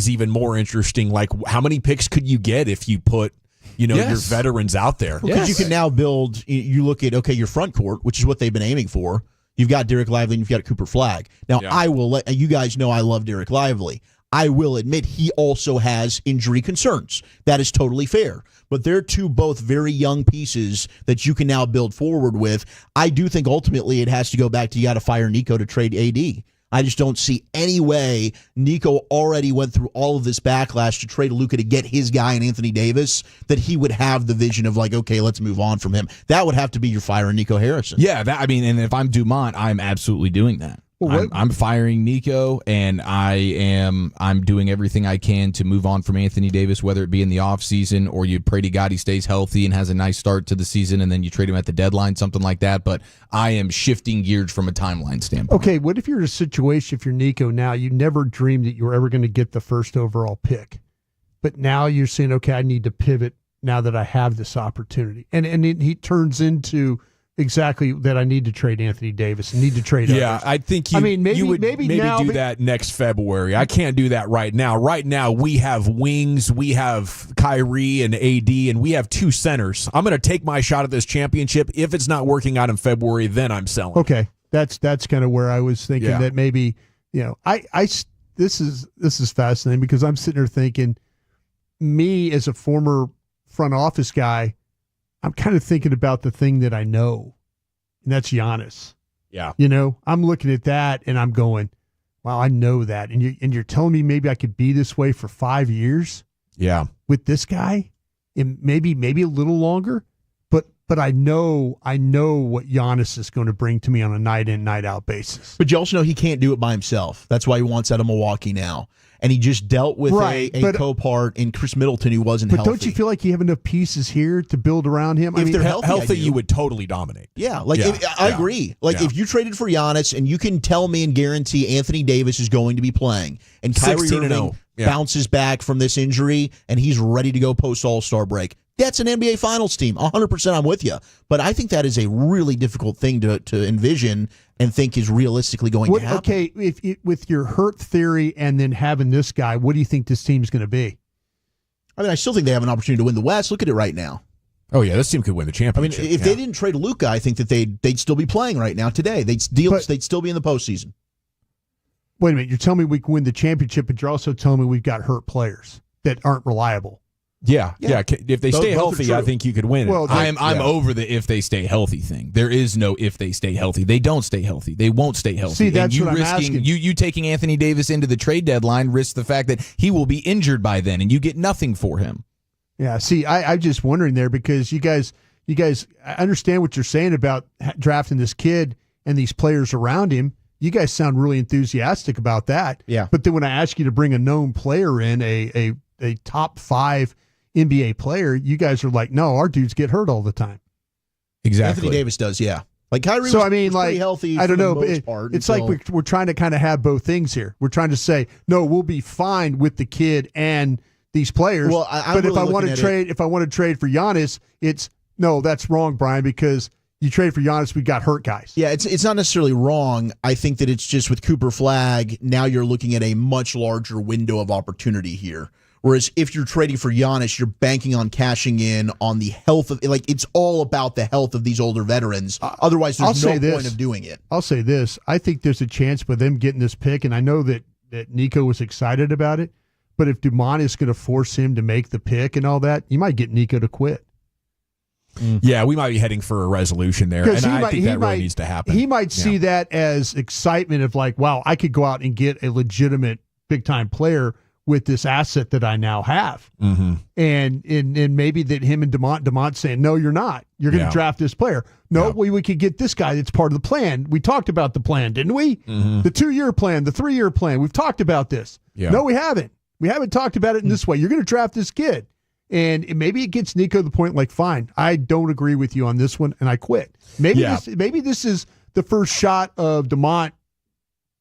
even more interesting. Like, how many picks could you get if you put, your veterans out there? Because you can now build. You look at your front court, which is what they've been aiming for. You've got Derek Lively and you've got Cooper Flagg. Now, I will let you guys know I love Derek Lively. I will admit he also has injury concerns. That is totally fair. But they're two both very young pieces that you can now build forward with. I do think ultimately it has to go back to you got to fire Nico to trade AD. I just don't see any way. Nico already went through all of this backlash to trade Luka to get his guy in Anthony Davis, that he would have the vision of like, okay, let's move on from him. That would have to be your fire, Nico Harrison. Yeah, and if I'm Dumont, I'm absolutely doing that. I'm firing Nico, and I'm doing everything I can to move on from Anthony Davis, whether it be in the offseason or you pray to God he stays healthy and has a nice start to the season, and then you trade him at the deadline, something like that. But I am shifting gears from a timeline standpoint. Okay, what if you're in a situation, if you're Nico now, you never dreamed that you were ever going to get the first overall pick, but now you're saying, okay, I need to pivot now that I have this opportunity, and he turns into exactly that. I need to trade Anthony Davis and need to trade others. I think you would maybe now, do that next February. I can't do that right now. Right now, we have wings, we have Kyrie and AD, and we have 2 centers. I'm going to take my shot at this championship. If it's not working out in February, then I'm selling. Okay, that's kind of where I was thinking that maybe, this is fascinating because I'm sitting there thinking, me as a former front office guy, I'm kind of thinking about the thing that I know, and that's Giannis. Yeah. I'm looking at that and I'm going, wow, I know that. And you're telling me maybe I could be this way for 5 years? Yeah. With this guy? And maybe a little longer? But I know what Giannis is going to bring to me on a night in, night out basis. But you also know he can't do it by himself. That's why he wants out of Milwaukee now. And he just dealt with a co-part in Chris Middleton who wasn't healthy. But don't you feel like you have enough pieces here to build around him? If they're healthy, you would totally dominate. Yeah, I agree. If you traded for Giannis and you can tell me and guarantee Anthony Davis is going to be playing and Kyrie Irving bounces back from this injury and he's ready to go post All-Star break, that's an NBA Finals team. 100% I'm with you. But I think that is a really difficult thing to envision and think is realistically going to happen. Okay, with your hurt theory and then having this guy, what do you think this team's going to be? I mean, I still think they have an opportunity to win the West. Look at it right now. Oh, yeah, this team could win the championship. I mean, if they didn't trade Luka, I think that they'd still be playing right now today. They'd still be in the postseason. Wait a minute. You're telling me we can win the championship, but you're also telling me we've got hurt players that aren't reliable. Yeah. If they stay healthy, I think you could win. Well, I'm over the if they stay healthy thing. There is no if they stay healthy. They don't stay healthy. They won't stay healthy. See, that's what I'm asking. You taking Anthony Davis into the trade deadline risks the fact that he will be injured by then, and you get nothing for him. Yeah. See, I'm just wondering there because you guys, I understand what you're saying about drafting this kid and these players around him. You guys sound really enthusiastic about that. Yeah. But then when I ask you to bring a known player in, a top 5 NBA player, you guys are like, no, our dudes get hurt all the time. Exactly. Anthony Davis does, yeah. Like Kyrie was pretty healthy. I don't know, but it's like we're trying to kind of have both things here. We're trying to say, no, we'll be fine with the kid and these players. Well, but if I want to trade for Giannis, it's no, that's wrong, Brian, because you trade for Giannis, we got hurt guys. Yeah, it's not necessarily wrong. I think that it's just with Cooper Flagg, now you're looking at a much larger window of opportunity here. Whereas if you're trading for Giannis, you're banking on cashing in on the health of, it's all about the health of these older veterans. Otherwise, there's no point of doing it. I'll say this. I think there's a chance with them getting this pick, and I know that Nico was excited about it, but if Dumont is going to force him to make the pick and all that, you might get Nico to quit. Yeah, we might be heading for a resolution there, and I think that really needs to happen. He might see that as excitement of like, wow, I could go out and get a legitimate big-time player with this asset that I now have. Mm-hmm. And maybe that him and Dumont saying, no, you're not. You're going to draft this player. No, we could get this guy that's part of the plan. We talked about the plan, didn't we? Mm-hmm. The 2-year plan, the 3-year plan. We've talked about this. Yeah. No, we haven't. We haven't talked about it in this way. You're going to draft this kid. And maybe it gets Nico to the point like, fine, I don't agree with you on this one, and I quit. Maybe this is the first shot of Dumont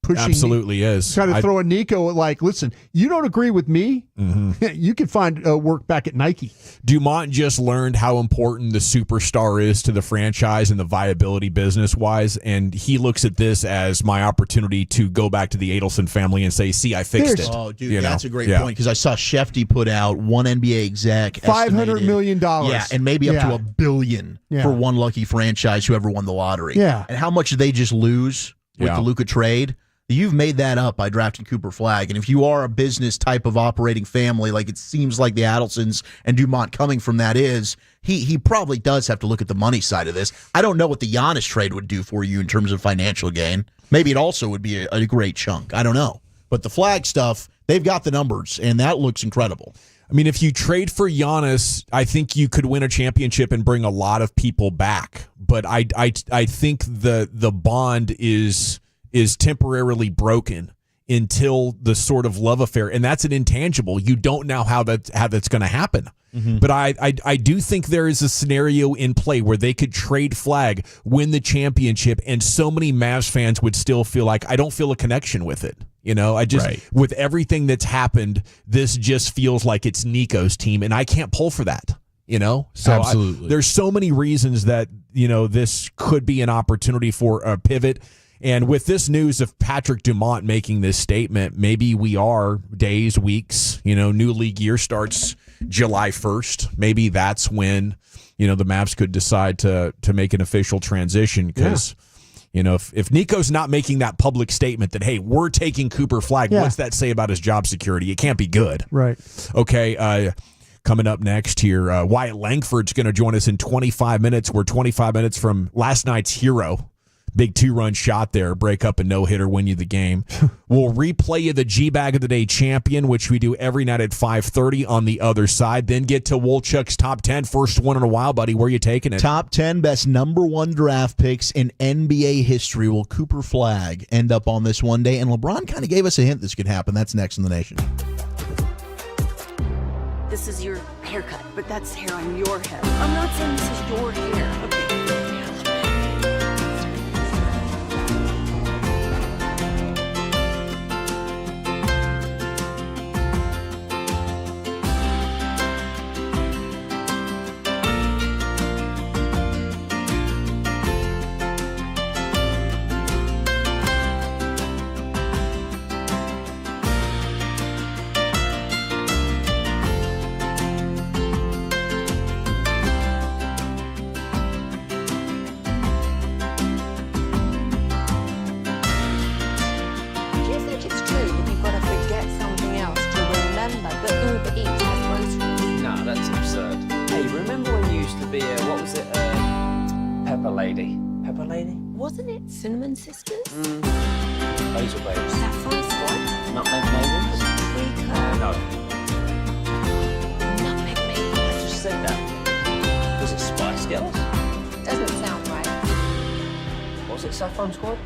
pushing. Absolutely is. Trying to throw a Nico like, listen, you don't agree with me? Mm-hmm. You can find work back at Nike. Dumont just learned how important the superstar is to the franchise and the viability business-wise, and he looks at this as my opportunity to go back to the Adelson family and say, see, I fixed it. Oh, dude, that's a great point, because I saw Shefty put out one NBA exec $500 million. Yeah, and maybe up to $1 billion for one lucky franchise, whoever won the lottery. Yeah. And how much did they just lose with the Luka trade? You've made that up by drafting Cooper Flagg. And if you are a business type of operating family, like it seems like the Adelsons and Dumont coming from that is, he probably does have to look at the money side of this. I don't know what the Giannis trade would do for you in terms of financial gain. Maybe it also would be a great chunk. I don't know. But the Flagg stuff, they've got the numbers, and that looks incredible. I mean, if you trade for Giannis, I think you could win a championship and bring a lot of people back. But I think the bond is is temporarily broken until the sort of love affair, and that's an intangible. You don't know how that's going to happen. Mm-hmm. But I do think there is a scenario in play where they could trade Flagg, win the championship, and so many Mavs fans would still feel like, I don't feel a connection with it. You know, I just, with everything that's happened, this just feels like it's Nico's team, and I can't pull for that. You know, so Absolutely. there's so many reasons that, you know, this could be an opportunity for a pivot. And with this news of Patrick Dumont making this statement, maybe we are days, weeks, you know, new league year starts July 1st. Maybe that's when, you know, the Mavs could decide to make an official transition because, you know, if Nico's not making that public statement that, hey, we're taking Cooper Flagg, what's that say about his job security? It can't be good. Right. Okay. Coming up next here, Wyatt Langford's going to join us in 25 minutes. We're 25 minutes from last night's hero. Big 2-run shot there, break up a no-hitter, win you the game. We'll replay you the G-Bag of the Day champion, which we do every night at 5:30 on the other side. Then get to Wolchuk's top 10. First one in a while, buddy. Where are you taking it? Top 10 best number 1 draft picks in NBA history. Will Cooper Flagg end up on this one day? And LeBron kind of gave us a hint this could happen. That's next in the nation. This is your haircut, but that's hair on your head. I'm not saying this is your hair. Okay. Cinnamon Sisters? Basil Babes. Saffron Squad? Nutmeg Maidens? No. Nutmeg Maidens. I just said that. Was it Spice Girls? Doesn't sound right. Was it Saffron Squad?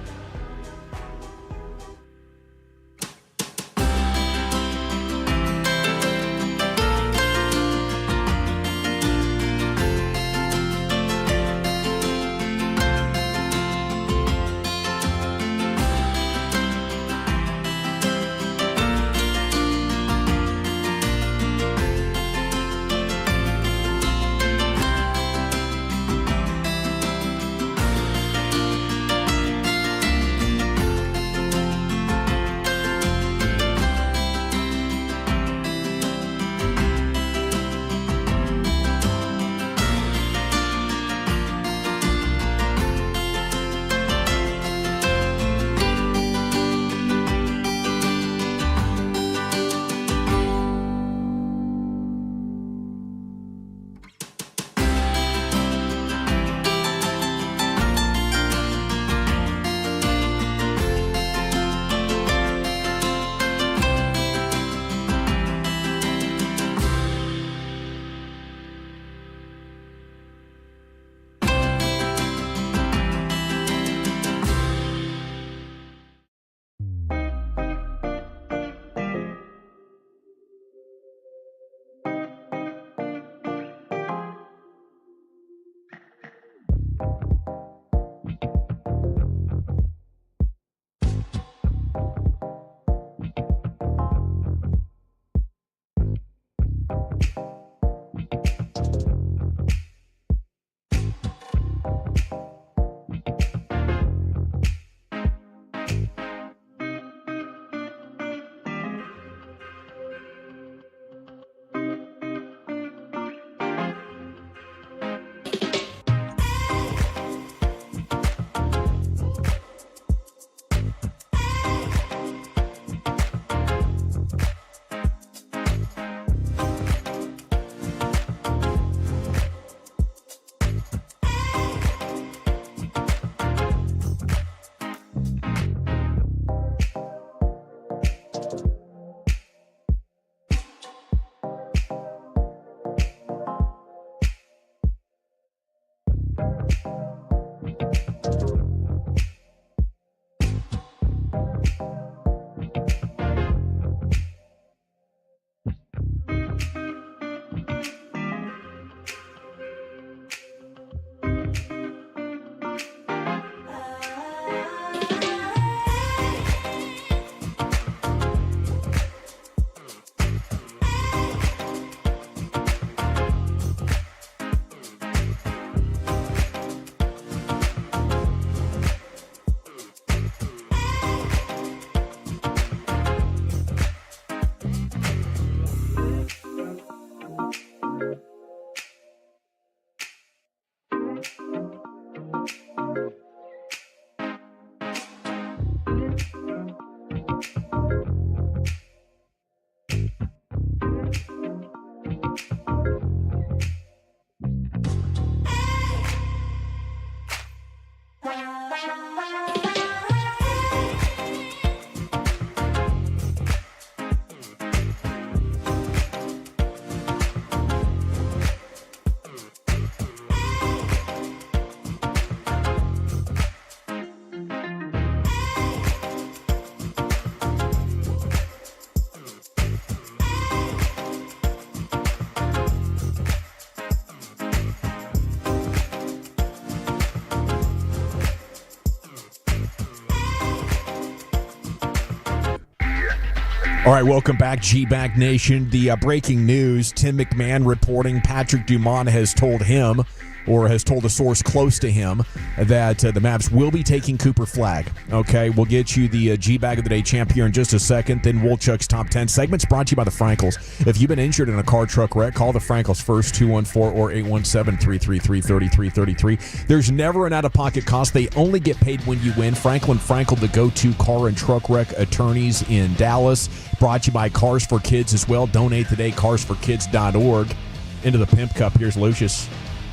All right, welcome back, G-Bag Nation. The breaking news, Tim McMahon reporting Patrick Dumont has told him, or has told a source close to him, that the Mavs will be taking Cooper Flagg. Okay, we'll get you the G-Bag of the Day champ here in just a second. Then Wolchuk's Top 10 segments brought to you by the Frankels. If you've been injured in a car truck wreck, call the Frankels first, 214 or 817-333-3333. There's never an out-of-pocket cost. They only get paid when you win. Frankel, the go-to car and truck wreck attorneys in Dallas. Brought to you by Cars for Kids as well. Donate today, carsforkids.org. Into the Pimp Cup. Here's Lucius.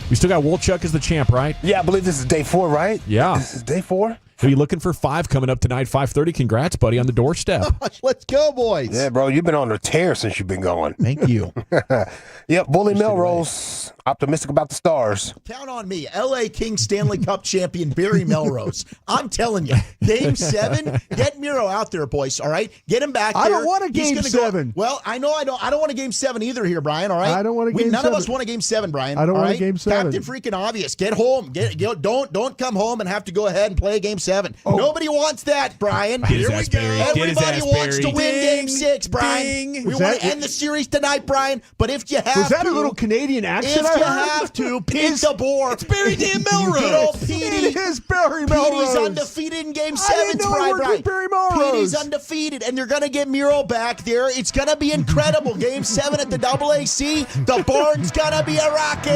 We still got Wolchuk as the champ, right? Yeah, I believe this is day 4, right? Yeah. This is day 4? So you're looking for 5 coming up tonight, 5:30. Congrats, buddy, on the doorstep. Let's go, boys. Yeah, bro, you've been on a tear since you've been going. Thank you. Yep, Bully Melrose, optimistic about the Stars. Count on me. L.A. Kings Stanley Cup champion Barry Melrose. I'm telling you, Game 7, get Miro out there, boys, all right? Get him back there. I don't want a Game 7. Well, I know I don't want a Game 7 either here, Brian, all right? I don't want a Game 7. None of us want a Game 7, Brian. I don't want a right? Game 7. Captain freaking obvious. Get home. Don't come home and have to go ahead and play a Game 7. Oh. Nobody wants that, Brian. Here we go. Everybody wants to win Game 6, Brian. Ding. We want to end the series tonight, Brian, but if you have Was that to, a little Canadian accent? if you have to, pick the board. It's Barry Dan Melrose. Good old Petey. It is Barry Melrose. Petey's undefeated in Game 7s, I didn't know I worked with Barry Melrose. Petey's undefeated, and they're going to get Miro back there. It's going to be incredible. Game 7 at the AAC. The barn's going to be a rockin'.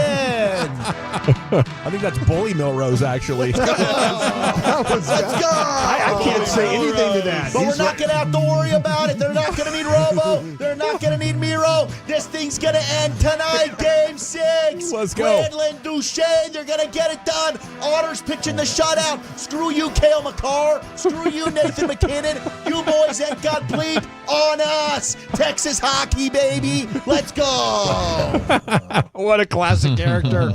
I think that's Bully Melrose, actually. Let's go. I can't say anything to that. But we're not going to have to worry about it. They're not going to need Robo. They're not going to need Miro. This thing's going to end tonight. Game 6. Let's go. Granlund, Duchesne, they're going to get it done. Otter's pitching the shutout. Screw you, Cale McCarr. Screw you, Nathan McKinnon. You boys ain't got bleep on us. Texas hockey, baby. Let's go. What a classic character.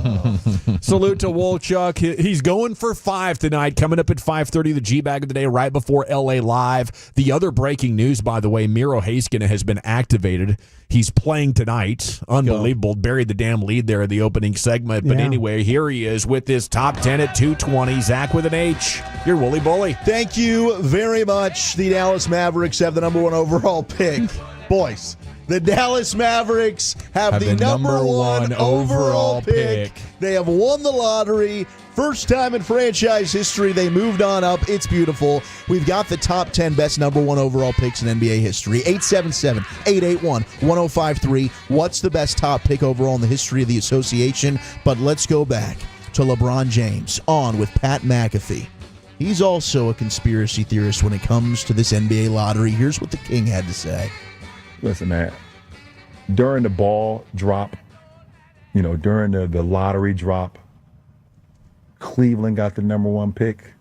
Salute to Wolchuk. He's going for 5 tonight. Coming up at 5:30, the G-Bag of the Day right before LA Live. The other breaking news, by the way, Miro Heiskanen has been activated. He's playing tonight. Unbelievable. Buried the damn lead there in the opening segment. But anyway, here he is with his top 10 at 220. Zach with an H. You're Wooly Bully. Thank you very much. The Dallas Mavericks have the number 1 overall pick. Boys, the Dallas Mavericks have the number 1 overall pick. They have won the lottery. First time in franchise history, they moved on up. It's beautiful. We've got the top 10 best number 1 overall picks in NBA history. 877-881-1053. What's the best top pick overall in the history of the association? But let's go back to LeBron James on with Pat McAfee. He's also a conspiracy theorist when it comes to this NBA lottery. Here's what the King had to say. Listen, man, during the ball drop, during the lottery drop, Cleveland got the number 1 pick.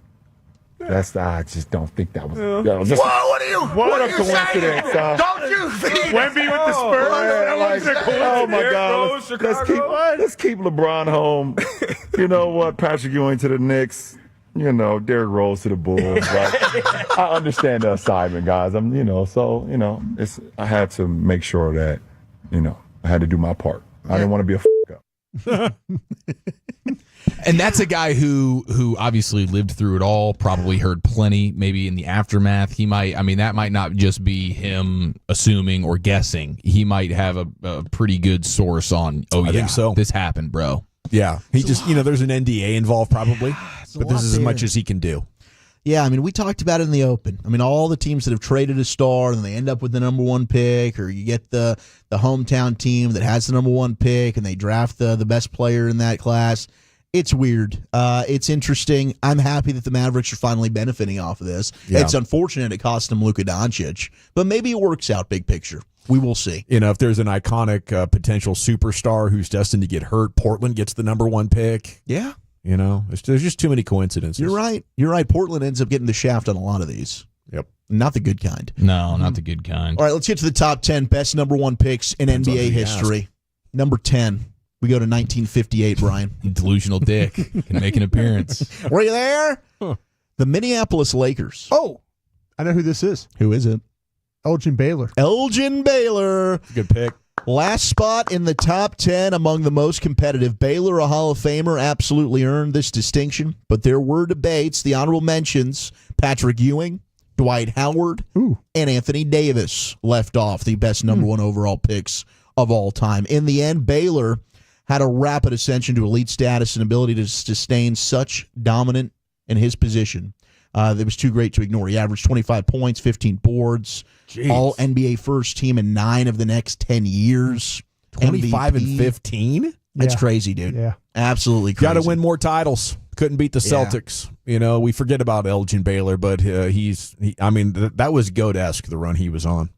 I just don't think that was. What a coincidence! Don't you think Wemby with the Spurs? That was a coincidence. Oh my God! Let's keep LeBron home. You know what? Patrick Ewing to the Knicks. Derrick Rose to the Bulls. Right? I understand the assignment, guys. I had to make sure that I had to do my part. I didn't want to be a up. And that's a guy who obviously lived through it all, probably heard plenty, maybe in the aftermath. That might not just be him assuming or guessing. He might have a pretty good source on, I think so. This happened, bro. Yeah. He just, there's an NDA involved probably, but this is as much as he can do. Yeah, we talked about it in the open. All the teams that have traded a star and they end up with the number 1 pick, or you get the hometown team that has the number 1 pick and they draft the best player in that class. It's weird. It's interesting. I'm happy that the Mavericks are finally benefiting off of this. Yeah. It's unfortunate it cost them Luka Doncic, but maybe it works out big picture. We will see. If there's an iconic potential superstar who's destined to get hurt, Portland gets the number 1 pick. Yeah. There's just too many coincidences. You're right. Portland ends up getting the shaft on a lot of these. Yep. Not the good kind. No, not the good kind. All right, let's get to the top 10 best number 1 picks in NBA history. Number 10. We go to 1958, Brian. Delusional Dick can make an appearance. Were you there? Huh. The Minneapolis Lakers. Oh, I know who this is. Who is it? Elgin Baylor. Elgin Baylor. Good pick. Last spot in the top 10 among the most competitive. Baylor, a Hall of Famer, absolutely earned this distinction, but there were debates. The honorable mentions, Patrick Ewing, Dwight Howard, and Anthony Davis left off the best number one overall picks of all time. In the end, Baylor had a rapid ascension to elite status and ability to sustain such dominant in his position. That was too great to ignore. He averaged 25 points, 15 boards, all NBA first team in 9 of the next 10 years. 25 MVP. and 15? That's crazy, dude. Yeah. Absolutely crazy. Got to win more titles. Couldn't beat the Celtics. You know, we forget about Elgin Baylor, but that was GOAT-esque, the run he was on.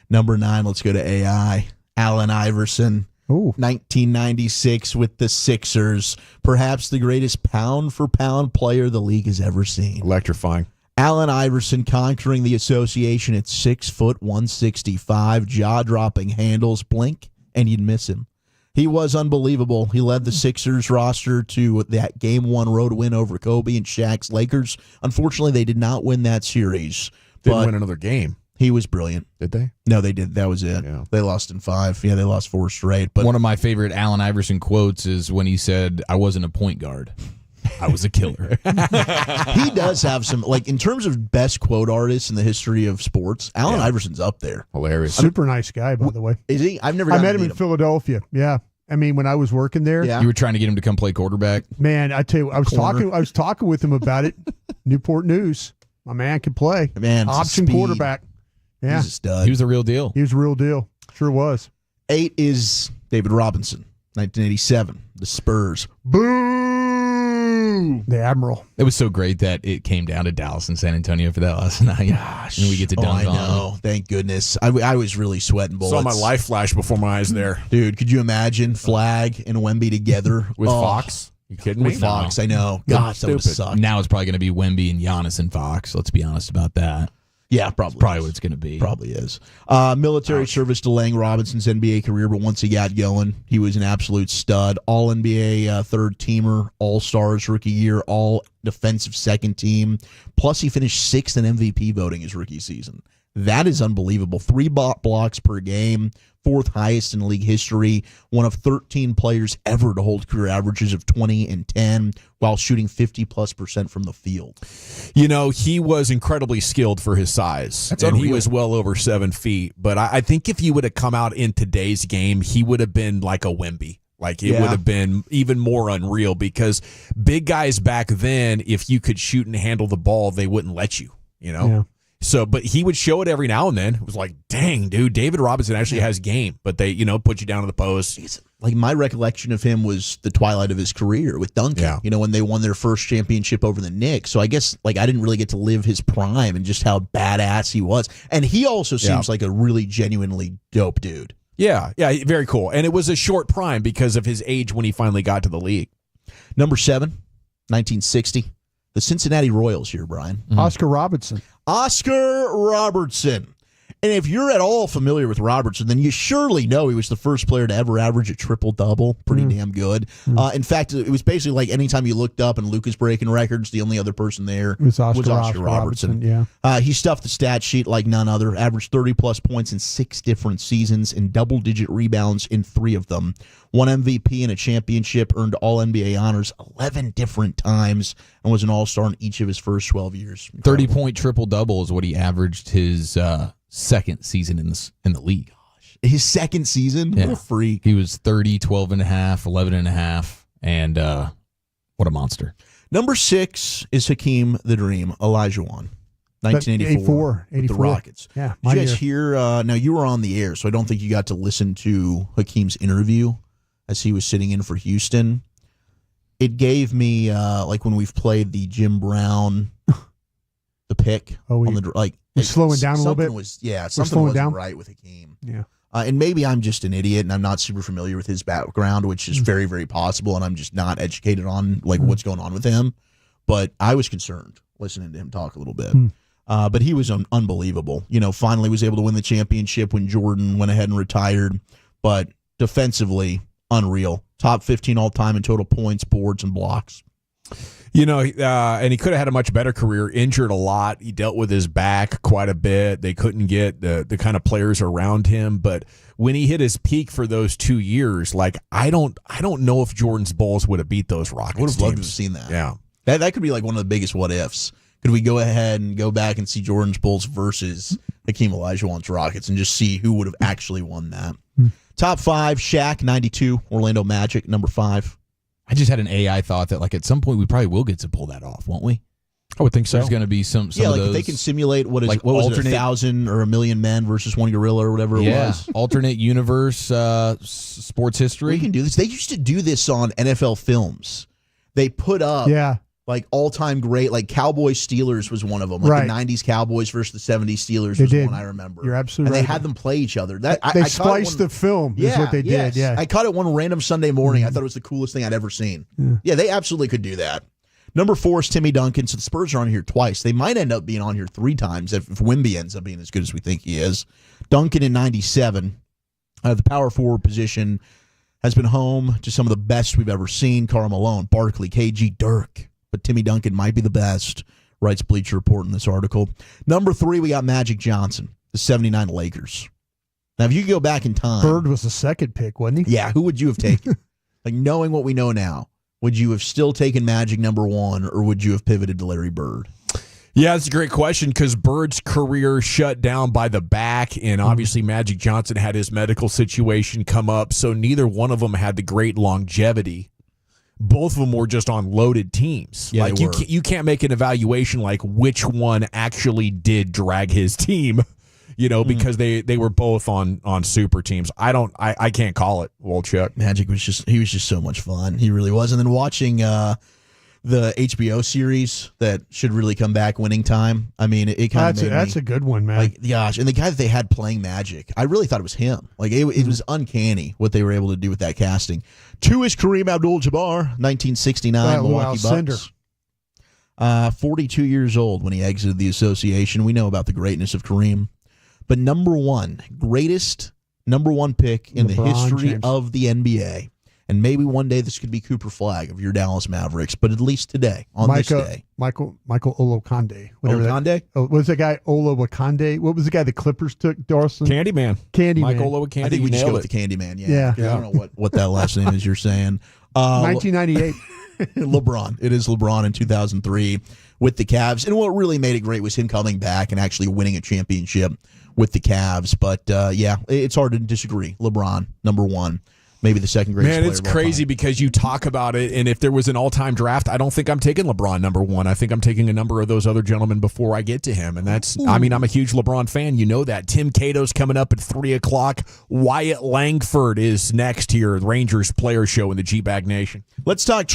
Number 9, let's go to AI. Allen Iverson. 1996 with the Sixers. Perhaps the greatest pound-for-pound player the league has ever seen. Electrifying. Allen Iverson conquering the association at 6 foot 165, jaw-dropping handles, blink, and you'd miss him. He was unbelievable. He led the Sixers roster to that Game 1 road win over Kobe and Shaq's Lakers. Unfortunately, they did not win that series. Didn't win another game. He was brilliant. Did they? No, they did. That was it. Yeah. They lost in 5. Yeah, they lost 4 straight. But one of my favorite Allen Iverson quotes is when he said, "I wasn't a point guard. I was a killer." He does have some, like, in terms of best quote artists in the history of sports, Allen Iverson's up there. Hilarious. Super nice guy, by the way. Is he? I've never I gotten met to him meet in Philadelphia. Yeah. I mean, when I was working there. Yeah. You were trying to get him to come play quarterback? Man, I tell you, I was talking with him about it. Newport News. My man can play. Man, option speed. quarterback. Yeah. He's a stud. He was the real deal. He was the real deal. Sure was. 8 is David Robinson, 1987, the Spurs. Boo! The Admiral. It was so great that it came down to Dallas and San Antonio for that last night. Gosh. And we get to dunk I on know. him. Thank goodness. I was really sweating bullets. Saw my life flash before my eyes there. Dude, could you imagine Flagg and Wemby together? With Fox? You kidding me? With Fox, I know. Gosh, that would have sucked. Now it's probably going to be Wemby and Giannis and Fox. Let's be honest about that. Yeah, probably. That's probably what it's going to be. Probably is. Military service delaying Robinson's NBA career, but once he got going, he was an absolute stud. All NBA third teamer, All Stars rookie year, All Defensive second team. Plus, he finished 6th in MVP voting his rookie season. That is unbelievable. 3 blocks per game, 4th highest in league history. One of 13 players ever to hold career averages of 20 and 10 while shooting 50+% from the field. You know, he was incredibly skilled for his size. That's and unreal. he was well over 7 feet. But I think if he would have come out in today's game, he would have been like a Wemby. Like, it would have been even more unreal because big guys back then, if you could shoot and handle the ball, they wouldn't let you, you know? Yeah. So, but he would show it every now and then. It was like, dang, dude, David Robinson actually has game. But they, put you down to the post. Like, my recollection of him was the twilight of his career with Duncan. Yeah. You know, when they won their first championship over the Knicks. So I guess, like, I didn't really get to live his prime and just how badass he was. And he also seems like a really genuinely dope dude. Yeah, very cool. And it was a short prime because of his age when he finally got to the league. Number 7, 1960. The Cincinnati Royals here, Brian. Oscar Robertson. Oscar Robertson. And if you're at all familiar with Robertson, then you surely know he was the first player to ever average a triple-double. Pretty damn good. In fact, it was basically like anytime you looked up and Luke is breaking records, the only other person there was Oscar Robertson. Yeah. He stuffed the stat sheet like none other, averaged 30-plus points in 6 different seasons and double-digit rebounds in 3 of them. Won MVP in a championship, earned All-NBA honors 11 different times, and was an All-Star in each of his first 12 years. 30-point triple-double is what he averaged his second season in the league. His second season? Yeah. What a freak. He was 30, 12 and a half, 11 and a half, and what a monster. Number 6 is Hakeem the Dream Olajuwon. 1984 with the Rockets. Yeah, Did you guys hear? Now, you were on the air, so I don't think you got to listen to Hakeem's interview as he was sitting in for Houston. It gave me, like when we've played the Jim Brown, the pick. On the, like, He's slowing down a little bit. Something wasn't right with Hakeem. Yeah. And maybe I'm just an idiot and I'm not super familiar with his background, which is very, very possible, and I'm just not educated on like what's going on with him. But I was concerned listening to him talk a little bit. But he was unbelievable. You know, finally was able to win the championship when Jordan went ahead and retired. But defensively, unreal. Top 15 all-time in total points, boards, and blocks. You know, and he could have had a much better career. Injured a lot. He dealt with his back quite a bit. They couldn't get the kind of players around him. But when he hit his peak for those 2 years, like I don't know if Jordan's Bulls would have beat those Rockets. I would have loved to teams. have seen that. Yeah, that could be like one of the biggest what ifs. Could we go ahead and go back and see Jordan's Bulls versus Hakeem Olajuwon's Rockets and just see who would have actually won that? Top 5, Shaq, 92, Orlando Magic, number 5. I just had an AI thought that like at some point we probably will get to pull that off, won't we? I would think so. There's going to be some yeah, of like those, if they can simulate what was it, 1,000 or 1,000,000 men versus one gorilla or whatever it was. alternate universe sports history. We can do this. They used to do this on NFL films. They put up like all-time great, like Cowboys Steelers was one of them. Like the 90s Cowboys versus the 70s Steelers was one I remember. You're absolutely right. And they right. had them play each other. They spliced the film is what they did. Yeah. I caught it one random Sunday morning. I thought it was the coolest thing I'd ever seen. Yeah, they absolutely could do that. Number 4 is Timmy Duncan. So the Spurs are on here twice. They might end up being on here 3 times if Wemby ends up being as good as we think he is. Duncan in 97. The power forward position has been home to some of the best we've ever seen. Karl Malone, Barkley, KG, Dirk. But Timmy Duncan might be the best, writes Bleacher Report in this article. Number 3, we got Magic Johnson, the 79 Lakers. Now, if you could go back in time. Bird was the second pick, wasn't he? Yeah, who would you have taken? Like, knowing what we know now, would you have still taken Magic number 1, or would you have pivoted to Larry Bird? Yeah, that's a great question because Bird's career shut down by the back, and obviously Magic Johnson had his medical situation come up, so neither one of them had the great longevity. Both of them were just on loaded teams. Yeah, like you can't make an evaluation like which one actually did drag his team, because they were both on super teams. I can't call it, Wolchuk. Magic was just so much fun. He really was. And then watching the HBO series that should really come back, Winning Time. I mean, it kind of that's a good one, man. Like, gosh, and the guy that they had playing Magic, I really thought it was him. Like, it was uncanny what they were able to do with that casting. 2 is Kareem Abdul-Jabbar, 1969, Milwaukee Bucks. 42 years old when he exited the association. We know about the greatness of Kareem. But number 1 pick in the history of the NBA. And maybe one day this could be Cooper Flagg of your Dallas Mavericks, but at least today, this day. Michael Olowokande. Olowokande? What was the guy, Olowokande? What was the guy the Clippers took, Dawson? Candyman. Michael Olowokande. I think we just go with the Candyman, yeah. I don't know what that last name is you're saying. 1998. LeBron. It is LeBron in 2003 with the Cavs. And what really made it great was him coming back and actually winning a championship with the Cavs. But, it's hard to disagree. LeBron, number 1. Maybe the second greatest player. Man, it's crazy because you talk about it, and if there was an all-time draft, I don't think I'm taking LeBron number 1. I think I'm taking a number of those other gentlemen before I get to him, and I'm a huge LeBron fan. You know that. Tim Cato's coming up at 3 o'clock. Wyatt Langford is next here, Rangers Player Show in the G-Bag Nation. Let's talk.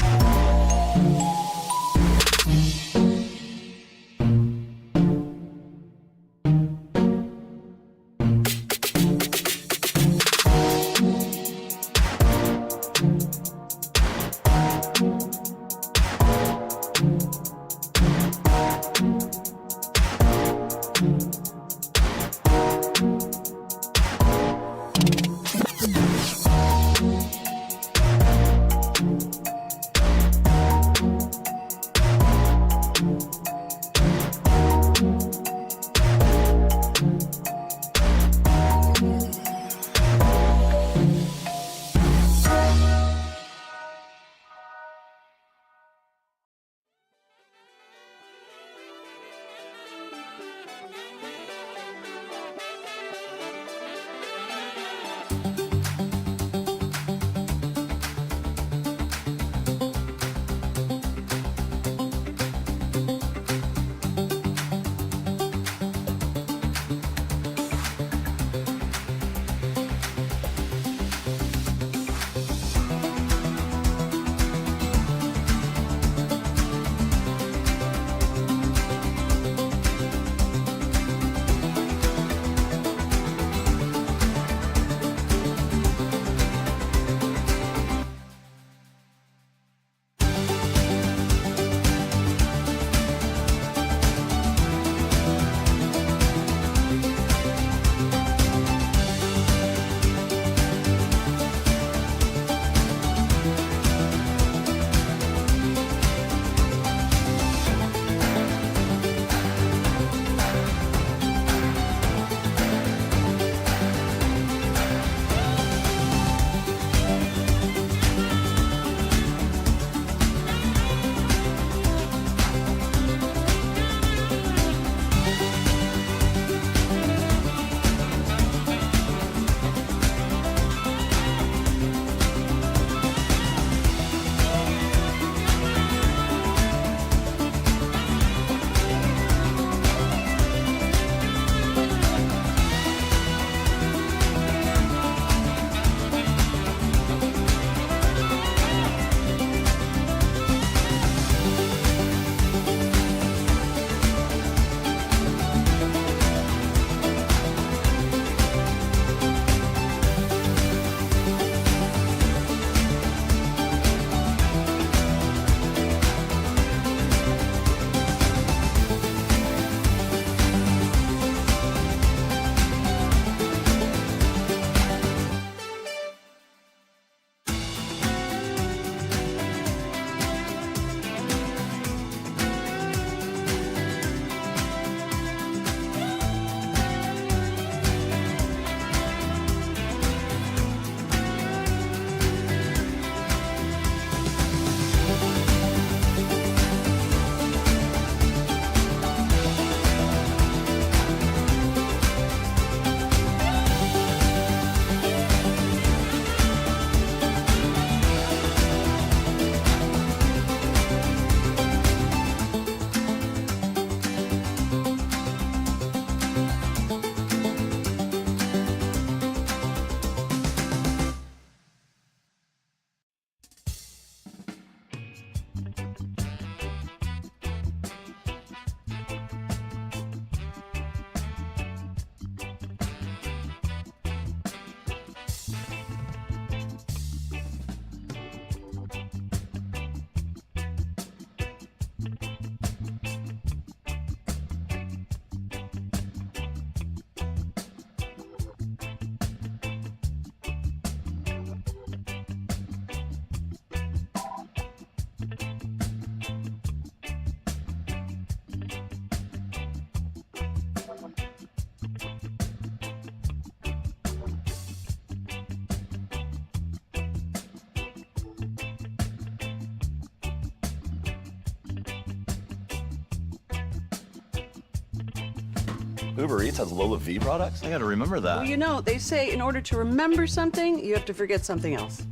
Uber Eats has Lola V products? I gotta remember that. Well, you know, they say in order to remember something, you have to forget something else.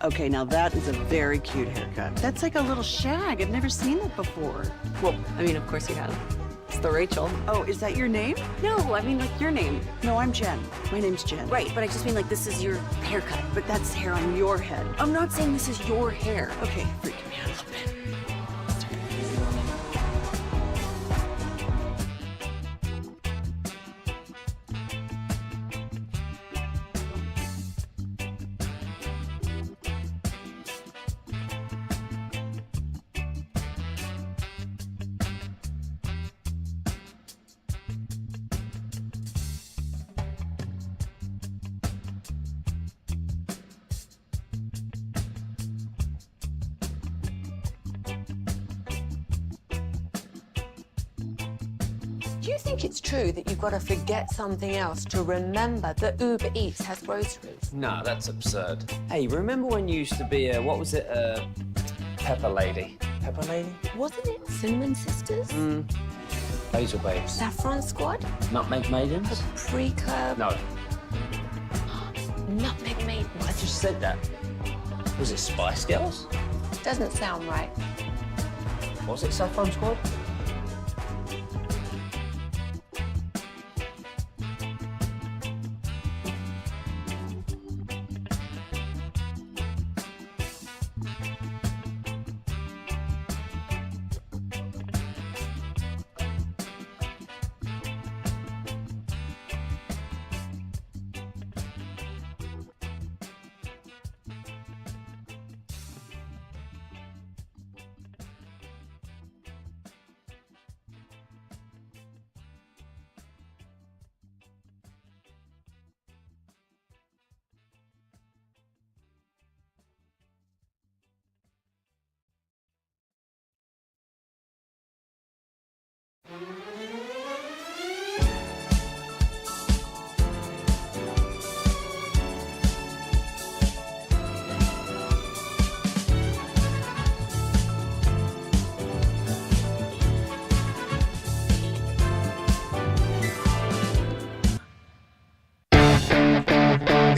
Okay, now that is a very cute haircut. That's like a little shag. I've never seen that before. Well, I mean, of course you have. It's the Rachel. Oh, is that your name? No, I mean, like your name. No, I'm Jen. My name's Jen. Right, but I just mean like this is your haircut. But that's hair on your head. I'm not saying this is your hair. Okay, freaking me out a little bit. Do you think it's true that you've got to forget something else to remember that Uber Eats has groceries? No, that's absurd. Hey, remember when you used to be a, what was it, Pepper Lady? Pepper Lady? Wasn't it Cinnamon Sisters? Basil Babes. Saffron Squad? Nutmeg Maidens? Paprika? No, Nutmeg Maidens? I just said that. Was it Spice Girls? Doesn't sound right. Was it Saffron Squad?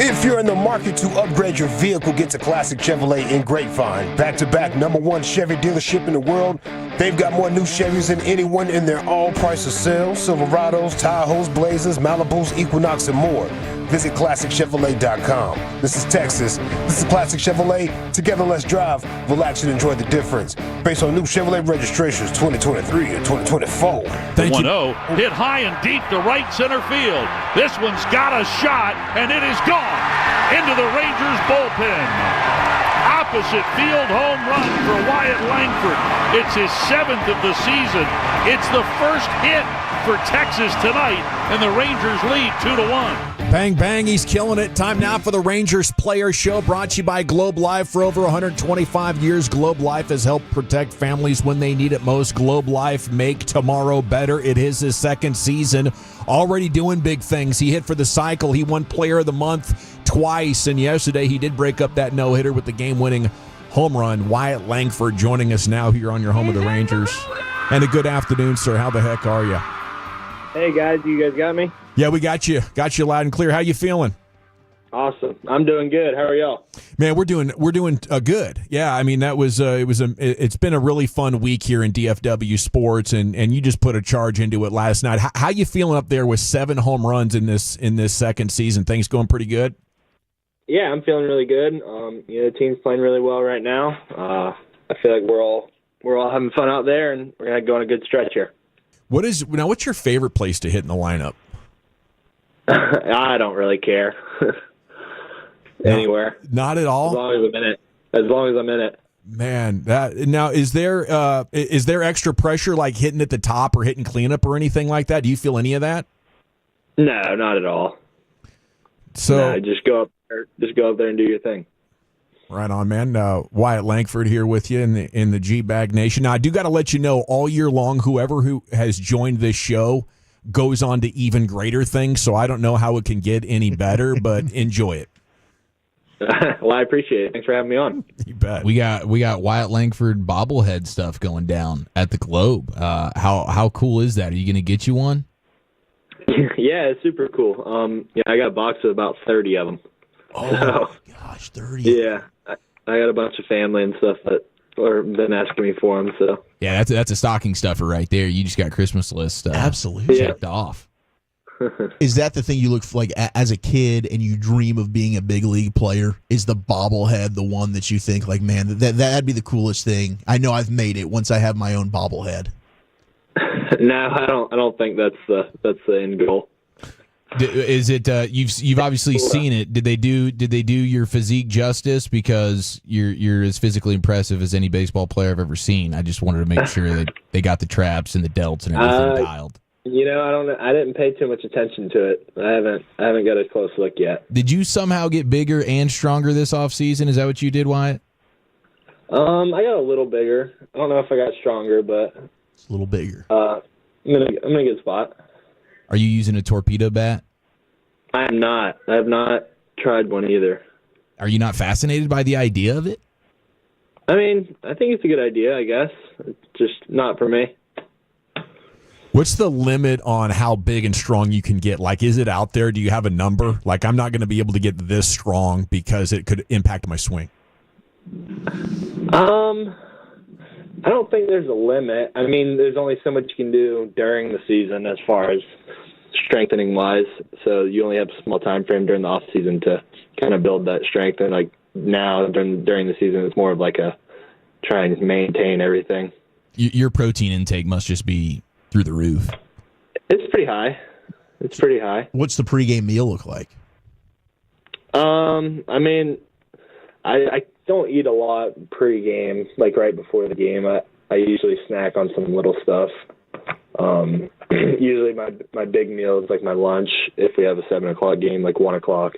If you're in the market to upgrade your vehicle, get to Classic Chevrolet in Grapevine. Back-to-back #1 Chevy dealership in the world. They've got more new Chevys than anyone in their all-price of sales. Silverados, Tahoes, Blazers, Malibus, Equinox, and more. Visit ClassicChevrolet.com. This is Texas. This is Classic Chevrolet. Together, let's drive, relax, and enjoy the difference. Based on new Chevrolet registrations 2023 and 2024. Thank you. 1-0, hit high and deep to right center field. This one's got a shot, and it is gone into the Rangers bullpen. Opposite field home run for Wyatt Langford. It's his 7th of the season. It's the first hit for Texas tonight, and the Rangers lead 2-1. Bang, bang, he's killing it. Time now for the Rangers Player Show, brought to you by Globe Life. For over 125 years, Globe Life has helped protect families when they need it most. Globe Life, make tomorrow better. It is his 2nd season, already doing big things. He hit for the cycle. He won Player of the Month twice, and yesterday he did break up that no-hitter with the game-winning home run. Wyatt Langford joining us now here on your home of the Rangers. And a good afternoon, sir. How the heck are you? Hey, guys. You guys got me? Yeah, we got you. Got you loud and clear. How you feeling? Awesome. I'm doing good. How are y'all? Man, we're doing good. Yeah, I mean it's been a really fun week here in DFW sports, and you just put a charge into it last night. How you feeling up there with 7 home runs in this 2nd season? Things going pretty good? Yeah, I'm feeling really good. The team's playing really well right now. I feel like we're all having fun out there, and we're gonna go on a good stretch here. What's your favorite place to hit in the lineup? I don't really care. Anywhere. Not at all? As long as I'm in it. Man, is there extra pressure like hitting at the top or hitting cleanup or anything like that? Do you feel any of that? No, not at all. So just go up there and do your thing. Right on, man. Wyatt Langford here with you in the G-Bag Nation. Now, I do got to let you know, all year long, who has joined this show goes on to even greater things, so I don't know how it can get any better, but enjoy it. Well, I appreciate it. Thanks for having me on. You bet. We got Wyatt Langford bobblehead stuff going down at the Globe. How cool is that? Are you going to get you one? Yeah, it's super cool. Yeah, I got a box of about 30 of them. Oh, gosh, 30. Yeah, I got a bunch of family and stuff that are been asking me for them. So Yeah, that's a stocking stuffer right there. You just got Christmas list Absolutely. checked off. Is that the thing you look for, like as a kid and you dream of being a big league player? Is the bobblehead the one that you think like, man, that'd be the coolest thing? I know I've made it once I have my own bobblehead. No, I don't think that's the end goal. Is it you've obviously seen it? Did they do your physique justice? Because you're as physically impressive as any baseball player I've ever seen. I just wanted to make sure that they got the traps and the delts and everything dialed. You know, I didn't pay too much attention to it. I haven't got a close look yet. Did you somehow get bigger and stronger this offseason? Is that what you did, Wyatt? I got a little bigger. I don't know if I got stronger, but it's a little bigger. I'm in a good spot. Are you using a torpedo bat? I am not. I have not tried one either. Are you not fascinated by the idea of it? I mean, I think it's a good idea, I guess. It's just not for me. What's the limit on how big and strong you can get? Like, is it out there? Do you have a number? Like, I'm not going to be able to get this strong because it could impact my swing. I don't think there's a limit. I mean, there's only so much you can do during the season as far as strengthening wise. So you only have a small time frame during the off season to kind of build that strength. And like now during the season, it's more of like a try and maintain everything. Your protein intake must just be through the roof. It's pretty high. It's pretty high. What's the pregame meal look like? I mean, I don't eat a lot pregame, like right before the game. I usually snack on some little stuff. Usually my big meal is like my lunch. If we have a 7 o'clock game, like 1 o'clock,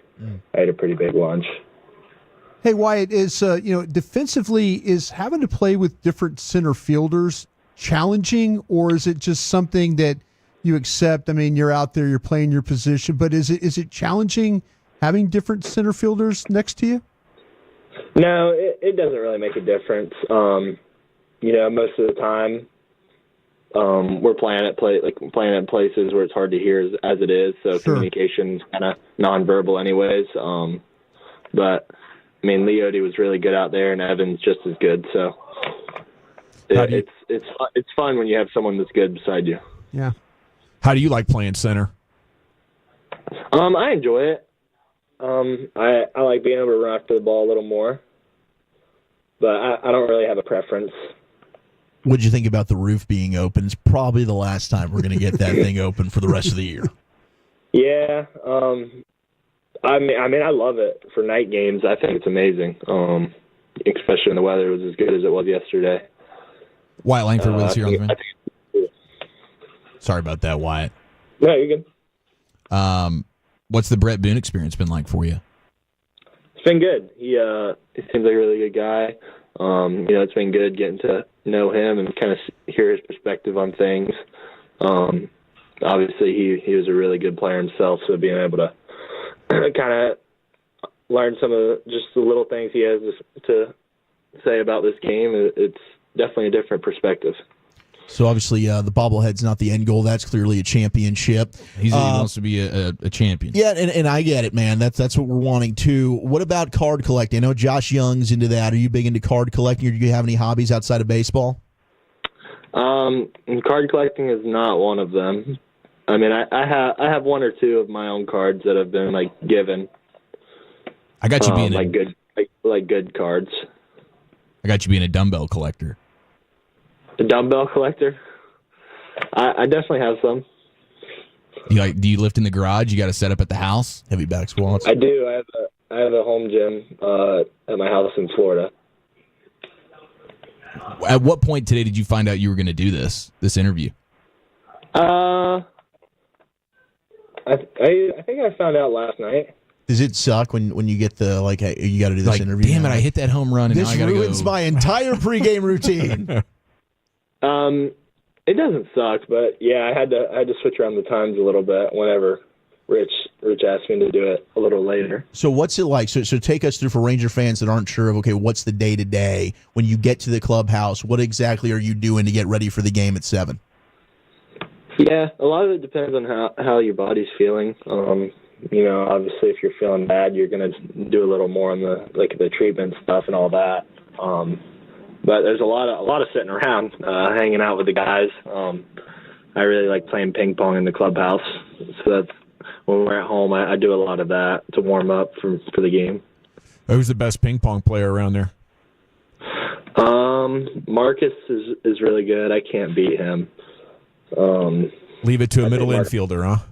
I eat a pretty big lunch. Hey, Wyatt, is defensively, is having to play with different center fielders challenging, or is it just something that you accept? I mean, you're out there, you're playing your position, but is it challenging having different center fielders next to you? No, it doesn't really make a difference. Most of the time, we're playing at places where it's hard to hear as it is, so Sure. Communication's kind of nonverbal anyways. But I mean, Leody was really good out there, and Evan's just as good. So it's fun when you have someone that's good beside you. Yeah. How do you like playing center? I enjoy it. I like being able to run after the ball a little more, but I don't really have a preference. What'd you think about the roof being open? It's probably the last time we're going to get that thing open for the rest of the year. Yeah, I mean, I love it for night games. I think it's amazing, especially when the weather was as good as it was yesterday. Wyatt Langford with us here on the phone. Sorry about that, Wyatt. No, you're good. What's the Brett Boone experience been like for you? It's been good. He seems like a really good guy. It's been good getting to know him and kind of hear his perspective on things. Obviously, he was a really good player himself, so being able to kind of learn some of just the little things he has to say about this game, it's definitely a different perspective. So obviously, the bobblehead's not the end goal. That's clearly a championship. He wants to be a champion. Yeah, and I get it, man. That's what we're wanting too. What about card collecting? I know Josh Young's into that. Are you big into card collecting, or do you have any hobbies outside of baseball? Card collecting is not one of them. I mean, I have one or two of my own cards that have been like given. I got you being good cards. I got you being a dumbbell collector. A dumbbell collector? I definitely have some. Do you lift in the garage? You got to set up at the house? Heavy back squats? I do. I have a home gym at my house in Florida. At what point today did you find out you were going to do this interview? I think I found out last night. Does it suck when you get the hey, you got to do this interview? Damn it! I hit that home run, and this now I got to go. ruins my entire pregame routine. It doesn't suck, but yeah, I had to switch around the times a little bit whenever Rich asked me to do it a little later. So what's it like? So take us through for Ranger fans that aren't sure of, okay, what's the day-to-day when you get to the clubhouse? What exactly are you doing to get ready for the game at 7? Yeah, a lot of it depends on how your body's feeling. Obviously, if you're feeling bad, you're gonna do a little more on the treatment stuff and all that. But there's a lot of sitting around, hanging out with the guys. I really like playing ping pong in the clubhouse, so that's when we're at home. I do a lot of that to warm up for the game. Who's the best ping pong player around there? Marcus is really good. I can't beat him. Leave it to a middle infielder, huh?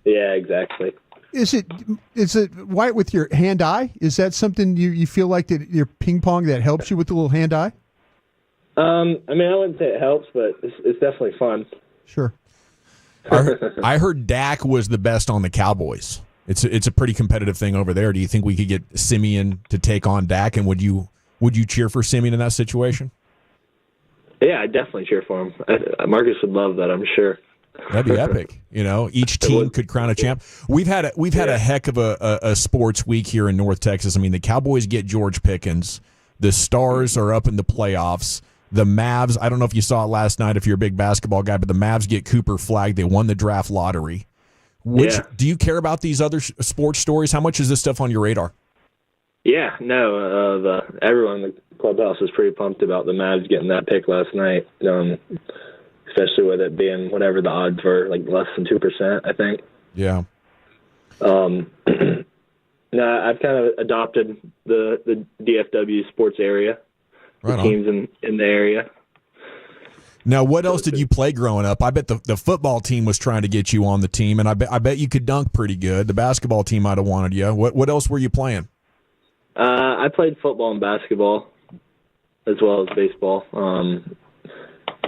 Yeah, exactly. Is it Wyatt, with your hand-eye? Is that something you feel like that your ping pong that helps you with the little hand-eye? I wouldn't say it helps, but it's definitely fun. Sure. I heard Dak was the best on the Cowboys. It's a pretty competitive thing over there. Do you think we could get Simeon to take on Dak, and would you cheer for Simeon in that situation? Yeah, I'd definitely cheer for him. Marcus would love that, I'm sure. That'd be epic. Each team could crown a champ. We've had a heck of a sports week here in North Texas. The Cowboys get George Pickens. The Stars are up in the playoffs. The Mavs, I don't know if you saw it last night if you're a big basketball guy, but the Mavs get Cooper Flagg. They won the draft lottery. Do you care about these other sports stories? How much is this stuff on your radar? Yeah, no, everyone in the clubhouse is pretty pumped about the Mavs getting that pick last night, especially with it being whatever the odds were, like less than 2%, I think. Yeah. No, I've kind of adopted the DFW sports area, right, the teams in the area. Now, what else did you play growing up? I bet the football team was trying to get you on the team, and I bet you could dunk pretty good. The basketball team might have wanted you. What else were you playing? I played football and basketball as well as baseball.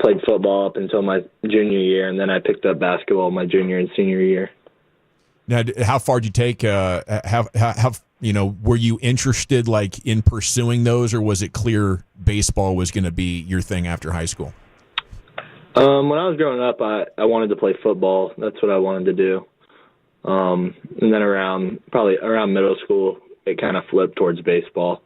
Played football up until my junior year, and then I picked up basketball my junior and senior year. Now, how far did you take? Were you interested in pursuing those, or was it clear baseball was going to be your thing after high school? When I was growing up, I wanted to play football. That's what I wanted to do. And then around middle school, it kind of flipped towards baseball.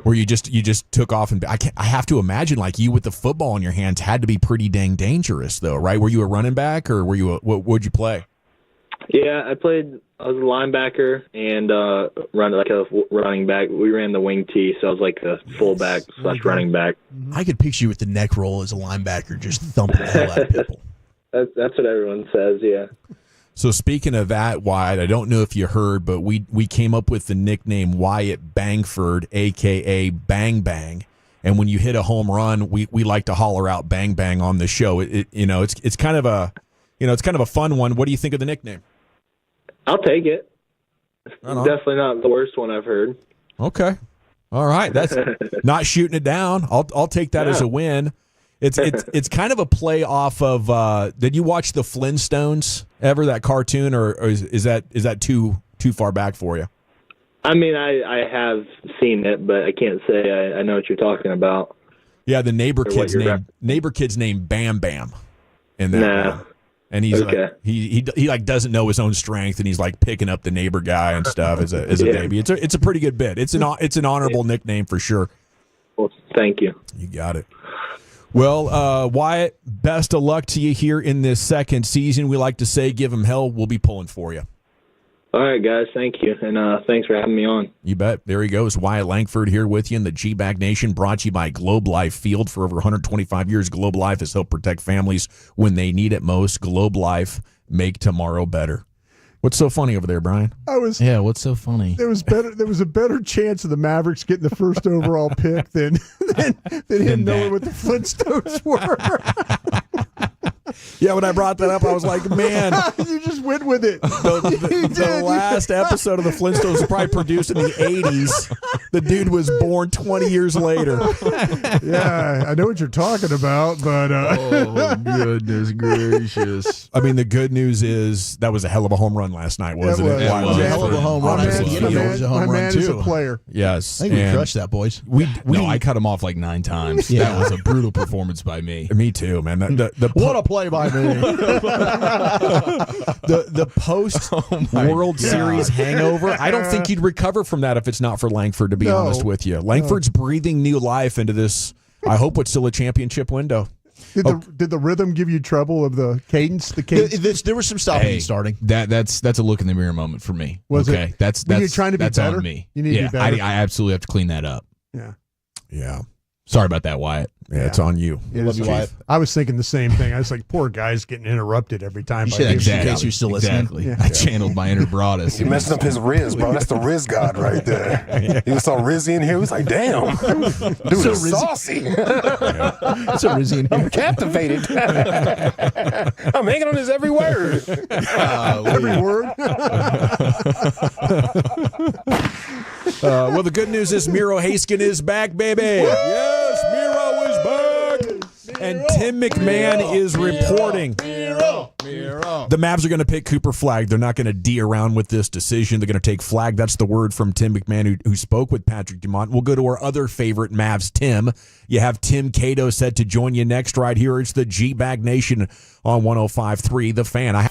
Where you just took off, and I have to imagine you with the football in your hands had to be pretty dang dangerous, though, right? Were you a running back, or were you what'd you play? Yeah, I was a linebacker and run like a running back. We ran the wing tee, so I was like a fullback / running back. I could picture you with the neck roll as a linebacker, just thumping the hell out of people. That's what everyone says, yeah. So speaking of that, Wyatt, I don't know if you heard, but we came up with the nickname Wyatt Langford, a.k.a. Bang Bang. And when you hit a home run, we like to holler out Bang Bang on the show. It's kind of a fun one. What do you think of the nickname? I'll take it. It's definitely not the worst one I've heard. Okay. All right. That's not shooting it down. I'll take that as a win. It's kind of a play off of did you watch the Flintstones ever, that cartoon, or is that too far back for you? I have seen it, but I can't say I know what you're talking about. Yeah, the neighbor kid's name Bam Bam in that one. And he's he doesn't know his own strength, and he's picking up the neighbor guy and stuff as a baby. It's a pretty good bit. It's an honorable nickname for sure. Well, thank you. You got it. Well, Wyatt, best of luck to you here in this second season. We like to say, give him hell. We'll be pulling for you. All right, guys. Thank you. And thanks for having me on. You bet. There he goes. Wyatt Langford here with you in the G-Bag Nation, brought to you by Globe Life Field. For over 125 years, Globe Life has helped protect families when they need it most. Globe Life, make tomorrow better. What's so funny over there, Brian? What's so funny? There was a better chance of the Mavericks getting the first overall pick than him knowing what the Flintstones were. Yeah, when I brought that up, I was like, man. You just went with it. The last episode of the Flintstones was probably produced in the 80s. The dude was born 20 years later. Yeah, I know what you're talking about, but... Oh, goodness gracious. The good news is that was a hell of a home run last night, wasn't it? It was a hell of a home run. My man is a player. Yes. I think we crushed that, boys. I cut him off 9 times. Yeah. That was a brutal performance by me. Me too, man. What a play by me. The post World Series hangover, I don't think you'd recover from that if it's not for Langford, to be honest with you. Langford's breathing new life into this, I hope, what's still a championship window. Did the rhythm give you trouble of the cadence? The cadence. There was some stopping and starting. That's a look in the mirror moment for me. Was okay? it? That's When you're trying to be that's better? on me. You need to be better? I absolutely have to clean that up. Yeah. Yeah. Sorry about that, Wyatt. Yeah, it's on you. It is, Chief. I was thinking the same thing. I was like, poor guy's getting interrupted every time. You should have Exactly. in case you're still listening. Exactly. Yeah. I channeled my inner Broadus. You messing up his Riz, bro. That's the Riz god right there. He was so Rizzy in here. He was like, damn. Dude So is Rizzy. saucy. So Rizzy in here. I'm captivated. I'm hanging on his every word. Every word. Well, the good news is Miro Haskin is back, baby. Yes, Miro is back. And Tim McMahon is reporting. The Mavs are going to pick Cooper Flagg. They're not going to D around with this decision. They're going to take Flagg. That's the word from Tim McMahon, who spoke with Patrick Dumont. We'll go to our other favorite Mavs, Tim. You have Tim Cato set to join you next right here. It's the G-Bag Nation on 105.3 The Fan.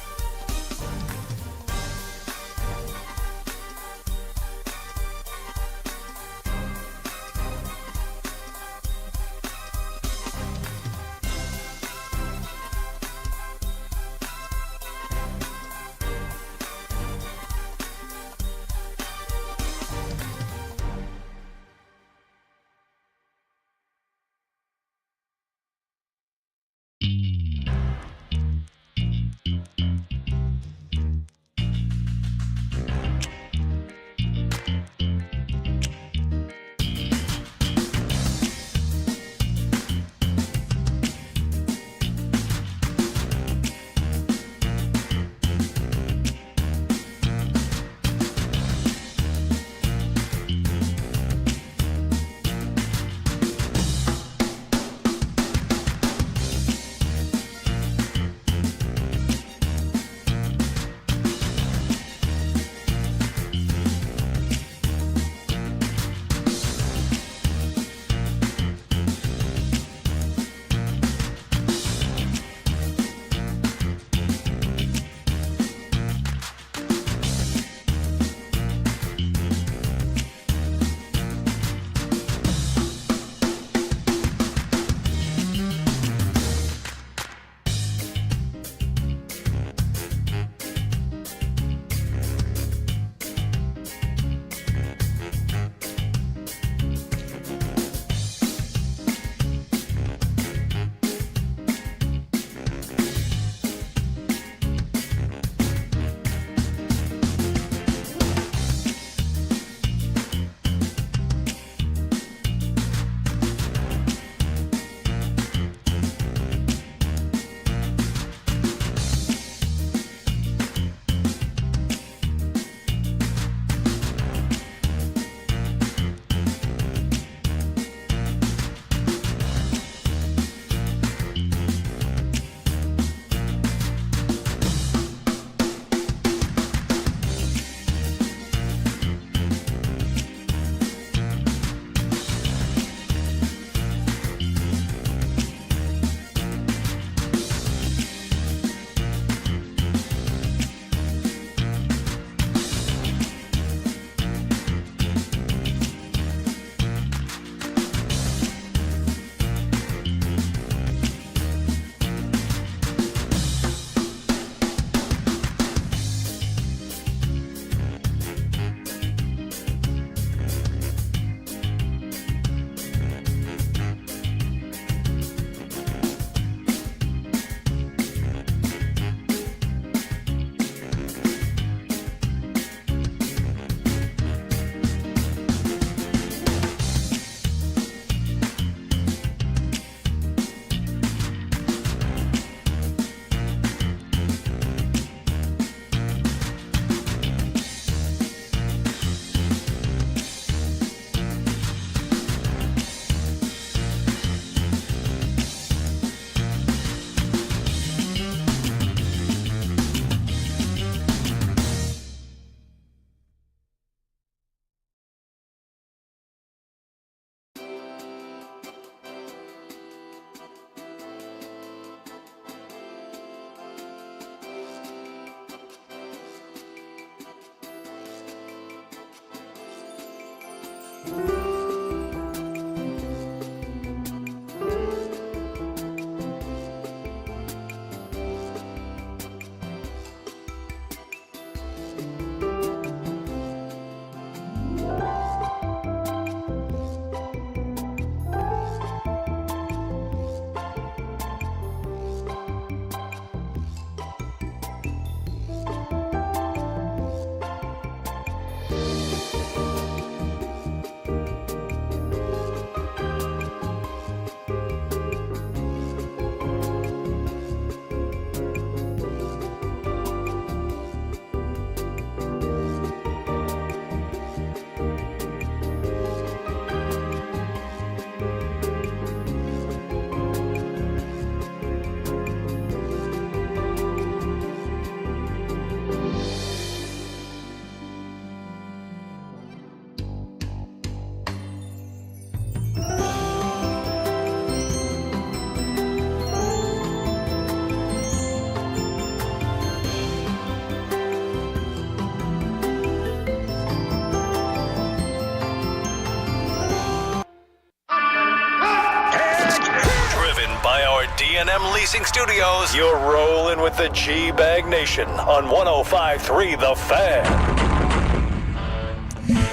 our D&M Leasing Studios, you're rolling with the G-Bag Nation on 105.3 The Fan.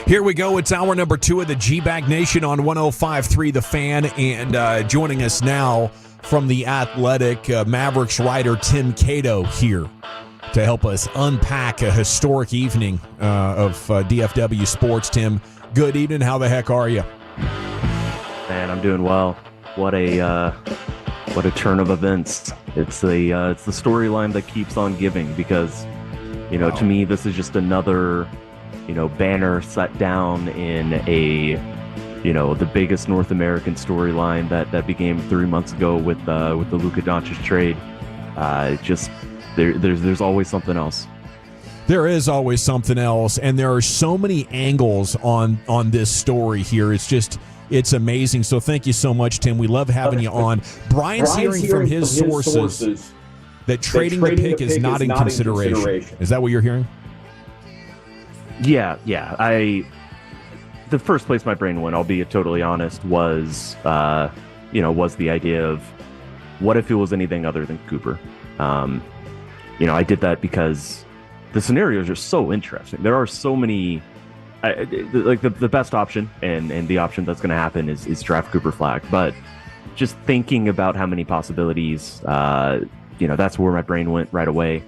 Here we go. It's hour number 2 of the G-Bag Nation on 105.3 The Fan. And joining us now from The Athletic, Mavericks writer Tim Cato here to help us unpack a historic evening of DFW sports. Tim, good evening. How the heck are you? Man, I'm doing well. What a turn of events. It's the storyline that keeps on giving because, to me, this is just another, banner set down in a, the biggest North American storyline that began 3 months ago with the Luka Doncic trade. There's always something else. There is always something else, and there are so many angles on this story here. It's amazing. So thank you so much, Tim. We love having you on. Brian's hearing from his sources that trading the pick is not in consideration. Is that what you're hearing? Yeah. The first place my brain went, I'll be totally honest, was the idea of what if it was anything other than Cooper. I did that because the scenarios are so interesting. There are so many. The best option and the option that's going to happen is draft Cooper Flagg. But just thinking about how many possibilities, that's where my brain went right away.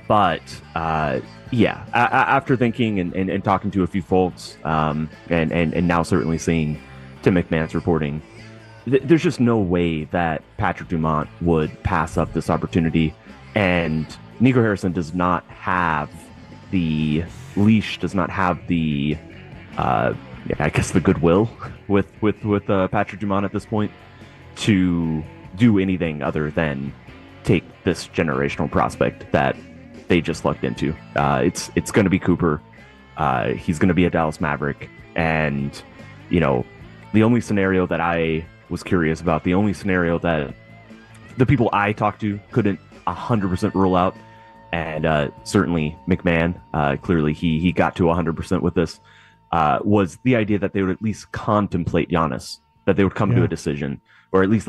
But after thinking and talking to a few folks, and now certainly seeing Tim McMahon's reporting, there's just no way that Patrick Dumont would pass up this opportunity. And Nico Harrison does not have the leash, does not have the the goodwill with Patrick Dumont at this point to do anything other than take this generational prospect that they just lucked into. It's going to be Cooper. He's going to be a Dallas Maverick, and the only scenario that I was curious about, the only scenario that the people I talked to couldn't 100% rule out. And certainly McMahon, clearly he got to 100% with this, was the idea that they would at least contemplate Giannis, that they would come to a decision, or at least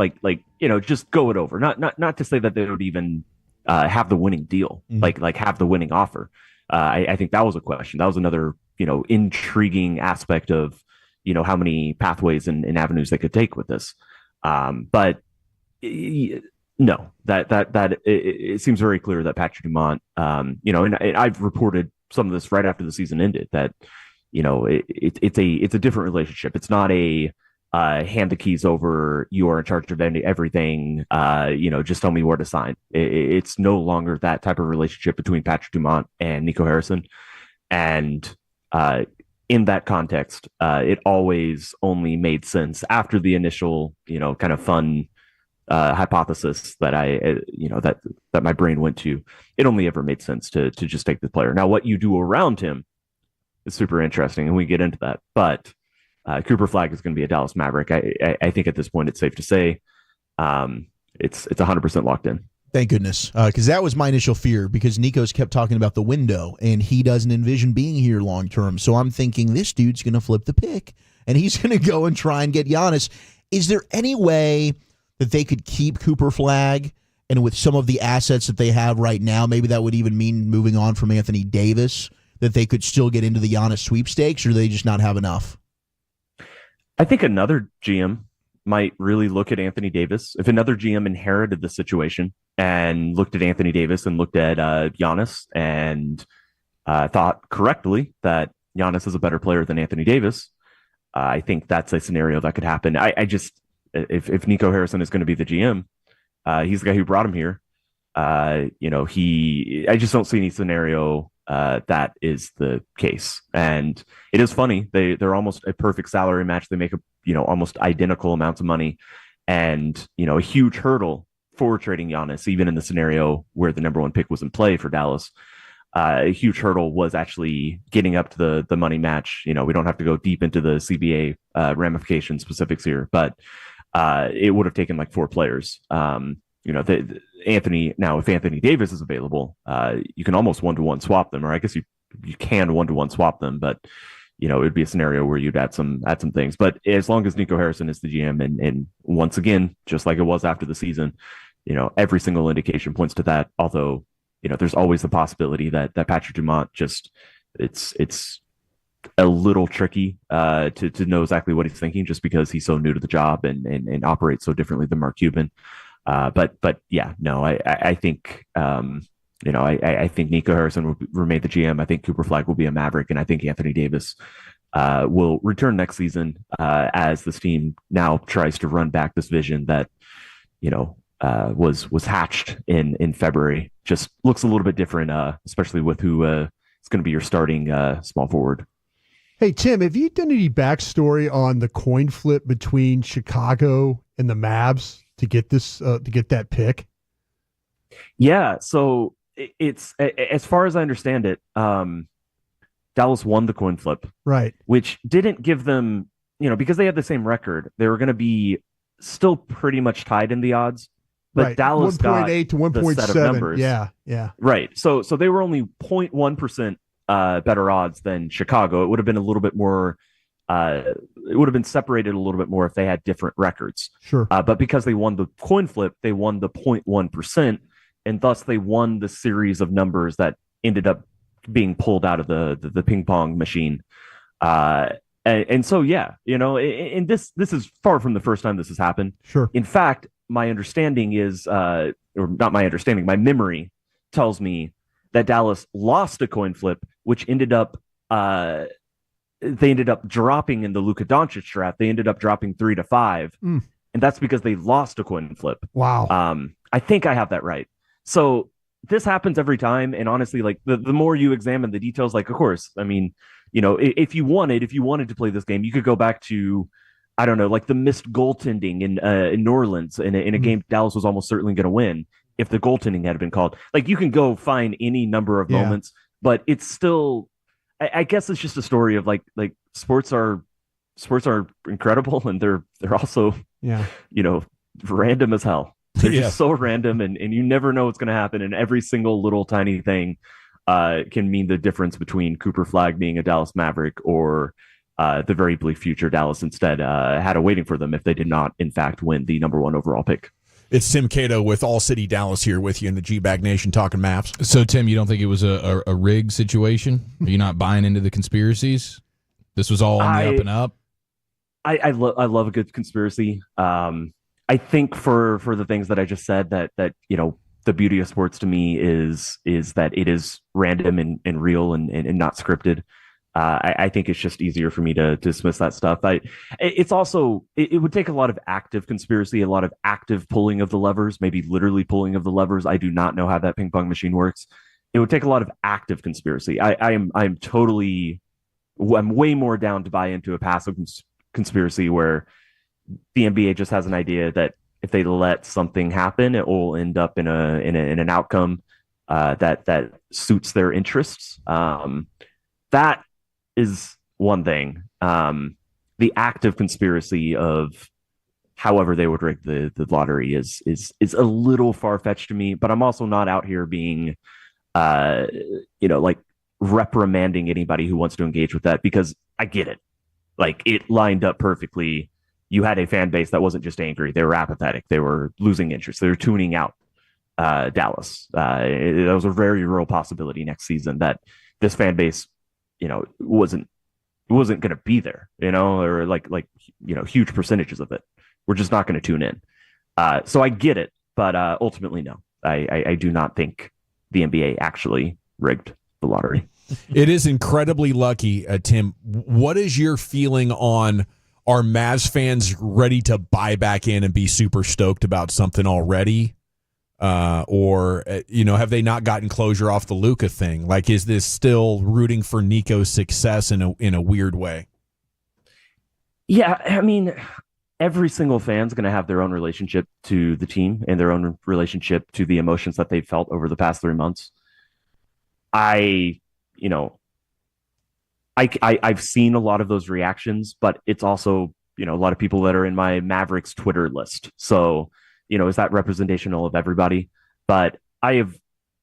just go it over. Not to say that they would even have the winning deal, like have the winning offer. I think that was a question. That was another intriguing aspect of how many pathways and avenues they could take with this. But no, that it seems very clear that Patrick Dumont, and I've reported some of this right after the season ended, that it's a different relationship. It's not a hand the keys over, you are in charge of everything, just tell me where to sign. It's no longer that type of relationship between Patrick Dumont and Nico Harrison, and in that context, it always only made sense after the initial kind of fun hypothesis that that my brain went to. It only ever made sense to just take the player. Now, what you do around him is super interesting, and we get into that. But Cooper Flagg is going to be a Dallas Maverick. I think at this point it's safe to say it's 100% locked in. Thank goodness, because that was my initial fear, because Nico's kept talking about the window, and he doesn't envision being here long term. So I'm thinking this dude's going to flip the pick, and he's going to go and try and get Giannis. Is there any way that they could keep Cooper Flagg, and with some of the assets that they have right now, maybe that would even mean moving on from Anthony Davis, that they could still get into the Giannis sweepstakes, or do they just not have enough? I think another GM might really look at Anthony Davis. If another GM inherited the situation and looked at Anthony Davis and looked at Giannis and thought correctly that Giannis is a better player than Anthony Davis, I think that's a scenario that could happen. If Nico Harrison is going to be the GM, he's the guy who brought him here. I just don't see any scenario that is the case. And it is funny. They're almost a perfect salary match. They make almost identical amounts of money, and a huge hurdle for trading Giannis, even in the scenario where the number one pick was in play for Dallas. A huge hurdle was actually getting up to the money match. We don't have to go deep into the CBA ramification specifics here, but it would have taken like 4 players. If Anthony Davis is available, you can almost 1-to-1 swap them, or I guess you can 1-to-1 swap them, but it would be a scenario where you'd add some things. But as long as Nico Harrison is the GM, and once again, just like it was after the season, every single indication points to that. Although, there's always the possibility that Patrick Dumont it's a little tricky to know exactly what he's thinking, just because he's so new to the job and operates so differently than Mark Cuban. But yeah, no, I think I think Nico Harrison will remain the GM. I think Cooper Flagg will be a Maverick, and I think Anthony Davis will return next season as this team now tries to run back this vision that was hatched in February. Just looks a little bit different, especially with who is going to be your starting small forward. Hey, Tim, have you done any backstory on the coin flip between Chicago and the Mavs to get that pick? Yeah, so it's, as far as I understand it, Dallas won the coin flip, right? Which didn't give them, because they had the same record, they were going to be still pretty much tied in the odds. But right. Dallas 1.8 to 1.7. Yeah. Right. So they were only 0.1% better odds than Chicago. It would have been a little bit more. It would have been separated a little bit more if they had different records. Sure. But because they won the coin flip, they won the 0.1%, and thus they won the series of numbers that ended up being pulled out of the ping pong machine. And so, yeah, and this is far from the first time this has happened. Sure. In fact, my understanding is, or not my understanding, my memory tells me that Dallas lost a coin flip, which ended up, they ended up dropping in the Luka Doncic draft. They ended up dropping 3-5, and that's because they lost a coin flip. Wow. I think I have that right. So this happens every time, and honestly, like the more you examine the details, like, of course, I mean, if you wanted to play this game, you could go back to, I don't know, like the missed goaltending in New Orleans in a game Dallas was almost certainly going to win if the goaltending had been called. Like, you can go find any number of moments, but it's still, I guess it's just a story of like sports are incredible, and they're also random as hell. They're just so random, and you never know what's going to happen, and every single little tiny thing can mean the difference between Cooper Flagg being a Dallas Maverick or the very bleak future Dallas instead had awaiting for them if they did not, in fact, win the number 1 overall pick. It's Tim Cato with All City Dallas here with you in the G-Bag Nation talking Mavs. So, Tim, you don't think it was a rig situation? Are you not buying into the conspiracies? This was all on the up and up? I love a good conspiracy. I think for the things that I just said, that the beauty of sports to me is that it is random and real and not scripted. I think it's just easier for me to dismiss that stuff. It's also, it would take a lot of active conspiracy, a lot of active pulling of the levers, maybe literally pulling of the levers. I do not know how that ping pong machine works. It would take a lot of active conspiracy. I'm way more down to buy into a passive conspiracy where the NBA just has an idea that if they let something happen, it will end up in an outcome that suits their interests. That is one thing. The active conspiracy of however they would rig the lottery is a little far-fetched to me, but I'm also not out here being like reprimanding anybody who wants to engage with that, because I get it. Like, it lined up perfectly. You had a fan base that wasn't just angry. They were apathetic. They were losing interest. They were tuning out Dallas. That was a very real possibility next season that this fan base, wasn't going to be there, or like huge percentages of it. We're just not going to tune in. So I get it, but ultimately, no. I do not think the NBA actually rigged the lottery. It is incredibly lucky, Tim. What is your feeling on, are Mavs fans ready to buy back in and be super stoked about something already? Or have they not gotten closure off the Luka thing? Like, is this still rooting for Nico's success in a weird way? Yeah, I mean, every single fan's going to have their own relationship to the team and their own relationship to the emotions that they've felt over the past 3 months. I've seen a lot of those reactions, but it's also, a lot of people that are in my Mavericks Twitter list. So, is that representational of everybody? But I have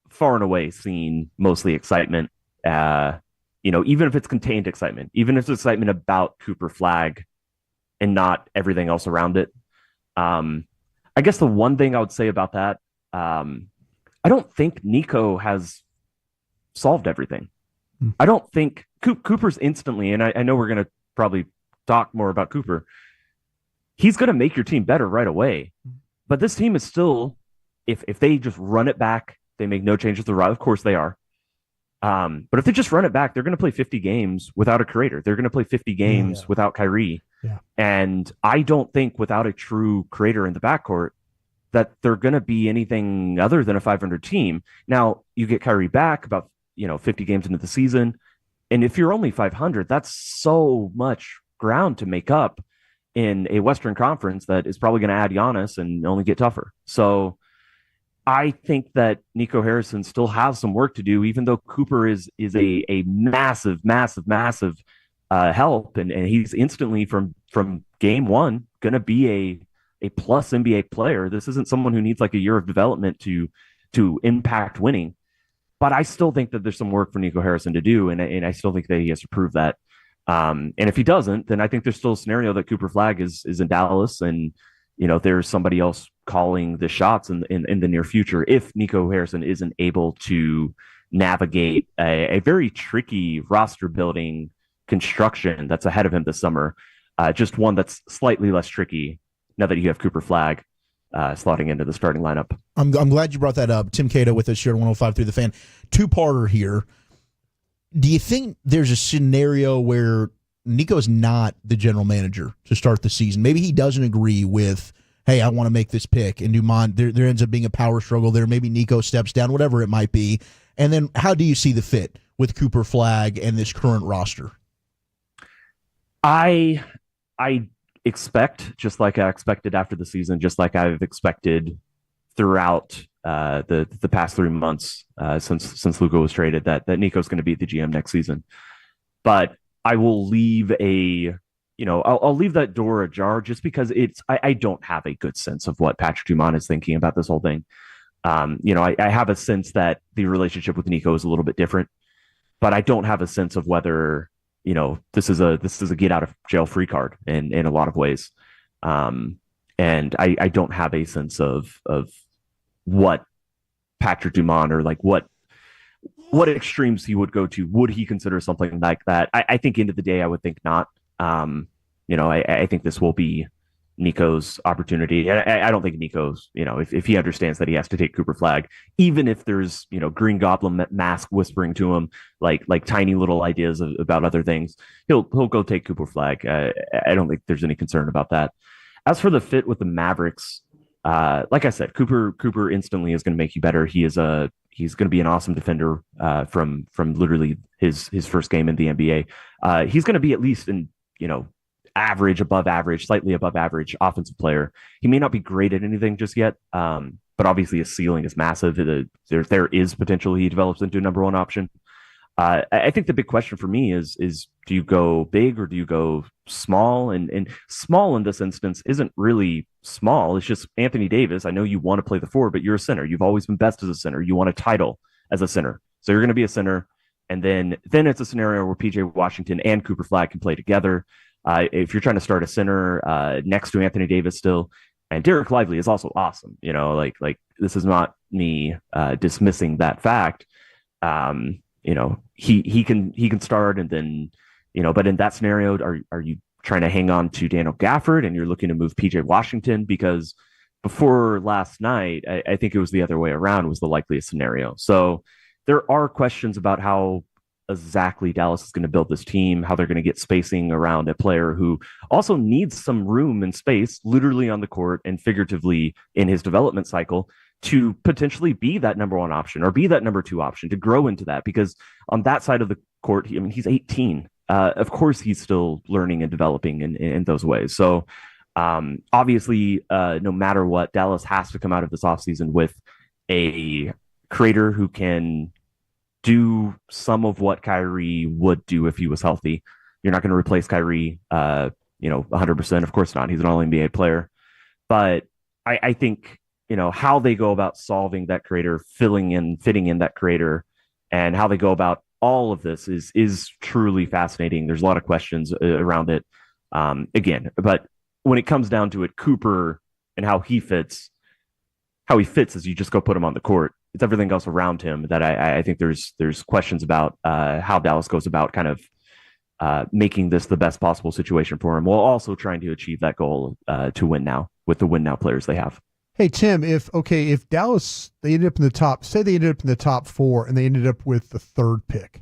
far and away seen mostly excitement. even if it's contained excitement, even if it's excitement about Cooper Flagg and not everything else around it. I guess the one thing I would say about that, I don't think Nico has solved everything. I don't think Cooper's instantly, and I know we're going to probably talk more about Cooper. He's going to make your team better right away. But this team is still, if they just run it back, they make no changes to the route. Of course they are. But if they just run it back, they're going to play 50 games without a creator. They're going to play 50 games without Kyrie. Yeah. And I don't think without a true creator in the backcourt that they're going to be anything other than a 500 team. Now, you get Kyrie back about 50 games into the season. And if you're only 500, that's so much ground to make up in a Western Conference that is probably going to add Giannis and only get tougher. So I think that Nico Harrison still has some work to do, even though Cooper is a massive help, and he's instantly from game one going to be a plus NBA player. This isn't someone who needs like a year of development to impact winning. But I still think that there's some work for Nico Harrison to do, and I still think that he has to prove that. And if he doesn't, then I think there's still a scenario that Cooper Flagg is in Dallas, and there's somebody else calling the shots in the near future if Nico Harrison isn't able to navigate a very tricky roster building construction that's ahead of him this summer. Just one that's slightly less tricky now that you have Cooper Flagg slotting into the starting lineup. I'm glad you brought that up. Tim Cato with us here at 105 through the Fan. Two-parter here. Do you think there's a scenario where Nico's not the general manager to start the season? Maybe he doesn't agree with, hey, I want to make this pick, and Dumont, there ends up being a power struggle there. Maybe Nico steps down, whatever it might be. And then how do you see the fit with Cooper Flagg and this current roster? I expect, just like I expected after the season, just like I've expected throughout the past 3 months since Luka was traded, that Nico's going to be the GM next season. But I will leave I'll leave that door ajar just because I don't have a good sense of what Patrick Dumont is thinking about this whole thing. I have a sense that the relationship with Nico is a little bit different, but I don't have a sense of whether this is a get out of jail free card in a lot of ways. And I don't have a sense of what Patrick Dumont or like what extremes he would go to. Would he consider something like that? I think end of the day, I would think not. I think this will be Nico's opportunity. I don't think Nico's, if he understands that he has to take Cooper Flagg, even if there's, Green Goblin mask whispering to him, like tiny little ideas about other things, he'll go take Cooper Flagg. I don't think there's any concern about that. As for the fit with the Mavericks, like I said, Cooper instantly is going to make you better. He's going to be an awesome defender from literally his first game in the NBA. He's going to be at least in, average, above average, slightly above average offensive player. He may not be great at anything just yet, but obviously his ceiling is massive. There is potential he develops into a number one option. I think the big question for me is do you go big or do you go small? And small in this instance isn't really small. It's just Anthony Davis. I know you want to play the four, but you're a center. You've always been best as a center. You want a title as a center. So you're going to be a center. And then it's a scenario where PJ Washington and Cooper Flagg can play together. If you're trying to start a center next to Anthony Davis still, and Derek Lively is also awesome. Like this is not me dismissing that fact. He can start, and then but in that scenario, are you trying to hang on to Daniel Gafford and you're looking to move PJ Washington? Because before last night, I think it was the other way around was the likeliest scenario. So there are questions about how exactly Dallas is going to build this team, how they're going to get spacing around a player who also needs some room and space, literally on the court and figuratively in his development cycle, to potentially be that number one option or be that number two option, to grow into that. Because on that side of the court, he's 18. Of course, he's still learning and developing in those ways. So obviously, no matter what, Dallas has to come out of this offseason with a creator who can do some of what Kyrie would do if he was healthy. You're not going to replace Kyrie, 100%. Of course not. He's an all-NBA player. But I think, how they go about solving that creator, fitting in that creator, and how they go about all of this is truly fascinating. There's a lot of questions around it. Again, but when it comes down to it, Cooper and how he fits is you just go put him on the court. It's everything else around him that I think there's questions about how Dallas goes about kind of making this the best possible situation for him, while also trying to achieve that goal to win now with the win now players they have. Hey Tim, if Dallas they ended up in the top, say they ended up in the top 4 and they ended up with the 3rd pick,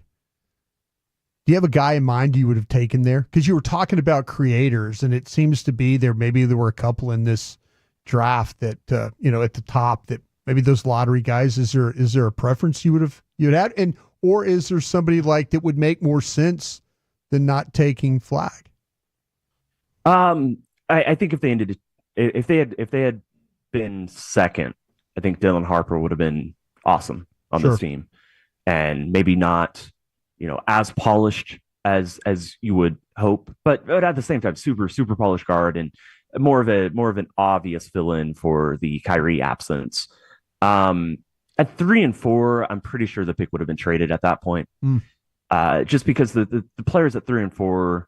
do you have a guy in mind you would have taken there? Because you were talking about creators, and it seems to be there were a couple in this draft that at the top that maybe those lottery guys. Is there a preference you'd had, and or is there somebody like that would make more sense than not taking Flagg? I think if they had been second, I think Dylan Harper would have been awesome on this team, and maybe not, as polished as you would hope, but at the same time, super polished guard and more of an obvious fill-in for the Kyrie absence. At 3 and 4, I'm pretty sure the pick would have been traded at that point, just because the players at 3 and 4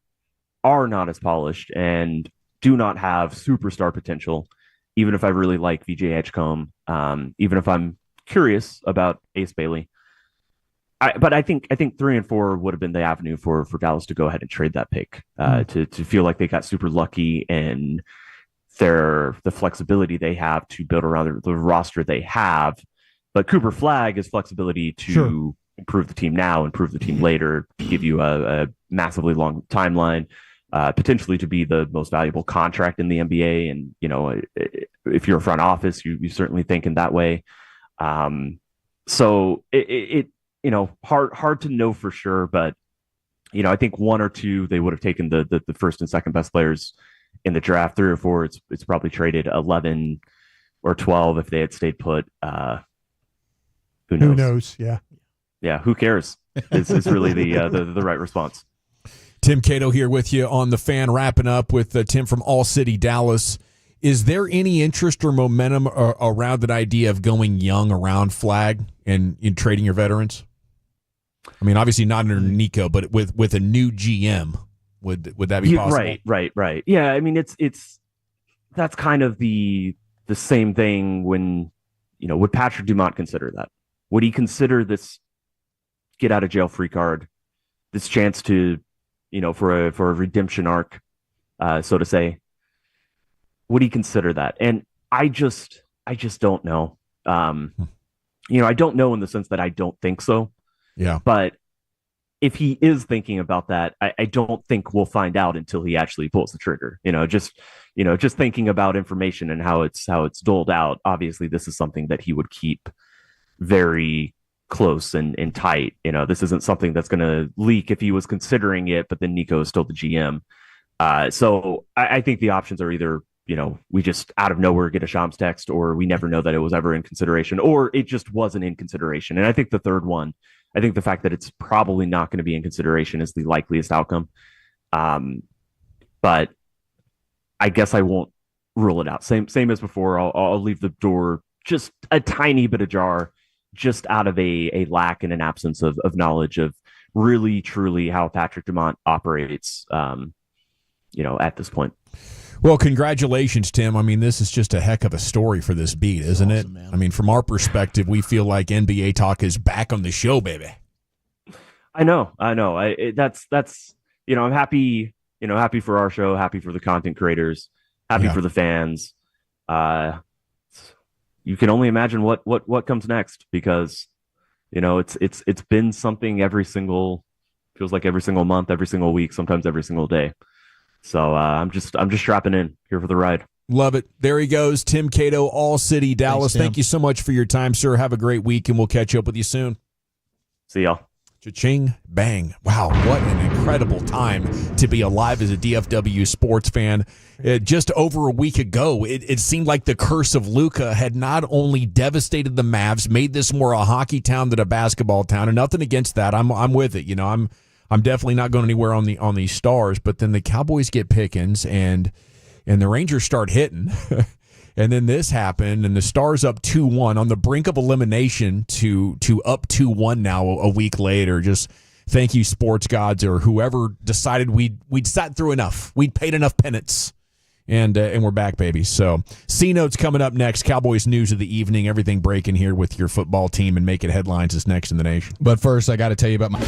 are not as polished and do not have superstar potential. Even if I really like VJ Edgecombe, even if I'm curious about Ace Bailey, but I think 3 and 4 would have been the avenue for Dallas to go ahead and trade that pick to feel like they got super lucky and the flexibility they have to build around the roster they have. But Cooper Flagg is flexibility to improve the team now, improve the team later, to give you a massively long timeline. Potentially to be the most valuable contract in the NBA. And, if you're a front office, you certainly think in that way. So it hard to know for sure, but, I think 1 or 2, they would have taken the first and second best players in the draft. 3 or 4, it's probably traded. 11 or 12 if they had stayed put. Who knows? Who knows? Yeah. Yeah. Who cares? It's really the right response. Tim Cato here with you on The Fan, wrapping up with Tim from All City, Dallas. Is there any interest or momentum around that idea of going young around Flagg and in trading your veterans? I mean, obviously not under Nico, but with a new GM, would that be possible? Right. Yeah, I mean, that's kind of the same thing when, would Patrick Dumont consider that? Would he consider this get out of jail free card, this chance to, for a redemption arc, so to say? Would he consider that? And I just don't know. I don't know in the sense that I don't think so. Yeah. But if he is thinking about that, I don't think we'll find out until he actually pulls the trigger. Just thinking about information and how it's doled out. Obviously, this is something that he would keep very close and tight. This isn't something that's going to leak if he was considering it, but then Nico is still the GM. So I think the options are either, we just out of nowhere get a Shams text, or we never know that it was ever in consideration, or it just wasn't in consideration. And I think the third one, I think the fact that it's probably not going to be in consideration is the likeliest outcome. But I guess I won't rule it out. Same as before. I'll leave the door just a tiny bit ajar, just out of a lack and an absence of knowledge of really, truly how Patrick Dumont operates, at this point. Well, congratulations, Tim. I mean, this is just a heck of a story for this beat, isn't it? Man. I mean, from our perspective, we feel like NBA talk is back on the show, baby. I know. That's I'm happy, happy for our show, happy for the content creators, happy for the fans. You can only imagine what comes next, because it's been something feels like every single month, every single week, sometimes every single day. So I'm just strapping in here for the ride. Love it. There he goes, Tim Cato, All City, Dallas. Thank you so much for your time, sir. Have a great week, and we'll catch up with you soon. See y'all. Cha-ching, bang. Wow, what an incredible time to be alive as a DFW sports fan. Just over a week ago, it seemed like the curse of Luka had not only devastated the Mavs, made this more a hockey town than a basketball town, and nothing against that. I'm with it. I'm definitely not going anywhere on these Stars, but then the Cowboys get Pickens and the Rangers start hitting. And then this happened, and the Stars up 2-1 on the brink of elimination to up 2-1 now a week later. Just thank you, sports gods, or whoever decided we'd sat through enough. We'd paid enough penance. And we're back, baby. So C-Notes coming up next. Cowboys news of the evening. Everything breaking here with your football team and making headlines is next in the nation. But first, I got to tell you about my...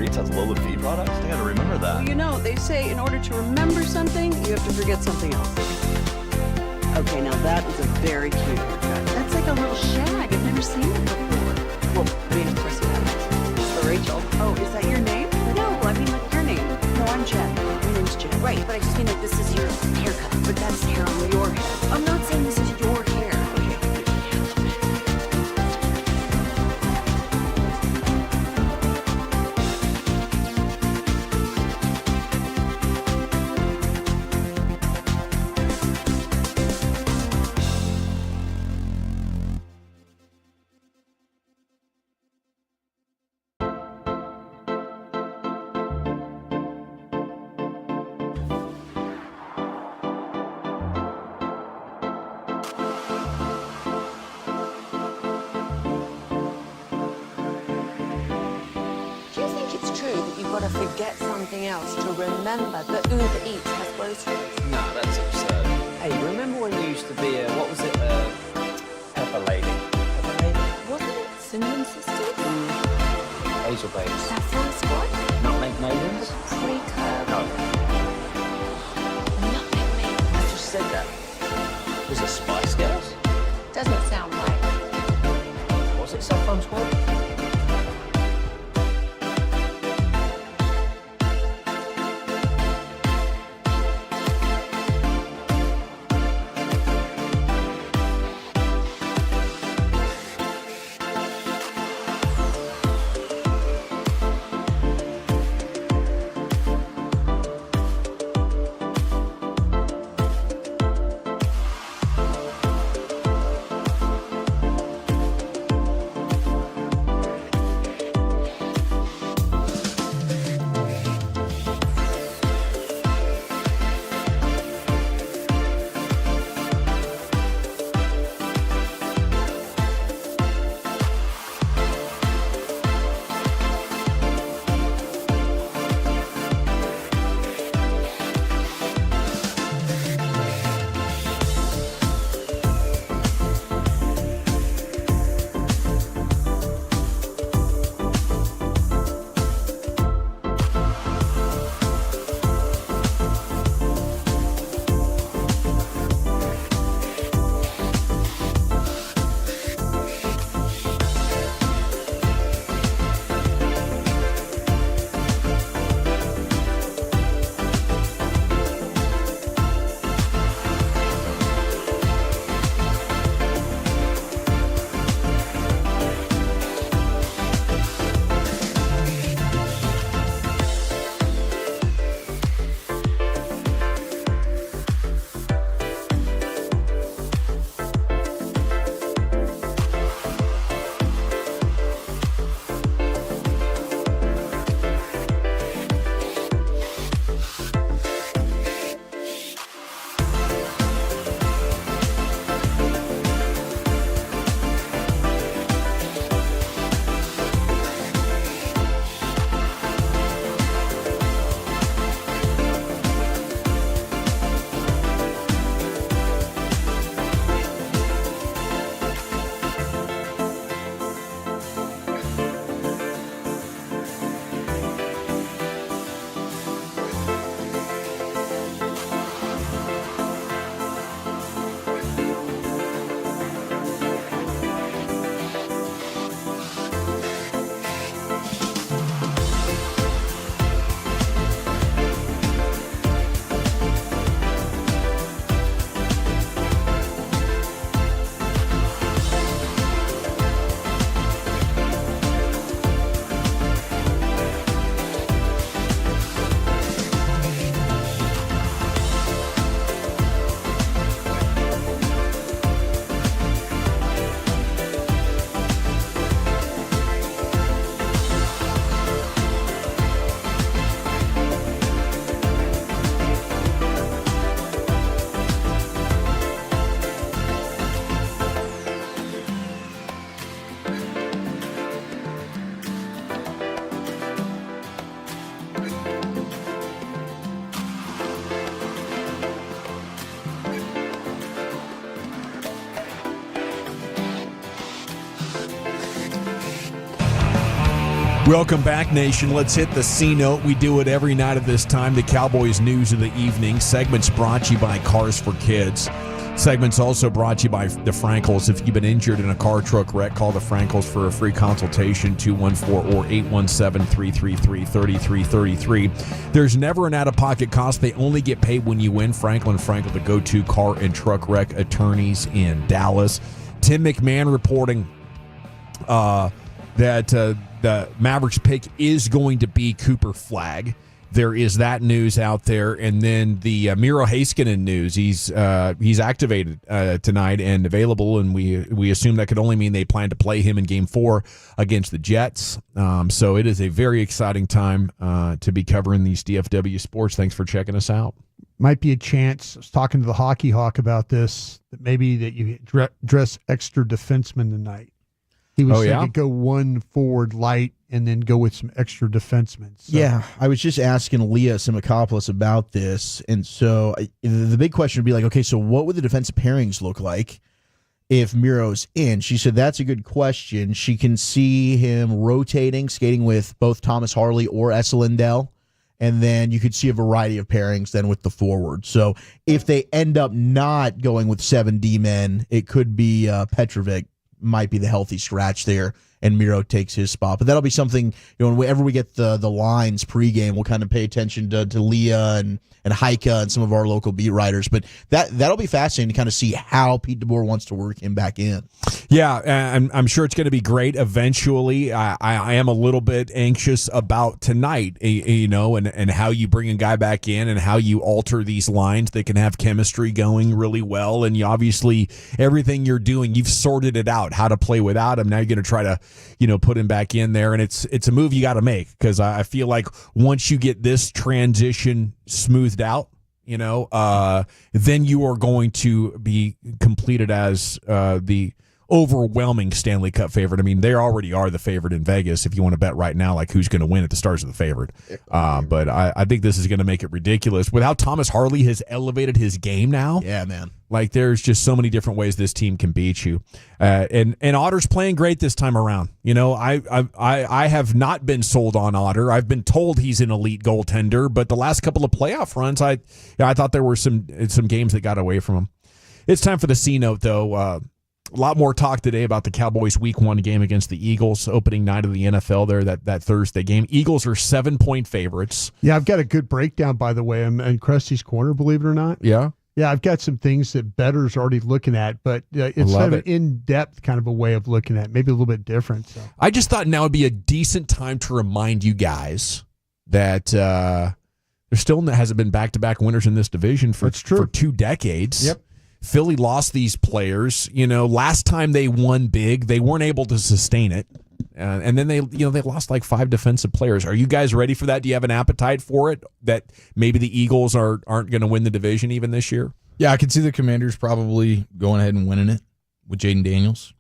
Has lower fee products. I gotta remember that. Well, you know, they say in order to remember something, you have to forget something else. Okay, now that is a very cute haircut. That's like a little shag. I've never seen it before. Well, I mean, of course you have. It's the Rachel. Oh, is that your name? No, I mean like your name. No, I'm Jen. My name's Jen. Right, but I just mean like this is your haircut. But that's hair on your head. I'm not saying this is your hair. Got to forget something else to remember that Uber Eats has groceries. No, that's absurd. Hey, remember when you used to be a, what was it, Pepper Lady? Pepper Lady? Wasn't it Cinnamon Sisters? Hazel Babes. Saffron Squad? Nutmeg Maidens? Pre-curve? No. Nutmeg Maidens. I just said that. Was it Spice Girls? Doesn't sound right. Was it Saffron Squad? Welcome back, Nation. Let's hit the C note. We do it every night at this time. The Cowboys news of the evening. Segments brought to you by Cars for Kids. Segments also brought to you by the Frankels. If you've been injured in a car truck wreck, call the Frankels for a free consultation, 214 or 817-333-3333. There's never an out-of-pocket cost. They only get paid when you win. Franklin Frankel, the go-to car and truck wreck attorneys in Dallas. Tim McMahon reporting that the Mavericks pick is going to be Cooper Flagg. There is that news out there, and then the Miro Heiskanen news. He's activated tonight and available, and we assume that could only mean they plan to play him in Game 4 against the Jets. So it is a very exciting time to be covering these DFW sports. Thanks for checking us out. Might be a chance. I was talking to the Hockey Hawk about this. That maybe that you dress extra defenseman tonight. He was saying to go one forward light and then go with some extra defensemen. So. Yeah, I was just asking Leah Simakopoulos about this, and so the big question would be like, okay, so what would the defensive pairings look like if Miro's in? She said that's a good question. She can see him rotating, skating with both Thomas Harley or Esa Lindell, and then you could see a variety of pairings then with the forward. So if they end up not going with 7 D-men, it could be Petrovic might be the healthy scratch there, and Miro takes his spot. But that'll be something, whenever we get the lines pregame, we'll kind of pay attention to Leah and Heike and some of our local beat writers. But that'll be fascinating to kind of see how Pete DeBoer wants to work him back in. Yeah, I'm sure it's going to be great eventually. I am a little bit anxious about tonight, and how you bring a guy back in and how you alter these lines. They can have chemistry going really well, and you obviously, everything you're doing, you've sorted it out, how to play without him. Now you're going to try to put him back in there, and it's a move you got to make, because I feel like once you get this transition smoothed out, then you are going to be completed as the overwhelming Stanley Cup favorite. I mean, they already are the favorite in Vegas. If you want to bet right now, like who's going to win at the stars of the favorite. But I think this is going to make it ridiculous. With how Thomas Harley has elevated his game now. Yeah, man. Like there's just so many different ways this team can beat you. And Otter's playing great this time around. I have not been sold on Otter. I've been told he's an elite goaltender, but the last couple of playoff runs, I thought there were some games that got away from him. It's time for the C note, though. A lot more talk today about the Cowboys' Week 1 game against the Eagles, opening night of the NFL there, that Thursday game. Eagles are 7-point favorites. Yeah, I've got a good breakdown, by the way. I'm in Krusty's Corner, believe it or not. Yeah? Yeah, I've got some things that bettors are already looking at, but it's kind of an in-depth kind of a way of looking at it, maybe a little bit different. So. I just thought now would be a decent time to remind you guys that there still hasn't been back-to-back winners in this division for 2 decades. Yep. Philly lost these players. Last time they won big, they weren't able to sustain it. And then they lost like 5 defensive players. Are you guys ready for that? Do you have an appetite for it? That maybe the Eagles aren't going to win the division even this year? Yeah, I could see the Commanders probably going ahead and winning it with Jaden Daniels.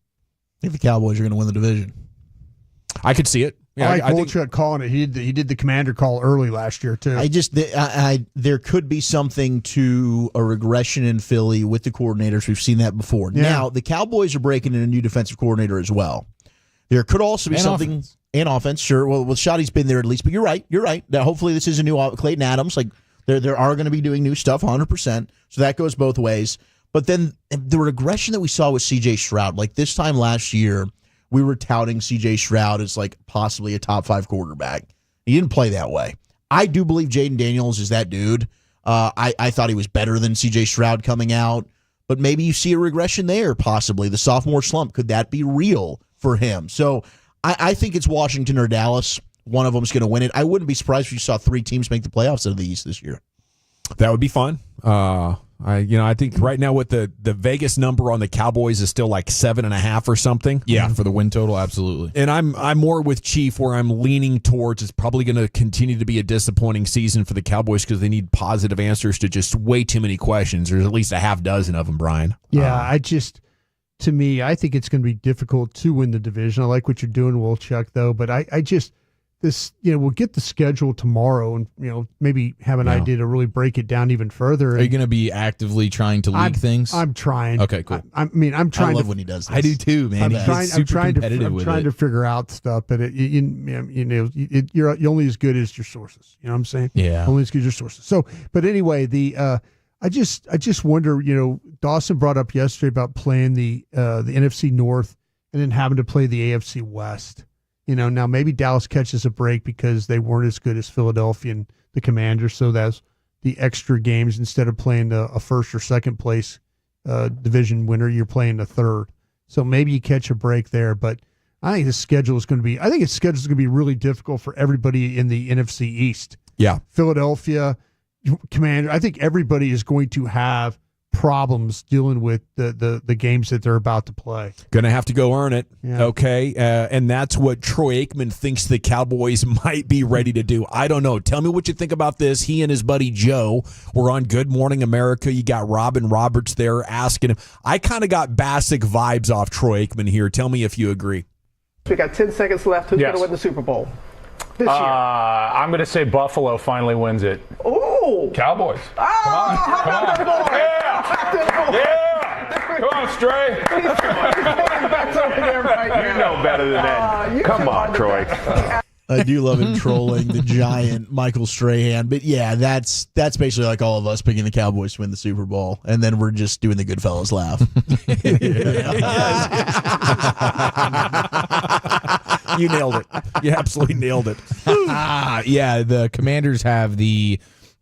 I think the Cowboys are going to win the division. I could see it. Yeah, I like Volchuk calling it. He did the commander call early last year too. There could be something to a regression in Philly with the coordinators. We've seen that before. Yeah. Now the Cowboys are breaking in a new defensive coordinator as well. There could also be something in offense. Sure. Well, Shoddy's been there at least, but you're right. Now, hopefully this is a new Clayton Adams. Like there are going to be doing new stuff 100%. So that goes both ways. But then the regression that we saw with C.J. Stroud, like this time last year, we were touting C.J. Stroud as like possibly a top 5 quarterback. He didn't play that way. I do believe Jaden Daniels is that dude. I thought he was better than C.J. Stroud coming out, but maybe you see a regression there, possibly. The sophomore slump, could that be real for him? So I think it's Washington or Dallas. One of them is going to win it. I wouldn't be surprised if you saw 3 teams make the playoffs out of the East this year. That would be fun. I think right now with the Vegas number on the Cowboys is still like 7.5 or something. Yeah, for the win total, absolutely. And I'm more with Chief, where I'm leaning towards it's probably going to continue to be a disappointing season for the Cowboys because they need positive answers to just way too many questions. There's at least a half dozen of them, Brian. Yeah, to me, I think it's going to be difficult to win the division. I like what you're doing, Wolchuk, though, but I just we'll get the schedule tomorrow and, maybe have an idea to really break it down even further. Are you going to be actively trying to leak things? I'm trying. Okay, cool. I'm trying. I love when he does this. I do too, man. I'm trying to figure out stuff, but you're only as good as your sources. You know what I'm saying? Yeah. Only as good as your sources. So, but anyway, I just wonder. Dawson brought up yesterday about playing the NFC North and then having to play the AFC West. Now maybe Dallas catches a break because they weren't as good as Philadelphia and the Commanders, so that's the extra games. Instead of playing a first or second place division winner, you're playing the third. So maybe you catch a break there, but I think the schedule is going to be really difficult for everybody in the NFC East. Yeah. Philadelphia, Commander, I think everybody is going to have problems dealing with the games that they're about to play. Gonna have to go earn it. Yeah. Okay. And that's what Troy Aikman thinks the Cowboys might be ready to do. I don't know. Tell me what you think about this. He and his buddy Joe were on Good Morning America. You got Robin Roberts there asking him. I kind of got Bassick vibes off Troy Aikman here. Tell me if you agree. We got 10 seconds left. Who's going to win the Super Bowl this year? I'm going to say Buffalo finally wins it. Ooh! Cowboys. Come on. Yeah! Come on, Stray. You know better than that. Come on, Troy. I do love him trolling the giant Michael Strahan, but yeah, that's basically like all of us picking the Cowboys to win the Super Bowl, and then we're just doing the Goodfellas laugh. You nailed it. You absolutely nailed it. Yeah, the Commanders have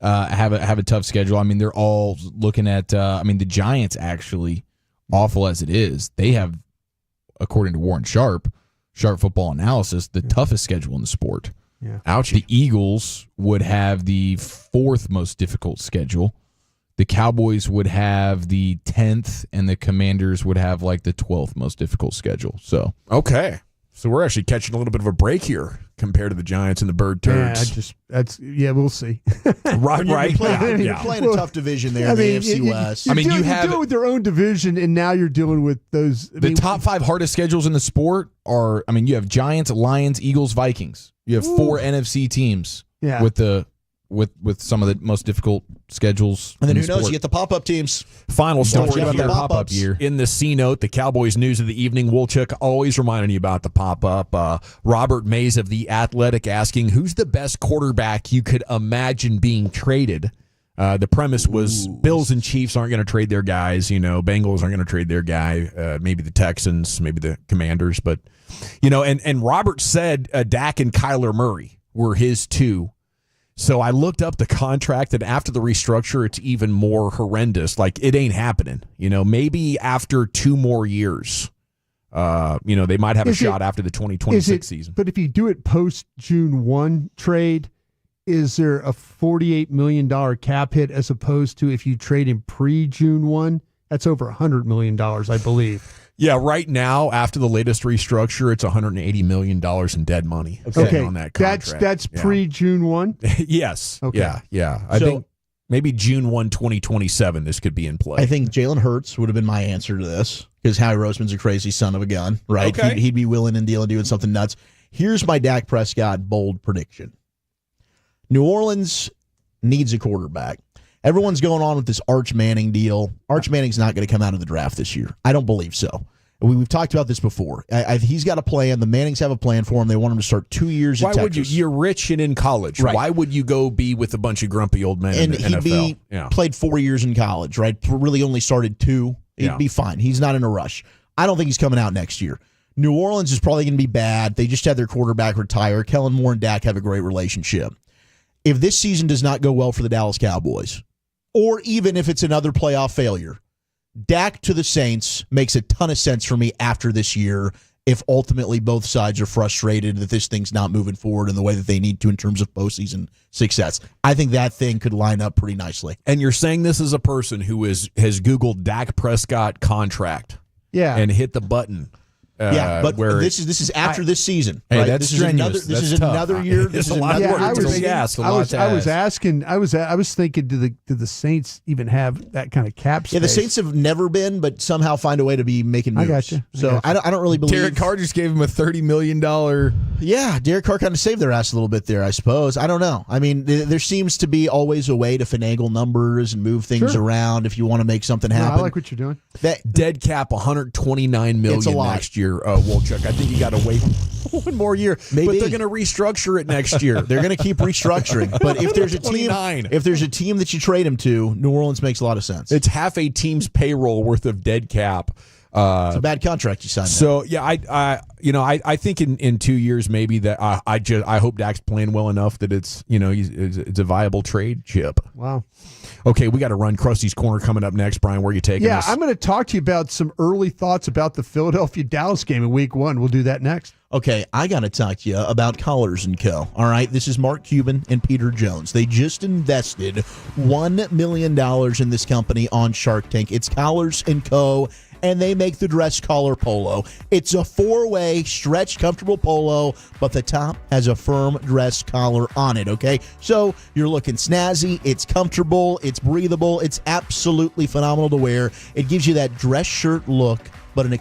have a tough schedule. I mean, they're all looking at. The Giants actually, awful as it is, they have, according to Warren Sharp Football Analysis, the toughest schedule in the sport. Yeah. Ouch. The Eagles would have the 4th most difficult schedule. The Cowboys would have the 10th, and the Commanders would have like the 12th most difficult schedule. So okay. So we're actually catching a little bit of a break here compared to the Giants and the Bird Turds. We'll see. Right. You're playing a tough division there in the AFC West. You're dealing with their own division, and now you're dealing with those. Top 5 hardest schedules in the sport are, you have Giants, Lions, Eagles, Vikings. You have 4 NFC teams with some of the most difficult schedules. And then in who the knows? sport. You get the pop-up teams. Final story Don't about forget that the pop-up pop-ups. year. In the C note, the Cowboys news of the evening, Wolchuk always reminding you about the pop-up. Robert Mays of The Athletic asking, who's the best quarterback you could imagine being traded? The premise was Bills and Chiefs aren't going to trade their guys. Bengals aren't going to trade their guy. Maybe the Texans, maybe the Commanders. But, and Robert said Dak and Kyler Murray were his 2. So I looked up the contract, and after the restructure, it's even more horrendous. Like, it ain't happening. Maybe after 2 more years, they might have a shot after the 2026 season. But if you do it post June 1 trade, is there a $48 million cap hit as opposed to if you trade him pre-June 1? That's over $100 million, I believe. Yeah, right now, after the latest restructure, it's $180 million in dead money on that contract. That's pre-June 1? Yes. Okay. Yeah. I think maybe June 1, 2027, this could be in play. I think Jalen Hurts would have been my answer to this because Howie Roseman's a crazy son of a gun, right? Okay. He'd be willing and dealing, doing something nuts. Here's my Dak Prescott bold prediction. New Orleans needs a quarterback. Everyone's going on with this Arch Manning deal. Arch Manning's not going to come out of the draft this year. I don't believe so. We've talked about this before. He's got a plan. The Mannings have a plan for him. They want him to start 2 years at Texas. Why would you? You're rich and in college. Right. Why would you go be with a bunch of grumpy old men in the NFL? Played 4 years in college, right? Really only started 2. He'd be fine. He's not in a rush. I don't think he's coming out next year. New Orleans is probably going to be bad. They just had their quarterback retire. Kellen Moore and Dak have a great relationship. If this season does not go well for the Dallas Cowboys, or even if it's another playoff failure, Dak to the Saints makes a ton of sense for me after this year if ultimately both sides are frustrated that this thing's not moving forward in the way that they need to in terms of postseason success. I think that thing could line up pretty nicely. And you're saying this as a person who has Googled Dak Prescott contract and hit the button. But where this is after this season. Hey, right? that's strenuous. This is another year. This is another year. I was thinking, do the Saints even have that kind of cap space? Yeah, the Saints have never been, but somehow find a way to be making moves. I got you. So I don't really believe. Derek Carr just gave him a $30 million. Yeah, Derek Carr kind of saved their ass a little bit there, I suppose. I don't know. I mean, there seems to be always a way to finagle numbers and move things around if you want to make something happen. I like what you're doing. That dead cap $129 million next year. Wolchuk, I think you got to wait one more year. Maybe. But they're going to restructure it next year. They're going to keep restructuring. But if there's a team, that you trade him to, New Orleans makes a lot of sense. It's half a team's payroll worth of dead cap. It's a bad contract you signed. So yeah, I think in 2 years maybe that I hope Dak's playing well enough that it's it's a viable trade chip. Wow. Okay, we got to run. Krusty's Corner coming up next. Brian, where are you taking us? Yeah, I'm going to talk to you about some early thoughts about the Philadelphia-Dallas game in Week 1. We'll do that next. Okay, I got to talk to you about Collars & Co. All right, this is Mark Cuban and Peter Jones. They just invested $1 million in this company on Shark Tank. It's Collars & Co., and they make the dress collar polo. It's a 4-way stretch comfortable polo, but the top has a firm dress collar on it, okay? So you're looking snazzy, it's comfortable, it's breathable, it's absolutely phenomenal to wear. It gives you that dress shirt look, but an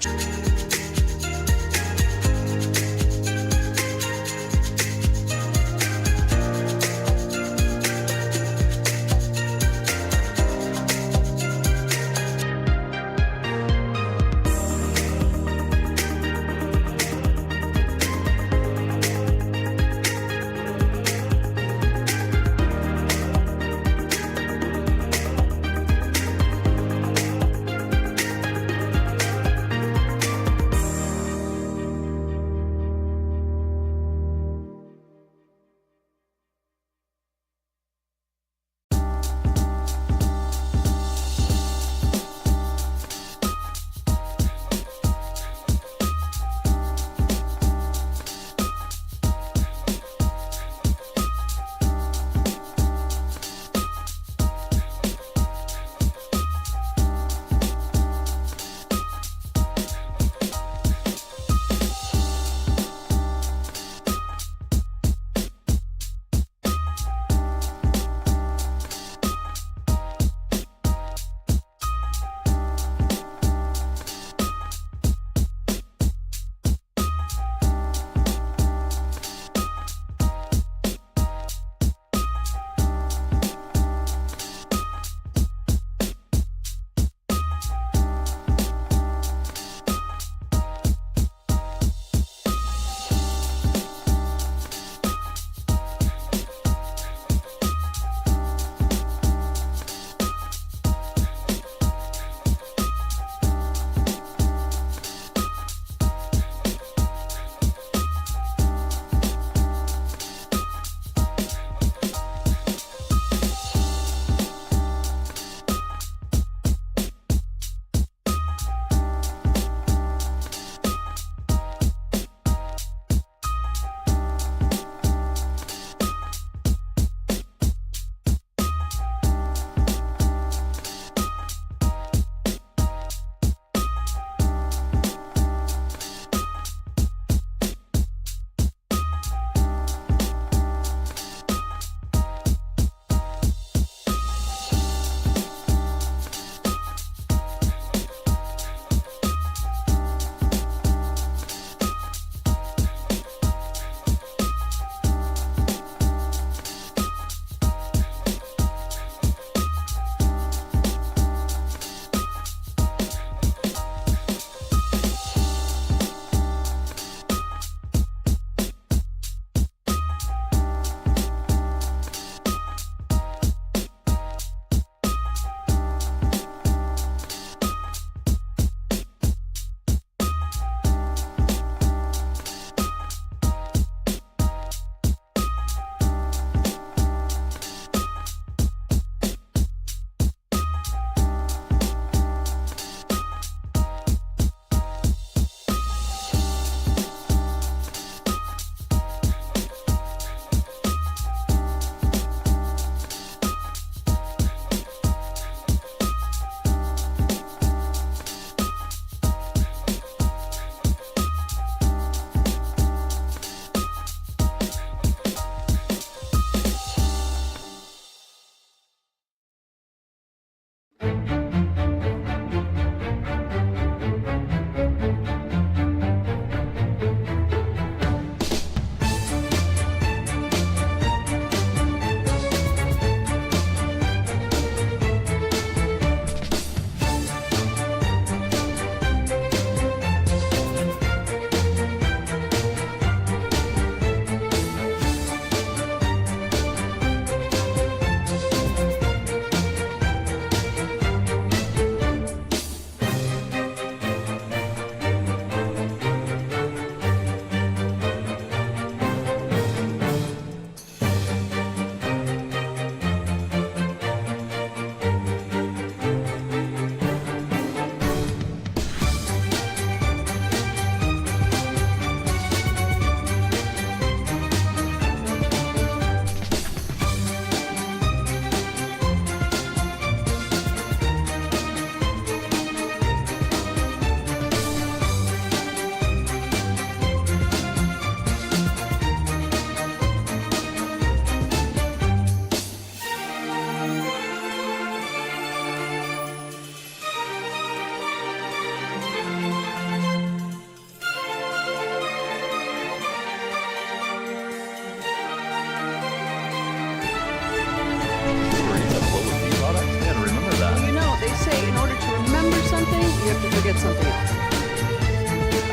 to say in order to remember something, you have to forget something else.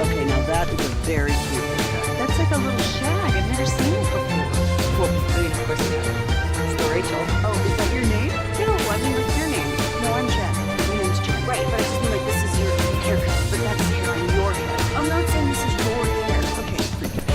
Okay, now that is a very cute haircut. That's like a little shag. I've never seen it before. Well, I mean, of course you have. It's the Rachel. Oh, is that your name? No, I mean, what's your name? No, I'm Chad. My name's Chad. Right, but I just mean like this is your haircut, but that's hair on your head. I'm not saying this is your hair. Okay, forget it.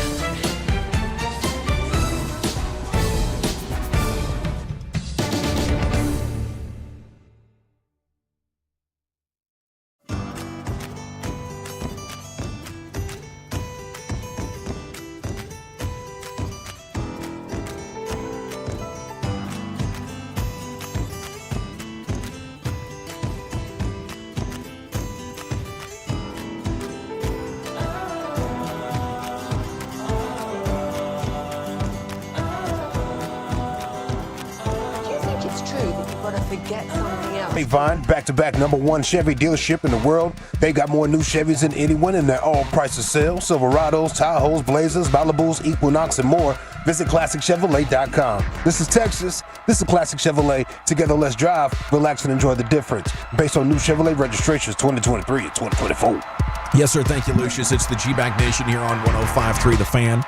Forget something else. Hey Vine, back-to-back #1 Chevy dealership in the world. They got more new Chevys than anyone in their all-prices sale. Silverados, Tahoes, Blazers, Malibus, Equinox, and more. Visit ClassicChevrolet.com. This is Texas. This is Classic Chevrolet. Together, let's drive, relax, and enjoy the difference. Based on new Chevrolet registrations 2023 and 2024. Yes, sir. Thank you, Lucius. It's the G-Bag Nation here on 105.3 The Fan.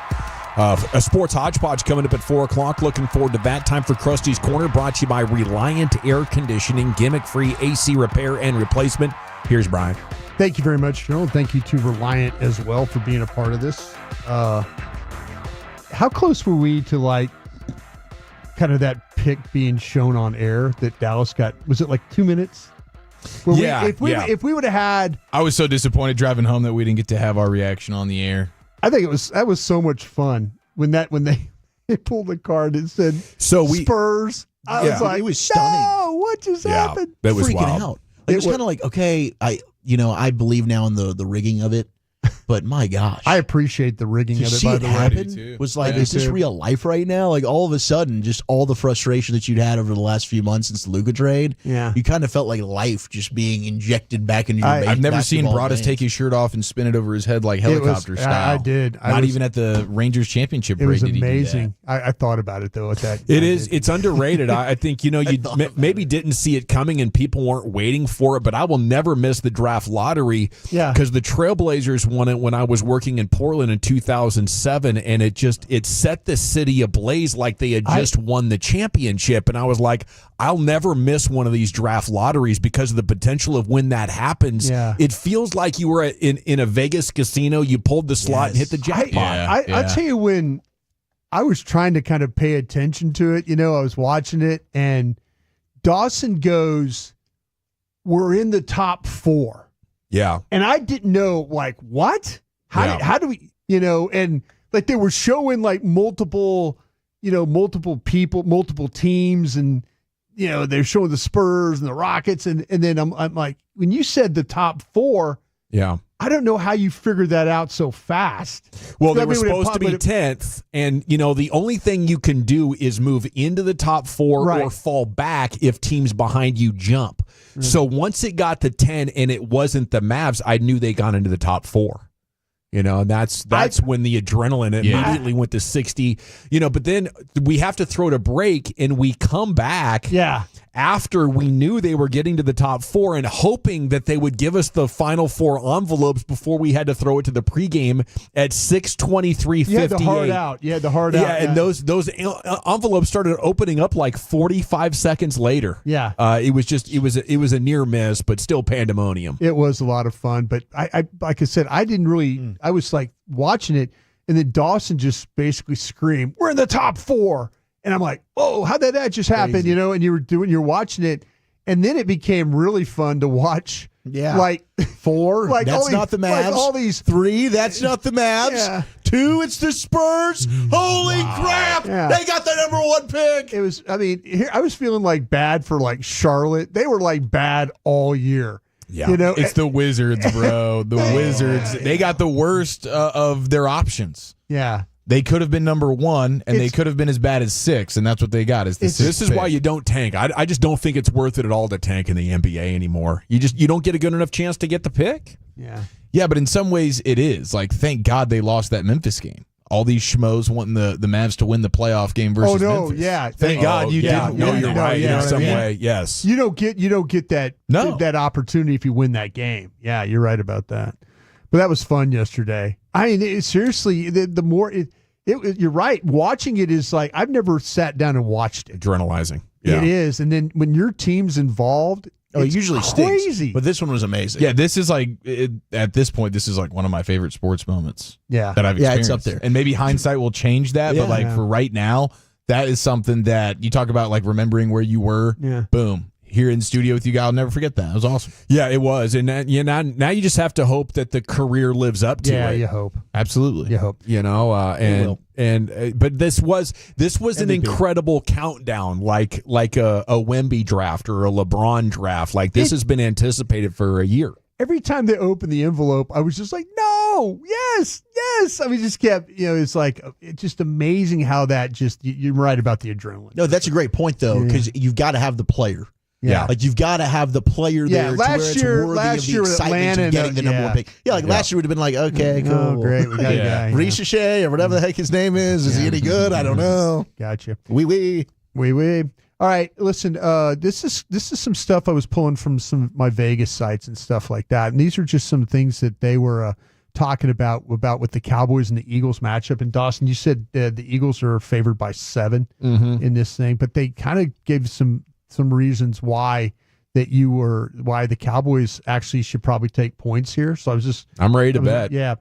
A sports hodgepodge coming up at 4 o'clock. Looking forward to that. Time for Krusty's Corner, brought to you by Reliant Air Conditioning, gimmick-free AC repair and replacement. Here's Brian. Thank you very much, Joe. Thank you to Reliant as well for being a part of this. How close were we to like kind of that pick being shown on air that Dallas got? Was it like 2 minutes? If we would have had, I was so disappointed driving home that we didn't get to have our reaction on the air. I think that was so much fun when they pulled the card and said Spurs. I was like, it was stunning. No, what just happened? That was freaking wild. out. It was kind of like, okay, I believe now in the rigging of it, but my gosh, I appreciate the rigging to of it. see By it the way, happen was like, is this real life right now? Like all of a sudden, just all the frustration that you'd had over the last few months since the Luka trade, you kind of felt like life just being injected back into your. I've never seen Broadus take his shirt off and spin it over his head like helicopter style. I did. Not even at the Rangers championship break. It was did he amazing. do that. I thought about it though. At that, It's underrated. I think you maybe didn't see it coming and people weren't waiting for it. But I will never miss the draft lottery. Yeah, because the Trailblazers won it when I was working in Portland in 2007, and it set the city ablaze like they had just won the championship. And I was like, I'll never miss one of these draft lotteries because of the potential of when that happens. Yeah. It feels like you were in a Vegas casino. You pulled the slot and hit the jackpot. I'll tell you, when I was trying to kind of pay attention to it, I was watching it, and Dawson goes, "We're in the top 4." Yeah. And I didn't know, like, what? How do we, and like they were showing like multiple people, multiple teams, and, they're showing the Spurs and the Rockets. And then I'm like, when you said the top 4, I don't know how you figured that out so fast. Well, they were supposed to be 10th, and, the only thing you can do is move into the top 4 or fall back if teams behind you jump. Mm-hmm. So once it got to 10 and it wasn't the Mavs, I knew they got into the top 4. And that's when the adrenaline immediately went to 60. But then we have to throw to break, and we come back after we knew they were getting to the top 4 and hoping that they would give us the final 4 envelopes before we had to throw it to the pregame at 6:23:58. You had the hard out. Yeah, and those envelopes started opening up like 45 seconds later. Yeah. It was a near miss, but still pandemonium. It was a lot of fun, but I like I said, I didn't really. I was like watching it, and then Dawson just basically screamed, "We're in the top 4." And I'm like, "Oh, how did that just happen?" Crazy. And you're watching it, and then it became really fun to watch. Yeah, like 4. Like that's not the Mavs. Like all these 3. That's not the Mavs. Yeah. 2. It's the Spurs. Holy crap! Yeah. They got the #1 pick. It was. I mean, I was feeling like bad for like Charlotte. They were like bad all year. Yeah, it's the Wizards, bro. The Wizards. They got the worst of their options. Yeah. They could have been #1, and they could have been as bad as 6, and that's what they got. This is why you don't tank. I just don't think it's worth it at all to tank in the NBA anymore. You don't get a good enough chance to get the pick. Yeah. Yeah, but in some ways it is. Like, thank God they lost that Memphis game. all these schmoes wanting the Mavs to win the playoff game versus Memphis. Yeah. Thank God you didn't. No, you're right. In some way, yes. You don't get that opportunity if you win that game. Yeah, you're right about that. But that was fun yesterday. I mean, seriously, the more you're right. Watching it is like I've never sat down and watched it. Adrenalizing. Yeah. It is, and then when your team's involved. Oh, it usually crazy. stinks. But this one was amazing. Yeah, this is like at this point, this is like one of my favorite sports moments. Yeah, that I've it's experienced. up there. And maybe hindsight will change that, but like for right now, that is something that you talk about, like remembering where you were. Yeah, boom. Here in studio with you guys, I'll never forget that. It was awesome. Yeah, it was, and now you just have to hope that the career lives up to it. Yeah, you hope. Absolutely, you hope. But this was an MVP. incredible countdown, like a Wemby draft or a LeBron draft. Like this has been anticipated for a year. Every time they opened the envelope, I was just like, no, yes. I mean, just kept, it's like, it's just amazing how that you're right about the adrenaline. No, that's a great point, though, because you've got to have the player. Yeah. Like, you've got to have the player there to where it's worthy of the excitement of getting the number one pick. Yeah, last year would have been like, okay, cool. Oh, great. We got a guy. Ricochet or whatever the heck his name is. Is he any good? I don't know. Gotcha. Oui. All right, listen, this is some stuff I was pulling from some of my Vegas sites and stuff like that. And these are just some things that they were talking about with the Cowboys and the Eagles matchup. And Dawson, you said the Eagles are favored by 7 in this thing, but they kind of gave some reasons why the Cowboys actually should probably take points here. So I'm ready to bet. Yeah.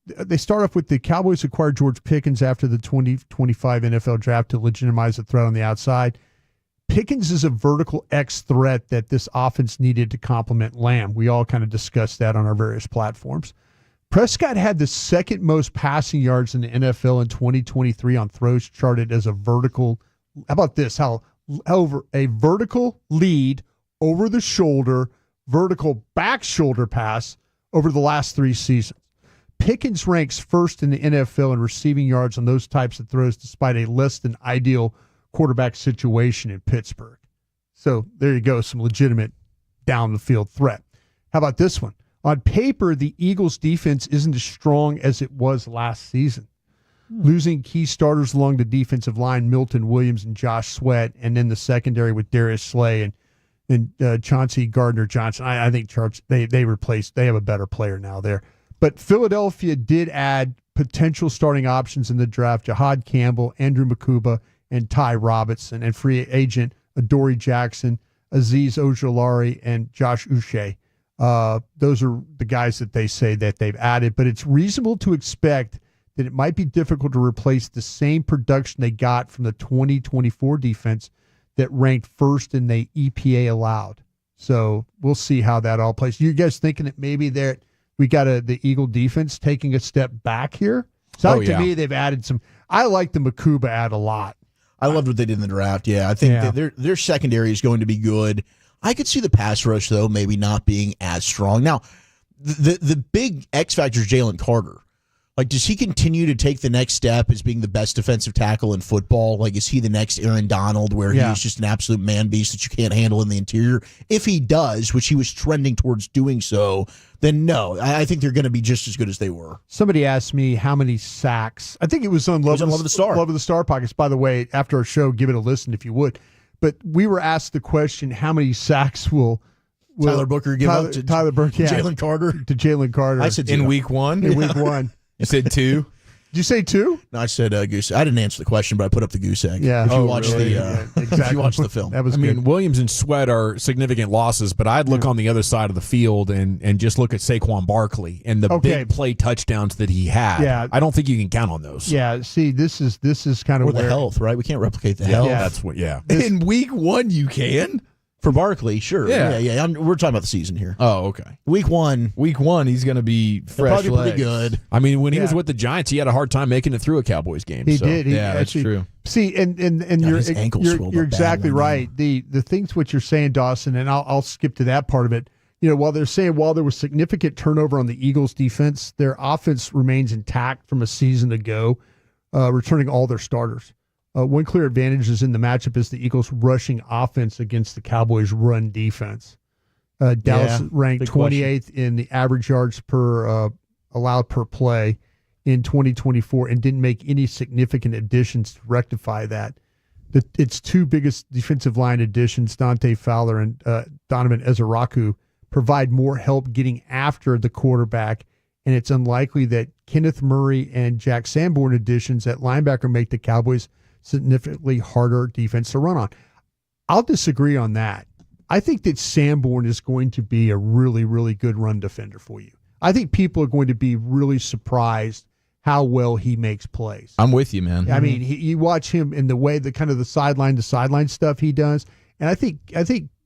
They start off with the Cowboys acquired George Pickens after the 2025 NFL draft to legitimize the threat on the outside. Pickens is a vertical X threat that this offense needed to complement Lamb. We all kind of discussed that on our various platforms. Prescott had the second most passing yards in the NFL in 2023 on throws charted as a vertical. How about this? However, a vertical lead over the shoulder, vertical back shoulder pass over the last 3 seasons. Pickens ranks first in the NFL in receiving yards on those types of throws despite a less than ideal quarterback situation in Pittsburgh. So there you go, some legitimate down the field threat. How about this one? On paper, the Eagles defense isn't as strong as it was last season. Losing key starters along the defensive line, Milton Williams and Josh Sweat, and then the secondary with Darius Slay and Chauncey Gardner-Johnson. I think they have a better player now there. But Philadelphia did add potential starting options in the draft: Jahad Campbell, Andrew Makuba, and Ty Robinson, and free agent Adoree Jackson, Azeez Ojulari, and Josh Uche. Those are the guys that they say that they've added. But it's reasonable to expect that it might be difficult to replace the same production they got from the 2024 defense that ranked first in the EPA allowed. So we'll see how that all plays. You guys thinking that maybe we got the Eagle defense taking a step back here? To me, they've added some. I like the Makuba add a lot. I loved what they did in the draft. Yeah, I think that their secondary is going to be good. I could see the pass rush, though, maybe not being as strong. Now, the big X factor is Jalen Carter. Like, does he continue to take the next step as being the best defensive tackle in football? Like, is he the next Aaron Donald where he's just an absolute man beast that you can't handle in the interior? If he does, which he was trending towards doing so, then no. I think they're going to be just as good as they were. Somebody asked me how many sacks. I think it was on Love of the Star. Love of the Star podcast. By the way, after our show, give it a listen if you would. But we were asked the question, how many sacks will Tyler Booker give up to Jalen Carter? To Jalen Carter. I said in week 1? In week 1. You said 2? Did you say 2? No, I said goose. I didn't answer the question, but I put up the goose egg. Yeah. If you watch if you watch the film, that was I mean, Williams and Sweat are significant losses, but I'd look on the other side of the field and just look at Saquon Barkley and the big play touchdowns that he had. Yeah. I don't think you can count on those. Yeah. See, this is kind of or the health, right? We can't replicate the health. Yeah. That's what. Yeah. In week 1, you can. For Barkley, sure. Yeah. We're talking about the season here. Oh, okay. Week 1, he's going to be fresh. Probably pretty good. I mean, when he was with the Giants, he had a hard time making it through a Cowboys game. He did. That's true. See, and you're exactly right. The things what you're saying, Dawson, and I'll skip to that part of it. While they're saying while there was significant turnover on the Eagles' defense, their offense remains intact from a season ago, returning all their starters. One clear advantage is in the matchup is the Eagles' rushing offense against the Cowboys' run defense. Dallas ranked 28th in the average yards per allowed per play in 2024 and didn't make any significant additions to rectify that. Its two biggest defensive line additions, Dante Fowler and Donovan Ezeraku, provide more help getting after the quarterback, and it's unlikely that Kenneth Murray and Jack Sanborn additions at linebacker make the Cowboys significantly harder defense to run on. I'll disagree on that. I think that Sanborn is going to be a really, really good run defender for you. I think people are going to be really surprised how well he makes plays. I'm with you, man. I mean, you watch him in the way, the kind of the sideline to sideline stuff he does, and I think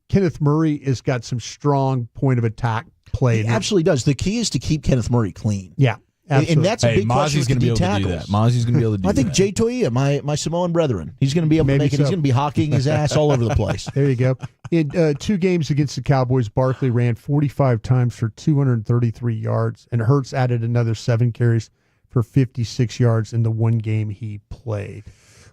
Kenneth Murray has got some strong point of attack play. He absolutely does. The key is to keep Kenneth Murray clean. Yeah. Absolutely. And that's a big question Mozzie's going to be able tackles. to do that. Mozzie's going to be able to do I think that. Jay Toia, my Samoan brethren, he's going to be able to make it. so. He's going to be hockeying his ass all over the place. There you go. In 2 games against the Cowboys, Barkley ran 45 times for 233 yards, and Hurts added another 7 carries for 56 yards in the 1 game he played.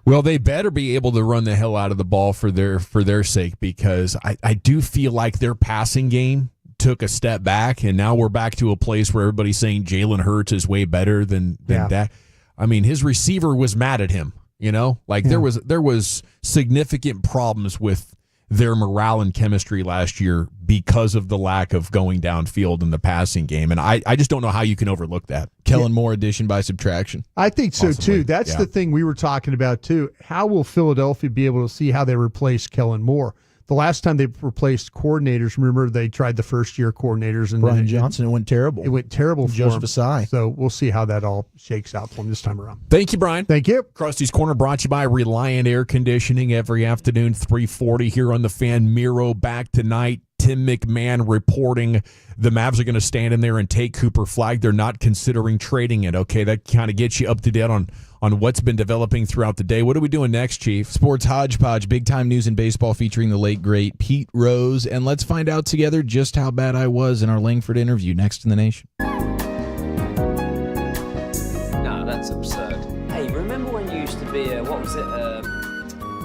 Well, they better be able to run the hell out of the ball for their sake, because I do feel like their passing game took a step back, and now we're back to a place where everybody's saying Jalen Hurts is way better than Dak. I mean, his receiver was mad at him, there was significant problems with their morale and chemistry last year because of the lack of going downfield in the passing game. And I just don't know how you can overlook that. Kellen Moore addition by subtraction. I think so, Possibly. too. That's the thing we were talking about, too. How will Philadelphia be able to see how they replace Kellen Moore? The last time they replaced coordinators, remember they tried the first-year coordinators. And Brian Johnson, it went terrible. It went terrible for Joseph him. Asai. So we'll see how that all shakes out for him this time around. Thank you, Brian. Thank you. Krusty's Corner brought to you by Reliant Air Conditioning every afternoon, 3:40 here on the Fan. Miro back tonight. Tim McMahon reporting the Mavs are going to stand in there and take Cooper Flagg. They're not considering trading it. Okay, that kind of gets you up to date on what's been developing throughout the day. What are we doing next, Chief? Sports Hodgepodge, big-time news in baseball featuring the late, great Pete Rose. And let's find out together just how bad I was in our Langford interview. Next in the nation. No, that's absurd. Hey, remember when you used to be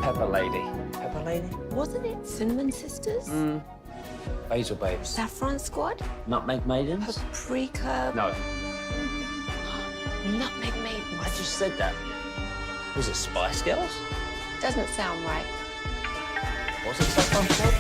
Pepper Lady? Pepper Lady? Wasn't it Cinnamon Sisters? Basil Babes. Saffron Squad? Nutmeg Maidens? Paprika? No, Nutmeg Maidens. I just said that. Was it Spice Girls? Doesn't sound right. Was it Saffron Squad?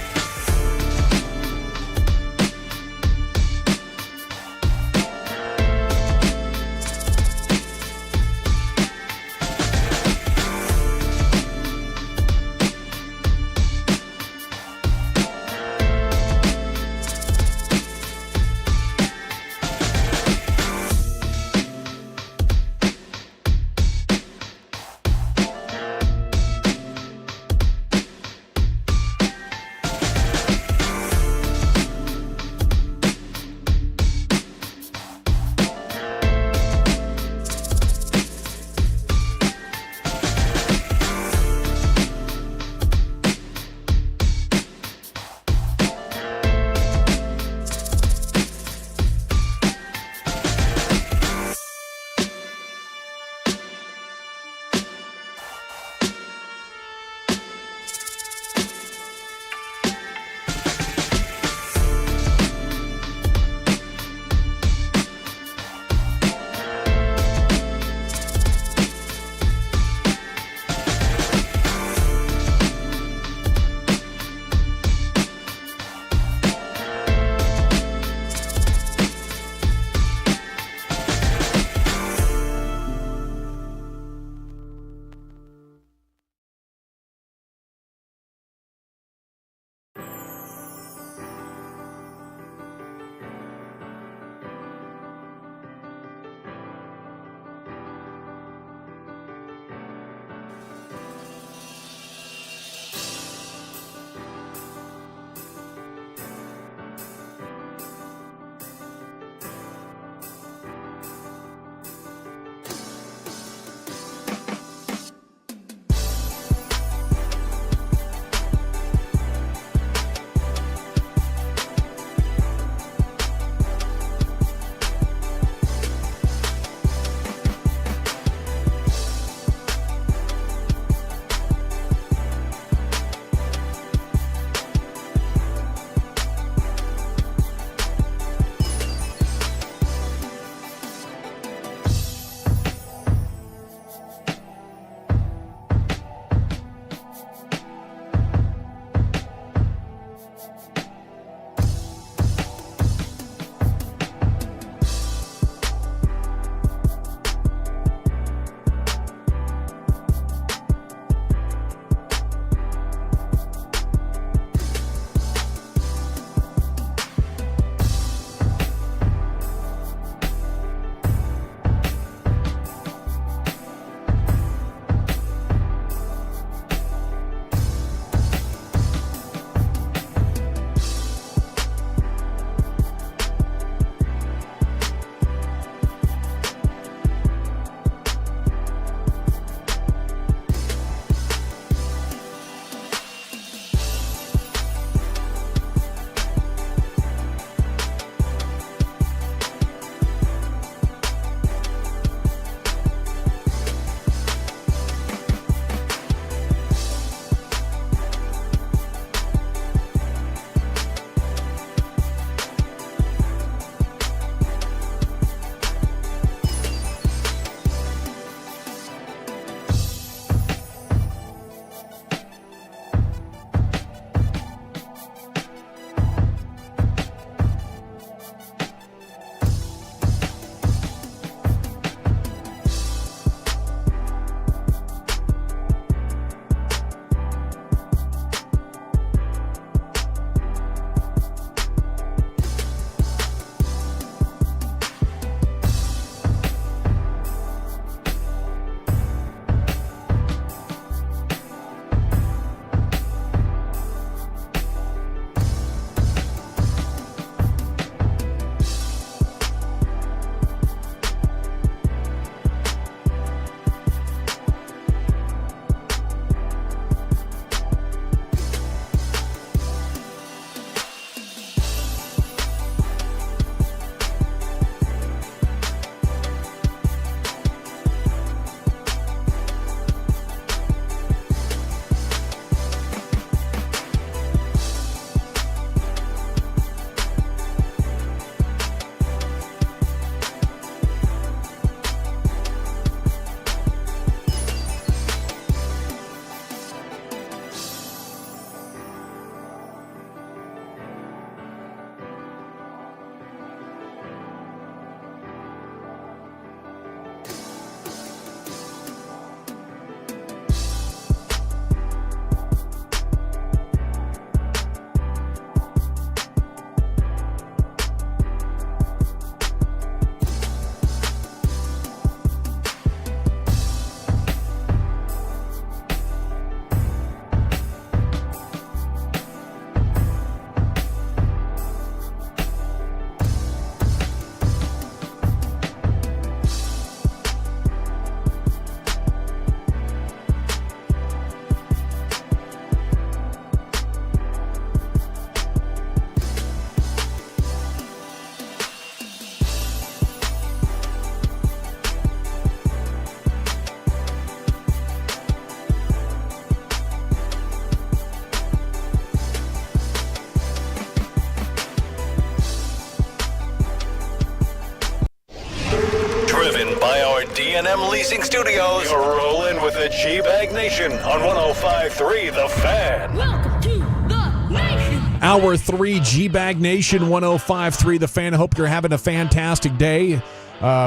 D&M Leasing Studios. You're rolling with the G-Bag Nation on 105.3 The Fan. Welcome to the nation. Hour 3, G-Bag Nation, 105.3 The Fan. I hope you're having a fantastic day.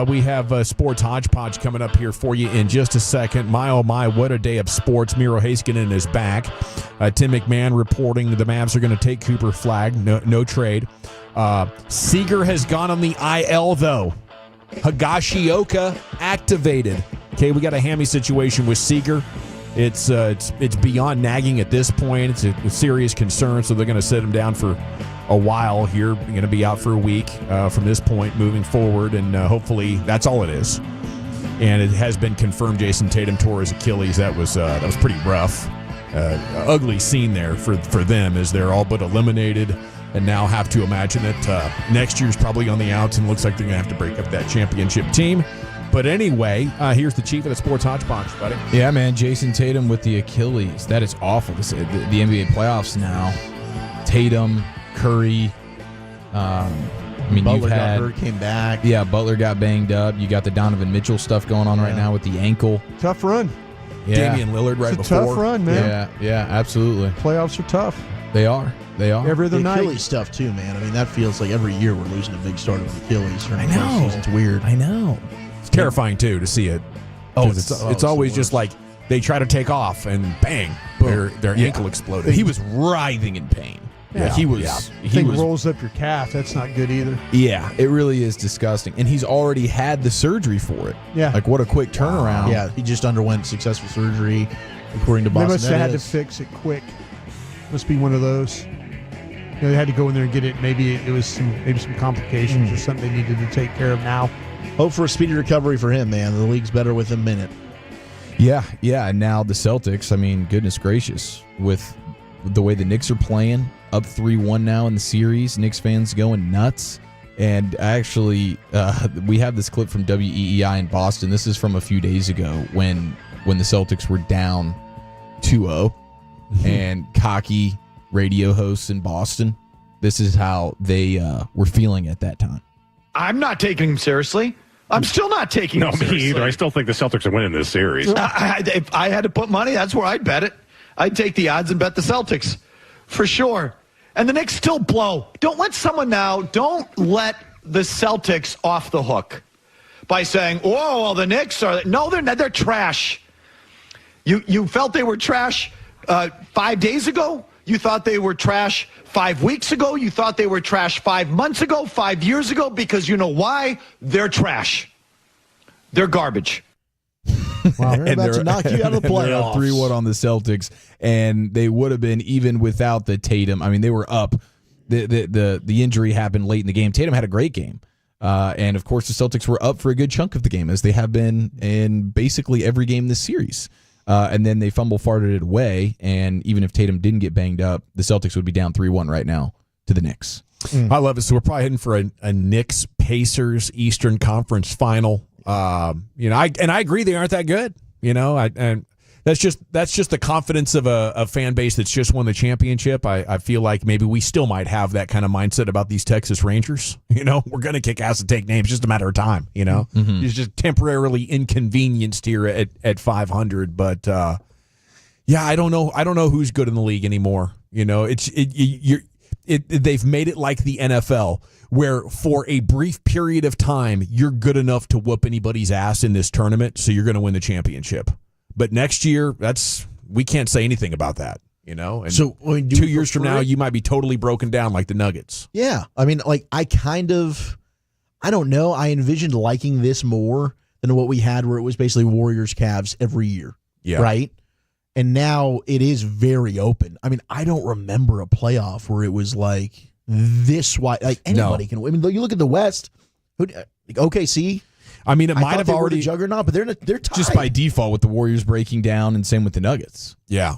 We have Sports Hodgepodge coming up here for you in just a second. My, oh my, what a day of sports. Miro Heiskanen is back. Tim McMahon reporting the Mavs are going to take Cooper Flagg. No trade. Seager has gone on the IL, though. Higashioka activated. Okay, we got a hammy situation with Seager. It's beyond nagging at this point. It's a serious concern, so they're going to sit him down for a while here. Going to be out for a week from this point moving forward, and hopefully that's all it is. And it has been confirmed Jason Tatum tore his Achilles. That was pretty rough. Ugly scene there for them as they're all but eliminated and now have to imagine that next year's probably on the outs and looks like they're going to have to break up that championship team. But anyway, here's the chief of the Sports Hodgepodge, buddy. Yeah, man, Jason Tatum with the Achilles. That is awful. The NBA playoffs now. Tatum, Curry. Butler you've had got hurt, came back. Yeah, Butler got banged up. You got the Donovan Mitchell stuff going on right now with the ankle. Tough run. Yeah. Damian Lillard right it's a before. tough run, man. Yeah, absolutely. Playoffs are tough. They are. Every other the night. Achilles stuff too, man. I mean, that feels like every year we're losing a big star to an Achilles. I know. It's weird. I know. It's terrifying too to see it. Oh, it's always just like they try to take off and bang, their ankle exploded. He was writhing in pain. Yeah. He was. Thing rolls up your calf. That's not good either. Yeah, it really is disgusting. And he's already had the surgery for it. Yeah. Like, what a quick turnaround. Yeah, he just underwent successful surgery, according to Boston. They must have had to fix it quick. Must be one of those. They had to go in there and get it. Maybe it was some complications or something they needed to take care of now. Hope for a speedy recovery for him, man. The league's better within a minute. Yeah. And now the Celtics, I mean, goodness gracious, with the way the Knicks are playing, up 3-1 now in the series, Knicks fans going nuts. And actually, we have this clip from WEEI in Boston. This is from a few days ago when the Celtics were down 2-0 and cocky radio hosts in Boston. This is how they were feeling at that time. I'm not taking him seriously. I'm still not taking him seriously. No, me either. I still think the Celtics are winning this series. If I had to put money, that's where I'd bet it. I'd take the odds and bet the Celtics for sure. And the Knicks still blow. Don't let the Celtics off the hook by saying, "Oh, well, the Knicks are." No, they're not. They're trash. You felt they were trash 5 days ago. You thought they were trash 5 weeks ago. You thought they were trash 5 months ago, 5 years ago, because you know why? They're trash. They're garbage. Wow, they're about to knock you out of the playoffs. 3-1 on the Celtics, and they would have been even without the Tatum. I mean, they were up. The injury happened late in the game. Tatum had a great game. And, of course, the Celtics were up for a good chunk of the game, as they have been in basically every game this series. And then they farted it away, and even if Tatum didn't get banged up, the Celtics would be down 3-1 right now to the Knicks. I love it. So we're probably heading for a Knicks-Pacers Eastern Conference final. I agree they aren't that good. And that's just the confidence of a fan base that's just won the championship. I feel like maybe we still might have that kind of mindset about these Texas Rangers. We're going to kick ass and take names, just a matter of time. It's just temporarily inconvenienced here at 500. But I don't know who's good in the league anymore. They've made it like the NFL, where for a brief period of time you're good enough to whoop anybody's ass in this tournament, so you're going to win the championship. But next year, we can't say anything about that, And so 2 years from now, you might be totally broken down like the Nuggets. Yeah, I mean, I don't know. I envisioned liking this more than what we had, where it was basically Warriors, Cavs every year. Yeah. Right. And now it is very open. I mean, I don't remember a playoff where it was like this wide. Like anybody can win. I mean, you look at the West. OKC. I mean, it might have already been a juggernaut, but they're tied. Just by default with the Warriors breaking down, and same with the Nuggets. Yeah.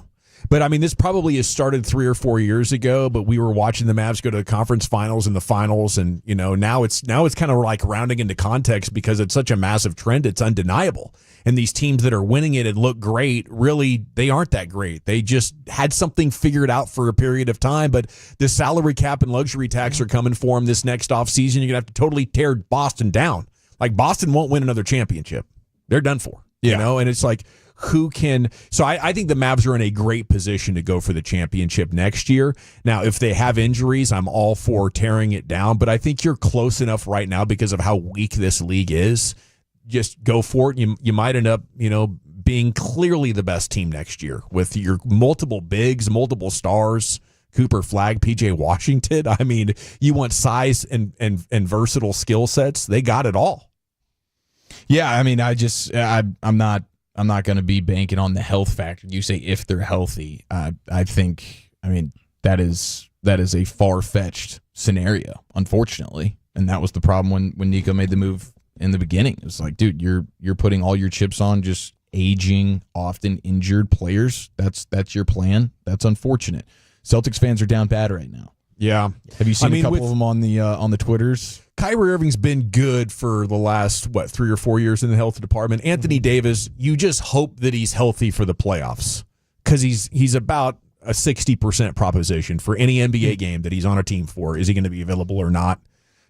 But I mean, this probably has started 3 or 4 years ago, but we were watching the Mavs go to the conference finals and the finals, and now it's kind of like rounding into context because it's such a massive trend. It's undeniable. And these teams that are winning it and look great, really, they aren't that great. They just had something figured out for a period of time, but the salary cap and luxury tax are coming for them this next offseason. You're going to have to totally tear Boston down. Like, Boston won't win another championship. They're done for. You know, and it's like, who can? So I think the Mavs are in a great position to go for the championship next year. Now, if they have injuries, I'm all for tearing it down, but I think you're close enough right now because of how weak this league is. Just go for it. You might end up, being clearly the best team next year with your multiple bigs, multiple stars. Cooper Flagg, PJ Washington. I mean, you want size and versatile skill sets. They got it all. Yeah, I mean, I'm not going to be banking on the health factor. You say if they're healthy. I think, that is a far-fetched scenario, unfortunately. And that was the problem when Nico made the move in the beginning. It was like, dude, you're putting all your chips on just aging, often injured players. That's your plan. That's unfortunate. Celtics fans are down bad right now. Yeah. Have you seen a couple of them on the Twitters? Kyrie Irving's been good for the last, 3 or 4 years in the health department. Anthony Davis, you just hope that he's healthy for the playoffs because he's about a 60% proposition for any NBA game that he's on a team for. Is he going to be available or not?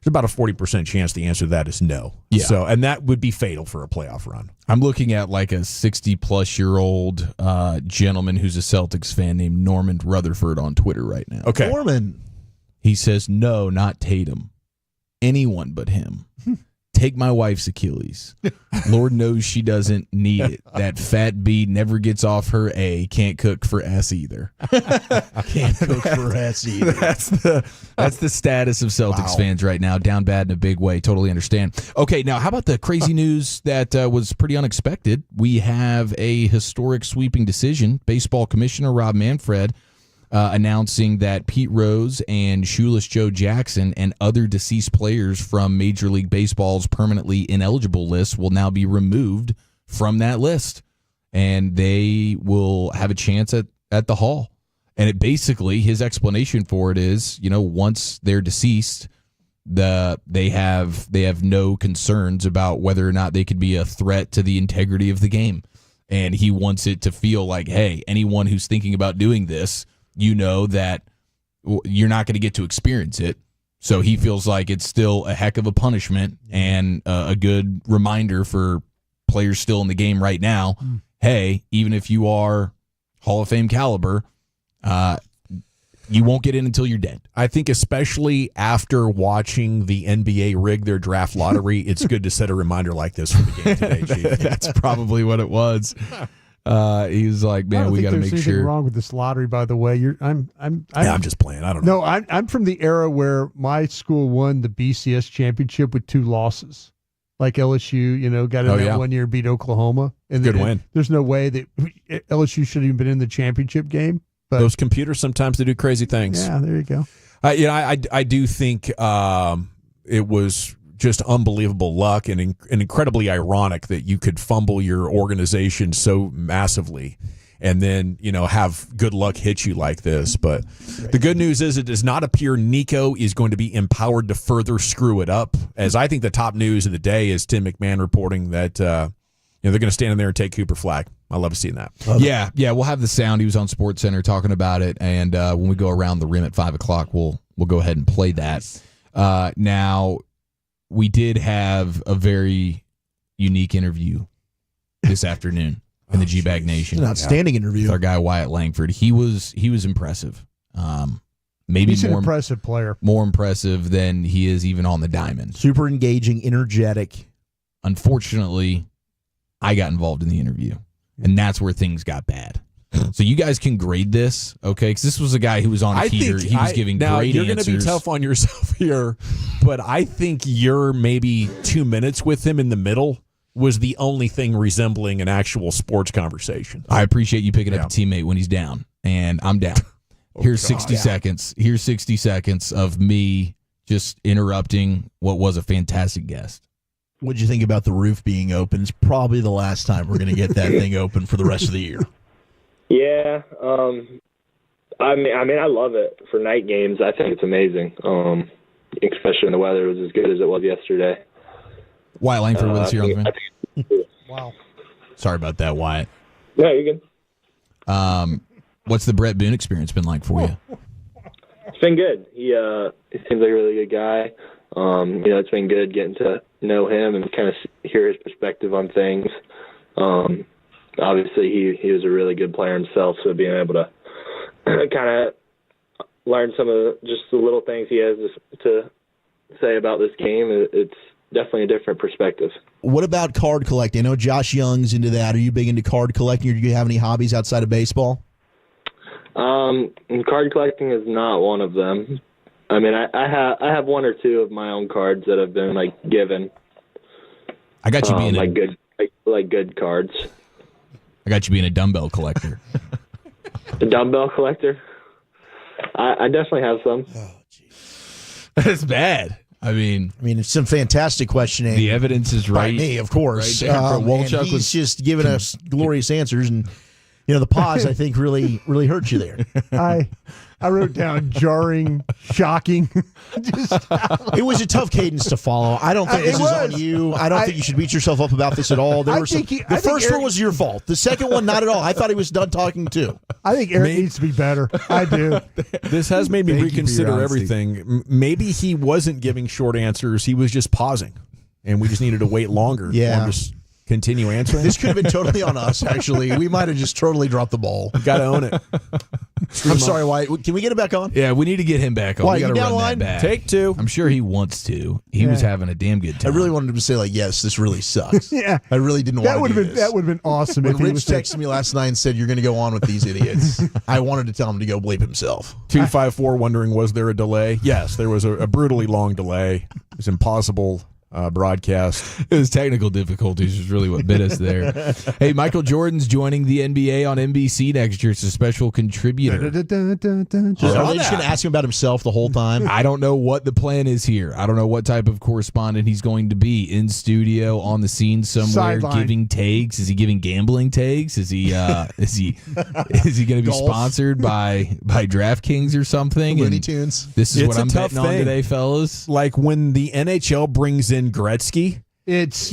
There's about a 40% chance the answer to that is no. Yeah. So, and that would be fatal for a playoff run. I'm looking at like a 60-plus-year-old gentleman who's a Celtics fan named Norman Rutherford on Twitter right now. Okay. Norman. He says, no, not Tatum. Anyone but him. Take my wife's Achilles. Lord knows she doesn't need it. That fat B never gets off her A. Can't cook for S either. Can't cook for S either. That's the status of Celtics fans right now. Down bad in a big way. Totally understand. Okay, now how about the crazy news that was pretty unexpected? We have a historic sweeping decision. Baseball Commissioner Rob Manfred announcing that Pete Rose and Shoeless Joe Jackson and other deceased players from Major League Baseball's permanently ineligible list will now be removed from that list. And they will have a chance at the Hall. And it basically, his explanation for it is, once they're deceased, they have no concerns about whether or not they could be a threat to the integrity of the game. And he wants it to feel like, hey, anyone who's thinking about doing this, that you're not going to get to experience it. So he feels like it's still a heck of a punishment and a good reminder for players still in the game right now. Hey, even if you are Hall of Fame caliber, you won't get in until you're dead. I think especially after watching the NBA rig their draft lottery, it's good to set a reminder like this for the game today, Chief. That's probably what it was. He was like, "Man, we got to make there's sure." anything wrong with this lottery, by the way. I'm just playing. I don't know. No, I'm from the era where my school won the BCS championship with 2 losses. Like LSU, got in that 1 year, beat Oklahoma. And good win. There's no way that LSU should have even been in the championship game. But those computers sometimes they do crazy things. Yeah, there you go. I do think it was just unbelievable luck and incredibly ironic that you could fumble your organization so massively and then, have good luck hit you like this. But the good news is it does not appear Nico is going to be empowered to further screw it up. As I think the top news of the day is Tim McMahon reporting that they're going to stand in there and take Cooper Flagg. I love seeing that. Yeah, we'll have the sound. He was on SportsCenter talking about it, and when we go around the rim at 5 o'clock, we'll go ahead and play that. Now, we did have a very unique interview this afternoon in the G-Bag Nation. An outstanding interview with our guy Wyatt Langford. He was impressive. Maybe he's more an impressive player. More impressive than he is even on the diamond. Super engaging, energetic. Unfortunately, I got involved in the interview, and that's where things got bad. So you guys can grade this, okay? Because this was a guy who was on a heater. He was giving great answers. You're going to be tough on yourself here, but I think your maybe 2 minutes with him in the middle was the only thing resembling an actual sports conversation. I appreciate you picking up a teammate when he's down, and I'm down. Here's 60 seconds. Here's 60 seconds of me just interrupting what was a fantastic guest. What'd you think about the roof being open? It's probably the last time we're going to get that thing open for the rest of the year. Yeah, I mean, I love it for night games. I think it's amazing, especially when the weather was as good as it was yesterday. Wyatt Langford with us here on the fan. Wow. Sorry about that, Wyatt. No, you're good. What's the Brett Boone experience been like for you? It's been good. He seems like a really good guy. It's been good getting to know him and kind of hear his perspective on things. Obviously, he was a really good player himself, so being able to kind of learn some of just the little things he has to say about this game, it's definitely a different perspective. What about card collecting? I know Josh Young's into that. Are you big into card collecting, or do you have any hobbies outside of baseball? Card collecting is not one of them. I mean, I have one or two of my own cards that have been given. I got you being good cards. I got you being a dumbbell collector. A dumbbell collector? I definitely have some. Oh, jeez. That's bad. I mean, it's some fantastic questioning. The evidence is right. By me, of course. Right there. And he's just giving us glorious answers, and the pause I think really hurt you there. I wrote down jarring, shocking. It was a tough cadence to follow. I don't think this is on you. I don't think you should beat yourself up about this at all. The first one was your fault. The second one, not at all. I thought he was done talking too. I think Eric needs to be better. I do. This has made me reconsider everything. Maybe he wasn't giving short answers. He was just pausing, and we just needed to wait longer. Yeah. Or just continue answering. This could have been totally on us, actually. We might have just totally dropped the ball. Got to own it. I'm sorry, Wyatt. Can we get it back on? Yeah, we need to get him back on. Why, we got to you down run line? that back. Take two. I'm sure he wants to. He was having a damn good time. I really wanted him to say, yes, this really sucks. Yeah. I really didn't want to do this. That would have been awesome. When if he Rich was texted me last night and said, you're going to go on with these idiots, I wanted to tell him to go bleep himself. 254 wondering, was there a delay? Yes, there was a brutally long delay. It was impossible. Broadcast. It was technical difficulties is really what bit us there. Hey, Michael Jordan's joining the NBA on NBC next year. It's a special contributor. Are they just going to ask him about himself the whole time? I don't know what the plan is here. I don't know what type of correspondent he's going to be. In studio, on the scene somewhere, giving takes. Is he giving gambling takes? Is he is he going to be sponsored by DraftKings or something? Looney Tunes. This is what I'm betting on today, fellas. Like when the NHL brings in Gretzky, it's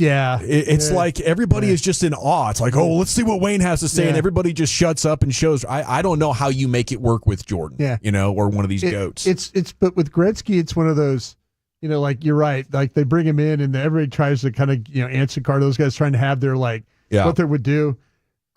like everybody is just in awe. It's like, oh, let's see what Wayne has to say, and everybody just shuts up and shows. I don't know how you make it work with Jordan, or one of these goats. But with Gretzky, it's one of those, like you're right, like they bring him in and everybody tries to kind of answer card. Those guys trying to have their what they would do.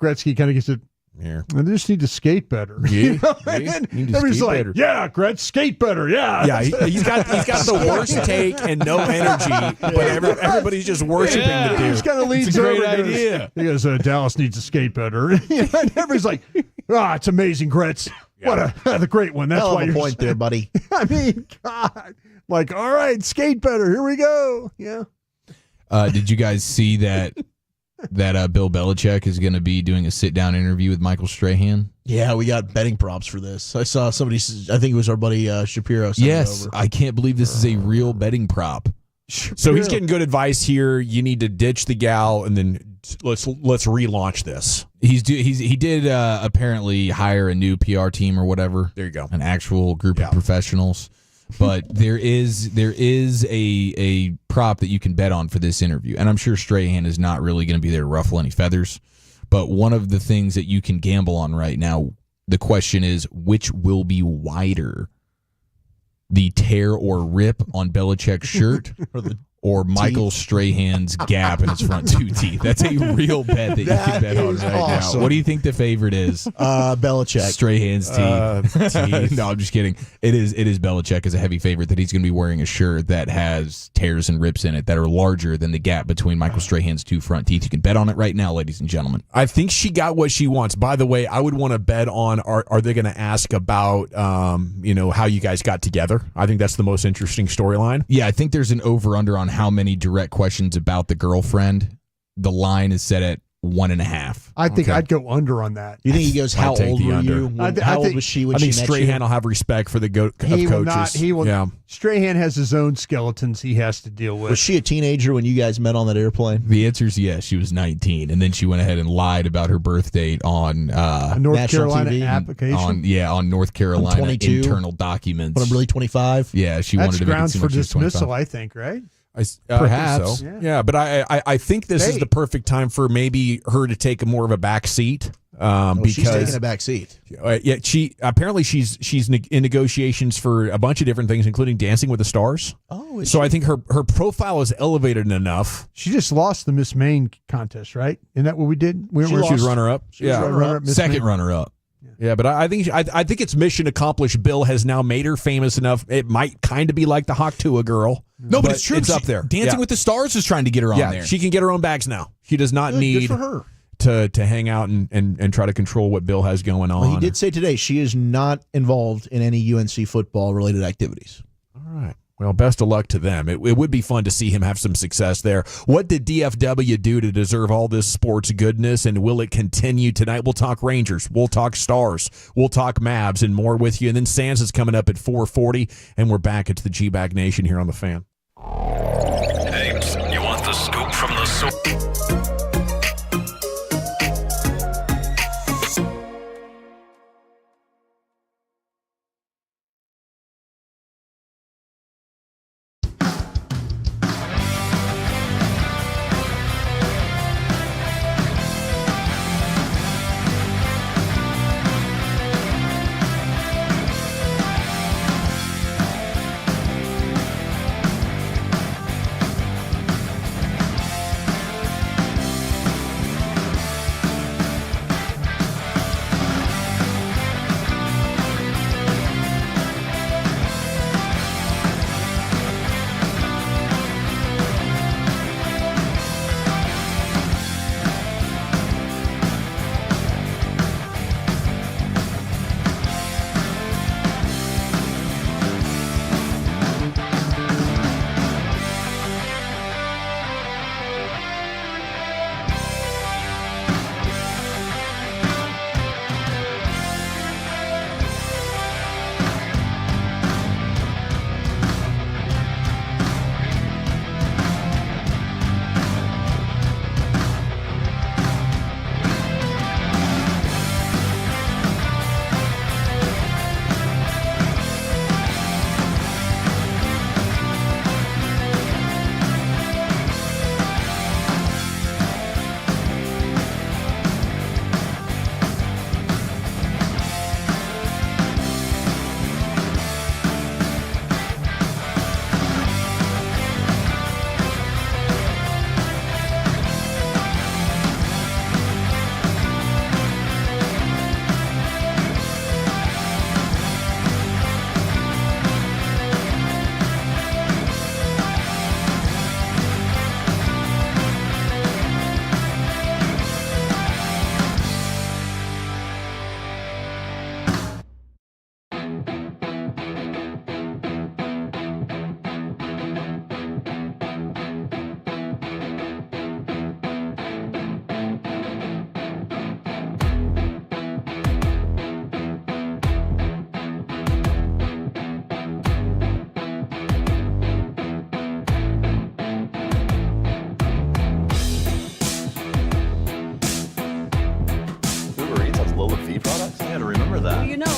Gretzky kind of gets it. Yeah. I just need to skate better. Yeah, everybody's like, better. Yeah, Gretz, skate better. Yeah. Yeah, he's got the worst take and no energy, but everybody's just worshiping the dude. He just kind of leads it's a great over. idea. He goes, Dallas needs to skate better. And everybody's like, it's amazing, Gretz. Yeah. What a great one. That's why you're point there, buddy. I mean, God. Like, all right, skate better. Here we go. Yeah. Did you guys see that Bill Belichick is going to be doing a sit-down interview with Michael Strahan? Yeah, we got betting props for this. I saw somebody, I think it was our buddy Shapiro. Yes, over. I can't believe this is a real betting prop. So he's getting good advice here. You need to ditch the gal, and then let's relaunch this. He did apparently hire a new PR team or whatever. There you go, an actual group of professionals. But there is a prop that you can bet on for this interview, and I'm sure Strahan is not really going to be there to ruffle any feathers. But one of the things that you can gamble on right now, the question is, which will be wider, the tear or rip on Belichick's shirt, or Michael Strahan's gap in his front two teeth? That's a real bet that you can bet on right now. What do you think the favorite is? Belichick. Strahan's teeth. No, I'm just kidding. It is Belichick as a heavy favorite that he's going to be wearing a shirt that has tears and rips in it that are larger than the gap between Michael Strahan's two front teeth. You can bet on it right now, ladies and gentlemen. I think she got what she wants. By the way, I would want to bet on, are they going to ask about how you guys got together? I think that's the most interesting storyline. Yeah, I think there's an over-under on how many direct questions about the girlfriend. The line is set at 1.5. I think I'd go under on that. You think he goes, how old were you? How old was she when she met you? I think Strahan will have respect for the coaches. He will. Yeah. Strahan has his own skeletons he has to deal with. Was she a teenager when you guys met on that airplane? The answer is yes. She was 19, and then she went ahead and lied about her birth date on North Carolina TV application. On North Carolina internal documents. But I'm really 25. Yeah, she That's wanted to make it grounds seem for like she was 25. dismissal, I think, right? Perhaps. So. Yeah, but I think this is the perfect time for maybe her to take more of a back seat She's taking a back seat. Yeah, she's in negotiations for a bunch of different things, including Dancing with the Stars. Oh, so I think her profile is elevated enough. She just lost the Miss Maine contest, right? Isn't that what we did? She was runner-up. Second runner-up. Yeah, but I think it's mission accomplished. Bill has now made her famous enough. It might kind of be like the Haktua girl. No, but it's true. It's up there. Dancing with the Stars is trying to get her on there. She can get her own bags now. She does not need good for her. to hang out and try to control what Bill has going on. Well, he did say today she is not involved in any UNC football-related activities. All right. Well, best of luck to them. It would be fun to see him have some success there. What did DFW do to deserve all this sports goodness, and will it continue tonight? We'll talk Rangers. We'll talk Stars. We'll talk Mavs and more with you. And then Sands is coming up at 4:40, and we're back into the G-Bag Nation here on The Fan. Hey, you want the scoop from the source?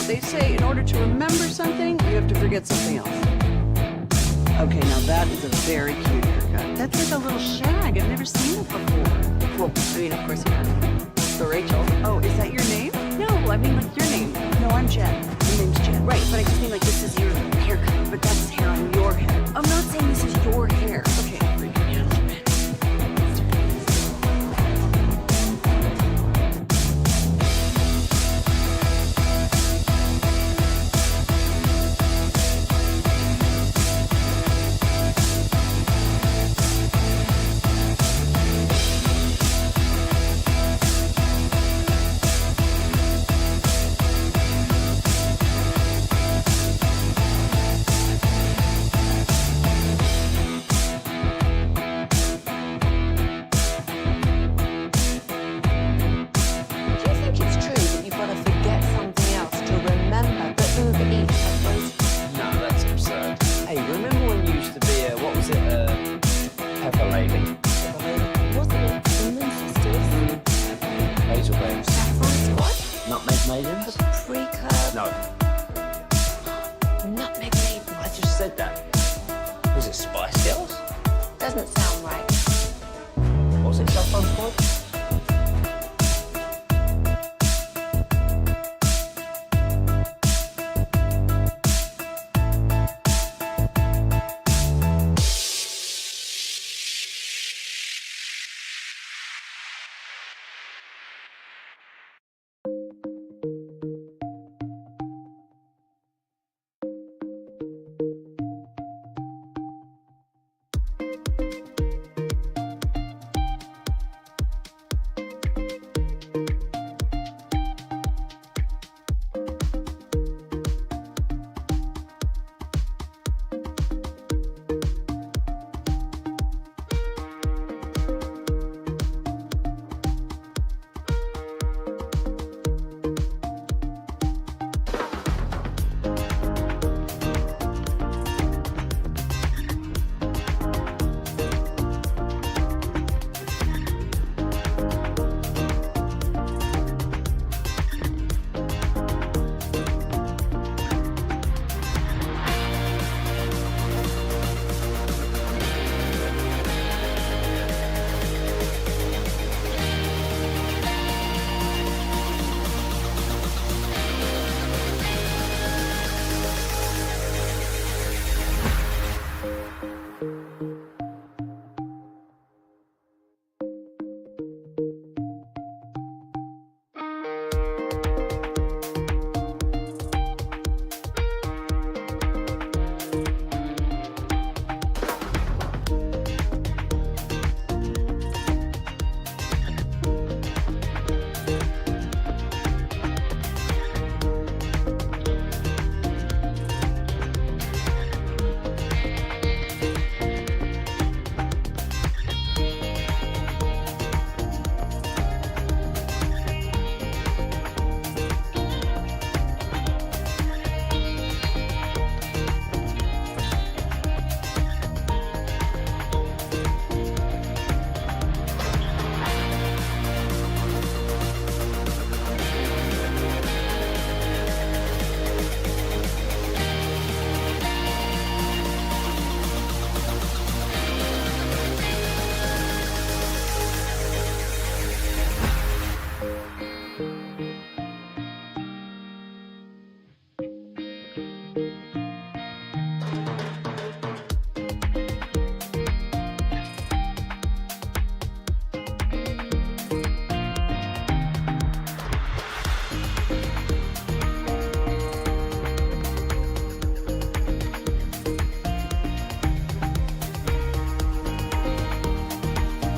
They say in order to remember something, you have to forget something else. Okay, now that is a very cute haircut. That's like a little shag. I've never seen it before. Well, I mean, of course you haven't. So Rachel. Oh, is that your name? No, I mean like your name. No, I'm Jen. Your name's Jen. Right, but I just mean like this is your haircut, but that's hair on your head. I'm not saying this is your hair. Okay, freak me out a little bit.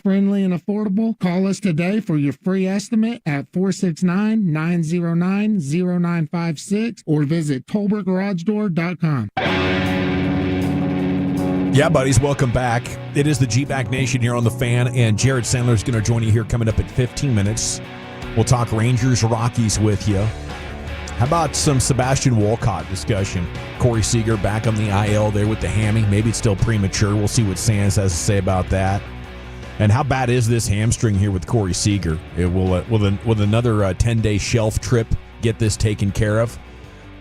friendly and affordable. Call us today for your free estimate at 469-909-0956 or visit TolbertGarageDoor.com. Yeah, buddies, welcome back. It is the G-Back Nation here on The Fan, and Jared Sandler is going to join you here coming up at 15 minutes. We'll talk Rangers, Rockies with you. How about some Sebastian Walcott discussion? Corey Seager back on the IL there with the hammy. Maybe it's still premature. We'll see what Sands has to say about that. And how bad is this hamstring here with Corey Seager? Will another 10-day shelf trip get this taken care of?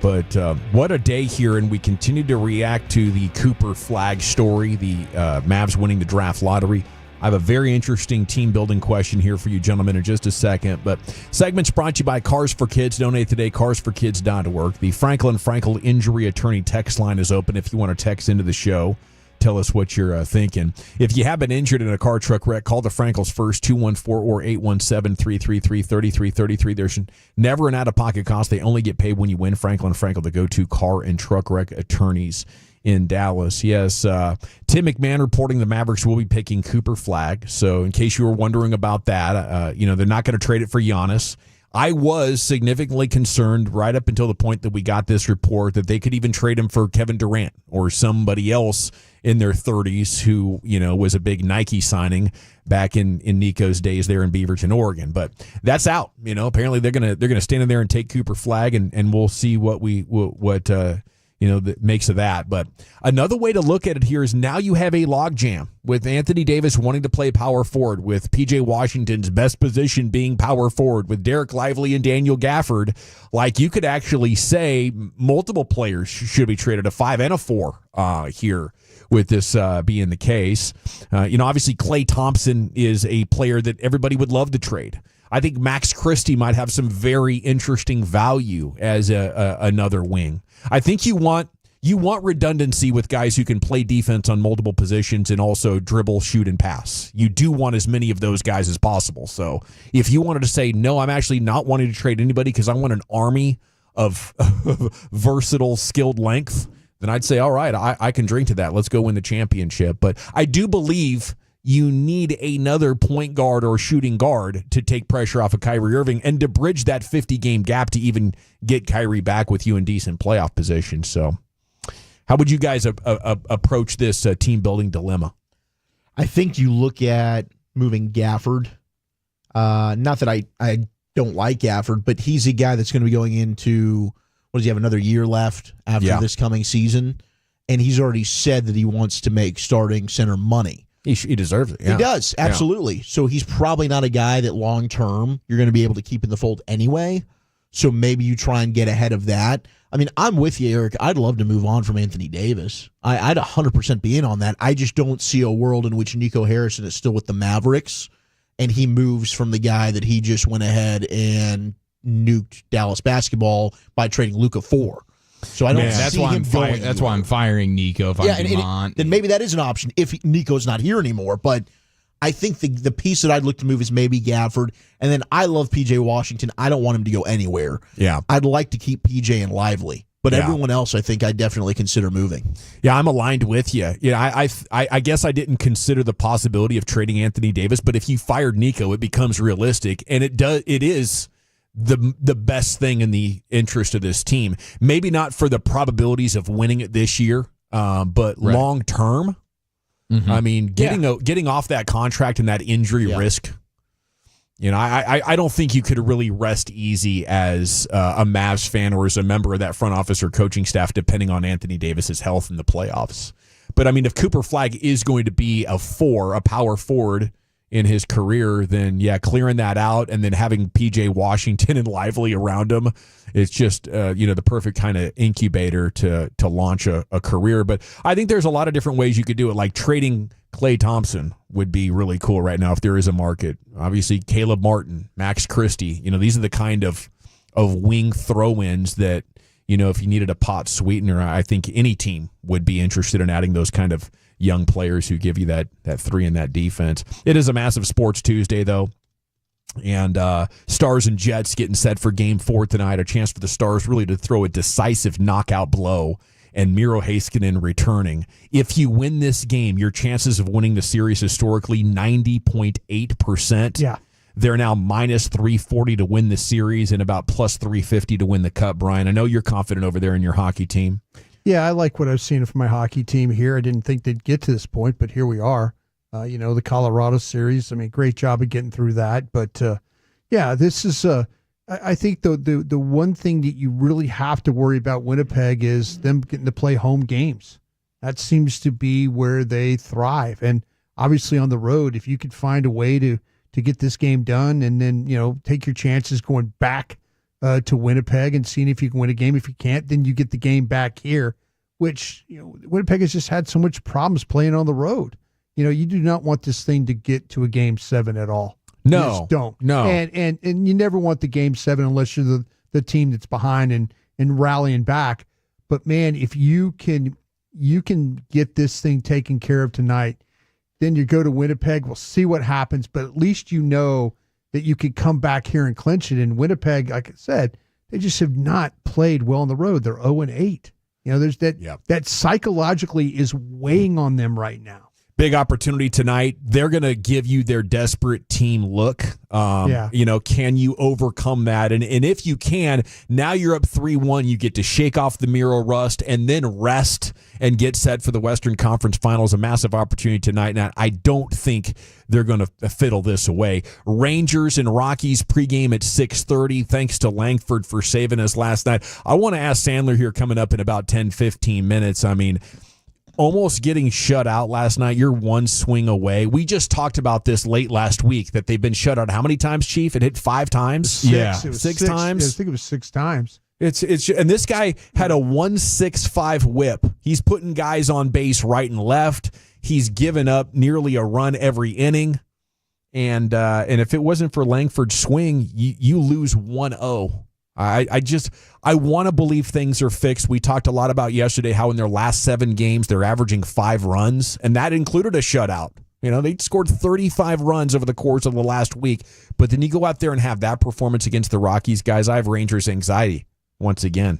But what a day here, and we continue to react to the Cooper Flagg story, the Mavs winning the draft lottery. I have a very interesting team-building question here for you gentlemen in just a second. But segment's brought to you by Cars for Kids. Donate today, carsforkids.org. The Franklin Frankel Injury Attorney text line is open if you want to text into the show. Tell us what you're thinking. If you have been injured in a car truck wreck, call the Frankels first, 214 or 817-333-3333. There's never an out-of-pocket cost. They only get paid when you win. Franklin Frankel, the go-to car and truck wreck attorneys in Dallas. Yes, Tim McMahon reporting the Mavericks will be picking Cooper Flagg. So in case you were wondering about that, they're not going to trade it for Giannis. I was significantly concerned right up until the point that we got this report that they could even trade him for Kevin Durant or somebody else in their 30s who, was a big Nike signing back in Nico's days there in Beaverton, Oregon. But that's out. Apparently they're gonna stand in there and take Cooper Flagg, and we'll see what that makes of that. But another way to look at it here is now you have a logjam with Anthony Davis wanting to play power forward, with P.J. Washington's best position being power forward, with Derek Lively and Daniel Gafford. Like, you could actually say multiple players should be traded, a 5 and a 4 here with this being the case. Obviously Klay Thompson is a player that everybody would love to trade. I think Max Christie might have some very interesting value as another wing. I think you want redundancy with guys who can play defense on multiple positions and also dribble, shoot, and pass. You do want as many of those guys as possible. So if you wanted to say, no, I'm actually not wanting to trade anybody because I want an army of versatile, skilled length, then I'd say, all right, I can drink to that. Let's go win the championship. But I do believe you need another point guard or shooting guard to take pressure off of Kyrie Irving and to bridge that 50-game gap to even get Kyrie back with you in decent playoff position. So how would you guys approach this team-building dilemma? I think you look at moving Gafford. Not that I don't like Gafford, but he's a guy that's going to be going into, what does he have, another year left after this coming season? And he's already said that he wants to make starting center money. He deserves it. Yeah. He does, absolutely. Yeah. So he's probably not a guy that long-term you're going to be able to keep in the fold anyway. So maybe you try and get ahead of that. I mean, I'm with you, Eric. I'd love to move on from Anthony Davis. I'd 100% be in on that. I just don't see a world in which Nico Harrison is still with the Mavericks and he moves from the guy that he just went ahead and nuked Dallas basketball by trading Luka for. So I don't see him going. That's why I'm firing Nico if I'm Dumont. Then maybe that is an option if Nico's not here anymore. But I think the piece that I'd look to move is maybe Gafford. And then I love P.J. Washington. I don't want him to go anywhere. Yeah. I'd like to keep P.J. and Lively. But everyone else, I think I'd definitely consider moving. Yeah, I'm aligned with you. I guess I didn't consider the possibility of trading Anthony Davis. But if you fired Nico, it becomes realistic. And it is the best thing in the interest of this team. Maybe not for the probabilities of winning it this year, but long term. Mm-hmm. I mean, getting off that contract and that injury risk. I don't think you could really rest easy as a Mavs fan or as a member of that front office or coaching staff, depending on Anthony Davis's health in the playoffs. But I mean, if Cooper Flagg is going to be a power forward in his career, then clearing that out and then having P.J. Washington and Lively around him, it's just the perfect kind of incubator to launch a career. But I think there's a lot of different ways you could do it, like trading Klay Thompson would be really cool right now if there is a market. Obviously, Caleb Martin, Max Christie, these are the kind of wing throw-ins that, if you needed a pot sweetener, I think any team would be interested in adding those kind of young players who give you that three in that defense. It is a massive Sports Tuesday, though. And Stars and Jets getting set for Game 4 tonight. A chance for the Stars really to throw a decisive knockout blow and Miro Heiskanen returning. If you win this game, your chances of winning the series historically 90.8%. Yeah. They're now minus 340 to win the series and about plus 350 to win the cup, Brian. I know you're confident over there in your hockey team. Yeah, I like what I've seen from my hockey team here. I didn't think they'd get to this point, but here we are. The Colorado series, I mean, great job of getting through that. But, this is I think the one thing that you really have to worry about Winnipeg is them getting to play home games. That seems to be where they thrive. And obviously on the road, if you could find a way to get this game done and then, take your chances going back to Winnipeg and seeing if you can win a game. If you can't, then you get the game back here, which, Winnipeg has just had so much problems playing on the road. You do not want this thing to get to a game 7 at all. No, you just don't. No. And you never want the game 7 unless you're the team that's behind and rallying back. But man, if you can get this thing taken care of tonight, then you go to Winnipeg. We'll see what happens, but at least you know that you could come back here and clinch it. And Winnipeg, like I said, they just have not played well on the road. They're 0-8. There's that psychologically is weighing on them right now. Big opportunity tonight. They're going to give you their desperate team look. Can you overcome that? And if you can, now you're up 3-1. You get to shake off the Miro rust and then rest and get set for the Western Conference Finals. A massive opportunity tonight. Now, I don't think they're going to fiddle this away. Rangers and Rockies pregame at 6:30. Thanks to Langford for saving us last night. I want to ask Sandler here coming up in about 10-15 minutes. I mean, almost getting shut out last night. You're one swing away. We just talked about this late last week that they've been shut out how many times, Chief? It hit 5 times? Six times. I think it was 6 times. It's and this guy had a 1.65 whip. He's putting guys on base right and left. He's given up nearly a run every inning. And if it wasn't for Langford's swing, you lose 1-0. I want to believe things are fixed. We talked a lot about yesterday how in their last 7 games they're averaging 5 runs, and that included a shutout. They scored 35 runs over the course of the last week, but then you go out there and have that performance against the Rockies, guys. I have Rangers anxiety once again.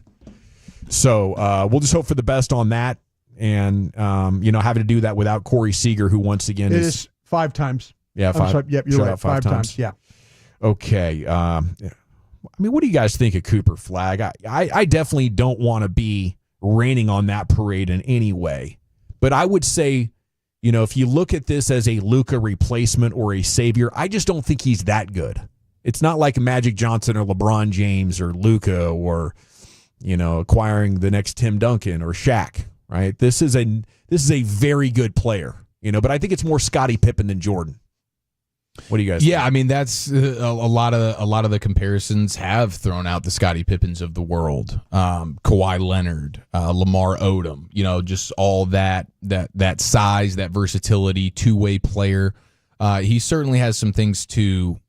So we'll just hope for the best on that, and having to do that without Corey Seager, who once again is 5 times. Yeah, 5. I'm sorry, yep, you're right. 5 times. Yeah. Okay. I mean, what do you guys think of Cooper Flagg? I definitely don't want to be raining on that parade in any way. But I would say, if you look at this as a Luka replacement or a savior, I just don't think he's that good. It's not like Magic Johnson or LeBron James or Luka or, acquiring the next Tim Duncan or Shaq, right? This is a very good player, but I think it's more Scottie Pippen than Jordan. What do you guys think? I mean, that's a lot of the comparisons have thrown out the Scottie Pippens of the world, Kawhi Leonard, Lamar Odom, just all that size, that versatility, two-way player. He certainly has some things to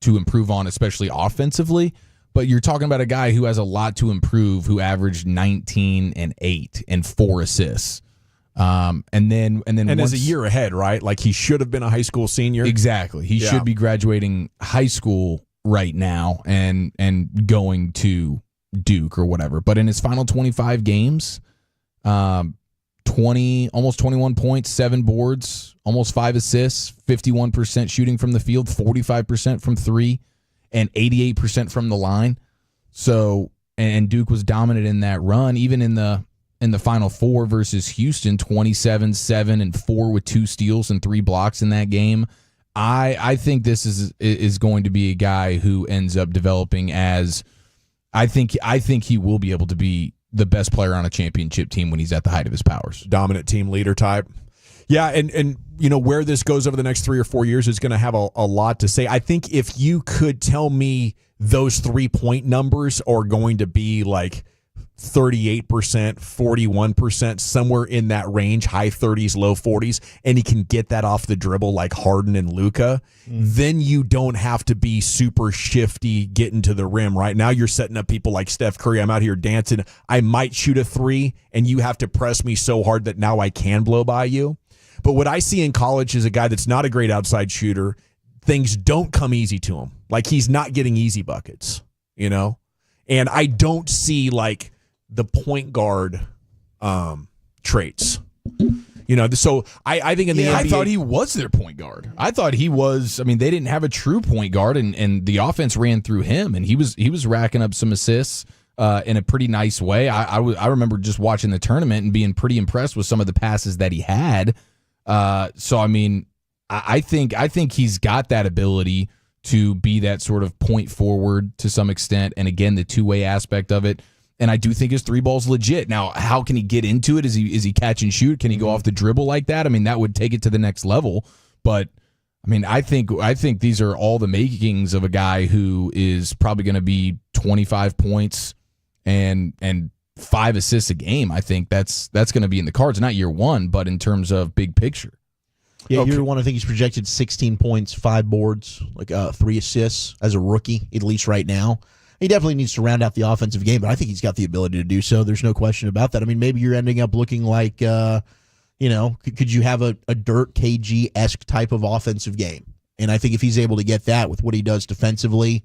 improve on, especially offensively, but you're talking about a guy who has a lot to improve, who averaged 19 and 8 and 4 assists. And then as a year ahead, right? Like he should have been a high school senior. Exactly. He should be graduating high school right now and going to Duke or whatever. But in his final 25 games, almost 21 points, 7 boards, almost 5 assists, 51% shooting from the field, 45% from 3, and 88% from the line. So, and Duke was dominant in that run, even in the Final Four versus Houston, 27, 7, and 4 with 2 steals and 3 blocks in that game. I think this is going to be a guy who ends up developing as I think he will be able to be the best player on a championship team when he's at the height of his powers. Dominant team leader type. Yeah, and where this goes over the next 3 or 4 years is going to have a lot to say. I think if you could tell me those 3-point numbers are going to be like 38%, 41%, somewhere in that range, high 30s, low 40s, and he can get that off the dribble like Harden and Luka, then you don't have to be super shifty getting to the rim. Right now you're setting up people like Steph Curry. I'm out here dancing. I might shoot a 3, and you have to press me so hard that now I can blow by you. But what I see in college is a guy that's not a great outside shooter. Things don't come easy to him. Like he's not getting easy buckets, And I don't see like the point guard traits. So I think in the NBA, I thought he was their point guard. I thought he was. I mean, they didn't have a true point guard, and the offense ran through him, and he was racking up some assists in a pretty nice way. I remember just watching the tournament and being pretty impressed with some of the passes that he had. So I mean, I think he's got that ability to be that sort of point forward to some extent, and again, the two-way aspect of it. And I do think his three ball's legit. Now, how can he get into it? Is he catch and shoot? Can he go off the dribble like that? I mean, that would take it to the next level. But I mean, I think these are all the makings of a guy who is probably going to be 25 points and 5 assists a game. I think that's going to be in the cards, not year one, but in terms of big picture. Yeah, year one, I think he's projected 16 points, 5 boards, like 3 assists as a rookie, at least right now. He definitely needs to round out the offensive game, but I think he's got the ability to do so. There's no question about that. I mean, maybe you're ending up looking like, could you have a Dirk KG-esque type of offensive game? And I think if he's able to get that with what he does defensively,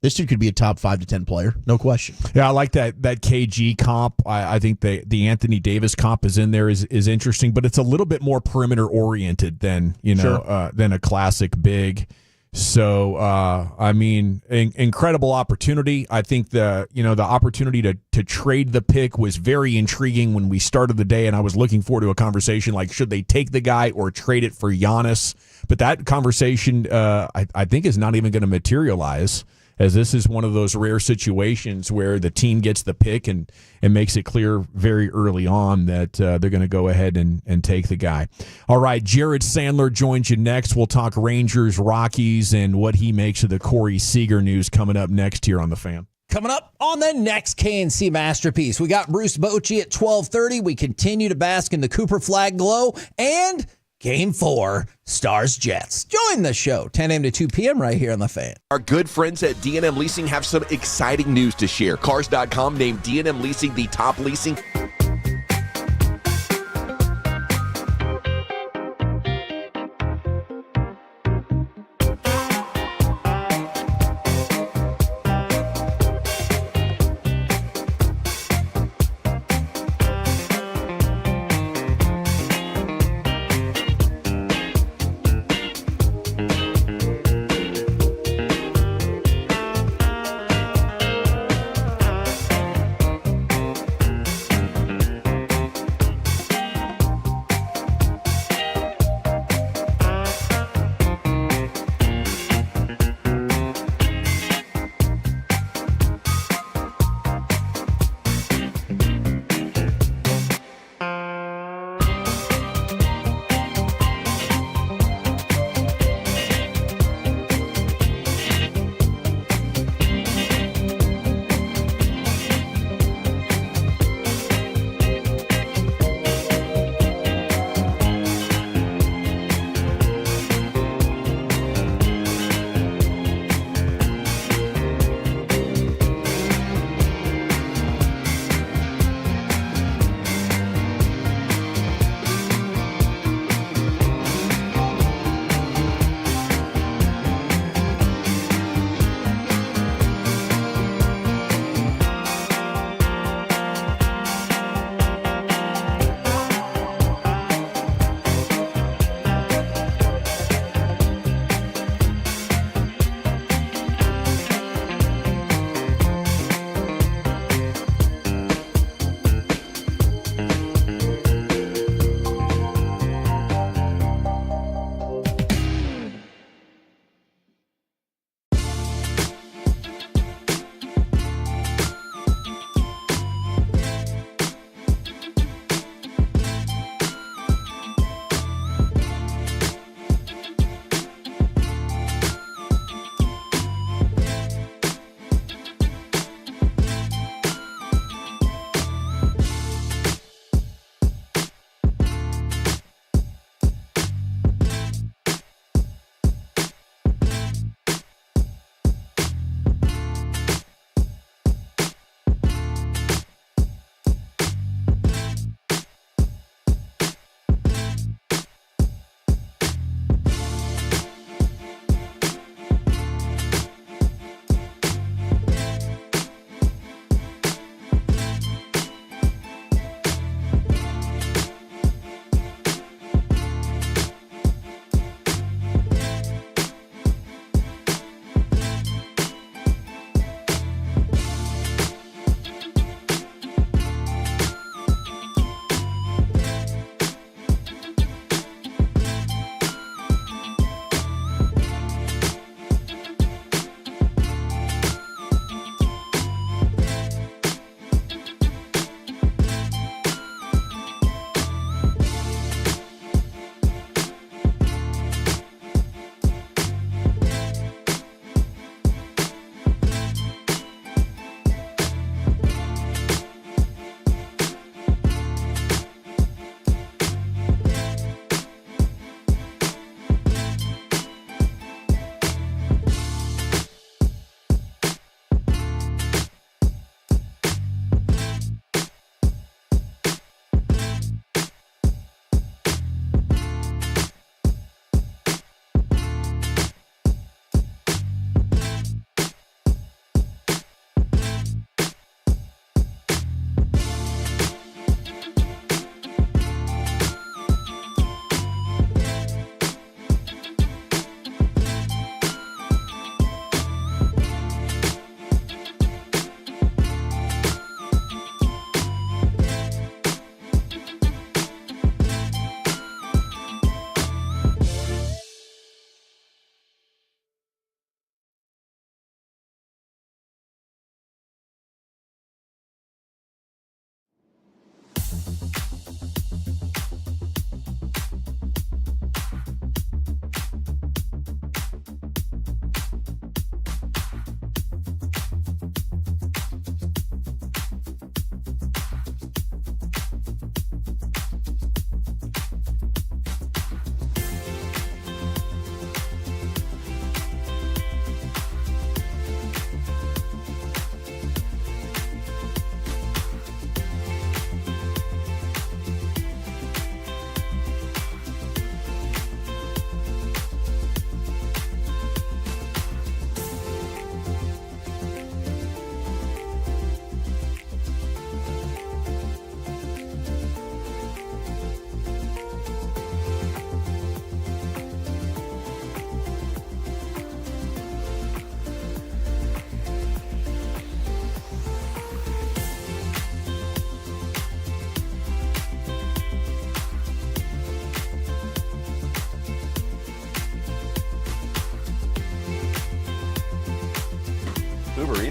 this dude could be a top 5 to 10 player, no question. Yeah, I like that KG comp. I think the Anthony Davis comp is in there is interesting, but it's a little bit more perimeter oriented than than a classic big. So, I mean, incredible opportunity. I think the opportunity to trade the pick was very intriguing when we started the day, and I was looking forward to a conversation like, should they take the guy or trade it for Giannis? But that conversation, I think, is not even going to materialize, as this is one of those rare situations where the team gets the pick and makes it clear very early on that they're going to go ahead and take the guy. All right, Jared Sandler joins you next. We'll talk Rangers, Rockies, and what he makes of the Corey Seager news coming up next here on The Fan. Coming up on the next KNC Masterpiece, we got Bruce Bochy at 12:30. We continue to bask in the Cooper Flagg glow, and Game 4, Stars-Jets. Join the show, 10 a.m. to 2 p.m. right here on The Fan. Our good friends at D&M Leasing have some exciting news to share. Cars.com named D&M Leasing the top leasing.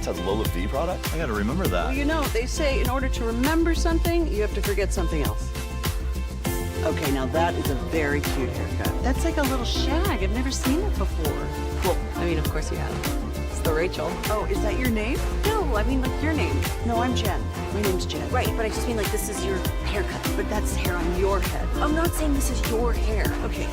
It's a Lola V product? I gotta remember that. Well, you know, they say in order to remember something, you have to forget something else. Okay, now that is a very cute haircut. That's like a little shag. I've never seen it before. Well, I mean, of course you have. It's the Rachel. Oh, is that your name? No, I mean, like your name. No, I'm Jen. My name's Jen. Right, but I just mean like this is your haircut. But that's hair on your head. I'm not saying this is your hair. Okay.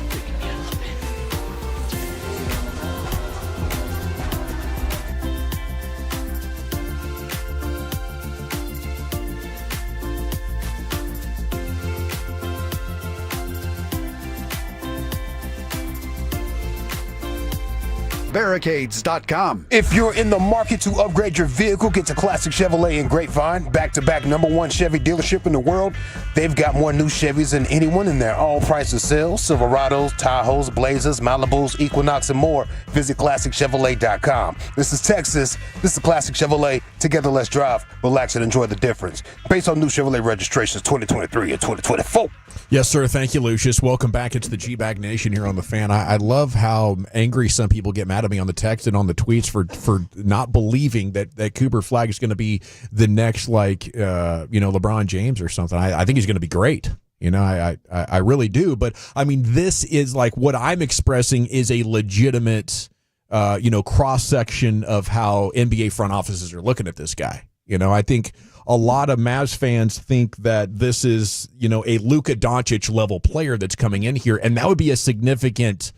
Barricades.com. If you're in the market to upgrade your vehicle, get to Classic Chevrolet in Grapevine, back-to-back #1 Chevy dealership in the world. They've got more new Chevys than anyone, and they're all prices sales. Silverados, Tahoes, Blazers, Malibus, Equinox, and more. Visit ClassicChevrolet.com. This is Texas. This is Classic Chevrolet. Together, let's drive, relax, and enjoy the difference. Based on new Chevrolet registrations 2023 and 2024. Yes, sir. Thank you, Lucius. Welcome back. It's the G-Bag Nation here on The Fan. I love how angry some people get mad at me on the text and on the tweets for not believing that Cooper Flagg is going to be the next, LeBron James or something. I think he's going to be great. I really do. But, I mean, this is like what I'm expressing is a legitimate, cross-section of how NBA front offices are looking at this guy. I think a lot of Mavs fans think that this is, a Luka Doncic level player that's coming in here, and that would be a significant,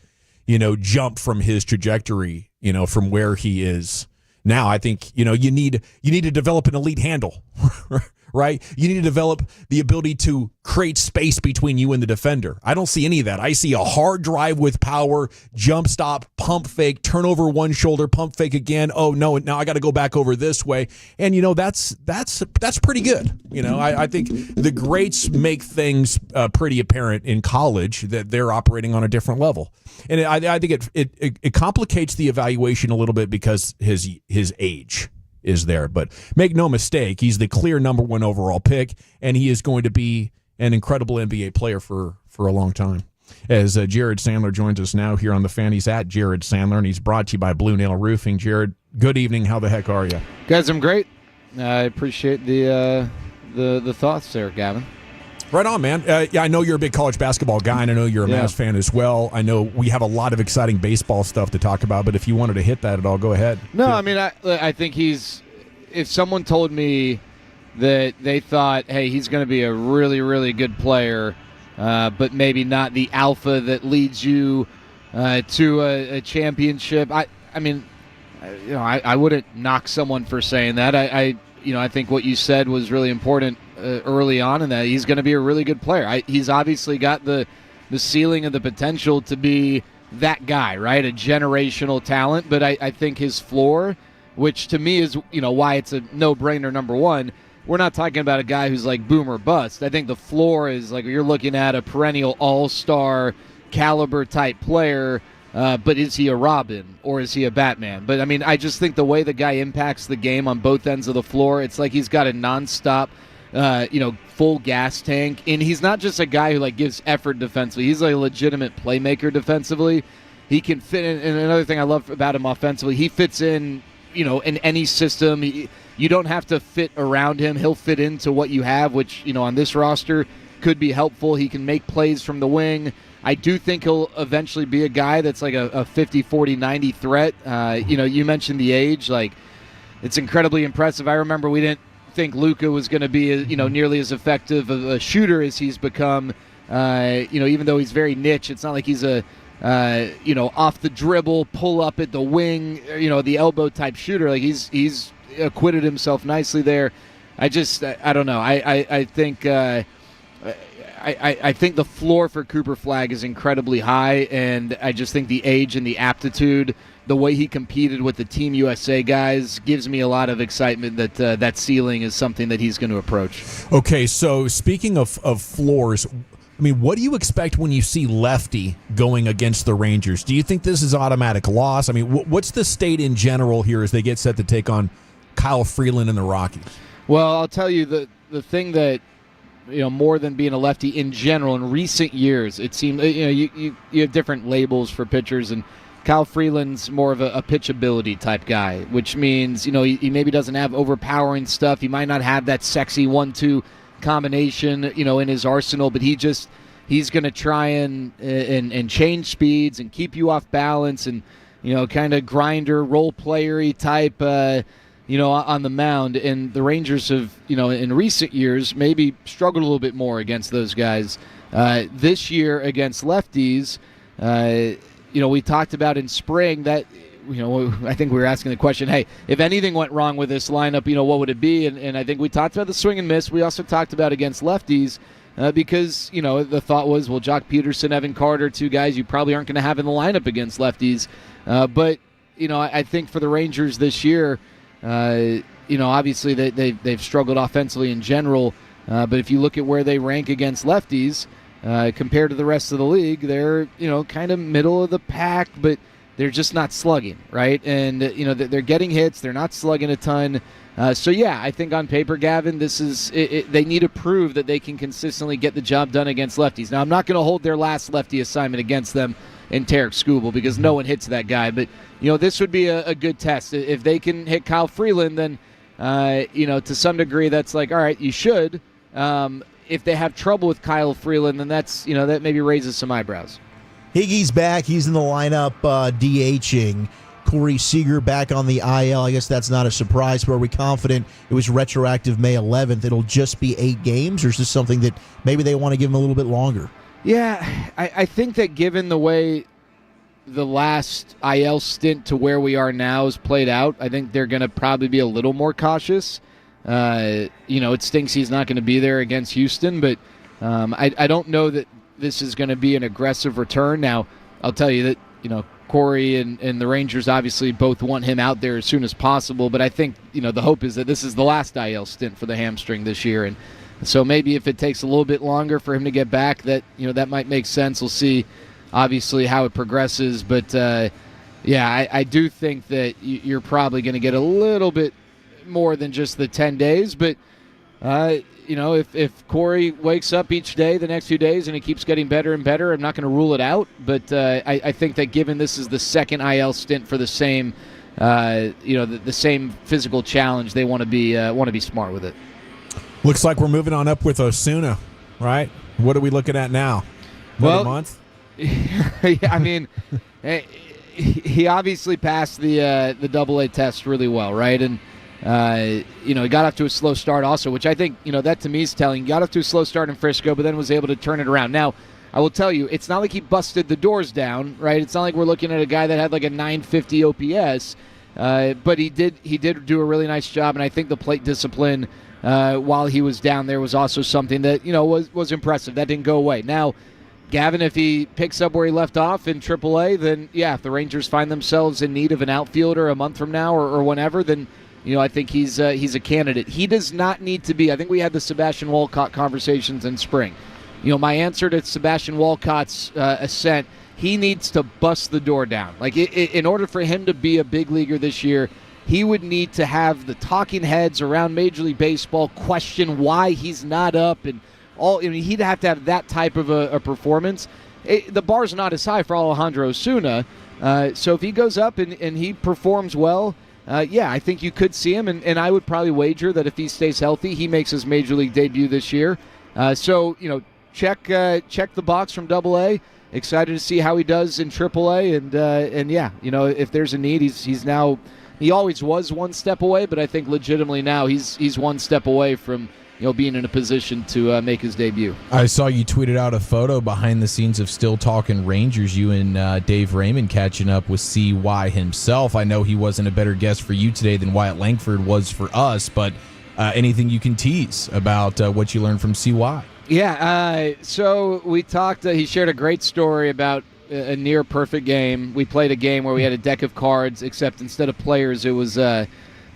jump from his trajectory, from where he is now. I think, you need to develop an elite handle, right? You need to develop the ability to create space between you and the defender. I don't see any of that. I see a hard drive with power, jump stop, pump fake, turn over one shoulder, pump fake again. Oh no, now I got to go back over this way. And that's pretty good. I think the greats make things pretty apparent in college that they're operating on a different level. And I think it complicates the evaluation a little bit because his age is there. But make no mistake, he's the clear #1 overall pick, and he is going to be an incredible NBA player for a long time. As Jared Sandler joins us now here on The Fan. He's at Jared Sandler, and he's brought to you by Blue Nail Roofing. Jared, good evening. How the heck are you? Guys, I'm great. I appreciate the thoughts there, Gavin. Right on, man. I know you're a big college basketball guy, and I know you're a Mavs fan as well. I know we have a lot of exciting baseball stuff to talk about, but if you wanted to hit that at all, go ahead. No, I mean, I think if someone told me that they thought, hey, he's going to be a really, really good player, but maybe not the alpha that leads you to a championship, I wouldn't knock someone for saying that. I think what you said was really important early on, in that he's going to be a really good player. He's obviously got the ceiling and the potential to be that guy, right? A generational talent, but I think his floor, which to me is, why it's a no-brainer #1. We're not talking about a guy who's like boom or bust. I think the floor is like you're looking at a perennial all-star caliber type player, but is he a Robin or is he a Batman? But, I mean, I just think the way the guy impacts the game on both ends of the floor, it's like he's got a nonstop, full gas tank. And he's not just a guy who, gives effort defensively. He's a legitimate playmaker defensively. He can fit in. And another thing I love about him offensively, he fits in, in any system. You don't have to fit around him. He'll fit into what you have, which, on this roster could be helpful. He can make plays from the wing. I do think he'll eventually be a guy that's like a 50, 40, 90 threat. You mentioned the age. It's incredibly impressive. I remember we didn't think Luka was going to be, nearly as effective of a shooter as he's become. Even though he's very niche, it's not like he's a off the dribble, pull up at the wing, the elbow type shooter. He's acquitted himself nicely there. I don't know. I think I think the floor for Cooper Flagg is incredibly high, and I just think the age and the aptitude, the way he competed with the Team USA guys, gives me a lot of excitement that that ceiling is something that he's going to approach. Okay, so speaking of floors, I mean, what do you expect when you see Lefty going against the Rangers? Do you think this is automatic loss? I mean, what's the state in general here as they get set to take on Kyle Freeland and the Rockies? Well, I'll tell you the thing that, more than being a lefty in general in recent years, it seems, you have different labels for pitchers, and Kyle Freeland's more of a pitchability type guy, which means, he maybe doesn't have overpowering stuff. He might not have that sexy 1-2 combination, in his arsenal, but he's going to try and change speeds and keep you off balance and, kind of grinder, role player-y type, on the mound. And the Rangers have, in recent years, maybe struggled a little bit more against those guys. This year against lefties, we talked about in spring that, I think we were asking the question, hey, if anything went wrong with this lineup, what would it be? And I think we talked about the swing and miss. We also talked about against lefties because, the thought was, well, Jock Peterson, Evan Carter, two guys you probably aren't going to have in the lineup against lefties. But, I think for the Rangers this year, obviously they've struggled offensively in general. But if you look at where they rank against lefties, compared to the rest of the league, they're, kind of middle of the pack, but they're just not slugging, right? And, they're getting hits. They're not slugging a ton. So, I think on paper, Gavin, this is they need to prove that they can consistently get the job done against lefties. Now, I'm not going to hold their last lefty assignment against them in Tarek Skubal because no one hits that guy. But, this would be a good test. If they can hit Kyle Freeland, then, to some degree that's like, all right, you should. If they have trouble with Kyle Freeland, then that's, that maybe raises some eyebrows. Higgy's back. He's in the lineup DHing. Corey Seager back on the IL. I guess that's not a surprise, but are we confident it was retroactive May 11th? It'll just be 8 games, or is this something that maybe they want to give him a little bit longer? Yeah, I think that given the way the last IL stint to where we are now is played out, I think they're going to probably be a little more cautious. It stinks he's not going to be there against Houston, but I don't know that this is going to be an aggressive return. Now, I'll tell you that, Corey and the Rangers obviously both want him out there as soon as possible, but I think, the hope is that this is the last IL stint for the hamstring this year, and so maybe if it takes a little bit longer for him to get back, that, that might make sense. We'll see, obviously, how it progresses, but, I do think that you're probably going to get a little bit more than just the 10 days, but if Corey wakes up each day the next few days and he keeps getting better and better, I'm not going to rule it out, but I think that given this is the second IL stint for the same the same physical challenge, they want to be smart with it. Looks like we're moving on up with Osuna, right? What are we looking at now? Another month? I mean, he obviously passed the AA test really well, right? And he got off to a slow start also, which I think, that to me is telling. He got off to a slow start in Frisco, but then was able to turn it around. Now, I will tell you, it's not like he busted the doors down, right? It's not like we're looking at a guy that had like a 950 OPS, but he did do a really nice job, and I think the plate discipline while he was down there was also something that, was impressive. That didn't go away. Now, Gavin, if he picks up where he left off in AAA, then, if the Rangers find themselves in need of an outfielder a month from now or whenever, then, I think he's a candidate. He does not need to be. I think we had the Sebastian Walcott conversations in spring. My answer to Sebastian Walcott's ascent, he needs to bust the door down. Like, in order for him to be a big leaguer this year, he would need to have the talking heads around Major League Baseball question why he's not up and all. I mean, he'd have to have that type of a performance. The bar's not as high for Alejandro Osuna. So if he goes up and he performs well, I think you could see him. And I would probably wager that if he stays healthy, he makes his Major League debut this year. Check the box from AA. Excited to see how he does in AAA. And if there's a need, he's now. He always was one step away, but I think legitimately now he's one step away from being in a position to make his debut. I saw you tweeted out a photo behind the scenes of Still Talking Rangers, you and Dave Raymond catching up with CY himself. I know he wasn't a better guest for you today than Wyatt Langford was for us, but anything you can tease about what you learned from CY? Yeah, so we talked, he shared a great story about a near perfect game. We played a game where we had a deck of cards, except instead of players, it was a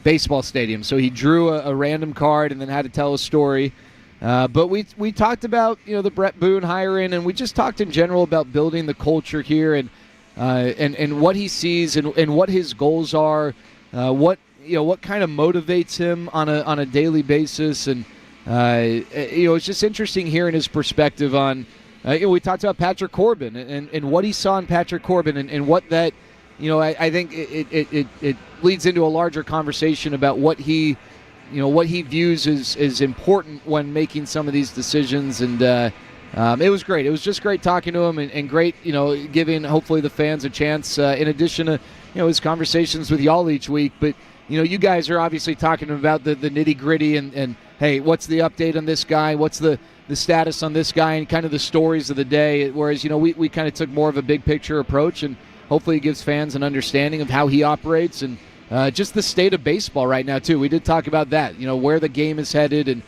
baseball stadium. So he drew a random card and then had to tell a story. But we talked about the Brett Boone hiring, and we just talked in general about building the culture here and what he sees and what his goals are, what kind of motivates him on a daily basis, and it's just interesting hearing his perspective on. We talked about Patrick Corbin and what he saw in Patrick Corbin and what that I think it leads into a larger conversation about what he views as important when making some of these decisions. And it was great. It was just great talking to him and great, giving hopefully the fans a chance in addition to, his conversations with y'all each week. But, you guys are obviously talking about the nitty gritty and, hey, what's the update on this guy? What's the status on this guy and kind of the stories of the day? Whereas, we kind of took more of a big picture approach, and hopefully it gives fans an understanding of how he operates and just the state of baseball right now, too. We did talk about that, where the game is headed and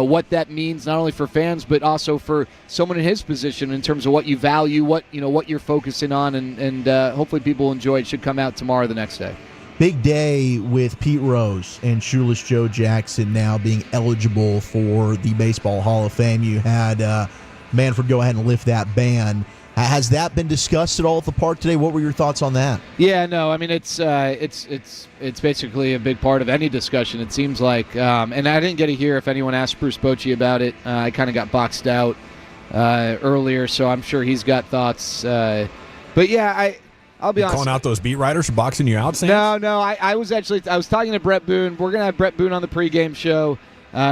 what that means not only for fans but also for someone in his position in terms of what you value, what you're focusing on, and hopefully people enjoy it. Should come out tomorrow, the next day. Big day with Pete Rose and Shoeless Joe Jackson now being eligible for the Baseball Hall of Fame. You had Manfred go ahead and lift that ban. Has that been discussed at all at the park today? What were your thoughts on that? Yeah, no, I mean it's basically a big part of any discussion. It seems like, and I didn't get to hear if anyone asked Bruce Bochy about it. I kind of got boxed out earlier, so I'm sure he's got thoughts. But yeah, I'll be honest. Calling out those beat writers for boxing you out, Sam? No, I was talking to Brett Boone. We're gonna have Brett Boone on the pregame show,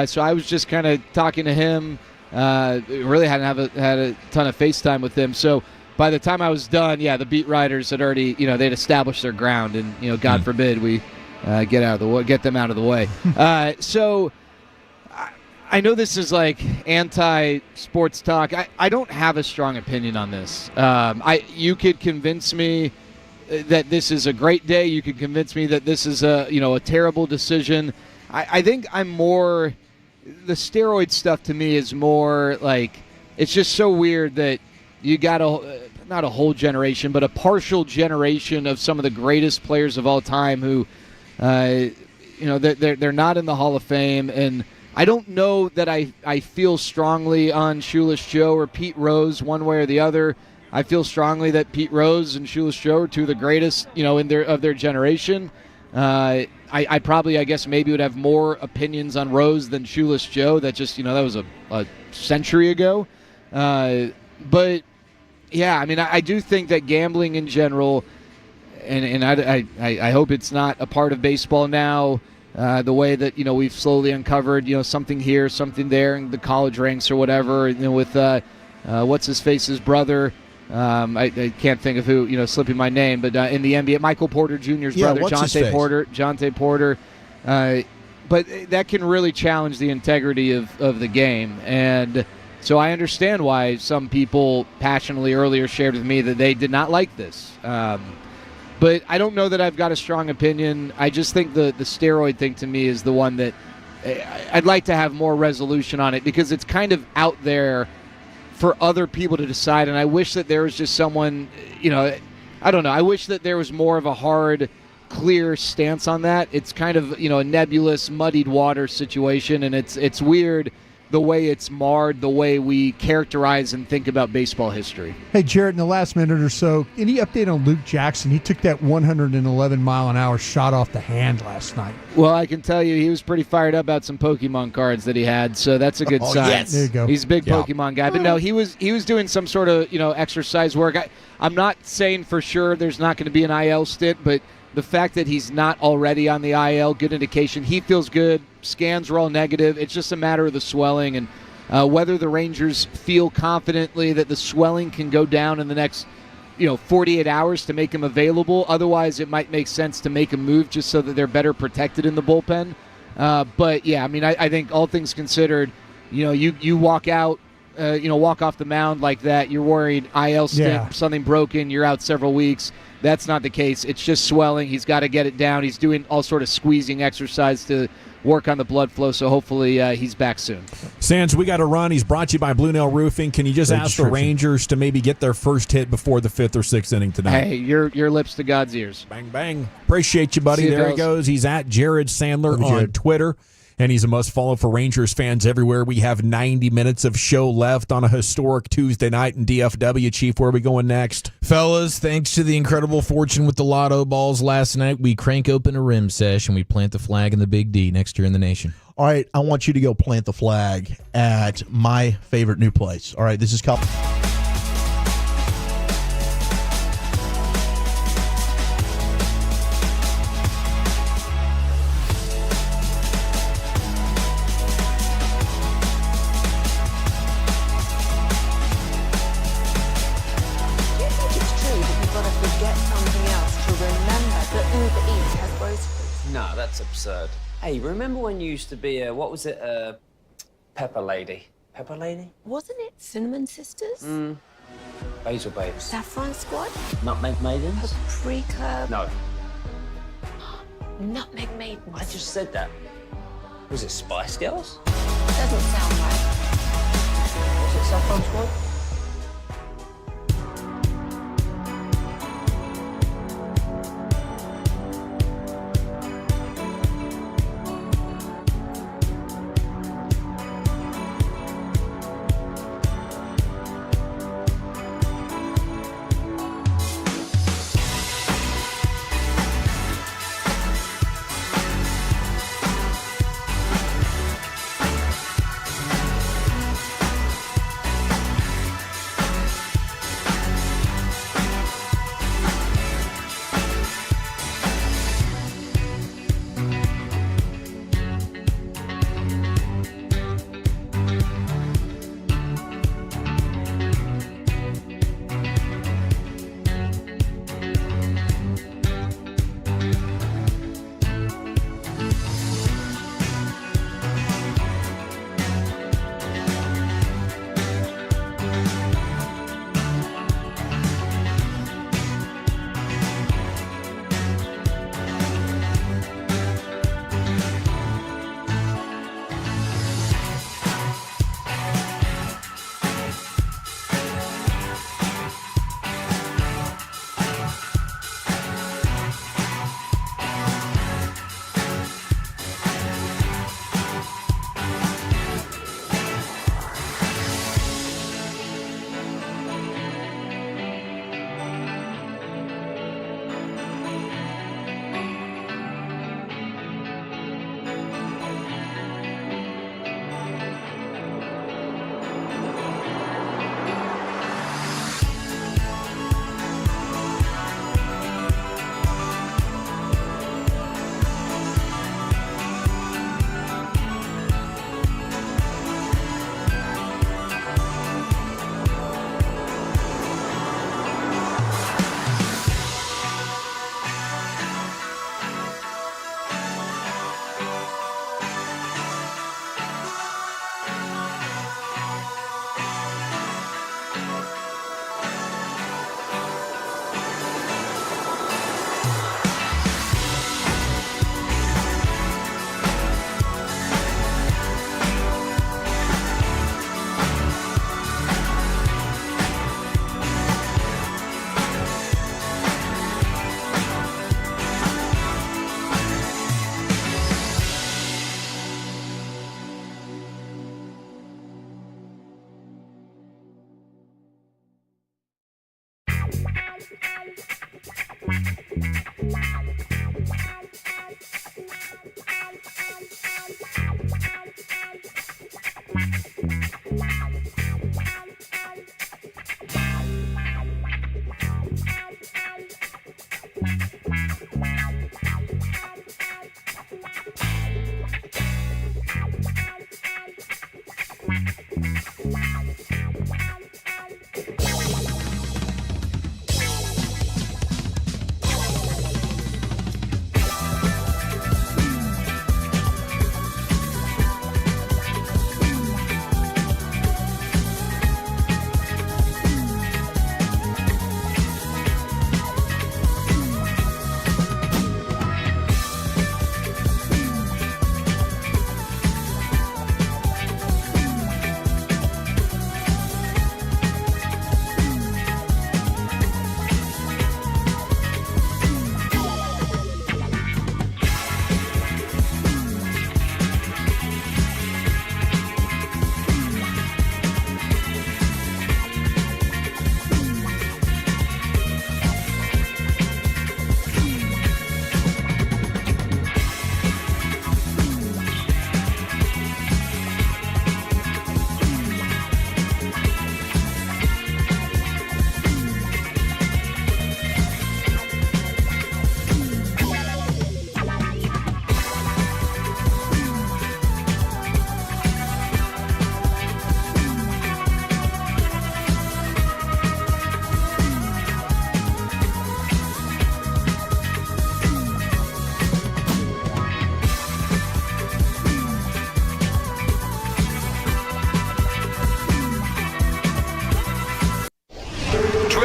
so I was just kind of talking to him. Really hadn't had a ton of FaceTime with him. So by the time I was done, the beat writers had already, they'd established their ground, and God forbid we get them out of the way. So I know this is like anti-sports talk. I don't have a strong opinion on this. You could convince me that this is a great day. You could convince me that this is a terrible decision. I think I'm more. The steroid stuff to me is more like it's just so weird that you got not a whole generation, but a partial generation of some of the greatest players of all time who, they're not in the Hall of Fame. And I don't know that I feel strongly on Shoeless Joe or Pete Rose one way or the other. I feel strongly that Pete Rose and Shoeless Joe are two of the greatest, of their generation. I probably, I guess, maybe would have more opinions on Rose than Shoeless Joe. That just, that was a century ago. But, yeah, I mean, I do think that gambling in general, and I hope it's not a part of baseball now, the way that, we've slowly uncovered, something here, something there in the college ranks or whatever, with what's-his-face's brother. I can't think of who, slipping my name, but in the NBA, Michael Porter Jr.'s brother, Jonte Porter. But that can really challenge the integrity of the game. And so I understand why some people passionately earlier shared with me that they did not like this. But I don't know that I've got a strong opinion. I just think the steroid thing to me is the one that I'd like to have more resolution on it, because it's kind of out there for other people to decide, and I wish that there was just someone, I don't know. I wish that there was more of a hard, clear stance on that. It's kind of, a nebulous, muddied water situation, and it's weird the way it's marred the way we characterize and think about baseball history. Hey, Jared, in the last minute or so, any update on Luke Jackson? He took that 111-mile-an-hour shot off the hand last night. Well, I can tell you he was pretty fired up about some Pokemon cards that he had, so that's a good sign. Yes. There you go. He's a big Pokemon guy. But no, he was doing some sort of, exercise work. I'm not saying for sure there's not going to be an IL stint, but the fact that he's not already on the IL, good indication. He feels good. Scans were all negative. It's just a matter of the swelling and whether the Rangers feel confidently that the swelling can go down in the next 48 hours to make him available. Otherwise, it might make sense to make a move just so that they're better protected in the bullpen. But, yeah, I mean, I think all things considered, you walk out, walk off the mound like that, you're worried IL stint, something broken, you're out several weeks. That's not the case. It's just swelling. He's got to get it down. He's doing all sort of squeezing exercise to work on the blood flow, so hopefully he's back soon. Sands, we got to run. He's brought to you by Blue Nail Roofing. Can you just ask the Rangers to maybe get their first hit before the 5th or 6th inning tonight? Hey, your lips to God's ears. Bang, bang. Appreciate you, buddy. There he goes. He's at Jared Sandler on Twitter. And he's a must-follow for Rangers fans everywhere. We have 90 minutes of show left on a historic Tuesday night in DFW. Chief, where are we going next? Fellas, thanks to the incredible fortune with the lotto balls last night, we crank open a rim sesh and we plant the flag in the Big D next year in the nation. All right, I want you to go plant the flag at my favorite new place. All right, this is absurd. Hey, remember when you used to be a, what was it, Pepper Lady? Pepper Lady? Wasn't it Cinnamon Sisters? Basil Babes. Saffron Squad? Nutmeg Maidens? Paprika? No. Nutmeg Maidens. I just said that. Was it Spice Girls? Doesn't sound right. Was it Saffron Squad?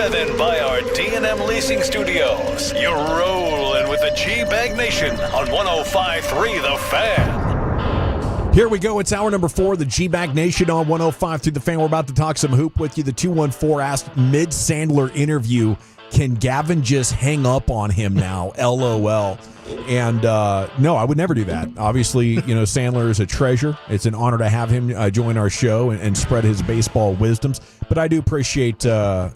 driven by our D&M Leasing Studios. You're rolling with the G-Bag Nation on 105.3 The Fan. Here we go. It's hour number 4, the G-Bag Nation on 105 through The Fan. We're about to talk some hoop with you. The 214 asked mid-Sandler interview, can Gavin just hang up on him now? LOL. And no, I would never do that. Obviously, Sandler is a treasure. It's an honor to have him join our show and spread his baseball wisdoms. But I do appreciate the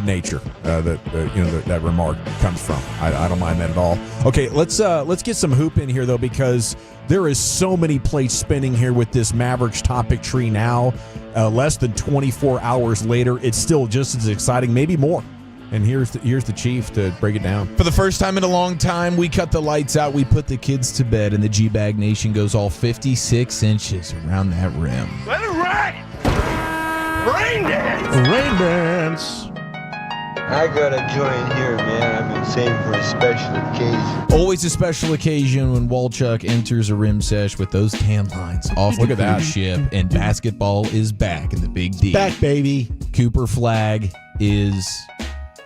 nature that remark comes from. I don't mind that at all. Okay, let's get some hoop in here though, because there is so many plates spinning here with this Mavericks topic tree now. Less than 24 hours later, it's still just as exciting, maybe more. And here's the chief to break it down. For the first time in a long time, we cut the lights out, we put the kids to bed, and the G-Bag Nation goes all 56 inches around that rim. Let it ride! Rain dance! Rain dance! I gotta join here, man. I've been saving for a special occasion. Always a special occasion when Walchuk enters a rim sesh with those tan lines off the cruise ship, and basketball is back in the Big D. Back, baby. Cooper Flagg is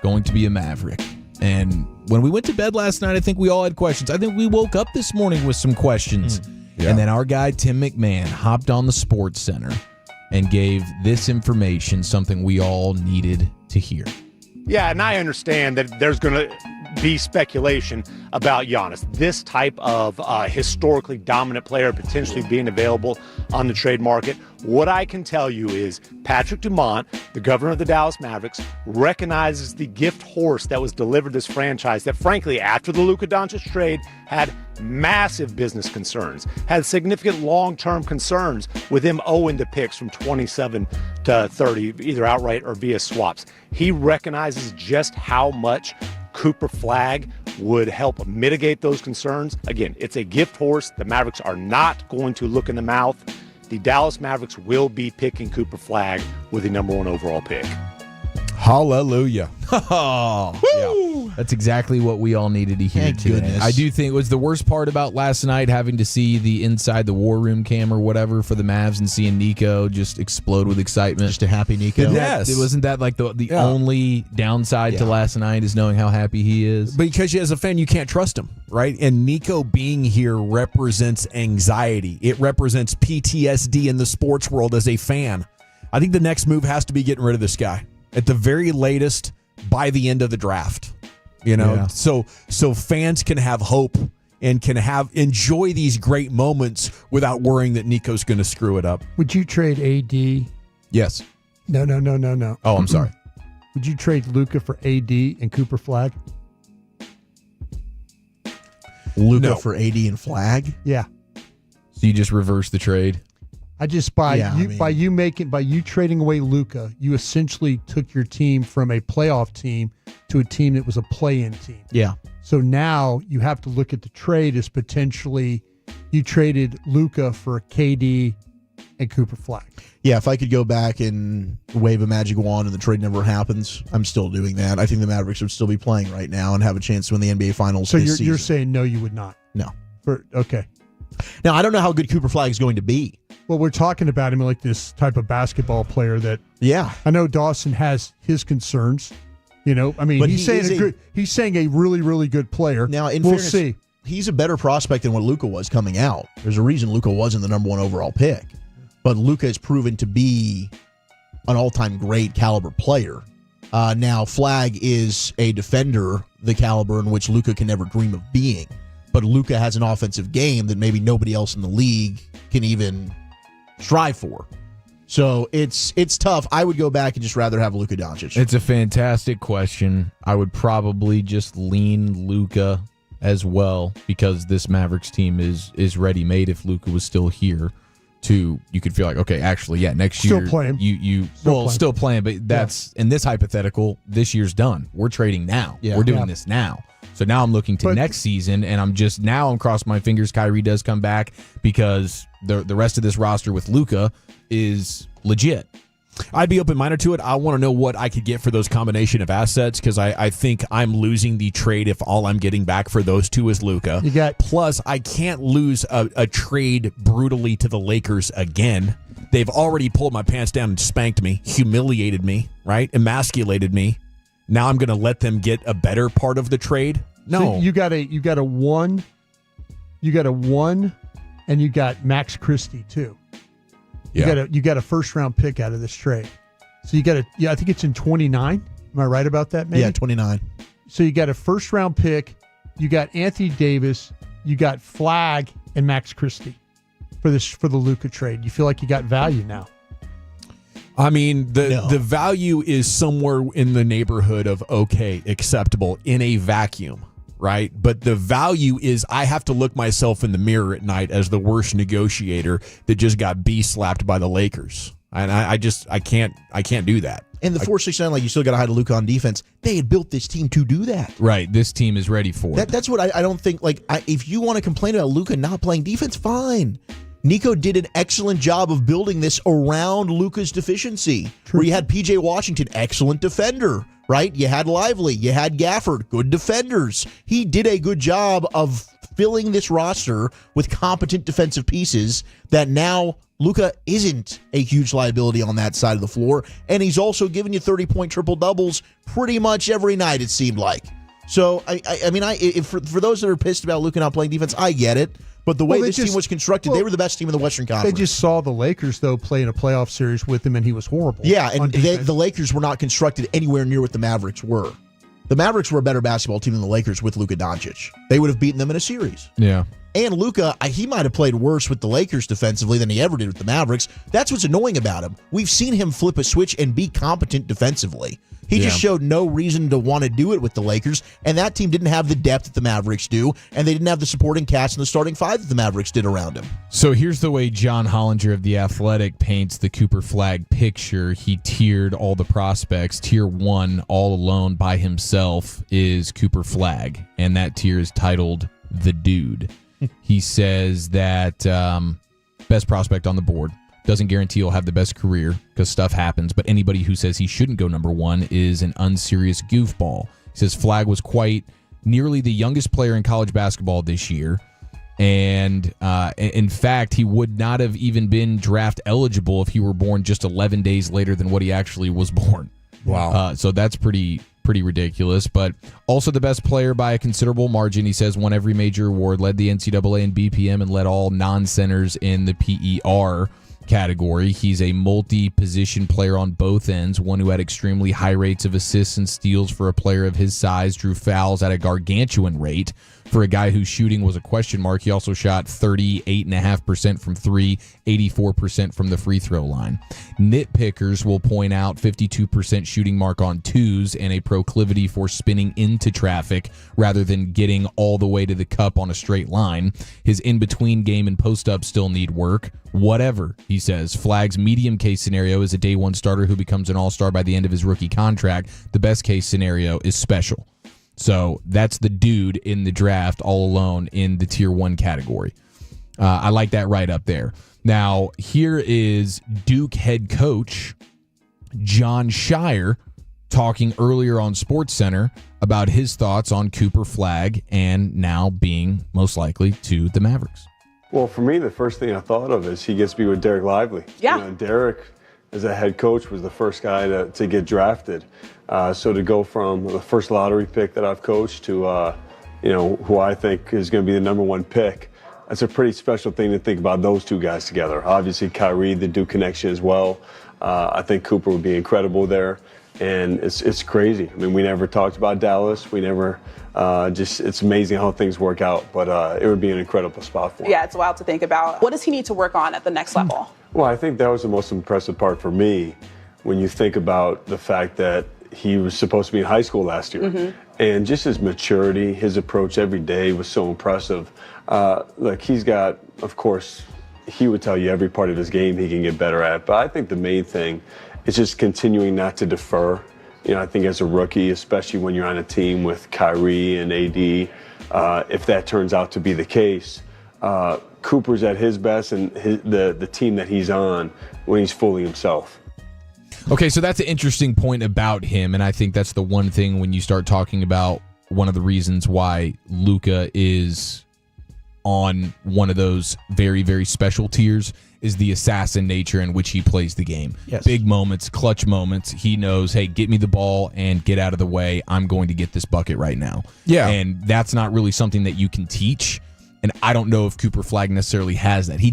going to be a Maverick. And when we went to bed last night, I think we all had questions. I think we woke up this morning with some questions. Yeah. And then our guy, Tim McMahon, hopped on the Sports Center and gave this information, something we all needed to hear. Yeah, and I understand that there's going to be speculation about Giannis. This type of historically dominant player potentially being available on the trade market. What I can tell you is Patrick Dumont, the governor of the Dallas Mavericks, recognizes the gift horse that was delivered this franchise that, frankly, after the Luka Doncic trade, had massive business concerns, had significant long-term concerns with him owing the picks from 27 to 30, either outright or via swaps. He recognizes just how much Cooper Flagg would help mitigate those concerns. Again, it's a gift horse. The Mavericks are not going to look in the mouth. The Dallas Mavericks will be picking Cooper Flagg with the number 1 overall pick. Hallelujah. Yeah. That's exactly what we all needed to hear Thank today. goodness. I do think it was the worst part about last night, having to see the inside the war room cam or whatever for the Mavs and seeing Nico just explode with excitement. Just a happy Nico. Wasn't that like the only downside to last night is knowing how happy he is? Because as a fan, you can't trust him, right? And Nico being here represents anxiety. It represents PTSD in the sports world as a fan. I think the next move has to be getting rid of this guy. At the very latest, by the end of the draft, so fans can have hope and can enjoy these great moments without worrying that Nico's going to screw it up. Would you trade AD? Yes. No. Oh, I'm sorry. Would you trade Luka for AD and Cooper Flagg? Luka for AD and Flagg? Yeah. So you just reverse the trade? I just by you trading away Luka, you essentially took your team from a playoff team to a team that was a play-in team. Yeah. So now you have to look at the trade as potentially you traded Luka for KD and Cooper Flagg. Yeah, if I could go back and wave a magic wand and the trade never happens, I'm still doing that. I think the Mavericks would still be playing right now and have a chance to win the NBA Finals. So this you're season. saying no, you would not. No. Okay. Now I don't know how good Cooper Flagg is going to be. Well, we're talking about him like this type of basketball player that. Yeah. I know Dawson has his concerns. I mean, But he's saying a really, really good player. Now, in we'll fairness, see. He's a better prospect than what Luka was coming out. There's a reason Luka wasn't the number 1 overall pick. But Luka has proven to be an all-time great caliber player. Now, Flagg is a defender, the caliber in which Luka can never dream of being. But Luka has an offensive game that maybe nobody else in the league can even strive for. So it's tough. I would go back and just rather have Luka Doncic. It's a fantastic question. I would probably just lean Luka as well because this Mavericks team is ready-made if Luka was still here. You could feel like, okay, actually, yeah, next year. Still playing. Still playing, but that's, in this hypothetical, this year's done. We're trading now. Yeah. We're doing this now. So now I'm looking to next season, and I'm crossing my fingers Kyrie does come back because the rest of this roster with Luka is legit. I'd be open-minded to it. I want to know what I could get for those combination of assets because I think I'm losing the trade if all I'm getting back for those two is Luka. You got plus I can't lose a trade brutally to the Lakers again. They've already pulled my pants down and spanked me, humiliated me, right? Emasculated me. Now I'm going to let them get a better part of the trade? No. So you got a 1, and you got Max Christie too. You got a first round pick out of this trade. So you got I think it's in 29. Am I right about that? Maybe? Yeah, 29. So you got a first round pick. You got Anthony Davis. You got Flagg and Max Christie for the Luka trade. You feel like you got value now? I mean, the value is somewhere in the neighborhood of okay, acceptable in a vacuum, right? But the value is I have to look myself in the mirror at night as the worst negotiator that just got slapped by the Lakers. And I can't do that. And the 4-6-9, like you still got to hide Luka on defense. They had built this team to do that. Right. This team is ready for it. That's what I don't think. If you want to complain about Luka not playing defense, fine. Nico did an excellent job of building this around Luka's deficiency. True. Where you had PJ Washington, excellent defender, right? You had Lively, you had Gafford, good defenders. He did a good job of filling this roster with competent defensive pieces that now Luka isn't a huge liability on that side of the floor, and he's also giving you 30-point triple-doubles pretty much every night, it seemed like. So, for those that are pissed about Luka not playing defense, I get it. But the way this team was constructed, they were the best team in the Western Conference. They just saw the Lakers, though, play in a playoff series with him, and he was horrible. Yeah, and the Lakers were not constructed anywhere near what the Mavericks were. The Mavericks were a better basketball team than the Lakers with Luka Doncic. They would have beaten them in a series. Yeah. And Luka, he might have played worse with the Lakers defensively than he ever did with the Mavericks. That's what's annoying about him. We've seen him flip a switch and be competent defensively. He just showed no reason to want to do it with the Lakers, and that team didn't have the depth that the Mavericks do, and they didn't have the supporting cast and the starting five that the Mavericks did around him. So here's the way John Hollinger of The Athletic paints the Cooper Flagg picture. He tiered all the prospects. Tier 1, all alone by himself, is Cooper Flagg, and that tier is titled The Dude. He says that best prospect on the board. Doesn't guarantee he'll have the best career because stuff happens, but anybody who says he shouldn't go number 1 is an unserious goofball. He says Flagg was quite nearly the youngest player in college basketball this year, and in fact, he would not have even been draft eligible if he were born just 11 days later than what he actually was born. Wow. So that's pretty ridiculous, but also the best player by a considerable margin. He says won every major award, led the NCAA in BPM, and led all non-centers in the PER category. He's a multi-position player on both ends, one who had extremely high rates of assists and steals for a player of his size, drew fouls at a gargantuan rate. For a guy whose shooting was a question mark, he also shot 38.5% from 3, 84% from the free throw line. Nitpickers will point out 52% shooting mark on twos and a proclivity for spinning into traffic rather than getting all the way to the cup on a straight line. His in-between game and post-up still need work. Whatever, he says. Flagg's medium case scenario is a day one starter who becomes an all-star by the end of his rookie contract. The best case scenario is special. So that's the dude in the draft all alone in the tier 1 category. I like that right up there. Now, here is Duke head coach John Shire talking earlier on SportsCenter about his thoughts on Cooper Flagg and now being most likely to the Mavericks. Well, for me, the first thing I thought of is he gets to be with Derek Lively. Yeah. You know, Derek, as a head coach, was the first guy to get drafted. So to go from the first lottery pick that I've coached to, who I think is going to be the number 1 pick, that's a pretty special thing to think about those two guys together. Obviously, Kyrie, the Duke connection as well. I think Cooper would be incredible there. And it's crazy. I mean, we never talked about Dallas. We never it's amazing how things work out. But it would be an incredible spot for him. Yeah, it's wild to think about. What does he need to work on at the next level? Well, I think that was the most impressive part for me when you think about the fact that he was supposed to be in high school last year. Mm-hmm. And just his maturity, his approach every day was so impressive. Look, he's got, of course, he would tell you every part of his game he can get better at. But I think the main thing is just continuing not to defer. You know, I think as a rookie, especially when you're on a team with Kyrie and AD, if that turns out to be the case, Cooper's at his best and the team that he's on when he's fully himself. Okay, so that's an interesting point about him, and I think that's the one thing when you start talking about one of the reasons why Luka is on one of those very, very special tiers is the assassin nature in which he plays the game. Yes. Big moments, clutch moments. He knows, hey, get me the ball and get out of the way. I'm going to get this bucket right now. Yeah. And that's not really something that you can teach. And I don't know if Cooper Flagg necessarily has that. He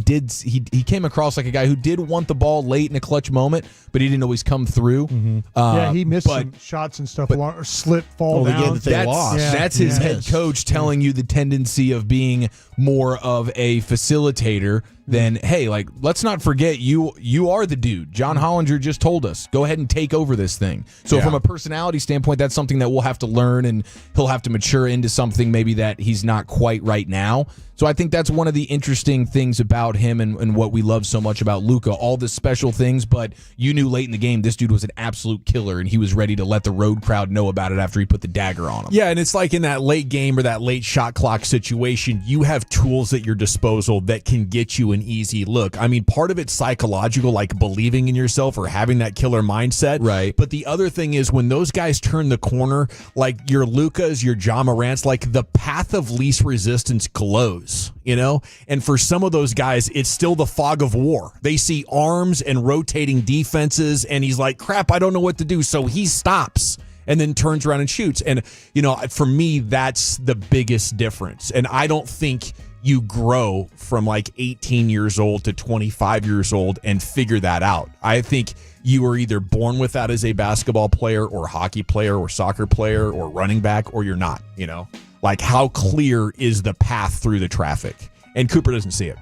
came across like a guy who did want the ball late in a clutch moment, but he didn't always come through. Yeah, he missed some shots and stuff, or slip, fall down. That's his head coach telling you the tendency of being more of a facilitator than, hey, like, let's not forget you are the dude. John Hollinger just told us, go ahead and take over this thing. So from a personality standpoint, that's something that we'll have to learn, and he'll have to mature into something maybe that he's not quite right now. So I think that's one of the interesting things about him and what we love so much about Luka, all the special things, but you knew late in the game this dude was an absolute killer, and he was ready to let the road crowd know about it after he put the dagger on him. Yeah, and it's like in that late game or that late shot clock situation, you have tools at your disposal that can get you an easy look. I mean, part of it's psychological, like believing in yourself or having that killer mindset. Right. But the other thing is when those guys turn the corner, like your Lukas, your Ja Morants, like the path of least resistance glows, you know? And for some of those guys, it's still the fog of war. They see arms and rotating defenses, and he's like, crap, I don't know what to do. So he stops and then turns around and shoots. And, you know, for me, that's the biggest difference. And I don't think you grow from like 18 years old to 25 years old and figure that out. I think you are either born with that as a basketball player or hockey player or soccer player or running back, or you're not, you know? Like, how clear is the path through the traffic? And Cooper doesn't see it.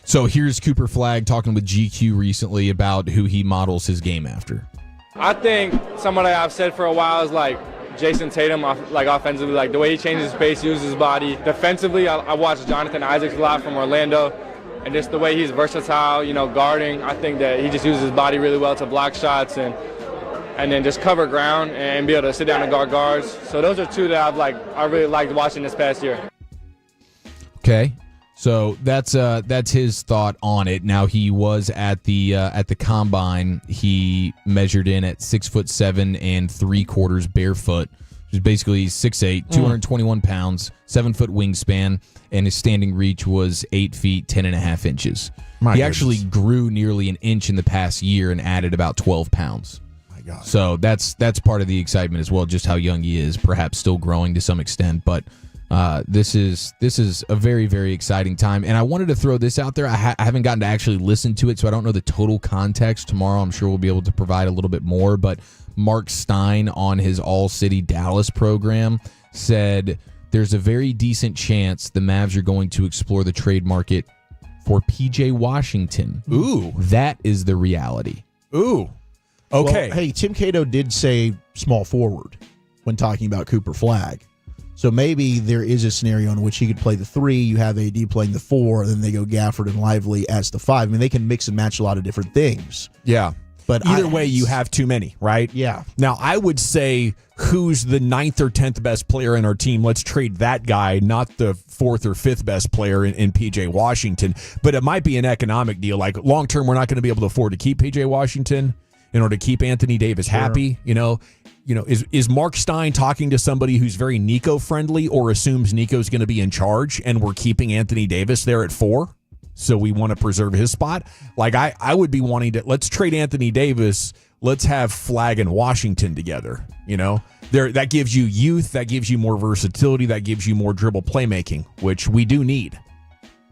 So here's Cooper Flagg talking with GQ recently about who he models his game after. I think somebody I've said for a while is like Jason Tatum, like offensively, like the way he changes his pace, uses his body. Defensively, I watched Jonathan Isaacs a lot from Orlando, and just the way he's versatile, you know, guarding. I think that he just uses his body really well to block shots and then just cover ground and be able to sit down and guard guards. So those are two that I really liked watching this past year. Okay. So that's his thought on it. Now, he was at the combine. He measured in at 6'7" and 3/4 barefoot, which is basically 6'8", 221 pounds, 7-foot wingspan, and his standing reach was 8 feet 10.5 inches. He actually grew nearly an inch in the past year and added about 12 pounds. My God. So that's part of the excitement as well, just how young he is, perhaps still growing to some extent, but. This is a very, very exciting time, and I wanted to throw this out there. I haven't gotten to actually listen to it, so I don't know the total context. Tomorrow, I'm sure we'll be able to provide a little bit more, but Mark Stein on his All-City Dallas program said there's a very decent chance the Mavs are going to explore the trade market for P.J. Washington. Ooh. That is the reality. Ooh. Okay. Well, hey, Tim Cato did say small forward when talking about Cooper Flagg. So maybe there is a scenario in which he could play the 3, you have AD playing the 4, then they go Gafford and Lively as the 5. I mean, they can mix and match a lot of different things. Yeah. But either way, you have too many, right? Yeah. Now, I would say who's the 9th or 10th best player in our team? Let's trade that guy, not the 4th or 5th best player in P.J. Washington. But it might be an economic deal. Like, long-term, we're not going to be able to afford to keep P.J. Washington in order to keep Anthony Davis happy, you know. Is Mark Stein talking to somebody who's very Nico friendly or assumes Nico's going to be in charge and we're keeping Anthony Davis there at 4? So we want to preserve his spot. Like I would be wanting to, let's trade Anthony Davis. Let's have Flagg and Washington together. You know, that gives you youth. That gives you more versatility. That gives you more dribble playmaking, which we do need,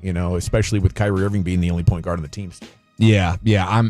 you know, especially with Kyrie Irving being the only point guard on the team still. Yeah,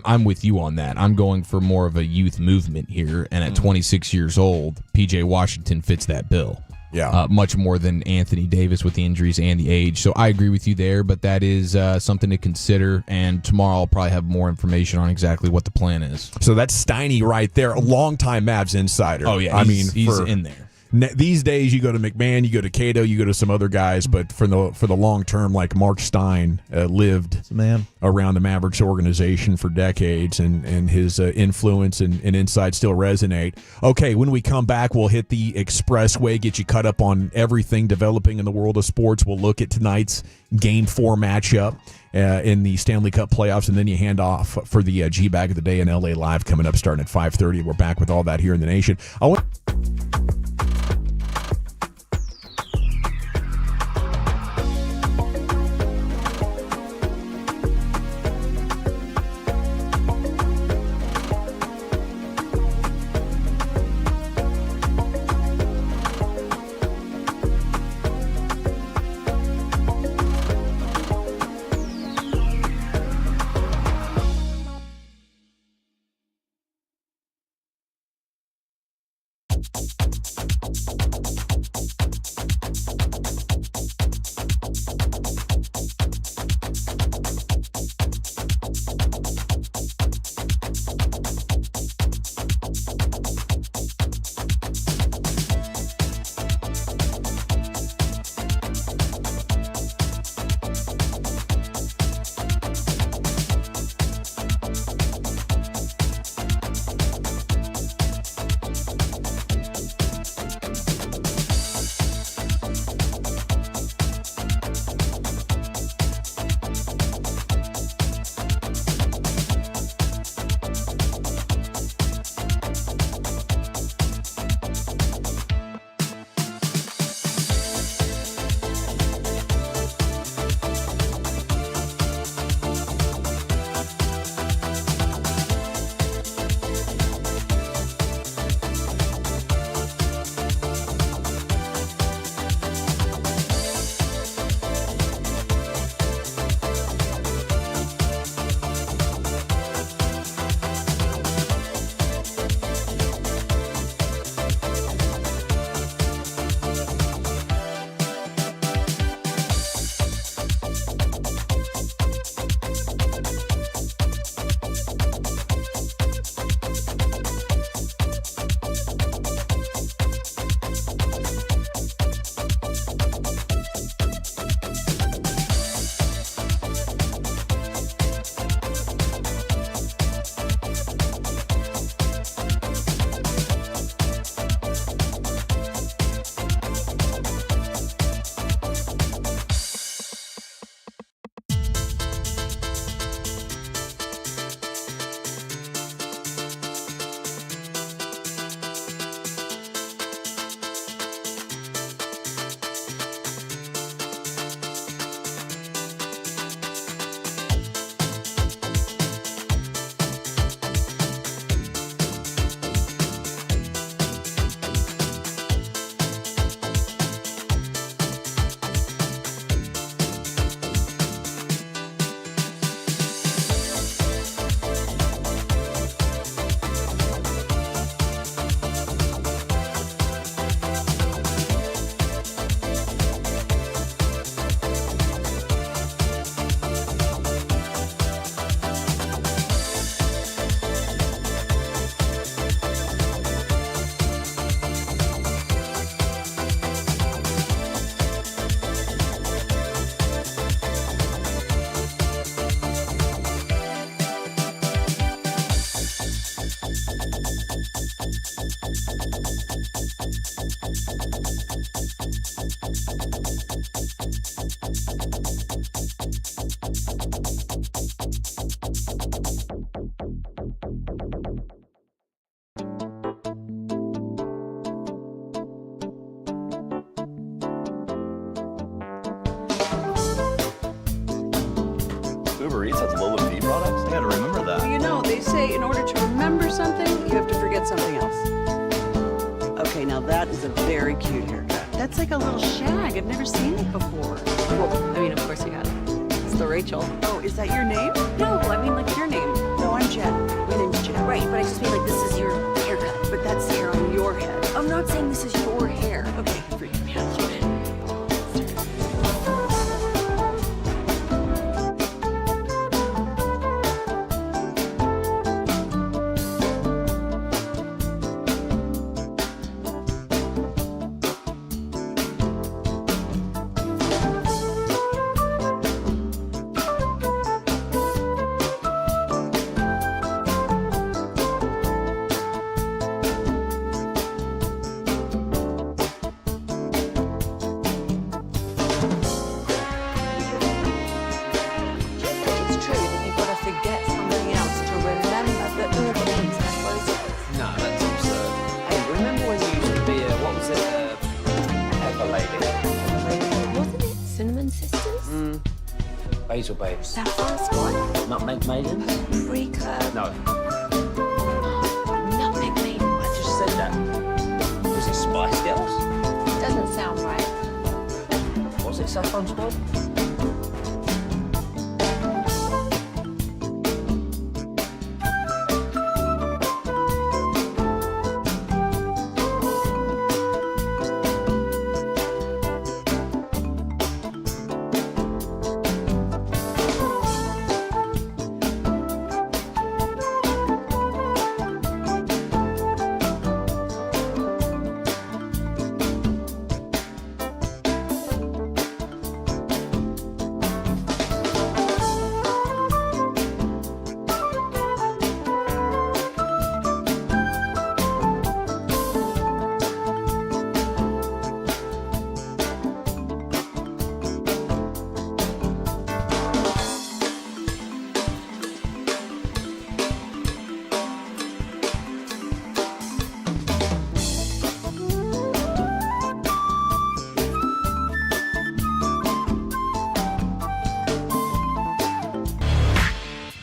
I'm with you on that. I'm going for more of a youth movement here, and at 26 years old, P.J. Washington fits that bill. Yeah, much more than Anthony Davis with the injuries and the age. So I agree with you there, but that is something to consider. And tomorrow I'll probably have more information on exactly what the plan is. So that's Steiny right there, a longtime Mavs insider. Oh yeah, he's in there. These days, you go to McMahon, you go to Cato, you go to some other guys, but for the long term, like Mark Stein lived around the Mavericks organization for decades, and his influence and insight still resonate. Okay, when we come back, we'll hit the expressway, get you caught up on everything developing in the world of sports. We'll look at tonight's Game 4 matchup in the Stanley Cup playoffs, and then you hand off for the G-Bag of the Day in LA Live coming up starting at 5:30. We're back with all that here in the nation. Uber Eats has low fee products? I gotta remember that. Well, you know, they say in order to remember something, you have to forget something else. Okay, now that is a very cute haircut. That's like a little shag. I've never seen it before. Well, I mean, of course you have. It's the Rachel. Oh, is that your name? No, I mean like your name. No, I'm Jen. My name's Jen. Right, but I just mean like this is your haircut. But that's the hair on your head. I'm not saying this is your hair. Okay, freak me out. Basil babes. Saffron squad? Nutmeg maidens? Pre-club? No. Nutmeg maiden. I just said that. Was it Spice Girls? Doesn't sound right. Was it Saffron Squad?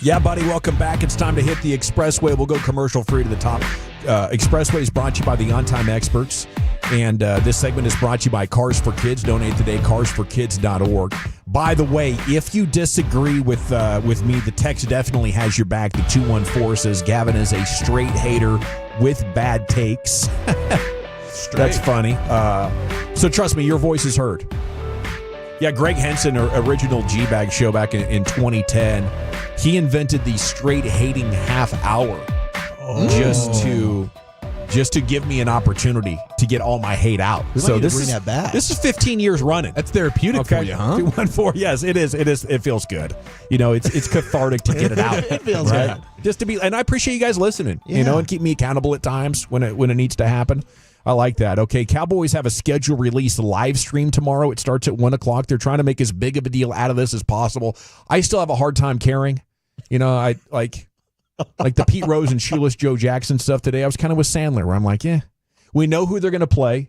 Yeah, buddy, welcome back. It's time to hit the Expressway. We'll go commercial free to the top. Expressway is brought to you by the On Time Experts. And this segment is brought to you by Cars for Kids. Donate today, carsforkids.org. By the way, if you disagree with me, the text definitely has your back. The 214 says Gavin is a straight hater with bad takes. That's funny. So trust me, your voice is heard. Yeah, Greg Henson, original G-Bag show back in 2010, he invented the straight hating half hour just to give me an opportunity to get all my hate out. So this is that back. This is 15 years running. That's therapeutic for you, huh? 214, yes, it is. It feels good. It's cathartic to get it out. It feels right? good. Just to be, and I appreciate you guys listening. Yeah. And keep me accountable at times when it needs to happen. I like that. Okay, Cowboys have a schedule release live stream tomorrow. It starts at 1 o'clock. They're trying to make as big of a deal out of this as possible. I still have a hard time caring. I like the Pete Rose and Shoeless Joe Jackson stuff today. I was kind of with Sandler, where I'm like, we know who they're going to play,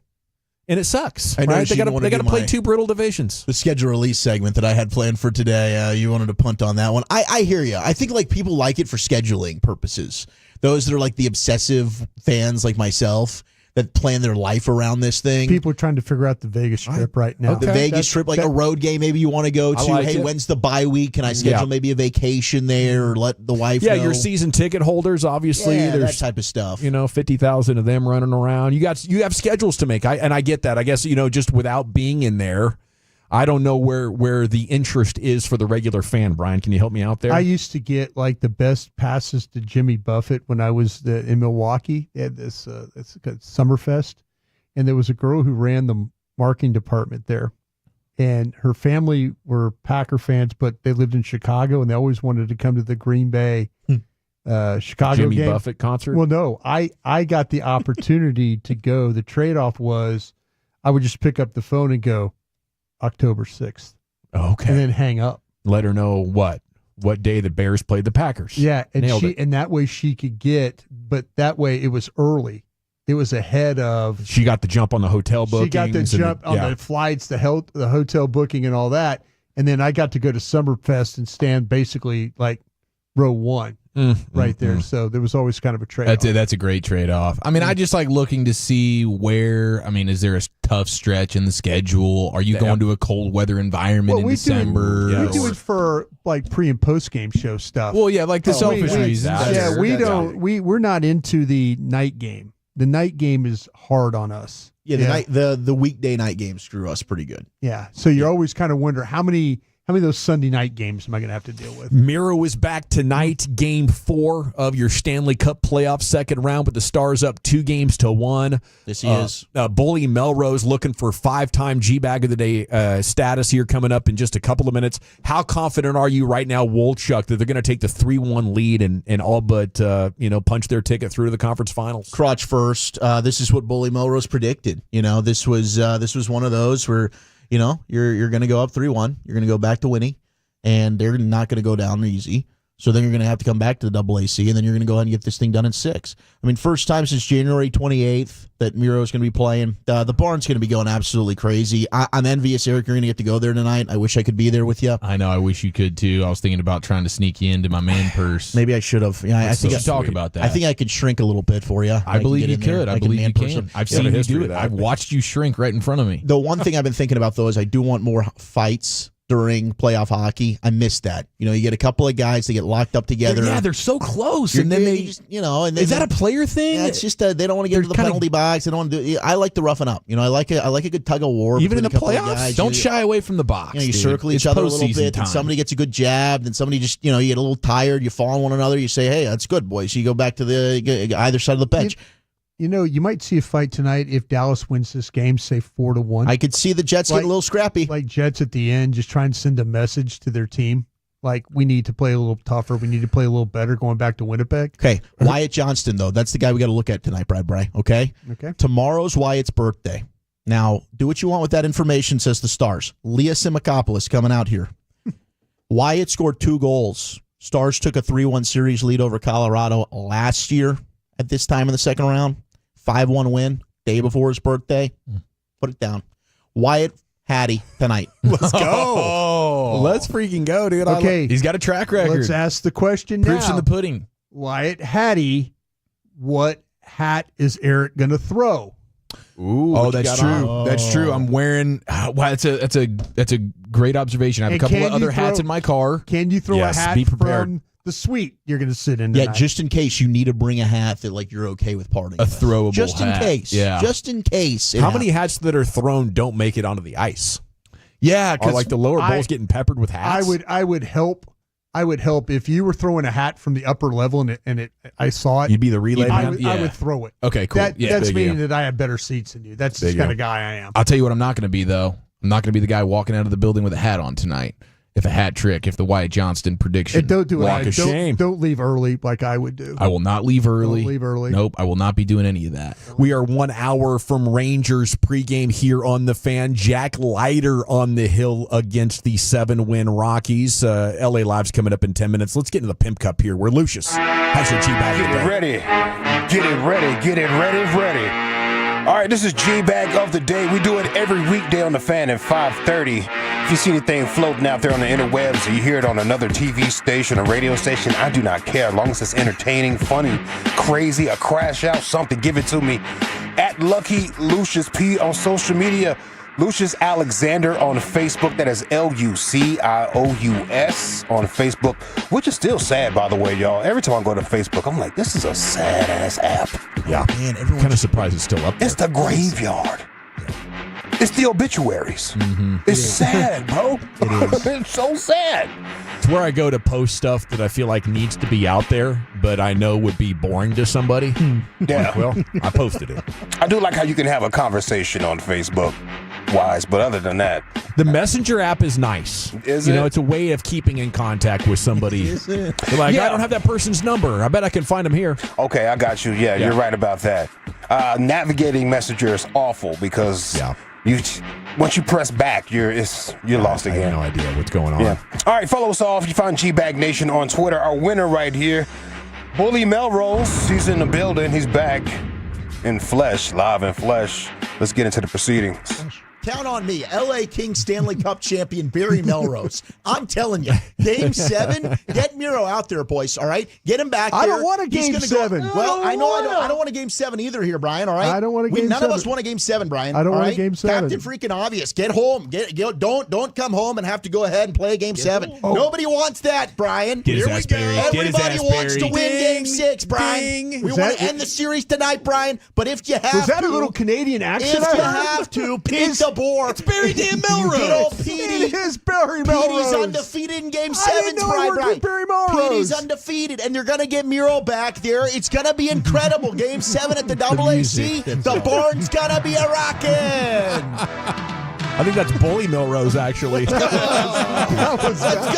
and it sucks. I know right? They got to play two brutal divisions. The schedule release segment that I had planned for today, you wanted to punt on that one. I hear you. I think people like it for scheduling purposes. Those that are like the obsessive fans like myself that plan their life around this thing. People are trying to figure out the Vegas trip right now. The Vegas trip, like a road game maybe you want to go to. Like when's the bye week? Can I schedule maybe a vacation there or let the wife know? Your season ticket holders, obviously. Yeah, there's that type of stuff. 50,000 of them running around. You have schedules to make. I get that. I guess, just without being in there, I don't know where the interest is for the regular fan. Brian, can you help me out there? I used to get like the best passes to Jimmy Buffett when I was in Milwaukee. They had this it's called Summerfest, and there was a girl who ran the marketing department there, and her family were Packer fans, but they lived in Chicago, and they always wanted to come to the Green Bay Chicago Jimmy game. Buffett concert. Well, no, I got the opportunity to go. The trade-off was I would just pick up the phone and go, October 6th. Okay. And then hang up. Let her know what day the Bears played the Packers. Yeah, and Nailed it. and that way she could but that way it was early. It was ahead of. She got the jump on the hotel bookings. She got the jump on the flights, the hotel booking, and all that. And then I got to go to Summerfest and stand basically like row one. Right there. So there was always kind of a trade-off. That's a great trade-off. I mean, I just like looking to see is there a tough stretch in the schedule? Are you going to a cold weather environment in December? We do it for like pre and post game show stuff. Well, yeah, like the selfish reasons. Yeah, we're not into the night game. The night game is hard on us. Yeah, the weekday night games screw us pretty good. Yeah. So you're always kind of wonder how many of those Sunday night games am I going to have to deal with? Miro is back tonight, Game 4 of your Stanley Cup playoff second round, with the Stars up 2-1. Yes, he is. Bully Melrose looking for 5-time G-Bag of the Day status here coming up in just a couple of minutes. How confident are you right now, Wolchuk, that they're going to take the 3-1 lead and all but punch their ticket through to the conference finals? Crotch first. This is what Bully Melrose predicted. This was one of those where you're going to go up 3-1. You're going to go back to winning, and they're not going to go down easy. So then you're going to have to come back to the AAC, and then you're going to go ahead and get this thing done in 6. I mean, first time since January 28th that Miro's going to be playing. The barn's going to be going absolutely crazy. I'm envious, Eric. You're going to get to go there tonight. I wish I could be there with you. I know. I wish you could, too. I was thinking about trying to sneak you into my man purse. Maybe I should have. Yeah, I think talk about that. I think I could shrink a little bit for you. I believe you could. I believe you can. I've seen you do it. I've watched you shrink right in front of me. The one thing I've been thinking about, though, is I do want more fights during playoff hockey. I miss that. You get a couple of guys that get locked up together. They're so close. And then they just, and is that a player thing? Yeah, it's just they don't want to get into the penalty box. They don't want to do. I like to roughen up. I like a good tug of war. Even in the playoffs, playoffs, don't shy away from the box. You circle each other a little bit, and somebody gets a good jab, and somebody just, you get a little tired. You fall on one another. You say, "Hey, that's good, boys." You go back to the either side of the bench. You might see a fight tonight if Dallas wins this game, say 4-1. I could see the Jets get a little scrappy. Like Jets at the end, just trying to send a message to their team. Like, we need to play a little tougher. We need to play a little better going back to Winnipeg. Okay. Wyatt Johnston, though. That's the guy we got to look at tonight, Bry. Okay? Okay. Tomorrow's Wyatt's birthday. Now, do what you want with that information, says the Stars. Leah Simakopoulos coming out here. Wyatt scored 2 goals. Stars took a 3-1 series lead over Colorado last year at this time in the second round. 5-1 win, day before his birthday. Put it down. Wyatt Hattie tonight. Let's go. Let's freaking go, dude. Okay. He's got a track record. Let's ask the question Proof's now. in the pudding. Wyatt Hattie, what hat is Eric going to throw? Ooh, oh, that's true. That's true. I'm wearing. Wow, that's a great observation. I have a couple of other hats in my car. Can you throw Yes, a hat be prepared. from the suite you're going to sit in Yeah, tonight? just in case you need to bring a hat that like you're okay with partying. A throwable just hat. in case. Yeah. Just in case. How many hats that are thrown don't make it onto the ice? Yeah, Or like the lower bowls getting peppered with hats. I would help if you were throwing a hat from the upper level and I saw it. You'd be the relay man? I would throw it. Okay, cool. That's big meaning deal. that I have better seats than you. That's the Big kind deal. of guy I am. I'll tell you what I'm not going to be, though. I'm not going to be the guy walking out of the building with a hat on tonight. If a hat trick, if the Wyatt Johnston prediction. And don't do walk it. of shame. Don't leave early like I would do. I will not leave early. Don't leave early. Nope, I will not be doing any of that. We are 1 hour from Rangers pregame here on the Fan. Jack Leiter on the hill against the 7-win Rockies. LA Live's coming up in 10 minutes. Let's get into the Pimp Cup here. Where Lucius has your G-Bag. Get it ready. Get it ready. Get it ready. All right, this is G-Bag of the Day. We do it every weekday on the Fan at 5:30. If you see anything floating out there on the interwebs or you hear it on another TV station or radio station, I do not care. As long as it's entertaining, funny, crazy, a crash out, something, give it to me. At Lucky Lucius P on social media. Lucius Alexander on Facebook. That is Lucious on Facebook, which is still sad, by the way, y'all. Every time I go to Facebook, I'm like, this is a sad-ass app. Yeah, man, everyone's kind of surprised it's still up there. It's the graveyard. It's the obituaries. It's sad, bro. It is. It's so sad. It's where I go to post stuff that I feel like needs to be out there, but I know would be boring to somebody. Yeah. Well, I posted it. I do like how you can have a conversation on Facebook, wise, but other than that, The Messenger app is nice. Is you it? know, it's a way of keeping in contact with somebody. Is it? They're like, Yeah. I don't have that person's number. I bet I can find them here. okay, I got you. Yeah, you're right about that. Navigating Messenger is awful because you once you press back, you're lost I again. have no idea what's going on. Yeah. All right, follow us off. You find G-Bag Nation on Twitter. Our winner right here, Bully Melrose. He's in the building. He's back in flesh, live in flesh. Let's get into the proceedings. Count on me. L.A. King Stanley Cup champion Barry Melrose. I'm telling you, Game 7, get Miro out there, boys, all right? Get him back there. I don't want a He's Game gonna 7. Go, well, I don't want a Game 7 either here, Brian, all right? I don't want a Game None 7. of us want a Game 7, Brian. I don't all want a right? Game 7. Captain freaking obvious. Get home. Don't come home and have to go ahead and play a Game 7. Oh. Nobody wants that, Brian. Get his Here we ass go. buried. Get his Everybody ass wants to buried. win Game Ding, 6, Brian. ding. We Was want to that- end the series tonight, Brian, but if you have Was that to, a little Canadian accent? if I you heard? have to, pick the board. It's Barry Dan Good old Melrose. Petey. It is Barry Melrose. Petey's undefeated in Game I 7, didn't know he worked with Barry Melrose. Petey's undefeated, and they're going to get Miro back there. It's going to be incredible. Game 7 at the AAC. The barn's going to be a rockin'. I think that's Bully Melrose, actually. Let's go.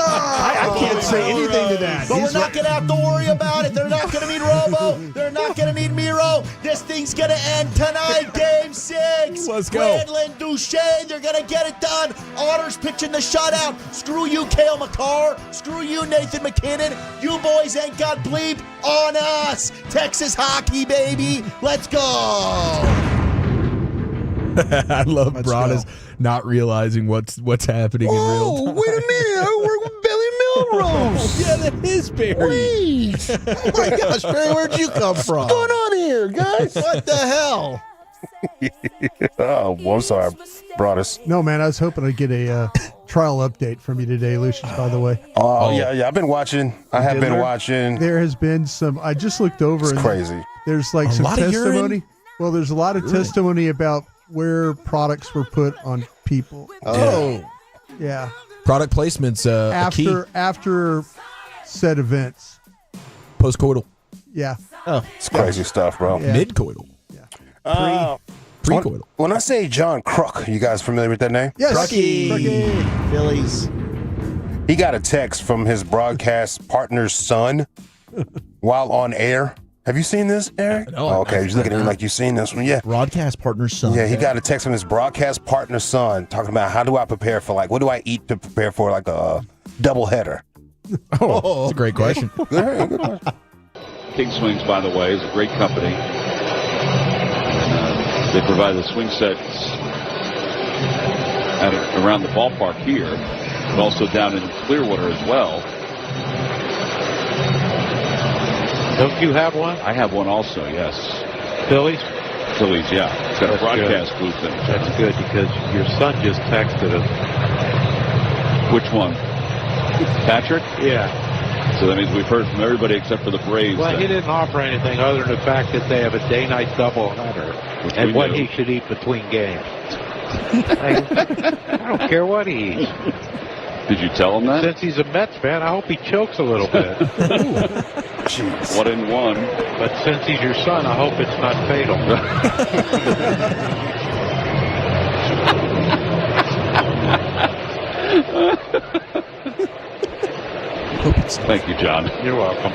I can't say anything to that. But He's we're not going to have to worry about it. They're not going to need Robo. They're not going to need Miro. This thing's going to end tonight. Game 6. Let's go. Granlund, Duchesne, they're going to get it done. Otters pitching the shutout. Screw you, Cale McCarr. Screw you, Nathan McKinnon. You boys ain't got bleep on us. Texas hockey, baby. Let's go. I love Broadus not realizing what's happening in real time. Wait a minute. I work with Billy Melrose. Yeah, that is Barry. Wait. Oh, my gosh, Barry, where'd you come from? What's going on here, guys? What the hell? Oh, well, I'm sorry, Broadus. No, man, I was hoping I'd get a trial update from you today, Lucius, by the way. Oh, yeah, I've been watching. I have been watching. There has been some, I just looked over. It's crazy. There's like some lot of testimony. urine? Well, there's a lot of testimony about where products were put on people. Oh. Yeah. Product placement's a key. After said events. Postcoital. Yeah. Oh, It's crazy stuff, bro. Yeah. Midcoital. Precoital. When I say John Kruk, you guys familiar with that name? Yes. Rocky. Phillies. He got a text from his broadcast partner's son while on air. Have you seen this, Eric? No, okay, you're looking at him like you've seen this one. Yeah. Broadcast partner's son. Yeah, he got a text from his broadcast partner's son talking about how do I prepare for, like, what do I eat to prepare for, like, a doubleheader? Oh, that's a great question. Good question. King Swings, by the way, is a great company. And, they provide the swing sets around the ballpark here, but also down in Clearwater as well. Don't you have one? I have one also, yes. Phillies? Phillies, yeah. It's got a broadcast good. booth in it. That's good because your son just texted us. Which one? Patrick? Yeah. So that means we've heard from everybody except for the Braves. Well, he didn't offer anything other than the fact that they have a day-night doubleheader and what he should eat between games. I don't care what he eats. Did you tell him that? Since he's a Mets fan, I hope he chokes a little bit. Jeez. 1 and 1. But since he's your son, I hope it's not fatal. Thank you, John. You're welcome.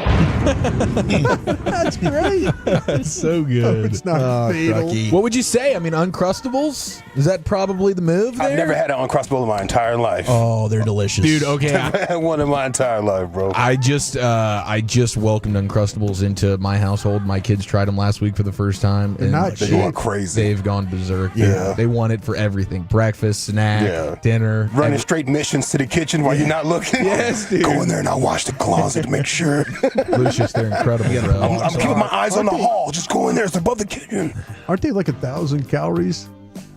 That's great. That's so good. It's not fatal. What would you say? I mean, Uncrustables? Is that probably the move there? I've never had an Uncrustable in my entire life. Oh, they're delicious. Dude, okay. I've had one in my entire life, bro. I just welcomed Uncrustables into my household. My kids tried them last week for the first time. They're not cheap. They're going crazy. They've gone berserk. Yeah. They want it for everything. Breakfast, snack, dinner. Running straight missions to the kitchen while you're not looking. Yes, dude. Go in there and I'll wash the closet to make sure. Lucius, they're incredible, bro. I'm keeping my eyes on the hall. Just go in there. It's above the kitchen. Aren't they like 1,000 calories?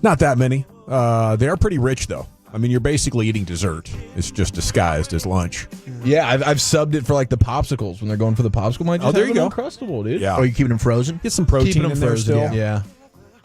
Not that many. They are pretty rich, though. I mean, you're basically eating dessert. It's just disguised as lunch. Yeah, I've subbed it for like the popsicles when they're going for the popsicle. Might just there have you an go. Uncrustable, dude. Yeah. Or you keeping them frozen? Get some protein Keeping them in there frozen, still. Yeah.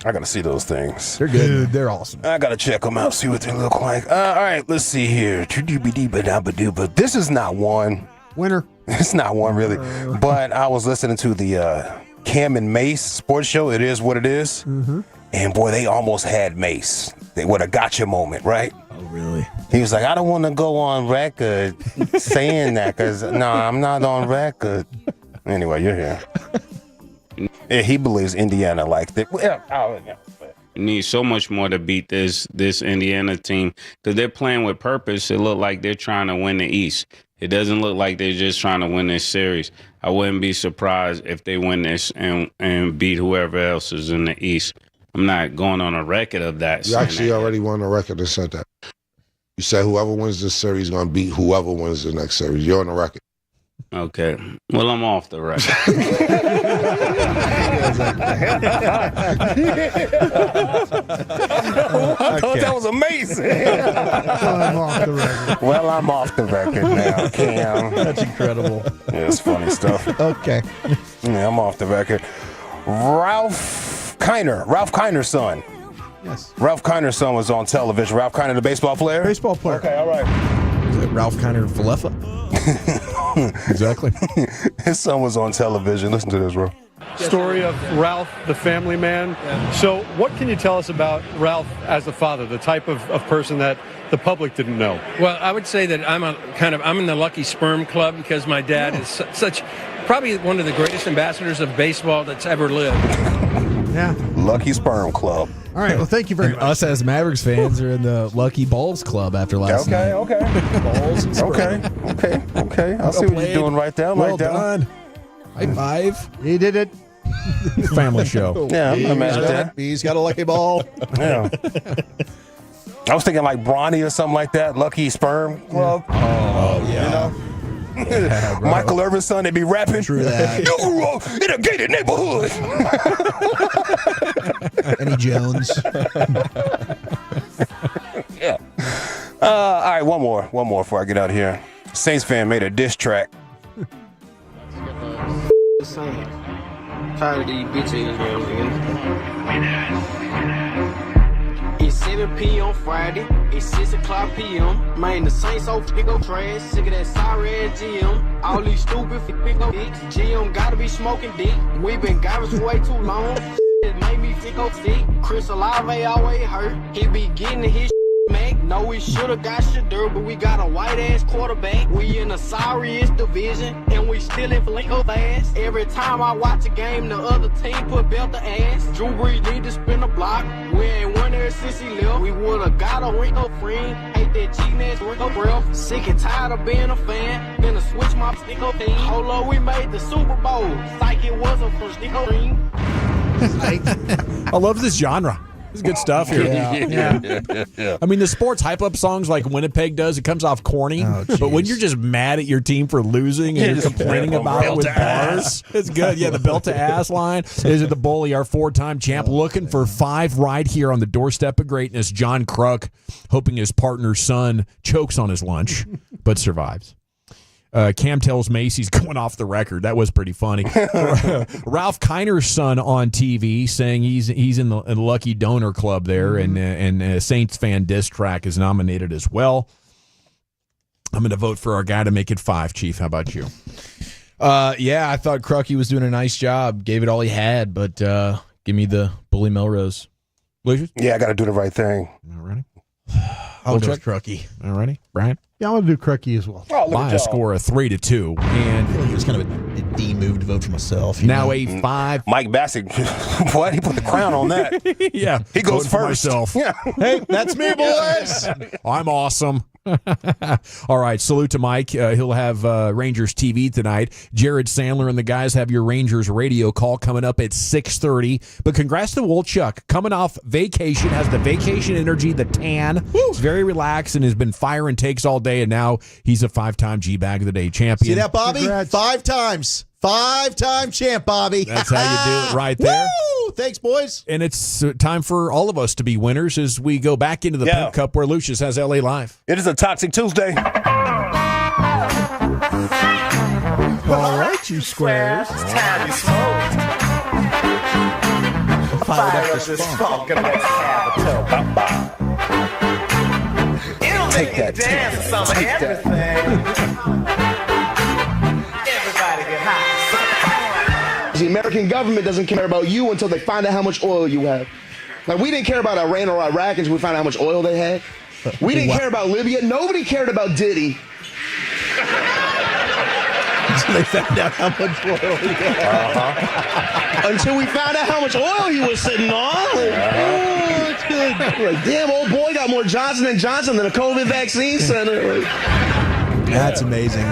I gotta see those things. They're good. Dude, they're awesome. I gotta check them out, see what they look like. All right, let's see here. But this is not one. Winner. It's not one really. But I was listening to the Cam and Mace sports show. It is what it is. Mm-hmm. And boy, they almost had Mace. They would have gotcha moment, right? Oh, really? He was like, I don't want to go on record saying that because, no, I'm not on record. Anyway, you're here. Yeah, he believes Indiana like that. Well, need so much more to beat this Indiana team because they're playing with purpose. It look like they're trying to win the East. It doesn't look like they're just trying to win this series. I wouldn't be surprised if they win this and beat whoever else is in the East. I'm not going on a record of that. You actually already won a record and said that. You said whoever wins this series is going to beat whoever wins the next series. You're on the record. Okay. Well, I'm off the record. I thought that was amazing. I'm off the record. Well, I'm off the record now, Cam. That's incredible. Yeah, it's funny stuff. Okay. Yeah, I'm off the record. Ralph Kiner's son. Yes. Ralph Kiner's son was on television. Ralph Kiner, the baseball player? Baseball player. Okay, all right. Is it Ralph Kiner Falefa? Exactly. His son was on television. Listen to this, bro. Story of Ralph, the family man. So what can you tell us about Ralph as a father, the type of person that the public didn't know? Well, I would say that I'm in the lucky sperm club because my dad is such probably one of the greatest ambassadors of baseball that's ever lived. Yeah. Lucky sperm club. All right. Well, thank you very much. Us as Mavericks fans are in the Lucky Balls Club after last night. Okay. Balls and sperm. Okay. I see what you're doing right there. Well done. High five. He did it. Family show. Yeah, I'm mad at that. He's got a lucky ball. Yeah. I was thinking like Bronny or something like that. Lucky sperm club. Oh, yeah. You know? Yeah, Michael Irvin's son, they be rapping. True that. You grew up in a gated neighborhood. Eddie Jones. Yeah. All right, one more before I get out of here. Saints fan made a diss track. Tired of these bitches, It's 7 p.m. on Friday. It's 6 o'clock p.m. Man, the Saints so go trash. Sick of that sorry ass GM. All these stupid go dicks. GM gotta be smoking dick. We been garbage for way too long. It made me go sick. Chris Olave always hurt. He be getting his Mac. No, we shoulda got Shadur, but we got a white ass quarterback. We in the sorriest division, and we still in flank of ass. Every time I watch a game, the other team put belt the ass. Drew Brees need to spin the block. We ain't won there since he left. We woulda got a ring of friend. Hate that cheating ass ring of breath. Sick and tired of being a fan. Finna switch my stick of team. Hold up, we made the Super Bowl. Psych, it wasn't from stick of ring. I love this genre. It's good stuff here. Yeah. I mean, the sports hype-up songs like Winnipeg does, it comes off corny. But when you're just mad at your team for losing and you're complaining about it with bars, it's good. Yeah, the belt to ass line. Is it the bully, our 4-time champ, looking for 5 right here on the doorstep of greatness. John Kruk hoping his partner's son chokes on his lunch, but survives. Cam tells Macy's going off the record. That was pretty funny. Ralph Kiner's son on TV saying he's in the Lucky Donor Club there, and a Saints fan diss track is nominated as well. I'm going to vote for our guy to make it 5. Chief, how about you? Yeah, I thought Crucky was doing a nice job. Gave it all he had, but give me the Bully Melrose. Lucius? Yeah, I got to do the right thing. All righty. I'll go with Crucky. All righty. Brian? Yeah, I'm going to do Crucky as well. By a score of 3-2. And I feel like it was kind of a D move to vote for myself. Now a 5. Mike Bassett, what? He put the crown on that. Yeah. He goes Voting for first. myself. Yeah. Hey, that's me, boys. I'm awesome. All right, salute to Mike. He'll have Rangers TV tonight. Jared Sandler and the guys have your Rangers radio call coming up at 6:30. But congrats to Wolchuk. Coming off vacation, has the vacation energy, the tan. He's very relaxed and has been firing takes all day, and now he's a 5-time G-Bag of the Day champion. See that, Bobby? Congrats. 5 times. 5-time champ, Bobby. That's how you do it right there. Woo! Thanks, boys. And it's time for all of us to be winners as we go back into the Pimp Cup where Lucius has LA Live. It is a Toxic Tuesday. All right, you squares. It's time you smoke. Fire up this funk and let's have a toe. It'll Take make that, you dance take to some of that, take everything. Everybody get high. The American government doesn't care about you until they find out how much oil you have. Like, we didn't care about Iran or Iraq until we found out how much oil they had. We didn't care about Libya. Nobody cared about Diddy. Until they found out how much oil he had. Until we found out how much oil he was sitting on. Like, oh, it's good. Like, damn, old boy got more Johnson & Johnson than a COVID vaccine center. Like, that's amazing.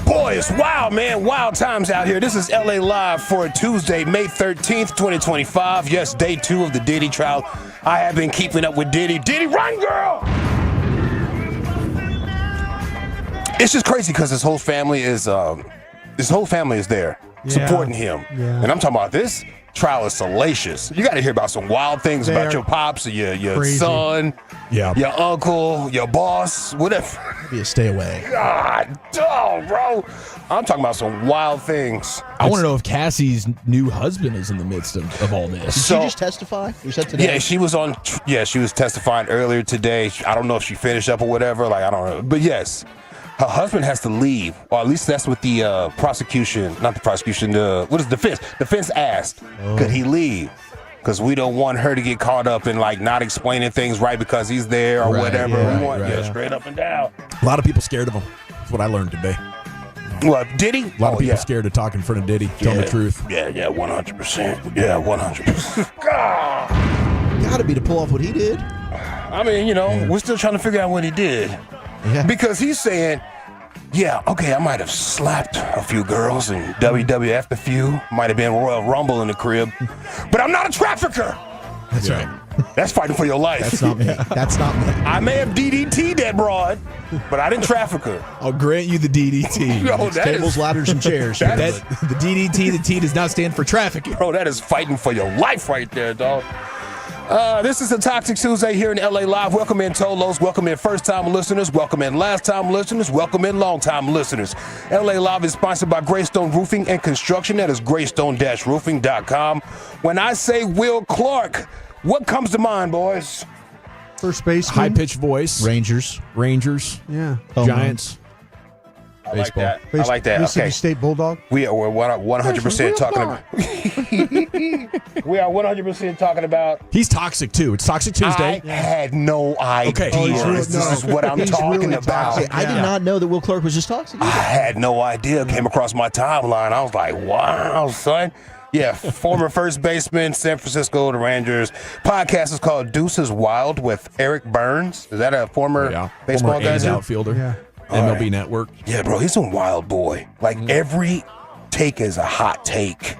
Boy, it's wild, man. Wild times out here. This is LA Live for Tuesday, May 13th, 2025. Yes, day 2 of the Diddy trial. I have been keeping up with Diddy. Diddy, run, girl! It's just crazy because his whole family is there supporting him. Yeah. And I'm talking about this trial is salacious. You got to hear about some wild things about your pops, your son, your uncle, your boss, whatever. Be a stay away. God, oh, bro. I'm talking about some wild things. I want to know if Cassie's new husband is in the midst of all this. Did she just testify? You said today? Yeah, she was testifying earlier today. I don't know if she finished up or whatever. Like, I don't know. But yes, her husband has to leave. Or at least that's what the defense asked. Could he leave? Because we don't want her to get caught up in, like, not explaining things right because he's there or whatever. We want straight up and down. A lot of people scared of him. That's what I learned today. What, Diddy? A lot of people scared to talk in front of Diddy. Tell the truth. Yeah, 100%. Yeah, 100%. God. Gotta be to pull off what he did. I mean, we're still trying to figure out what he did. Yeah. Because he's saying, yeah, okay, I might have slapped a few girls and WWF'd a few. Might have been Royal Rumble in the crib. But I'm not a trafficker. That's right. That's fighting for your life. That's not me. That's not me. I may have DDT'd that broad, but I didn't traffic her. I'll grant you the DDT. Yo, Tables, ladders, and chairs. The DDT, the T does not stand for trafficking. Bro, that is fighting for your life right there, dog. This is a Toxic Tuesday here in LA Live. Welcome in Tolos. Welcome in first-time listeners. Welcome in last-time listeners. Welcome in long-time listeners. LA Live is sponsored by Greystone Roofing and Construction. That is greystone-roofing.com. When I say Will Clark, what comes to mind, boys? First baseman. High-pitched voice. Rangers. Yeah. Giants. I like that. I like that. Mississippi Okay. State Bulldog. We're 100% talking about. We are 100% talking about. He's toxic, too. It's Toxic Tuesday. I had no idea. Okay. This is what I'm talking really about. toxic. I did not know that Will Clark was just toxic. I had no idea. Came across my timeline. I was like, wow, son. Yeah, former first baseman, San Francisco, the Rangers. Podcast is called Deuces Wild with Eric Burns. Is that a former baseball former guy? A's outfielder. Yeah. MLB Network. Yeah, bro, he's a wild boy. Like, every take is a hot take.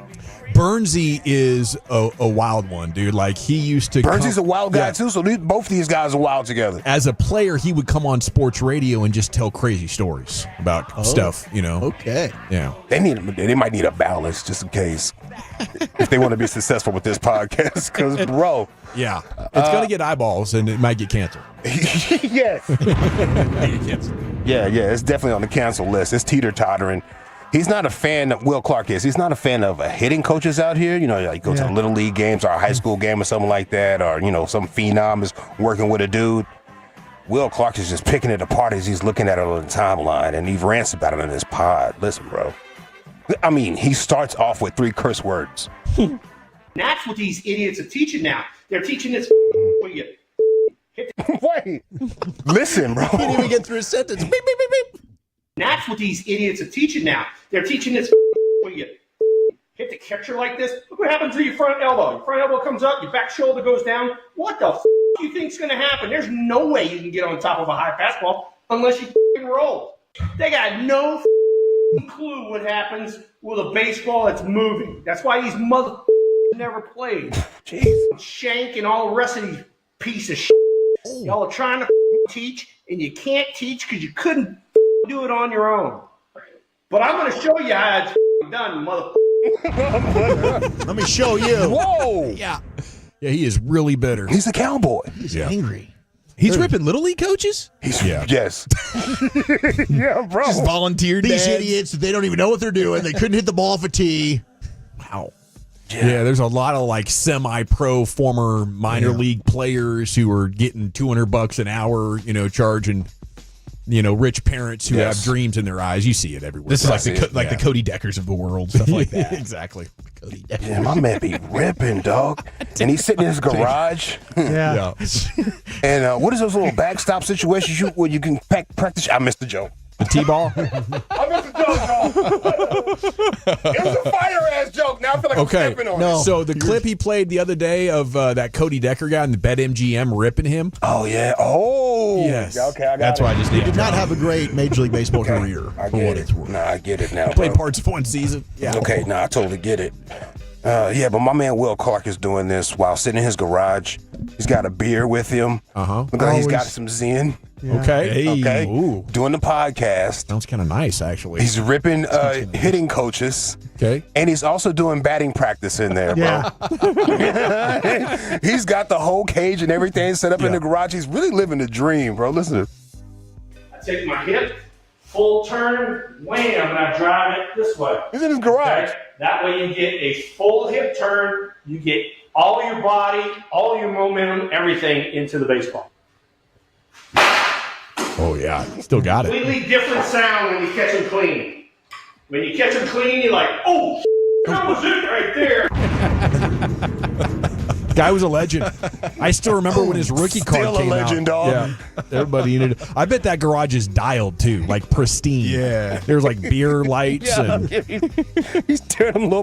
Burnsy is a wild one, dude. Like, he used to. Burnsy's a wild guy, too, so both these guys are wild together. As a player, he would come on sports radio and just tell crazy stories about stuff, you know. Okay. Yeah. They might need a balance just in case if they want to be successful with this podcast. Because, bro. Yeah. It's going to get eyeballs and it might get canceled. Yes. Yeah, it's definitely on the cancel list. It's teeter-tottering. He's not a fan of, Will Clark is, he's not a fan of hitting coaches out here. You know, like go to the Little League games or a high school game or something like that, or, you know, some phenom is working with a dude. Will Clark is just picking it apart as he's looking at it on the timeline, and he rants about it in his pod. Listen, bro. I mean, he starts off with 3 curse words. That's what these idiots are teaching now. They're teaching this for you. Wait. Listen, bro. Can't even get through a sentence. Beep, beep, beep, beep. That's what these idiots are teaching now. They're teaching this for you. Hit the catcher like this. Look what happens to your front elbow. Your front elbow comes up, your back shoulder goes down. What the do you think's going to happen? There's no way you can get on top of a high fastball unless you roll. They got no clue what happens with a baseball that's moving. That's why these mother never played. Jeez. Shank and all the rest of these piece of shit. Y'all are trying to teach, and you can't teach because you couldn't do it on your own. But I'm going to show you how it's done, mother. Let me show you. Whoa. Yeah, he is really bitter. He's a cowboy. He's angry. He's ripping Little League coaches? Yes. Yeah, bro. Just volunteered These dads. idiots, they don't even know what they're doing. They couldn't hit the ball off a tee. Wow. Yeah, there's a lot of like semi-pro former minor league players who are getting $200 an hour, you know, charging, you know, rich parents who have dreams in their eyes. You see it everywhere. This is like the Cody Deckers of the world, stuff like that. Exactly. Cody Decker. Yeah, my man be ripping, dog. And he's sitting in his garage. Yeah. And what is those little backstop situations where you can practice? I missed the joke. The T-ball? I missed the joke, dog. It was a fire-ass joke. Now I feel like I'm stepping on it. So the clip he played the other day of that Cody Decker guy in the BetMGM ripping him. Oh, yeah. Oh. Yes. Okay, I got That's it. why I just He need did not have a great Major League Baseball career. I for get what it. it's worth. Nah, I get it now, Played bro. parts of one season. Yeah. Okay, I totally get it. Yeah, but my man Will Clark is doing this while sitting in his garage. He's got a beer with him. Look like he's got some Zen. Yeah. Okay. Okay. Ooh. Doing the podcast. Sounds kind of nice, actually. He's ripping hitting coaches. Okay. And he's also doing batting practice in there, bro. He's got the whole cage and everything set up in the garage. He's really living the dream, bro. Listen. I take my hip, full turn, wham, and I drive it this way. He's in his garage. Okay? That way you get a full hip turn, you get all your body, all your momentum, everything into the baseball. Oh, yeah. Still got it. Completely different sound when you catch them clean. When you catch them clean, you're like, oh, that was it right there. Guy was a legend. I still remember when his rookie card Still a came legend, out. dog. Yeah, everybody needed. I bet that garage is dialed too, like pristine. Yeah. There's like beer lights and He's tearing them little